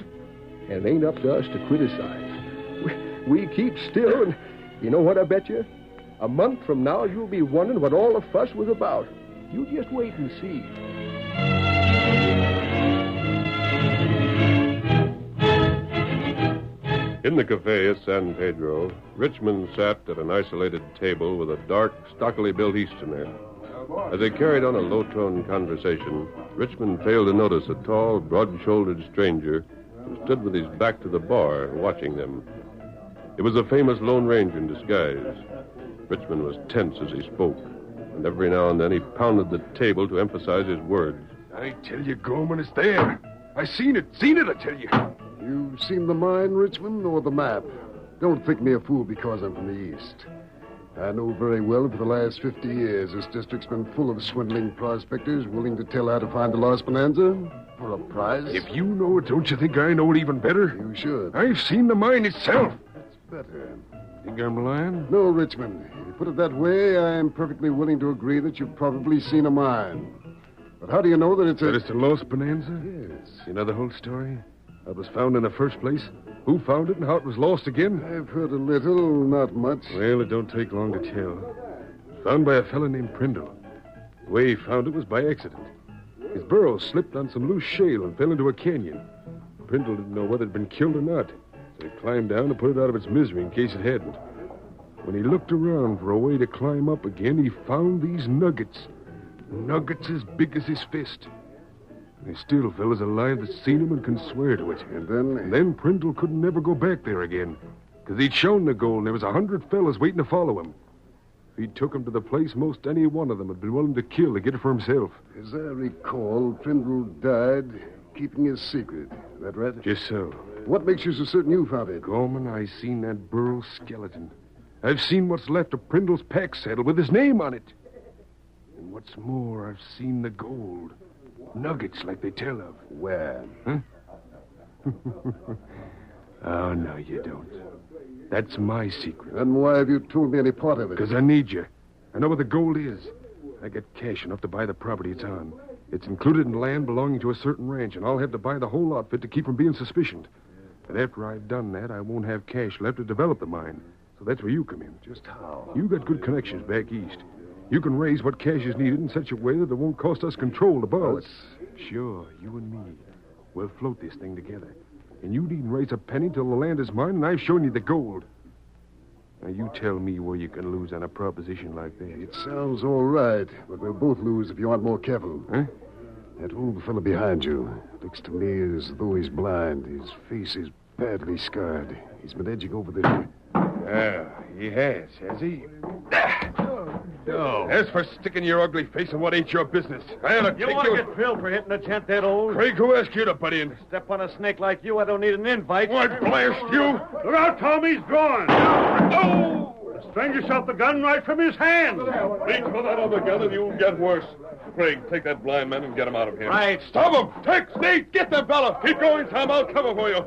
And it ain't up to us to criticize. We keep still, and you know what I bet you? A month from now, you'll be wondering what all the fuss was about. You just wait and see. In the cafe at San Pedro, Richmond sat at an isolated table with a dark, stockily built Easterner. As they carried on a low-toned conversation, Richmond failed to notice a tall, broad-shouldered stranger who stood with his back to the bar watching them. It was a famous Lone Ranger in disguise. Richmond was tense as he spoke, and every now and then he pounded the table to emphasize his words. I tell you, Gorman, it's there. I seen it, I tell you. You've seen the mine, Richmond, or the map? Don't think me a fool because I'm from the East. I know very well for the last 50 years this district's been full of swindling prospectors willing to tell how to find the lost bonanza for a price. If you know it, don't you think I know it even better? You should. I've seen the mine itself. That's better. Think I'm lying? No, Richmond. If you put it that way, I am perfectly willing to agree that you've probably seen a mine. But how do you know that it's a... That it's a lost bonanza? Yes. You know the whole story? How it was found in the first place? Who found it and how it was lost again? I've heard a little, not much. Well, it don't take long to tell. It was found by a fella named Prindle. The way he found it was by accident. His burro slipped on some loose shale and fell into a canyon. Prindle didn't know whether it had been killed or not, so he climbed down to put it out of its misery in case it hadn't. When he looked around for a way to climb up again, he found these nuggets. Nuggets as big as his fist. There's still fellas alive that's seen him and can swear to it. And then Prindle couldn't never go back there again, because he'd shown the gold and there was 100 fellas waiting to follow him. If he took him to the place most any one of them had been willing to kill to get it for himself. As I recall, Prindle died keeping his secret. Is that right? Just so. What makes you so certain you found it? Gorman, I seen that burl skeleton. I've seen what's left of Prindle's pack saddle with his name on it. And what's more, I've seen the gold. Nuggets like they tell of. Where? Huh? Oh, no, you don't. That's my secret. Then why have you told me any part of it? Because I need you. I know where the gold is. I got cash enough to buy the property it's on. It's included in land belonging to a certain ranch, and I'll have to buy the whole outfit to keep from being suspicioned. But after I've done that, I won't have cash left to develop the mine. So that's where you come in. Just how? You got good connections back east. You can raise what cash is needed in such a way that it won't cost us control to borrow. Sure, you and me. We'll float this thing together. And you needn't raise a penny till the land is mine, and I've shown you the gold. Now, you tell me where you can lose on a proposition like that. It sounds all right, but we'll both lose if you aren't more careful. Huh? That old fellow behind you looks to me as though he's blind. His face is badly scarred. He's been edging over the... Yeah, he has he? No. As for sticking your ugly face in what ain't your business, I ought to You take want to get drilled for hitting a gent that old? Craig, who asked you to butt in? Step on a snake like you, I don't need an invite. Why, blast you! Look out, Tom, he's gone. Oh! The stranger shot the gun right from his hand. Reach for that other gun and you'll get worse. Craig, take that blind man and get him out of here. Right. Stop him! Take Snake! Get that fella! Keep going, Tom. I'll cover for you.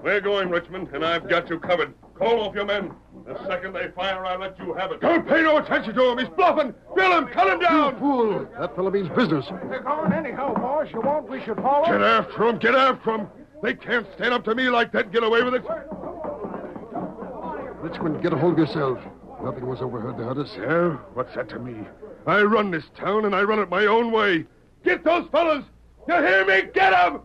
We're going, Richmond, and I've got you covered. Call off your men. The second they fire, I'll let you have it. Don't pay no attention to him. He's bluffing. Bill him. Cut him down. You fool. That fellow means business. They're going anyhow, boss. You want we should follow? Get after him. Get after him. They can't stand up to me like that and get away with it. Richmond, get a hold of yourself. Nothing was overheard to hurt us. Yeah? What's that to me? I run this town, and I run it my own way. Get those fellas. You hear me? Get them!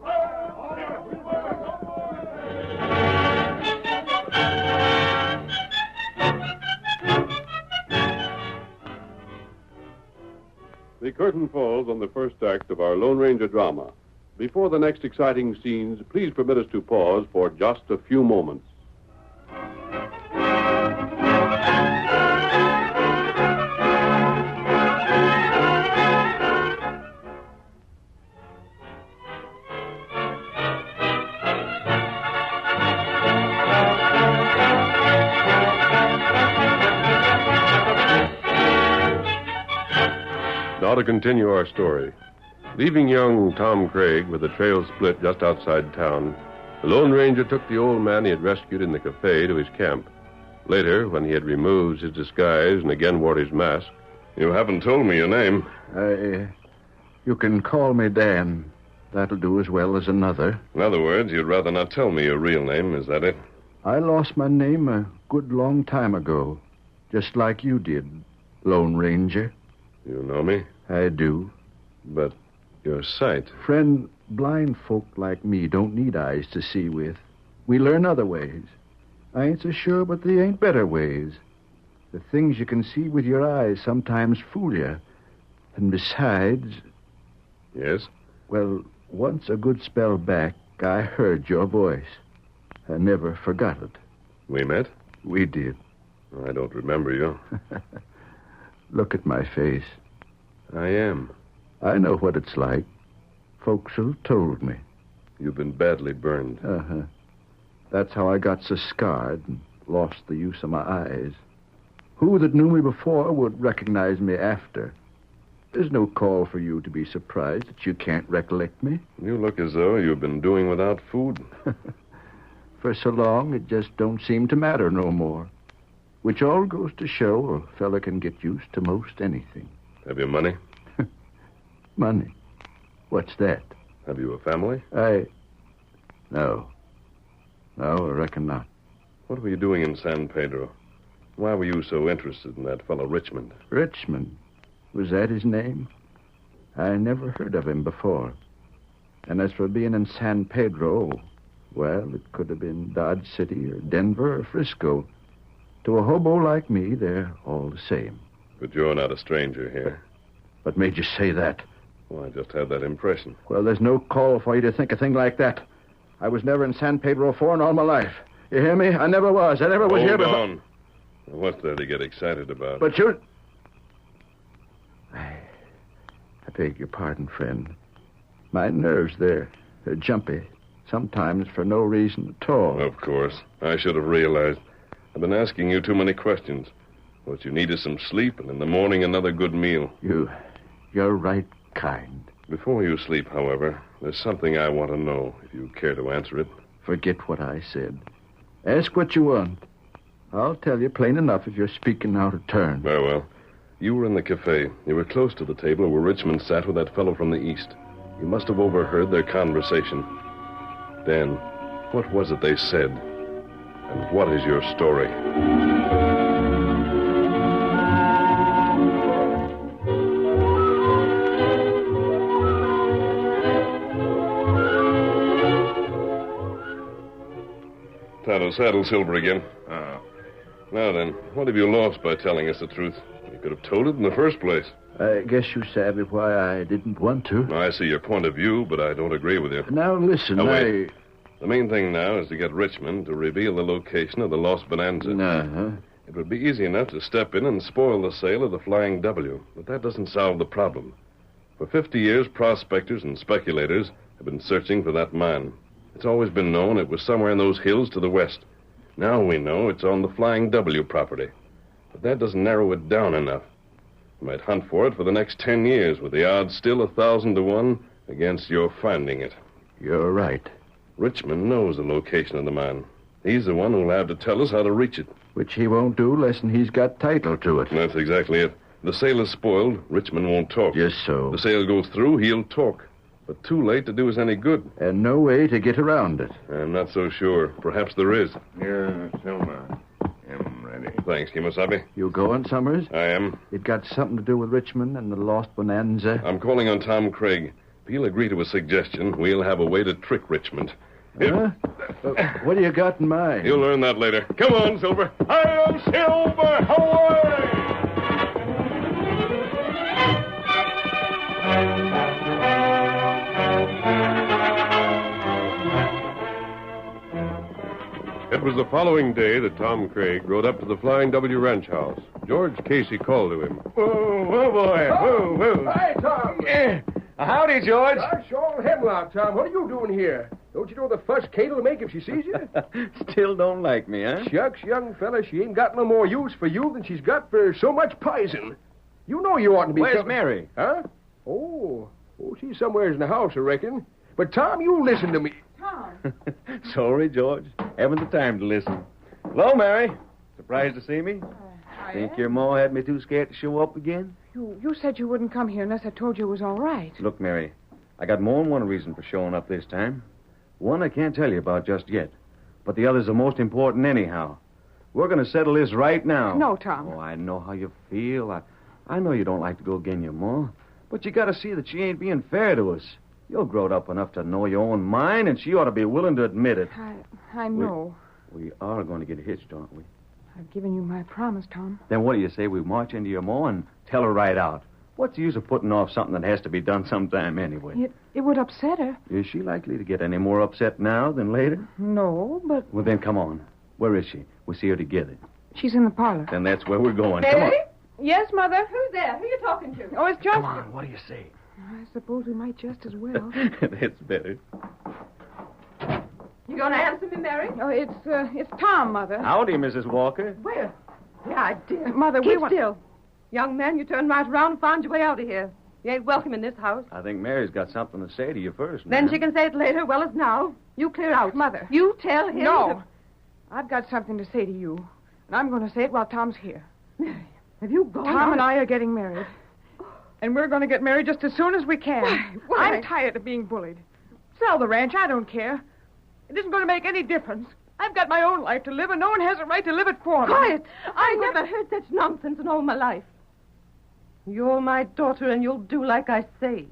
The curtain falls on the first act of our Lone Ranger drama. Before the next exciting scenes, please permit us to pause for just a few moments. Now to continue our story. Leaving young Tom Craig with the trail split just outside town, the Lone Ranger took the old man he had rescued in the cafe to his camp. Later, when he had removed his disguise and again wore his mask... You haven't told me your name. You can call me Dan. That'll do as well as another. In other words, you'd rather not tell me your real name, is that it? I lost my name a good long time ago, just like you did, Lone Ranger. You know me? I do. But your sight... Friend, blind folk like me don't need eyes to see with. We learn other ways. I ain't so sure, but they ain't better ways. The things you can see with your eyes sometimes fool you. And besides... Yes? Well, once a good spell back, I heard your voice. I never forgot it. We met? We did. I don't remember you. Look at my face. I am. I know what it's like. Folks have told me. You've been badly burned. Uh-huh. That's how I got so scarred and lost the use of my eyes. Who that knew me before would recognize me after? There's no call for you to be surprised that you can't recollect me. You look as though you've been doing without food. For so long, it just don't seem to matter no more. Which all goes to show a fella can get used to most anything. Have you money? Money? What's that? Have you a family? No. No, I reckon not. What were you doing in San Pedro? Why were you so interested in that fellow Richmond? Richmond? Was that his name? I never heard of him before. And as for being in San Pedro, well, it could have been Dodge City or Denver or Frisco. To a hobo like me, they're all the same. But you're not a stranger here. What made you say that? Well, I just had that impression. Well, there's no call for you to think a thing like that. I was never in San Pedro before in all my life. You hear me? I never was. I never was here before. Hold on. What's there to get excited about? But you... beg your pardon, friend. My nerves, they're jumpy. Sometimes for no reason at all. Of course. I should have realized. I've been asking you too many questions. What you need is some sleep, and in the morning another good meal. You're right kind. Before you sleep, however, there's something I want to know, if you care to answer it. Forget what I said. Ask what you want. I'll tell you plain enough if you're speaking out of turn. Very well. You were in the cafe. You were close to the table where Richmond sat with that fellow from the east. You must have overheard their conversation. Dan, what was it they said? And what is your story? Tonto, saddle Silver again. Now then, what have you lost by telling us the truth? You could have told it in the first place. I guess you savvy why I didn't want to. I see your point of view, but I don't agree with you. Now, listen, wait. The main thing now is to get Richmond to reveal the location of the lost bonanza. Uh-huh. It would be easy enough to step in and spoil the sale of the Flying W, but that doesn't solve the problem. For 50 years, prospectors and speculators have been searching for that mine. It's always been known it was somewhere in those hills to the west. Now we know it's on the Flying W property. But that doesn't narrow it down enough. You might hunt for it for the next 10 years, with the odds still 1,000 to 1 against your finding it. You're right. Richmond knows the location of the mine. He's the one who'll have to tell us how to reach it. Which he won't do less than he's got title to it. That's exactly it. The sale is spoiled, Richmond won't talk. Just so. The sale goes through, he'll talk. But too late to do us any good. And no way to get around it. I'm not so sure. Perhaps there is. Yeah, Selma. I'm ready. Thanks, Kemosabe. You going, Summers? I am. It got something to do with Richmond and the lost bonanza? I'm calling on Tom Craig. If he'll agree to a suggestion, we'll have a way to trick Richmond. Huh? What do you got in mind? You'll learn that later. Come on, Silver. Hi-yo, Silver! Away! It was the following day that Tom Craig rode up to the Flying W ranch house. George Casey called to him. Whoa, boy. Whoa. Hi, Tom. Yeah. Howdy, George. Shawl Hemlock, Tom. What are you doing here? Don't you know the fuss Kate will make if she sees you? Still don't like me, huh? Shucks, young fella, she ain't got no more use for you than she's got for so much poison. You know you oughtn't to be... Where's Mary? Huh? Oh, she's somewhere in the house, I reckon. But, Tom, you listen to me. Tom. Sorry, George. Haven't the time to listen. Hello, Mary. Surprised to see me? Think your ma had me too scared to show up again? You said you wouldn't come here unless I told you it was all right. Look, Mary, I got more than one reason for showing up this time. One I can't tell you about just yet. But the other's the most important anyhow. We're going to settle this right now. No, Tom. Oh, I know how you feel. I know you don't like to go again your ma. But you got to see that she ain't being fair to us. You're grown up enough to know your own mind, and she ought to be willing to admit it. I know. We are going to get hitched, aren't we? I've given you my promise, Tom. Then what do you say we march into your ma and tell her right out? What's the use of putting off something that has to be done sometime anyway? It would upset her. Is she likely to get any more upset now than later? No, but... Well, then come on. Where is she? We'll see her together. She's in the parlor. Then that's where we're going. Mary? Come on. Yes, Mother? Who's there? Who are you talking to? Oh, it's Justin. Come on, what do you say? I suppose we might just as well. That's better. You going to answer me, Mary? Oh, it's Tom, Mother. Howdy, Mrs. Walker. Where? Yeah, I did. Mother, Keep still. Young man, you turn right around and find your way out of here. You ain't welcome in this house. I think Mary's got something to say to you first. Then ma'am. she can say it later, well as now. You clear out. Mother. You tell him. No. I've got something to say to you. And I'm going to say it while Tom's here. Mary, have you gone Tom and I are getting married. And we're going to get married just as soon as we can. Why? I'm tired of being bullied. Sell the ranch. I don't care. It isn't going to make any difference. I've got my own life to live, and no one has a right to live it for me. Quiet. I never heard such nonsense in all my life. You're my daughter, and you'll do like I say.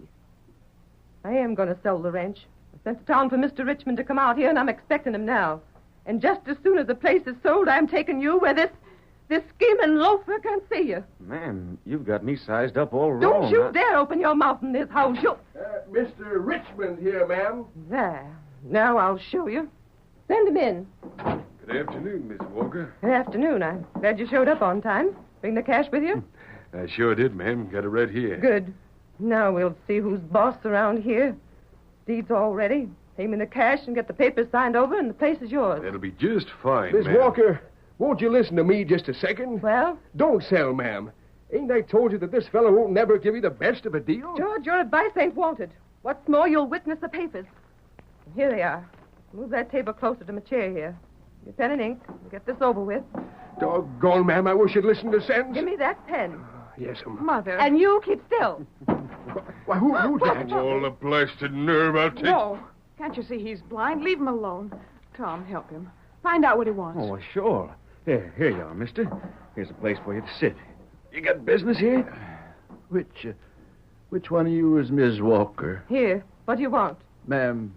I am going to sell the ranch. I sent to town for Mr. Richmond to come out here, and I'm expecting him now. And just as soon as the place is sold, I'm taking you where this scheming loafer can see you. Ma'am, you've got me sized up all wrong. Don't you dare open your mouth in this house. Mr. Richmond here, ma'am. There. Now I'll show you. Send him in. Good afternoon, Miss Walker. Good afternoon. I'm glad you showed up on time. Bring the cash with you? I sure did, ma'am. Got it right here. Good. Now we'll see who's boss around here. Deed's all ready. Pay me the cash and get the papers signed over, and the place is yours. That'll be just fine, Miss ma'am. Walker, won't you listen to me just a second? Well? Don't sell, ma'am. Ain't I told you that this fellow won't never give you the best of a deal? George, your advice ain't wanted. What's more, you'll witness the papers. Here they are. Move that table closer to my chair here. Your pen and ink. Get this over with. Doggone, ma'am, I wish you'd listen to sense. Give me that pen. Yes, Mother. And you keep still. Why, who's that? All the blasted nerve I'll take. No. Can't you see he's blind? Leave him alone. Tom, help him. Find out what he wants. Oh, sure. Here you are, mister. Here's a place for you to sit. You got business here? Which one of you is Miss Walker? Here. What do you want? Ma'am,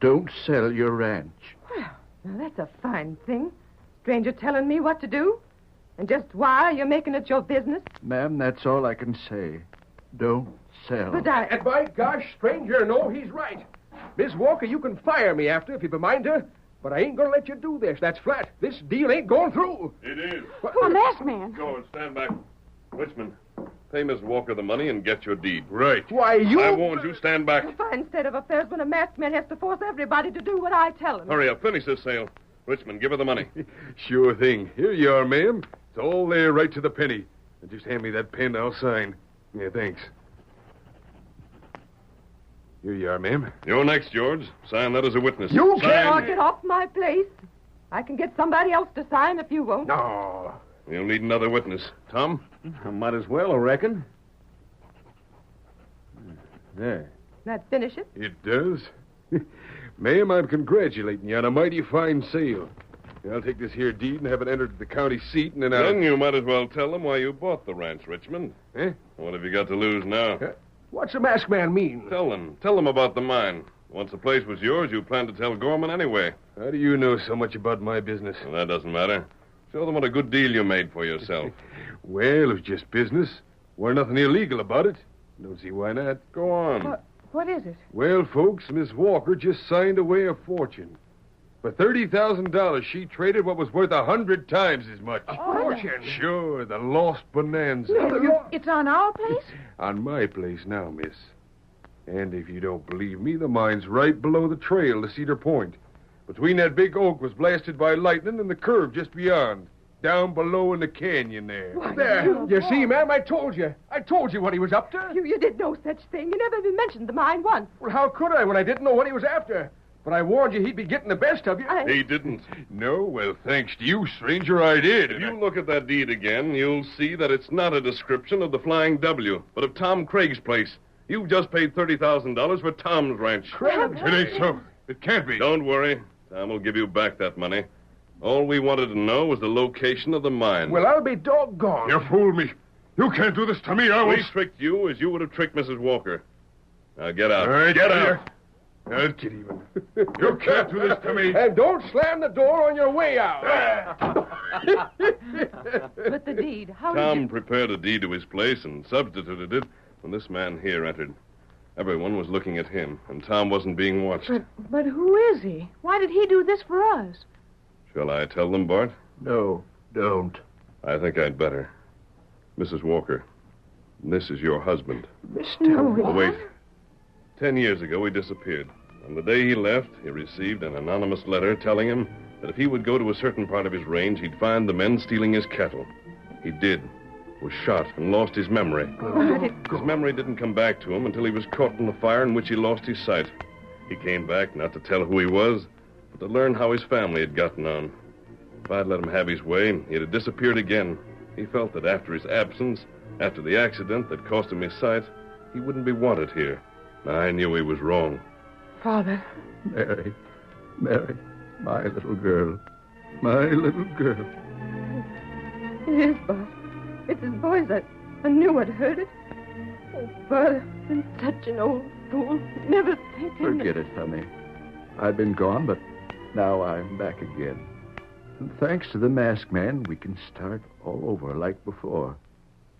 don't sell your ranch. Well, now that's a fine thing. Stranger telling me what to do? And just why you're making it your business? Ma'am, that's all I can say. Don't sell. But I... And by gosh, stranger, no, he's right. Miss Walker, you can fire me after if you mind her, but I ain't gonna let you do this. That's flat. This deal ain't going through. It is. A masked man. Go and stand back. Richmond, pay Miss Walker the money and get your deed. Right. Why, you... I warned you, stand back. A fine state of affairs when a masked man has to force everybody to do what I tell him. Hurry up, finish this sale. Richmond, give her the money. Sure thing. Here you are, ma'am. It's all there right to the penny. And just hand me that pen, I'll sign. Yeah, thanks. Here you are, ma'am. You're next, George. Sign that as a witness. You can't get off my place. I can get somebody else to sign if you won't. No. You'll need another witness. Tom? I might as well, I reckon. There. That finish it? It does. Ma'am, I'm congratulating you on a mighty fine sale. I'll take this here deed and have it entered at the county seat, and then I'll... Then you might as well tell them why you bought the ranch, Richmond. Eh? What have you got to lose now? What's the masked man mean? Tell them about the mine. Once the place was yours, you planned to tell Gorman anyway. How do you know so much about my business? Well, that doesn't matter. Show them what a good deal you made for yourself. Well, it was just business. Weren't nothing illegal about it. Don't see why not. Go on. What is it? Well, folks, Miss Walker just signed away a fortune. For $30,000, she traded what was worth 100 times as much. A fortune? Sure, the lost bonanza. It's on our place? On my place now, miss. And if you don't believe me, the mine's right below the trail to Cedar Point. Between that big oak was blasted by lightning and the curve just beyond. Down below in the canyon there. There. You see, ma'am, I told you. I told you what he was up to. You did no such thing. You never even mentioned the mine once. Well, how could I when I didn't know what he was after? But I warned you he'd be getting the best of you. He didn't. No? Well, thanks to you, stranger, I did. If you look at that deed again, you'll see that it's not a description of the Flying W, but of Tom Craig's place. You've just paid $30,000 for Tom's ranch. Craig? It ain't so. It can't be. Don't worry. Tom will give you back that money. All we wanted to know was the location of the mine. Well, I'll be doggone. You fooled me. You can't do this to me. We tricked you as you would have tricked Mrs. Walker. Now get out. All right, get out. I'll get even. You can't do this to me. And don't slam the door on your way out. But the deed, how Tom prepared a deed to his place and substituted it when this man here entered. Everyone was looking at him, and Tom wasn't being watched. But who is he? Why did he do this for us? Shall I tell them, Bart? No, don't. I think I'd better. Mrs. Walker, this is your husband. Mr. Oh, wait. 10 years ago, he disappeared. On the day he left, he received an anonymous letter telling him that if he would go to a certain part of his range, he'd find the men stealing his cattle. He did. Was shot and lost his memory. His memory didn't come back to him until he was caught in the fire in which he lost his sight. He came back not to tell who he was, but to learn how his family had gotten on. If I'd let him have his way, he'd have disappeared again. He felt that after his absence, after the accident that cost him his sight, he wouldn't be wanted here. I knew he was wrong. Father. Mary, my little girl. My little girl. It is, Bud. It's his voice. I knew I'd heard it. Oh, Bud, I've been such an old fool. Never thinking... Forget it, honey. I've been gone, but now I'm back again. And thanks to the masked man, we can start all over like before.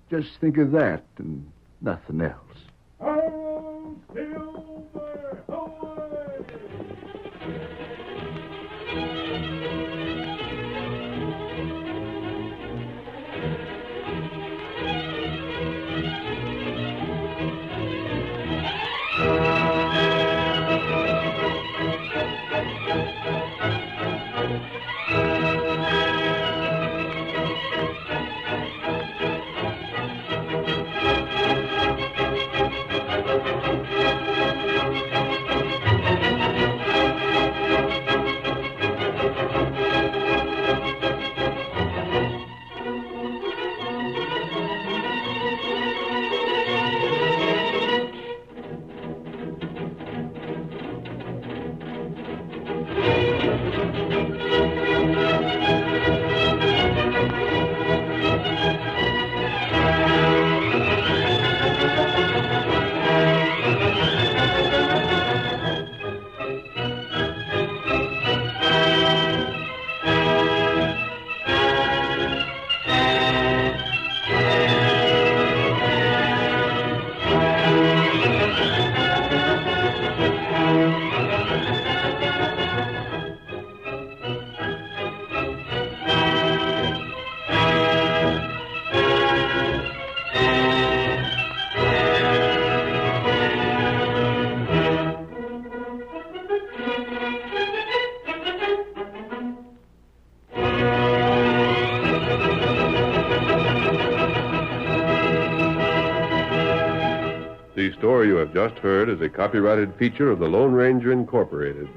Just think of that and nothing else. The story you have just heard is a copyrighted feature of the Lone Ranger Incorporated.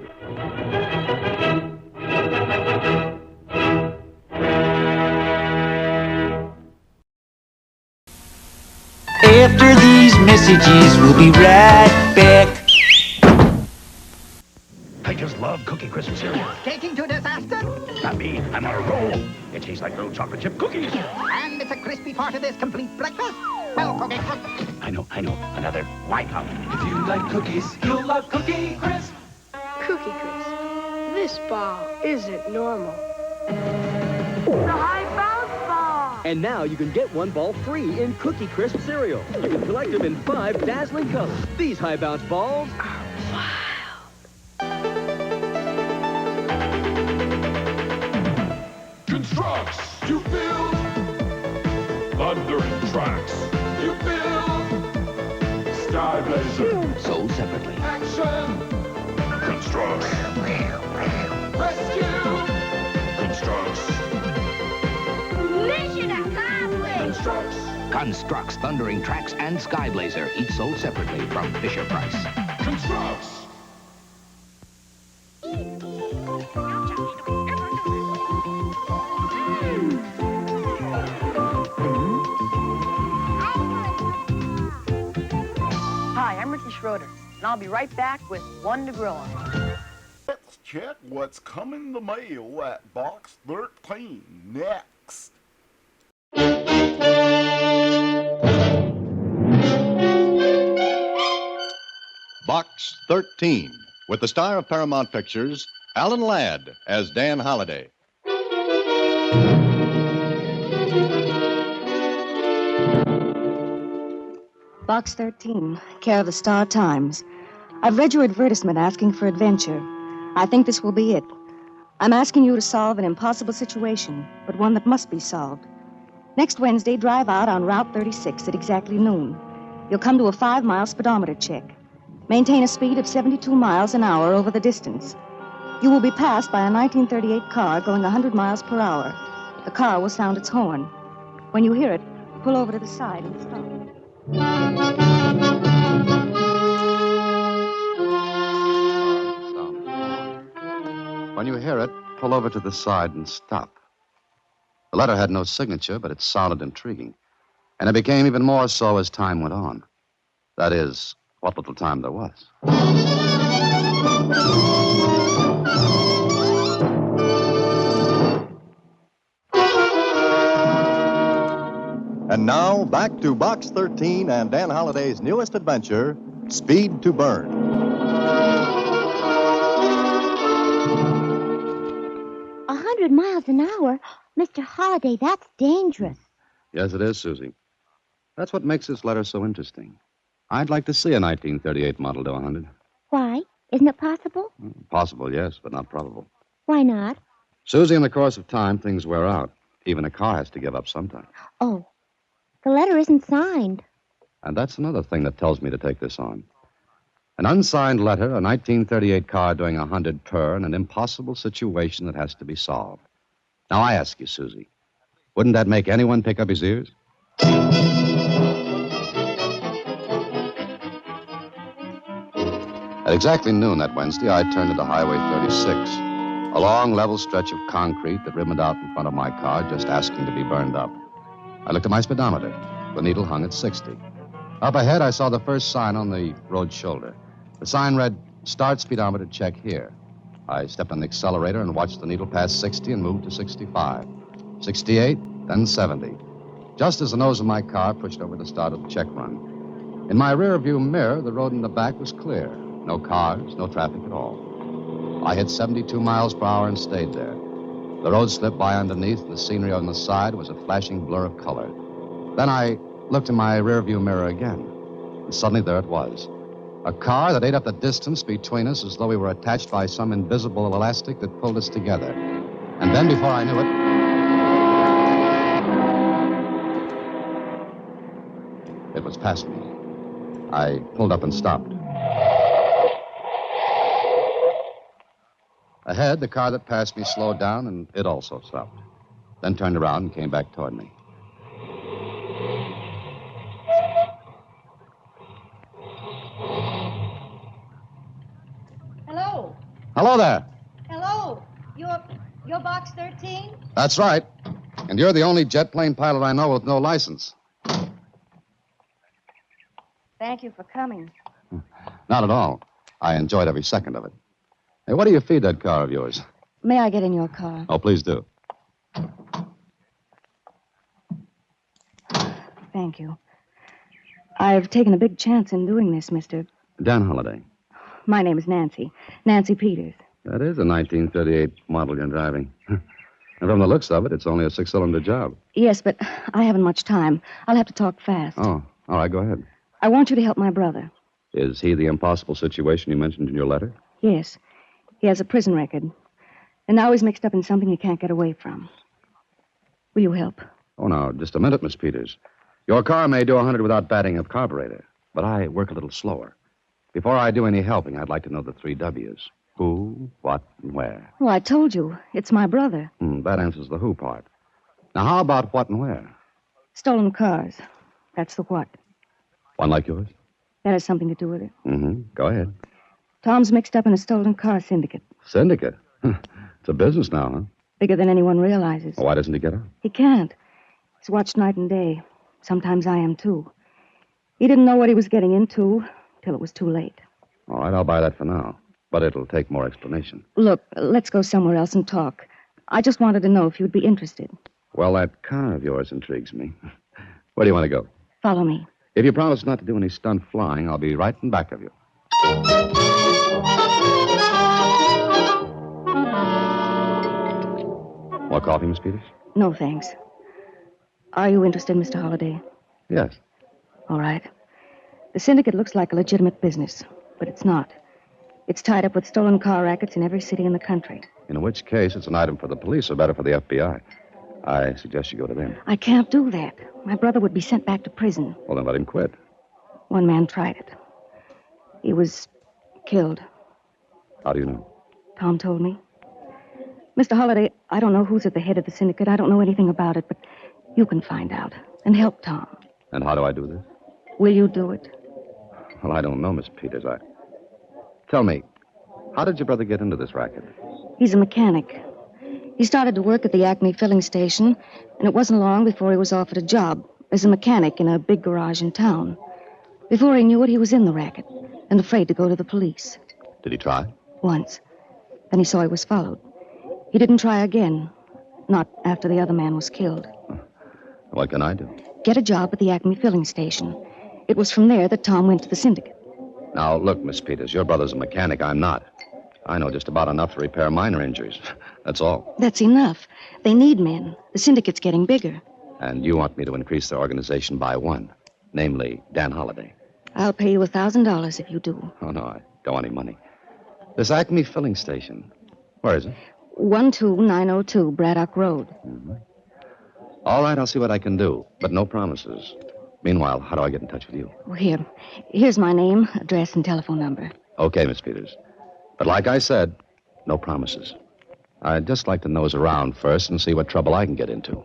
After these messages, we'll be right back. I just love Cookie Crisp cereal. Taking to disaster? Not me. I'm on a roll. It tastes like little chocolate chip cookies. And it's a crispy part of this complete breakfast? Well, Cookie Crisp. I know. Another White House. If you like cookies, you'll love Cookie Crisp. Cookie Crisp. This ball isn't normal. The high bounce ball. And now you can get one ball free in Cookie Crisp cereal. You can collect them in 5 dazzling colors. These high bounce balls are wild. Constructs, you build. Thundering tracks, you build. Sky Blazer, Sold separately. action. Constructs. Rescue. Constructs. Mission accomplished. Constructs. Constructs, Thundering Tracks, and Sky Blazer, each sold separately from Fisher-Price. Constructs. Hi, I'm Ricky Schroeder, and I'll be right back with One to Grow On. Let's check what's coming the mail at Box 13 next. Box 13, with the star of Paramount Pictures, Alan Ladd, as Dan Holliday. Box 13, care of the Star Times. I've read your advertisement asking for adventure. I think this will be it. I'm asking you to solve an impossible situation, but one that must be solved. Next Wednesday, drive out on Route 36 at exactly noon. You'll come to a 5-mile speedometer check. Maintain a speed of 72 miles an hour over the distance. You will be passed by a 1938 car going 100 miles per hour. The car will sound its horn. When you hear it, pull over to the side and stop. When you hear it, pull over to the side and stop. The letter had no signature, but it sounded intriguing. And it became even more so as time went on. That is, what little time there was. And now, back to Box 13 and Dan Holliday's newest adventure, Speed to Burn. 100 miles an hour? Mr. Holliday, that's dangerous. Yes, it is, Susie. That's what makes this letter so interesting. I'd like to see a 1938 model to 100. Why? Isn't it possible? Possible, yes, but not probable. Why not? Susie, in the course of time, things wear out. Even a car has to give up sometime. Oh, the letter isn't signed. And that's another thing that tells me to take this on. An unsigned letter, a 1938 car doing 100 per, and an impossible situation that has to be solved. Now, I ask you, Susie, wouldn't that make anyone pick up his ears? At exactly noon that Wednesday, I turned into Highway 36, a long, level stretch of concrete that ribboned out in front of my car, just asking to be burned up. I looked at my speedometer. The needle hung at 60. Up ahead, I saw the first sign on the road shoulder. The sign read, "Start speedometer check here." I stepped on the accelerator and watched the needle pass 60 and move to 65. 68, then 70. Just as the nose of my car pushed over the start of the check run. In my rear-view mirror, the road in the back was clear. No cars, no traffic at all. I hit 72 miles per hour and stayed there. The road slipped by underneath, and the scenery on the side was a flashing blur of color. Then I looked in my rearview mirror again, and suddenly there it was. A car that ate up the distance between us as though we were attached by some invisible elastic that pulled us together. And then, before I knew it was past me. I pulled up and stopped. Ahead, the car that passed me slowed down, and it also stopped. Then turned around and came back toward me. Hello there. Hello. You're box 13? That's right. And you're the only jet plane pilot I know with no license. Thank you for coming. Not at all. I enjoyed every second of it. Hey, what do you feed that car of yours? May I get in your car? Oh, please do. Thank you. I've taken a big chance in doing this, Mr. Dan Holliday. My name is Nancy. Nancy Peters. That is a 1938 model you're driving. And from the looks of it, it's only a 6-cylinder job. Yes, but I haven't much time. I'll have to talk fast. Oh, all right, go ahead. I want you to help my brother. Is he the impossible situation you mentioned in your letter? Yes. He has a prison record. And now he's mixed up in something he can't get away from. Will you help? Oh, now, just a minute, Miss Peters. Your car may do 100 without batting a carburetor, but I work a little slower. Before I do any helping, I'd like to know the 3 W's. Who, what, and where. Oh, I told you. It's my brother. That answers the who part. Now, how about what and where? Stolen cars. That's the what. One like yours? That has something to do with it. Go ahead. Tom's mixed up in a stolen car syndicate. Syndicate? It's a business now, huh? Bigger than anyone realizes. Why doesn't he get out? He can't. He's watched night and day. Sometimes I am, too. He didn't know what he was getting into till it was too late. All right, I'll buy that for now. But it'll take more explanation. Look, let's go somewhere else and talk. I just wanted to know if you'd be interested. Well, that car of yours intrigues me. Where do you want to go? Follow me. If you promise not to do any stunt flying, I'll be right in back of you. More coffee, Miss Peters? No, thanks. Are you interested, Mr. Holliday? Yes. All right. The syndicate looks like a legitimate business, but it's not. It's tied up with stolen car rackets in every city in the country. In which case, it's an item for the police, or better for the FBI. I suggest you go to them. I can't do that. My brother would be sent back to prison. Well, then let him quit. One man tried it. He was killed. How do you know? Tom told me. Mr. Holliday, I don't know who's at the head of the syndicate. I don't know anything about it, but you can find out and help Tom. And how do I do this? Will you do it? Well, I don't know, Miss Peters. Tell me, how did your brother get into this racket? He's a mechanic. He started to work at the Acme filling station, and it wasn't long before he was offered a job as a mechanic in a big garage in town. Before he knew it, he was in the racket and afraid to go to the police. Did he try? Once. Then he saw he was followed. He didn't try again. Not after the other man was killed. What can I do? Get a job at the Acme filling station. It was from there that Tom went to the syndicate. Now, look, Miss Peters, your brother's a mechanic. I'm not. I know just about enough to repair minor injuries. That's all. That's enough. They need men. The syndicate's getting bigger. And you want me to increase their organization by 1, namely Dan Holliday. I'll pay you $1,000 if you do. Oh, no, I don't want any money. This Acme filling station, where is it? 12902 Braddock Road. All right, I'll see what I can do, but no promises. Meanwhile, how do I get in touch with you? Well, here's my name, address, and telephone number. Okay, Miss Peters. But like I said, no promises. I'd just like to nose around first and see what trouble I can get into.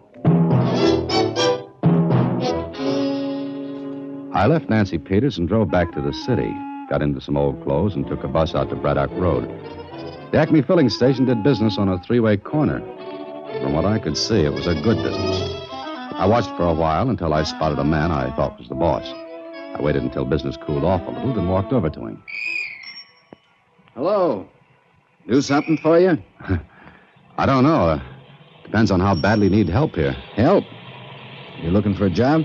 I left Nancy Peters and drove back to the city, got into some old clothes, and took a bus out to Braddock Road. The Acme filling station did business on a 3-way corner. From what I could see, it was a good business. I watched for a while until I spotted a man I thought was the boss. I waited until business cooled off a little, then walked over to him. Hello. Do something for you? I don't know. Depends on how badly you need help here. Help? You looking for a job?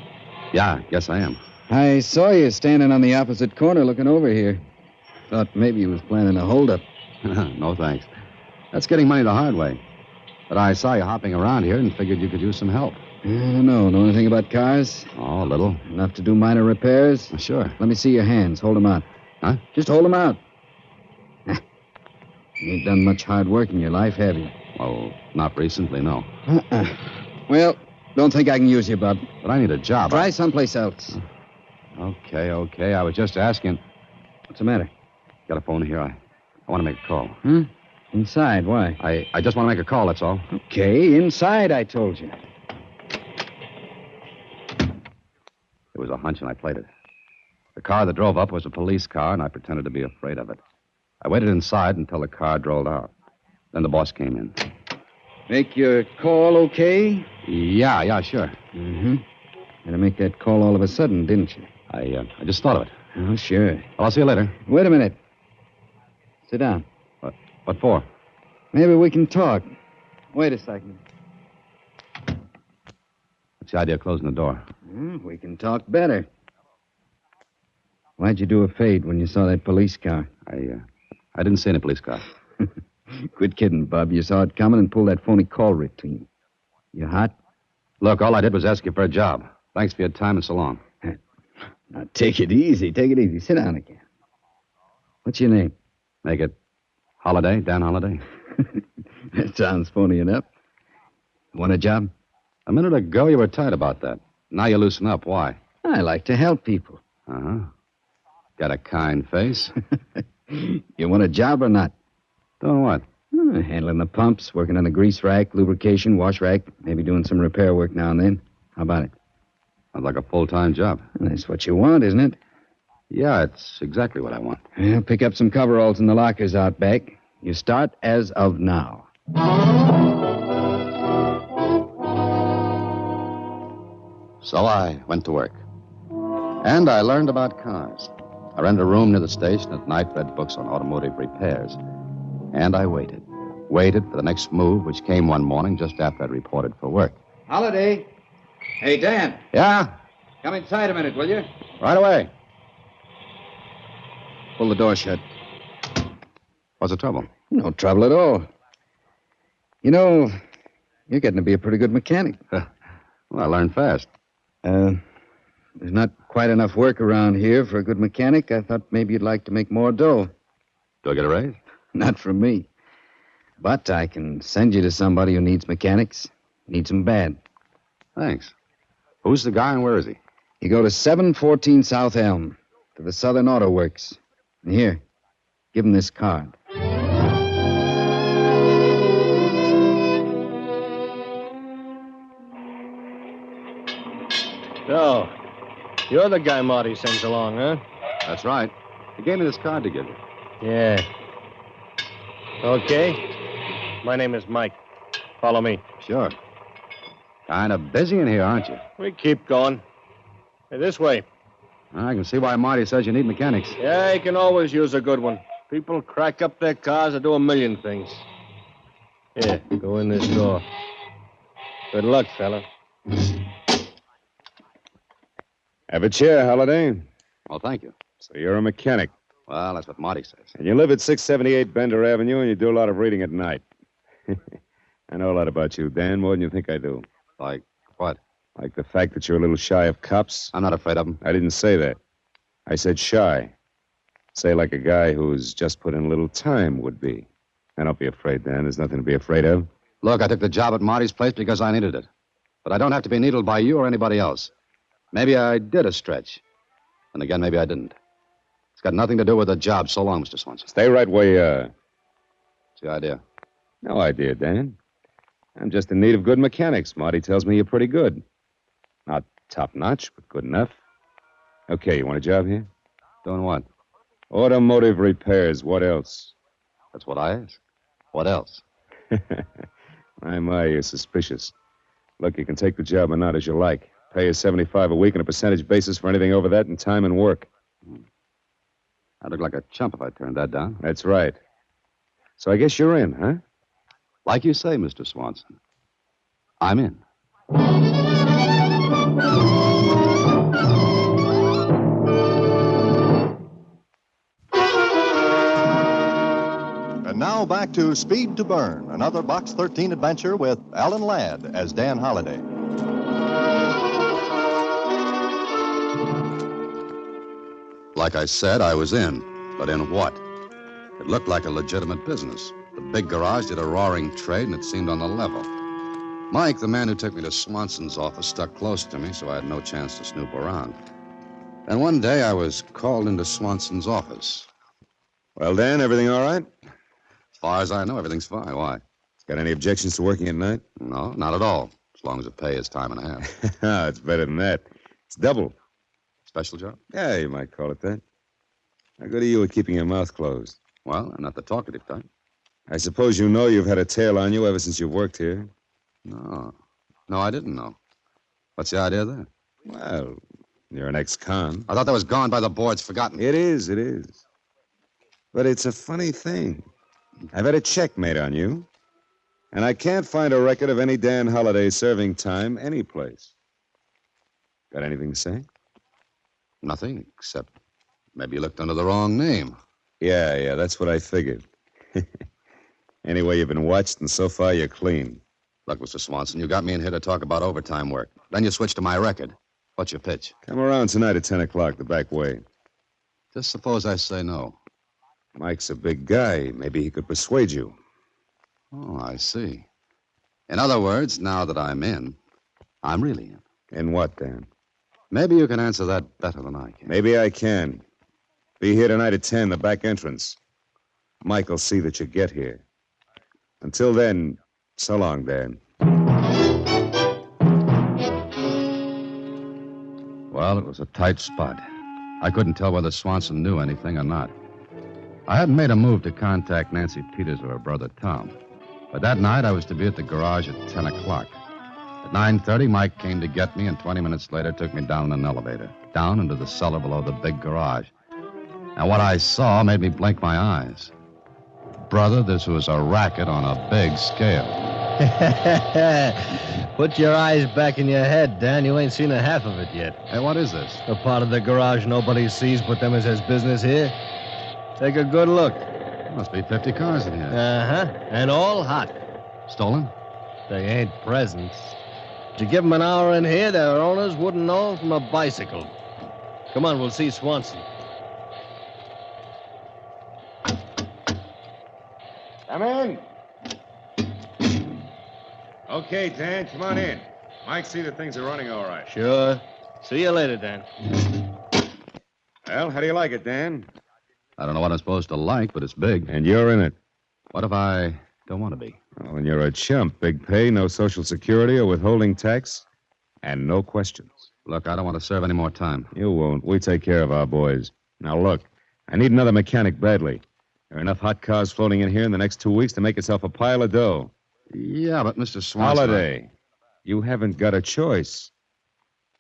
Yeah, yes I am. I saw you standing on the opposite corner looking over here. Thought maybe you was planning a holdup. No, thanks. That's getting money the hard way. But I saw you hopping around here and figured you could use some help. I don't know. Know anything about cars? Oh, a little. Enough to do minor repairs? Sure. Let me see your hands. Hold them out. Huh? Just hold them out. You ain't done much hard work in your life, have you? Oh, not recently, no. Well, don't think I can use you, Bub. But I need a job. Try someplace else. Okay. I was just asking. What's the matter? Got a phone here. I want to make a call. Inside, why? I just want to make a call, that's all. Okay, inside, I told you. It was a hunch, and I played it. The car that drove up was a police car, and I pretended to be afraid of it. I waited inside until the car rolled out. Then the boss came in. Make your call okay? Yeah, sure. Mm-hmm. Had to make that call all of a sudden, didn't you? I just thought of it. Oh, sure. Well, I'll see you later. Wait a minute. Sit down. What for? Maybe we can talk. Wait a second. What's the idea of closing the door? We can talk better. Why'd you do a fade when you saw that police car? I didn't see any police car. Quit kidding, Bub. You saw it coming and pulled that phony call routine. You hot? Look, all I did was ask you for a job. Thanks for your time and so long. Now, take it easy. Take it easy. Sit down again. What's your name? Make it Holiday, Dan Holiday. That sounds phony enough. Want a job? A minute ago, you were tight about that. Now you loosen up. Why? I like to help people. Uh-huh. Got a kind face. You want a job or not? Doing what? Handling the pumps, working on the grease rack, lubrication, wash rack, maybe doing some repair work now and then. How about it? Sounds like a full-time job. That's what you want, isn't it? Yeah, it's exactly what I want. Well, pick up some coveralls in the lockers out back. You start as of now. So I went to work. And I learned about cars. I rented a room near the station at night, read books on automotive repairs. And I waited. Waited for the next move, which came one morning just after I'd reported for work. Holiday. Hey, Dan. Yeah? Come inside a minute, will you? Right away. Pull the door shut. What's the trouble? No trouble at all. You know, you're getting to be a pretty good mechanic. Well, I learned fast. There's not quite enough work around here for a good mechanic. I thought maybe you'd like to make more dough. Do I get a raise? Not from me. But I can send you to somebody who needs mechanics. Needs them bad. Thanks. Who's the guy and where is he? You go to 714 South Elm, to the Southern Auto Works. And here, give him this card. So, you're the guy Marty sends along, huh? That's right. He gave me this card to give you. Yeah. Okay. My name is Mike. Follow me. Sure. Kind of busy in here, aren't you? We keep going. Hey, this way. I can see why Marty says you need mechanics. Yeah, you can always use a good one. People crack up their cars or do a million things. Here, go in this door. Good luck, fella. Have a chair, Holiday. Well, thank you. So you're a mechanic. Well, that's what Marty says. And you live at 678 Bender Avenue, and you do a lot of reading at night. I know a lot about you, Dan, more than you think I do. Like what? Like the fact that you're a little shy of cops. I'm not afraid of them. I didn't say that. I said shy. Say like a guy who's just put in a little time would be. Now, don't be afraid, Dan. There's nothing to be afraid of. Look, I took the job at Marty's place because I needed it. But I don't have to be needled by you or anybody else. Maybe I did a stretch. And again, maybe I didn't. It's got nothing to do with the job. So long, Mr. Swanson. Stay right where you are. What's the idea? No idea, Dan. I'm just in need of good mechanics. Marty tells me you're pretty good. Not top-notch, but good enough. Okay, you want a job here? Doing what? Automotive repairs. What else? That's what I asked. What else? My, you're suspicious. Look, you can take the job or not as you like. Pay you $75 a week on a percentage basis for anything over that in time and work. I'd look like a chump if I turned that down. That's right. So I guess you're in, huh? Like you say, Mr. Swanson. I'm in. And now back to Speed to Burn, another Box 13 adventure with Alan Ladd as Dan Holiday. Like I said, I was in. But in what? It looked like a legitimate business. The big garage did a roaring trade, and it seemed on the level. Mike, the man who took me to Swanson's office, stuck close to me, so I had no chance to snoop around. And one day I was called into Swanson's office. Well, Dan, everything all right? As far as I know, everything's fine. Why? Got any objections to working at night? No, not at all. As long as the pay is time and a half. It's better than that. It's double. Special job? Yeah, you might call it that. How good are you at keeping your mouth closed? Well, I'm not the talkative type. I suppose you know you've had a tail on you ever since you've worked here. No. No, I didn't know. What's the idea there? Well, you're an ex-con. I thought that was gone by the boards, forgotten. It is. But it's a funny thing. I've had a check made on you, and I can't find a record of any Dan Holliday serving time anyplace. Got anything to say? Nothing, except maybe you looked under the wrong name. Yeah, that's what I figured. Anyway, you've been watched, and so far you're clean. Look, Mr. Swanson, you got me in here to talk about overtime work. Then you switched to my record. What's your pitch? Come around tonight at 10 o'clock, the back way. Just suppose I say no. Mike's a big guy. Maybe he could persuade you. Oh, I see. In other words, now that I'm in, I'm really in. In what, Dan? Maybe you can answer that better than I can. Maybe I can. Be here tonight at 10, the back entrance. Mike will see that you get here. Until then, so long, Dan. Well, it was a tight spot. I couldn't tell whether Swanson knew anything or not. I hadn't made a move to contact Nancy Peters or her brother Tom. But that night, I was to be at the garage at 10 o'clock. At 9:30, Mike came to get me, and 20 minutes later took me down in an elevator, down into the cellar below the big garage. And what I saw made me blink my eyes. Brother, this was a racket on a big scale. Put your eyes back in your head, Dan. You ain't seen a half of it yet. Hey, what is this? The part of the garage nobody sees but them as has business here. Take a good look. Must be 50 cars in here. Uh-huh. And all hot. Stolen? They ain't presents. Did you give them an hour in here, their owners wouldn't know 'em from a bicycle. Come on, we'll see Swanson. Come in. Okay, Dan, come on in. Mike, see that things are running all right. Sure. See you later, Dan. Well, how do you like it, Dan? I don't know what I'm supposed to like, but it's big. And you're in it. What if I don't want to be? Oh, and you're a chump. Big pay, no Social Security or withholding tax, and no questions. Look, I don't want to serve any more time. You won't. We take care of our boys. Now, look, I need another mechanic badly. There are enough hot cars floating in here in the next 2 weeks to make yourself a pile of dough. Yeah, but Mr. Swanson... Holiday. You haven't got a choice.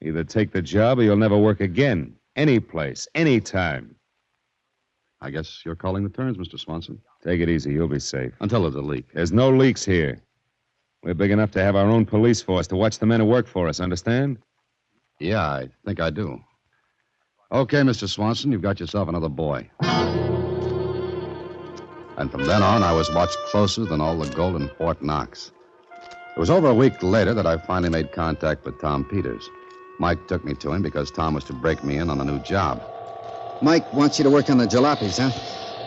Either take the job or you'll never work again. Any place, any time. I guess you're calling the turns, Mr. Swanson. Take it easy. You'll be safe. Until there's a leak. There's no leaks here. We're big enough to have our own police force to watch the men who work for us, understand? Yeah, I think I do. Okay, Mr. Swanson, you've got yourself another boy. And from then on, I was watched closer than all the gold in Fort Knox. It was over a week later that I finally made contact with Tom Peters. Mike took me to him because Tom was to break me in on a new job. Mike wants you to work on the jalopies, huh?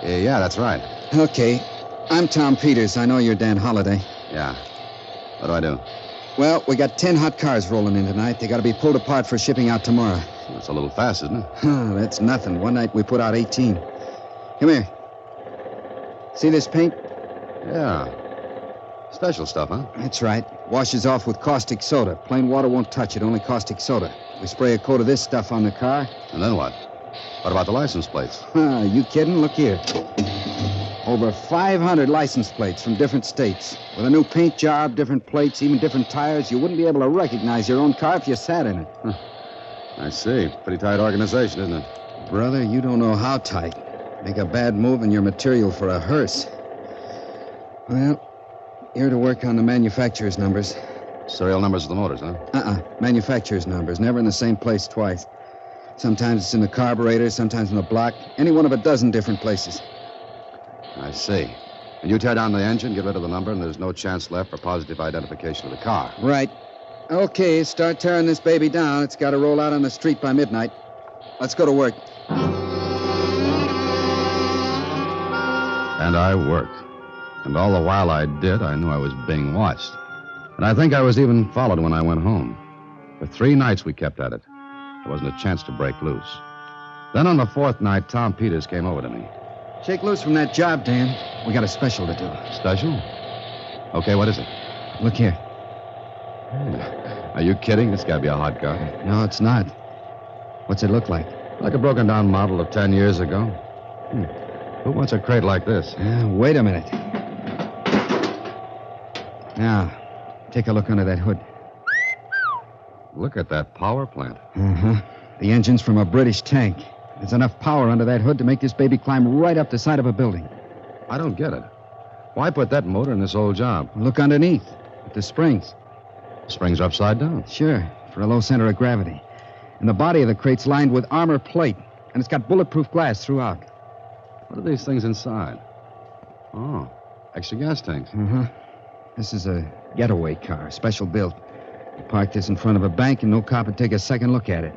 Yeah, that's right. Okay. I'm Tom Peters. I know you're Dan Holliday. Yeah. What do I do? Well, we got 10 hot cars rolling in tonight. They got to be pulled apart for shipping out tomorrow. That's a little fast, isn't it? That's nothing. One night we put out 18. Come here. See this paint? Yeah. Special stuff, huh? That's right. Washes off with caustic soda. Plain water won't touch it, only caustic soda. We spray a coat of this stuff on the car. And then what? What about the license plates? You kidding? Look here. Over 500 license plates from different states. With a new paint job, different plates, even different tires. You wouldn't be able to recognize your own car if you sat in it. I see. Pretty tight organization, isn't it? Brother, you don't know how tight. Make a bad move and you're material for a hearse. Well, you're to work on the manufacturer's numbers. Serial numbers of the motors, huh? Manufacturer's numbers. Never in the same place twice. Sometimes it's in the carburetor, sometimes in the block. Any one of a dozen different places. I see. And you tear down the engine, get rid of the number, and there's no chance left for positive identification of the car. Right. Okay, start tearing this baby down. It's got to roll out on the street by midnight. Let's go to work. And I worked. And all the while I did, I knew I was being watched. And I think I was even followed when I went home. For 3 nights we kept at it. There wasn't a chance to break loose. Then on the 4th night, Tom Peters came over to me. Shake loose from that job, Dan. We got a special to do. Special? Okay, what is it? Look here. Are you kidding? This gotta be a hot car. No, it's not. What's it look like? Like a broken-down model of 10 years ago. Who wants a crate like this? Wait a minute. Now, take a look under that hood. Look at that power plant. Uh-huh. The engine's from a British tank. There's enough power under that hood to make this baby climb right up the side of a building. I don't get it. Why put that motor in this old job? Look underneath at the springs. Springs are upside down. Sure, for a low center of gravity. And the body of the crate's lined with armor plate, and it's got bulletproof glass throughout. What are these things inside? Oh, extra gas tanks. Uh-huh. This is a getaway car, special built. We parked this in front of a bank, and no cop would take a second look at it.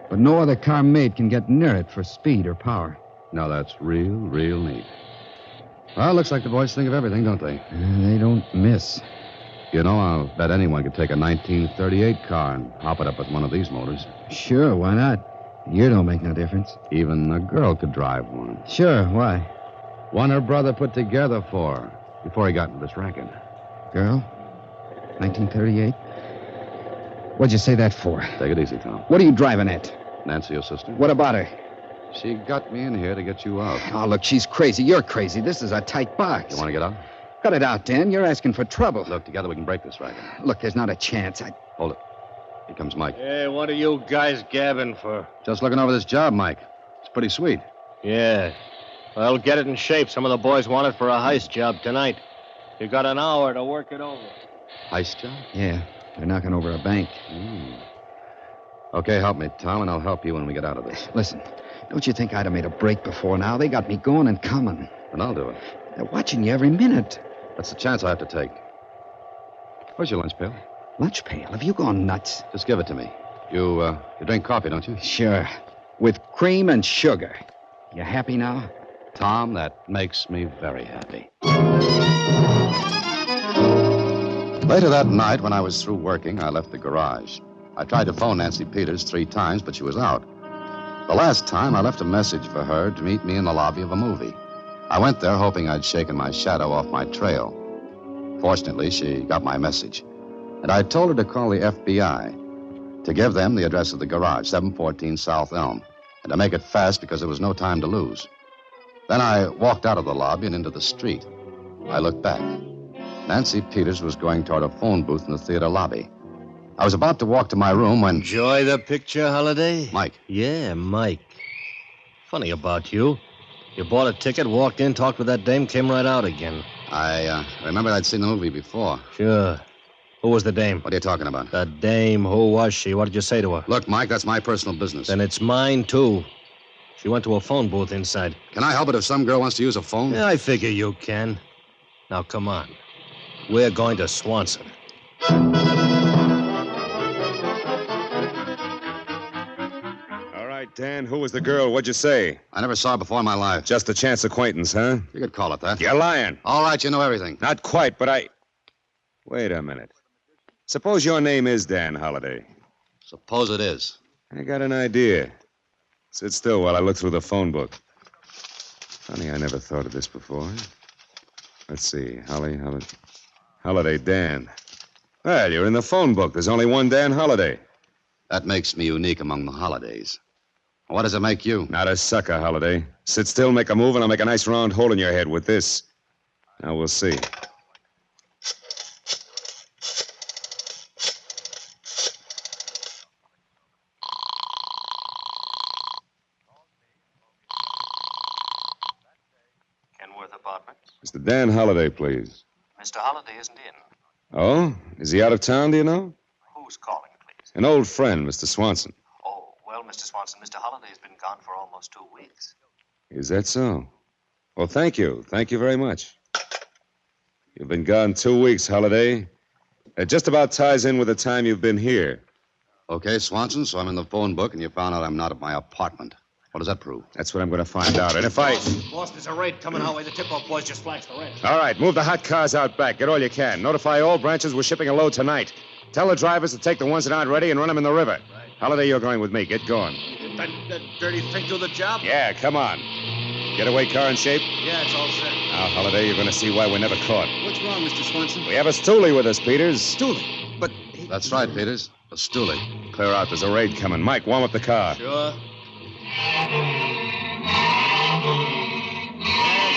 But no other car made can get near it for speed or power. Now, that's real neat. Well, looks like the boys think of everything, don't they? They don't miss. You know, I'll bet anyone could take a 1938 car and hop it up with one of these motors. Sure, why not? You don't make no difference. Even a girl could drive one. Sure, why? One her brother put together for her before he got into this racket. Girl? 1938? What'd you say that for? Take it easy, Tom. What are you driving at? Nancy, your sister? What about her? She got me in here to get you out. Oh, look, she's crazy. You're crazy. This is a tight box. You want to get out? Cut it out, Dan. You're asking for trouble. Look, together we can break this racket. Look, there's not a chance. Hold it. Here comes Mike. Hey, what are you guys gabbing for? Just looking over this job, Mike. It's pretty sweet. Yeah. Well, get it in shape. Some of the boys want it for a heist job tonight. You got an hour to work it over. Heist job? Yeah. They're knocking over a bank. Okay, help me, Tom, and I'll help you when we get out of this. Listen, don't you think I'd have made a break before now? They got me going and coming. Then I'll do it. They're watching you every minute. That's the chance I have to take. Where's your lunch pail? Lunch pail? Have you gone nuts? Just give it to me. You drink coffee, don't you? Sure. With cream and sugar. You happy now? Tom, that makes me very happy. Later that night, when I was through working, I left the garage. I tried to phone Nancy Peters 3 times, but she was out. The last time, I left a message for her to meet me in the lobby of a movie. I went there hoping I'd shaken my shadow off my trail. Fortunately, she got my message. And I told her to call the FBI, to give them the address of the garage, 714 South Elm, and to make it fast because there was no time to lose. Then I walked out of the lobby and into the street. I looked back. Nancy Peters was going toward a phone booth in the theater lobby. I was about to walk to my room when... Enjoy the picture, Holiday? Mike. Yeah, Mike. Funny about you. You bought a ticket, walked in, talked with that dame, came right out again. I remembered I'd seen the movie before. Sure. Who was the dame? What are you talking about? The dame. Who was she? What did you say to her? Look, Mike, that's my personal business. Then it's mine, too. She went to a phone booth inside. Can I help it if some girl wants to use a phone? Yeah, I figure you can. Now, come on. We're going to Swanson. All right, Dan, who was the girl? What'd you say? I never saw her before in my life. Just a chance acquaintance, huh? You could call it that. You're lying. All right, you know everything. Not quite, but I... Wait a minute. Suppose your name is Dan Holliday. Suppose it is. I got an idea. Sit still while I look through the phone book. Funny, I never thought of this before. Let's see. Holliday Dan. Well, you're in the phone book. There's only one Dan Holliday. That makes me unique among the Holidays. What does it make you? Not a sucker, Holliday. Sit still, make a move, and I'll make a nice round hole in your head with this. Now we'll see. Mr. Dan Holliday, please. Mr. Holliday isn't in. Oh? Is he out of town, do you know? Who's calling, please? An old friend, Mr. Swanson. Oh, well, Mr. Swanson, Mr. Holliday's been gone for almost 2 weeks. Is that so? Well, thank you. Thank you very much. You've been gone 2 weeks, Holliday. It just about ties in with the time you've been here. Okay, Swanson, so I'm in the phone book, and you found out I'm not at my apartment. What does that prove? That's what I'm going to find out. And if I... Boss, there's a raid coming our way. The tip-off boys just flashed the ranch. All right, move the hot cars out back. Get all you can. Notify all branches we're shipping a load tonight. Tell the drivers to take the ones that aren't ready and run them in the river. Right. Holliday, you're going with me. Get going. That dirty thing do the job? Yeah, come on. Getaway car in shape? Yeah, it's all set. Now, Holliday, you're going to see why we're never caught. What's wrong, Mr. Swanson? We have a stoolie with us, Peters. Stoolie? But... That's right, Peters. A stoolie. Clear out. There's a raid coming. Mike, warm up the car. Sure.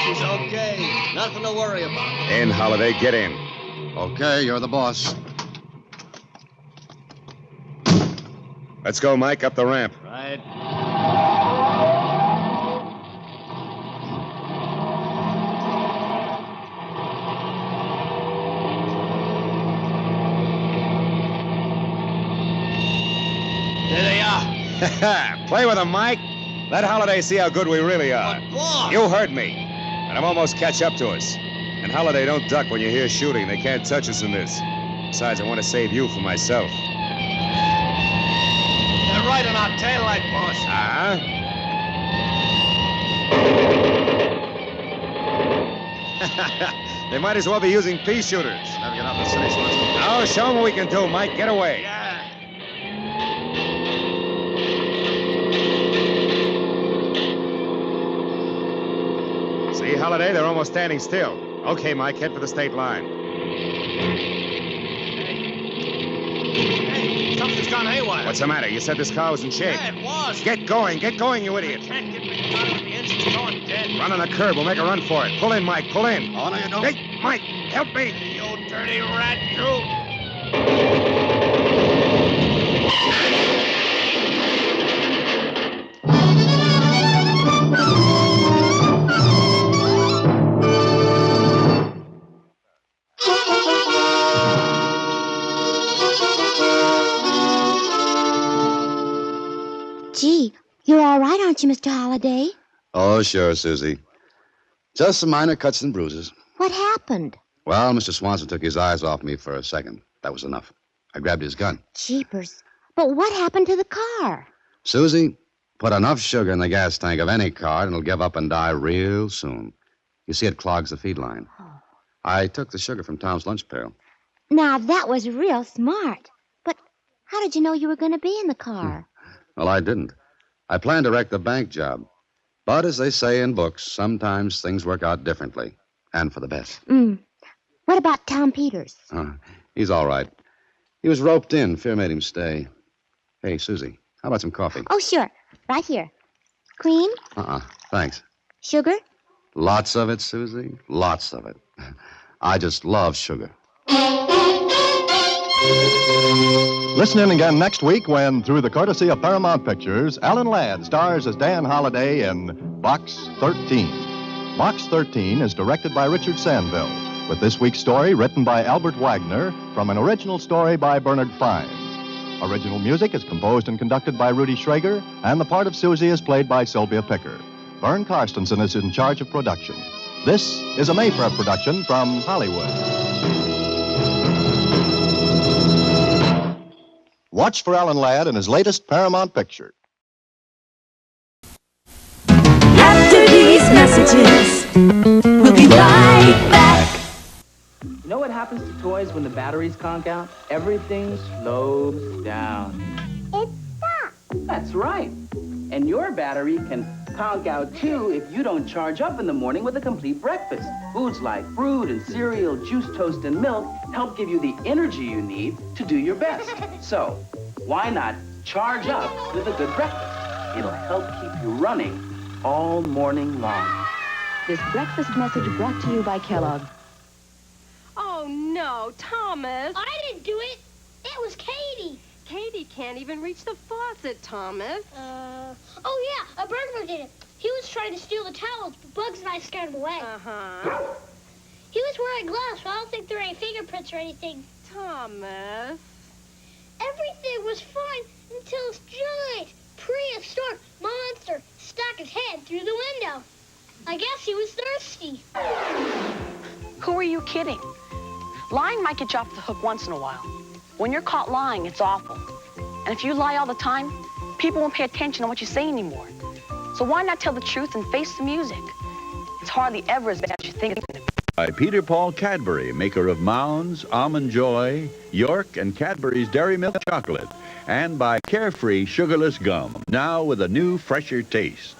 She's okay. Nothing to worry about. In, Holiday, get in. Okay, you're the boss. Let's go, Mike, up the ramp. Right. There they are. Play with them, Mike. Let Holiday see how good we really are. But, boss. You heard me. And I'm almost catch up to us. And Holiday, don't duck when you hear shooting. They can't touch us in this. Besides, I want to save you for myself. They're right on our taillight, boss. They might as well be using pea shooters. Never get out of the city, Swanson. Now, show them what we can do, Mike. Get away. Yeah. See, Holiday, they're almost standing still. Okay, Mike, head for the state line. Hey, something's gone haywire. What's the matter? You said this car was in shape. Yeah, it was. Get going, you idiot. I can't get me started. The engine's going dead. Run on the curb. We'll make a run for it. Pull in, Mike. Pull in. Oh, no, you don't. Hey, Mike, help me. You dirty rat, you. Gee, you're all right, aren't you, Mr. Holliday? Oh, sure, Susie. Just some minor cuts and bruises. What happened? Well, Mr. Swanson took his eyes off me for a second. That was enough. I grabbed his gun. Jeepers. But what happened to the car? Susie, put enough sugar in the gas tank of any car and it'll give up and die real soon. You see, it clogs the feed line. Oh. I took the sugar from Tom's lunch pail. Now, that was real smart. But how did you know you were going to be in the car? Well, I didn't. I planned to wreck the bank job. But as they say in books, sometimes things work out differently. And for the best. What about Tom Peters? He's all right. He was roped in. Fear made him stay. Hey, Susie, how about some coffee? Oh, sure. Right here. Cream? Thanks. Sugar? Lots of it, Susie. Lots of it. I just love sugar. Listen in again next week when, through the courtesy of Paramount Pictures, Alan Ladd stars as Dan Holliday in Box 13. Box 13 is directed by Richard Sandville, with this week's story written by Albert Wagner from an original story by Bernard Fines. Original music is composed and conducted by Rudy Schrager, and the part of Susie is played by Sylvia Picker. Vern Karstensen is in charge of production. This is a Mayfair production from Hollywood. Watch for Alan Ladd in his latest Paramount picture. After these messages, we'll be right back. You know what happens to toys when the batteries conk out? Everything slows down. It stops. That's right. And your battery can conk out, too, if you don't charge up in the morning with a complete breakfast. Foods like fruit and cereal, juice, toast, and milk help give you the energy you need to do your best. So, why not charge up with a good breakfast? It'll help keep you running all morning long. This breakfast message brought to you by Kellogg. Oh, no, Thomas. I didn't do it. It was Katie. Katie can't even reach the faucet, Thomas. Oh, yeah, a burglar did it. He was trying to steal the towels, but Bugs and I scared him away. He was wearing gloves, so I don't think there are any fingerprints or anything. Thomas. Everything was fine until this giant prehistoric monster stuck his head through the window. I guess he was thirsty. Who are you kidding? Lying might get you off the hook once in a while. When you're caught lying, it's awful. And if you lie all the time, people won't pay attention to what you say anymore. So why not tell the truth and face the music? It's hardly ever as bad as you think it's going to be. By Peter Paul Cadbury, maker of Mounds, Almond Joy, York, and Cadbury's Dairy Milk Chocolate. And by Carefree Sugarless Gum, now with a new, fresher taste.